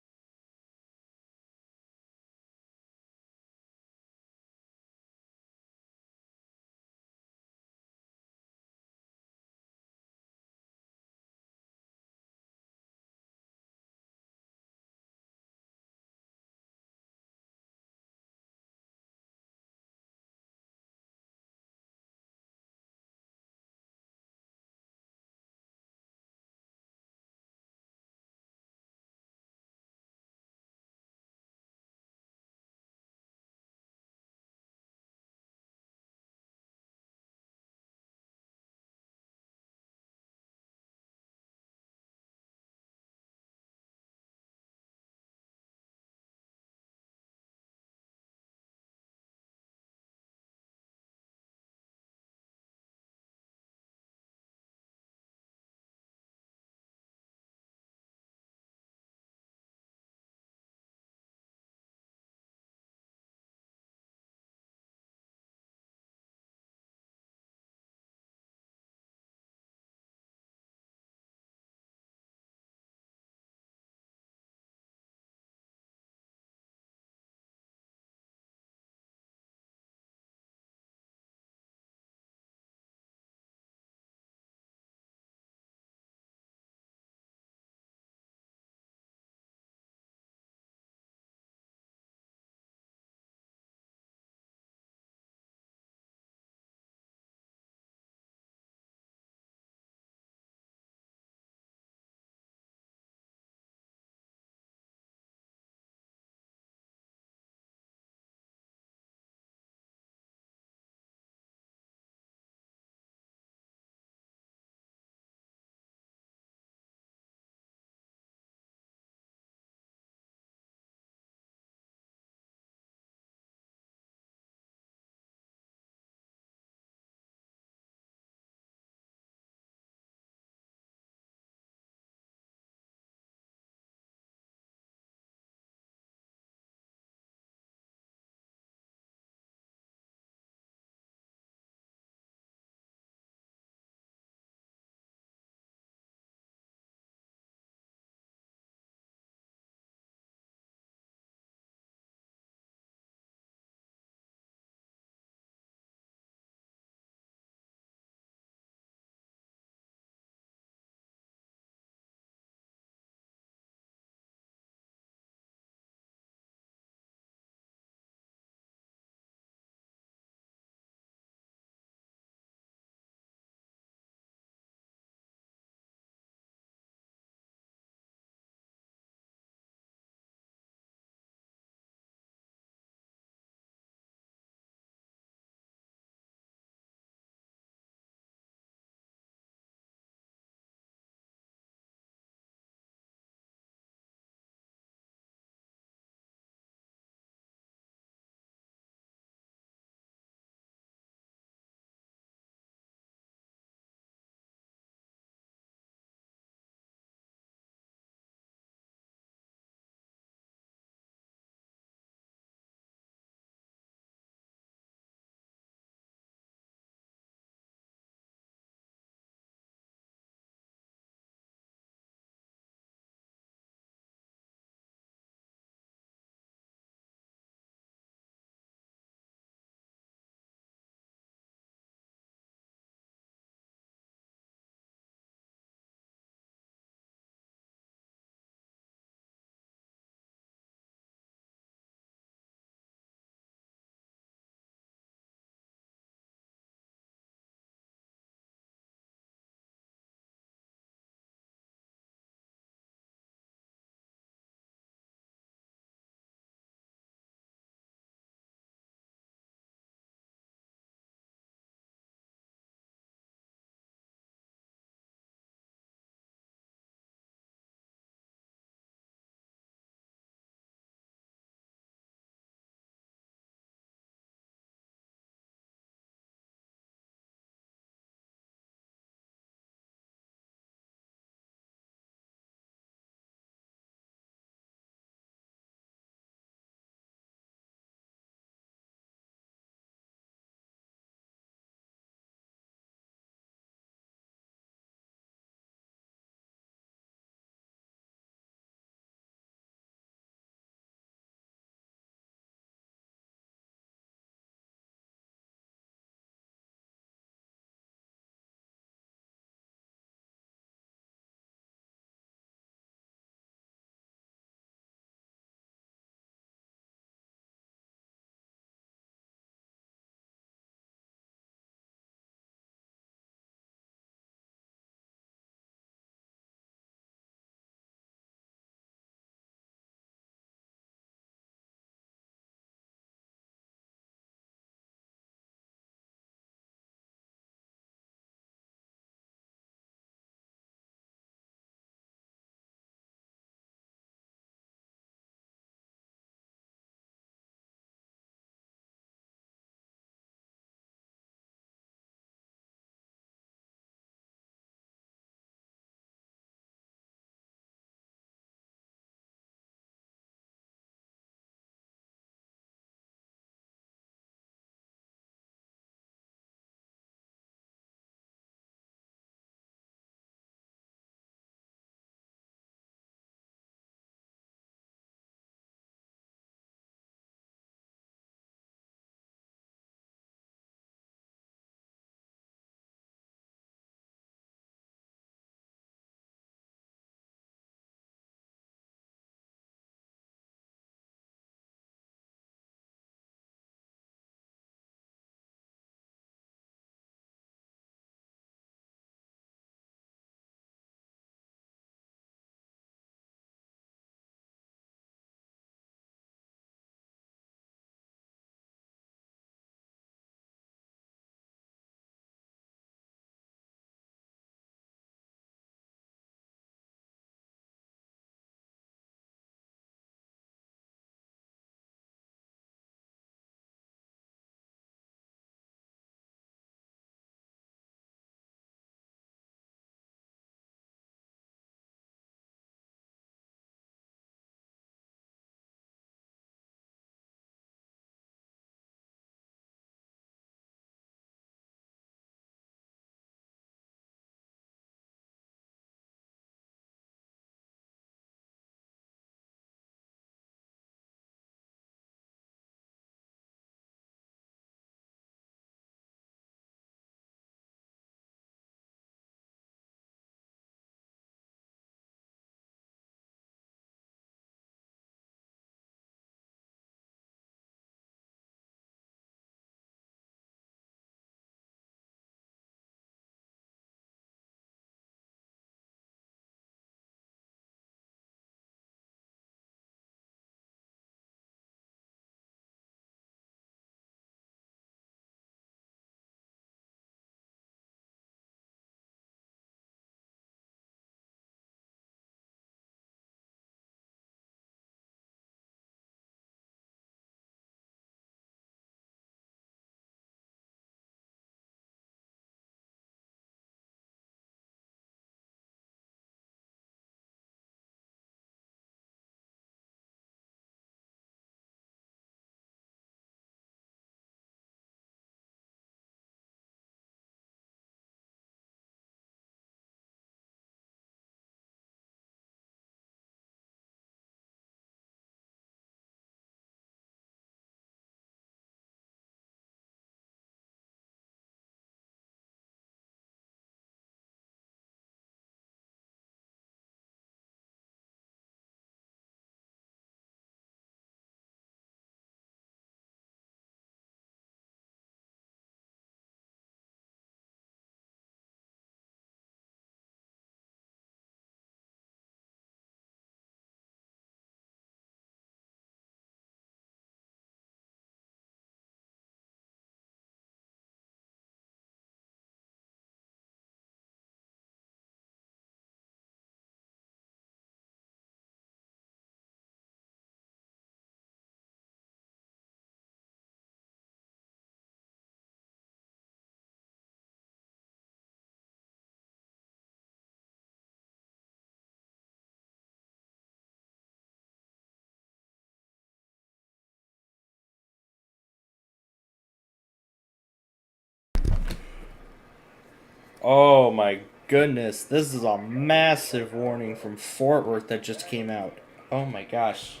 Oh my goodness, this is a massive warning from Fort Worth that just came out. Oh my gosh.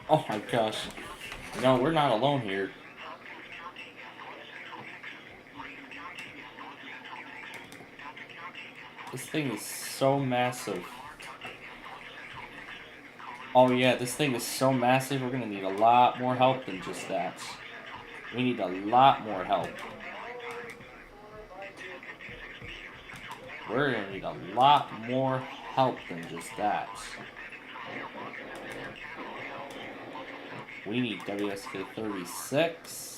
Oh my gosh. No, we're not alone here. This thing is so massive. Oh yeah, this thing is so massive, we're gonna need a lot more help than just that. We need a lot more help. We're gonna need a lot more help than just that. We need WSK 36.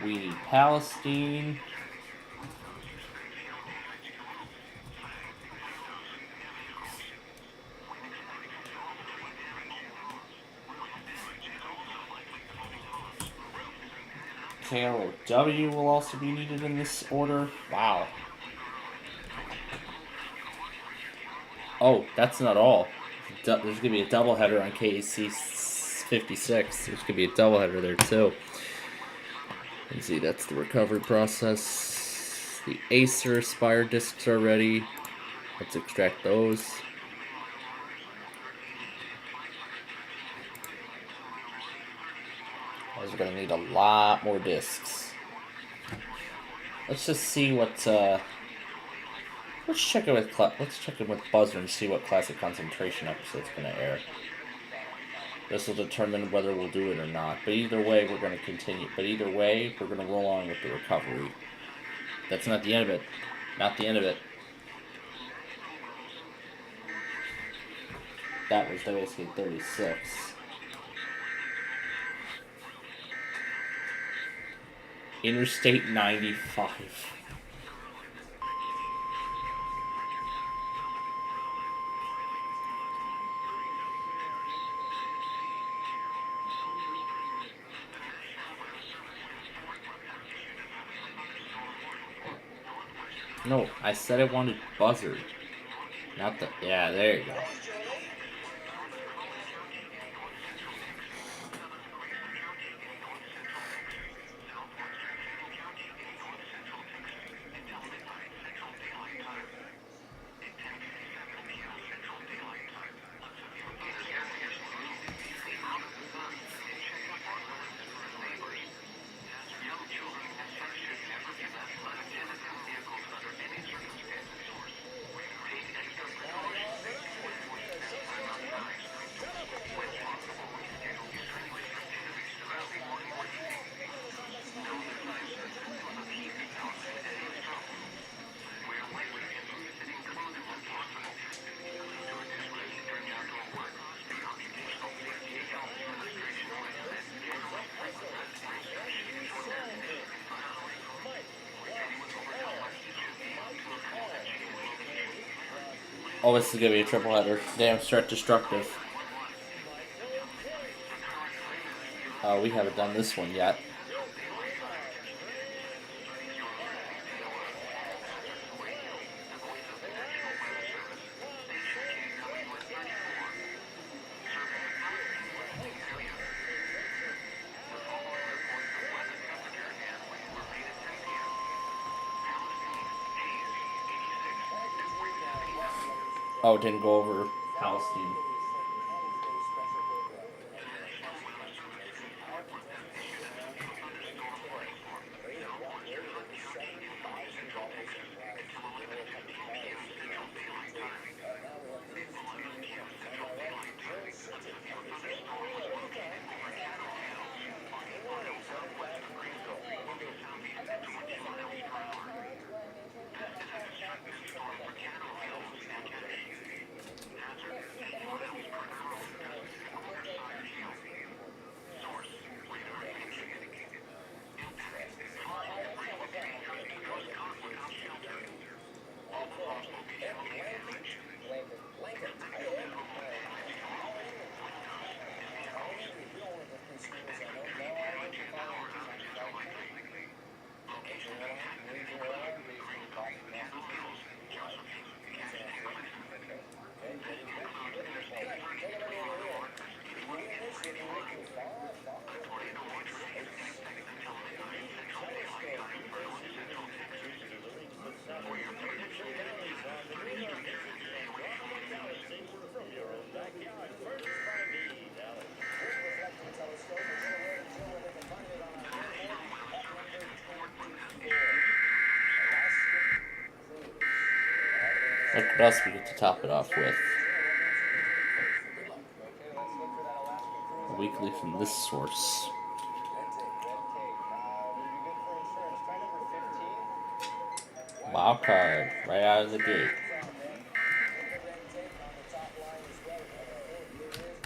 We need Palestine. KLOW will also be needed in this order. Wow. Oh, that's not all. There's going to be a doubleheader on KAC 56. There's going to be a doubleheader there too. Let's see, that's the recovery process. The Acer Spire discs are ready. Let's extract those. We're going to need a lot more discs. Let's just see what. Let's check it with Buzzer and see what classic concentration episode's going to air. This will determine whether we'll do it or not. But either way, we're going to continue. But either way, we're going to roll on with the recovery. That's not the end of it. Not the end of it. That was WSK 36. Interstate 95. No, I said I wanted Buzzard. Not the... Yeah, there you go. Oh, this is going to be a triple header. Damn, start destructive. We haven't done this one yet. Oh, it didn't go over Palestine. Look what else we get to top it off with. A weekly from this source. Wild card, right out of the gate.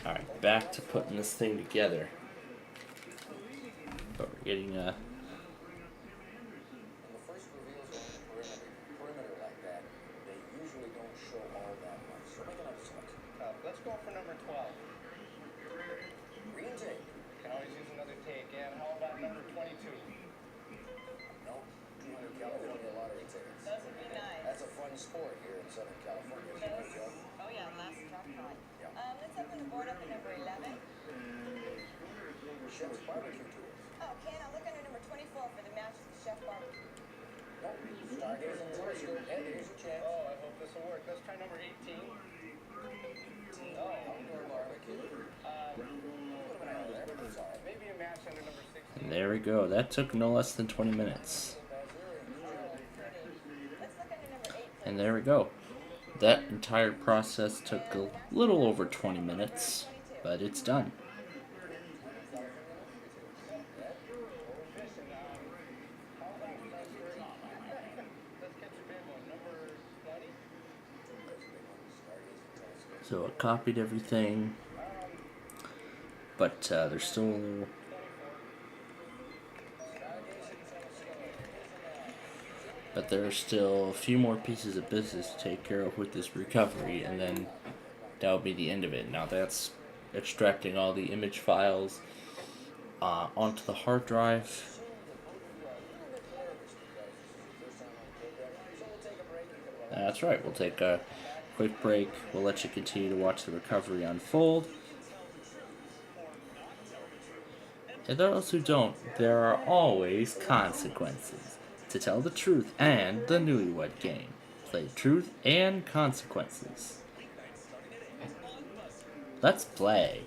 Alright, back to putting this thing together. But we're getting Let's go for number 12. Green take. Can always use another take. And how about number 22? Nope. 200 California lottery tickets. Those would be nice. That's a fun sport here in Southern California. Oh yeah, last jackpot. Yeah. Let's open the board up at number 11. Chef's barbecue tours. Oh, Ken, I'll look under number 24 for the match with the Chef Barbecue. Nope. Stargazing telescope. And there's your chance. Oh, I hope this will work. Let's try number 18. Oh, outdoor barbecue. Maybe a match under number 16. And there we go. That took no less than 20 minutes. And there we go. That entire process took a little over 20 minutes, but it's done. So I copied everything, but there's still a little... But there are still a few more pieces of business to take care of with this recovery, and then that'll be the end of it. Now that's extracting all the image files onto the hard drive. That's right, we'll take a quick break. We'll let you continue to watch the recovery unfold. And those who don't, there are always consequences. To tell the truth and the newlywed game. Play truth and consequences. Let's play.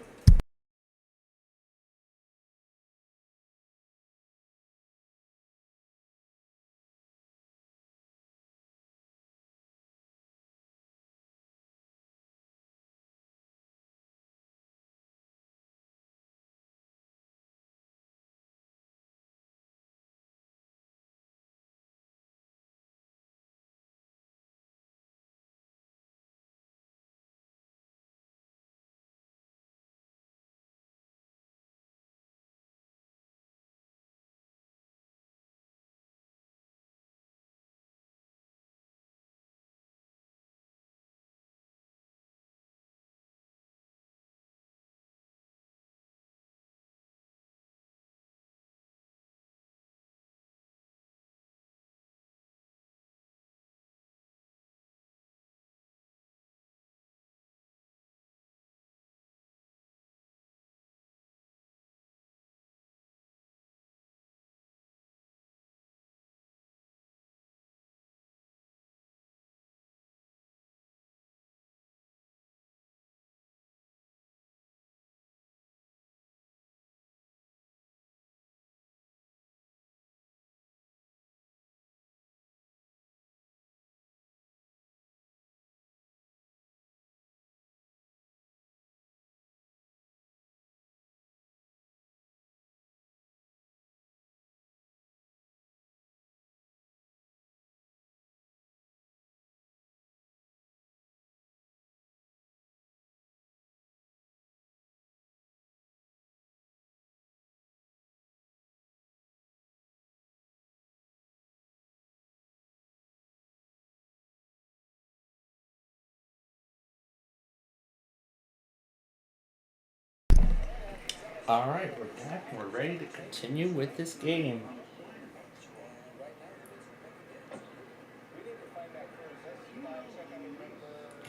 Alright, we're back and we're ready to continue with this game.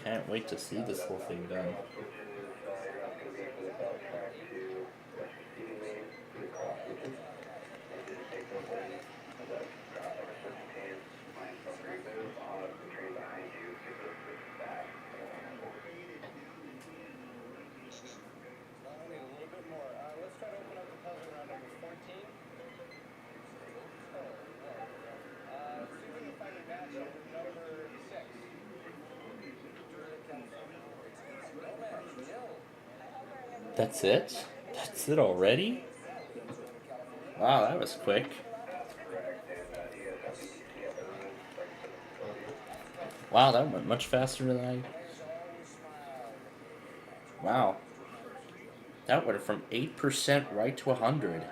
Can't wait to see this whole thing done. That's it? That's it already? Wow, that was quick. Wow, that went much faster than I... Wow. That went from 8% right to 100.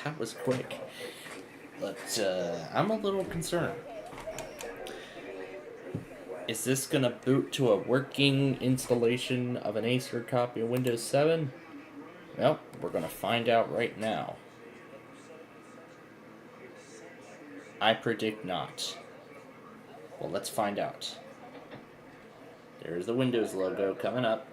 That was quick. But, I'm a little concerned. Is this gonna boot to a working installation of an Acer copy of Windows 7? Well, we're gonna find out right now. I predict not. Well, let's find out. There's the Windows logo coming up.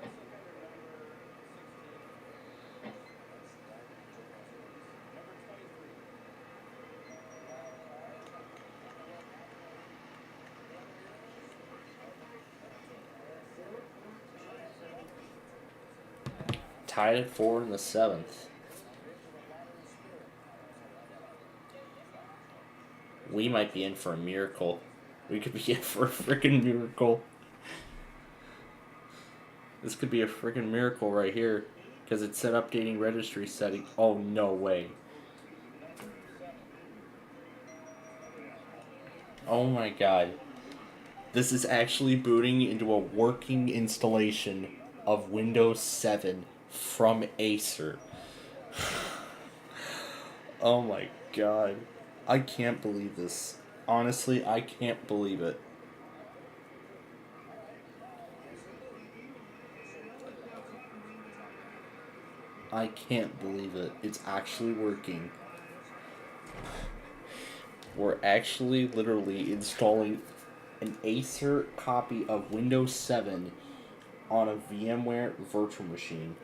Tied at 4 in the 7th. We might be in for a miracle. We could be in for a freaking miracle. This could be a freaking miracle right here. Because it said updating registry setting. Oh, no way. Oh my god. This is actually booting into a working installation of Windows 7 from Acer. Oh my god. I can't believe this. Honestly, I can't believe it. I can't believe it. It's actually working. We're actually literally installing an Acer copy of Windows 7 on a VMware virtual machine.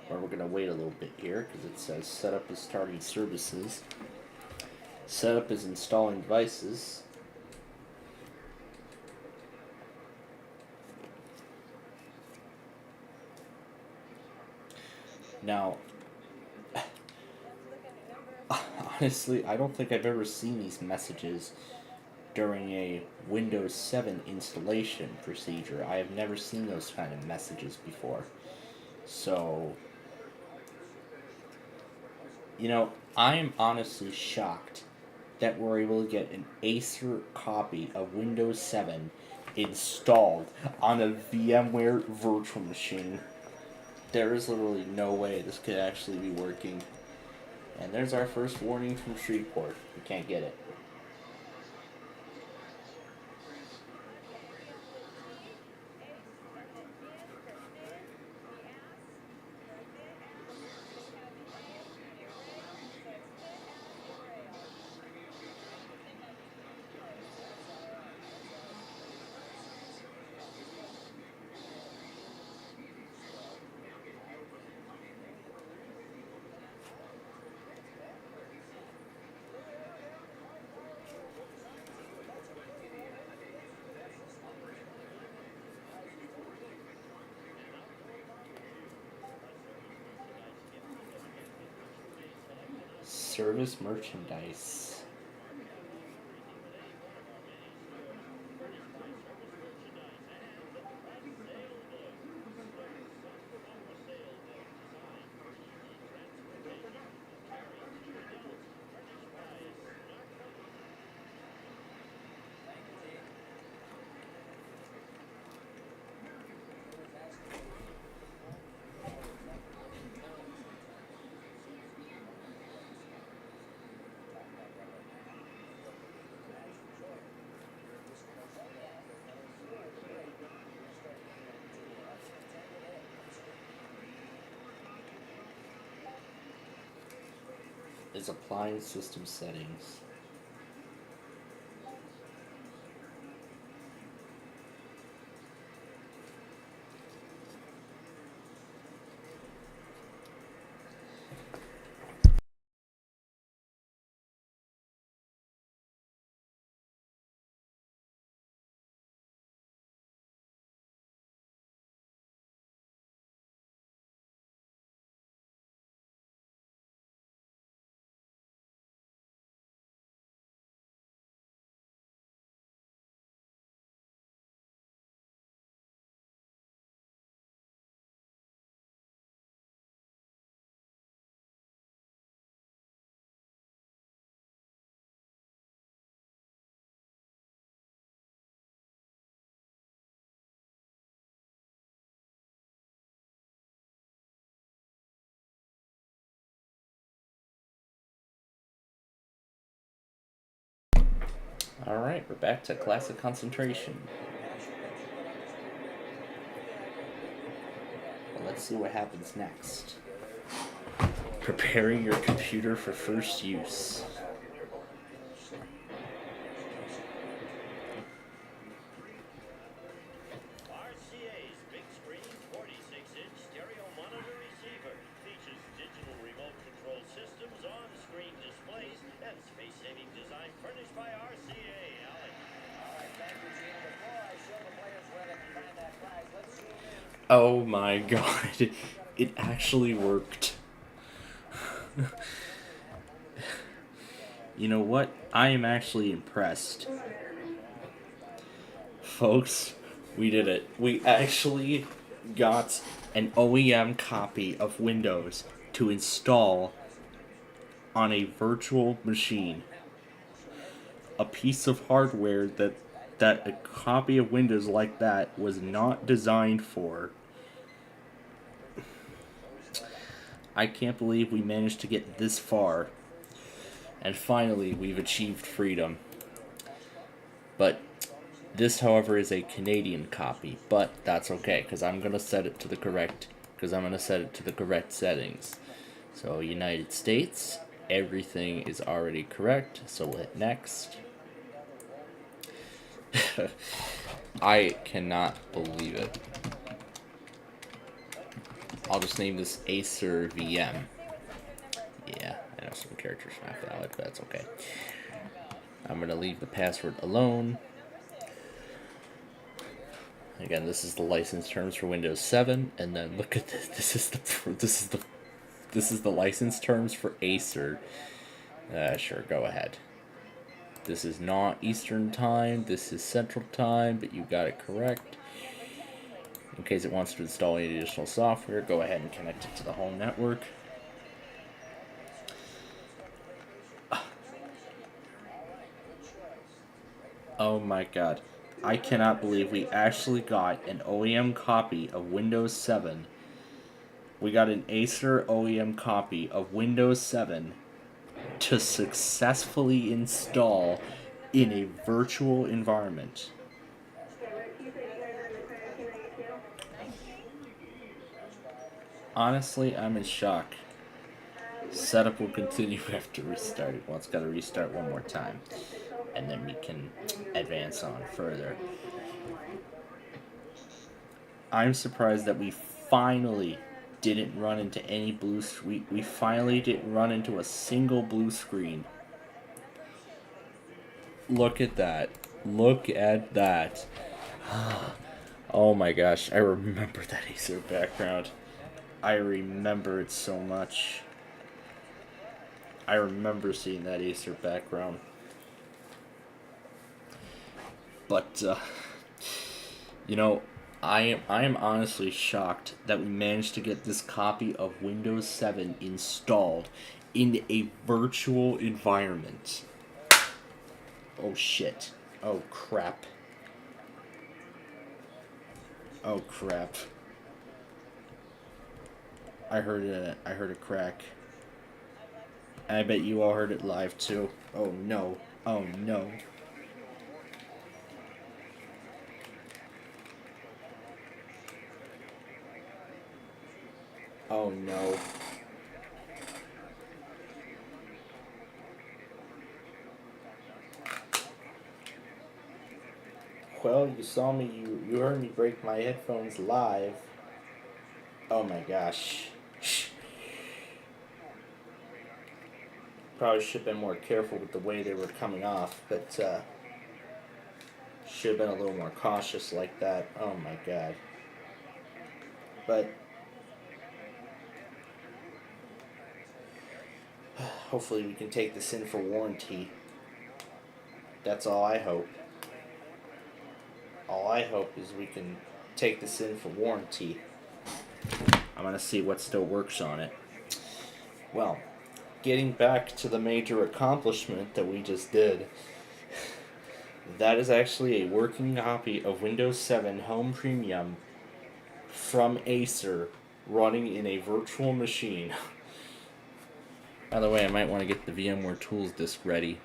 Or we're going to wait a little bit here because it says setup is starting services. Setup is installing devices. Now, honestly, I don't think I've ever seen these messages during a Windows 7 installation procedure. I have never seen those kind of messages before. So, you know, I am honestly shocked that we're able to get an Acer copy of Windows 7 installed on a VMware virtual machine. There is literally no way this could actually be working. And there's our first warning from Shreveport. We can't get it. Service merchandise. Is applying system settings. Alright, we're back to classic concentration. Well, let's see what happens next. Preparing your computer for first use. RCA's big screen 46-inch stereo monitor receiver features digital remote control systems, on-screen displays, and space-saving design furnished by RCA. Alec. All right, thank you, Gene. Before I show the players where they can find that prize, let's zoom in. Oh my god, it actually worked. You know what? I am actually impressed. Folks, we did it. We actually got an OEM copy of Windows to install on a virtual machine. A piece of hardware that a copy of Windows like that was not designed for. I can't believe we managed to get this far. And finally, we've achieved freedom. But this, however, is a Canadian copy. But that's okay, because I'm gonna set it to the correct settings. So United States, everything is already correct. So we'll hit next. I cannot believe it. I'll just name this Acer VM. Yeah, I know some characters are not valid, but that's okay. I'm going to leave the password alone. Again, this is the license terms for Windows 7, and then look at this. This is the license terms for Acer. Sure, go ahead. This is not Eastern Time. This is Central Time, but you got it correct. In case it wants to install any additional software, go ahead and connect it to the home network. Oh my god. I cannot believe we actually got an OEM copy of Windows 7. We got an Acer OEM copy of Windows 7 to successfully install in a virtual environment. Honestly, I'm in shock. Setup will continue after restarting. Well, it's got to restart one more time, and then we can advance on further. I'm surprised that we finally didn't run into any blue screen. We finally didn't run into a single blue screen. Look at that. Look at that. Oh my gosh, I remember that Acer background. I remember it so much. I remember seeing that Acer background. But, you know, I am honestly shocked that we managed to get this copy of Windows 7 installed in a virtual environment. Oh shit. Oh crap. Oh crap. I heard a crack. I bet you all heard it live too. Oh no. Oh no. Oh no. Well, you saw me, you heard me break my headphones live. Oh my gosh. Probably should have been more careful with the way they were coming off, but should have been a little more cautious like that. Oh my god. But hopefully we can take this in for warranty. That's all I hope. All I hope is we can take this in for warranty. I'm going to see what still works on it. Well, getting back to the major accomplishment that we just did, that is actually a working copy of Windows 7 Home Premium from Acer running in a virtual machine. By the way, I might want to get the VMware Tools disk ready.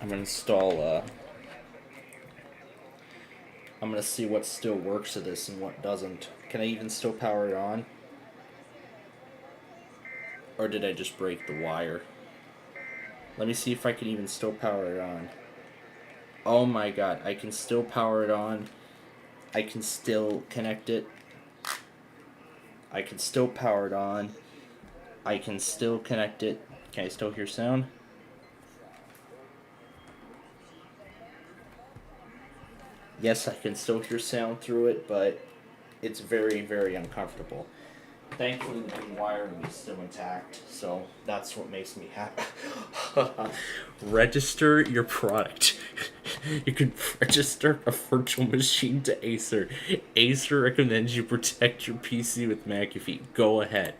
I'm gonna install, I'm gonna see what still works of this and what doesn't. Can I even still power it on? Or did I just break the wire? Let me see if I can even still power it on. Oh my god, I can still power it on. I can still connect it. I can still power it on. I can still connect it. Can I still hear sound? Yes, I can still hear sound through it, but it's very, very uncomfortable. Thankfully, the wiring is still intact, so that's what makes me happy. Register your product. You can register a virtual machine to Acer. Acer recommends you protect your PC with McAfee. Go ahead.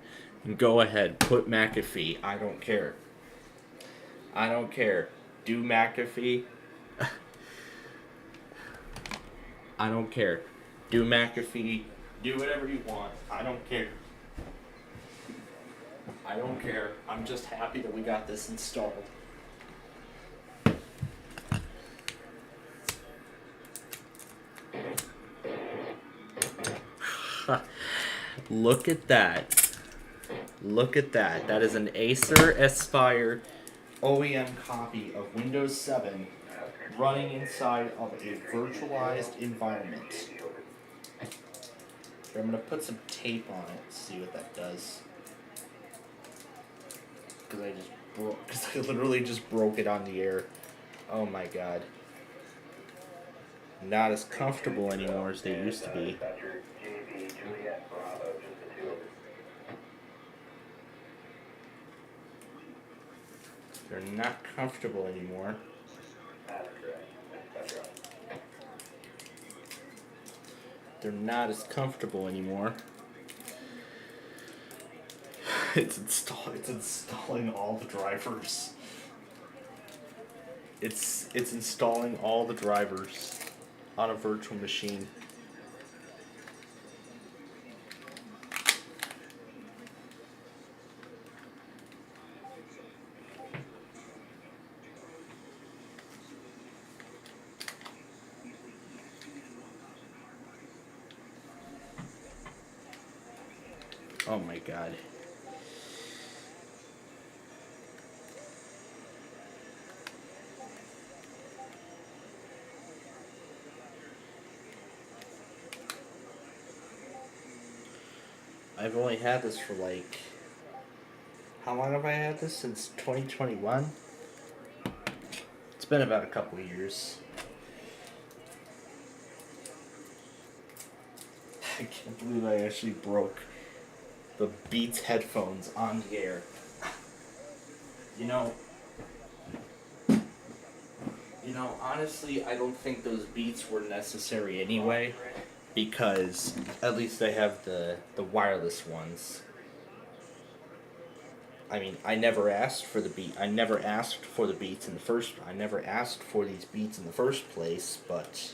Go ahead. Put McAfee. I don't care. I don't care. Do McAfee. I don't care. Do McAfee. Do whatever you want. I don't care. I don't care. I'm just happy that we got this installed. Look at that. Look at that. That is an Acer Aspire OEM copy of Windows 7 running inside of a virtualized environment. Here, I'm going to put some tape on it to see what that does. Because I literally just broke it on the air. Oh my god. Not as comfortable anymore as they used to be. They're not comfortable anymore. They're not as comfortable anymore. It's installing all the drivers. It's installing all the drivers on a virtual machine. Oh my god. I've only had this for like... How long have I had this? Since 2021? It's been about a couple of years. I can't believe I actually broke the Beats headphones on the air. Honestly, I don't think those Beats were necessary anyway, because at least I have the wireless ones. I mean, I never asked for the Beat. I never asked for the Beats in the first. I never asked for these Beats in the first place. But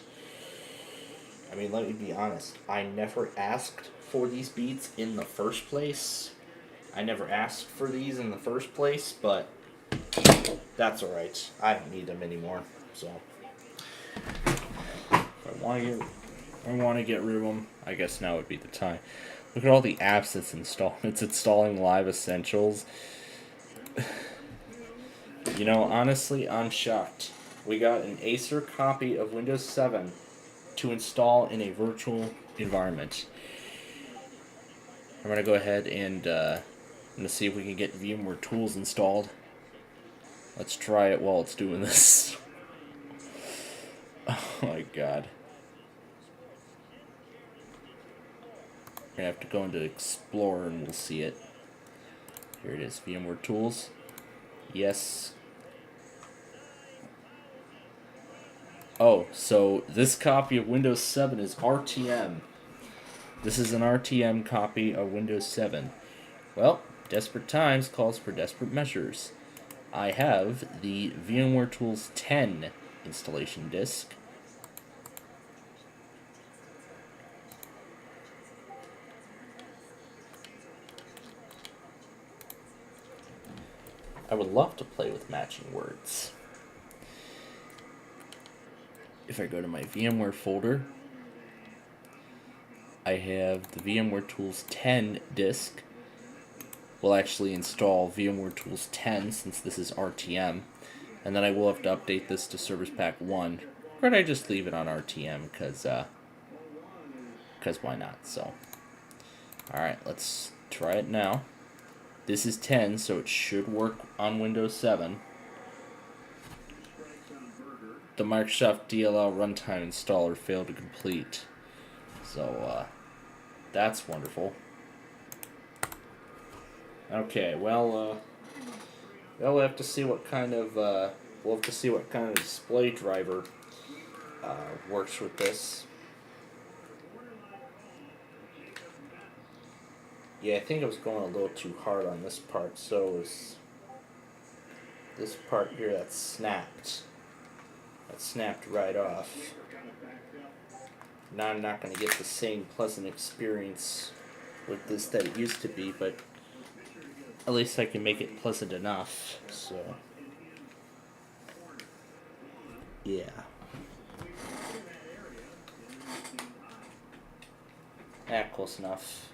I mean, let me be honest. I never asked for these Beats in the first place. I never asked for these in the first place, but that's alright. I don't need them anymore. So if I want to get rid of them, I guess now would be the time. Look at all the apps it's installing. It's installing Live Essentials. Honestly, I'm shocked. We got an Acer copy of Windows 7 to install in a virtual environment. I'm going to go ahead and I'm going to see if we can get VMware Tools installed. Let's try it while it's doing this. Oh my god. We're going to have to go into Explorer and we'll see it. Here it is, VMware Tools. Yes. Oh, so this copy of Windows 7 is RTM. This is an RTM copy of Windows 7. Well, desperate times calls for desperate measures. I have the VMware Tools 10 installation disk. I would love to play with matching words. if I go to my VMware folder, I have the VMware Tools 10 disk. We'll actually install VMware Tools 10 since this is RTM, and then I will have to update this to Service Pack 1, or I just leave it on RTM because why not? So, alright, let's try it now. This is 10, so it should work on Windows 7. The Microsoft DLL runtime installer failed to complete. So, that's wonderful. Okay, well, we'll have to see what kind of display driver works with this. Yeah, I think I was going a little too hard on this part, so is this part here that snapped. That snapped right off. Now I'm not going to get the same pleasant experience with this that it used to be, but at least I can make it pleasant enough, so yeah. Close enough.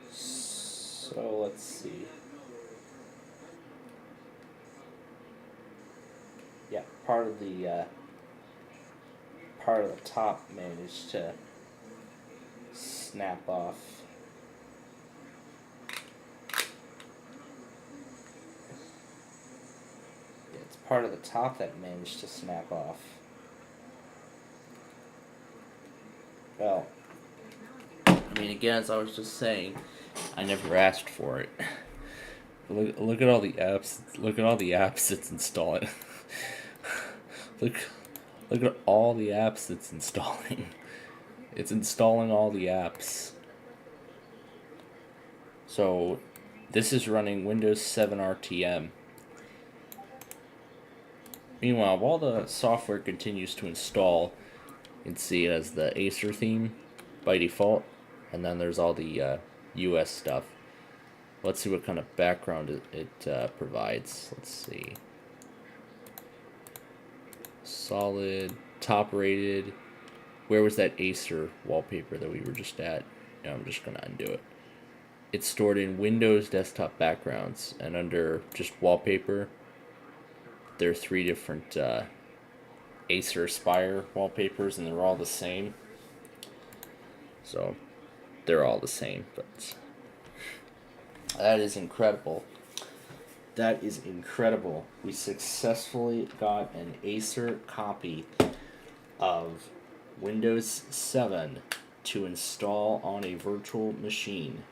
So let's see. Yeah, part of the top managed to snap off. Yeah, it's part of the top that managed to snap off. Well, I mean, again, as I was just saying, I never asked for it. Look at all the apps. Look at all the apps it's installing. look at all the apps it's installing. It's installing all the apps. So this is running Windows 7 RTM. Meanwhile, while the software continues to install, you can see it as the Acer theme by default, and then there's all the US stuff. Let's see what kind of background it provides. Let's see. Solid, top rated. Where was that Acer wallpaper that we were just at? No, I'm just gonna undo it. It's stored in Windows desktop backgrounds, and under just wallpaper, there are 3 different Acer Aspire wallpapers, and they're all the same. So they're all the same, but that is incredible. That is incredible. We successfully got an Acer copy of Windows 7 to install on a virtual machine.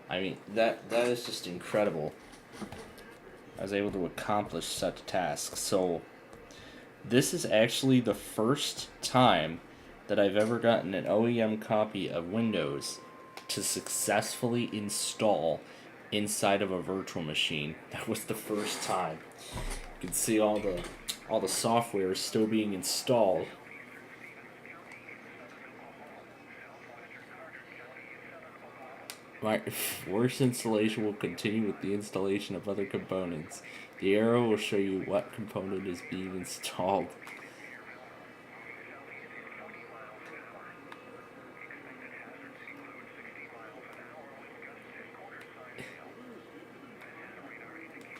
I mean, that is just incredible. I was able to accomplish such tasks. So this is actually the first time that I've ever gotten an OEM copy of Windows to successfully install inside of a virtual machine. That was the first time. You can see all the software is still being installed. My worst installation will continue with the installation of other components. The arrow will show you what component is being installed.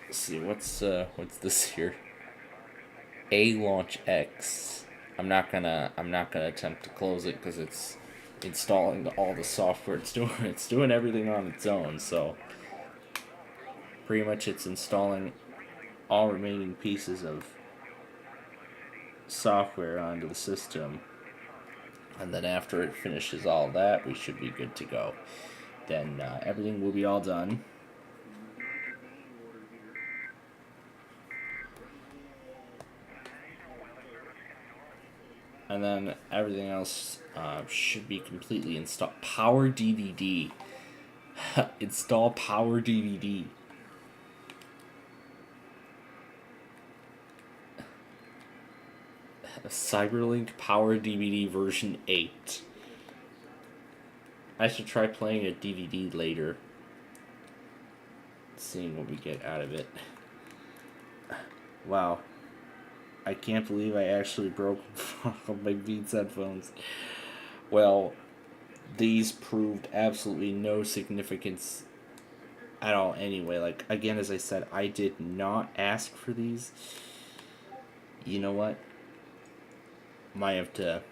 Let's see, what's this here? A Launch X. I'm not gonna attempt to close it because it's installing all the software. It's doing everything on its own, so pretty much it's installing all remaining pieces of software onto the system, and then after it finishes all that, we should be good to go. Then everything will be all done. And then everything else should be completely installed. Power DVD. Install Power DVD. Cyberlink Power DVD version 8. I should try playing a DVD later. Seeing what we get out of it. Wow. I can't believe I actually broke my Beats headphones. Well, these proved absolutely no significance at all anyway. Like, again, as I said, I did not ask for these. You know what? Might have to...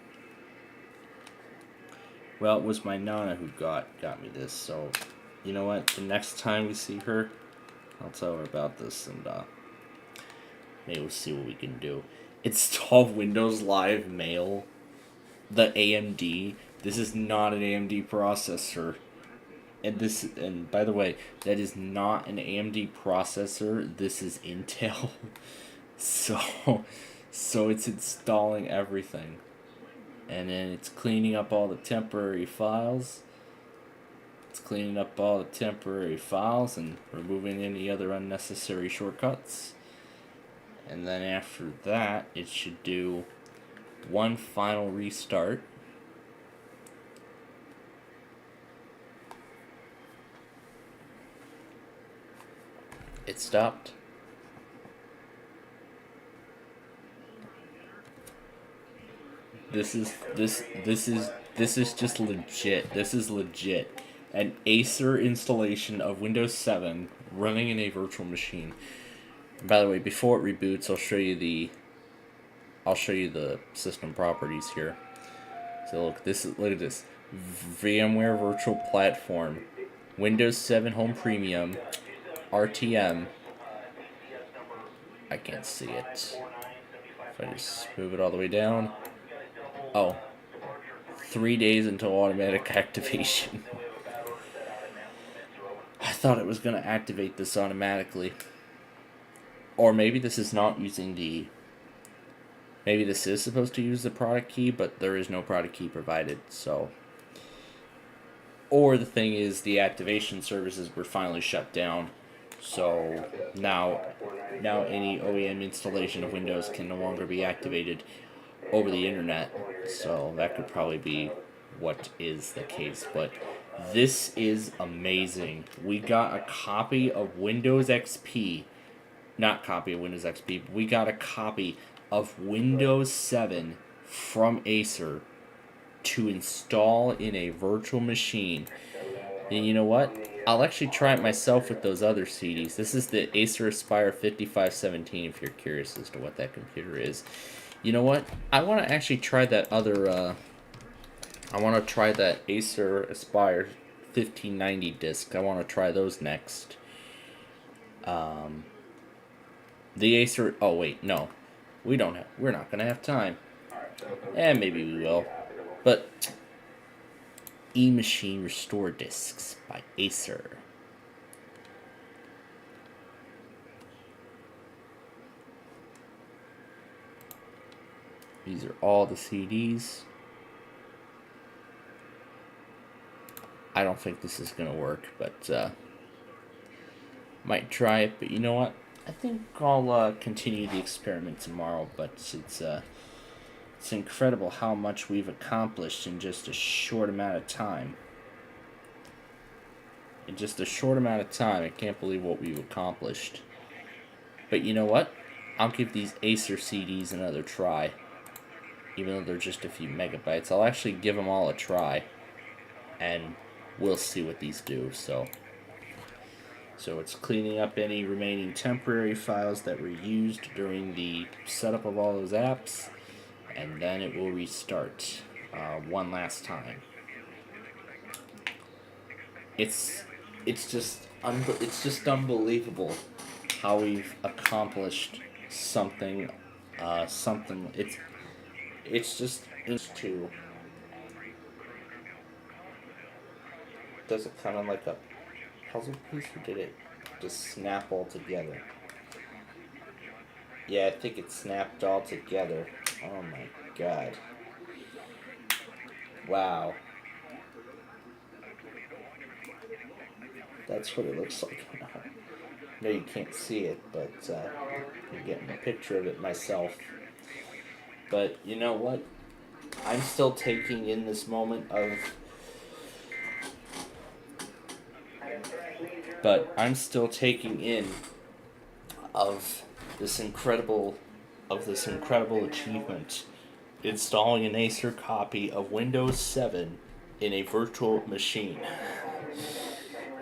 Well, it was my Nana who got me this, so... You know what? The next time we see her, I'll tell her about this, and maybe we'll see what we can do. Install Windows Live Mail. The AMD. This is not an AMD processor. And by the way, that is not an AMD processor. This is Intel. So it's installing everything. And then it's cleaning up all the temporary files. It's cleaning up all the temporary files and removing any other unnecessary shortcuts. And then after that, it should do one final restart. It stopped. This is just legit. This is legit. An Acer installation of Windows 7 running in a virtual machine. By the way, before it reboots, I'll show you the system properties here. So look at this. VMware Virtual Platform, Windows 7 Home Premium, RTM. I can't see it. If I just move it all the way down. Oh, 3 days until automatic activation. I thought it was going to activate this automatically. Or maybe this is not using the... Maybe this is supposed to use the product key, but there is no product key provided, so... Or the thing is, the activation services were finally shut down, so now any OEM installation of Windows can no longer be activated over the internet, so that could probably be what is the case, but this is amazing. We got a copy of Windows XP, not copy of Windows XP, but we got a copy of Windows 7 from Acer to install in a virtual machine. And you know what? I'll actually try it myself with those other CDs. This is the Acer Aspire 5517 if you're curious as to what that computer is. You know what? I want to actually try that other, I want to try that Acer Aspire 1590 disc. I want to try those next. The Acer, oh wait, no. We're not going to have time. And maybe we will. But E-Machine Restore Discs by Acer. These are all the CDs. I don't think this is going to work, but might try it. But you know what? I think I'll continue the experiment tomorrow, but it's incredible how much we've accomplished in just a short amount of time. In just a short amount of time, I can't believe what we've accomplished. But you know what? I'll give these Acer CDs another try. Even though they're just a few megabytes, I'll actually give them all a try. And we'll see what these do, so it's cleaning up any remaining temporary files that were used during the setup of all those apps, and then it will restart one last time. it's just unbelievable how we've accomplished something. It's just into. Does it kind of like a puzzle piece, or did it just snap all together? Yeah, I think it snapped all together. Oh my god. Wow. That's what it looks like now. No, you can't see it, but I'm getting a picture of it myself. But you know what? I'm still taking in this moment of... But I'm still taking in of this incredible achievement, installing an Acer copy of Windows 7 in a virtual machine.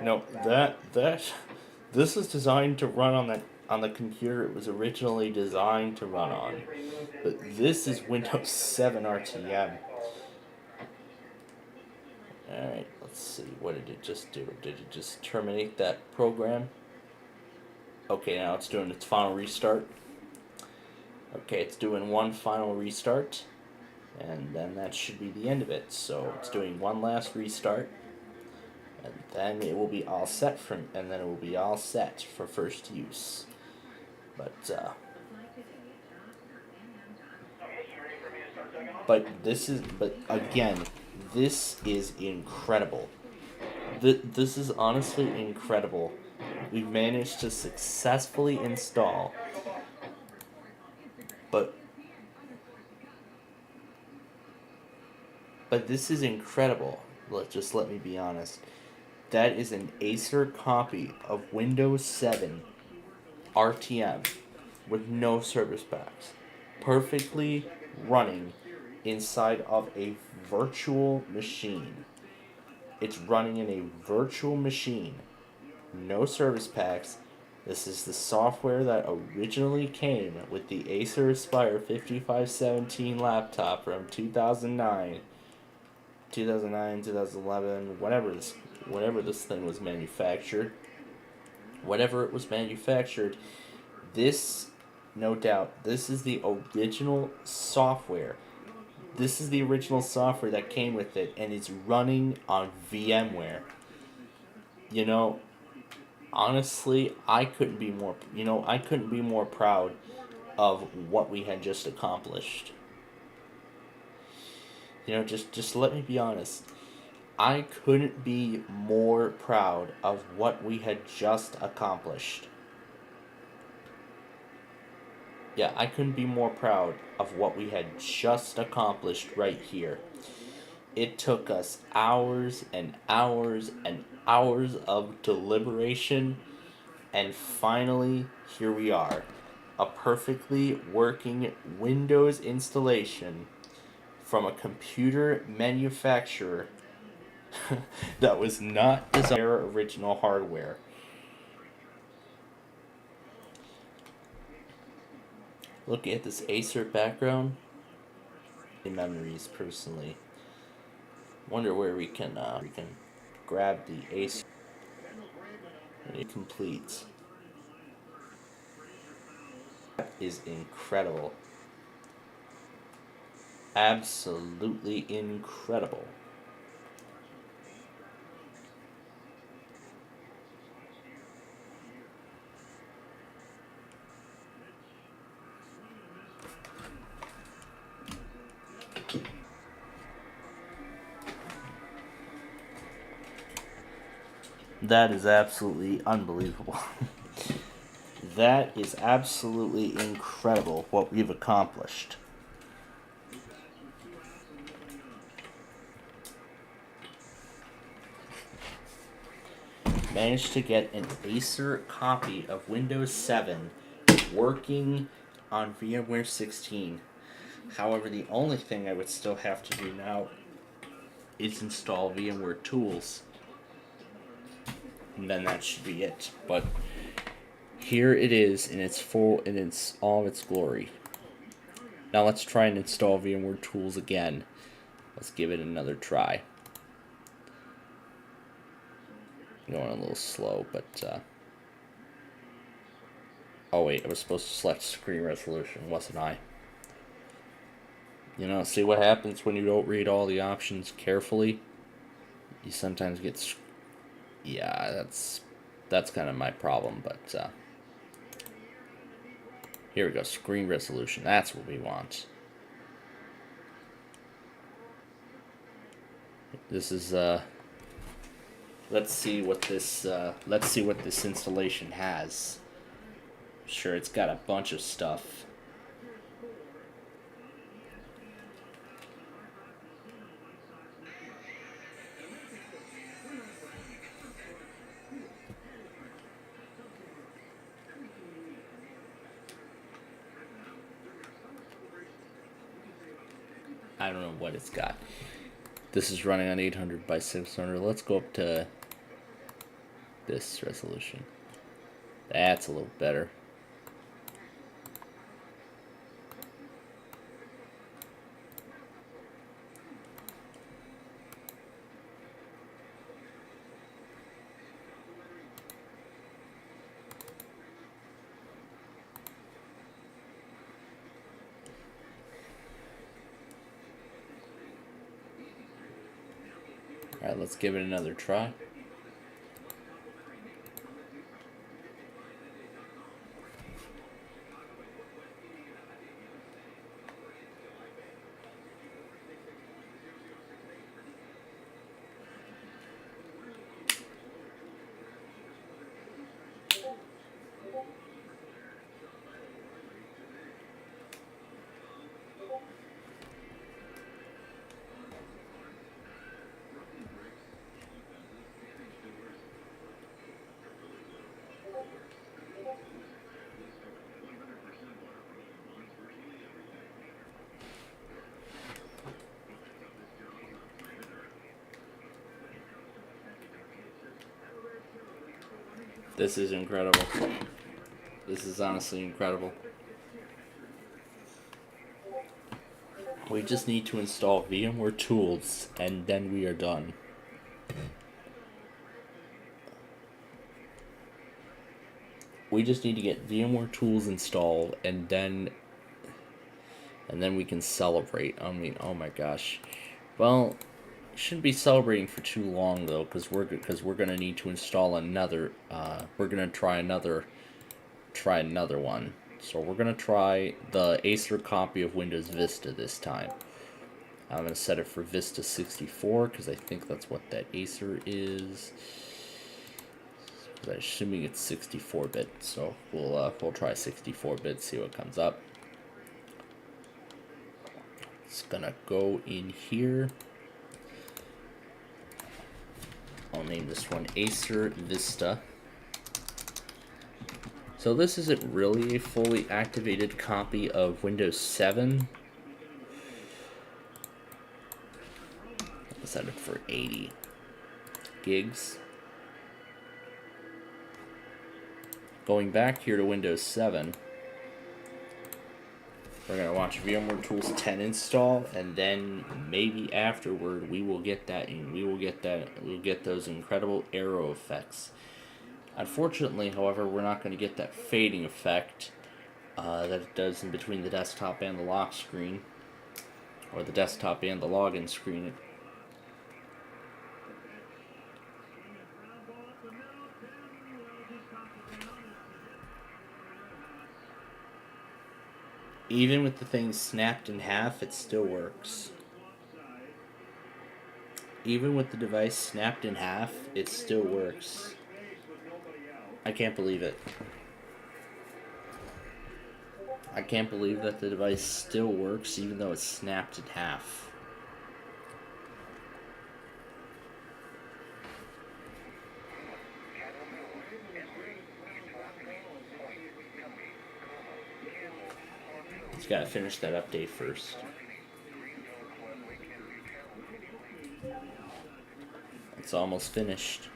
No, this is designed to run on the computer it was originally designed to run on. But this is Windows 7 RTM. Alright, let's see, what did it just do? Did it just terminate that program? Okay, now it's doing its final restart. Okay, it's doing one final restart, and then that should be the end of it. So it's doing one last restart, and then it will be all set for first use. But again, this is incredible. This is honestly incredible. We've managed to successfully install, but this is incredible. Let me be honest. That is an Acer copy of Windows 7 RTM with no service packs, perfectly running inside of a virtual machine. It's running in a virtual machine, no service packs. This is the software that originally came with the Acer Aspire 5517 laptop from 2009, 2011, whenever this thing was manufactured. Whenever it was manufactured, this, no doubt, this is the original software. This is the original software that came with it, and it's running on VMware. You know, honestly, I couldn't be more proud of what we had just accomplished. You know, just let me be honest. I couldn't be more proud of what we had just accomplished. Yeah, I couldn't be more proud of what we had just accomplished right here. It took us hours and hours and hours of deliberation, and finally, here we are. A perfectly working Windows installation from a computer manufacturer that was not designed their original hardware. Looking at this Acer background, memories personally. Wonder where we can grab the Acer. It completes. That is incredible. Absolutely incredible. That is absolutely unbelievable. That is absolutely incredible what we've accomplished. Managed to get an Acer copy of Windows 7 working on VMware 16. However, the only thing I would still have to do now is install VMware tools. And then that should be it. But here it is in all of its glory. Now let's try and install VMware tools again. Let's give it another try. Going a little slow, but oh wait, I was supposed to select screen resolution, wasn't I? You know, see what happens when you don't read all the options carefully? You sometimes get... Yeah, that's kind of my problem, but here we go, screen resolution. That's what we want. This is let's see what this installation has. Sure, it's got a bunch of stuff. I don't know what it's got. This is running on 800 by 600. Let's go up to this resolution. That's a little better. Alright, let's give it another try. This is incredible. This is honestly incredible. We just need to install VMware tools and then we are done. We just need to get VMware tools installed and then we can celebrate. I mean, oh my gosh. Well, shouldn't be celebrating for too long though, because we're gonna need to install another. We're gonna try another one. So we're gonna try the Acer copy of Windows Vista this time. I'm gonna set it for Vista 64 because I think that's what that Acer is. I'm assuming it's 64-bit, so we'll try 64-bit, see what comes up. It's gonna go in here. I'll name this one Acer Vista. So this isn't really a fully activated copy of Windows 7. I'll set it for 80 gigs. Going back here to Windows 7, we're going to watch VMware Tools 10 install, and then maybe afterward we will get that, and we'll get those incredible arrow effects. Unfortunately, however, we're not going to get that fading effect that it does in between the desktop and the lock screen, or the desktop and the login screen. Even with the thing snapped in half, it still works. Even with the device snapped in half, it still works. I can't believe it. I can't believe that the device still works even though it's snapped in half. Just gotta finish that update first. It's almost finished.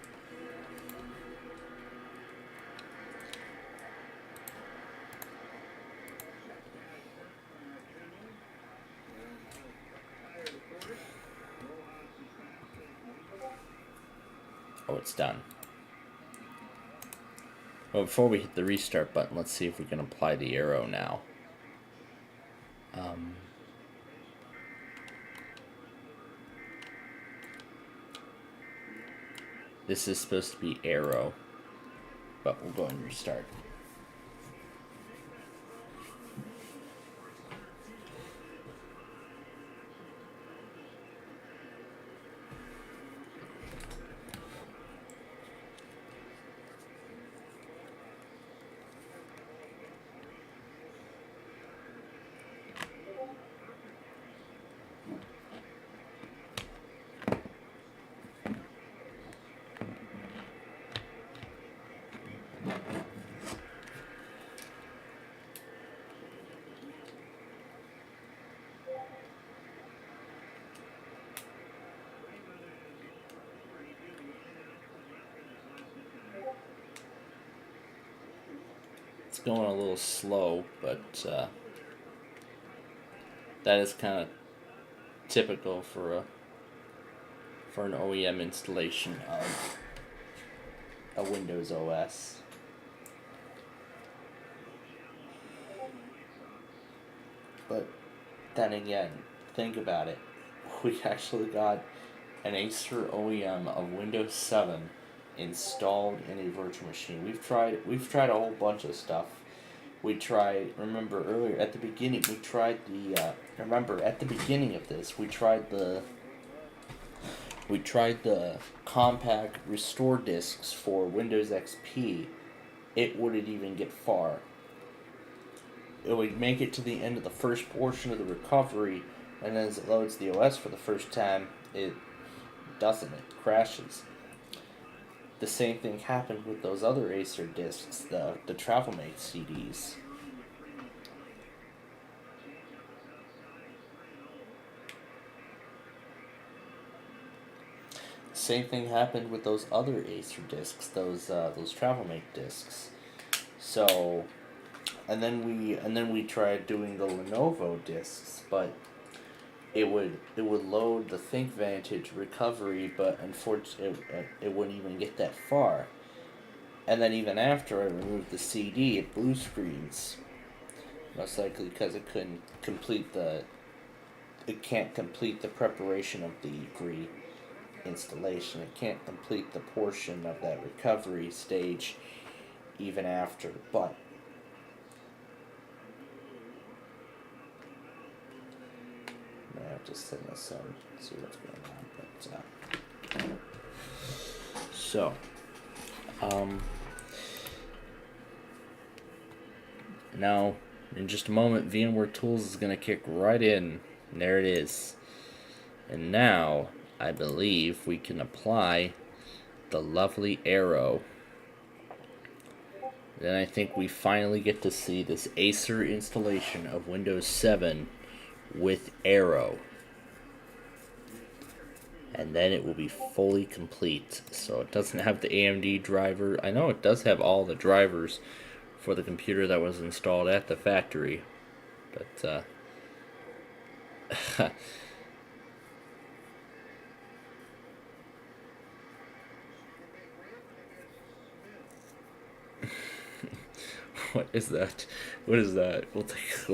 Oh, it's done. Well, before we hit the restart button, let's see if we can apply the arrow now. This is supposed to be arrow, but we'll go and restart. It's going a little slow, but that is kind of typical for an OEM installation of a Windows OS. But then again, think about it. We actually got an Acer OEM of Windows 7 installed in a virtual machine. We've tried a whole bunch of stuff. We tried, remember earlier at the beginning, we tried the remember at the beginning of this, we tried the compact restore disks for Windows XP. It wouldn't even get far. It would make it to the end of the first portion of the recovery, and then as it loads the OS for the first time, it doesn't, it crashes. The same thing happened with those other Acer discs, the TravelMate CDs. Same thing happened with those other Acer discs, those TravelMate discs. So, and then we tried doing the Lenovo discs, but it would load the ThinkVantage recovery, but unfortunately it wouldn't even get that far. And then even after I removed the CD, it blue screens. Most likely because it can't complete the preparation of the reinstallation. It can't complete the portion of that recovery stage even after. But I have to send this in, see what's going on. But so, now in just a moment, VMware Tools is going to kick right in. And there it is. And now I believe we can apply the lovely arrow. Then I think we finally get to see this Acer installation of Windows 7 with arrow, and then it will be fully complete. So it doesn't have the AMD driver. I know it does have all the drivers for the computer that was installed at the factory, but what is that? What is that? We'll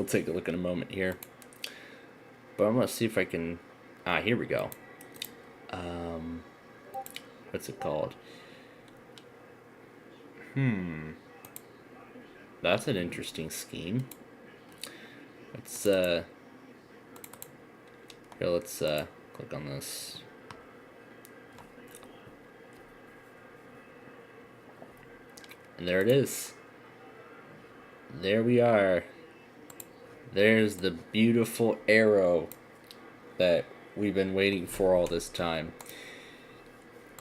take a look in a moment here. But I'm gonna see if I can. Here we go. What's it called? That's an interesting scheme. Let's here, let's click on this. And there it is. There we are. There's the beautiful arrow that we've been waiting for all this time.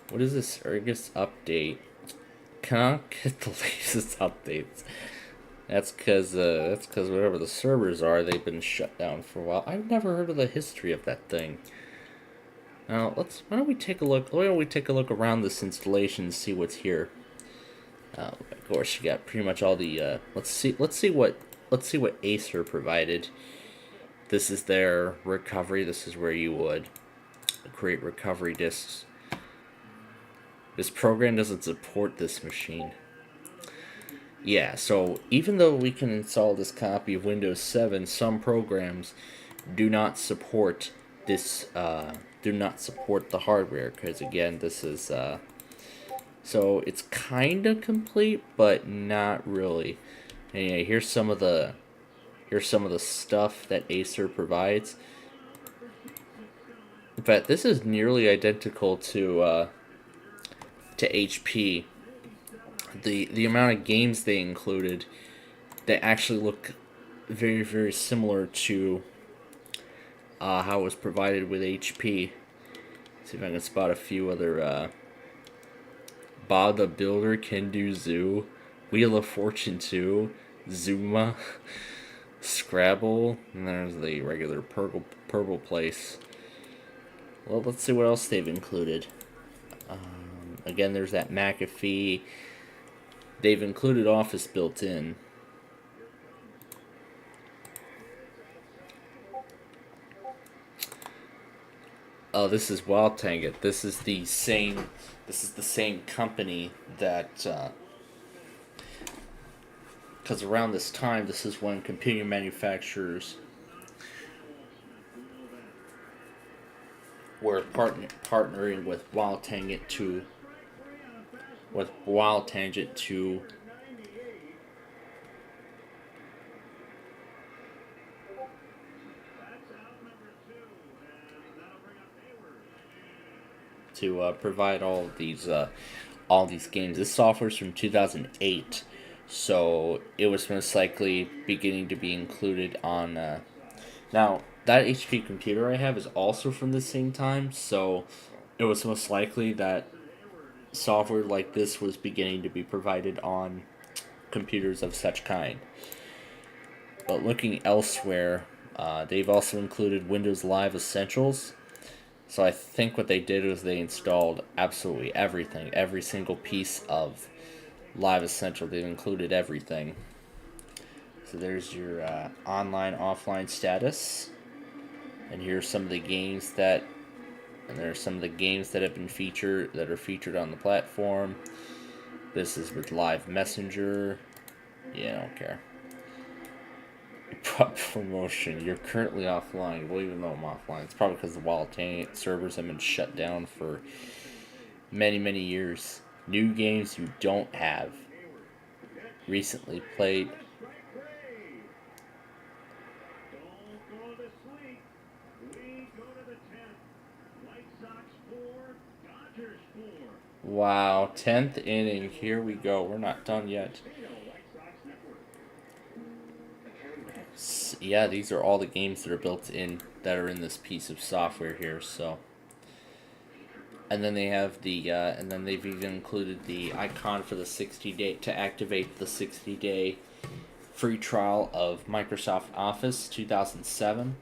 What is this Argus update? Cannot get the latest updates. That's because whatever the servers are, they've been shut down for a while. I've never heard of the history of that thing. Now why don't we take a look? Why don't we take a look around this installation and see what's here? Of course, you got pretty much all the. Let's see what Acer provided. This is their recovery. This is where you would create recovery disks. This program doesn't support this machine. Yeah, so even though we can install this copy of Windows 7, some programs do not support this, do not support the hardware, because again, this is, so it's kind of complete, but not really. And yeah, here's some of the stuff that Acer provides. In fact, this is nearly identical to HP. The amount of games they included, they actually look very, very similar to how it was provided with HP. See if I can spot a few other. Bob the Builder, Can Do Zoo, Wheel of Fortune 2, Zuma, Scrabble, and there's the regular Purple Place. Well, let's see what else they've included. Again, there's that McAfee. They've included Office built in. Oh, this is Wild Tanget. This is the same company that, because around this time, this is when computer manufacturers were partnering with Wild Tangent to provide all these games. This software is from 2008, so it was most likely beginning to be included on. Now that HP computer I have is also from the same time, so it was most likely that software like this was beginning to be provided on computers of such kind. But looking elsewhere, they've also included Windows Live Essentials. So I think what they did was they installed absolutely everything, every single piece of Live Essential. They've included everything. So there's your online, offline status, and here's some of the games that, and there are some of the games that have been featured, that are featured on the platform. This is with Live Messenger. Yeah, I don't care. Promotion. You're currently offline. Well, even though I'm offline, it's probably because the Wild Tanget servers have been shut down for many, many years. New games you don't have. Recently played. Wow, 10th inning. Here we go. We're not done yet. Yeah, these are all the games that are built in, that are in this piece of software here. So, and then they have the, and then they've even included the icon for the 60-day to activate the 60-day free trial of Microsoft Office 2007.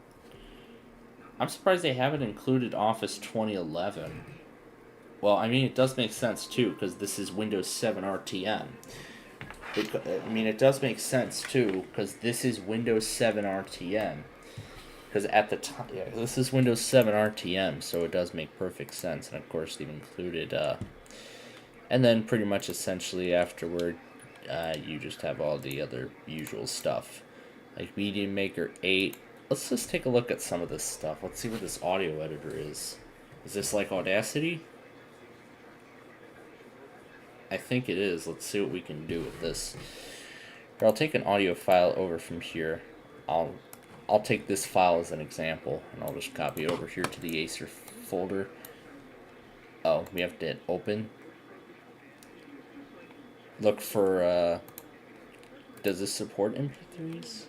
I'm surprised they haven't included Office 2011. Well, I mean, it does make sense too, because this is Windows 7 RTM. It does make sense too, because this is Windows 7 RTM. Because at the time, yeah, this is Windows 7 RTM, so it does make perfect sense. And of course, they've included, and then pretty much essentially afterward, you just have all the other usual stuff, like Media Maker 8. Let's just take a look at some of this stuff. Let's see what this audio editor is. Is this like Audacity? I think it is. Let's see what we can do with this. Here, I'll take an audio file over from here. I'll take this file as an example, and I'll just copy it over here to the Acer folder. Oh, we have to hit open. Look for, does this support MP3s?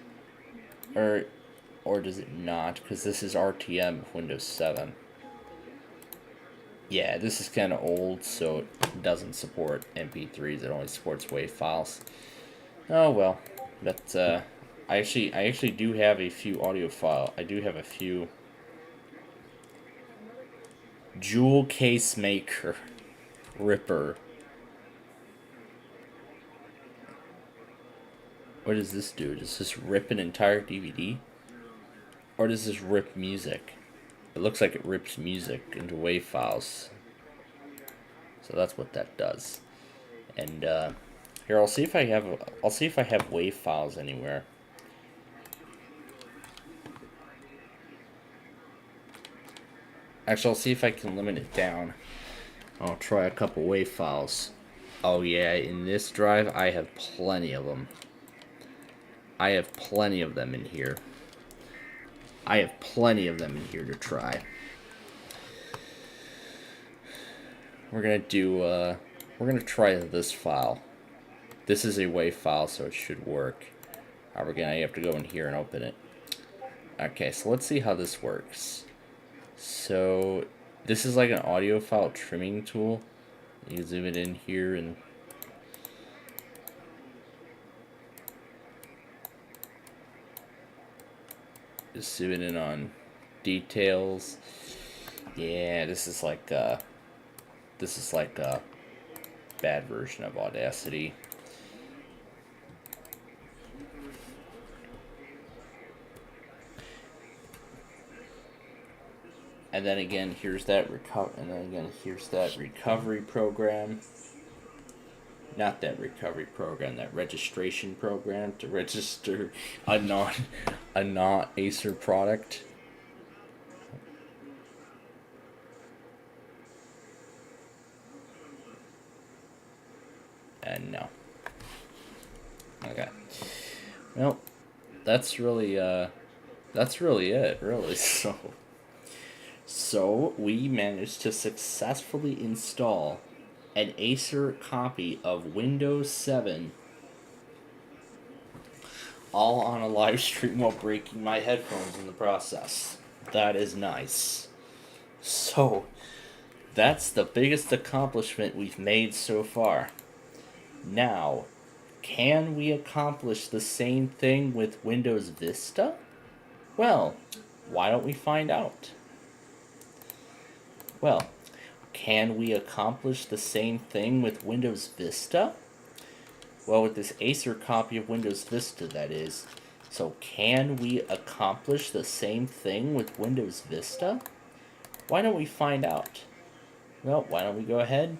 Or does it not? Because this is RTM of Windows 7. Yeah, this is kind of old, so it doesn't support MP3s. It only supports WAV files. Oh well, but I actually do have a few audio file. I do have a few. Jewel Case Maker, Ripper. What does this do? Does this rip an entire DVD, or does this rip music? It looks like it rips music into WAV files. So that's what that does. And Here, I'll see if I have WAV files anywhere. Actually, I'll see if I can limit it down. I'll try a couple WAV files. Oh yeah, in this drive I have plenty of them. I have plenty of them in here. I have plenty of them in here to try. We're gonna try this file. This is a WAV file, so it should work. We're gonna have to go in here and open it. Okay, so let's see how this works. So this is like an audio file trimming tool. You can zoom it in here and just zoom it in on details. Yeah, this is like a bad version of Audacity. And then again, here's that recovery program. Not that recovery program, that registration program to register a non-Acer product. And no. Okay. Well, that's really it, really. So we managed to successfully install an Acer copy of Windows 7 all on a live stream while breaking my headphones in the process. That is nice. So that's the biggest accomplishment we've made so far. Now, can we accomplish the same thing with Windows Vista? Well, why don't we find out? Well, can we accomplish the same thing with Windows Vista? Well, with this Acer copy of Windows Vista, that is. So, can we accomplish the same thing with Windows Vista? Why don't we find out? Well, why don't we go ahead,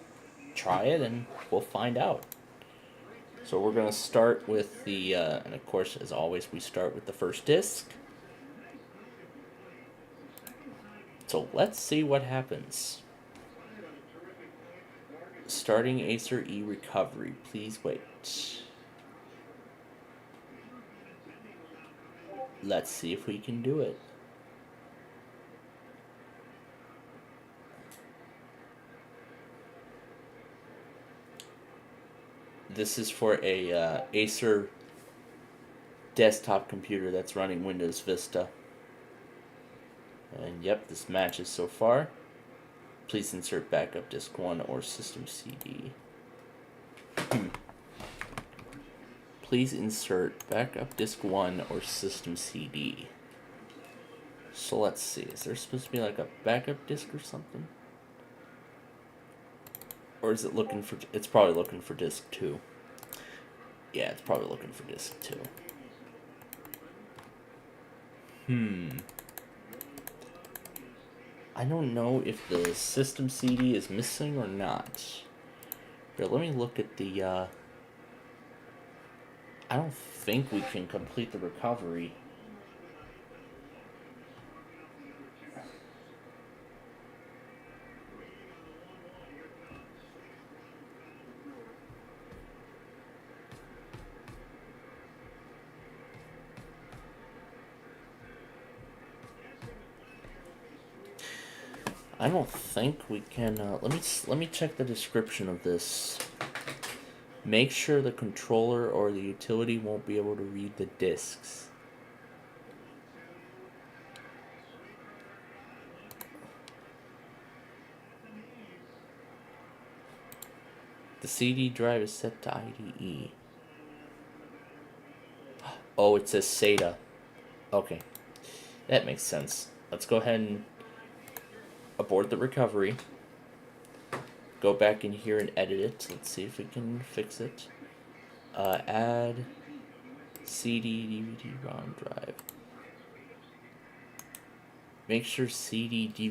try it, and we'll find out. So we're going to start with the, and of course, as always, we start with the first disk. So let's see what happens. Starting Acer E recovery. Please wait. Let's see if we can do it. This is for a Acer desktop computer that's running Windows Vista. And yep, this matches so far. Please insert backup disk 1 or system CD. Please insert backup disk 1 or system CD. So let's see, is there supposed to be like a backup disk or something? Or is it looking for, it's probably looking for disk 2. Yeah, it's probably looking for disk 2. I don't know if the system CD is missing or not. Here, let me look at the, I don't think we can complete the recovery. I don't think we can, let me check the description of this. Make sure the controller or the utility won't be able to read the disks. The CD drive is set to IDE. Oh, it says SATA. Okay, that makes sense. Let's go ahead and abort the recovery. Go back in here and edit it. Let's see if we can fix it. Add CD, DVD, ROM drive. Make sure CD, DVD